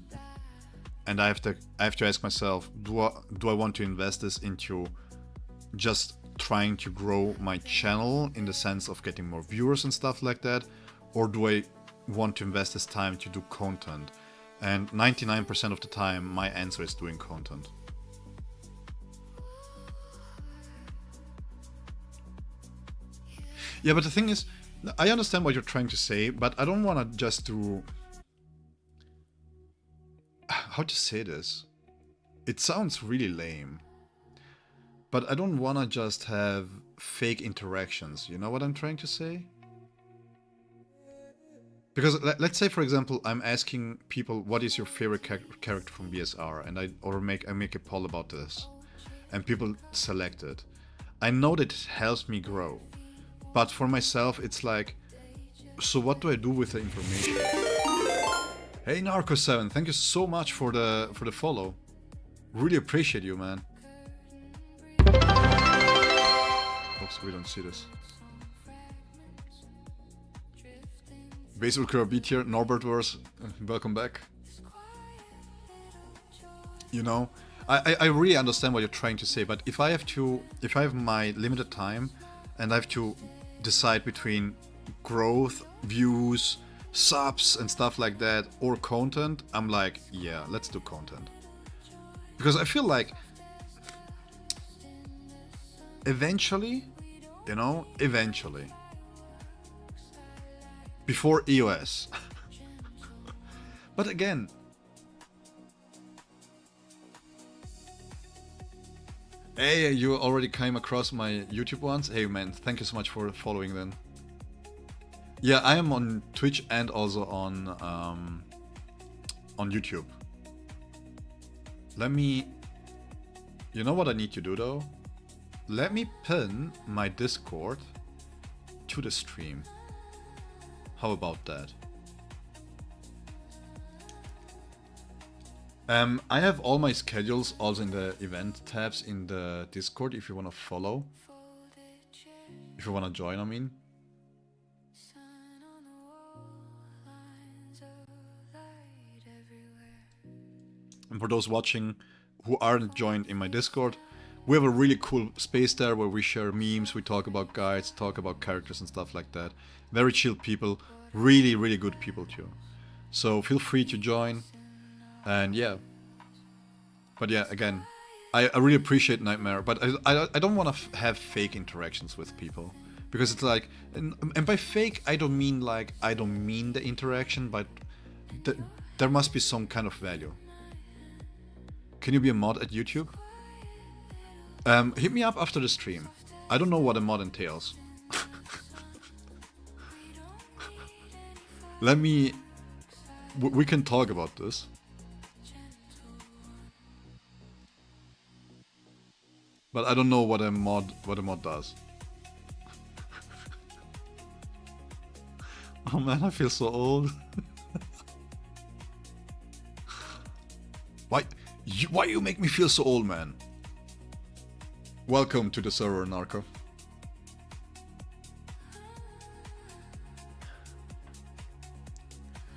I have to ask myself, do I want to invest this into just trying to grow my channel in the sense of getting more viewers and stuff like that, or do I want to invest this time to do content? And 99% of the time my answer is doing content. Yeah, but the thing is, I understand what you're trying to say, but I don't want to just do... How to say this? It sounds really lame. But I don't want to just have fake interactions, you know what I'm trying to say? Because let's say, for example, I'm asking people, what is your favorite character from BSR? And I make a poll about this. And people select it. I know that it helps me grow. But for myself, it's like, so what do I do with the information? Hey Narco7, thank you so much for the follow. Really appreciate you, man. Oops, we don't see this. Base Ulqiorra B tier, Norbert Wars, welcome back. You know, I really understand what you're trying to say, but if I have my limited time and I have to decide between growth, views, subs and stuff like that, or content, I'm like, yeah, let's do content. Because I feel like eventually, you know, before EOS. But again, hey, you already came across my YouTube ones? Hey man, thank you so much for following then. Yeah, I am on Twitch and also on YouTube. Let me... You know what I need to do though? Let me pin my Discord to the stream. How about that? I have all my schedules also in the event tabs in the Discord if you want to follow. If you want to join, I mean. And for those watching who aren't joined in my Discord, we have a really cool space there where we share memes, we talk about guides, talk about characters and stuff like that. Very chill people, really, really good people too. So feel free to join. And yeah. But yeah, again, I really appreciate Nightmare, but I don't want to have fake interactions with people. Because it's like, and by fake, I don't mean like, I don't mean the interaction, but there must be some kind of value. Can you be a mod at YouTube? Hit me up after the stream. I don't know what a mod entails. We can talk about this. But I don't know what a mod does. Oh man, I feel so old. Why you make me feel so old, man? Welcome to the server, Narco.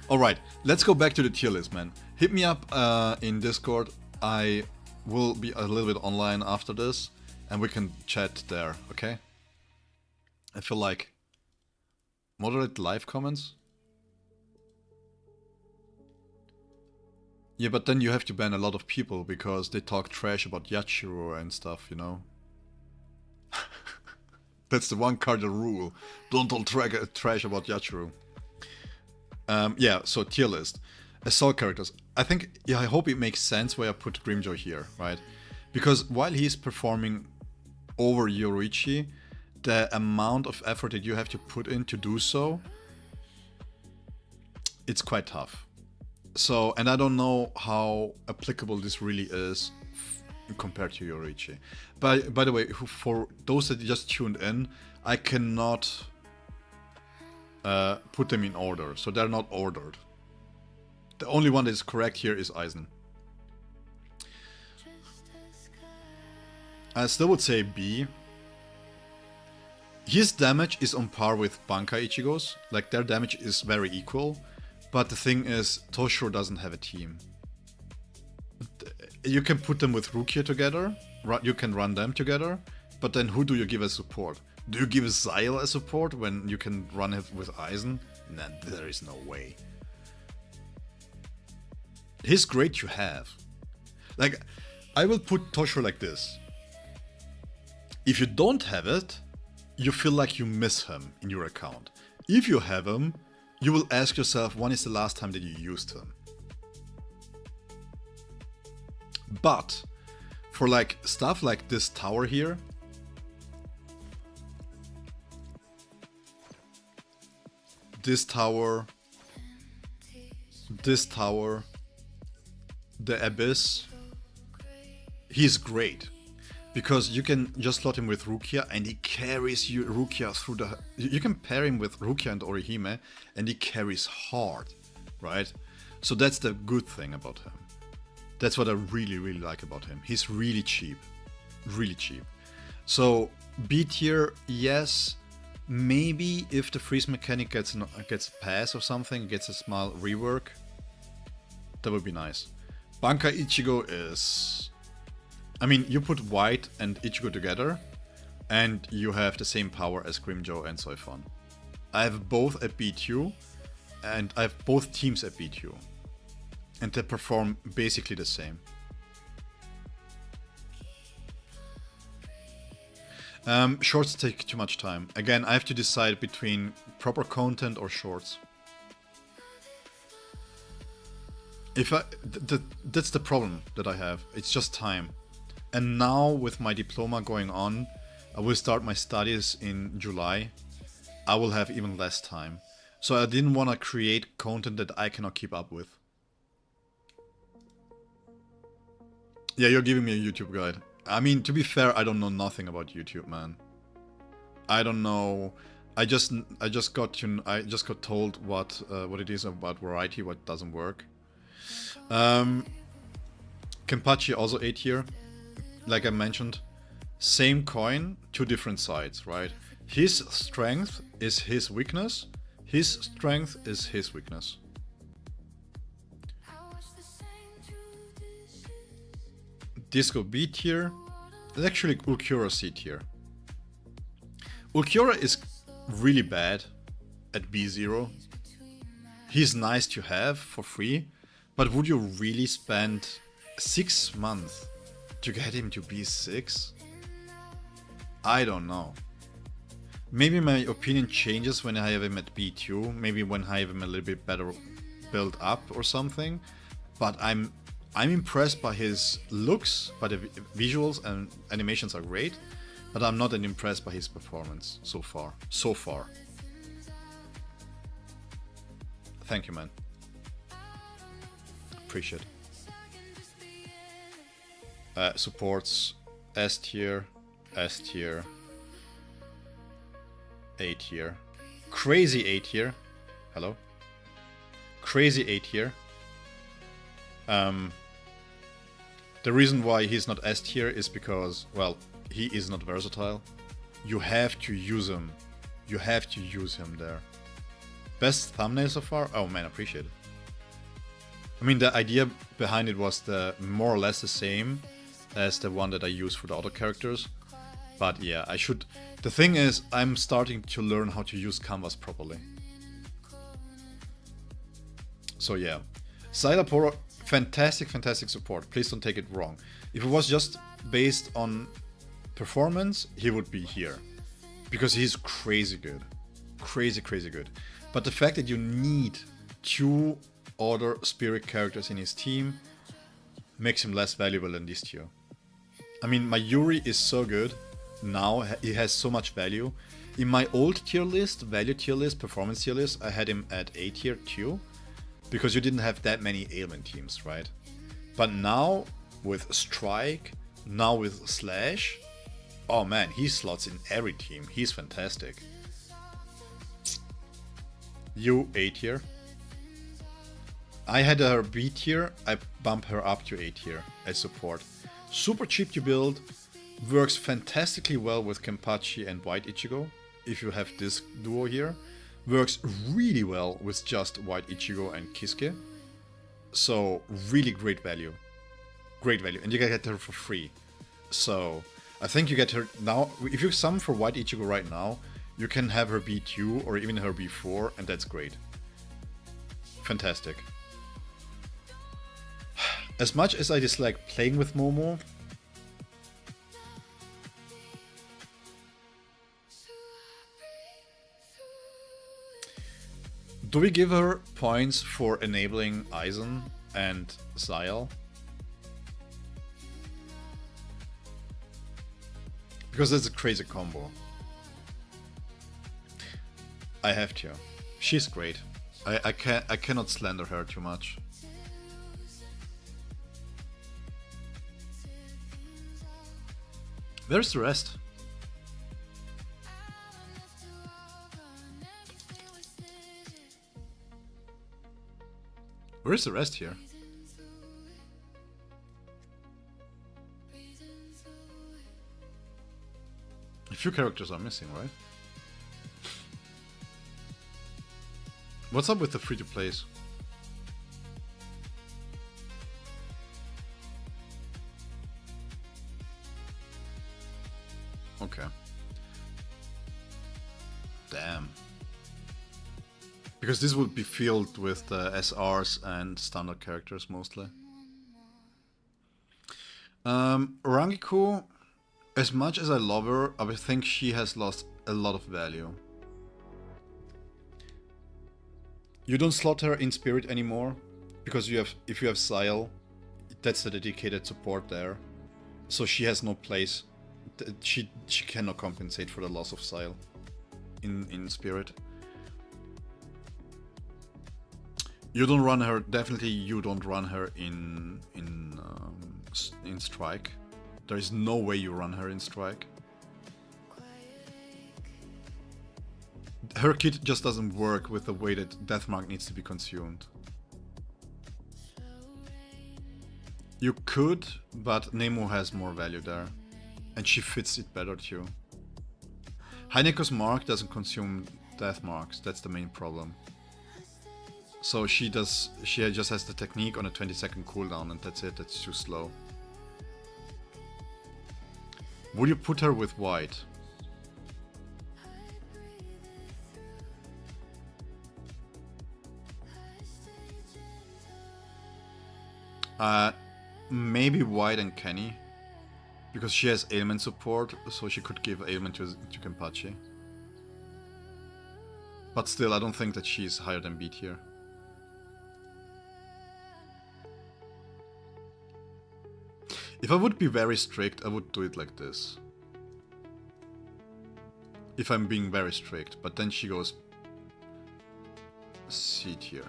Alright, let's go back to the tier list, man. Hit me up in Discord. I will be a little bit online after this, and we can chat there, okay? I feel like moderate live comments. Yeah, but then you have to ban a lot of people because they talk trash about Yachiro and stuff, you know? That's the one cardinal rule. Don't talk trash about Yachiro. Yeah, so tier list. Assault characters. I think, yeah, I hope it makes sense why I put Grimjoy here, right? Because while he's performing over Yoruichi, the amount of effort that you have to put in to do so, it's quite tough. So, and I don't know how applicable this really is compared to Yoruichi. By the way, for those that just tuned in, I cannot put them in order, so they're not ordered. The only one that is correct here is Aizen. I still would say B. His damage is on par with Bankai Ichigo's, like their damage is very equal, but the thing is, Toshiro doesn't have a team. You can put them with Rukia together, you can run them together, but then who do you give as support? Do you give Zyle as support when you can run it with Aizen? Nah, there is no way. He's great to have. Like, I will put Toshiro like this. If you don't have it, you feel like you miss him in your account. If you have him, you will ask yourself, when is the last time that you used him? But for like stuff like this tower here, this tower, the Abyss, he's great. Because you can just slot him with Rukia and he carries you Rukia through the... You can pair him with Rukia and Orihime and he carries hard, right? So that's the good thing about him. That's what I really, really like about him. He's really cheap. Really cheap. So B tier, yes. Maybe if the freeze mechanic gets a pass or something, gets a small rework, that would be nice. Bankai Ichigo is... I mean, you put White and Ichigo together, and you have the same power as Grimjoy and Soifon. I have both at B2, and I have both teams at B2. And they perform basically the same. Shorts take too much time. Again, I have to decide between proper content or shorts. That's the problem that I have. It's just time. And now with my diploma going on, I will start my studies in July. I will have even less time. So I didn't want to create content that I cannot keep up with. Yeah, you're giving me a YouTube guide. I mean, to be fair, I don't know nothing about YouTube, man. I don't know. I just got told what it is about variety, what doesn't work. Kenpachi also A tier. Like I mentioned, same coin, two different sides, right? His strength is his weakness. His strength is his weakness. Disco B tier. It's actually Ulqiorra C tier. Ulqiorra is really bad at B0. He's nice to have for free, but would you really spend 6 months to get him to B6? I don't know. Maybe my opinion changes when I have him at B2, maybe when I have him a little bit better built up or something, but I'm impressed by his looks, by the visuals and animations are great, but I'm not impressed by his performance so far. Thank you, man. Appreciate it. Supports S tier, S tier, A tier, crazy A tier. Hello? Crazy A tier. The reason why he's not S tier is because, well, he is not versatile. You have to use him. You have to use him there. Best thumbnail so far? Oh man, appreciate it. I mean, the idea behind it was more or less the same as the one that I use for the other characters. But yeah, I should... The thing is, I'm starting to learn how to use canvas properly. So yeah. Xylaporo, fantastic, fantastic support. Please don't take it wrong. If it was just based on performance, he would be here. Because he's crazy good. Crazy, crazy good. But the fact that you need 2 other spirit characters in his team makes him less valuable than these 2. I mean, my Yuri is so good. Now he has so much value. In my old tier list, value tier list, performance tier list, I had him at A tier too. Because you didn't have that many ailment teams, right? But now with Strike, now with Slash, oh man, he slots in every team. He's fantastic. You A tier. I had her B tier, I bump her up to A tier as support. Super cheap to build, works fantastically well with Kenpachi and White Ichigo, if you have this duo here. Works really well with just White Ichigo and Kisuke. So really great value. Great value. And you can get her for free. So I think you get her now. If you sum for White Ichigo right now, you can have her B2 or even her B4, and that's great. Fantastic. As much as I dislike playing with Momo, do we give her points for enabling Aizen and Xyl? Because that's a crazy combo. I have to. She's great. I cannot slander her too much. Where's the rest? Where's the rest here? A few characters are missing, right? What's up with the free-to-plays? Okay. Damn. Because this would be filled with the SRs and standard characters mostly. Rangiku, as much as I love her, I think she has lost a lot of value. You don't slot her in spirit anymore, because if you have Xyl, that's the dedicated support there. So she has no place. She cannot compensate for the loss of Xyl in spirit. You don't run her. Definitely, you don't run her in Strike. There is no way you run her in Strike. Her kit just doesn't work with the way that Deathmark needs to be consumed. You could, but Nemo has more value there. And she fits it better too. Heineko's mark doesn't consume death marks, that's the main problem. So she just has the technique on a 20-second cooldown and that's it, that's too slow. Would you put her with white? Maybe white and Kenny. Because she has ailment support, so she could give ailment to Kenpachi. But still, I don't think that she's higher than B tier. If I would be very strict, I would do it like this. If I'm being very strict, but then she goes C tier.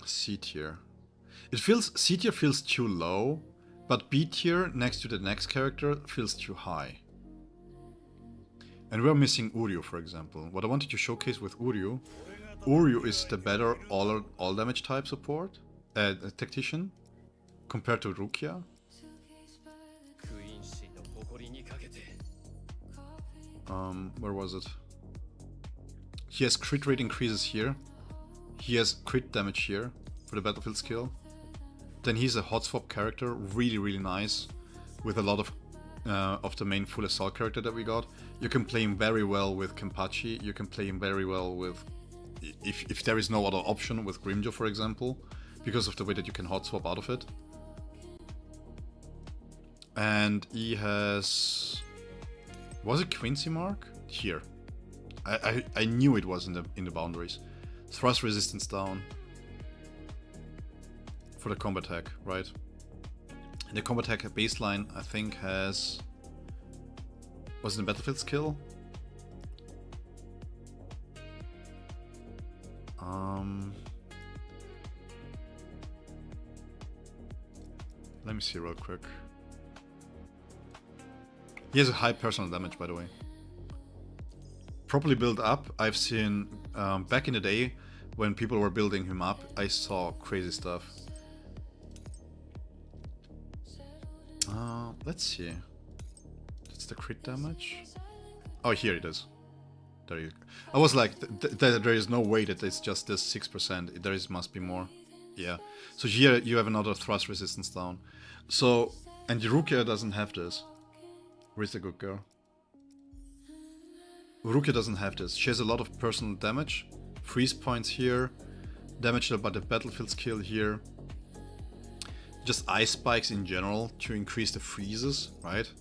C tier. C tier feels too low, but B tier next to the next character feels too high. And we're missing Uryu, for example. What I wanted to showcase with Uryu is the better all damage type support tactician compared to Rukia. Where was it? He has crit rate increases here. He has crit damage here for the battlefield skill. Then he's a hot swap character, really nice, with a lot of the main full assault character that we got. You can play him very well with Kenpachi. You can play him very well with, if there is no other option, with Grimjo, for example, because of the way that you can hot swap out of it. And he has, was it Quincy mark? Here. I knew it was in the boundaries. Thrust resistance down for the combat hack, right? And the combat hack baseline, I think, has, was it a battlefield skill? Let me see real quick. He has a high personal damage, by the way. Properly built up, I've seen back in the day when people were building him up, I saw crazy stuff. Let's see. That's the crit damage. Oh, here it is. There you go. I was like, there is no way that it's just this 6%. There must be more. Yeah. So here you have another thrust resistance down. So, and Rukia doesn't have this. Where's the good girl? Rukia doesn't have this. She has a lot of personal damage. Freeze points here. Damage by the battlefield skill here. Just ice spikes in general to increase the freezes, right?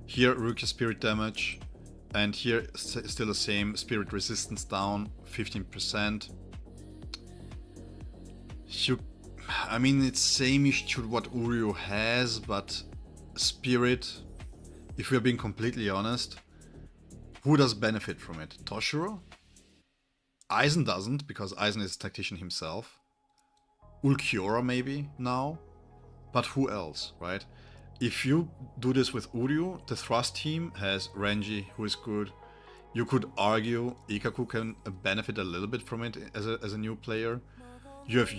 Here Rukia spirit damage. And here still the same. Spirit resistance down 15%. I mean, it's same-ish to what Uryu has, but Spirit, if we're being completely honest, who does benefit from it? Toshiro? Aizen doesn't, because Aizen is a tactician himself. Ulqiorra maybe now, but who else, right? If you do this with Uryu, the thrust team has Renji, who is good. You could argue Ikaku can benefit a little bit from it as a new player. You have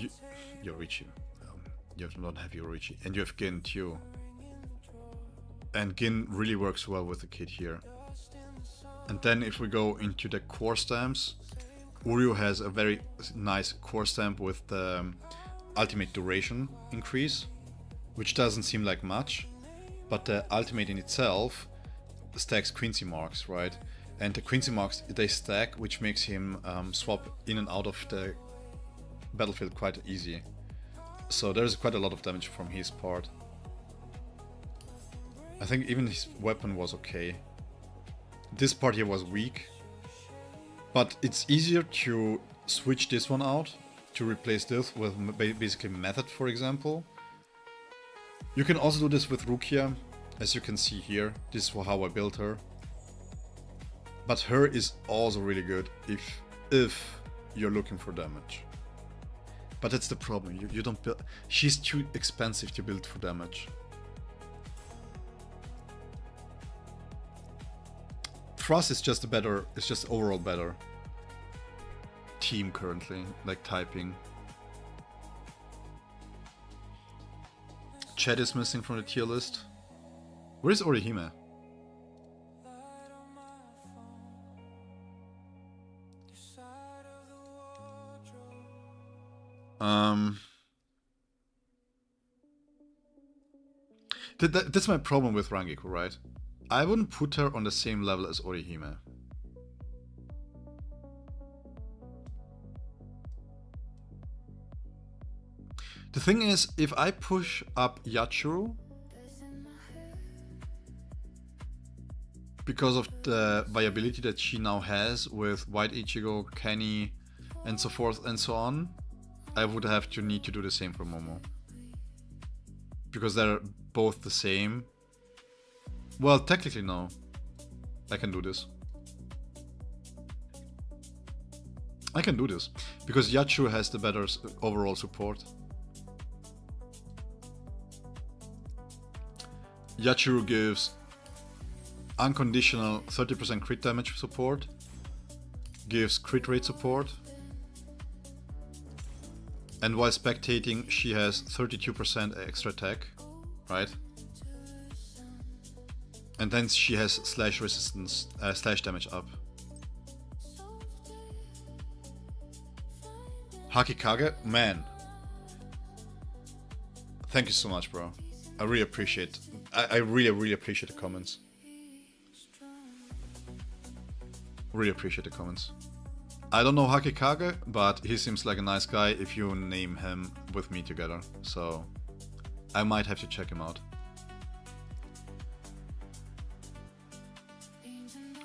Yorichi. You don't have Yorichi. And you have Gin too. And Gin really works well with the kid here. And then if we go into the core stamps, Uryu has a very nice core stamp with the ultimate duration increase, which doesn't seem like much, but the ultimate in itself stacks Quincy marks, right? And the Quincy marks, they stack, which makes him swap in and out of the battlefield quite easy. So there's quite a lot of damage from his part. I think even his weapon was okay. This part here was weak, but it's easier to switch this one out to replace this with basically Method, for example. You can also do this with Rukia, as you can see here. This is how I built her. But her is also really good if you're looking for damage. But that's the problem. You don't build. She's too expensive to build for damage. Thrust is just a better, it's just overall better team currently, like typing. Chet is missing from the tier list. Where is Orihime? That's my problem with Rangiku, right? I wouldn't put her on the same level as Orihime. The thing is, if I push up Yachiro, because of the viability that she now has with White Ichigo, Kenny, and so forth and so on, I would have to need to do the same for Momo. Because they're both the same. Well, technically no. I can do this. I can do this. Because Yachiro has the better overall support. Yachiro gives unconditional 30% crit damage support, gives crit rate support, and while spectating she has 32% extra attack, right? And then she has slash resistance, slash damage up. Hakikage, man. Thank you so much, bro. I really appreciate. I really appreciate the comments. Really appreciate the comments. I don't know Hakikage, but he seems like a nice guy if you name him with me together. So I might have to check him out.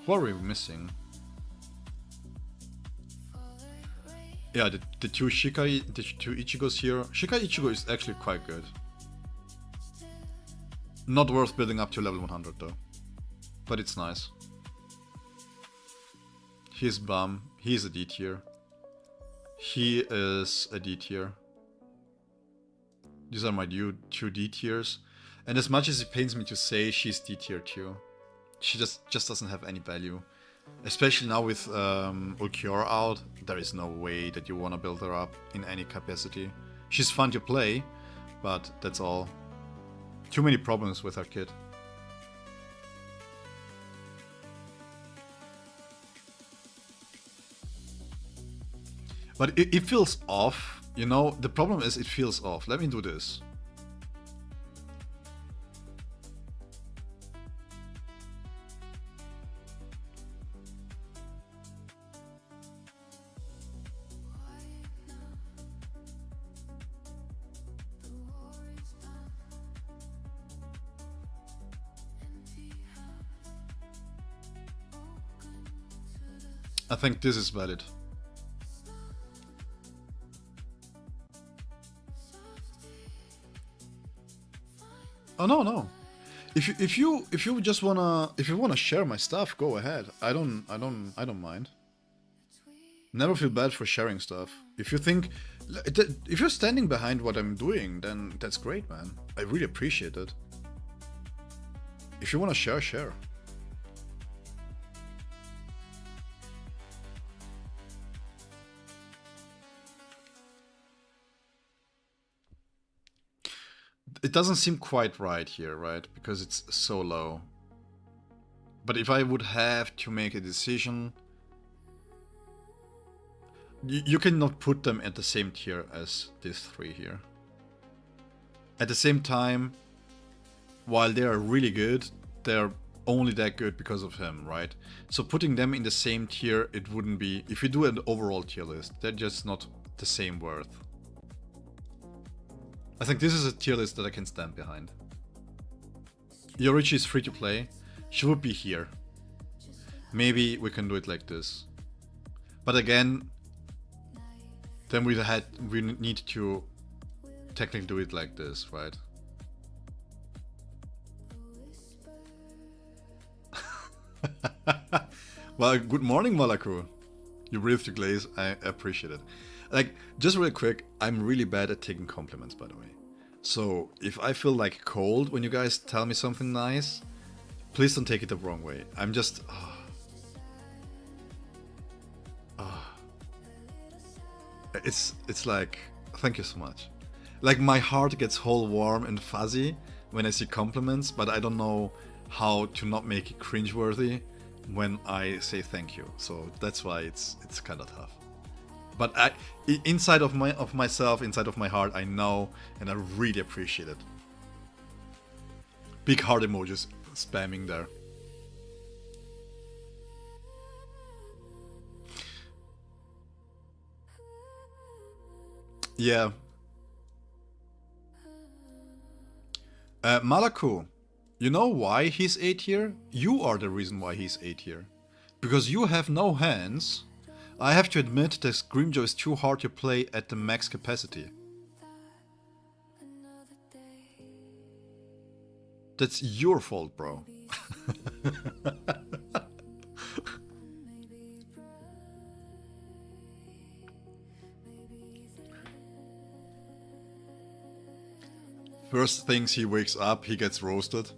Who are we missing? Yeah, the two Shikai, the two Ichigos here. Shikai Ichigo is actually quite good. Not worth building up to level 100 though. But it's nice. He's bum. He's a D tier. He is a D tier. These are my two D tiers. And as much as it pains me to say, she's D tier too. She just doesn't have any value. Especially now with Ulqiorra out, there is no way that you want to build her up in any capacity. She's fun to play, but that's all. Too many problems with her kit. But it feels off, you know? The problem is it feels off. Let me do this. I think this is valid. Oh no. If you just wanna share my stuff, go ahead. I don't mind. Never feel bad for sharing stuff. If you think, if you're standing behind what I'm doing, then that's great, man. I really appreciate it. If you wanna share, share. It doesn't seem quite right here, right? Because it's so low. But if I would have to make a decision, you cannot put them at the same tier as these three here. At the same time, while they are really good, they're only that good because of him, right? So putting them in the same tier, it wouldn't be... If you do an overall tier list, they're just not the same worth. I think this is a tier list that I can stand behind. Yorichi is free to play. She would be here. Maybe we can do it like this. But again, then we need to technically do it like this, right? Well, good morning, Malaku. You breathed to glaze. I appreciate it. Like, just real quick, I'm really bad at taking compliments, by the way. So, if I feel like cold when you guys tell me something nice, please don't take it the wrong way. I'm just... It's like, thank you so much. Like my heart gets whole warm and fuzzy when I see compliments, but I don't know how to not make it cringeworthy when I say thank you. So that's why it's kind of tough. But inside of myself, inside of my heart, I know and I really appreciate it. Big heart emojis spamming there. Yeah. Malaku, you know why he's A tier? You are the reason why he's A tier. Because you have no hands. I have to admit that Grimjaw is too hard to play at the max capacity. That's your fault, bro. First things he wakes up, he gets roasted.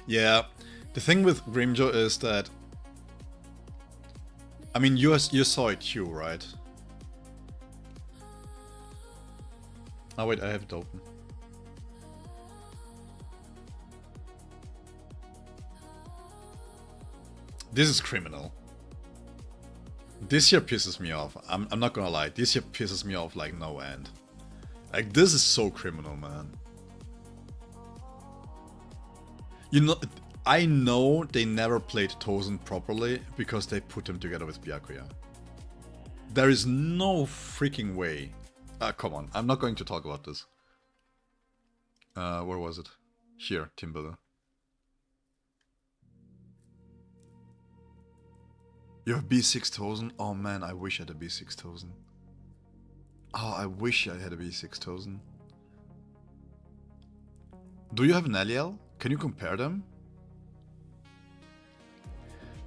Yeah, the thing with Grimjaw is that, I mean, you saw it too, right? Oh wait, I have it open. This is criminal. This here pisses me off. I'm not gonna lie. This here pisses me off like no end. Like, this is so criminal, man. You know, I know they never played Tozen properly because they put them together with Byakuya. There is no freaking way. Come on, I'm not going to talk about this. Where was it? Here, Team Builder. You have B6000? Oh man, I wish I had a B6000. Oh, I wish I had a B6000. Do you have an Eliel? Can you compare them?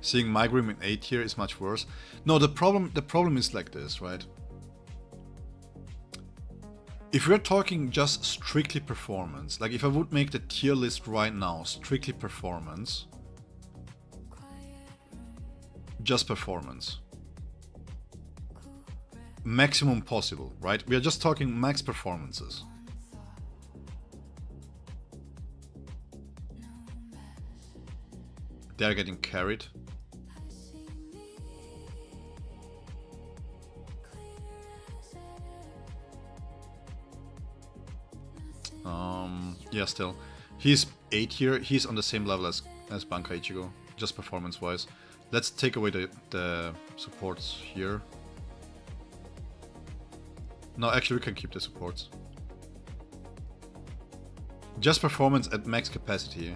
Seeing my Grim in A tier is much worse. No, the problem is like this, right? If we're talking just strictly performance, like if I would make the tier list right now, strictly performance, just performance, maximum possible, right? We are just talking max performances. They're getting carried. Yeah, still. He's 8 here. He's on the same level as Banka Ichigo, just performance-wise. Let's take away the supports here. No, actually we can keep the supports. Just performance at max capacity.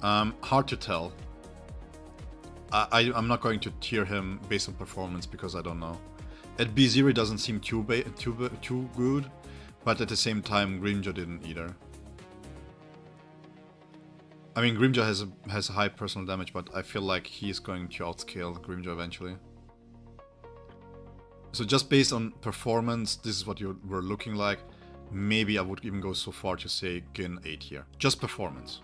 Hard to tell. I'm not going to tier him based on performance because I don't know. At B0 it doesn't seem too good, but at the same time Grimjaw didn't either. I mean, Grimjaw has a high personal damage, but I feel like he's going to outscale Grimjaw eventually. So just based on performance, this is what you were looking like. Maybe I would even go so far to say Gin 8 here. Just performance.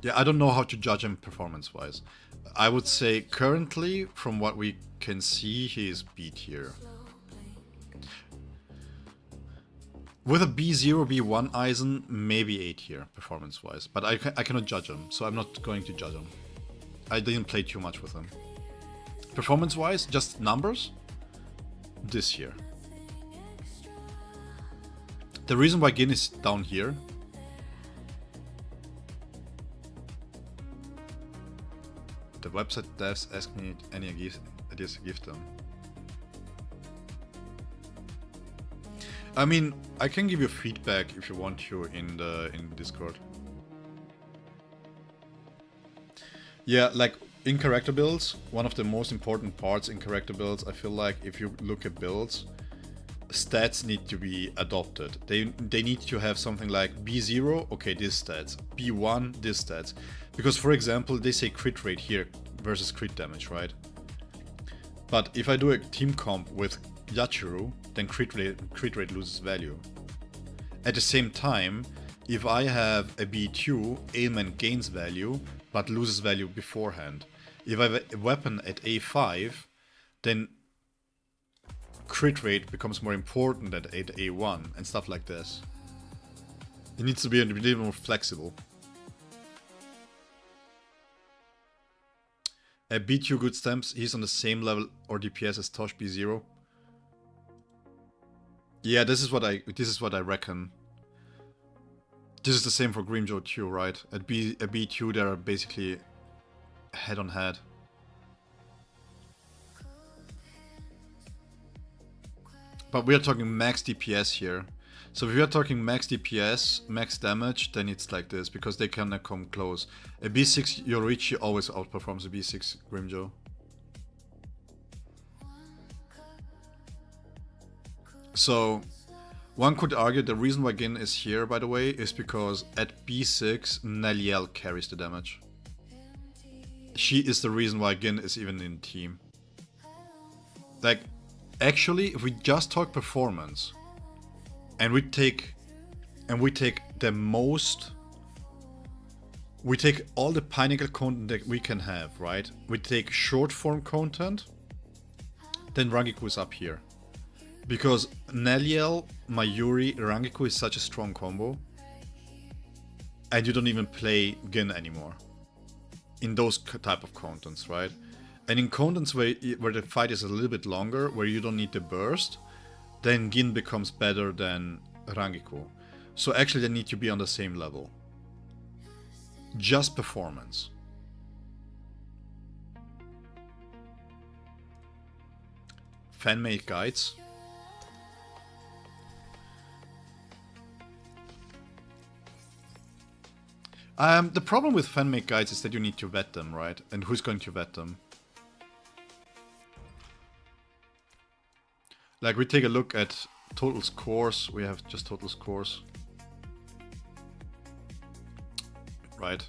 Yeah, I don't know how to judge him performance-wise. I would say currently, from what we can see, he is B tier. With a B0, B1 Aizen, maybe A tier, performance-wise. But I cannot judge him, so I'm not going to judge him. I didn't play too much with him. Performance-wise, just numbers, this year. The reason why Gin is down here, the website devs ask me any ideas to give them. I mean, I can give you feedback if you want to in Discord. Yeah, like in character builds, one of the most important parts in character builds, I feel like if you look at builds, stats need to be adopted. They need to have something like B0, okay, this stats, B1, this stats. Because for example, they say crit rate here, versus crit damage, right? But if I do a team comp with Yachiru, then crit rate loses value. At the same time, if I have a B2, ailment gains value, but loses value beforehand. If I have a weapon at A5, then crit rate becomes more important at A1 and stuff like this. It needs to be a little more flexible. A B2 good stamps, he's on the same level or DPS as Tosh B0. Yeah, this is what I reckon. This is the same for Grimjo too, right? At B2 they're basically head on head. But we are talking max DPS here. So if we are talking max DPS, max damage, then it's like this, because they cannot come close. A B6 Yoruichi always outperforms a B6 Grimjo. So one could argue the reason why Gin is here, by the way, is because at B6 Neliel carries the damage. She is the reason why Gin is even in the team. Like, actually, if we just talk performance, and we take the most, we take all the Pinnacle content that we can have, right? We take short form content, then Rangiku is up here. Because Neliel, Mayuri, Rangiku is such a strong combo, and you don't even play Gin anymore in those type of contents, right? And in contents where the fight is a little bit longer, where you don't need the burst, then Gin becomes better than Rangiku. So actually they need to be on the same level. Just performance. Fan-made guides. The problem with fan-made guides is that you need to vet them, right? And who's going to vet them? Like, we take a look at total scores. We have just total scores. Right?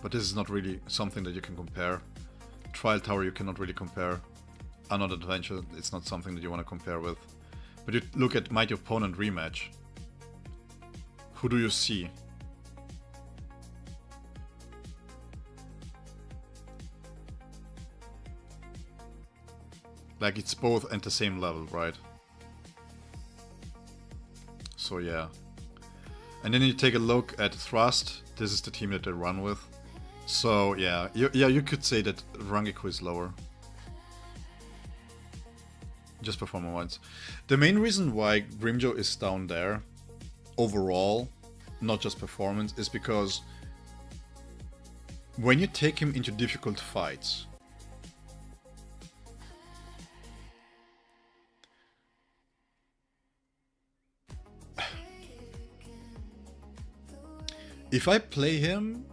But this is not really something that you can compare. Trial Tower you cannot really compare. Another Adventure, it's not something that you want to compare with. But you look at Mighty Opponent Rematch. Who do you see? Like, it's both at the same level, right? So yeah. And then you take a look at Thrust. This is the team that they run with. So yeah, you could say that Rangiku is lower. Just performance-wise. The main reason why Grimjo is down there, overall, not just performance, is because when you take him into difficult fights, if I play him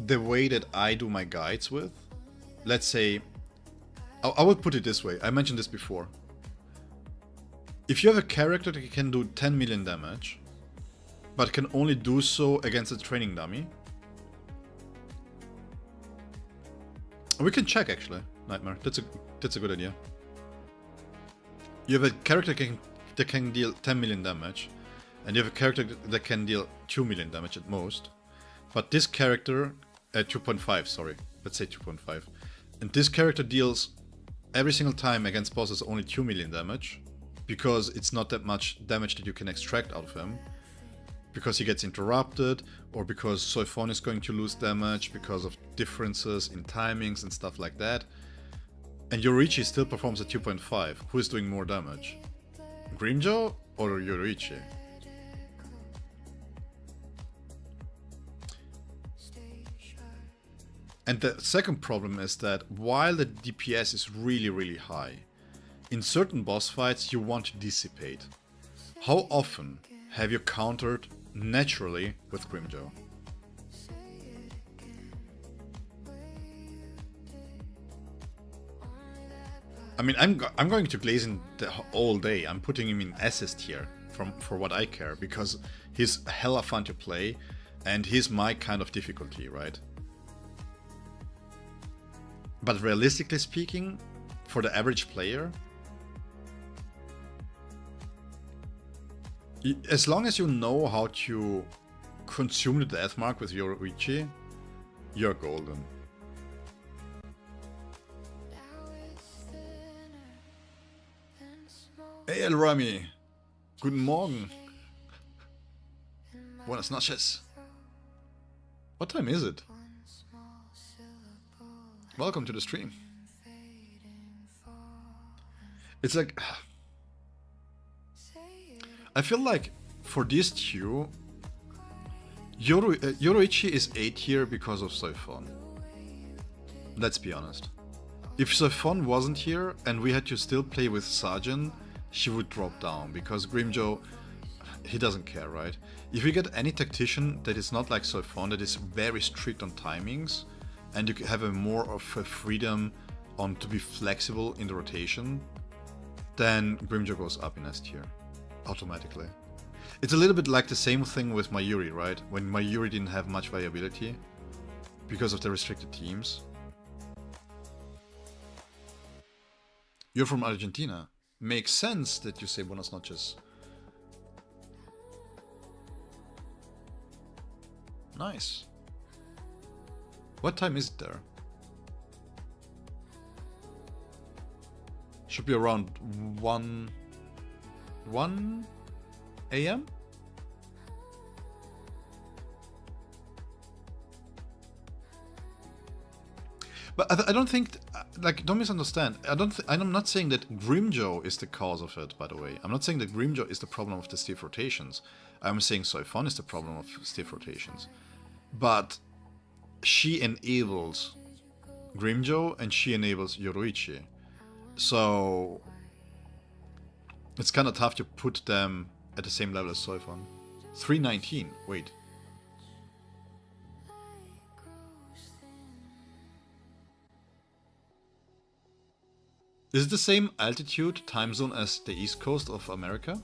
the way that I do my guides with, let's say, I would put it this way, I mentioned this before. If you have a character that can do 10 million damage, but can only do so against a training dummy, we can check actually, Nightmare, that's a good idea. You have a character that can deal 10 million damage, and you have a character that can deal 2 million damage at most. But this character, 2.5, sorry, let's say 2.5. And this character deals every single time against bosses only 2 million damage, because it's not that much damage that you can extract out of him. Because he gets interrupted, or because Soifon is going to lose damage because of differences in timings and stuff like that. And Yoruichi still performs at 2.5. Who is doing more damage? Grimjo or Yoruichi? And the second problem is that while the DPS is really, really high, in certain boss fights you want to dissipate. How often have you countered naturally with Grimjo? I mean, I'm going to Glazing all day. I'm putting him in assist here for what I care, because he's hella fun to play and he's my kind of difficulty, right? But realistically speaking, for the average player, as long as you know how to consume the death mark with Yoruichi, you're golden. Hey El Rami, guten Morgen. Buenas noches. What time is it? Welcome to the stream. It's like, I feel like for these two, Yoruichi is A tier because of Soifon. Let's be honest. If Soifon wasn't here and we had to still play with Sajin, she would drop down because Grimjo, he doesn't care, right? If you get any tactician that is not like Soifon, that is very strict on timings, and you have a more of a freedom on to be flexible in the rotation, then Grimjo goes up in S tier automatically. It's a little bit like the same thing with Mayuri, right? When Mayuri didn't have much viability because of the restricted teams. You're from Argentina. Makes sense that you say buenas noches. Nice. What time is it there? Should be around 1 a.m. But I don't think, like, don't misunderstand. I'm not saying that Grimjo is the cause of it, by the way. I'm not saying that Grimjo is the problem of the stiff rotations. I'm saying Soifon is the problem of stiff rotations. But she enables Grimjo and she enables Yoruichi. So it's kind of tough to put them at the same level as Soifon. 319, wait. Is it the same altitude time zone as the east coast of America?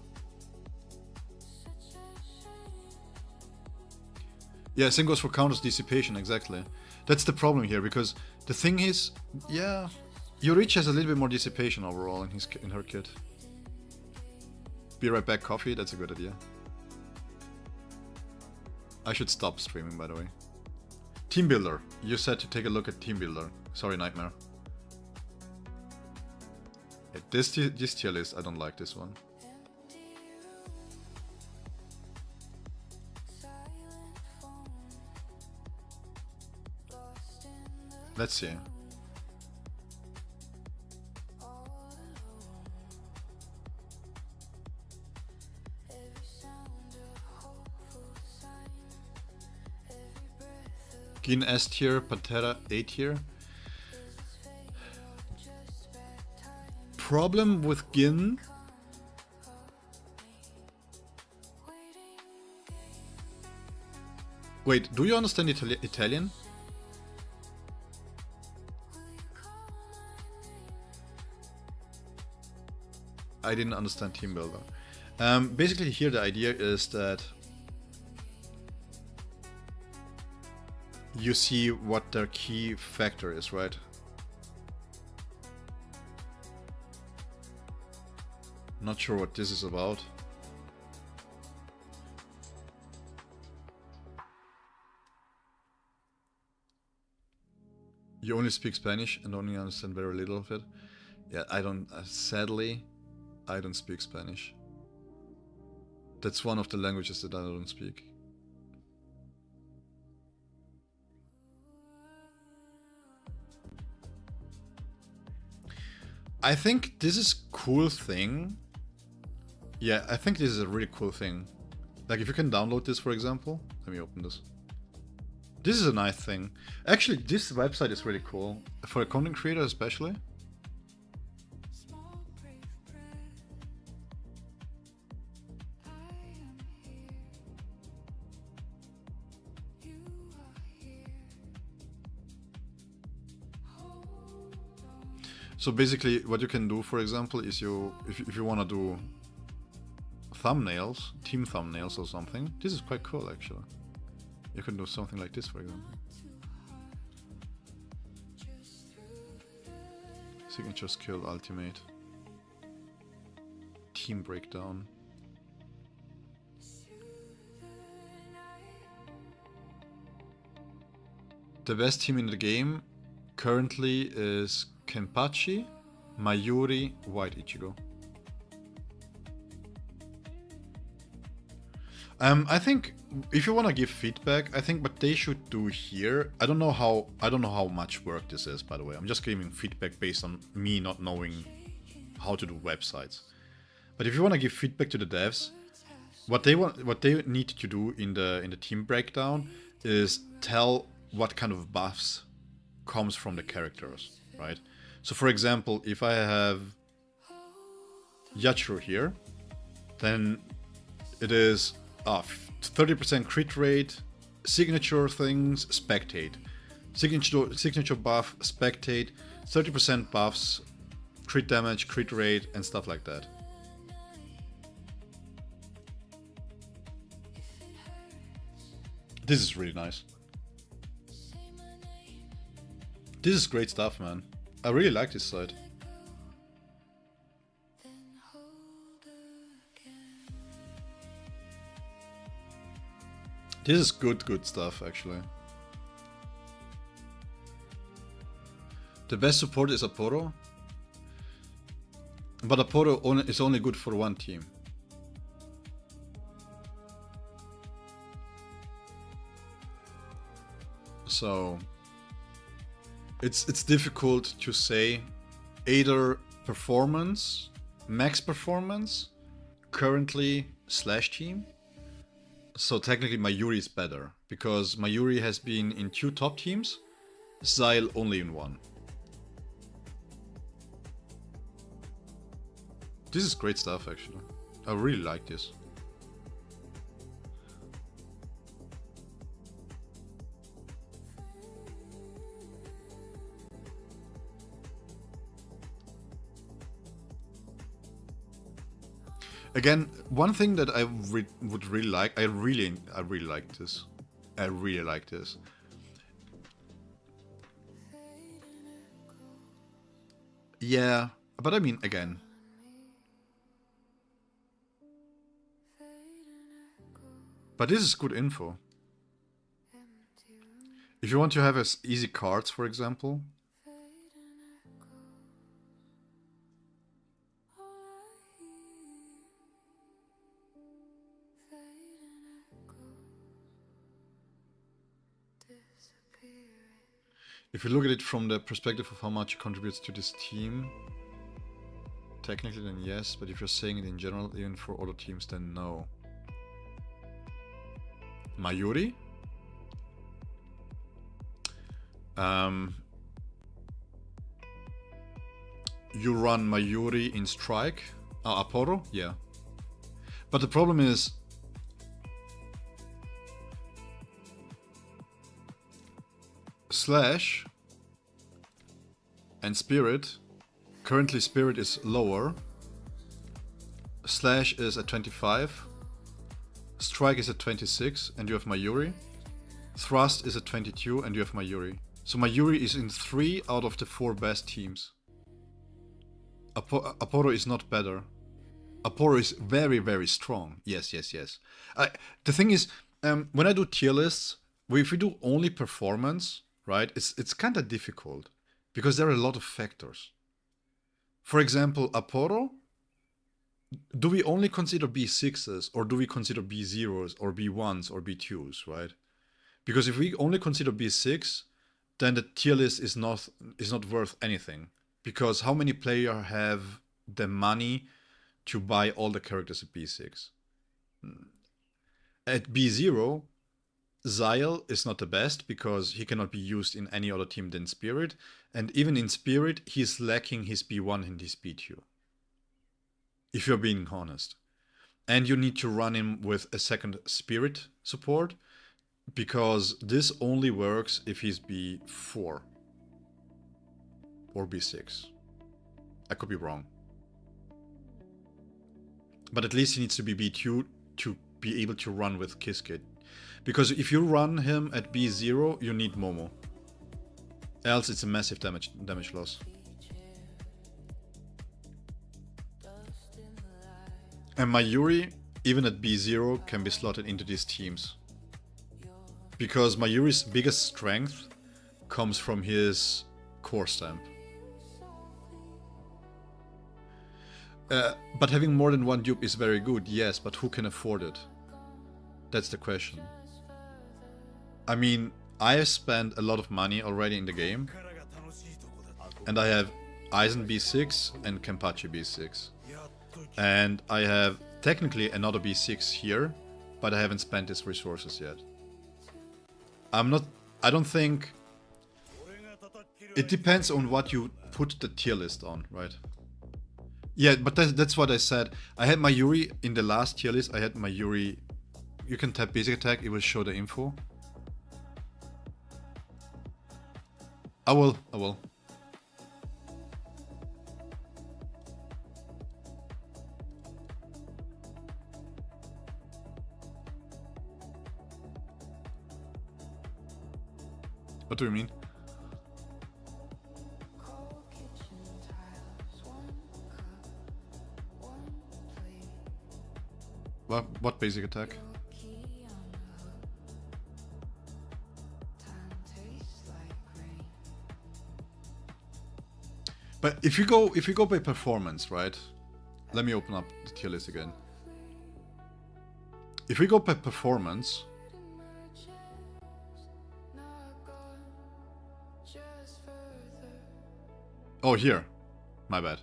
Yeah, same goes for Counter's dissipation, exactly. That's the problem here, because the thing is, yeah, Yoruichi has a little bit more dissipation overall in her kit. Be right back, coffee, that's a good idea. I should stop streaming, by the way. Team Builder, you said to take a look at Team Builder. Sorry, Nightmare. This tier list, I don't like this one. Let's see. Gin S tier, Pantera A tier. Problem with Gin. Wait, do you understand Italian? I didn't understand Team Builder. Basically here the idea is that you see what their key factor is, right? Not sure what this is about. You only speak Spanish and only understand very little of it. Yeah, I don't, sadly, I don't speak Spanish. That's one of the languages that I don't speak. I think this is a cool thing. Yeah, I think this is a really cool thing. Like if you can download this, for example. Let me open this. This is a nice thing. Actually, this website is really cool. For a content creator especially. So basically what you can do, for example, is if you want to do thumbnails, team thumbnails or something, this is quite cool actually. You can do something like this, for example. Signature skill ultimate. Team breakdown. The best team in the game currently is Kenpachi, Mayuri, White Ichigo. I think if you want to give feedback, I think what they should do here, I don't know how much work this is, by the way. I'm just giving feedback based on me not knowing how to do websites. But if you want to give feedback to the devs, what they need to do in the team breakdown is tell what kind of buffs comes from the characters, right? So for example, if I have Yachiro here, then it is 30% crit rate, signature things, spectate. Signature buff, spectate, 30% buffs, crit damage, crit rate, and stuff like that. This is really nice. This is great stuff, man. I really like this site. This is good stuff, actually. The best support is Aporo. But Aporo is only good for one team. So it's difficult to say either performance, max performance, currently / team. So technically Mayuri is better, because Mayuri has been in 2 top teams, Xyle only in 1. This is great stuff, actually. I really like this. Again, one thing that I would really like, I really like this. I really like this. Yeah, but I mean, again. But this is good info. If you want to have as easy cards, for example. If you look at it from the perspective of how much it contributes to this team, technically then yes, but if you're saying it in general, even for other teams, then no. Mayuri? You run Mayuri in Strike? Aporo? Yeah. But the problem is, Slash and Spirit, currently Spirit is lower, Slash is at 25, Strike is at 26 and you have Mayuri, Thrust is at 22 and you have Mayuri. So Mayuri is in 3 out of the 4 best teams. Aporo is not better. Aporo is very strong. Yes. The thing is, when I do tier lists, if we do only performance, right, it's kind of difficult because there are a lot of factors. For example, Aporo, do we only consider B6s or do we consider B0s or B1s or B2s, right? Because if we only consider B6, then the tier list is not worth anything, because how many players have the money to buy all the characters at B6? At B0, Xyle is not the best because he cannot be used in any other team than Spirit, and even in Spirit he's lacking his B1 and his B2, if you're being honest. And you need to run him with a second Spirit support, because this only works if he's B4 or B6. I could be wrong, but at least he needs to be B2 to be able to run with Kiske. Because if you run him at B0, you need Momo. Else it's a massive damage loss. And my Yuri, even at B0, can be slotted into these teams. Because my Yuri's biggest strength comes from his core stamp. But having more than one dupe is very good, yes, but who can afford it? That's the question. I mean, I have spent a lot of money already in the game. And I have Aizen B6 and Kenpachi B6. And I have technically another B6 here, but I haven't spent his resources yet. I don't think... It depends on what you put the tier list on, right? Yeah, but that's what I said. I had my Yuri in the last tier list. I had my Yuri... You can tap basic attack, it will show the info. I will. What do you mean? What basic attack? But if you go by performance, right? Let me open up the tier list again. If we go by performance, oh, here. My bad.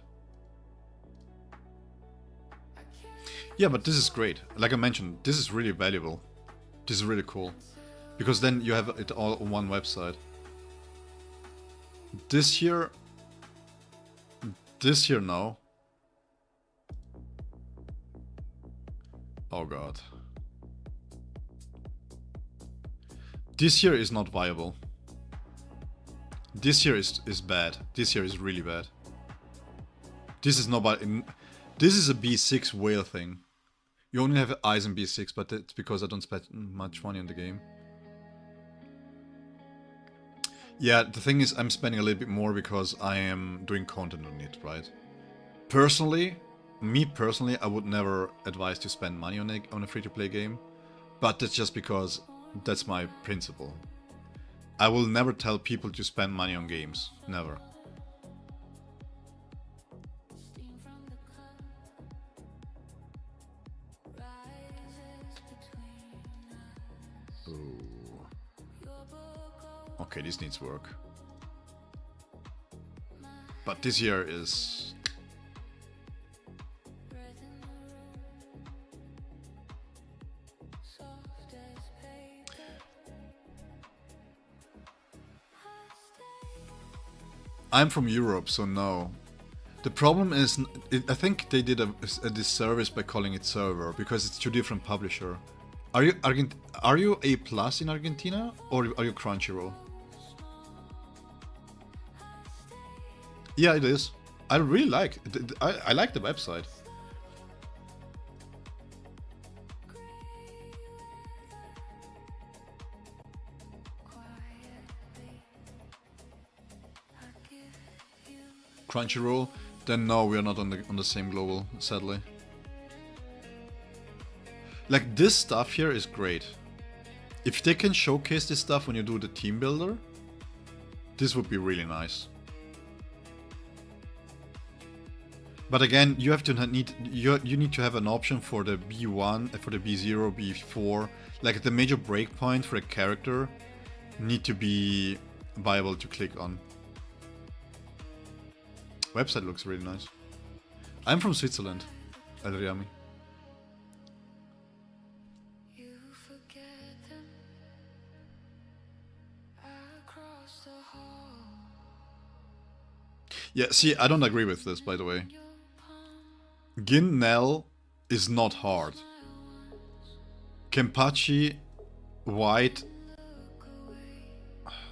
Yeah, but this is great. Like I mentioned, this is really valuable. This is really cool. Because then you have it all on one website. This here, no. Oh god. This here is not viable. This here is bad. This here is really bad. This is nobody. This is a B6 whale thing. You only have eyes in B6, but that's because I don't spend much money on the game. Yeah, the thing is, I'm spending a little bit more because I am doing content on it, right? Personally, I would never advise to spend money on a free-to-play game, but that's just because that's my principle. I will never tell people to spend money on games. Never. Ooh. Okay, this needs work. But this year is... I'm from Europe, so no. The problem is, I think they did a disservice by calling it server, because it's two different publisher. Are you A+ in Argentina, or are you Crunchyroll? Yeah, it is. I really like. I like the website. Crunchyroll, then no, we are not on the same global, sadly. Like, this stuff here is great. If they can showcase this stuff when you do the team builder, this would be really nice. But again, you have to you need to have an option for the B1, for the B0, B4. Like, the major breakpoint for a character need to be viable to click on. Website looks really nice. I'm from Switzerland, Adriami. Yeah, see, I don't agree with this, by the way. Gin Nell is not hard. Kenpachi, White...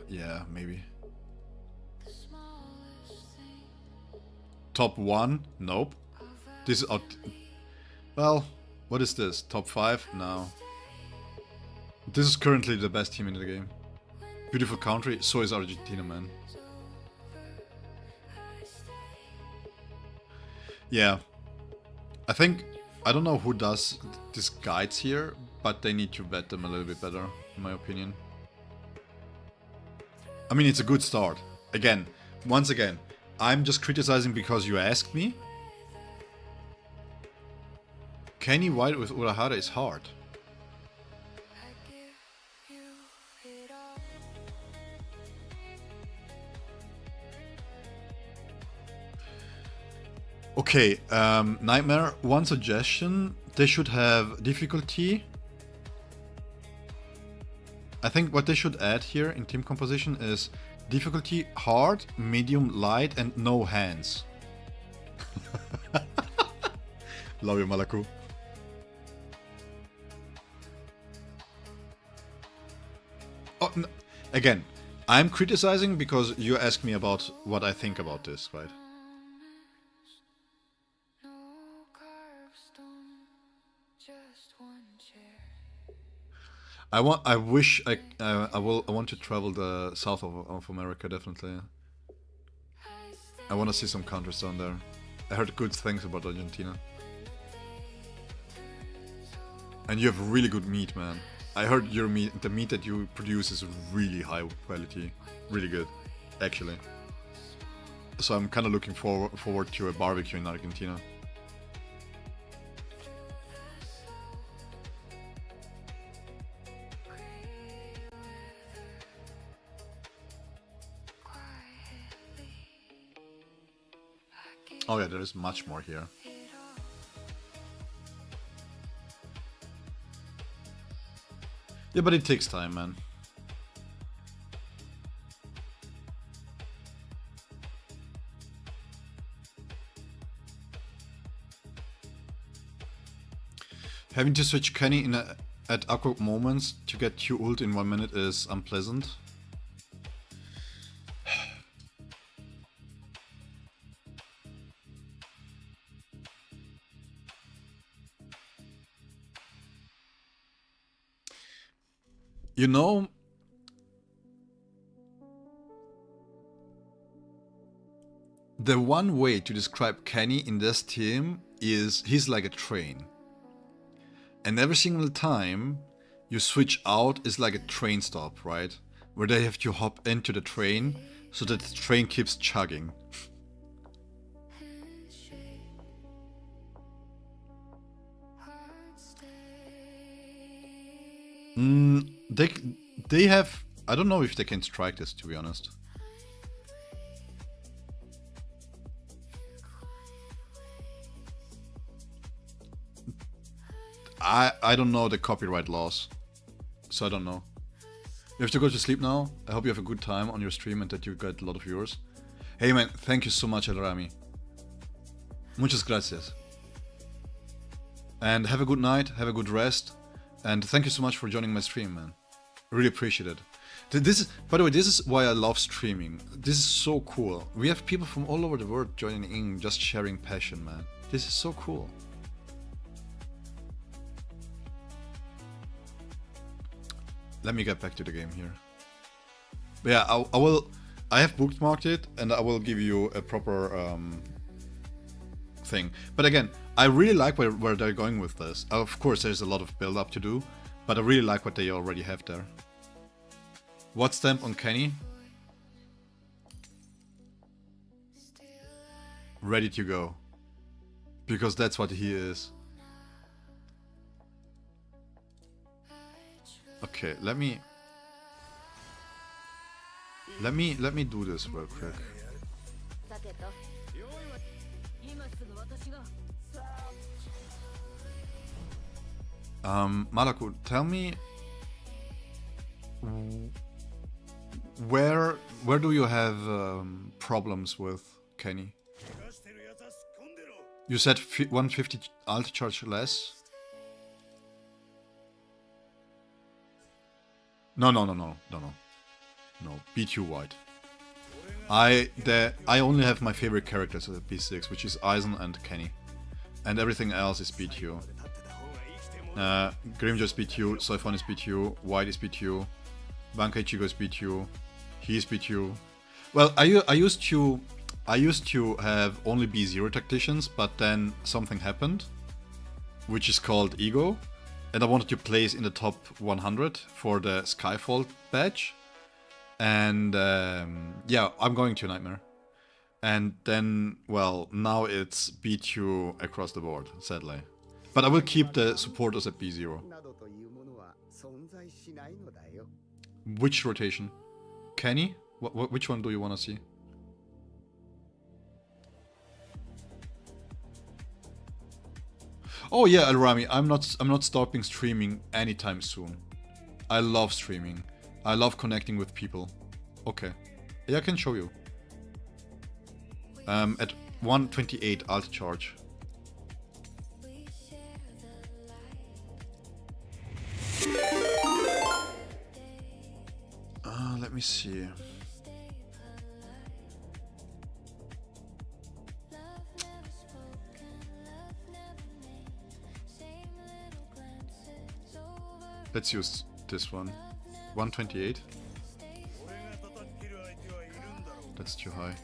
Yeah, maybe. Top 1? Nope. This is out... Well, what is this? Top 5? No. This is currently the best team in the game. Beautiful country, so is Argentina, man. Yeah. I think I don't know who does these guides here, but they need to vet them a little bit better, in my opinion. I mean, it's a good start. Again, once again, I'm just criticizing because you asked me. Kenny White with Ulqiorra is hard. I give you it all. Okay, Nightmare, one suggestion. They should have difficulty. I think what they should add here in team composition is difficulty hard, medium, light, and no hands. Love you, Malaku. Oh, again, I'm criticizing because you asked me about what I think about this, right? No carved stone, just one chair. I want to travel the south of America, definitely. I want to see some countries down there. I heard good things about Argentina. And you have really good meat, man. I heard your meat, the meat that you produce is really high quality. Really good, actually. So I'm kind of looking forward to a barbecue in Argentina. Oh yeah, there is much more here. Yeah, but it takes time, man. Having to switch Kenny at awkward moments to get 2 ult in 1 minute is unpleasant. You know, the one way to describe Kenny in this team is he's like a train. And every single time you switch out is like a train stop, right? Where they have to hop into the train so that the train keeps chugging. They have... I don't know if they can strike this, to be honest. I don't know the copyright laws, so I don't know. You have to go to sleep now. I hope you have a good time on your stream and that you get a lot of viewers. Hey man, thank you so much, El Rami. Muchas gracias. And have a good night, have a good rest. And thank you so much for joining my stream, man. Really appreciate it. This is, by the way, this is why I love streaming. This is so cool. We have people from all over the world joining in, just sharing passion, man. This is so cool. Let me get back to the game here. But yeah, I have bookmarked it and I will give you a proper thing. But again, I really like where they're going with this. Of course, there's a lot of build up to do, but I really like what they already have there. What stamp on Kenny? Ready to go. Because that's what he is. Okay, let me do this real quick. Malaku, tell me where do you have problems with Kenny? You said 150 alt charge less? No. No, B2 white. I only have my favorite characters at B6, which is Eisen and Kenny. And everything else is B2. Grimjo is B2, Soifon is B2, White is B2, Banka Ichigo is B2, he is B2. Well, I used to have only B0 tacticians, but then something happened. which is called Ego, and I wanted to place in the top 100 for the Skyfall badge. And yeah, I'm going to Nightmare. And then, well, now it's B2 across the board, sadly. But I will keep the supporters at B0. などというものは存在しないのだよ。 Which rotation? Kenny? Which one do you want to see? Oh yeah, Alrami, I'm not stopping streaming anytime soon. I love streaming. I love connecting with people. Okay. Yeah, I can show you. At 128 alt charge. Let me see. Let's use this one. 128. That's too high.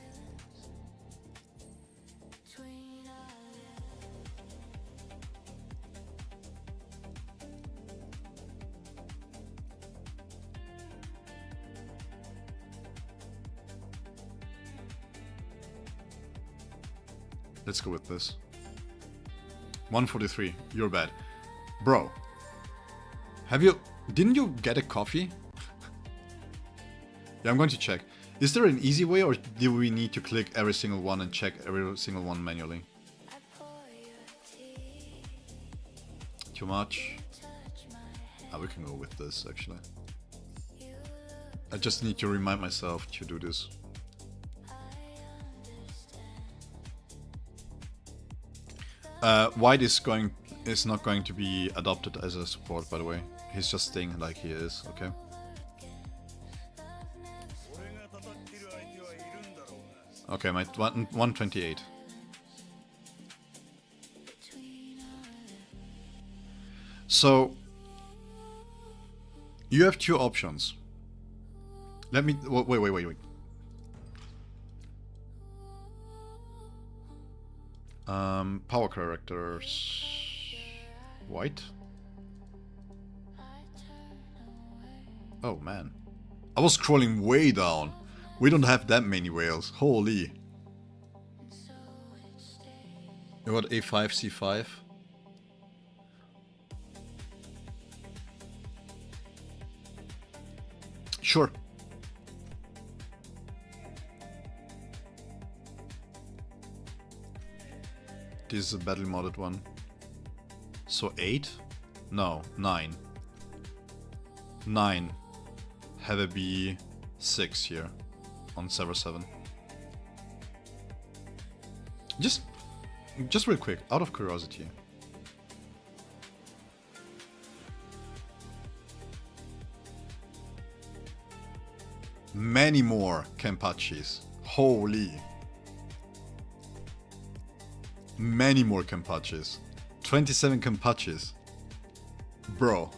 Let's go with this. 143. You're bad. Bro. Didn't you get a coffee? Yeah, I'm going to check. Is there an easy way, or do we need to click every single one and check every single one manually? Too much? We can go with this, actually. I just need to remind myself to do this. White is not going to be adopted as a support, by the way. He's just staying like he is, okay? Okay, my 128. So you have two options. Let me wait. Power characters. White. Oh man, I was scrolling way down. We don't have that many whales. Holy. You got A5, C5. Sure. This is a battle modded one. So 8? No, 9. 9. Have a B6 here on server 7. Just real quick, out of curiosity. Many more Kenpachis. Holy. Many more Kenpachis. 27 Kenpachis. Bro.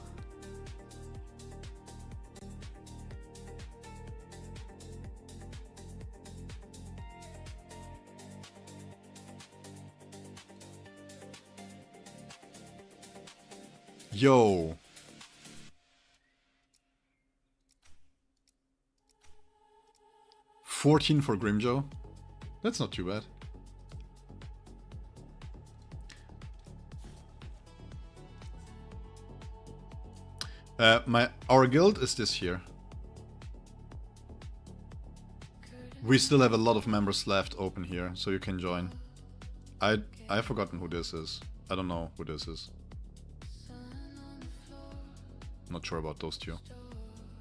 Yo. $14 for Grimjo. That's not too bad. Our guild is this here. We still have a lot of members left open here, so you can join. I've forgotten who this is. I don't know who this is. Not sure about those two.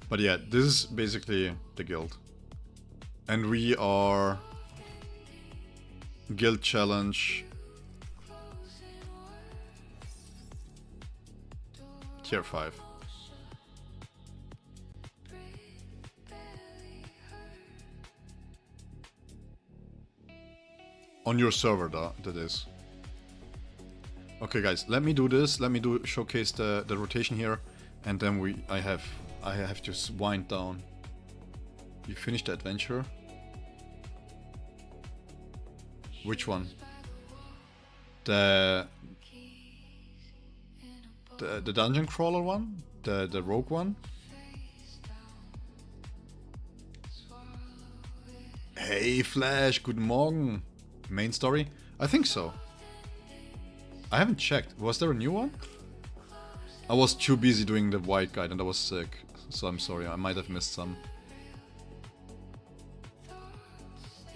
But yeah, this is basically the guild. And we are guild challenge tier 5. On your server, that is. Okay, guys, let me do this. Let me showcase the rotation here, and then I have to wind down. You finished the adventure. Which one? The The dungeon crawler one? The rogue one? Hey Flash, guten Morgen. Main story? I think so. I haven't checked. Was there a new one? I was too busy doing the white guide and I was sick. So I'm sorry, I might have missed some.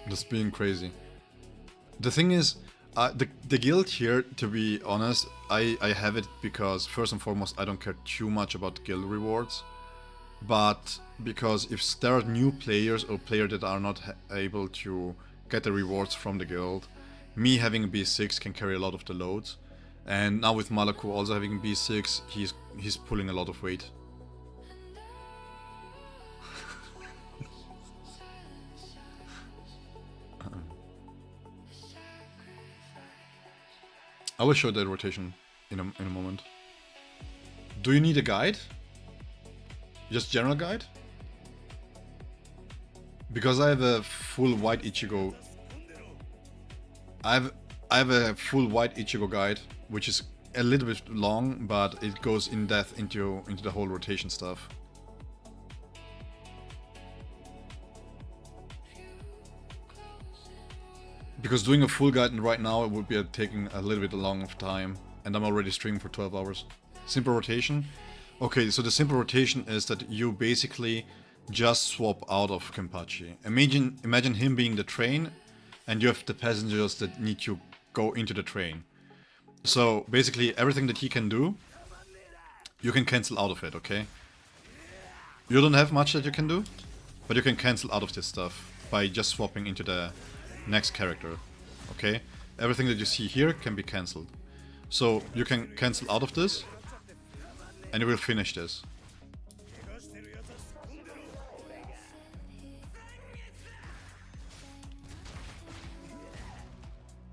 Just being crazy. The thing is, the guild here, to be honest, I have it because first and foremost I don't care too much about guild rewards. But because if there are new players or players that are not able to get the rewards from the guild, me having a B6 can carry a lot of the loads. And now with Malaku also having a B6, he's pulling a lot of weight. I will show the rotation in a moment. Do you need a guide? Just general guide? Because I have a full white Ichigo. I have a full white Ichigo guide, which is a little bit long, but it goes in depth into the whole rotation stuff. Because doing a full guide right now it would be taking a little bit long of time, and I'm already streaming for 12 hours. Simple rotation. Okay, so the simple rotation is that you basically just swap out of Kenpachi. Imagine him being the train, and you have the passengers that need to go into the train. So basically everything that he can do, you can cancel out of it, okay? You don't have much that you can do, but you can cancel out of this stuff by just swapping into the next character, okay? Everything that you see here can be cancelled. So you can cancel out of this, and you will finish this.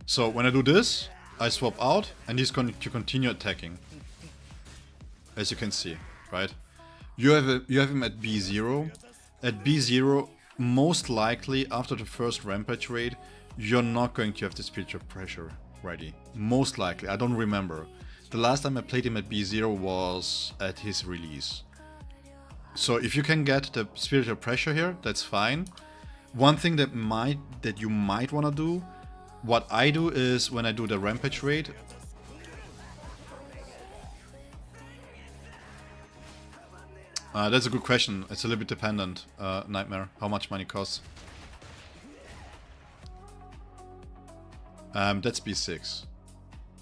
So when I do this, I swap out, and he's going to continue attacking. As you can see, right? You have him at B0. At B0, most likely after the first rampage raid, you're not going to have the spiritual pressure ready. Most likely, I don't remember. The last time I played him at B0 was at his release. So if you can get the spiritual pressure here, that's fine. One thing that you might want to do, what I do is when I do the rampage raid, that's a good question. It's a little bit dependent, Nightmare, how much money costs. That's B6.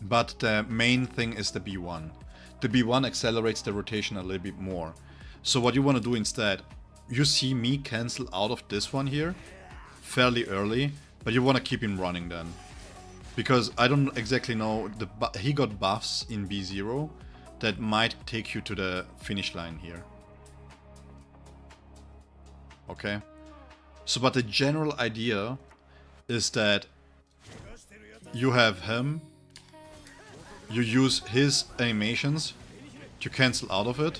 But the main thing is the B1. The B1 accelerates the rotation a little bit more. So what you want to do instead, you see me cancel out of this one here fairly early, but you want to keep him running then. Because I don't exactly know, he got buffs in B0 that might take you to the finish line here. Okay? So but the general idea is that you have him, you use his animations to cancel out of it.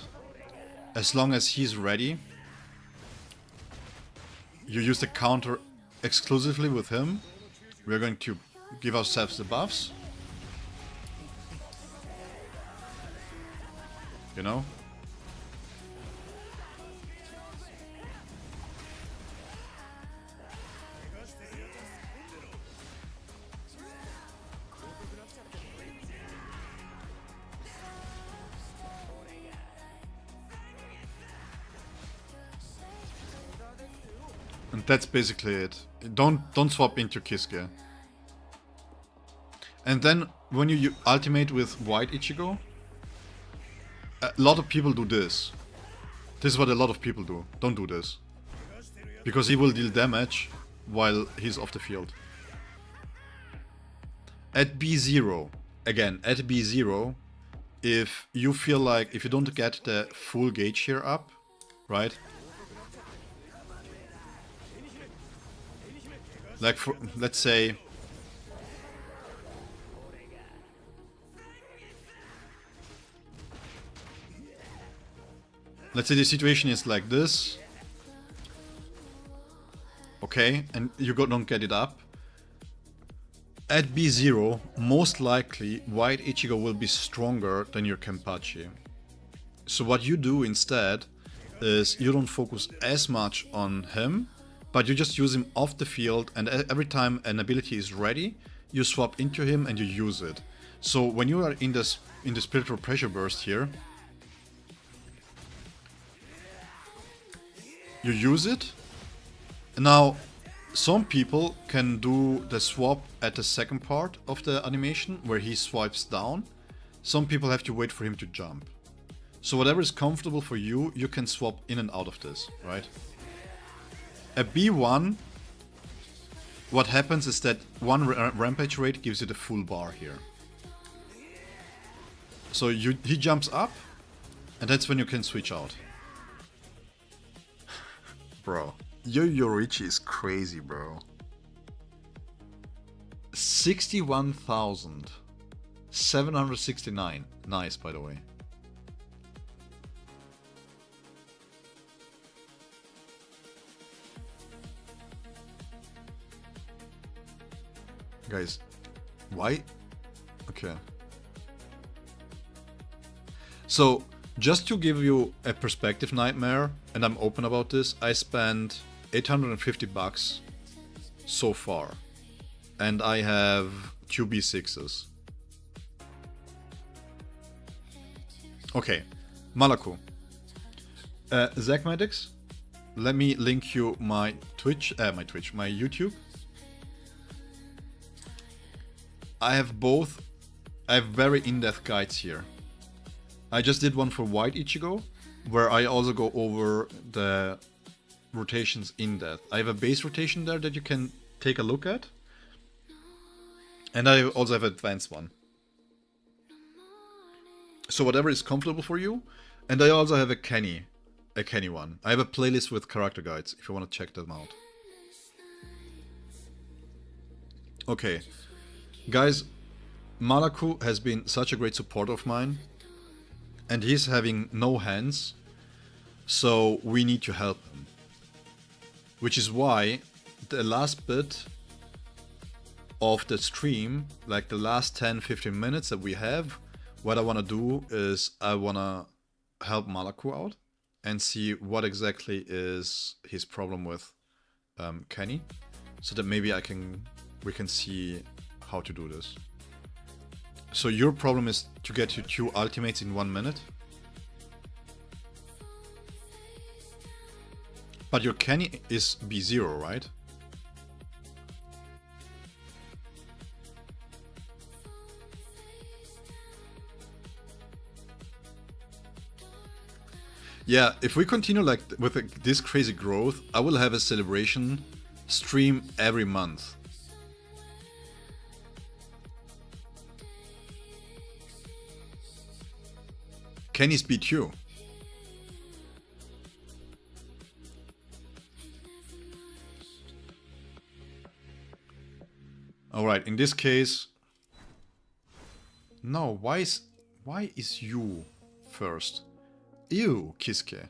As long as he's ready, you use the counter exclusively with him. We're going to give ourselves the buffs. You know? And that's basically it. Don't swap into Kisuke. And then when you ultimate with white Ichigo, a lot of people do this. This is what a lot of people do. Don't do this. Because he will deal damage while he's off the field. At B0, again, at B0, if you feel like, if you don't get the full gauge here up, right? Like, for, let's say, the situation is like this, okay, and you don't get it up. At B0, most likely White Ichigo will be stronger than your Kenpachi. So what you do instead is you don't focus as much on him, but you just use him off the field, and every time an ability is ready, you swap into him and you use it. So when you are in the spiritual pressure burst here, you use it. Now, some people can do the swap at the second part of the animation, where he swipes down. Some people have to wait for him to jump. So whatever is comfortable for you, you can swap in and out of this, right? At B1, what happens is that one rampage rate gives you the full bar here. So he jumps up, and that's when you can switch out. Bro, Yorichi is crazy, bro. 61,769. Nice, by the way. Guys, why? Okay. So, just to give you a perspective, Nightmare, and I'm open about this, I spent 850 bucks so far. And I have 2 B6s. Okay, Malaku. Zachmatics, let me link you my my YouTube. I have both. I have very in-depth guides here. I just did one for White Ichigo, where I also go over the rotations in depth. I have a base rotation there that you can take a look at. And I also have an advanced one. So whatever is comfortable for you. And I also have a Kenny one. I have a playlist with character guides if you want to check them out. Okay. Guys, Malaku has been such a great supporter of mine, and he's having no hands, so we need to help him. Which is why the last bit of the stream, like the last 10-15 minutes that we have, what I want to do is I want to help Malaku out and see what exactly is his problem with Kenny, so that maybe we can see how to do this. So your problem is to get your 2 ultimates in 1 minute. But your Kenny is B0, right? Yeah, if we continue like with this crazy growth, I will have a celebration stream every month. Kenny's B2. Alright, in this case... No, why is you first? Ew, Kisuke.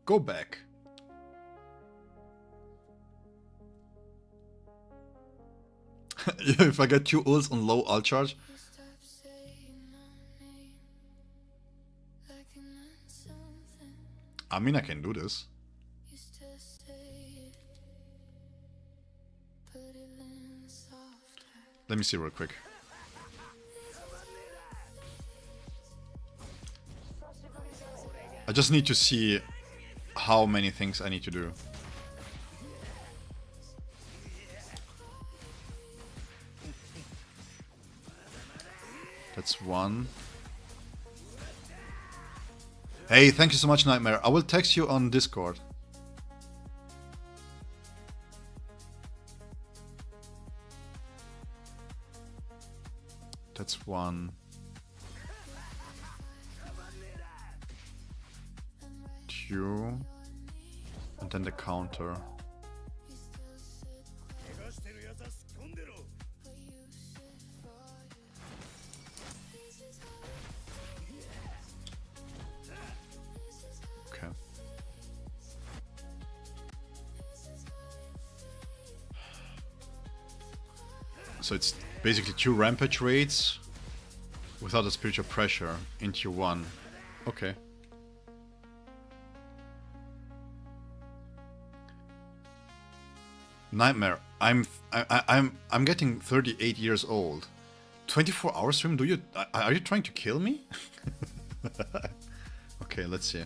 Go back. If I get 2 ults on low ult charge... I mean, I can do this. Let me see real quick. I just need to see how many things I need to do. That's 1. Hey, thank you so much, Nightmare. I will text you on Discord. That's 1. 2. And then the counter. Okay. So it's Basically 2 rampage raids without a spiritual pressure in tier 1. Okay. Nightmare. I'm getting 38 years old. 24-hour stream? Are you trying to kill me? Okay, let's see.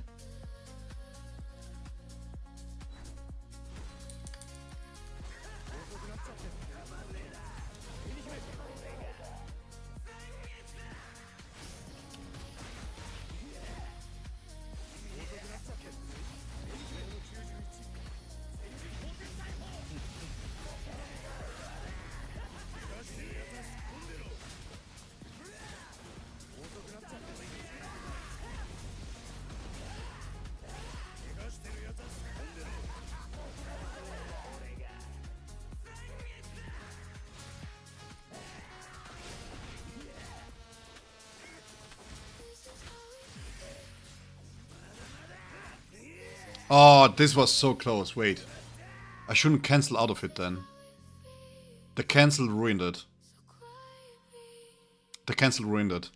Oh, this was so close. Wait. I shouldn't cancel out of it then. The cancel ruined it. The cancel ruined it.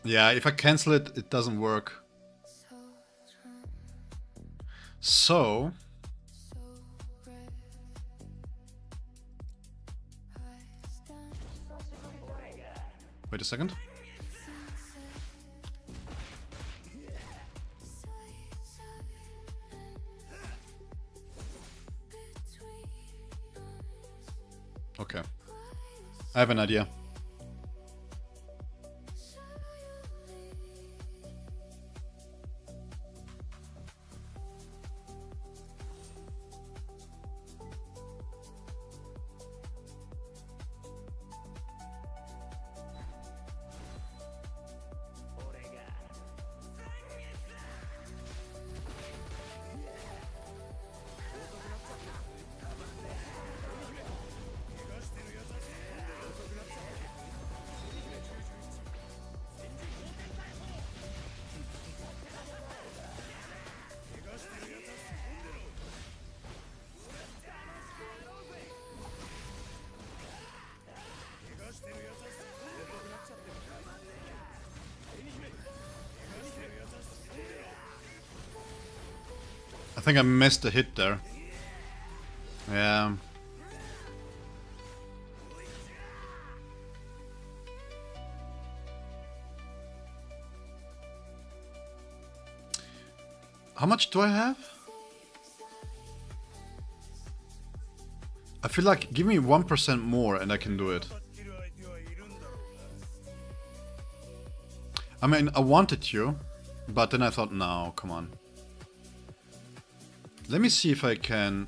Yeah, if I cancel it, it doesn't work. So... Wait a second. Okay. I have an idea. I think I missed a hit there. Yeah. How much do I have? I feel like give me 1% more and I can do it. I mean, I wanted to, but then I thought, no, come on. Let me see if I can